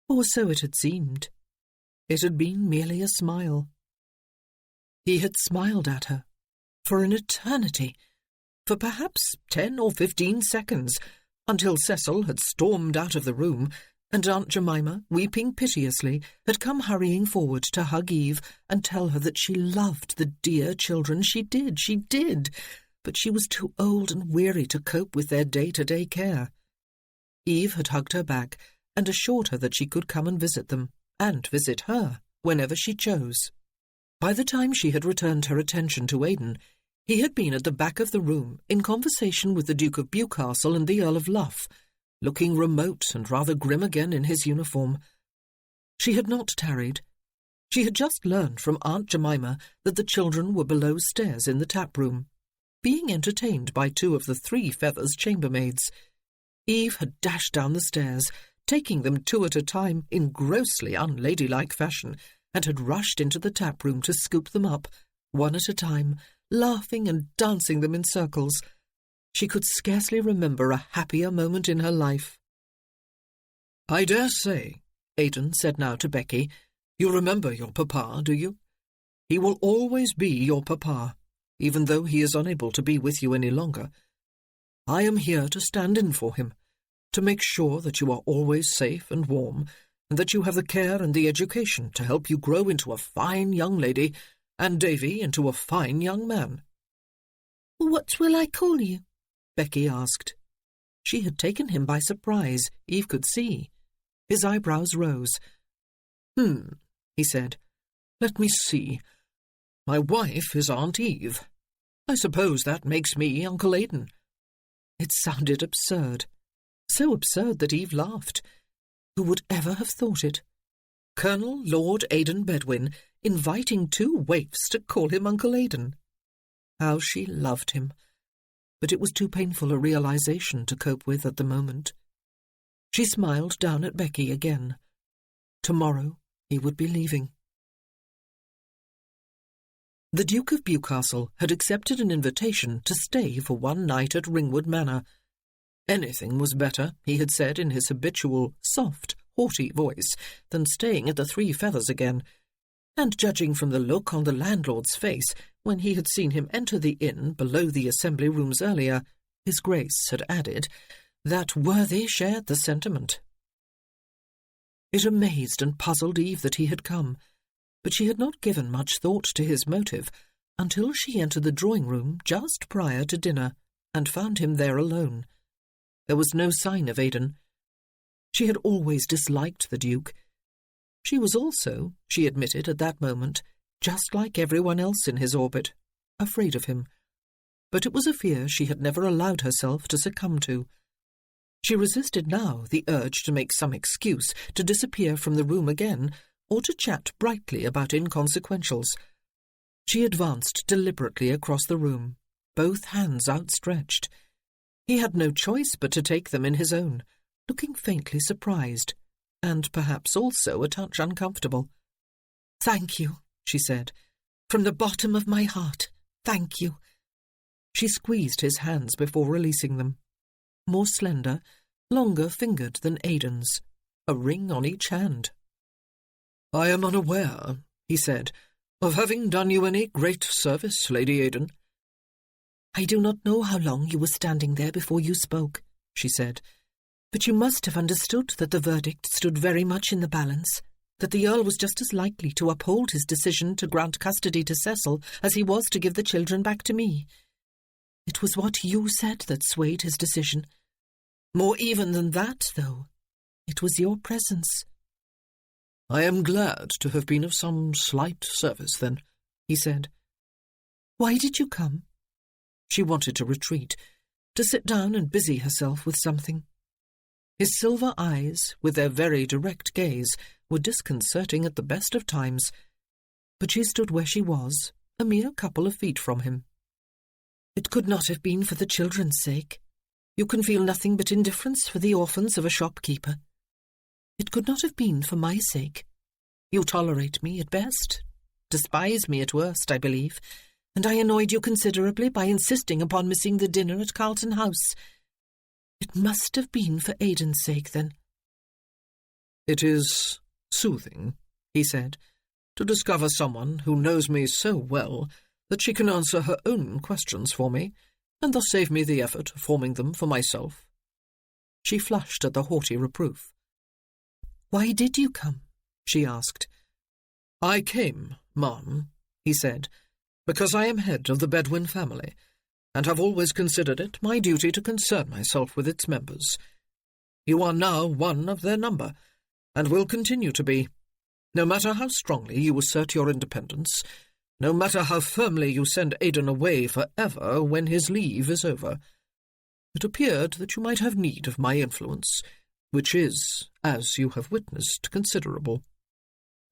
Or so it had seemed. It had been merely a smile. He had smiled at her, for an eternity, for perhaps 10 or 15 seconds, until Cecil had stormed out of the room, and Aunt Jemima, weeping piteously, had come hurrying forward to hug Eve and tell her that she loved the dear children. She did, but she was too old and weary to cope with their day-to-day care. Eve had hugged her back and assured her that she could come and visit them, and visit her, whenever she chose. By the time she had returned her attention to Aidan, he had been at the back of the room in conversation with the Duke of Bewcastle and the Earl of Luff, looking remote and rather grim again in his uniform. She had not tarried. She had just learned from Aunt Jemima that the children were below stairs in the tap-room, being entertained by 2 of the 3 Feathers chambermaids. Eve had dashed down the stairs, taking them 2 at a time in grossly unladylike fashion, and had rushed into the tap-room to scoop them up, 1 at a time, laughing and dancing them in circles. She could scarcely remember a happier moment in her life. "I dare say," Aidan said now to Becky, "you remember your papa, do you? He will always be your papa, even though he is unable to be with you any longer. I am here to stand in for him, to make sure that you are always safe and warm, and that you have the care and the education to help you grow into a fine young lady, and Davy into a fine young man." "What will I call you?" Becky asked. She had taken him by surprise, Eve could see. His eyebrows rose. He said. "Let me see. My wife is Aunt Eve. I suppose that makes me Uncle Aidan." It sounded absurd. So absurd that Eve laughed. Who would ever have thought it? Colonel Lord Aidan Bedwin inviting 2 waifs to call him Uncle Aidan. How she loved him. But it was too painful a realization to cope with at the moment. She smiled down at Becky again. Tomorrow he would be leaving. The Duke of Bewcastle had accepted an invitation to stay for 1 night at Ringwood Manor. Anything was better, he had said in his habitual, soft, haughty voice, than staying at the 3 Feathers again. And judging from the look on the landlord's face when he had seen him enter the inn below the assembly rooms earlier, his Grace had added, that worthy shared the sentiment. It amazed and puzzled Eve that he had come, but she had not given much thought to his motive until she entered the drawing-room just prior to dinner and found him there alone. There was no sign of Aidan. She had always disliked the Duke. She was also, she admitted at that moment, just like everyone else in his orbit, afraid of him. But it was a fear she had never allowed herself to succumb to. She resisted now the urge to make some excuse, to disappear from the room again, or to chat brightly about inconsequentials. She advanced deliberately across the room, both hands outstretched. He had no choice but to take them in his own, looking faintly surprised, and perhaps also a touch uncomfortable. "Thank you," she said. "From the bottom of my heart, thank you." She squeezed his hands before releasing them. More slender, longer fingered than Aidan's, a ring on each hand. "I am unaware," he said, "of having done you any great service, Lady Aidan." "I do not know how long you were standing there before you spoke," she said, "but you must have understood that the verdict stood very much in the balance, that the Earl was just as likely to uphold his decision to grant custody to Cecil as he was to give the children back to me. It was what you said that swayed his decision. More even than that, though. It was your presence. "I am glad to have been of some slight service, then," he said. "Why did you come?" She wanted to retreat, to sit down and busy herself with something. His silver eyes, with their very direct gaze, were disconcerting at the best of times, but she stood where she was, a mere couple of feet from him. "It could not have been for the children's sake. You can feel nothing but indifference for the orphans of a shopkeeper. It could not have been for my sake. You tolerate me at best, despise me at worst, I believe, and I annoyed you considerably by insisting upon missing the dinner at Carlton House. It must have been for Aidan's sake, then." "It is soothing," he said, "to discover someone who knows me so well that she can answer her own questions for me, and thus save me the effort of forming them for myself." She flushed at the haughty reproof. "Why did you come?" she asked. "I came, ma'am," he said, "because I am head of the Bedouin family, and have always considered it my duty to concern myself with its members. You are now one of their number, and will continue to be. No matter how strongly you assert your independence, no matter how firmly you send Aidan away for ever when his leave is over, it appeared that you might have need of my influence, which is, as you have witnessed, considerable.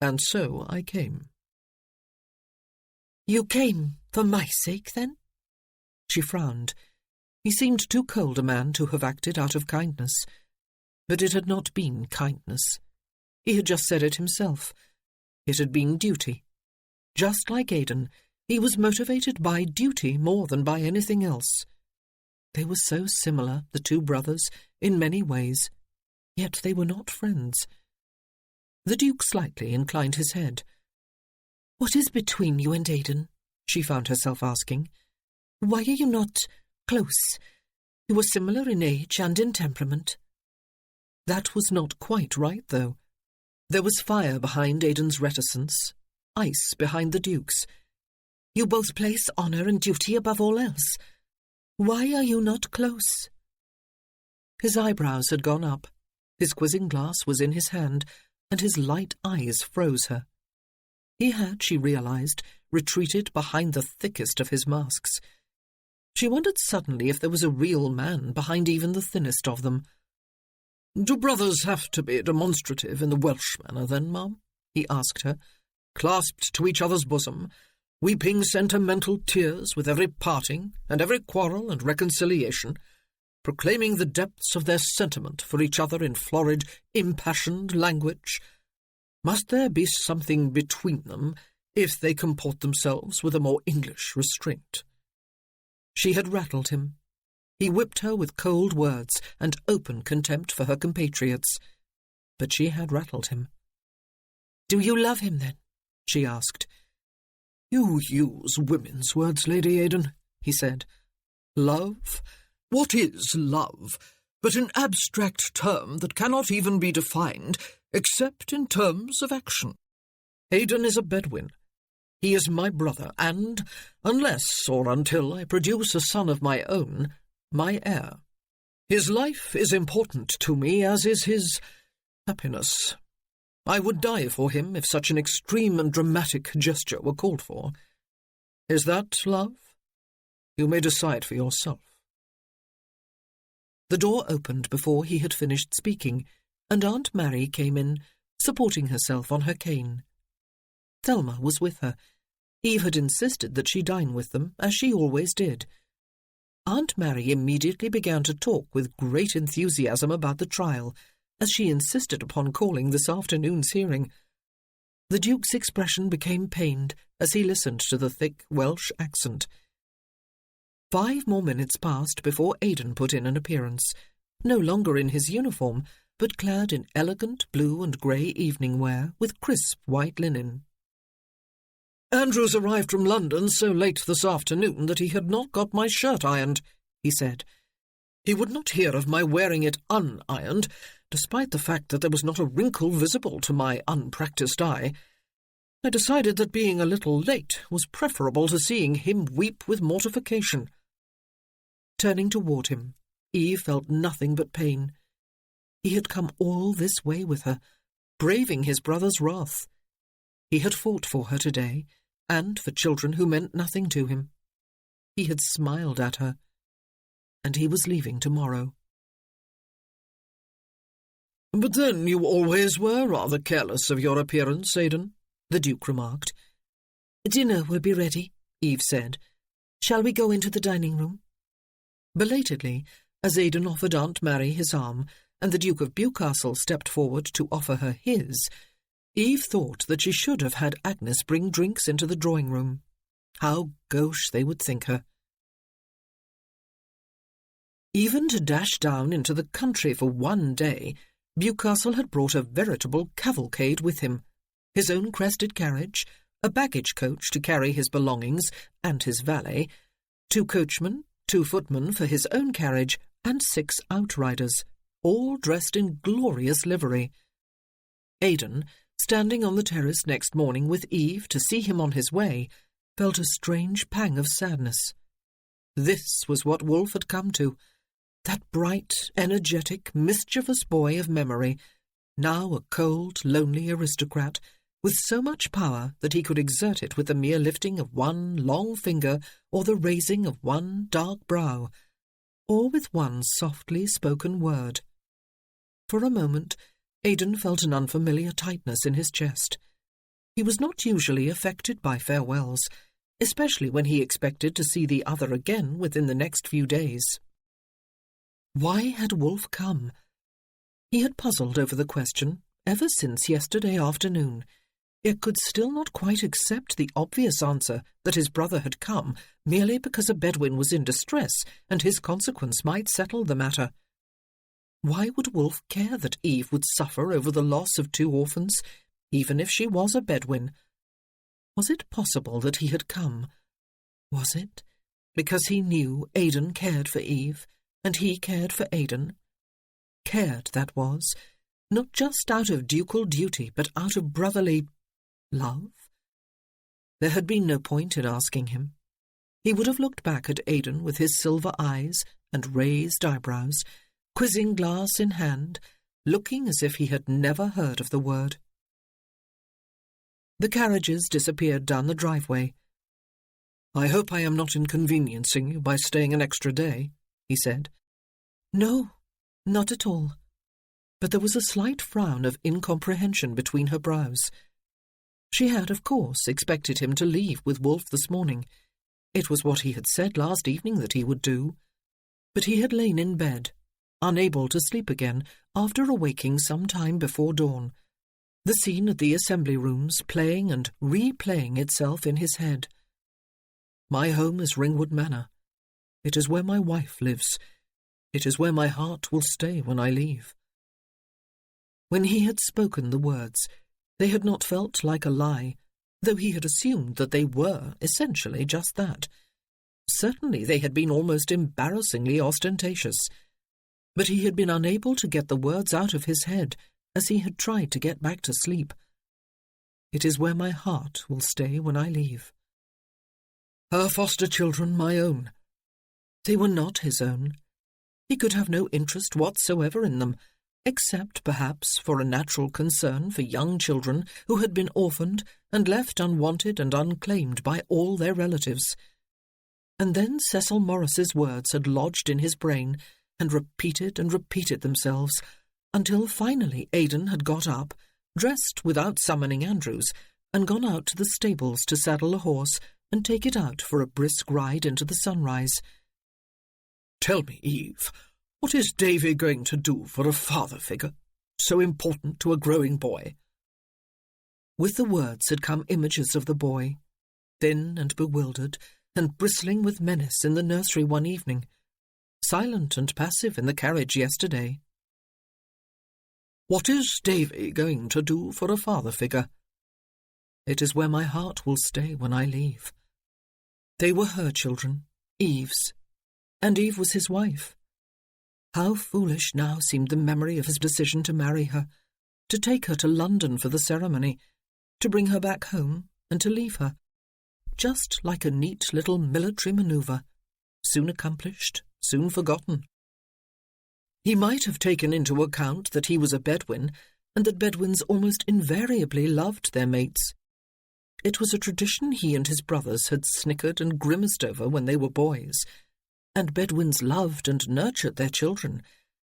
And so I came." "You came for my sake, then?" She frowned. He seemed too cold a man to have acted out of kindness. But it had not been kindness. He had just said it himself. It had been duty. Just like Aidan, he was motivated by duty more than by anything else. They were so similar, the two brothers, in many ways, yet they were not friends. The Duke slightly inclined his head. "What is between you and Aidan?" she found herself asking. "Why are you not close? You were similar in age and in temperament." That was not quite right, though. There was fire behind Aidan's reticence, ice behind the Duke's. "You both place honour and duty above all else. Why are you not close?" His eyebrows had gone up, his quizzing glass was in his hand, and his light eyes froze her. He had, she realized, retreated behind the thickest of his masks. She wondered suddenly if there was a real man behind even the thinnest of them. "Do brothers have to be demonstrative in the Welsh manner, then, ma'am?" he asked her, "clasped to each other's bosom, weeping sentimental tears with every parting and every quarrel and reconciliation, proclaiming the depths of their sentiment for each other in florid, impassioned language? Must there be something between them if they comport themselves with a more English restraint?" She had rattled him. He whipped her with cold words and open contempt for her compatriots. But she had rattled him. "Do you love him, then?" she asked. "You use women's words, Lady Aidan," he said. "Love? What is love but an abstract term that cannot even be defined except in terms of action? Aidan is a Bedouin. He is my brother, and, unless or until I produce a son of my own, my heir. His life is important to me, as is his happiness. I would die for him if such an extreme and dramatic gesture were called for. Is that love? You may decide for yourself." The door opened before he had finished speaking, and Aunt Mary came in, supporting herself on her cane. Thelma was with her. Eve had insisted that she dine with them, as she always did. Aunt Mary immediately began to talk with great enthusiasm about the trial, as she insisted upon calling this afternoon's hearing. The Duke's expression became pained as he listened to the thick Welsh accent. 5 more minutes passed before Aidan put in an appearance, no longer in his uniform, but clad in elegant blue and grey evening wear with crisp white linen. "Andrews arrived from London so late this afternoon that he had not got my shirt ironed," he said. "He would not hear of my wearing it unironed, despite the fact that there was not a wrinkle visible to my unpractised eye. I decided that being a little late was preferable to seeing him weep with mortification. Turning toward him, Eve felt nothing but pain. He had come all this way with her, braving his brother's wrath. He had fought for her today, and for children who meant nothing to him. He had smiled at her, and he was leaving tomorrow. "But then you always were rather careless of your appearance, Aidan," the Duke remarked. "Dinner will be ready," Eve said. "Shall we go into the dining room?" Belatedly, as Aidan offered Aunt Mary his arm, and the Duke of Bewcastle stepped forward to offer her his, Eve thought that she should have had Agnes bring drinks into the drawing-room. How gauche they would think her. Even to dash down into the country for one day, Bewcastle had brought a veritable cavalcade with him, his own crested carriage, a baggage coach to carry his belongings and his valet, 2 coachmen, 2 footmen for his own carriage, and 6 outriders, all dressed in glorious livery. Aidan, standing on the terrace next morning with Eve to see him on his way, felt a strange pang of sadness. This was what Wolfe had come to, that bright, energetic, mischievous boy of memory, now a cold, lonely aristocrat, with so much power that he could exert it with the mere lifting of one long finger or the raising of one dark brow, or with one softly spoken word. For a moment, Aidan felt an unfamiliar tightness in his chest. He was not usually affected by farewells, especially when he expected to see the other again within the next few days. Why had Wolfe come? He had puzzled over the question ever since yesterday afternoon, yet could still not quite accept the obvious answer that his brother had come merely because a Bedouin was in distress and his consequence might settle the matter. Why would Wolfe care that Eve would suffer over the loss of 2 orphans, even if she was a Bedouin? Was it possible that he had come? Was it because he knew Aidan cared for Eve, and he cared for Aidan? Cared, that was, not just out of ducal duty, but out of brotherly love? There had been no point in asking him. He would have looked back at Aidan with his silver eyes and raised eyebrows, quizzing glass in hand, looking as if he had never heard of the word. The carriages disappeared down the driveway. "I hope I am not inconveniencing you by staying an extra day," he said. "No, not at all." But there was a slight frown of incomprehension between her brows. She had, of course, expected him to leave with Wolfe this morning. It was what he had said last evening that he would do. But he had lain in bed, unable to sleep again after awaking some time before dawn, the scene at the assembly rooms playing and replaying itself in his head. My home is Ringwood Manor. It is where my wife lives. It is where my heart will stay when I leave. When he had spoken the words, they had not felt like a lie, though he had assumed that they were essentially just that. Certainly they had been almost embarrassingly ostentatious. But he had been unable to get the words out of his head as he had tried to get back to sleep. It is where my heart will stay when I leave. Her foster children my own. They were not his own. He could have no interest whatsoever in them, except, perhaps, for a natural concern for young children who had been orphaned and left unwanted and unclaimed by all their relatives. And then Cecil Morris's words had lodged in his brain and repeated themselves, until finally Aidan had got up, dressed without summoning Andrews, and gone out to the stables to saddle a horse and take it out for a brisk ride into the sunrise. "Tell me, Eve, what is Davy going to do for a father figure, so important to a growing boy?" With the words had come images of the boy, thin and bewildered, and bristling with menace in the nursery one evening, silent and passive in the carriage yesterday. "What is Davy going to do for a father figure?" "It is where my heart will stay when I leave." They were her children, Eve's, and Eve was his wife. How foolish now seemed the memory of his decision to marry her, to take her to London for the ceremony, to bring her back home and to leave her. Just like a neat little military manoeuvre, soon accomplished, soon forgotten. He might have taken into account that he was a Bedouin, and that Bedouins almost invariably loved their mates. It was a tradition he and his brothers had snickered and grimaced over when they were boys, and Bedouins loved and nurtured their children,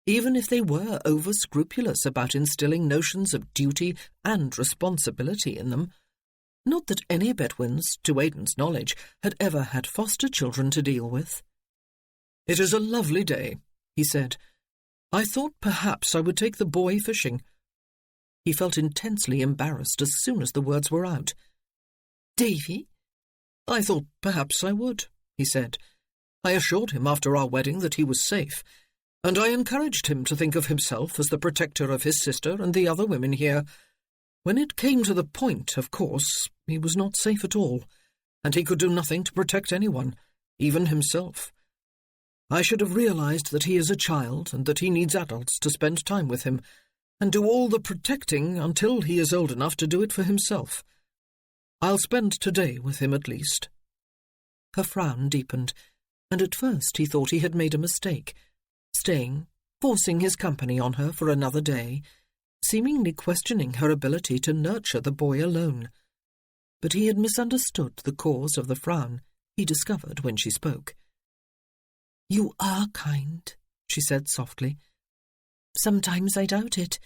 even if they were over-scrupulous about instilling notions of duty and responsibility in them. Not that any Bedouins, to Aidan's knowledge, had ever had foster children to deal with. "It is a lovely day," he said. "I thought perhaps I would take the boy fishing." He felt intensely embarrassed as soon as the words were out. "Davy?" "I thought perhaps I would," he said. I assured him after our wedding that he was safe, and I encouraged him to think of himself as the protector of his sister and the other women here. When it came to the point, of course, he was not safe at all, and he could do nothing to protect anyone, even himself. I should have realized that he is a child and that he needs adults to spend time with him, and do all the protecting until he is old enough to do it for himself. I'll spend today with him at least." Her frown deepened, and at first he thought he had made a mistake, staying, forcing his company on her for another day, seemingly questioning her ability to nurture the boy alone. But he had misunderstood the cause of the frown he discovered when she spoke. "You are kind," she said softly. "Sometimes I doubt it.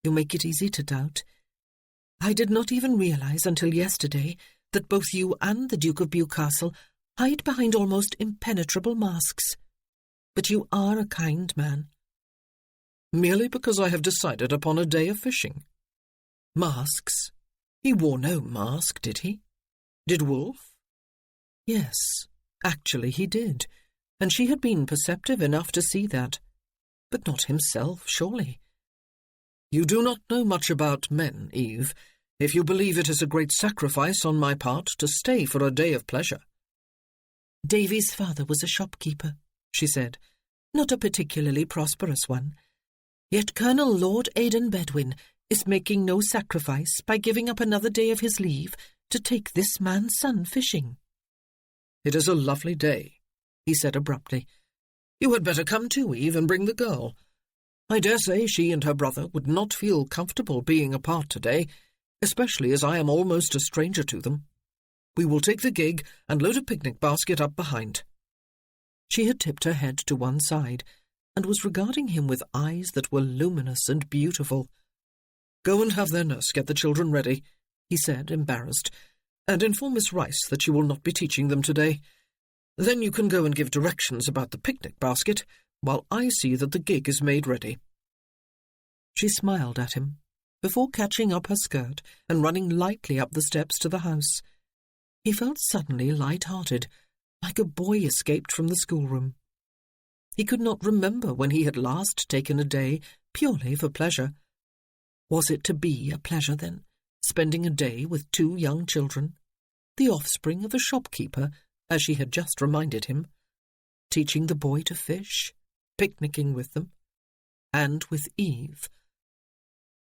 You make it easy to doubt. I did not even realize until yesterday that both you and the Duke of Bewcastle hide behind almost impenetrable masks. But you are a kind man." "Merely because I have decided upon a day of fishing." "Masks? He wore no mask, did he? Did Wolfe?" Yes, actually he did, and she had been perceptive enough to see that. But not himself, surely. "You do not know much about men, Eve, if you believe it is a great sacrifice on my part to stay for a day of pleasure." "Davy's father was a shopkeeper," she said, "not a particularly prosperous one. Yet Colonel Lord Aidan Bedwin is making no sacrifice by giving up another day of his leave to take this man's son fishing." "It is a lovely day," he said abruptly. "You had better come too, Eve, and bring the girl. I dare say she and her brother would not feel comfortable being apart today, especially as I am almost a stranger to them. We will take the gig and load a picnic basket up behind." She had tipped her head to one side and was regarding him with eyes that were luminous and beautiful. "Go and have their nurse get the children ready," he said, embarrassed, "and inform Miss Rice that you will not be teaching them today. Then you can go and give directions about the picnic basket while I see that the gig is made ready." She smiled at him before catching up her skirt and running lightly up the steps to the house. He felt suddenly light-hearted, like a boy escaped from the schoolroom. He could not remember when he had last taken a day purely for pleasure. Was it to be a pleasure, then, spending a day with 2 young children, the offspring of a shopkeeper, as she had just reminded him, teaching the boy to fish, picnicking with them, and with Eve?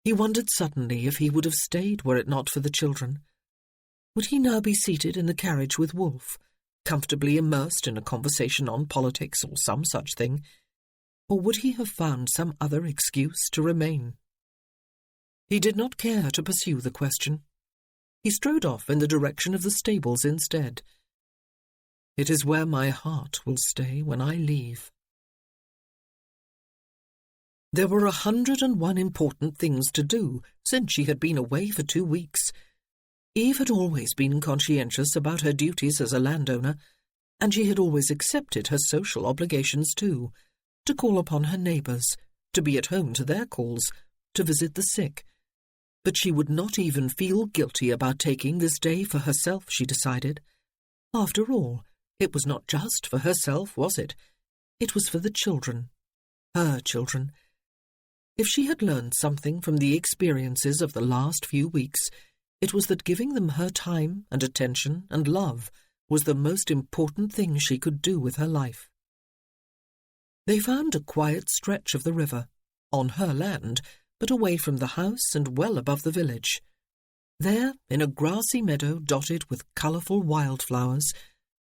He wondered suddenly if he would have stayed were it not for the children. Would he now be seated in the carriage with Wolfe, comfortably immersed in a conversation on politics or some such thing, or would he have found some other excuse to remain? He did not care to pursue the question. He strode off in the direction of the stables instead. "It is where my heart will stay when I leave." There were 101 important things to do since she had been away for 2 weeks. Eve had always been conscientious about her duties as a landowner, and she had always accepted her social obligations too, to call upon her neighbours, to be at home to their calls, to visit the sick. But she would not even feel guilty about taking this day for herself, she decided. After all, it was not just for herself, was it? It was for the children. Her children. If she had learned something from the experiences of the last few weeks, it was that giving them her time and attention and love was the most important thing she could do with her life. They found a quiet stretch of the river, on her land, but away from the house and well above the village. There, in a grassy meadow dotted with colourful wildflowers,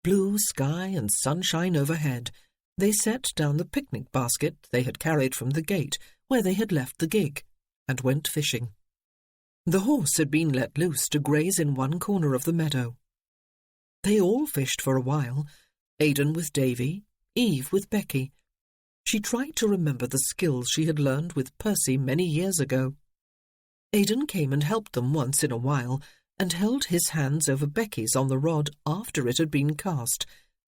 blue sky and sunshine overhead, They set down the picnic basket they had carried from the gate where they had left the gig, and went fishing. The horse had been let loose to graze in one corner of the meadow. They all fished for a while, Aidan with Davy, Eve with Becky. She tried to remember the skills she had learned with Percy many years ago. Aidan came and helped them once in a while, and held his hands over Becky's on the rod after it had been cast,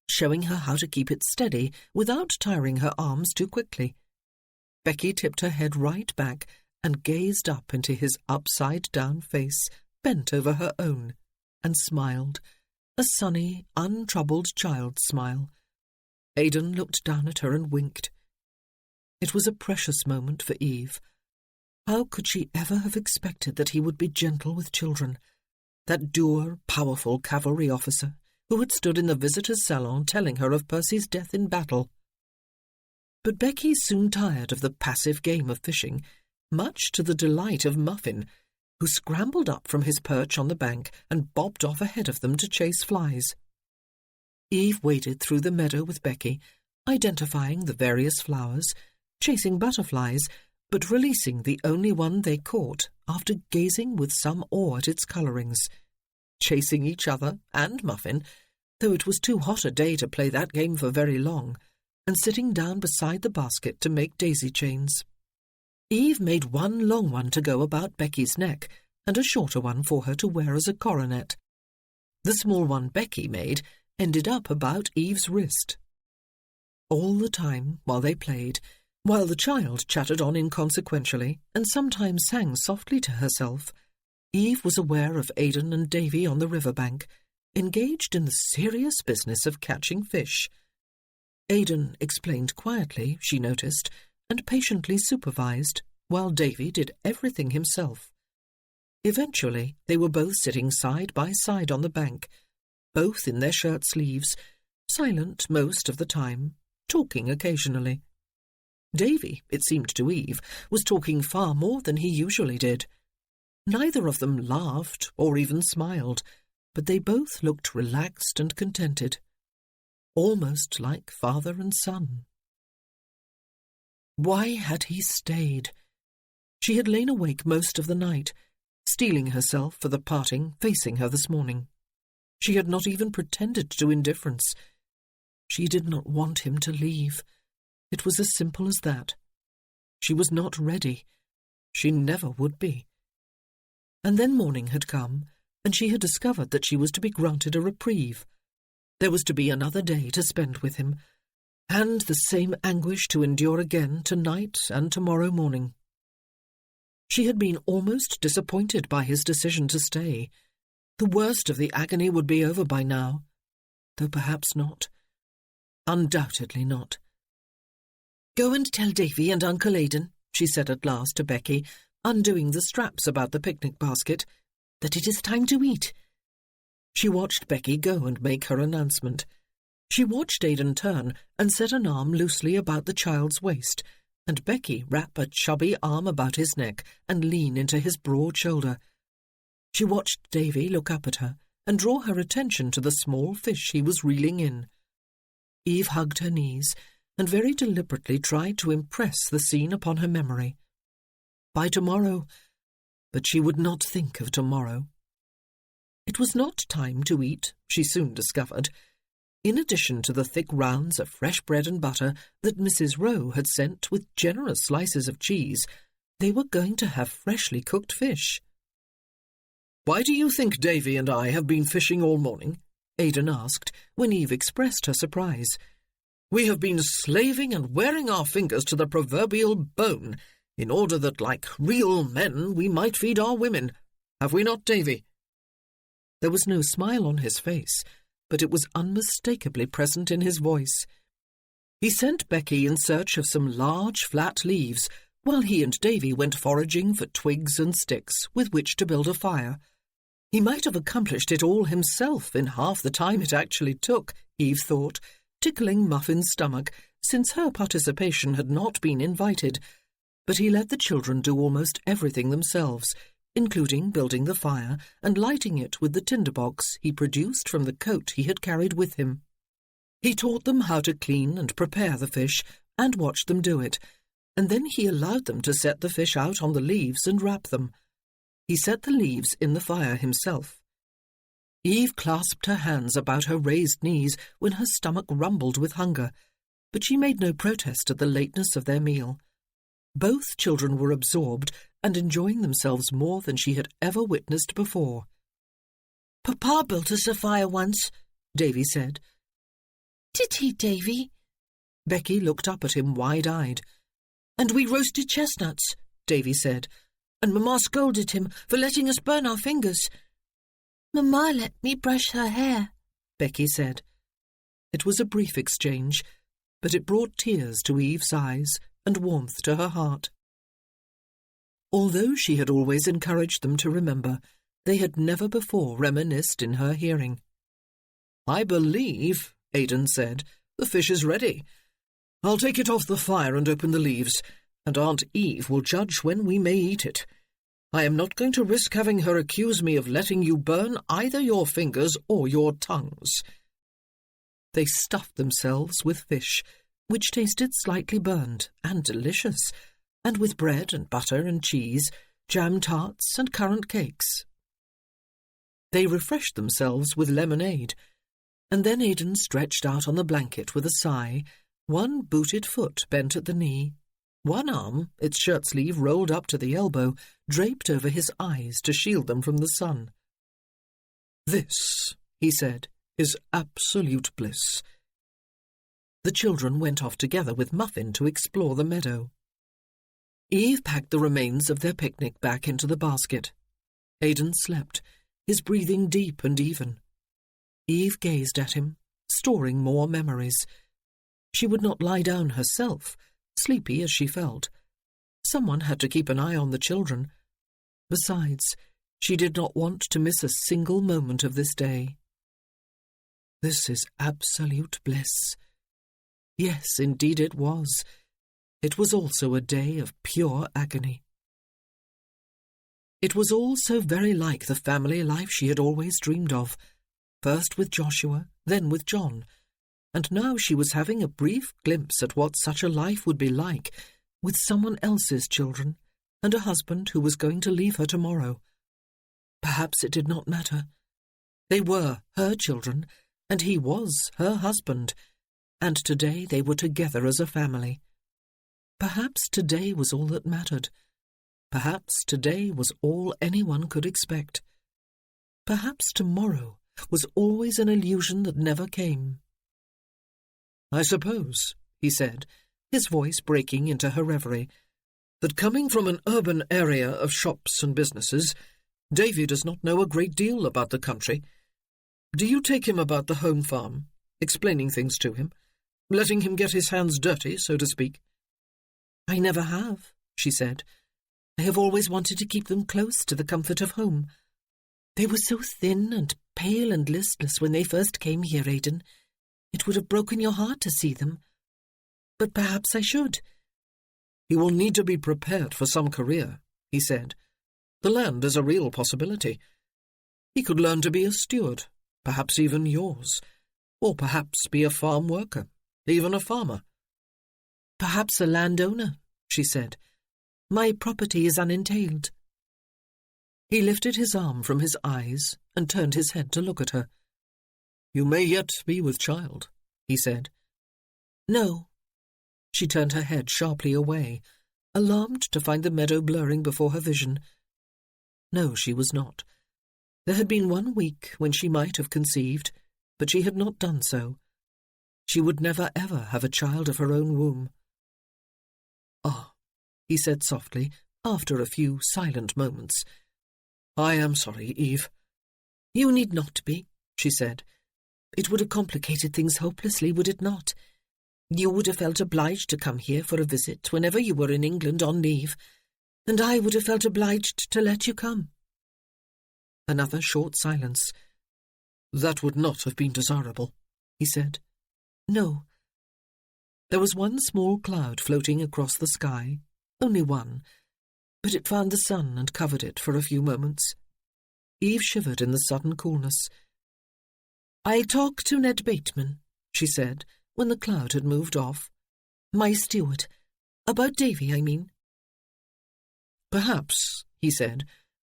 showing her how to keep it steady without tiring her arms too quickly. Becky tipped her head right back and gazed up into his upside-down face, bent over her own, and smiled, a sunny, untroubled child's smile. Aidan looked down at her and winked. It was a precious moment for Eve. How could she ever have expected that he would be gentle with children, that dour, powerful cavalry officer who had stood in the visitors' salon telling her of Percy's death in battle? But Becky soon tired of the passive game of fishing, much to the delight of Muffin, who scrambled up from his perch on the bank and bobbed off ahead of them to chase flies. Eve waded through the meadow with Becky, identifying the various flowers, chasing butterflies, but releasing the only one they caught after gazing with some awe at its colourings, chasing each other and Muffin, though it was too hot a day to play that game for very long, and sitting down beside the basket to make daisy chains. Eve made one long one to go about Becky's neck, and a shorter one for her to wear as a coronet. The small one Becky made ended up about Eve's wrist. All the time, while they played, while the child chattered on inconsequentially and sometimes sang softly to herself, Eve was aware of Aidan and Davy on the river-bank, engaged in the serious business of catching fish. Aidan explained quietly, she noticed, and patiently supervised, while Davy did everything himself. Eventually, they were both sitting side by side on the bank, both in their shirt sleeves, silent most of the time, talking occasionally. Davy, it seemed to Eve, was talking far more than he usually did. Neither of them laughed or even smiled, but they both looked relaxed and contented, almost like father and son. Why had he stayed? She had lain awake most of the night, steeling herself for the parting facing her this morning. She had not even pretended to indifference. She did not want him to leave. It was as simple as that. She was not ready. She never would be. And then morning had come, and she had discovered that she was to be granted a reprieve. There was to be another day to spend with him, and the same anguish to endure again tonight and tomorrow morning. She had been almost disappointed by his decision to stay. The worst of the agony would be over by now, though perhaps not. Undoubtedly not. "Go and tell Davy and Uncle Aidan," she said at last to Becky, undoing the straps about the picnic basket, "that it is time to eat." She watched Becky go and make her announcement. She watched Aidan turn and set an arm loosely about the child's waist, and Becky wrap a chubby arm about his neck and lean into his broad shoulder. She watched Davy look up at her and draw her attention to the small fish he was reeling in. Eve hugged her knees and very deliberately tried to impress the scene upon her memory. By tomorrow, but she would not think of tomorrow. It was not time to eat, she soon discovered. In addition to the thick rounds of fresh bread and butter that Mrs. Rowe had sent with generous slices of cheese, they were going to have freshly cooked fish. "Why do you think Davy and I have been fishing all morning?" Aidan asked, when Eve expressed her surprise. "We have been slaving and wearing our fingers to the proverbial bone, in order that, like real men, we might feed our women. Have we not, Davy?" There was no smile on his face, but it was unmistakably present in his voice. He sent Becky in search of some large, flat leaves, while he and Davy went foraging for twigs and sticks with which to build a fire. He might have accomplished it all himself in half the time it actually took, Eve thought, tickling Muffin's stomach, since her participation had not been invited, but he let the children do almost everything themselves, including building the fire and lighting it with the tinderbox he produced from the coat he had carried with him. He taught them how to clean and prepare the fish and watched them do it, and then he allowed them to set the fish out on the leaves and wrap them. He set the leaves in the fire himself. Eve clasped her hands about her raised knees when her stomach rumbled with hunger, but she made no protest at the lateness of their meal. Both children were absorbed and enjoying themselves more than she had ever witnessed before. "Papa built us a fire once," Davy said. "Did he, Davy?" Becky looked up at him wide-eyed. "And we roasted chestnuts," Davy said, "and Mamma scolded him for letting us burn our fingers." "Mamma let me brush her hair," Becky said. It was a brief exchange, but it brought tears to Eve's eyes and warmth to her heart. Although she had always encouraged them to remember, they had never before reminisced in her hearing. "I believe," Aidan said, "the fish is ready. I'll take it off the fire and open the leaves, and Aunt Eve will judge when we may eat it. I am not going to risk having her accuse me of letting you burn either your fingers or your tongues." They stuffed themselves with fish, which tasted slightly burned and delicious, and with bread and butter and cheese, jam tarts and currant cakes. They refreshed themselves with lemonade, and then Aidan stretched out on the blanket with a sigh, one booted foot bent at the knee, one arm, its shirt sleeve rolled up to the elbow, draped over his eyes to shield them from the sun. "This," he said, "is absolute bliss." The children went off together with Muffin to explore the meadow. Eve packed the remains of their picnic back into the basket. Aidan slept, his breathing deep and even. Eve gazed at him, storing more memories. She would not lie down herself, sleepy as she felt. Someone had to keep an eye on the children. Besides, she did not want to miss a single moment of this day. This is absolute bliss. Yes, indeed it was. It was also a day of pure agony. It was all so very like the family life she had always dreamed of, first with Joshua, then with John, and now she was having a brief glimpse at what such a life would be like with someone else's children and a husband who was going to leave her tomorrow. Perhaps it did not matter. They were her children, and he was her husband, and today they were together as a family. Perhaps today was all that mattered. Perhaps today was all anyone could expect. Perhaps tomorrow was always an illusion that never came. "I suppose," he said, his voice breaking into her reverie, "that coming from an urban area of shops and businesses, Davy does not know a great deal about the country. Do you take him about the home farm, explaining things to him, letting him get his hands dirty, so to speak?" "I never have," she said. "I have always wanted to keep them close to the comfort of home. They were so thin and pale and listless when they first came here, Aidan. It would have broken your heart to see them. But perhaps I should." "You will need to be prepared for some career," he said. "The land is a real possibility. He could learn to be a steward, perhaps even yours, or perhaps be a farm worker, even a farmer." "Perhaps a landowner," she said. "My property is unentailed." He lifted his arm from his eyes and turned his head to look at her. "You may yet be with child," he said. "No." She turned her head sharply away, alarmed to find the meadow blurring before her vision. No, she was not. There had been 1 week when she might have conceived, but she had not done so. She would never ever have a child of her own womb. "Ah," he said softly, after a few silent moments. "I am sorry, Eve." "You need not be," she said. "It would have complicated things hopelessly, would it not? You would have felt obliged to come here for a visit whenever you were in England on leave, and I would have felt obliged to let you come." Another short silence. "That would not have been desirable," he said. "No." There was one small cloud floating across the sky, only one, but it found the sun and covered it for a few moments. Eve shivered in the sudden coolness. "I'll talk to Ned Bateman," she said, when the cloud had moved off. "My steward. About Davy, I mean." "Perhaps," he said,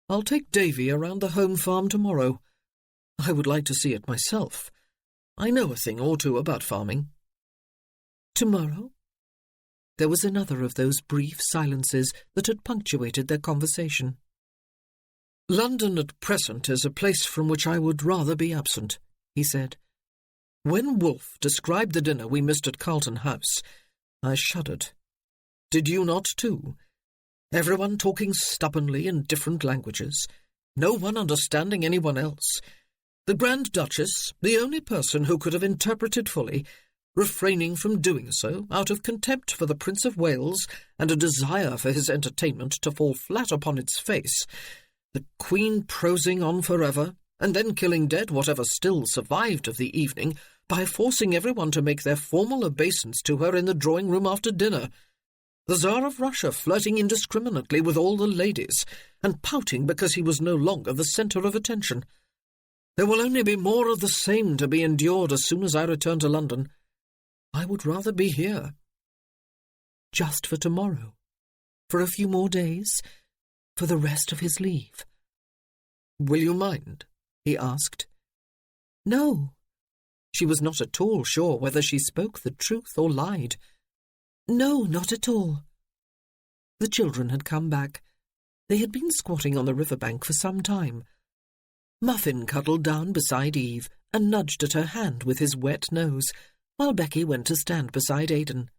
"I'll take Davy around the home farm tomorrow. I would like to see it myself. I know a thing or two about farming." "Tomorrow?" There was another of those brief silences that had punctuated their conversation. "London at present is a place from which I would rather be absent," he said. "When Wolfe described the dinner we missed at Carlton House, I shuddered. Did you not too? Everyone talking stubbornly in different languages, no one understanding anyone else. The Grand Duchess, the only person who could have interpreted fully, refraining from doing so out of contempt for the Prince of Wales and a desire for his entertainment to fall flat upon its face, the Queen prosing on forever, and then killing dead whatever still survived of the evening by forcing everyone to make their formal obeisance to her in the drawing-room after dinner, the Tsar of Russia flirting indiscriminately with all the ladies, and pouting because he was no longer the centre of attention. There will only be more of the same to be endured as soon as I return to London. I would rather be here." Just for tomorrow? For a few more days? For the rest of his leave? "Will you mind?" he asked. No. She was not at all sure whether she spoke the truth or lied. No, not at all. The children had come back. They had been squatting on the river-bank for some time. Muffin cuddled down beside Eve and nudged at her hand with his wet nose, while Becky went to stand beside Aidan.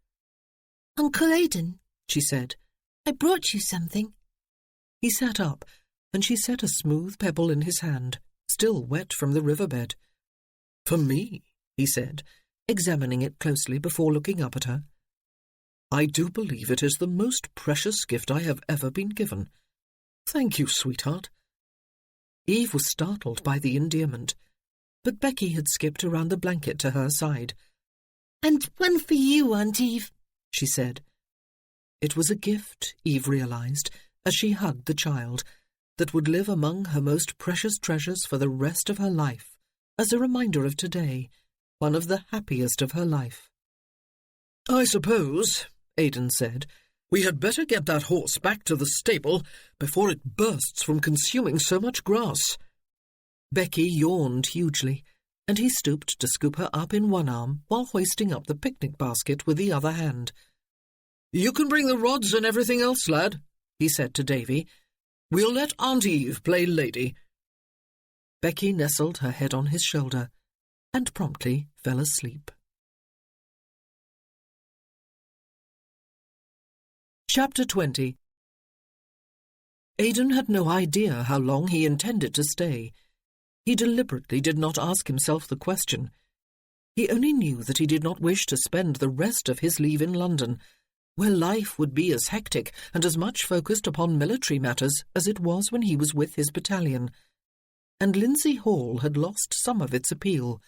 "Uncle Aidan," she said, "I brought you something." He sat up, and she set a smooth pebble in his hand, still wet from the riverbed. "For me," he said, examining it closely before looking up at her. "I do believe it is the most precious gift I have ever been given. Thank you, sweetheart." Eve was startled by the endearment, but Becky had skipped around the blanket to her side. "And one for you, Aunt Eve," she said. It was a gift, Eve realized, as she hugged the child, that would live among her most precious treasures for the rest of her life, as a reminder of today, one of the happiest of her life. "I suppose," Aidan said, "we had better get that horse back to the stable before it bursts from consuming so much grass." Becky yawned hugely, and he stooped to scoop her up in one arm while hoisting up the picnic basket with the other hand. "You can bring the rods and everything else, lad," he said to Davy. "We'll let Aunt Eve play lady." Becky nestled her head on his shoulder and promptly fell asleep. Chapter 20. Aidan had no idea how long he intended to stay. He deliberately did not ask himself the question. He only knew that he did not wish to spend the rest of his leave in London, where life would be as hectic and as much focused upon military matters as it was when he was with his battalion. And Lindsay Hall had lost some of its appeal.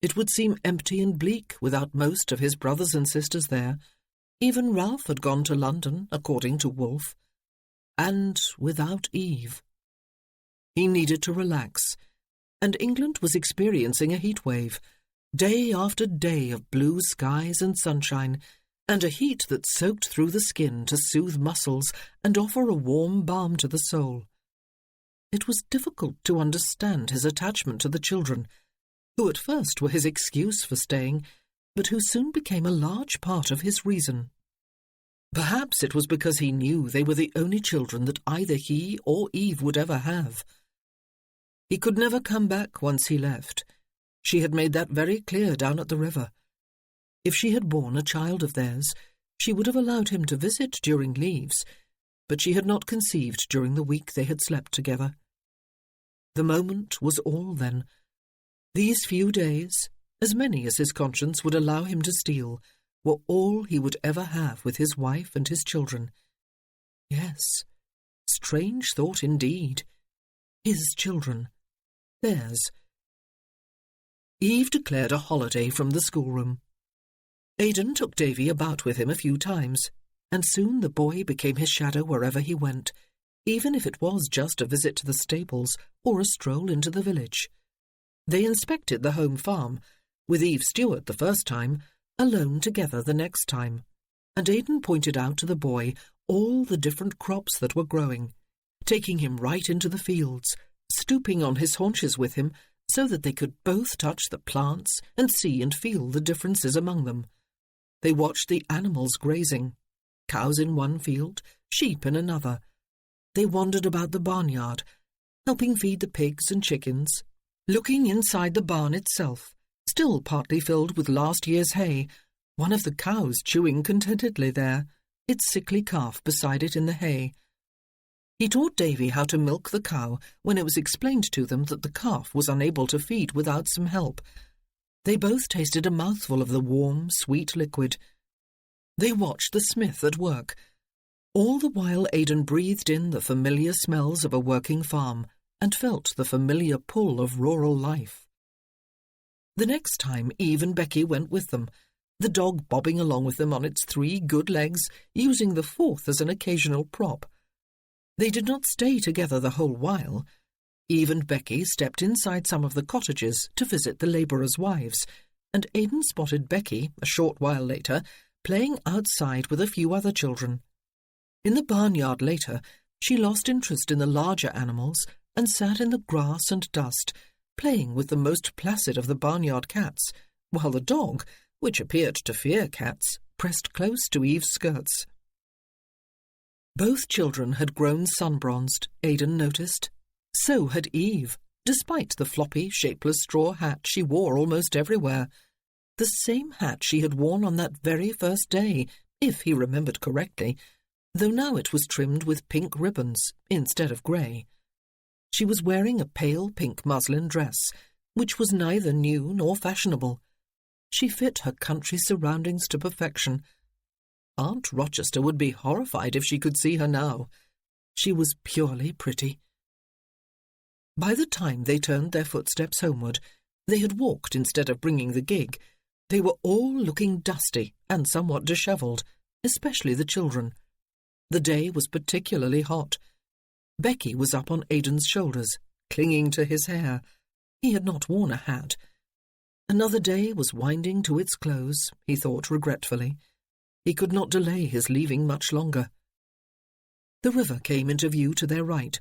It would seem empty and bleak without most of his brothers and sisters there. Even Ralph had gone to London, according to Wolfe. And without Eve. He needed to relax, and England was experiencing a heatwave, day after day of blue skies and sunshine, and a heat that soaked through the skin to soothe muscles and offer a warm balm to the soul. It was difficult to understand his attachment to the children, who at first were his excuse for staying, but who soon became a large part of his reason. Perhaps it was because he knew they were the only children that either he or Eve would ever have. He could never come back once he left. She had made that very clear down at the river. If she had borne a child of theirs, she would have allowed him to visit during leaves, but she had not conceived during the week they had slept together. The moment was all then. These few days, as many as his conscience would allow him to steal, were all he would ever have with his wife and his children. Yes, strange thought indeed. His children. Theirs. Eve declared a holiday from the schoolroom. Aidan took Davy about with him a few times, and soon the boy became his shadow wherever he went, even if it was just a visit to the stables or a stroll into the village. They inspected the home farm, with Eve Stewart the first time, alone together the next time, and Aidan pointed out to the boy all the different crops that were growing, taking him right into the fields, stooping on his haunches with him so that they could both touch the plants and see and feel the differences among them. They watched the animals grazing, cows in one field, sheep in another. They wandered about the barnyard, helping feed the pigs and chickens, looking inside the barn itself, still partly filled with last year's hay, one of the cows chewing contentedly there, its sickly calf beside it in the hay. He taught Davy how to milk the cow when it was explained to them that the calf was unable to feed without some help. They both tasted a mouthful of the warm, sweet liquid. They watched the smith at work. All the while Aidan breathed in the familiar smells of a working farm and felt the familiar pull of rural life. The next time Eve and Becky went with them, the dog bobbing along with them on its 3 good legs, using the 4th as an occasional prop. They did not stay together the whole while. Eve and Becky stepped inside some of the cottages to visit the labourers' wives, and Aidan spotted Becky, a short while later, playing outside with a few other children. In the barnyard later, she lost interest in the larger animals and sat in the grass and dust, playing with the most placid of the barnyard cats, while the dog, which appeared to fear cats, pressed close to Eve's skirts. Both children had grown sun-bronzed, Aidan noticed. So had Eve, despite the floppy, shapeless straw hat she wore almost everywhere. The same hat she had worn on that very first day, if he remembered correctly, though now it was trimmed with pink ribbons instead of grey. She was wearing a pale pink muslin dress, which was neither new nor fashionable. She fit her country surroundings to perfection. Aunt Rochester would be horrified if she could see her now. She was purely pretty. By the time they turned their footsteps homeward, they had walked instead of bringing the gig. They were all looking dusty and somewhat dishevelled, especially the children. The day was particularly hot. Becky was up on Aidan's shoulders, clinging to his hair. He had not worn a hat. Another day was winding to its close, he thought regretfully. He could not delay his leaving much longer. The river came into view to their right.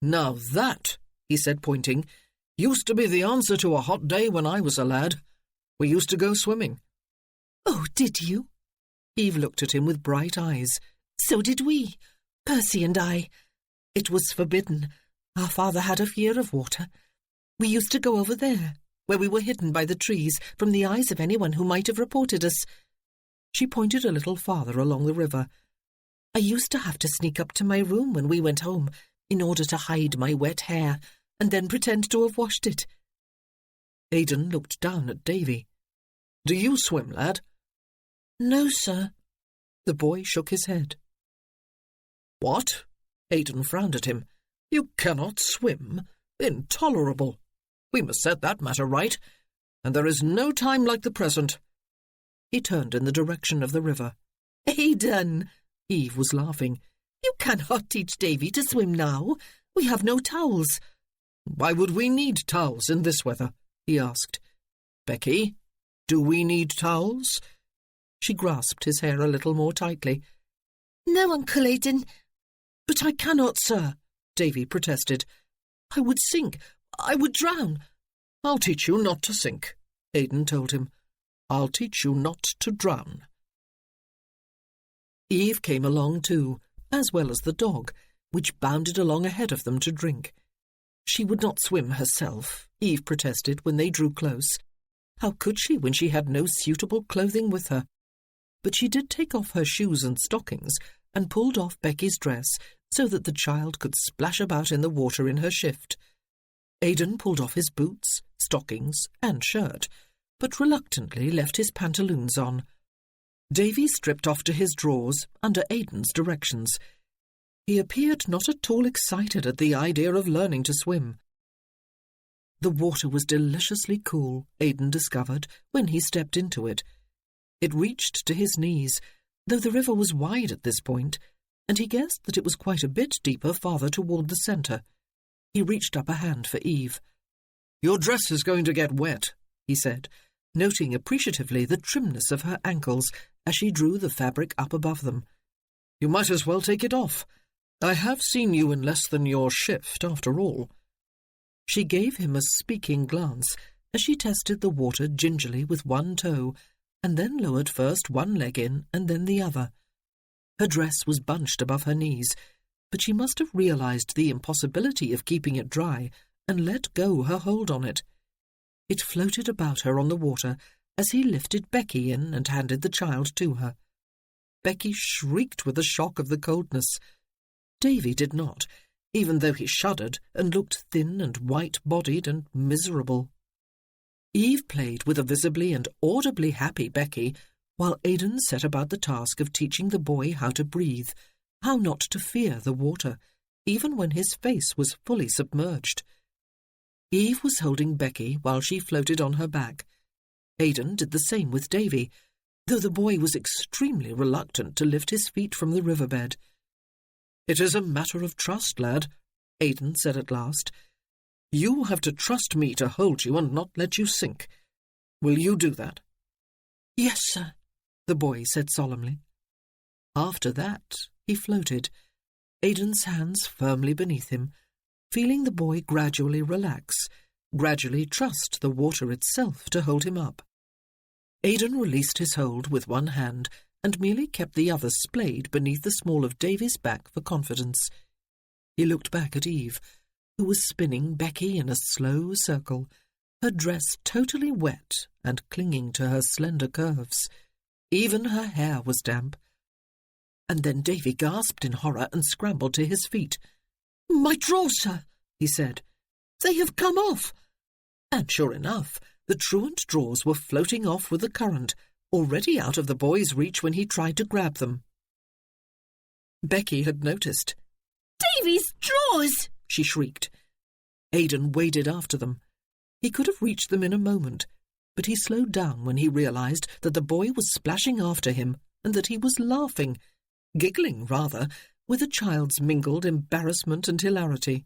"Now that," he said, pointing, "used to be the answer to a hot day when I was a lad. We used to go swimming." "Oh, did you?" Eve looked at him with bright eyes. "So did we, Percy and I. It was forbidden. Our father had a fear of water. We used to go over there, where we were hidden by the trees from the eyes of anyone who might have reported us." She pointed a little farther along the river. "I used to have to sneak up to my room when we went home, in order to hide my wet hair, and then pretend to have washed it." Aidan looked down at Davy. "Do you swim, lad?" "No, sir." The boy shook his head. "What?" Aidan frowned at him. "You cannot swim? Intolerable! We must set that matter right, and there is no time like the present." He turned in the direction of the river. "Aidan!" Eve was laughing. "You cannot teach Davy to swim now. We have no towels." "Why would we need towels in this weather?" he asked. "Becky, do we need towels?" She grasped his hair a little more tightly. "No, Uncle Aidan." "But I cannot, sir," Davy protested. "I would sink. I would drown." "I'll teach you not to sink," Aidan told him. "I'll teach you not to drown." Eve came along too, as well as the dog, which bounded along ahead of them to drink. She would not swim herself, Eve protested when they drew close. How could she when she had no suitable clothing with her? But she did take off her shoes and stockings and pulled off Becky's dress so that the child could splash about in the water in her shift. Aidan pulled off his boots, stockings, and shirt, but reluctantly left his pantaloons on. Davy stripped off to his drawers under Aidan's directions. He appeared not at all excited at the idea of learning to swim. The water was deliciously cool, Aidan discovered, when he stepped into it. It reached to his knees, though the river was wide at this point, and he guessed that it was quite a bit deeper farther toward the centre. He reached up a hand for Eve. "Your dress is going to get wet," he said. noting appreciatively the trimness of her ankles as she drew the fabric up above them. "You might as well take it off. I have seen you in less than your shift, after all." She gave him a speaking glance as she tested the water gingerly with one toe, and then lowered first one leg in and then the other. Her dress was bunched above her knees, but she must have realized the impossibility of keeping it dry and let go her hold on it. It floated about her on the water as he lifted Becky in and handed the child to her. Becky shrieked with the shock of the coldness. Davy did not, even though he shuddered and looked thin and white-bodied and miserable. Eve played with a visibly and audibly happy Becky, while Aidan set about the task of teaching the boy how to breathe, how not to fear the water, even when his face was fully submerged. Eve was holding Becky while she floated on her back. Aidan did the same with Davy, though the boy was extremely reluctant to lift his feet from the riverbed. "It is a matter of trust, lad," Aidan said at last. "You have to trust me to hold you and not let you sink. Will you do that?" "Yes, sir," the boy said solemnly. After that, he floated, Aidan's hands firmly beneath him, feeling the boy gradually relax, gradually trust the water itself to hold him up. Aidan released his hold with one hand and merely kept the other splayed beneath the small of Davy's back for confidence. He looked back at Eve, who was spinning Becky in a slow circle, her dress totally wet and clinging to her slender curves. Even her hair was damp. And then Davy gasped in horror and scrambled to his feet. "My drawers, sir," he said. "They have come off." And sure enough, the truant drawers were floating off with the current, already out of the boy's reach when he tried to grab them. Becky had noticed. "Davy's drawers!" she shrieked. Aidan waded after them. He could have reached them in a moment, but he slowed down when he realized that the boy was splashing after him and that he was laughing, giggling rather, with a child's mingled embarrassment and hilarity.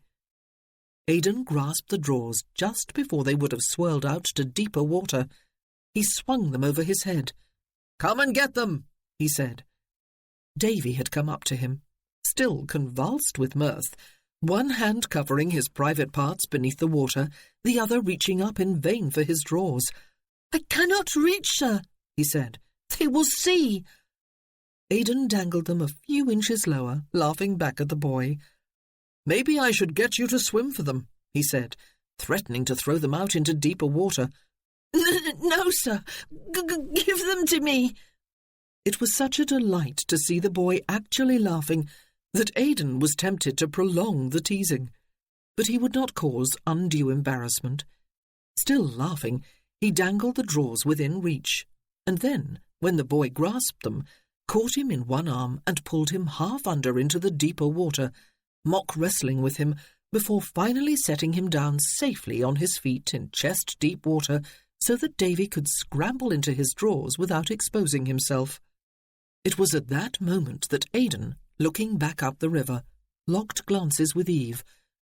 Aidan grasped the drawers just before they would have swirled out to deeper water. He swung them over his head. "Come and get them," he said. Davy had come up to him, still convulsed with mirth, one hand covering his private parts beneath the water, the other reaching up in vain for his drawers. "I cannot reach, sir," he said. "They will see." Aidan dangled them a few inches lower, laughing back at the boy. "Maybe I should get you to swim for them," he said, threatening to throw them out into deeper water. "No, sir. Give them to me." It was such a delight to see the boy actually laughing that Aidan was tempted to prolong the teasing, but he would not cause undue embarrassment. Still laughing, he dangled the drawers within reach, and then, when the boy grasped them, caught him in one arm and pulled him half under into the deeper water, mock wrestling with him before finally setting him down safely on his feet in chest-deep water so that Davy could scramble into his drawers without exposing himself. It was at that moment that Aidan, looking back up the river, locked glances with Eve,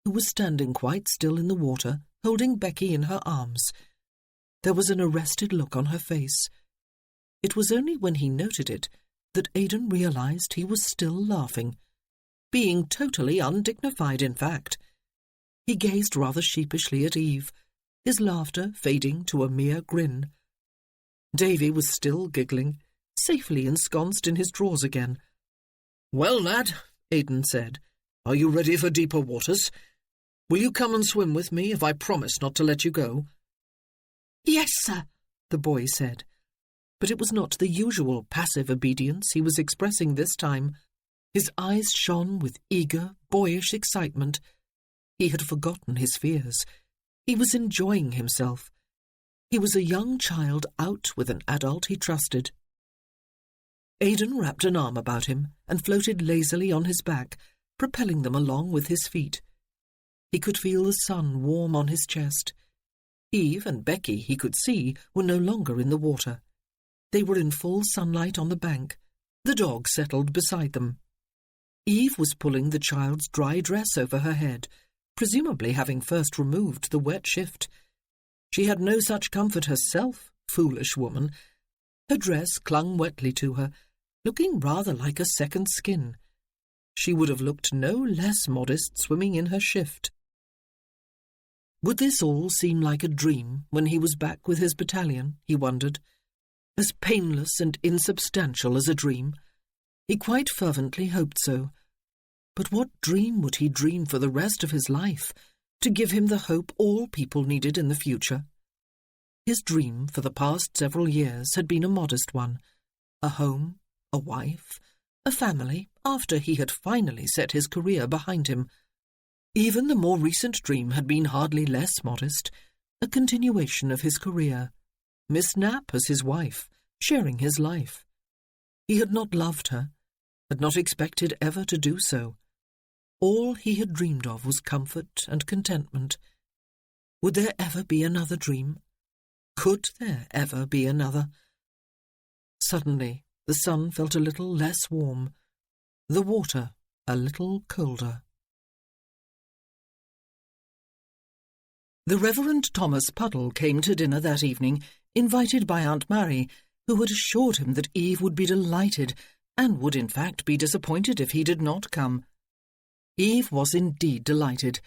who was standing quite still in the water, holding Becky in her arms. There was an arrested look on her face. It was only when he noted it that Aidan realized he was still laughing, being totally undignified, in fact. He gazed rather sheepishly at Eve, his laughter fading to a mere grin. Davy was still giggling, safely ensconced in his drawers again. "Well, lad," Aidan said, "are you ready for deeper waters? Will you come and swim with me if I promise not to let you go?" "Yes, sir," the boy said. But it was not the usual passive obedience he was expressing this time. His eyes shone with eager, boyish excitement. He had forgotten his fears. He was enjoying himself. He was a young child out with an adult he trusted. Aidan wrapped an arm about him and floated lazily on his back, propelling them along with his feet. He could feel the sun warm on his chest. Eve and Becky, he could see, were no longer in the water. They were in full sunlight on the bank. The dog settled beside them. Eve was pulling the child's dry dress over her head, presumably having first removed the wet shift. She had no such comfort herself, foolish woman. Her dress clung wetly to her, looking rather like a second skin. She would have looked no less modest swimming in her shift. Would this all seem like a dream when he was back with his battalion, he wondered, as painless and insubstantial as a dream? He quite fervently hoped so. But what dream would he dream for the rest of his life, to give him the hope all people needed in the future? His dream for the past several years had been a modest one: a home, a wife, a family, after he had finally set his career behind him. Even the more recent dream had been hardly less modest, a continuation of his career. Miss Knapp as his wife, sharing his life. He had not loved her, had not expected ever to do so. All he had dreamed of was comfort and contentment. Would there ever be another dream? Could there ever be another? Suddenly, the sun felt a little less warm, the water a little colder. The Reverend Thomas Puddle came to dinner that evening, invited by Aunt Mary, who had assured him that Eve would be delighted, and would in fact be disappointed if he did not come. Eve was indeed delighted.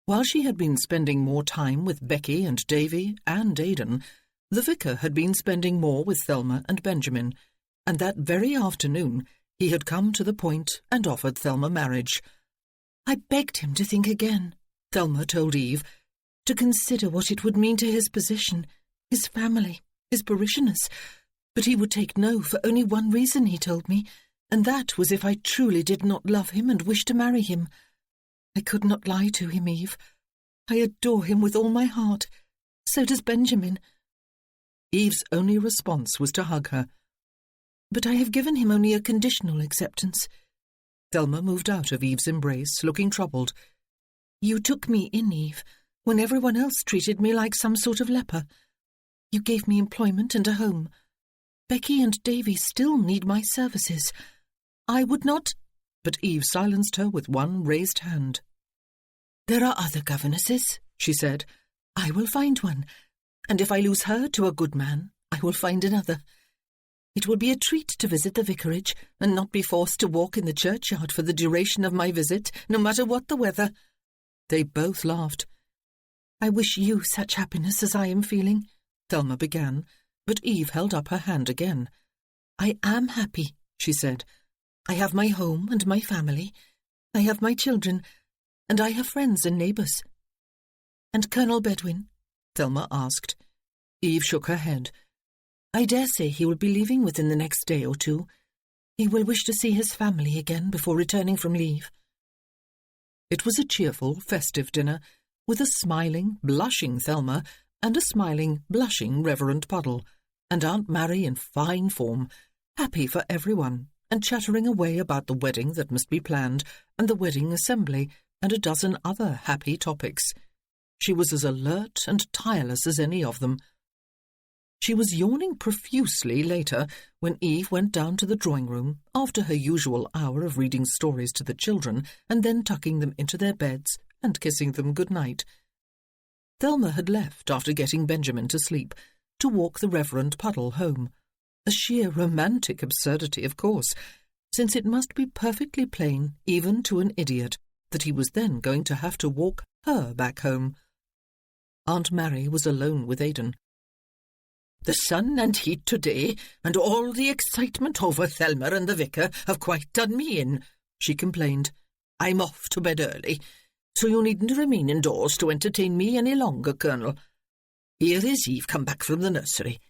While she had been spending more time with Becky and Davy and Aidan, the vicar had been spending more with Thelma and Benjamin, and that very afternoon he had come to the point and offered Thelma marriage. I begged him to think again, Thelma told Eve, to consider what it would mean to his position, his family, his parishioners, but he would take no for only one reason, he told me, and that was if I truly did not love him and wished to marry him. I could not lie to him, Eve. I adore him with all my heart. So does Benjamin. Eve's only response was to hug her. But I have given him only a conditional acceptance. Thelma moved out of Eve's embrace, looking troubled. You took me in, Eve, when everyone else treated me like some sort of leper. You gave me employment and a home. Becky and Davy still need my services. I would not— But Eve silenced her with one raised hand. There are other governesses, she said. I will find one, and if I lose her to a good man, I will find another. It will be a treat to visit the vicarage and not be forced to walk in the churchyard for the duration of my visit, no matter what the weather. They both laughed. I wish you such happiness as I am feeling, Thelma began, but Eve held up her hand again. I am happy, she said. I have my home and my family. I have my children, and I have friends and neighbours. And Colonel Bedwin? Thelma asked. Eve shook her head. I dare say he will be leaving within the next day or two. He will wish to see his family again before returning from leave. It was a cheerful, festive dinner, with a smiling, blushing Thelma and a smiling, blushing Reverend Puddle, and Aunt Mary in fine form, happy for everyone, and chattering away about the wedding that must be planned, and the wedding assembly, and a dozen other happy topics. She was as alert and tireless as any of them. She was yawning profusely later when Eve went down to the drawing-room after her usual hour of reading stories to the children and then tucking them into their beds and kissing them good night. Thelma had left after getting Benjamin to sleep to walk the Reverend Puddle home. A sheer romantic absurdity, of course, since it must be perfectly plain, even to an idiot, that he was then going to have to walk her back home. Aunt Mary was alone with Aidan. The sun and heat today, and all the excitement over Thelma and the vicar have quite done me in, she complained. I'm off to bed early, so you needn't remain indoors to entertain me any longer, Colonel. Here is Eve come back from the nursery.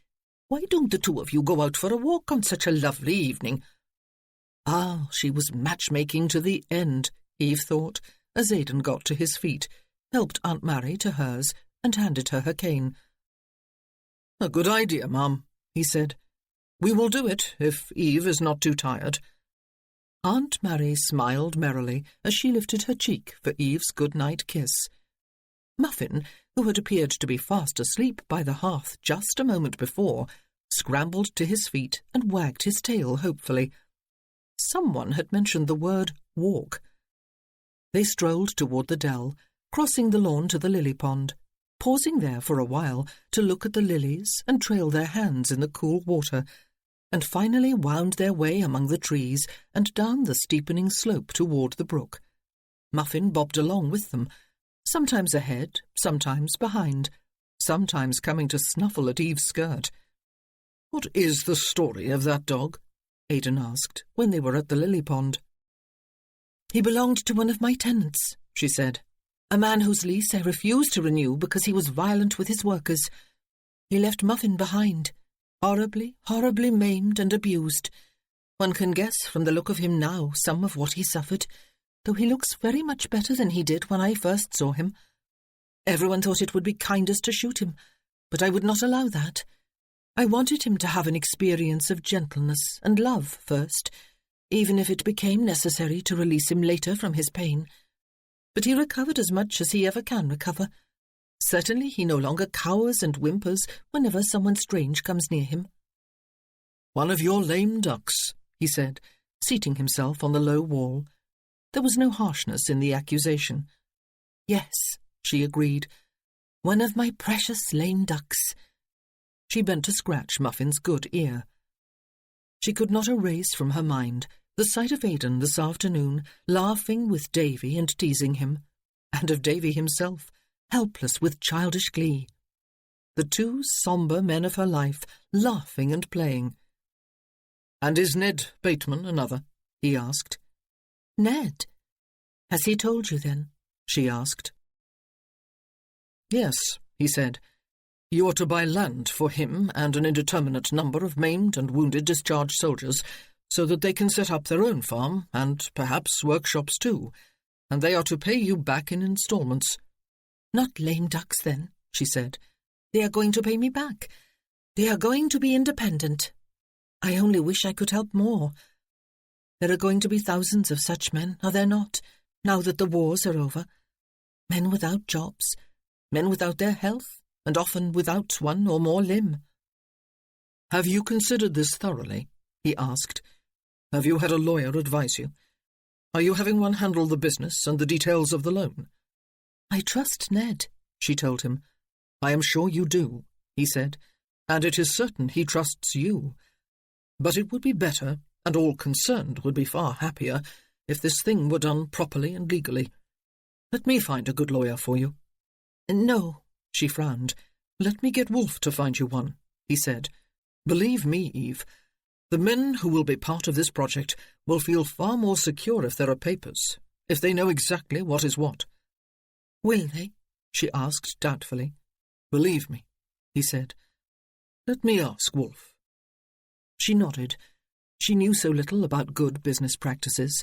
Why don't the two of you go out for a walk on such a lovely evening? Ah, she was matchmaking to the end, Eve thought, as Aidan got to his feet, helped Aunt Mary to hers, and handed her her cane. A good idea, Mum, he said. We will do it, if Eve is not too tired. Aunt Mary smiled merrily as she lifted her cheek for Eve's good-night kiss. Muffin, who had appeared to be fast asleep by the hearth just a moment before, scrambled to his feet and wagged his tail hopefully. Someone had mentioned the word walk. They strolled toward the dell, crossing the lawn to the lily pond. pausing there for a while to look at the lilies and trail their hands in the cool water, and finally wound their way among the trees and down the steepening slope toward the brook. Muffin bobbed along with them, sometimes ahead, sometimes behind, sometimes coming to snuffle at Eve's skirt. "What is the story of that dog?" Aidan asked, when they were at the lily pond. "He belonged to one of my tenants," she said, "a man whose lease I refused to renew because he was violent with his workers. He left Muffin behind, horribly, horribly maimed and abused. One can guess from the look of him now some of what he suffered, though he looks very much better than he did when I first saw him. Everyone thought it would be kindest to shoot him, but I would not allow that. I wanted him to have an experience of gentleness and love first, even if it became necessary to release him later from his pain. But he recovered as much as he ever can recover. Certainly he no longer cowers and whimpers whenever someone strange comes near him." "One of your lame ducks," he said, seating himself on the low wall. There was no harshness in the accusation. "Yes," she agreed, "one of my precious lame ducks." She bent to scratch Muffin's good ear. She could not erase from her mind the sight of Aidan this afternoon, laughing with Davy and teasing him, and of Davy himself, helpless with childish glee. The two sombre men of her life, laughing and playing. "And is Ned Bateman another?" he asked. "Ned? Has he told you, then?" she asked. "Yes," he said. "You are to buy land for him and an indeterminate number of maimed and wounded discharged soldiers, so that they can set up their own farm, and perhaps workshops too, and they are to pay you back in instalments." "Not lame ducks, then," she said. "They are going to pay me back. They are going to be independent. I only wish I could help more. There are going to be thousands of such men, are there not, now that the wars are over? Men without jobs, men without their health, and often without one or more limb." "Have you considered this thoroughly?" he asked. "Have you had a lawyer advise you? Are you having one handle the business and the details of the loan?" "I trust Ned," she told him. "I am sure you do," he said, "and it is certain he trusts you. But it would be better, and all concerned would be far happier, if this thing were done properly and legally. Let me find a good lawyer for you." "No," she frowned. "Let me get Wolfe to find you one," he said. "Believe me, Eve, the men who will be part of this project will feel far more secure if there are papers, if they know exactly what is what." "Will they?" she asked doubtfully. "Believe me," he said. "Let me ask Wolfe." She nodded. She knew so little about good business practices.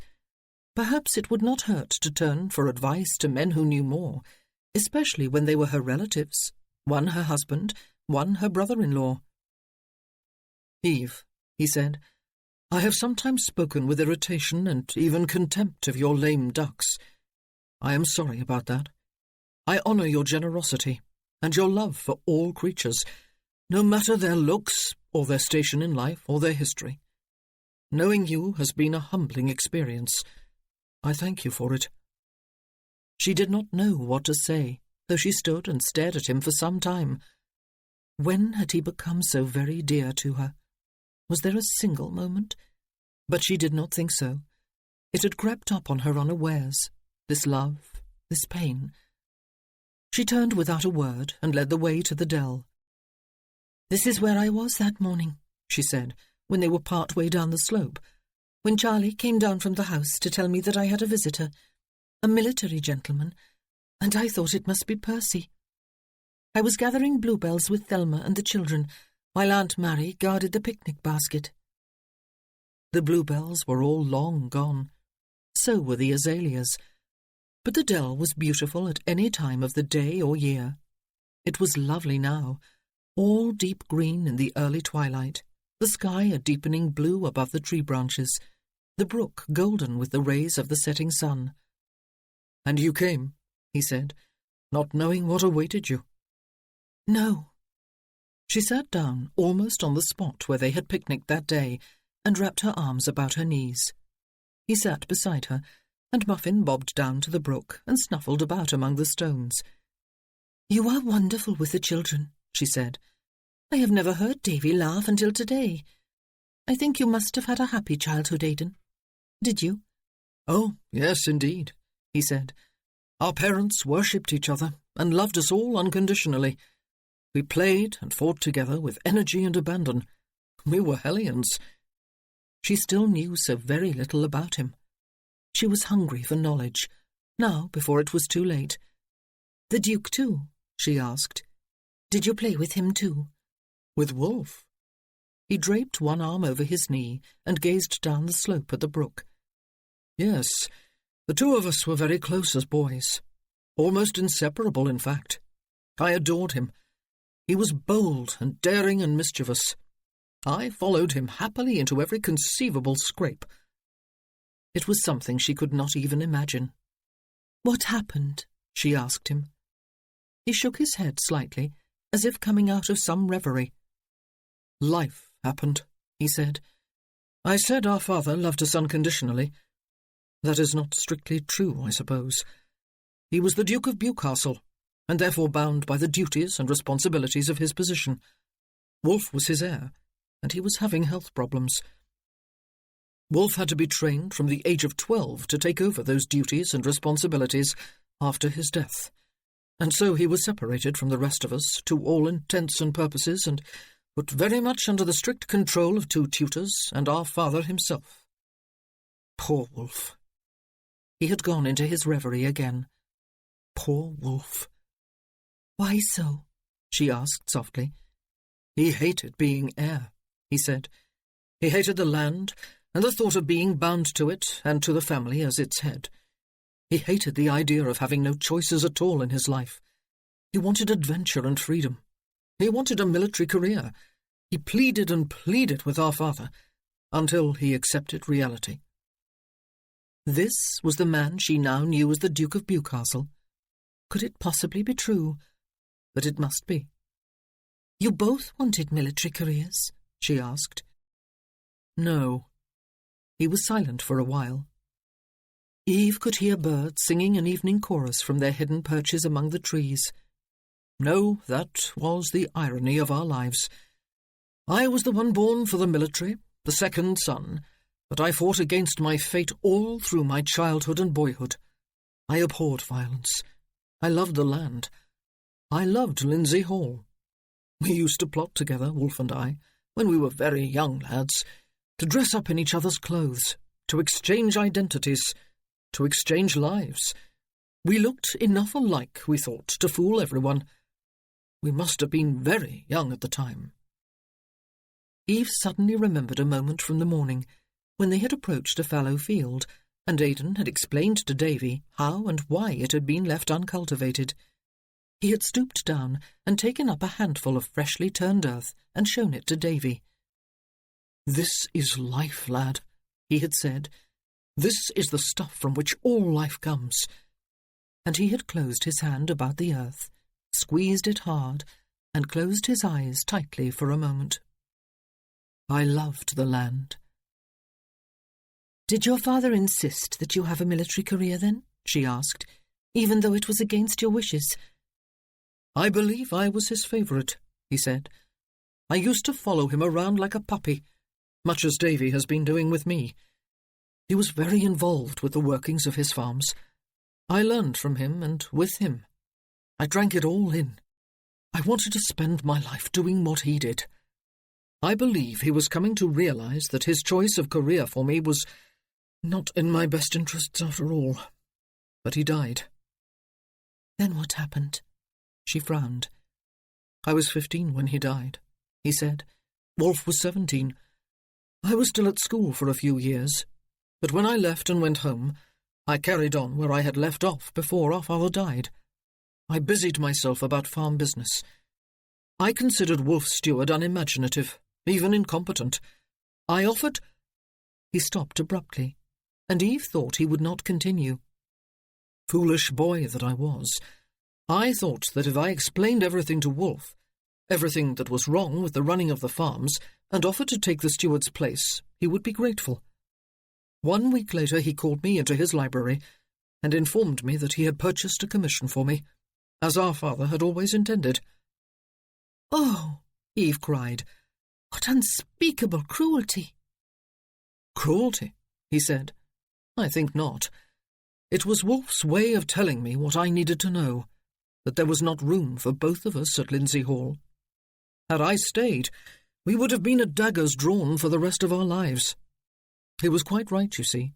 Perhaps it would not hurt to turn for advice to men who knew more, especially when they were her relatives, one her husband, one her brother-in-law. "Eve," he said, "I have sometimes spoken with irritation and even contempt of your lame ducks. I am sorry about that. I honour your generosity and your love for all creatures, no matter their looks or their station in life or their history. Knowing you has been a humbling experience. I thank you for it." She did not know what to say, though she stood and stared at him for some time. When had he become so very dear to her? Was there a single moment? But she did not think so. It had crept up on her unawares, this love, this pain. She turned without a word and led the way to the dell. "This is where I was that morning," she said, when they were part way down the slope, when Charlie came down from the house to tell me that I had a visitor, a military gentleman, and I thought it must be Percy. I was gathering bluebells with Thelma and the children, while Aunt Mary guarded the picnic basket. The bluebells were all long gone. So were the azaleas. But the dell was beautiful at any time of the day or year. It was lovely now, all deep green in the early twilight, the sky a deepening blue above the tree branches, the brook golden with the rays of the setting sun. "And you came," he said, "not knowing what awaited you." "No." She sat down almost on the spot where they had picnicked that day and wrapped her arms about her knees. He sat beside her, and Muffin bobbed down to the brook and snuffled about among the stones. "You are wonderful with the children," she said. "I have never heard Davy laugh until today. I think you must have had a happy childhood, Aidan. Did you?" "Oh, yes, indeed," he said. "Our parents worshipped each other and loved us all unconditionally. We played and fought together with energy and abandon. We were hellions." She still knew so very little about him. She was hungry for knowledge, now before it was too late. "The Duke too?" she asked. "Did you play with him too?" "With Wolf?" He draped one arm over his knee and gazed down the slope at the brook. "Yes, the two of us were very close as boys. Almost inseparable, in fact. I adored him. He was bold and daring and mischievous. I followed him happily into every conceivable scrape." It was something she could not even imagine. "What happened?" she asked him. He shook his head slightly, as if coming out of some reverie. "Life happened," he said. "I said our father loved us unconditionally. That is not strictly true, I suppose. He was the Duke of Bewcastle, and therefore bound by the duties and responsibilities of his position. Wolf was his heir, and he was having health problems. Wolf had to be trained from the age of 12 to take over those duties and responsibilities after his death, and so he was separated from the rest of us to all intents and purposes and put very much under the strict control of 2 tutors and our father himself. Poor Wolf." He had gone into his reverie again. Poor Wolf. "Why so?" she asked softly. "He hated being heir," he said. "He hated the land and the thought of being bound to it and to the family as its head. He hated the idea of having no choices at all in his life. He wanted adventure and freedom. He wanted a military career. He pleaded and pleaded with our father until he accepted reality." This was the man she now knew as the Duke of Bewcastle. Could it possibly be true? But it must be. "You both wanted military careers?" she asked. "No." He was silent for a while. Eve could hear birds singing an evening chorus from their hidden perches among the trees. "No, that was the irony of our lives. I was the one born for the military, the second son, but I fought against my fate all through my childhood and boyhood. I abhorred violence. I loved the land. I loved Lindsay Hall. We used to plot together, Wolf and I, when we were very young lads, to dress up in each other's clothes, to exchange identities, to exchange lives. We looked enough alike, we thought, to fool everyone. We must have been very young at the time." Eve suddenly remembered a moment from the morning, when they had approached a fallow field, and Aidan had explained to Davy how and why it had been left uncultivated. He had stooped down and taken up a handful of freshly turned earth and shown it to Davy. "This is life, lad," he had said. "This is the stuff from which all life comes." And he had closed his hand about the earth, squeezed it hard, and closed his eyes tightly for a moment. "I loved the land." "Did your father insist that you have a military career, then?" she asked, "even though it was against your wishes?" "I believe I was his favourite," he said. "I used to follow him around like a puppy, much as Davy has been doing with me. He was very involved with the workings of his farms. I learned from him and with him. I drank it all in. I wanted to spend my life doing what he did. I believe he was coming to realise that his choice of career for me was not in my best interests after all. But he died." "Then what happened?" She frowned. "I was 15 when he died," he said. "Wolf was 17. I was still at school for a few years, but when I left and went home, I carried on where I had left off before our father died. I busied myself about farm business. I considered Wolf's steward unimaginative, even incompetent. I offered—" He stopped abruptly, and Eve thought he would not continue. Foolish boy that I was, I thought that if I explained everything to Wolf, everything that was wrong with the running of the farms, and offered to take the steward's place, he would be grateful. 1 week later he called me into his library and informed me that he had purchased a commission for me. as our father had always intended. "Oh," Eve cried, "what unspeakable cruelty!" "Cruelty?" he said. "I think not. It was Wolf's way of telling me what I needed to know, that there was not room for both of us at Lindsay Hall. Had I stayed, we would have been at daggers drawn for the rest of our lives. He was quite right, you see.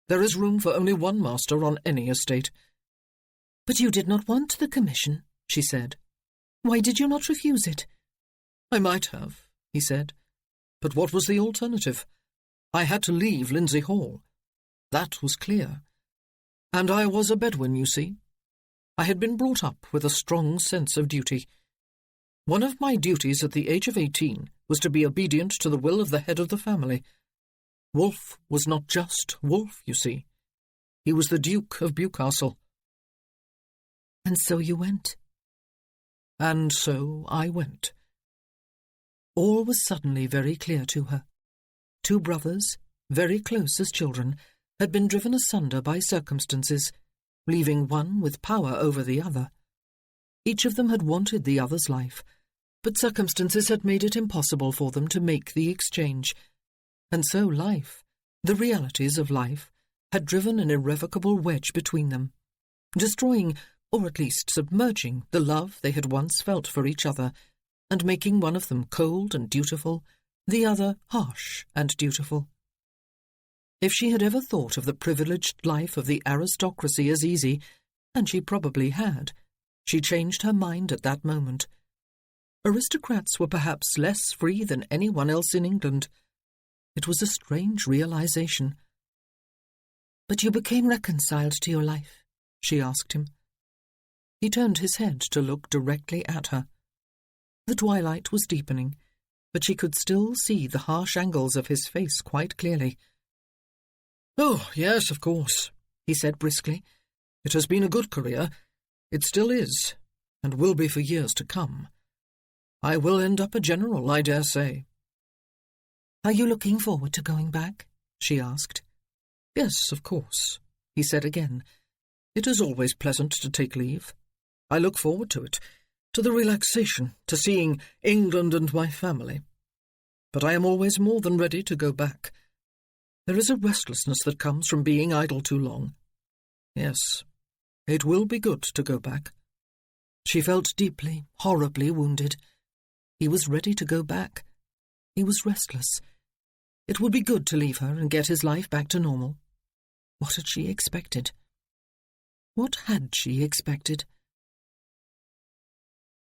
There is room for only one master on any estate." "But you did not want the commission," she said. "Why did you not refuse it?" "I might have," he said. "But what was the alternative? I had to leave Lindsay Hall. That was clear. And I was a Bedouin, you see. I had been brought up with a strong sense of duty. One of my duties at the age of 18 was to be obedient to the will of the head of the family. Wolf was not just Wolf, you see. He was the Duke of Bewcastle." "And so you went?" "And so I went." All was suddenly very clear to her. Two brothers, very close as children, had been driven asunder by circumstances, leaving one with power over the other. Each of them had wanted the other's life, but circumstances had made it impossible for them to make the exchange, and so life, the realities of life, had driven an irrevocable wedge between them, destroying, or at least submerging, the love they had once felt for each other, and making one of them cold and dutiful, the other harsh and dutiful. If she had ever thought of the privileged life of the aristocracy as easy, and she probably had, she changed her mind at that moment. Aristocrats were perhaps less free than anyone else in England. It was a strange realization. "But you became reconciled to your life?" she asked him. He turned his head to look directly at her. The twilight was deepening, but she could still see the harsh angles of his face quite clearly. "Oh, yes, of course," he said briskly. "It has been a good career. It still is, and will be for years to come. I will end up a general, I dare say." "Are you looking forward to going back?" she asked. "Yes, of course," he said again. "It is always pleasant to take leave. I look forward to it, to the relaxation, to seeing England and my family. But I am always more than ready to go back. There is a restlessness that comes from being idle too long. Yes, it will be good to go back." She felt deeply, horribly wounded. He was ready to go back. He was restless. It would be good to leave her and get his life back to normal. What had she expected? What had she expected?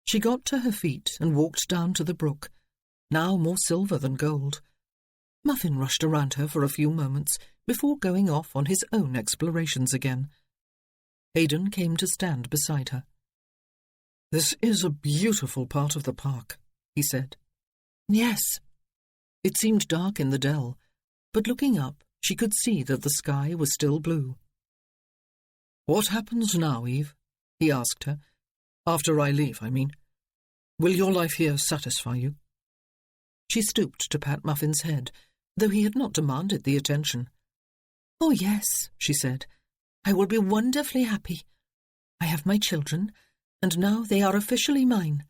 She got to her feet and walked down to the brook, now more silver than gold. Muffin rushed around her for a few moments before going off on his own explorations again. Aidan came to stand beside her. "This is a beautiful part of the park," he said. "Yes." It seemed dark in the dell, but looking up, she could see that the sky was still blue. "What happens now, Eve?" he asked her. "After I leave, I mean. Will your life here satisfy you?" She stooped to pat Muffin's head, though he had not demanded the attention. "Oh, yes," she said. "I will be wonderfully happy. I have my children, and now they are officially mine.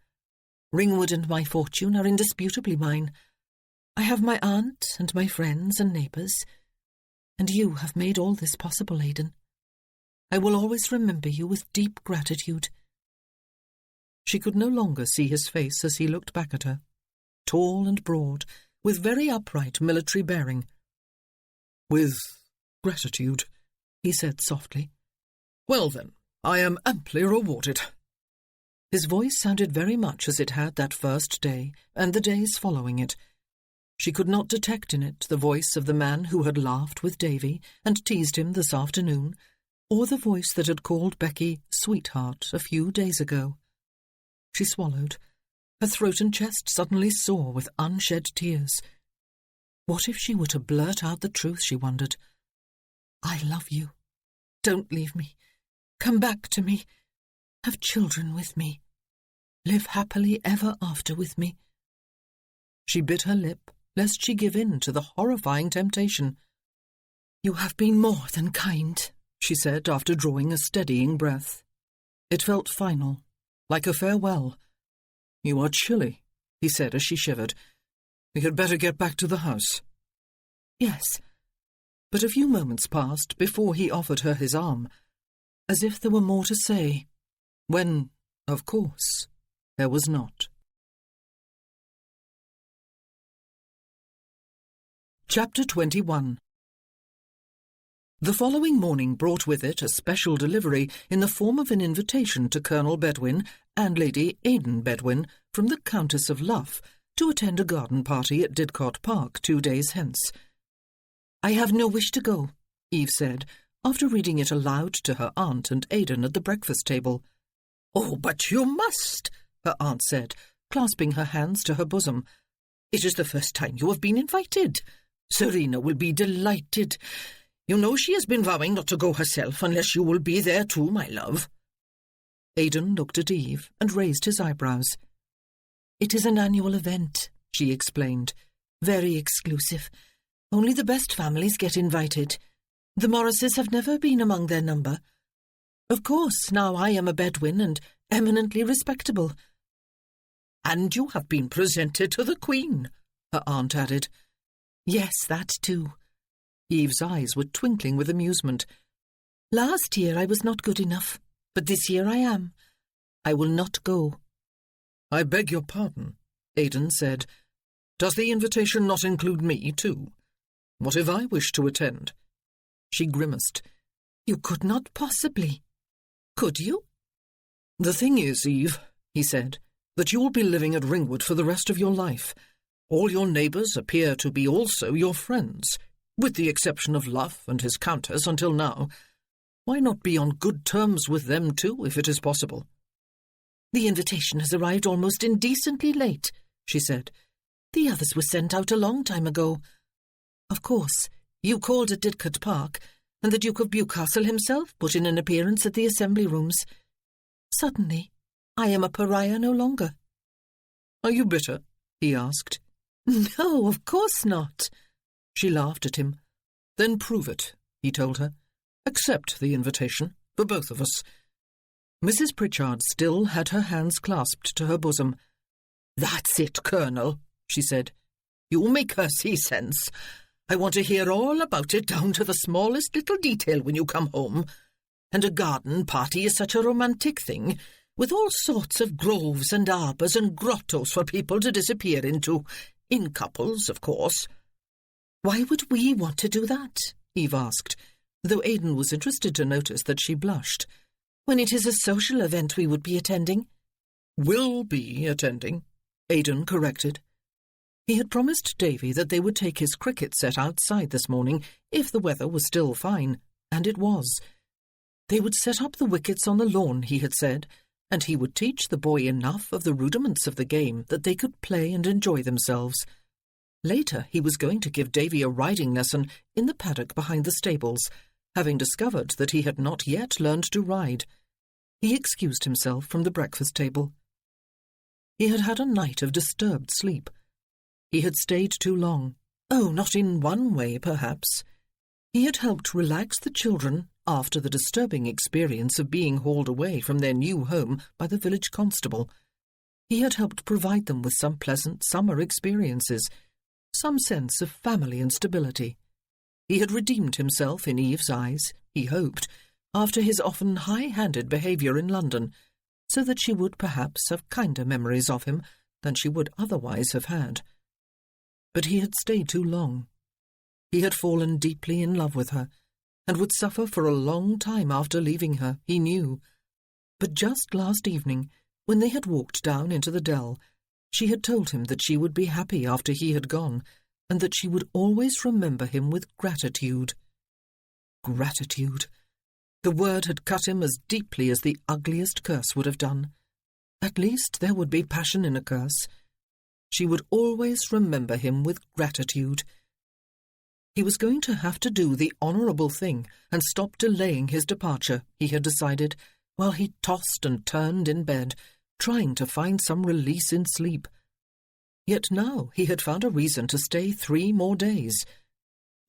Ringwood and my fortune are indisputably mine. I have my aunt and my friends and neighbours, and you have made all this possible, Aidan. I will always remember you with deep gratitude." She could no longer see his face as he looked back at her, tall and broad, with very upright military bearing. "With gratitude," he said softly. "Well, then, I am amply rewarded." His voice sounded very much as it had that first day and the days following it. She could not detect in it the voice of the man who had laughed with Davy and teased him this afternoon, or the voice that had called Becky sweetheart a few days ago. She swallowed. Her throat and chest suddenly sore with unshed tears. What if she were to blurt out the truth, she wondered. "I love you. Don't leave me. Come back to me. Have children with me. Live happily ever after with me." She bit her lip, lest she give in to the horrifying temptation. "You have been more than kind," she said after drawing a steadying breath. It felt final, like a farewell. "You are chilly," he said as she shivered. "We had better get back to the house." "Yes." But a few moments passed before he offered her his arm, as if there were more to say, when, of course, there was not. Chapter 21. The following morning brought with it a special delivery in the form of an invitation to Colonel Bedwin and Lady Aidan Bedwin from the Countess of Luff to attend a garden party at Didcot Park 2 days hence. "I have no wish to go," Eve said, after reading it aloud to her aunt and Aidan at the breakfast table. "Oh, but you must," her aunt said, clasping her hands to her bosom. "It is the first time you have been invited. Serena will be delighted. You know she has been vowing not to go herself unless you will be there too, my love." Aidan looked at Eve and raised his eyebrows. "It is an annual event," she explained. "Very exclusive. Only the best families get invited. The Morrises have never been among their number. Of course, now I am a Bedwin and eminently respectable." "And you have been presented to the Queen," her aunt added. "Yes, that too." Eve's eyes were twinkling with amusement. "Last year I was not good enough, but this year I am. I will not go." "I beg your pardon," Aidan said. "Does the invitation not include me, too? What if I wish to attend?" She grimaced. "You could not possibly. Could you?" "The thing is, Eve," he said, "that you will be living at Ringwood for the rest of your life. All your neighbours appear to be also your friends, with the exception of Luff and his countess until now. Why not be on good terms with them too, if it is possible?" "The invitation has arrived almost indecently late," she said. "The others were sent out a long time ago. Of course, you called at Didcot Park, and the Duke of Bewcastle himself put in an appearance at the Assembly Rooms. Suddenly, I am a pariah no longer." "Are you bitter?" he asked. "No, of course not." She laughed at him. "Then prove it," he told her. "Accept the invitation, for both of us." Mrs. Pritchard still had her hands clasped to her bosom. "That's it, Colonel," she said. "You make her see sense. I want to hear all about it down to the smallest little detail when you come home. And a garden party is such a romantic thing, with all sorts of groves and arbours and grottos for people to disappear into. In couples, of course." "Why would we want to do that?" Eve asked, though Aidan was interested to notice that she blushed. "When it is a social event we would be attending." "Will be attending," Aidan corrected. He had promised Davy that they would take his cricket set outside this morning if the weather was still fine, and it was. They would set up the wickets on the lawn, he had said, and he would teach the boy enough of the rudiments of the game that they could play and enjoy themselves. Later he was going to give Davy a riding lesson in the paddock behind the stables, having discovered that he had not yet learned to ride. He excused himself from the breakfast table. He had had a night of disturbed sleep. He had stayed too long. Oh, not in one way, perhaps. He had helped relax the children after the disturbing experience of being hauled away from their new home by the village constable. He had helped provide them with some pleasant summer experiences, some sense of family and stability. He had redeemed himself in Eve's eyes, he hoped, after his often high-handed behaviour in London, so that she would perhaps have kinder memories of him than she would otherwise have had. But he had stayed too long. He had fallen deeply in love with her, and would suffer for a long time after leaving her, he knew. But just last evening, when they had walked down into the dell, she had told him that she would be happy after he had gone, and that she would always remember him with gratitude. Gratitude. The word had cut him as deeply as the ugliest curse would have done. At least there would be passion in a curse. She would always remember him with gratitude. He was going to have to do the honourable thing and stop delaying his departure, he had decided, while he tossed and turned in bed, trying to find some release in sleep. Yet now he had found a reason to stay 3 more days.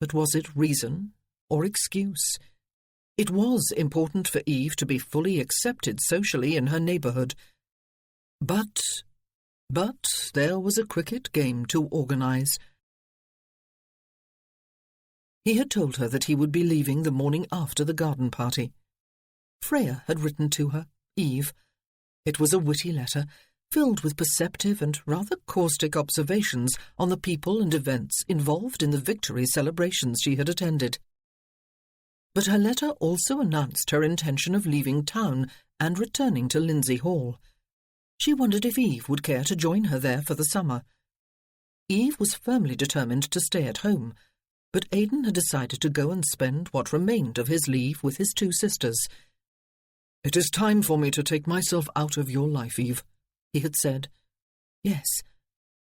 But was it reason or excuse? It was important for Eve to be fully accepted socially in her neighbourhood. But there was a cricket game to organise. He had told her that he would be leaving the morning after the garden party. Freya had written to her, Eve. It was a witty letter, filled with perceptive and rather caustic observations on the people and events involved in the victory celebrations she had attended. But her letter also announced her intention of leaving town and returning to Lindsay Hall. She wondered if Eve would care to join her there for the summer. Eve was firmly determined to stay at home, but Aidan had decided to go and spend what remained of his leave with his two sisters. "It is time for me to take myself out of your life, Eve," he had said. "Yes."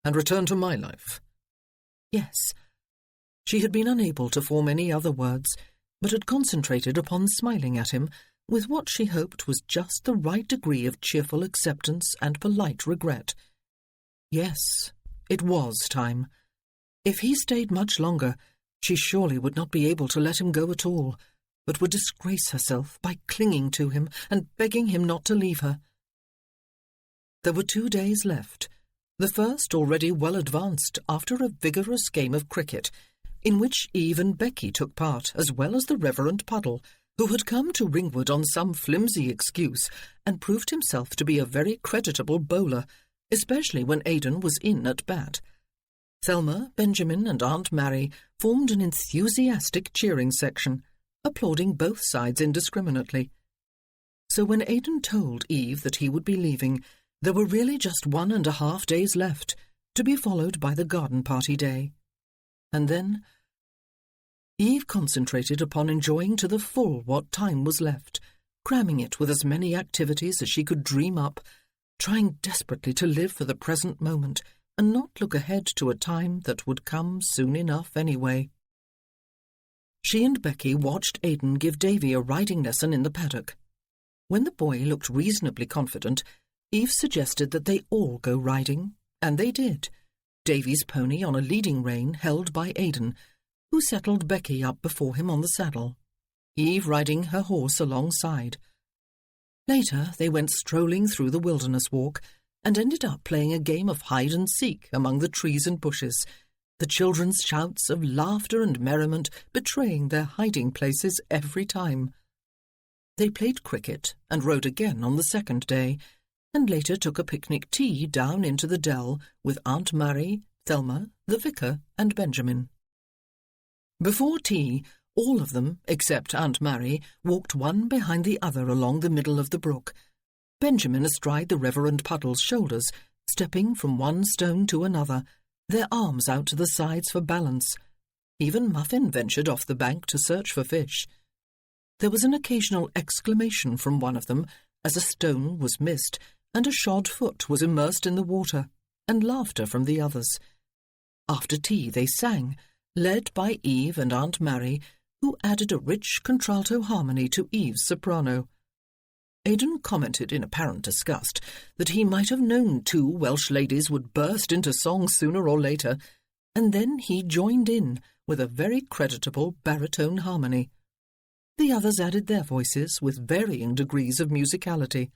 "And return to my life." "Yes." She had been unable to form any other words, but had concentrated upon smiling at him with what she hoped was just the right degree of cheerful acceptance and polite regret. Yes, it was time. If he stayed much longer, she surely would not be able to let him go at all, but would disgrace herself by clinging to him and begging him not to leave her. There were 2 days left, the first already well advanced after a vigorous game of cricket, in which Eve and Becky took part, as well as the Reverend Puddle, who had come to Ringwood on some flimsy excuse and proved himself to be a very creditable bowler, especially when Aidan was in at bat. Thelma, Benjamin and Aunt Mary formed an enthusiastic cheering section, applauding both sides indiscriminately. So when Aidan told Eve that he would be leaving, there were really just 1.5 days left, to be followed by the garden party day. And then Eve concentrated upon enjoying to the full what time was left, cramming it with as many activities as she could dream up, trying desperately to live for the present moment and not look ahead to a time that would come soon enough anyway. She and Becky watched Aidan give Davy a riding lesson in the paddock. When the boy looked reasonably confident, Eve suggested that they all go riding, and they did, Davy's pony on a leading rein held by Aidan, who settled Becky up before him on the saddle, Eve riding her horse alongside. Later they went strolling through the wilderness walk and ended up playing a game of hide-and-seek among the trees and bushes, the children's shouts of laughter and merriment betraying their hiding places every time. They played cricket and rode again on the second day, and later took a picnic tea down into the dell with Aunt Mary, Thelma, the vicar, and Benjamin. Before tea, all of them, except Aunt Mary, walked one behind the other along the middle of the brook, Benjamin astride the Reverend Puddle's shoulders, stepping from one stone to another, their arms out to the sides for balance. Even Muffin ventured off the bank to search for fish. There was an occasional exclamation from one of them as a stone was missed and a shod foot was immersed in the water, and laughter from the others. After tea they sang, led by Eve and Aunt Mary, who added a rich contralto harmony to Eve's soprano. Aidan commented in apparent disgust that he might have known 2 Welsh ladies would burst into song sooner or later, and then he joined in with a very creditable baritone harmony. The others added their voices with varying degrees of musicality.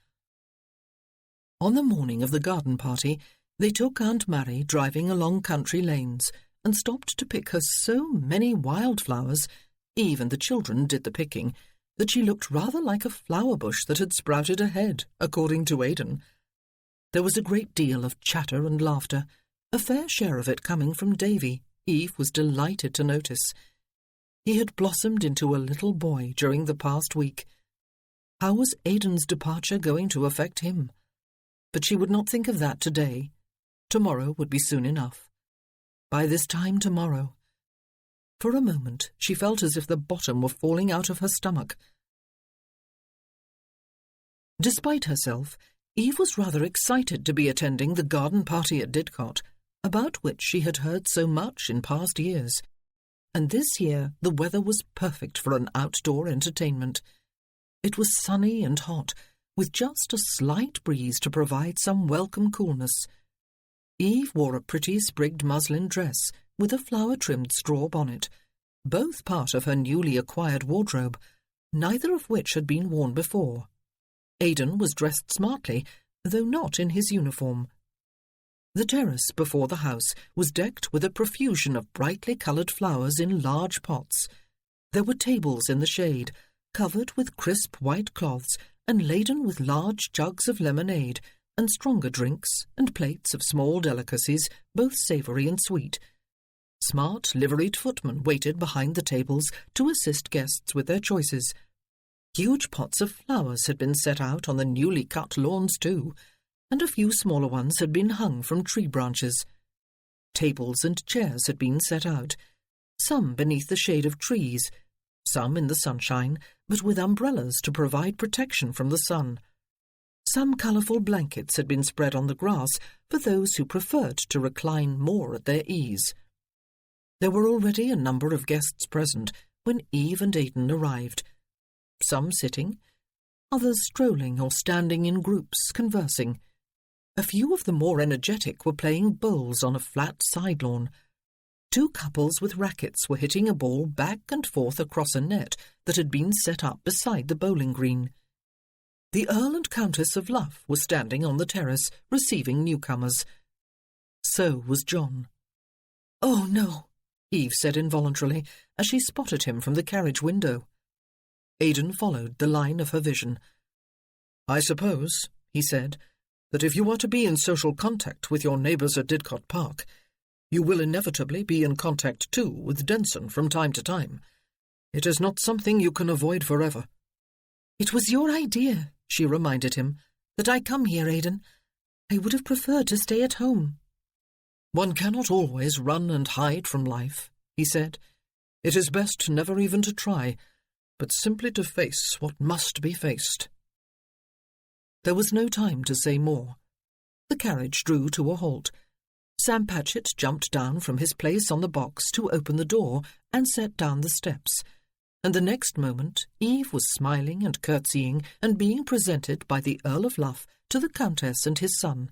On the morning of the garden party, they took Aunt Mary driving along country lanes and stopped to pick her so many wildflowers, Eve and the children did the picking, that she looked rather like a flower bush that had sprouted a head, according to Aidan. There was a great deal of chatter and laughter, a fair share of it coming from Davy, Eve was delighted to notice. He had blossomed into a little boy during the past week. How was Aidan's departure going to affect him? But she would not think of that today. Tomorrow would be soon enough. By this time tomorrow. For a moment she felt as if the bottom were falling out of her stomach. Despite herself, Eve was rather excited to be attending the garden party at Didcot, about which she had heard so much in past years. And this year the weather was perfect for an outdoor entertainment. It was sunny and hot, with just a slight breeze to provide some welcome coolness. Eve wore a pretty sprigged muslin dress with a flower-trimmed straw bonnet, both part of her newly acquired wardrobe, neither of which had been worn before. Aidan was dressed smartly, though not in his uniform. The terrace before the house was decked with a profusion of brightly coloured flowers in large pots. There were tables in the shade, covered with crisp white cloths and laden with large jugs of lemonade and stronger drinks and plates of small delicacies, both savoury and sweet. Smart, liveried footmen waited behind the tables to assist guests with their choices. Huge pots of flowers had been set out on the newly cut lawns too, and a few smaller ones had been hung from tree branches. Tables and chairs had been set out, some beneath the shade of trees, some in the sunshine, but with umbrellas to provide protection from the sun. Some colourful blankets had been spread on the grass for those who preferred to recline more at their ease. There were already a number of guests present when Eve and Aidan arrived, some sitting, others strolling or standing in groups conversing. A few of the more energetic were playing bowls on a flat side lawn. Two couples with rackets were hitting a ball back and forth across a net that had been set up beside the bowling green. The Earl and Countess of Luff were standing on the terrace, receiving newcomers. So was John. "Oh, no," Eve said involuntarily, as she spotted him from the carriage window. Aidan followed the line of her vision. "I suppose," he said, "that if you are to be in social contact with your neighbours at Didcot Park, you will inevitably be in contact too with Denson from time to time. It is not something you can avoid forever." "It was your idea," she reminded him, "that I come here, Aidan. I would have preferred to stay at home." "One cannot always run and hide from life," he said. "It is best never even to try, but simply to face what must be faced." There was no time to say more. The carriage drew to a halt. Sam Patchett jumped down from his place on the box to open the door and set down the steps, and the next moment Eve was smiling and curtsying and being presented by the Earl of Luff to the Countess and his son.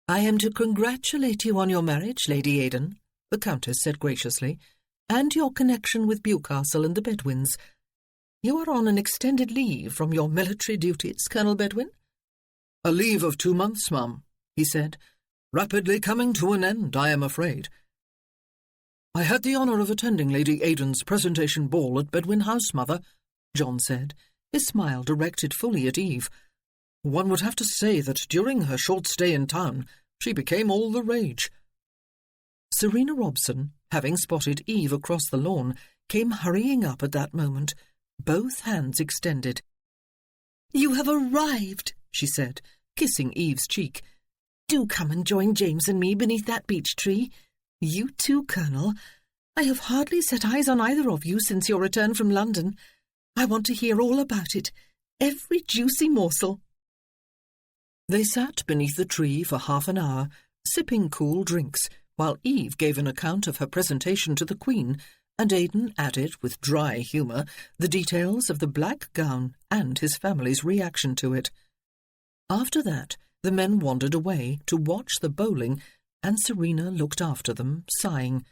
"I am to congratulate you on your marriage, Lady Aidan," the Countess said graciously, "and your connection with Bewcastle and the Bedwins. You are on an extended leave from your military duties, Colonel Bedwin?" "A leave of 2 months, ma'am," he said. "Rapidly coming to an end, I am afraid." "I had the honour of attending Lady Aidan's presentation ball at Bedwin House, mother," John said, his smile directed fully at Eve. "One would have to say that during her short stay in town, she became all the rage." Serena Robson, having spotted Eve across the lawn, came hurrying up at that moment, both hands extended. "You have arrived," she said, kissing Eve's cheek. "Do come and join James and me beneath that beech tree. You too, Colonel. I have hardly set eyes on either of you since your return from London. I want to hear all about it, every juicy morsel." They sat beneath the tree for half an hour, sipping cool drinks, while Eve gave an account of her presentation to the Queen, and Aidan added, with dry humour, the details of the black gown and his family's reaction to it. After that, the men wandered away to watch the bowling, and Serena looked after them, sighing.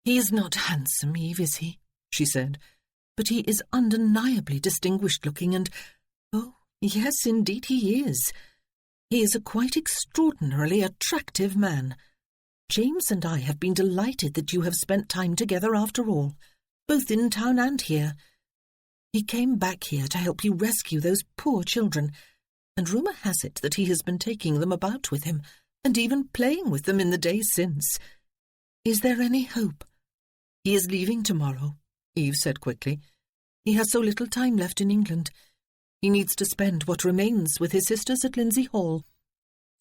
"He is not handsome, Eve, is he?" she said. "But he is undeniably distinguished-looking, and, oh, yes, indeed he is. He is a quite extraordinarily attractive man. James and I have been delighted that you have spent time together after all, both in town and here. He came back here to help you rescue those poor children, and rumour has it that he has been taking them about with him, and even playing with them in the days since. Is there any hope?" "He is leaving tomorrow," Eve said quickly. "He has so little time left in England. He needs to spend what remains with his sisters at Lindsay Hall."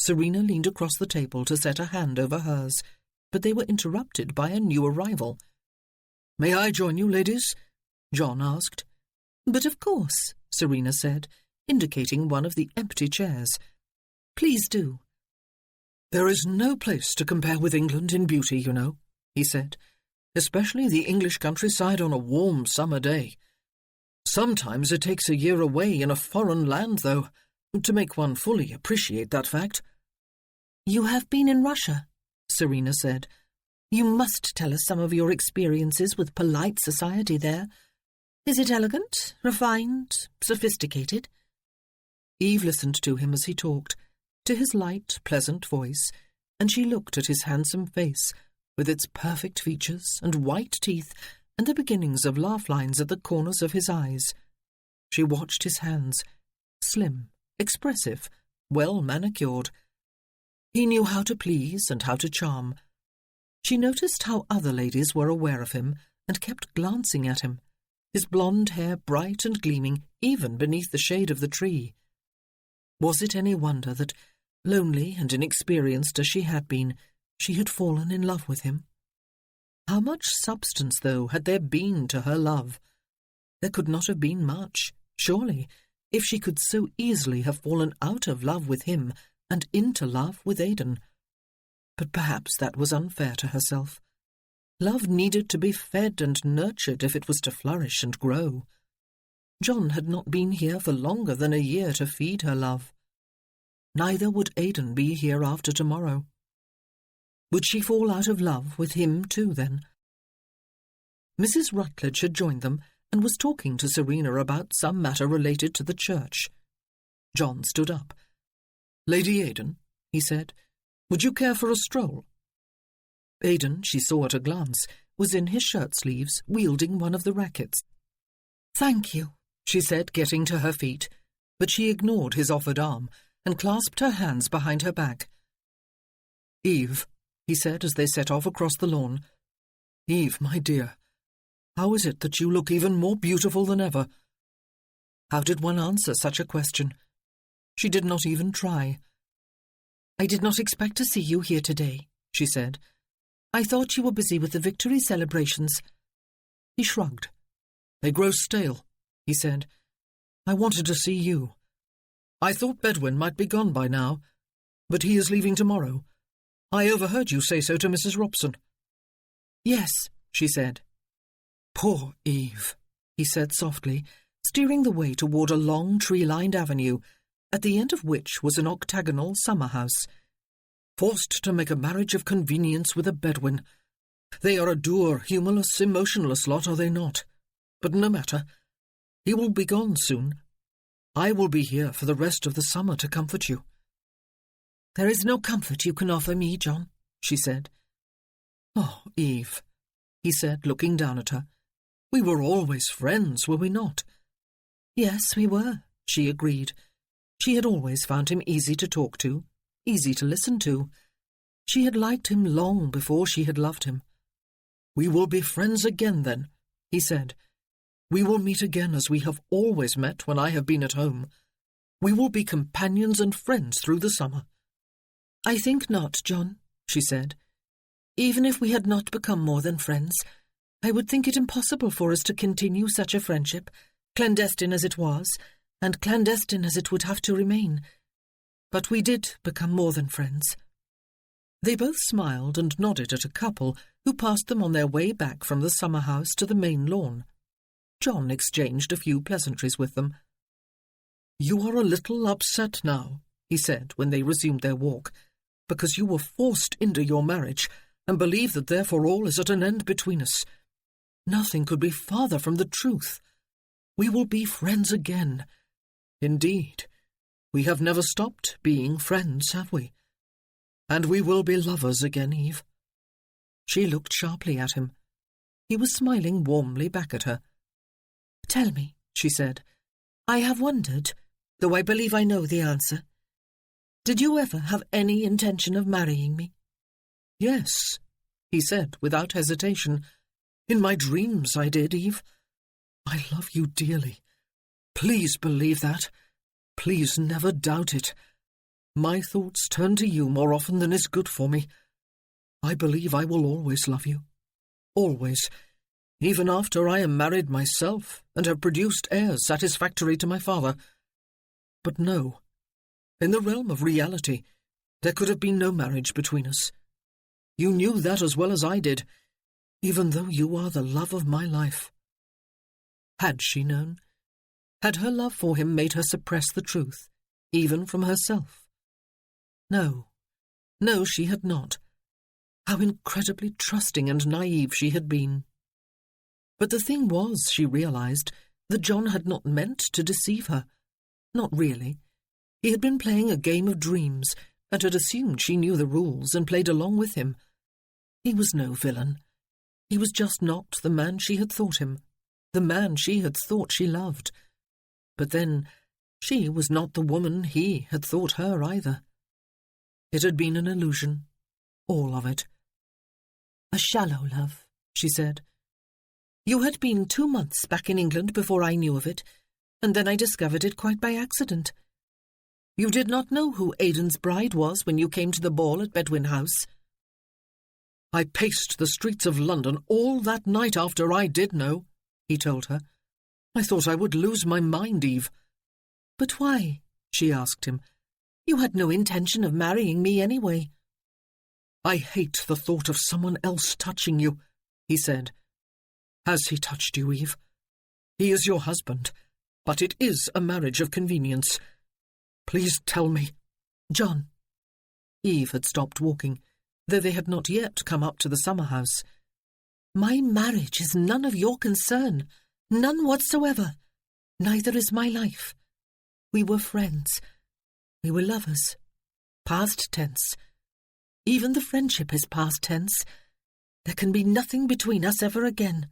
Serena leaned across the table to set a hand over hers, but they were interrupted by a new arrival. "May I join you, ladies?" John asked. "But of course," Serena said, indicating one of the empty chairs. "Please do." "There is no place to compare with England in beauty, you know," he said, "especially the English countryside on a warm summer day. Sometimes it takes a year away in a foreign land, though, to make one fully appreciate that fact." "You have been in Russia," Serena said. "You must tell us some of your experiences with polite society there. Is it elegant, refined, sophisticated? Eve listened to him as he talked, to his light, pleasant voice, and she looked at his handsome face, with its perfect features and white teeth and the beginnings of laugh lines at the corners of his eyes. She watched his hands, slim, expressive, well manicured. He knew how to please and how to charm. She noticed how other ladies were aware of him and kept glancing at him, his blonde hair bright and gleaming even beneath the shade of the tree. Was it any wonder that, lonely and inexperienced as she had been, she had fallen in love with him? How much substance, though, had there been to her love? There could not have been much, surely, if she could so easily have fallen out of love with him and into love with Aidan. But perhaps that was unfair to herself. Love needed to be fed and nurtured if it was to flourish and grow. John had not been here for longer than a year to feed her love. Neither would Aidan be here after tomorrow. Would she fall out of love with him too, then? Mrs. Rutledge had joined them and was talking to Serena about some matter related to the church. John stood up. "Lady Aidan," he said, "would you care for a stroll?" Aidan, she saw at a glance, was in his shirt-sleeves, wielding one of the rackets. "Thank you," she said, getting to her feet, but she ignored his offered arm and clasped her hands behind her back. "Eve," he said as they set off across the lawn. "Eve, my dear, how is it that you look even more beautiful than ever?" How did one answer such a question? She did not even try. "I did not expect to see you here today," she said. "I thought you were busy with the victory celebrations." He shrugged. "They grow stale," he said. "I wanted to see you. I thought Bedwin might be gone by now, but he is leaving tomorrow. I overheard you say so to Mrs. Robson." "Yes," she said. "Poor Eve," he said softly, steering the way toward a long tree-lined avenue, at the end of which was an octagonal summer-house. "Forced to make a marriage of convenience with a Bedouin. They are a dour, humorless, emotionless lot, are they not? But no matter. He will be gone soon. I will be here for the rest of the summer to comfort you." "There is no comfort you can offer me, John," she said. "Oh, Eve," he said, looking down at her. "We were always friends, were we not?" "Yes, we were," she agreed. She had always found him easy to talk to, easy to listen to. She had liked him long before she had loved him. "We will be friends again, then," he said. "We will meet again as we have always met when I have been at home. We will be companions and friends through the summer." "I think not, John," she said. "Even if we had not become more than friends, I would think it impossible for us to continue such a friendship, clandestine as it was, and clandestine as it would have to remain. But we did become more than friends." They both smiled and nodded at a couple who passed them on their way back from the summer house to the main lawn. John exchanged a few pleasantries with them. "You are a little upset now," he said when they resumed their walk, "because you were forced into your marriage and believe that therefore all is at an end between us. Nothing could be farther from the truth. We will be friends again. Indeed, we have never stopped being friends, have we? And we will be lovers again, Eve." She looked sharply at him. He was smiling warmly back at her. "Tell me," she said. "I have wondered, though I believe I know the answer. Did you ever have any intention of marrying me?" "Yes," he said without hesitation. "In my dreams I did, Eve. I love you dearly. Please believe that. Please never doubt it. My thoughts turn to you more often than is good for me. I believe I will always love you. Always. Even after I am married myself and have produced heirs satisfactory to my father. But no, in the realm of reality, there could have been no marriage between us. You knew that as well as I did, even though you are the love of my life." Had she known? Had her love for him made her suppress the truth, even from herself? No, she had not. How incredibly trusting and naive she had been. But the thing was, she realised, that John had not meant to deceive her. Not really. He had been playing a game of dreams and had assumed she knew the rules and played along with him. He was no villain. He was just not the man she had thought him, the man she had thought she loved. But then, she was not the woman he had thought her either. It had been an illusion, all of it. "A shallow love," she said. "You had been 2 months back in England before I knew of it, and then I discovered it quite by accident. You did not know who Aidan's bride was when you came to the ball at Bedwin House." "I paced the streets of London all that night after I did know," he told her. "I thought I would lose my mind, Eve." "But why?" she asked him. "You had no intention of marrying me anyway." "I hate the thought of someone else touching you," he said. "Has he touched you, Eve? He is your husband, but it is a marriage of convenience. Please tell me." "John." Eve had stopped walking, though they had not yet come up to the summer house. "My marriage is none of your concern, none whatsoever. Neither is my life. We were friends. We were lovers. Past tense. Even the friendship is past tense. There can be nothing between us ever again.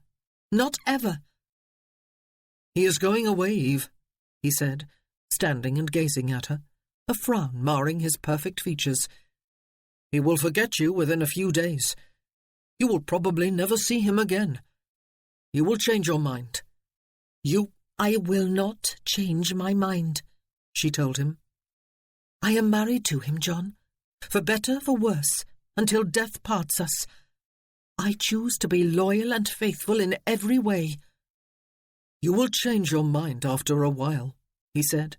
Not ever." "He is going away, Eve," he said, standing and gazing at her, a frown marring his perfect features. "He will forget you within a few days. You will probably never see him again. You will change your mind. "I will not change my mind," she told him. "I am married to him, John, for better, for worse, until death parts us. I choose to be loyal and faithful in every way." "You will change your mind after a while," he said.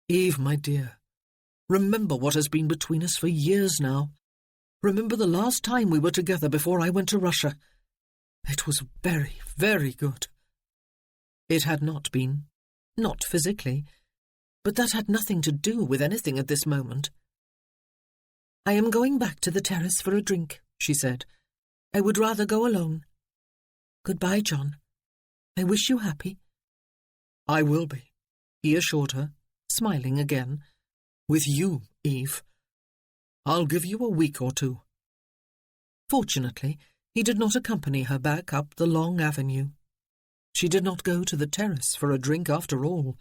"Eve, my dear, remember what has been between us for years now. Remember the last time we were together before I went to Russia. It was very, very good." It had not been. Not physically. But that had nothing to do with anything at this moment. "I am going back to the terrace for a drink," she said. "I would rather go alone. Goodbye, John. I wish you happy." "I will be," he assured her, smiling again. "With you, Eve. I'll give you a week or 2. Fortunately, he did not accompany her back up the long avenue. She did not go to the terrace for a drink after all.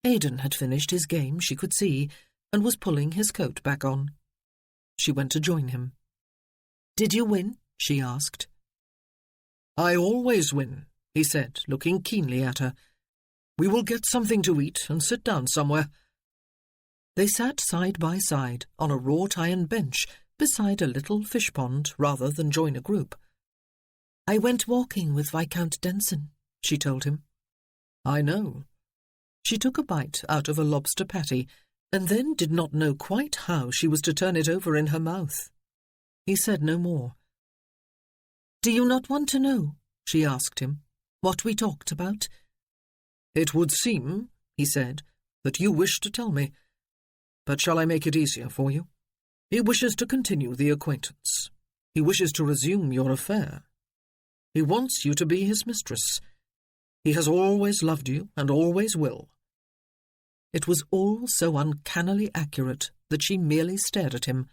Aidan had finished his game, she could see, and was pulling his coat back on. She went to join him. "Did you win?" she asked. "I always win," he said, looking keenly at her. "We will get something to eat and sit down somewhere." They sat side by side on a wrought iron bench beside a little fish pond rather than join a group. "I went walking with Viscount Denson," she told him. "I know." She took a bite out of a lobster patty and then did not know quite how she was to turn it over in her mouth. He said no more. "Do you not want to know," she asked him, "what we talked about?" "It would seem," he said, "that you wish to tell me. But shall I make it easier for you? He wishes to continue the acquaintance. He wishes to resume your affair. He wants you to be his mistress. He has always loved you and always will." It was all so uncannily accurate that she merely stared at him.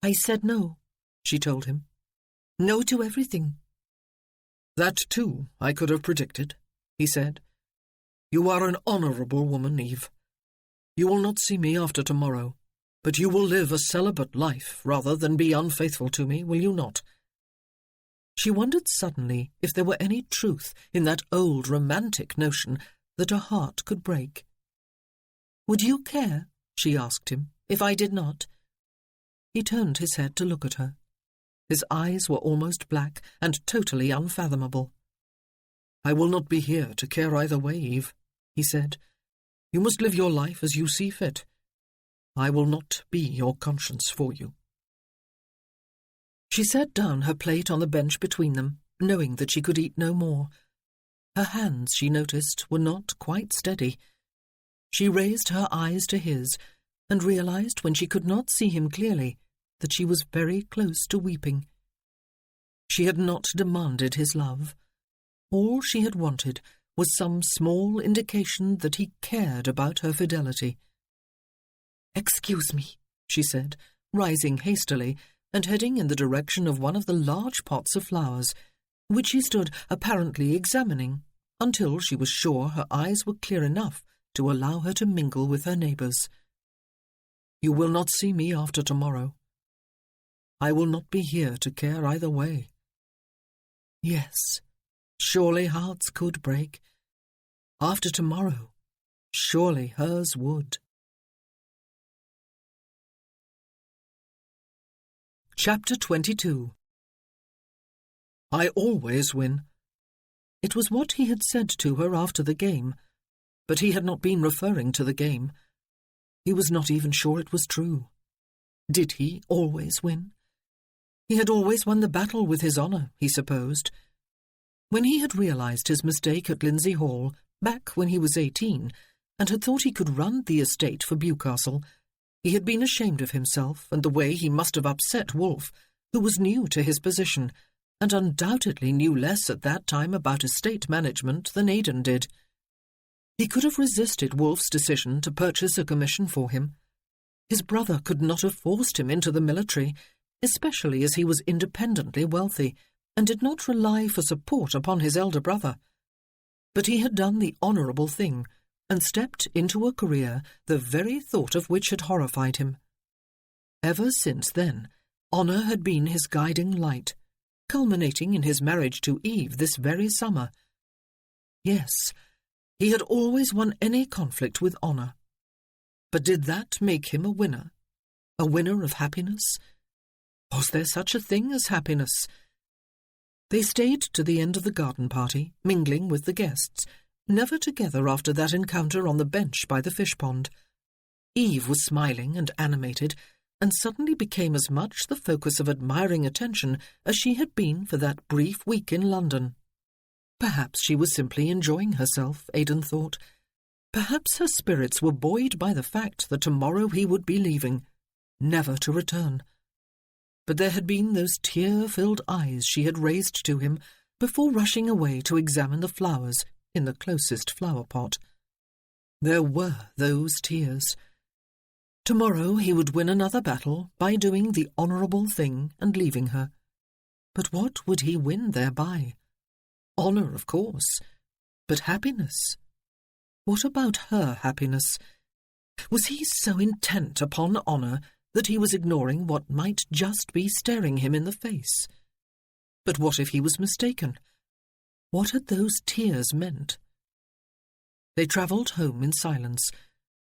"I said no," she told him. "No to everything." "That, too, I could have predicted," he said. "You are an honourable woman, Eve. You will not see me after tomorrow, but you will live a celibate life rather than be unfaithful to me, will you not?" She wondered suddenly if there were any truth in that old romantic notion that a heart could break. "Would you care," she asked him, "if I did not?" He turned his head to look at her. His eyes were almost black and totally unfathomable. "I will not be here to care either way, Eve," he said. "You must live your life as you see fit. I will not be your conscience for you." She set down her plate on the bench between them, knowing that she could eat no more. Her hands, she noticed, were not quite steady. She raised her eyes to his, and realized when she could not see him clearly that she was very close to weeping. She had not demanded his love. All she had wanted was some small indication that he cared about her fidelity. "Excuse me," she said, rising hastily and heading in the direction of one of the large pots of flowers, which she stood apparently examining, until she was sure her eyes were clear enough to allow her to mingle with her neighbours. "You will not see me after tomorrow. I will not be here to care either way." Yes, surely hearts could break. After tomorrow, surely hers would. Chapter 22. "I always win." It was what he had said to her after the game, but he had not been referring to the game. He was not even sure it was true. Did he always win? He had always won the battle with his honour, he supposed. When he had realised his mistake at Lindsay Hall, back when he was 18, and had thought he could run the estate for Bewcastle, he had been ashamed of himself and the way he must have upset Wolfe, who was new to his position, and undoubtedly knew less at that time about estate management than Aidan did. He could have resisted Wolfe's decision to purchase a commission for him. His brother could not have forced him into the military, especially as he was independently wealthy and did not rely for support upon his elder brother. But he had done the honourable thing and stepped into a career the very thought of which had horrified him. Ever since then, honour had been his guiding light, culminating in his marriage to Eve this very summer. Yes, he had always won any conflict with honour. But did that make him a winner? A winner of happiness? Was there such a thing as happiness? They stayed to the end of the garden party, mingling with the guests, never together after that encounter on the bench by the fish pond. Eve was smiling and animated, and suddenly became as much the focus of admiring attention as she had been for that brief week in London. Perhaps she was simply enjoying herself, Aidan thought. Perhaps her spirits were buoyed by the fact that tomorrow he would be leaving, never to return. But there had been those tear-filled eyes she had raised to him before rushing away to examine the flowers in the closest flower pot. There were those tears. Tomorrow he would win another battle by doing the honourable thing and leaving her. But what would he win thereby? Honour, of course, but happiness? What about her happiness? Was he so intent upon honour that he was ignoring what might just be staring him in the face? But what if he was mistaken? What had those tears meant? They travelled home in silence,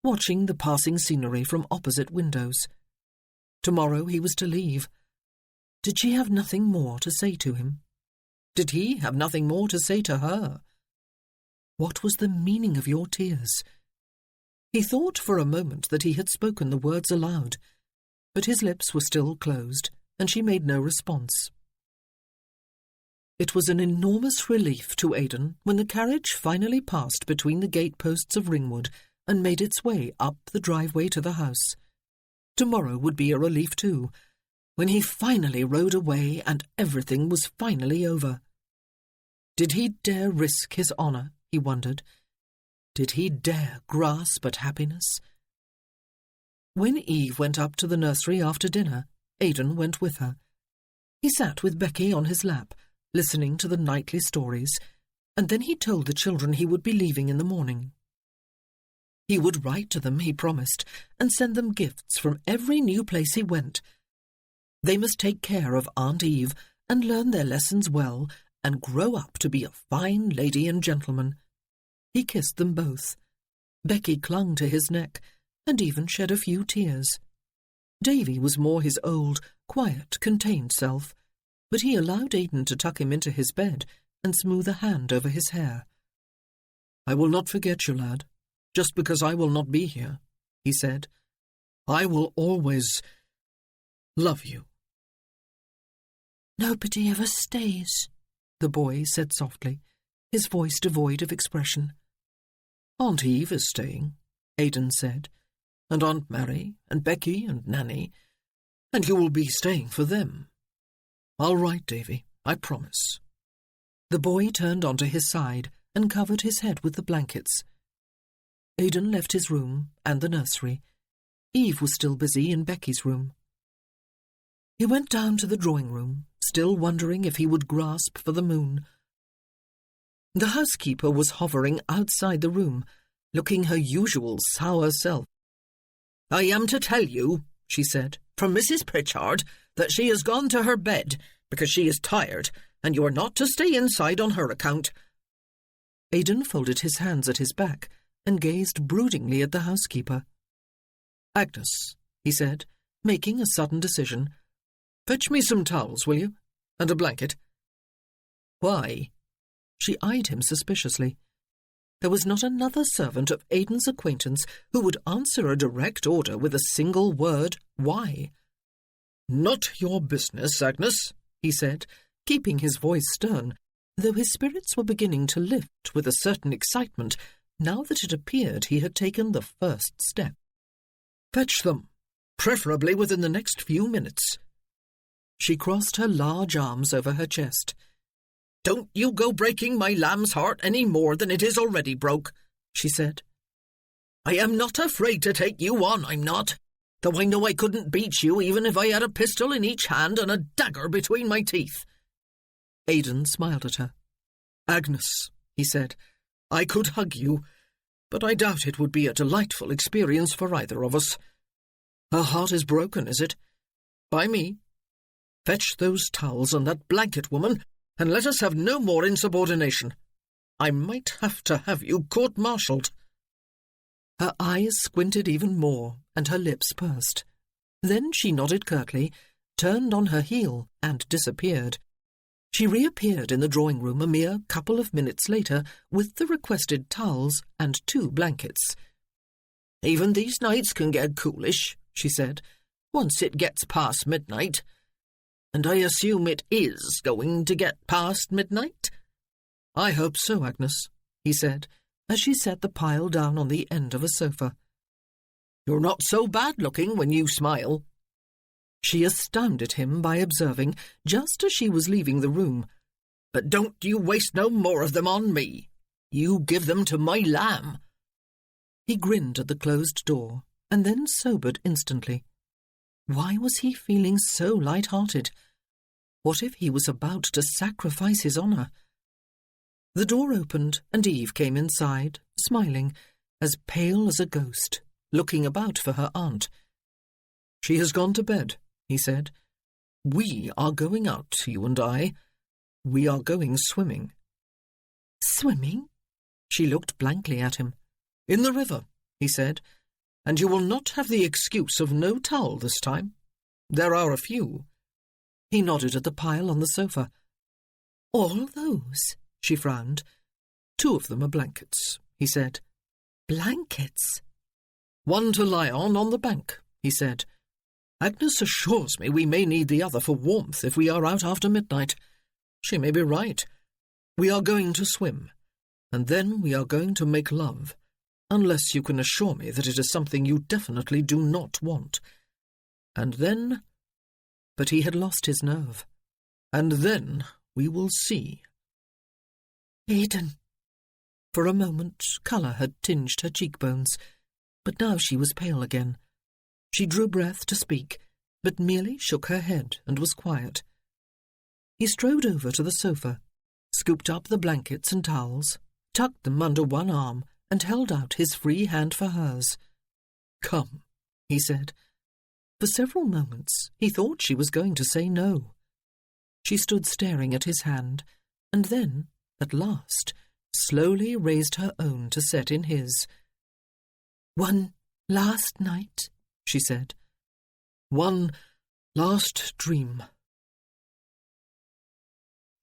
watching the passing scenery from opposite windows. Tomorrow he was to leave. Did she have nothing more to say to him? Did he have nothing more to say to her? What was the meaning of your tears? He thought for a moment that he had spoken the words aloud, but his lips were still closed, and she made no response. It was an enormous relief to Aidan when the carriage finally passed between the gateposts of Ringwood and made its way up the driveway to the house. Tomorrow would be a relief too, when he finally rode away and everything was finally over. Did he dare risk his honour, he wondered. Did he dare grasp at happiness? When Eve went up to the nursery after dinner, Aidan went with her. He sat with Becky on his lap, listening to the nightly stories, and then he told the children he would be leaving in the morning. He would write to them, he promised, and send them gifts from every new place he went. They must take care of Aunt Eve and learn their lessons well and grow up to be a fine lady and gentleman. He kissed them both. Becky clung to his neck and even shed a few tears. Davy was more his old, quiet, contained self, but he allowed Aidan to tuck him into his bed and smooth a hand over his hair. "I will not forget you, lad, just because I will not be here," he said. "I will always love you." "Nobody ever stays," the boy said softly, his voice devoid of expression. "Aunt Eve is staying," Aidan said, "and Aunt Mary, and Becky, and Nanny, and you will be staying for them. I'll write, Davy, I promise." The boy turned onto his side and covered his head with the blankets. Aidan left his room and the nursery. Eve was still busy in Becky's room. He went down to the drawing-room, still wondering if he would grasp for the moon. The housekeeper was hovering outside the room, looking her usual sour self. "I am to tell you," she said, "from Mrs. Pritchard, that she has gone to her bed because she is tired, and you are not to stay inside on her account." Aidan folded his hands at his back and gazed broodingly at the housekeeper. "Agnes," he said, making a sudden decision, "fetch me some towels, will you? And a blanket." "Why?" She eyed him suspiciously. There was not another servant of Aidan's acquaintance who would answer a direct order with a single word, "Why?" "Not your business, Agnes," he said, keeping his voice stern, though his spirits were beginning to lift with a certain excitement now that it appeared he had taken the first step. "Fetch them, preferably within the next few minutes." She crossed her large arms over her chest. "Don't you go breaking my lamb's heart any more than it is already broke," she said. "I am not afraid to take you on, I'm not, though I know I couldn't beat you even if I had a pistol in each hand and a dagger between my teeth." Aidan smiled at her. "Agnes," he said, "I could hug you, but I doubt it would be a delightful experience for either of us. Her heart is broken, is it? By me. Fetch those towels and that blanket, woman, and let us have no more insubordination. I might have to have you court-martialed." Her eyes squinted even more, and her lips pursed. Then she nodded curtly, turned on her heel, and disappeared. She reappeared in the drawing-room a mere couple of minutes later with the requested towels and 2 blankets. "Even these nights can get coolish," she said, "once it gets past midnight. And I assume it is going to get past midnight?" "I hope so, Agnes," he said, as she set the pile down on the end of a sofa. "You're not so bad-looking when you smile." She astounded him by observing, just as she was leaving the room, "But don't you waste no more of them on me. You give them to my lamb." He grinned at the closed door, and then sobered instantly. Why was he feeling so light-hearted? What if he was about to sacrifice his honour? The door opened, and Eve came inside, smiling, as pale as a ghost, looking about for her aunt. "She has gone to bed," he said. "We are going out, you and I. We are going swimming." "Swimming?" She looked blankly at him. "In the river," he said, "and you will not have the excuse of no towel this time. There are a few." He nodded at the pile on the sofa. "All those?" She frowned. "2 of them are blankets," he said. "Blankets?" "One to lie on the bank," he said. "Agnes assures me we may need the other for warmth if we are out after midnight. She may be right. We are going to swim, and then we are going to make love, unless you can assure me that it is something you definitely do not want. And then—" But he had lost his nerve. "And then we will see." "Aidan." For a moment, colour had tinged her cheekbones, but now she was pale again. She drew breath to speak, but merely shook her head and was quiet. He strode over to the sofa, scooped up the blankets and towels, tucked them under one arm, and held out his free hand for hers. "Come," he said. For several moments he thought she was going to say no. She stood staring at his hand, and then, at last, slowly raised her own to set in his. "One last night?" she said. "One last dream."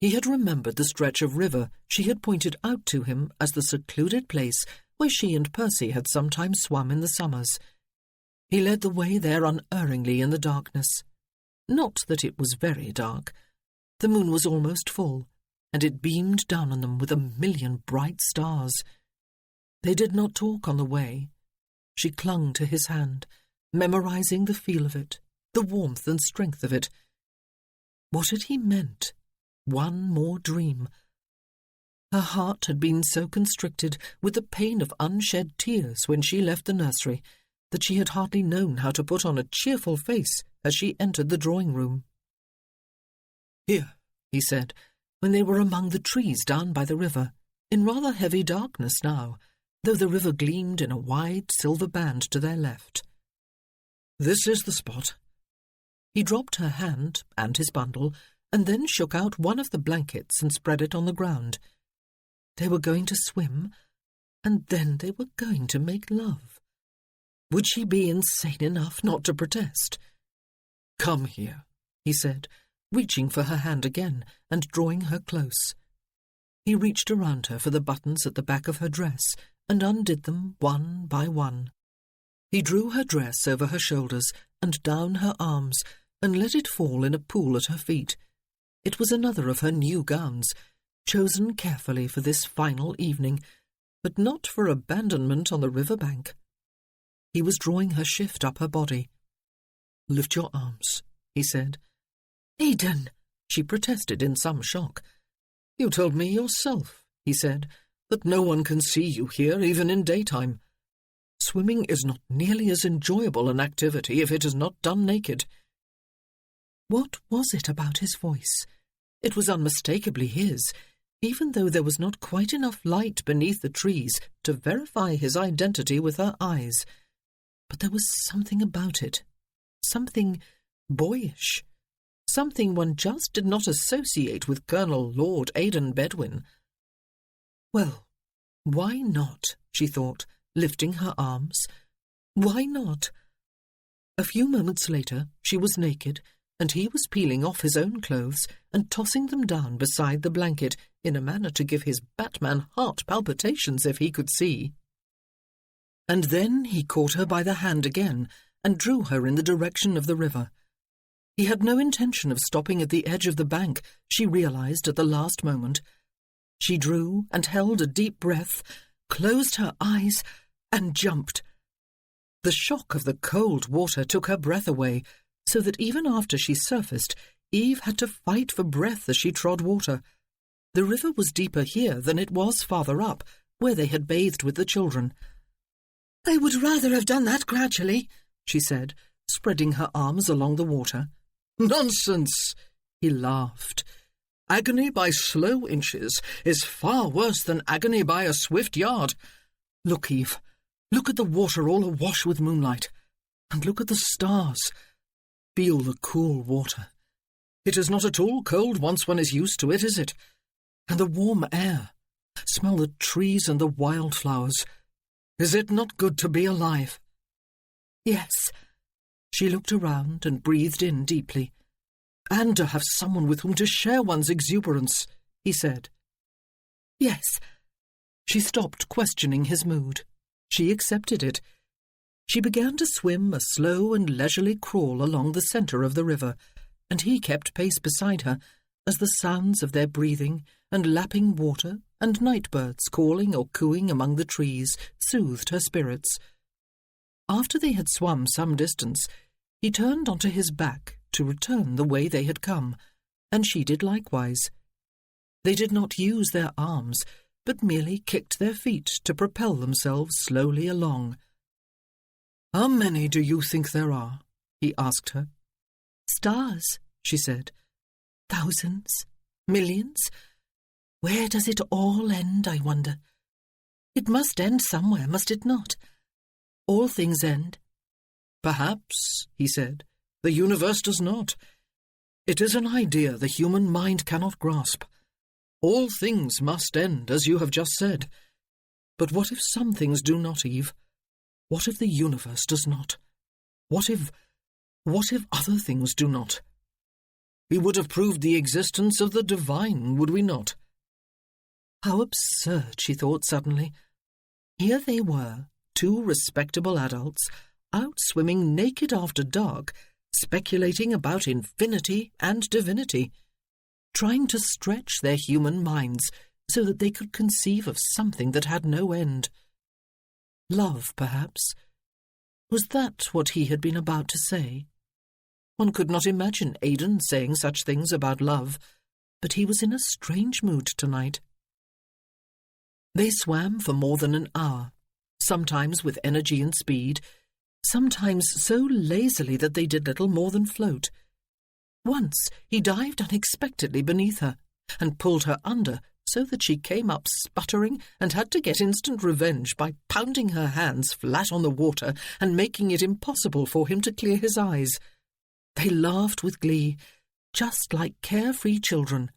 He had remembered the stretch of river she had pointed out to him as the secluded place where she and Percy had sometimes swum in the summers. He led the way there unerringly in the darkness. Not that it was very dark. The moon was almost full, and it beamed down on them with 1,000,000 bright stars. They did not talk on the way. She clung to his hand, memorizing the feel of it, the warmth and strength of it. What had he meant? one more dream. Her heart had been so constricted with the pain of unshed tears when she left the nursery that she had hardly known how to put on a cheerful face as she entered the drawing-room. "Here," he said, when they were among the trees down by the river, in rather heavy darkness now, though the river gleamed in a wide silver band to their left. "This is the spot." He dropped her hand and his bundle, and then shook out one of the blankets and spread it on the ground. They were going to swim, and then they were going to make love. Would she be insane enough not to protest? "Come here," he said, reaching for her hand again and drawing her close. He reached around her for the buttons at the back of her dress and undid them one by one. He drew her dress over her shoulders and down her arms and let it fall in a pool at her feet. It was another of her new gowns, chosen carefully for this final evening, but not for abandonment on the river bank. He was drawing her shift up her body. "Lift your arms," he said. "Aidan," she protested in some shock. "You told me yourself," he said, "that no one can see you here even in daytime. Swimming is not nearly as enjoyable an activity if it is not done naked." What was it about his voice? It was unmistakably his, even though there was not quite enough light beneath the trees to verify his identity with her eyes. But there was something about it, something boyish, something one just did not associate with Colonel Lord Aidan Bedwin. Well, why not, she thought, lifting her arms. Why not? A few moments later, she was naked, and he was peeling off his own clothes and tossing them down beside the blanket in a manner to give his Batman heart palpitations if he could see. And then he caught her by the hand again and drew her in the direction of the river. He had no intention of stopping at the edge of the bank, she realized at the last moment. She drew and held a deep breath, closed her eyes, and jumped. The shock of the cold water took her breath away, so that even after she surfaced, Eve had to fight for breath as she trod water. The river was deeper here than it was farther up, where they had bathed with the children. "I would rather have done that gradually," she said, spreading her arms along the water. "Nonsense!" he laughed. "Agony by slow inches is far worse than agony by a swift yard. Look, Eve, look at the water all awash with moonlight, and look at the stars. Feel the cool water. It is not at all cold once one is used to it, is it? And the warm air. Smell the trees and the wildflowers. Is it not good to be alive?" "Yes." She looked around and breathed in deeply. "And to have someone with whom to share one's exuberance," he said. "Yes." She stopped questioning his mood. She accepted it. She began to swim a slow and leisurely crawl along the centre of the river, and he kept pace beside her as the sounds of their breathing and lapping water and night birds calling or cooing among the trees soothed her spirits. After they had swum some distance, he turned onto his back to return the way they had come, and she did likewise. They did not use their arms, but merely kicked their feet to propel themselves slowly along. "How many do you think there are?" he asked her. "Stars," she said. "Thousands? Millions? Where does it all end, I wonder? It must end somewhere, must it not? All things end." "Perhaps," he said, "the universe does not. It is an idea the human mind cannot grasp. All things must end, as you have just said. But what if some things do not, Eve? What if the universe does not? What if other things do not? We would have proved the existence of the divine, would we not?" How absurd, she thought suddenly. Here they were, two respectable adults, out swimming naked after dark, speculating about infinity and divinity, trying to stretch their human minds so that they could conceive of something that had no end. Love, perhaps. Was that what he had been about to say? One could not imagine Aidan saying such things about love, but he was in a strange mood tonight. They swam for more than an hour, sometimes with energy and speed, sometimes so lazily that they did little more than float. Once he dived unexpectedly beneath her and pulled her under so that she came up sputtering and had to get instant revenge by pounding her hands flat on the water and making it impossible for him to clear his eyes. They laughed with glee, just like carefree children.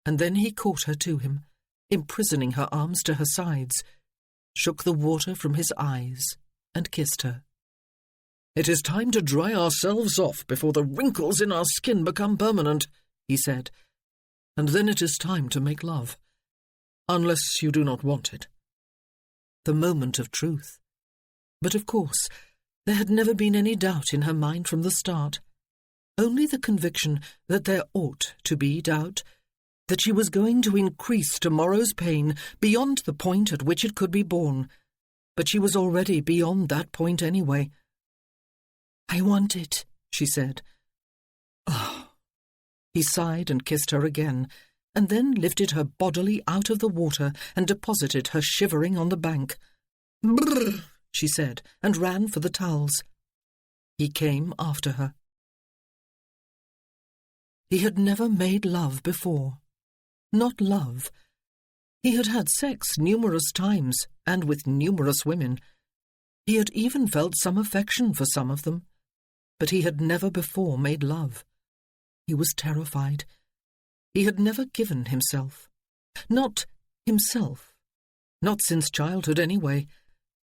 And then he caught her to him, imprisoning her arms to her sides, shook the water from his eyes, and kissed her. "It is time to dry ourselves off before the wrinkles in our skin become permanent," he said, "and then it is time to make love, unless you do not want it." The moment of truth. But of course, there had never been any doubt in her mind from the start. Only the conviction that there ought to be doubt, that she was going to increase tomorrow's pain beyond the point at which it could be borne. But she was already beyond that point anyway. "I want it," she said. "Oh." He sighed and kissed her again, and then lifted her bodily out of the water and deposited her shivering on the bank. "Brrr," she said, and ran for the towels. He came after her. He had never made love before. Not love. He had had sex numerous times, and with numerous women. He had even felt some affection for some of them. But he had never before made love. He was terrified. He had never given himself. Not himself. Not since childhood, anyway.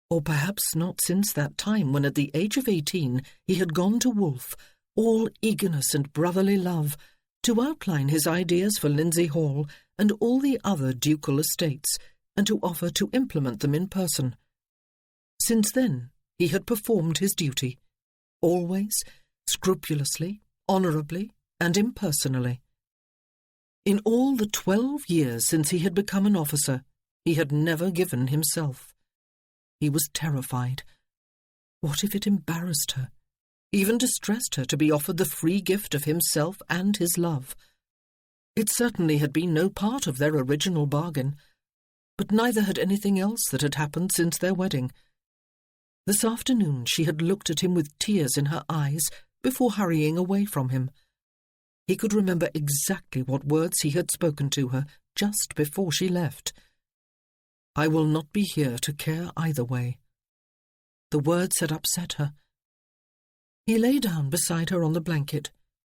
Or perhaps not since that time when at the age of 18 he had gone to Wolfe, all eagerness and brotherly love, to outline his ideas for Lindsay Hall and all the other ducal estates, and to offer to implement them in person. Since then he had performed his duty, always, scrupulously, honourably, and impersonally. In all the 12 years since he had become an officer, he had never given himself. He was terrified. What if it embarrassed her, even distressed her, to be offered the free gift of himself and his love? It certainly had been no part of their original bargain, but neither had anything else that had happened since their wedding. This afternoon she had looked at him with tears in her eyes before hurrying away from him. He could remember exactly what words he had spoken to her just before she left. "I will not be here to care either way." The words had upset her. He lay down beside her on the blanket,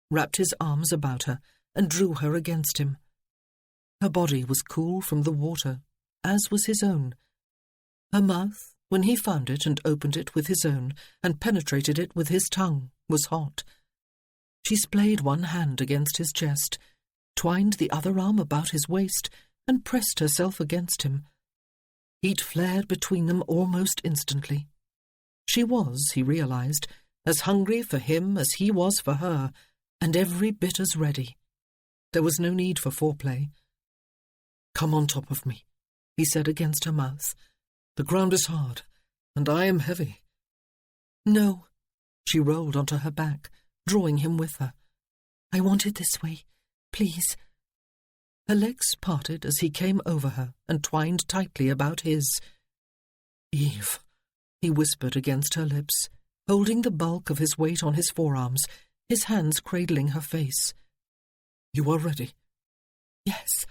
wrapped his arms about her, and drew her against him. Her body was cool from the water, as was his own. Her mouth, when he found it and opened it with his own, and penetrated it with his tongue, was hot. She splayed one hand against his chest, twined the other arm about his waist, and pressed herself against him. Heat flared between them almost instantly. She was, he realized, as hungry for him as he was for her, and every bit as ready. There was no need for foreplay. "Come on top of me," he said against her mouth. "The ground is hard, and I am heavy." "No." She rolled onto her back, drawing him with her. "I want it this way, please." Her legs parted as he came over her and twined tightly about his. "Eve," he whispered against her lips, holding the bulk of his weight on his forearms, his hands cradling her face. "You are ready?" "Yes."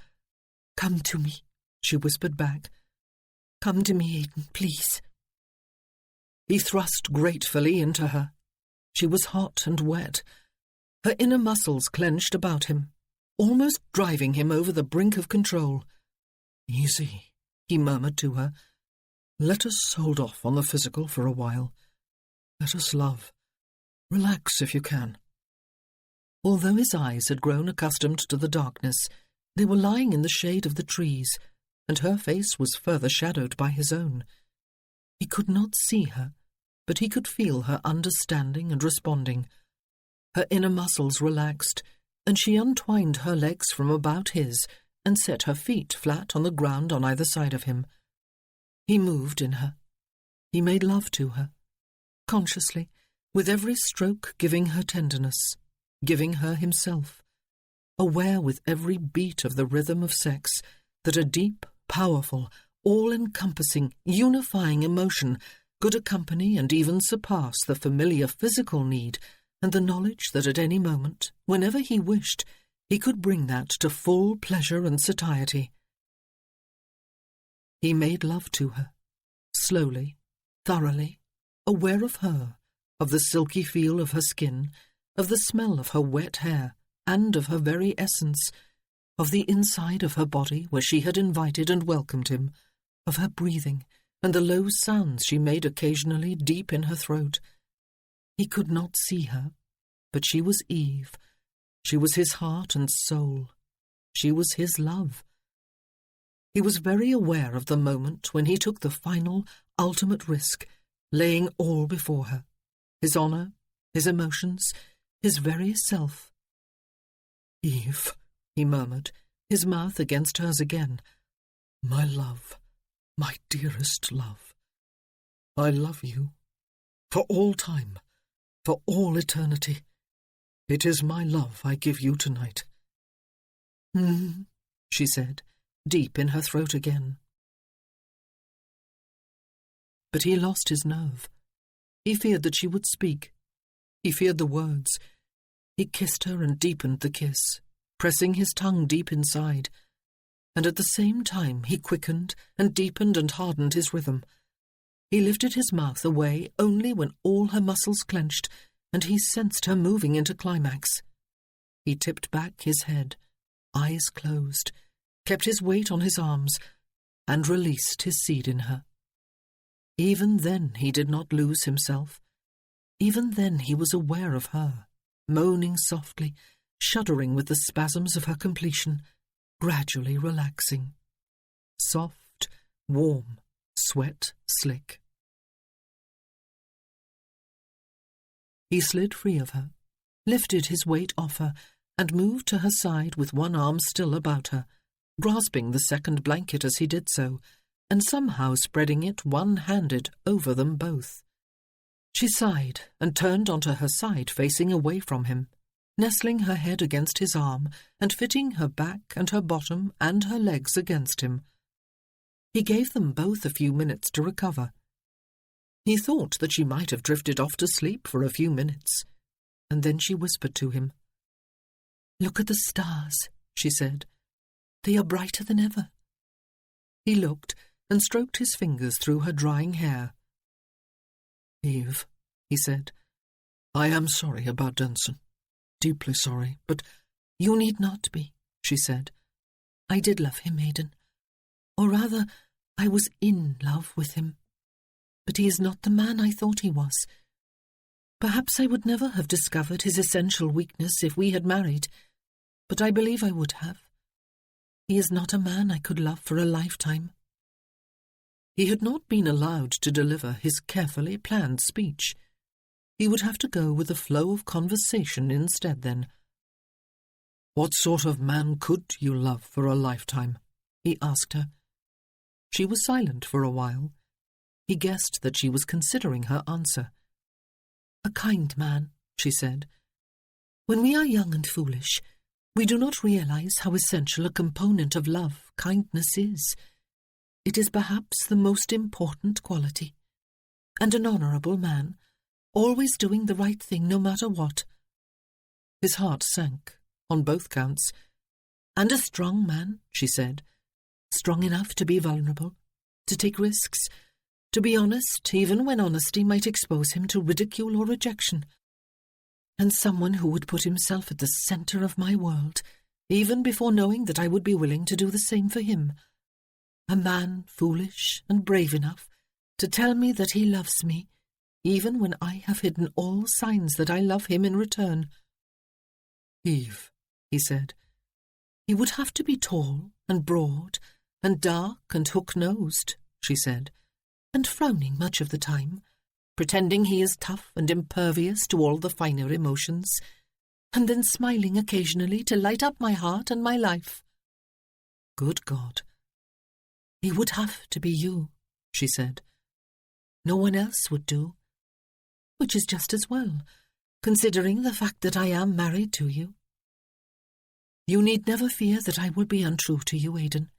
"Come to me," she whispered back. "Come to me, Aidan, please." He thrust gratefully into her. She was hot and wet. Her inner muscles clenched about him, almost driving him over the brink of control. "Easy," he murmured to her. "Let us hold off on the physical for a while. Let us love. Relax if you can." Although his eyes had grown accustomed to the darkness, they were lying in the shade of the trees, and her face was further shadowed by his own. He could not see her, but he could feel her understanding and responding. Her inner muscles relaxed, and she untwined her legs from about his and set her feet flat on the ground on either side of him. He moved in her. He made love to her, consciously, with every stroke giving her tenderness, giving her himself. aware with every beat of the rhythm of sex that a deep, powerful, all-encompassing, unifying emotion could accompany and even surpass the familiar physical need, and the knowledge that at any moment, whenever he wished, he could bring that to full pleasure and satiety. He made love to her, slowly, thoroughly, aware of her, of the silky feel of her skin, of the smell of her wet hair, and of her very essence, of the inside of her body where she had invited and welcomed him, of her breathing, and the low sounds she made occasionally deep in her throat. He could not see her, but she was Eve. She was his heart and soul. She was his love. He was very aware of the moment when he took the final, ultimate risk, laying all before her, his honour, his emotions, his very self. "Eve," he murmured, his mouth against hers again. "My love, my dearest love. I love you. For all time, for all eternity. It is my love I give you tonight." She said, deep in her throat again. But he lost his nerve. He feared that she would speak. He feared the words. He kissed her and deepened the kiss, pressing his tongue deep inside, and at the same time he quickened and deepened and hardened his rhythm. He lifted his mouth away only when all her muscles clenched, and he sensed her moving into climax. He tipped back his head, eyes closed, kept his weight on his arms, and released his seed in her. Even then he did not lose himself. Even then he was aware of her, moaning softly, shuddering with the spasms of her completion, gradually relaxing. Soft, warm, sweat slick. He slid free of her, lifted his weight off her, and moved to her side with one arm still about her, grasping the second blanket as he did so, and somehow spreading it one-handed over them both. She sighed and turned onto her side facing away from him, nestling her head against his arm and fitting her back and her bottom and her legs against him. He gave them both a few minutes to recover. He thought that she might have drifted off to sleep for a few minutes, and then she whispered to him. "Look at the stars," she said. "They are brighter than ever." He looked and stroked his fingers through her drying hair. "Eve," he said, "I am sorry about Denson. Deeply sorry, but—" "You need not be," she said. "I did love him, Aidan. Or rather, I was in love with him. But he is not the man I thought he was. Perhaps I would never have discovered his essential weakness if we had married, but I believe I would have. He is not a man I could love for a lifetime." He had not been allowed to deliver his carefully planned speech. He would have to go with the flow of conversation instead then. "What sort of man could you love for a lifetime?" he asked her. She was silent for a while. He guessed that she was considering her answer. "A kind man," she said. "When we are young and foolish, we do not realize how essential a component of love kindness is. It is perhaps the most important quality. And an honourable man, always doing the right thing no matter what." His heart sank, on both counts. "And a strong man," she said. "Strong enough to be vulnerable, to take risks, to be honest even when honesty might expose him to ridicule or rejection. And someone who would put himself at the centre of my world, even before knowing that I would be willing to do the same for him. A man foolish and brave enough to tell me that he loves me, even when I have hidden all signs that I love him in return." "Eve," he said. "He would have to be tall and broad and dark and hook-nosed," she said, "and frowning much of the time, pretending he is tough and impervious to all the finer emotions, and then smiling occasionally to light up my heart and my life." "Good God." "He would have to be you," she said. "No one else would do. Which is just as well, considering the fact that I am married to you." You need never fear that I will be untrue to you, Aidan,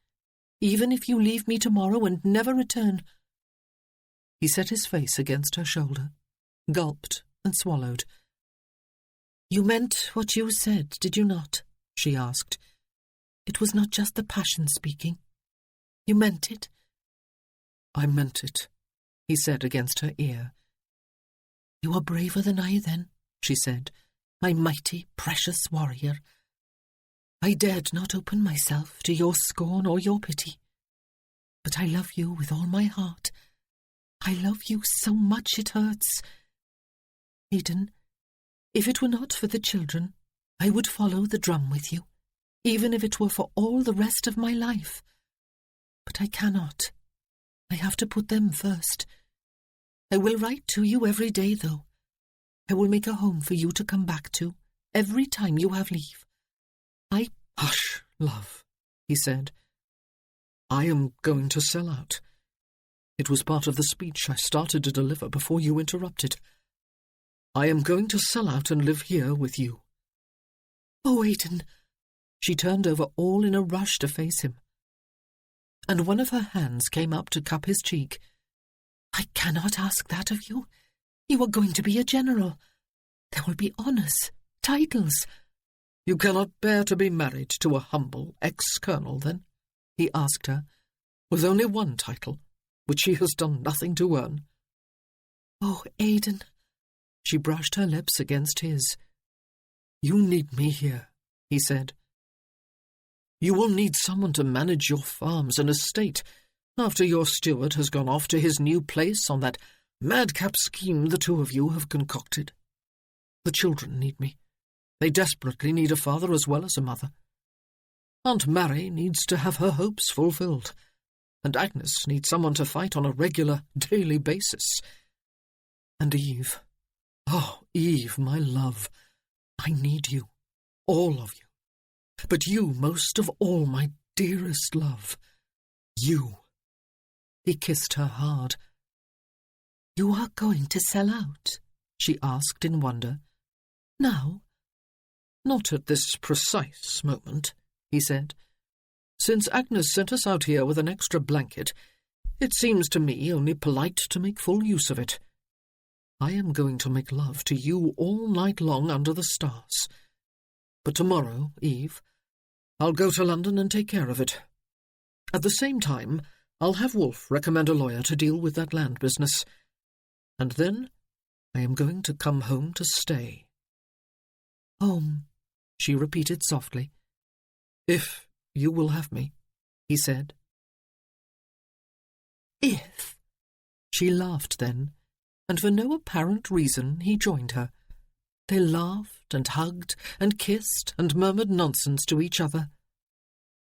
even if you leave me tomorrow and never return." He set his face against her shoulder, gulped and swallowed. "You meant what you said, did you not?" she asked. "It was not just the passion speaking. You meant it?" "I meant it," he said against her ear. "You are braver than I, then," she said, "my mighty, precious warrior. I dared not open myself to your scorn or your pity. But I love you with all my heart. I love you so much it hurts. Aidan, if it were not for the children, I would follow the drum with you, even if it were for all the rest of my life. But I cannot. I have to put them first. I will write to you every day, though. I will make a home for you to come back to every time you have leave. "Hush, love," he said. "I am going to sell out. It was part of the speech I started to deliver before you interrupted. I am going to sell out and live here with you." "Oh, Aidan!" She turned over all in a rush to face him, and one of her hands came up to cup his cheek. "I cannot ask that of you. You are going to be a general. There will be honours, titles." "You cannot bear to be married to a humble ex-colonel, then?" he asked her, "with only one title, which she has done nothing to earn." "Oh, Aidan!" She brushed her lips against his. "You need me here," he said. "You will need someone to manage your farms and estate after your steward has gone off to his new place on that madcap scheme the two of you have concocted. The children need me. They desperately need a father as well as a mother. Aunt Mary needs to have her hopes fulfilled, and Agnes needs someone to fight on a regular, daily basis. And Eve, oh, Eve, my love, I need you, all of you. But you most of all, my dearest love, you." He kissed her hard. "You are going to sell out?" she asked in wonder. "Now?" "Not at this precise moment," he said. "Since Agnes sent us out here with an extra blanket, it seems to me only polite to make full use of it. I am going to make love to you all night long under the stars. But tomorrow, Eve, I'll go to London and take care of it. At the same time, I'll have Wolfe recommend a lawyer to deal with that land business. And then I am going to come home to stay." "Home," she repeated softly. "If you will have me," he said. "If?" She laughed then, and for no apparent reason he joined her. They laughed and hugged and kissed and murmured nonsense to each other.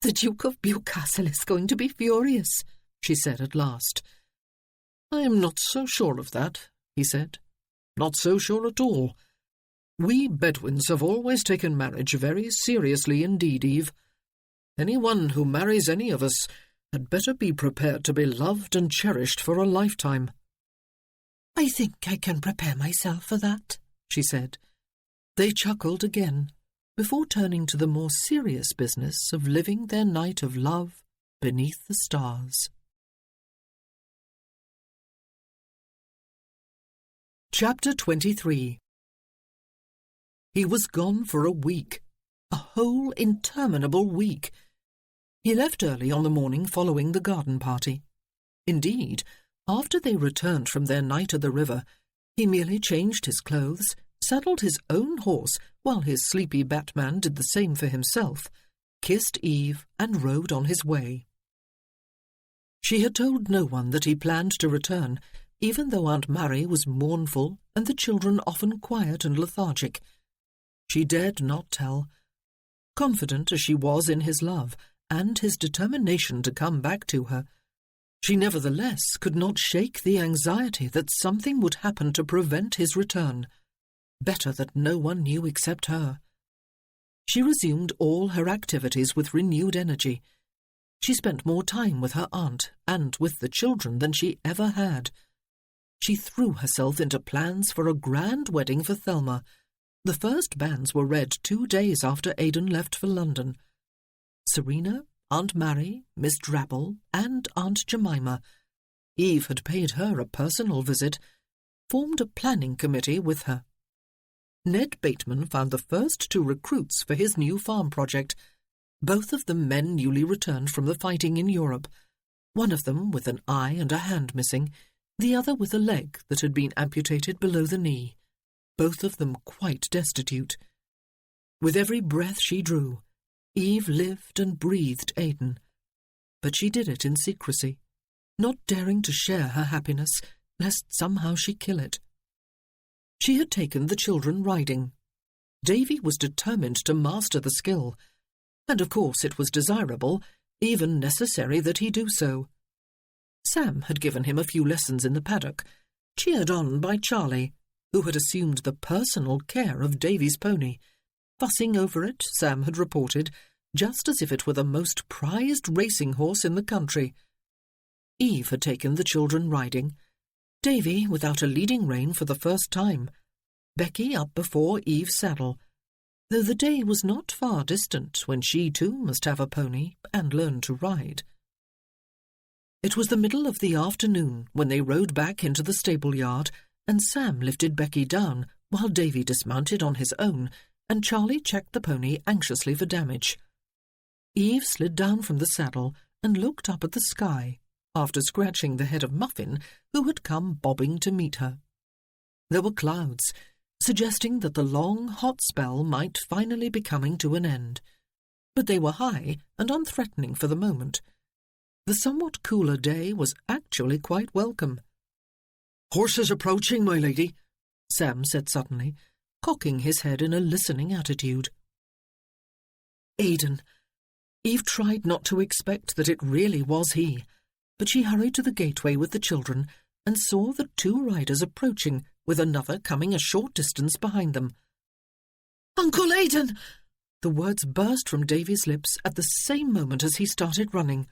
"The Duke of Bewcastle is going to be furious," she said at last. "I am not so sure of that," he said. "Not so sure at all. We Bedouins have always taken marriage very seriously indeed, Eve. Anyone who marries any of us had better be prepared to be loved and cherished for a lifetime." "I think I can prepare myself for that," she said. They chuckled again, before turning to the more serious business of living their night of love beneath the stars. Chapter 23. He was gone for a week, a whole interminable week. He left early on the morning following the garden party. Indeed, after they returned from their night at the river, he merely changed his clothes, saddled his own horse while his sleepy Batman did the same for himself, kissed Eve, and rode on his way. She had told no one that he planned to return, even though Aunt Mary was mournful and the children often quiet and lethargic. She dared not tell. Confident as she was in his love and his determination to come back to her, she nevertheless could not shake the anxiety that something would happen to prevent his return. Better that no one knew except her. She resumed all her activities with renewed energy. She spent more time with her aunt and with the children than she ever had. She threw herself into plans for a grand wedding for Thelma, The first banns were read 2 days after Aidan left for London. Serena, Aunt Mary, Miss Drabble, and Aunt Jemima, Eve had paid her a personal visit, formed a planning committee with her. Ned Bateman found the first 2 recruits for his new farm project, both of them men newly returned from the fighting in Europe, one of them with an eye and a hand missing, the other with a leg that had been amputated below the knee, both of them quite destitute. With every breath she drew, Eve lived and breathed Aidan, but she did it in secrecy, not daring to share her happiness, lest somehow she kill it. She had taken the children riding. Davy was determined to master the skill, and of course it was desirable, even necessary, that he do so. Sam had given him a few lessons in the paddock, cheered on by Charlie, who had assumed the personal care of Davy's pony, fussing over it, Sam had reported, just as if it were the most prized racing horse in the country. Eve had taken the children riding, Davy without a leading rein for the first time, Becky up before Eve's saddle, though the day was not far distant when she too must have a pony and learn to ride. It was the middle of the afternoon when they rode back into the stable-yard, and Sam lifted Becky down while Davy dismounted on his own, and Charlie checked the pony anxiously for damage. Eve slid down from the saddle and looked up at the sky, after scratching the head of Muffin, who had come bobbing to meet her. There were clouds, suggesting that the long, hot spell might finally be coming to an end, but they were high and unthreatening for the moment. The somewhat cooler day was actually quite welcome. "Horses approaching, my lady," Sam said suddenly, cocking his head in a listening attitude. Aidan. Eve tried not to expect that it really was he, but she hurried to the gateway with the children and saw the 2 riders approaching, with another coming a short distance behind them. "Uncle Aidan!" The words burst from Davy's lips at the same moment as he started running.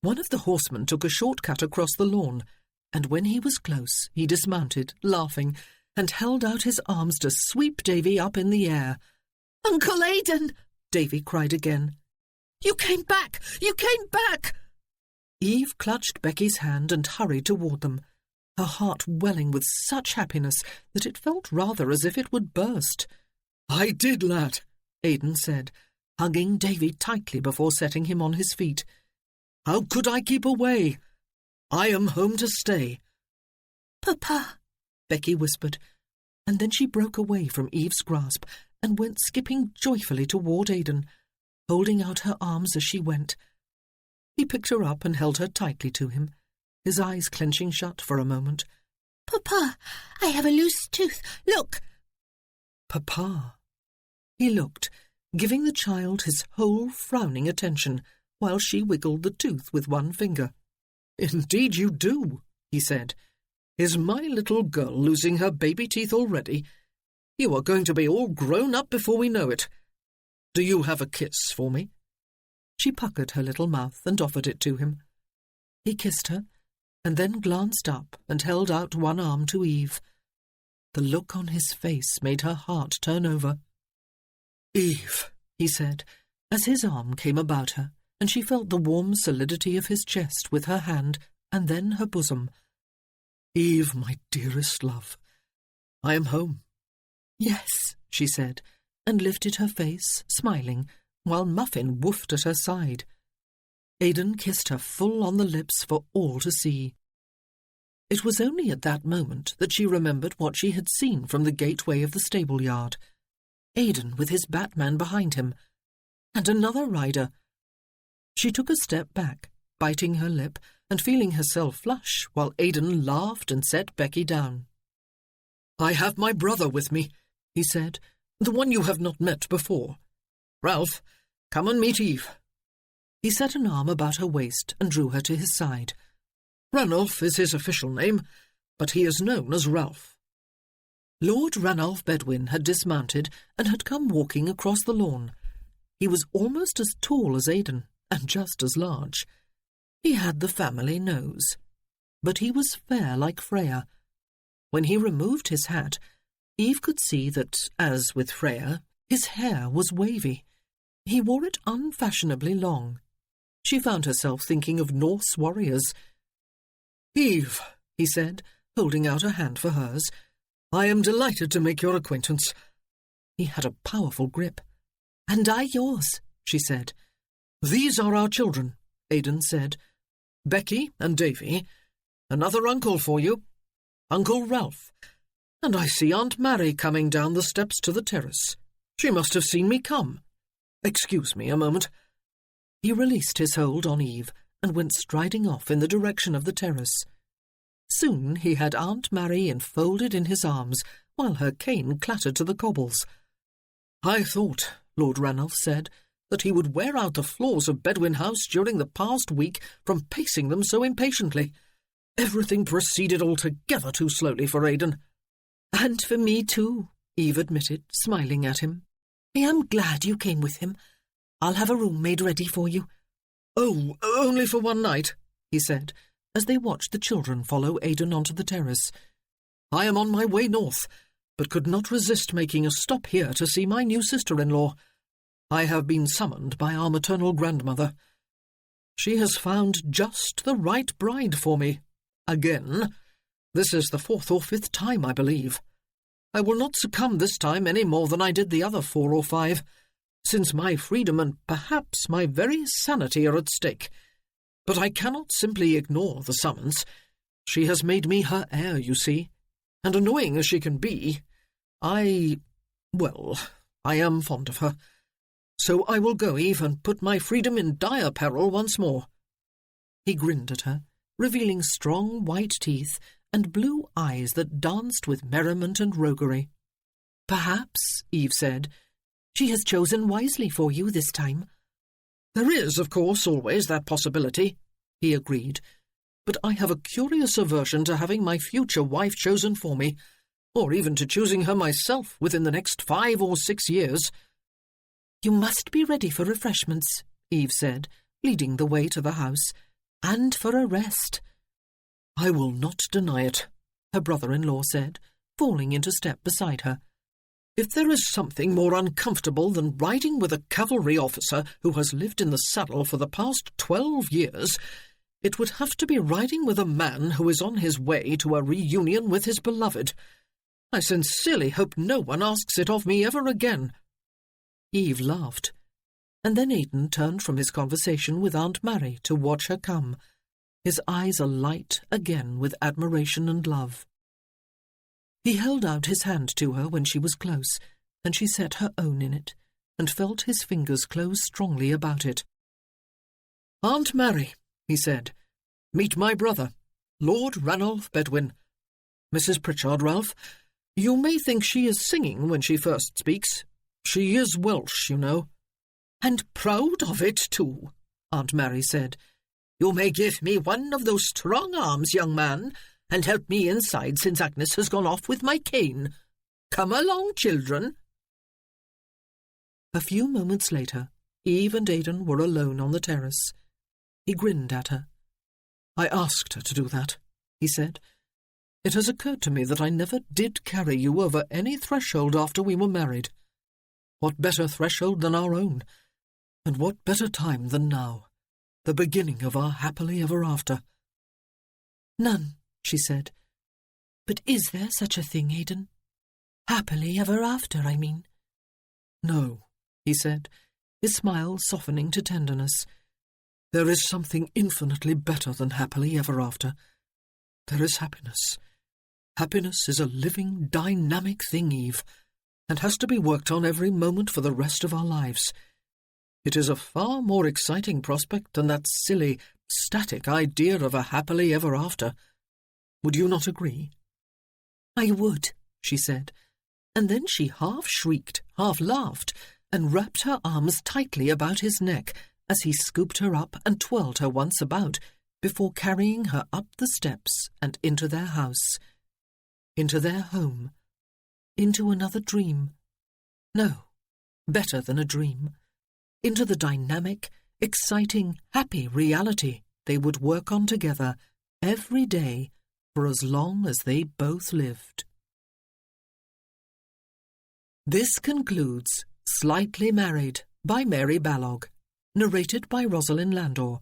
One of the horsemen took a shortcut across the lawn, and when he was close, he dismounted, laughing, and held out his arms to sweep Davy up in the air. "Uncle Aidan!" Davy cried again. "You came back! You came back!" Eve clutched Becky's hand and hurried toward them, her heart welling with such happiness that it felt rather as if it would burst. "I did, lad," Aidan said, hugging Davy tightly before setting him on his feet. "How could I keep away? I am home to stay." "Papa," Becky whispered, and then she broke away from Eve's grasp and went skipping joyfully toward Aidan, holding out her arms as she went. He picked her up and held her tightly to him, his eyes clenching shut for a moment. "Papa, I have a loose tooth. Look!" "Papa." He looked, giving the child his whole frowning attention, while she wiggled the tooth with one finger. "Indeed you do," he said. "Is my little girl losing her baby teeth already? You are going to be all grown up before we know it. Do you have a kiss for me?" She puckered her little mouth and offered it to him. He kissed her, and then glanced up and held out one arm to Eve. The look on his face made her heart turn over. "Eve," he said, as his arm came about her, and she felt the warm solidity of his chest with her hand, and then her bosom. "Eve, my dearest love, I am home." "Yes," she said, and lifted her face, smiling, while Muffin woofed at her side. Aidan kissed her full on the lips for all to see. It was only at that moment that she remembered what she had seen from the gateway of the stable-yard. Aidan with his Batman behind him, and another rider. She took a step back, biting her lip and feeling herself flush, while Aidan laughed and set Becky down. "I have my brother with me," he said, "the one you have not met before. Ralph, come and meet Eve." He set an arm about her waist and drew her to his side. Ranulph is his official name, but he is known as Ralph. Lord Ranulph Bedwin had dismounted and had come walking across the lawn. He was almost as tall as Aidan, and just as large. He had the family nose, but he was fair like Freya. When he removed his hat, Eve could see that, as with Freya, his hair was wavy. He wore it unfashionably long. She found herself thinking of Norse warriors. "Eve," he said, holding out a hand for hers, "I am delighted to make your acquaintance." He had a powerful grip. "And I yours," she said. "These are our children," Aidan said. "Becky and Davy. Another uncle for you, Uncle Ralph. And I see Aunt Mary coming down the steps to the terrace. She must have seen me come. Excuse me a moment." He released his hold on Eve and went striding off in the direction of the terrace. Soon he had Aunt Mary enfolded in his arms, while her cane clattered to the cobbles. "I thought," Lord Ranulph said, "that he would wear out the floors of Bedwin House during the past week from pacing them so impatiently. Everything proceeded altogether too slowly for Aidan." "And for me too," Eve admitted, smiling at him. "I am glad you came with him. I'll have a room made ready for you." "Oh, only for one night," he said, as they watched the children follow Aidan onto the terrace. "I am on my way north, but could not resist making a stop here to see my new sister-in-law. I have been summoned by our maternal grandmother. She has found just the right bride for me. Again. This is the 4th or 5th time, I believe. I will not succumb this time any more than I did the other 4 or 5, since my freedom and perhaps my very sanity are at stake. But I cannot simply ignore the summons. She has made me her heir, you see, and annoying as she can be, I am fond of her. So I will go, Eve, and put my freedom in dire peril once more." He grinned at her, revealing strong white teeth and blue eyes that danced with merriment and roguery. "Perhaps," Eve said, "she has chosen wisely for you this time." "There is, of course, always that possibility," he agreed, "but I have a curious aversion to having my future wife chosen for me, or even to choosing her myself within the next 5 or 6 years. "You must be ready for refreshments," Eve said, leading the way to the house, "and for a rest." "I will not deny it," her brother-in-law said, falling into step beside her. "If there is something more uncomfortable than riding with a cavalry officer who has lived in the saddle for the past 12 years, it would have to be riding with a man who is on his way to a reunion with his beloved. I sincerely hope no one asks it of me ever again." Eve laughed, and then Aidan turned from his conversation with Aunt Mary to watch her come, his eyes alight again with admiration and love. He held out his hand to her when she was close, and she set her own in it, and felt his fingers close strongly about it. "Aunt Mary," he said, "meet my brother, Lord Ranulph Bedwin. Mrs. Pritchard, Ralph. You may think she is singing when she first speaks. She is Welsh, you know." "And proud of it, too," Aunt Mary said. "You may give me one of those strong arms, young man, and help me inside since Agnes has gone off with my cane. Come along, children." A few moments later, Eve and Aidan were alone on the terrace. He grinned at her. "I asked her to do that," he said. "It has occurred to me that I never did carry you over any threshold after we were married. What better threshold than our own? And what better time than now, the beginning of our happily ever after?" "None," she said. "But is there such a thing, Aidan? Happily ever after, I mean." "No," he said, his smile softening to tenderness. "There is something infinitely better than happily ever after. There is happiness. Happiness is a living, dynamic thing, Eve, and has to be worked on every moment for the rest of our lives. It is a far more exciting prospect than that silly, static idea of a happily ever after. Would you not agree?" "I would," she said, and then she half shrieked, half laughed, and wrapped her arms tightly about his neck as he scooped her up and twirled her once about before carrying her up the steps and into their house, into their home, into another dream. No, better than a dream. Into the dynamic, exciting, happy reality they would work on together every day for as long as they both lived. This concludes Slightly Married by Mary Balogh, narrated by Rosalind Landor.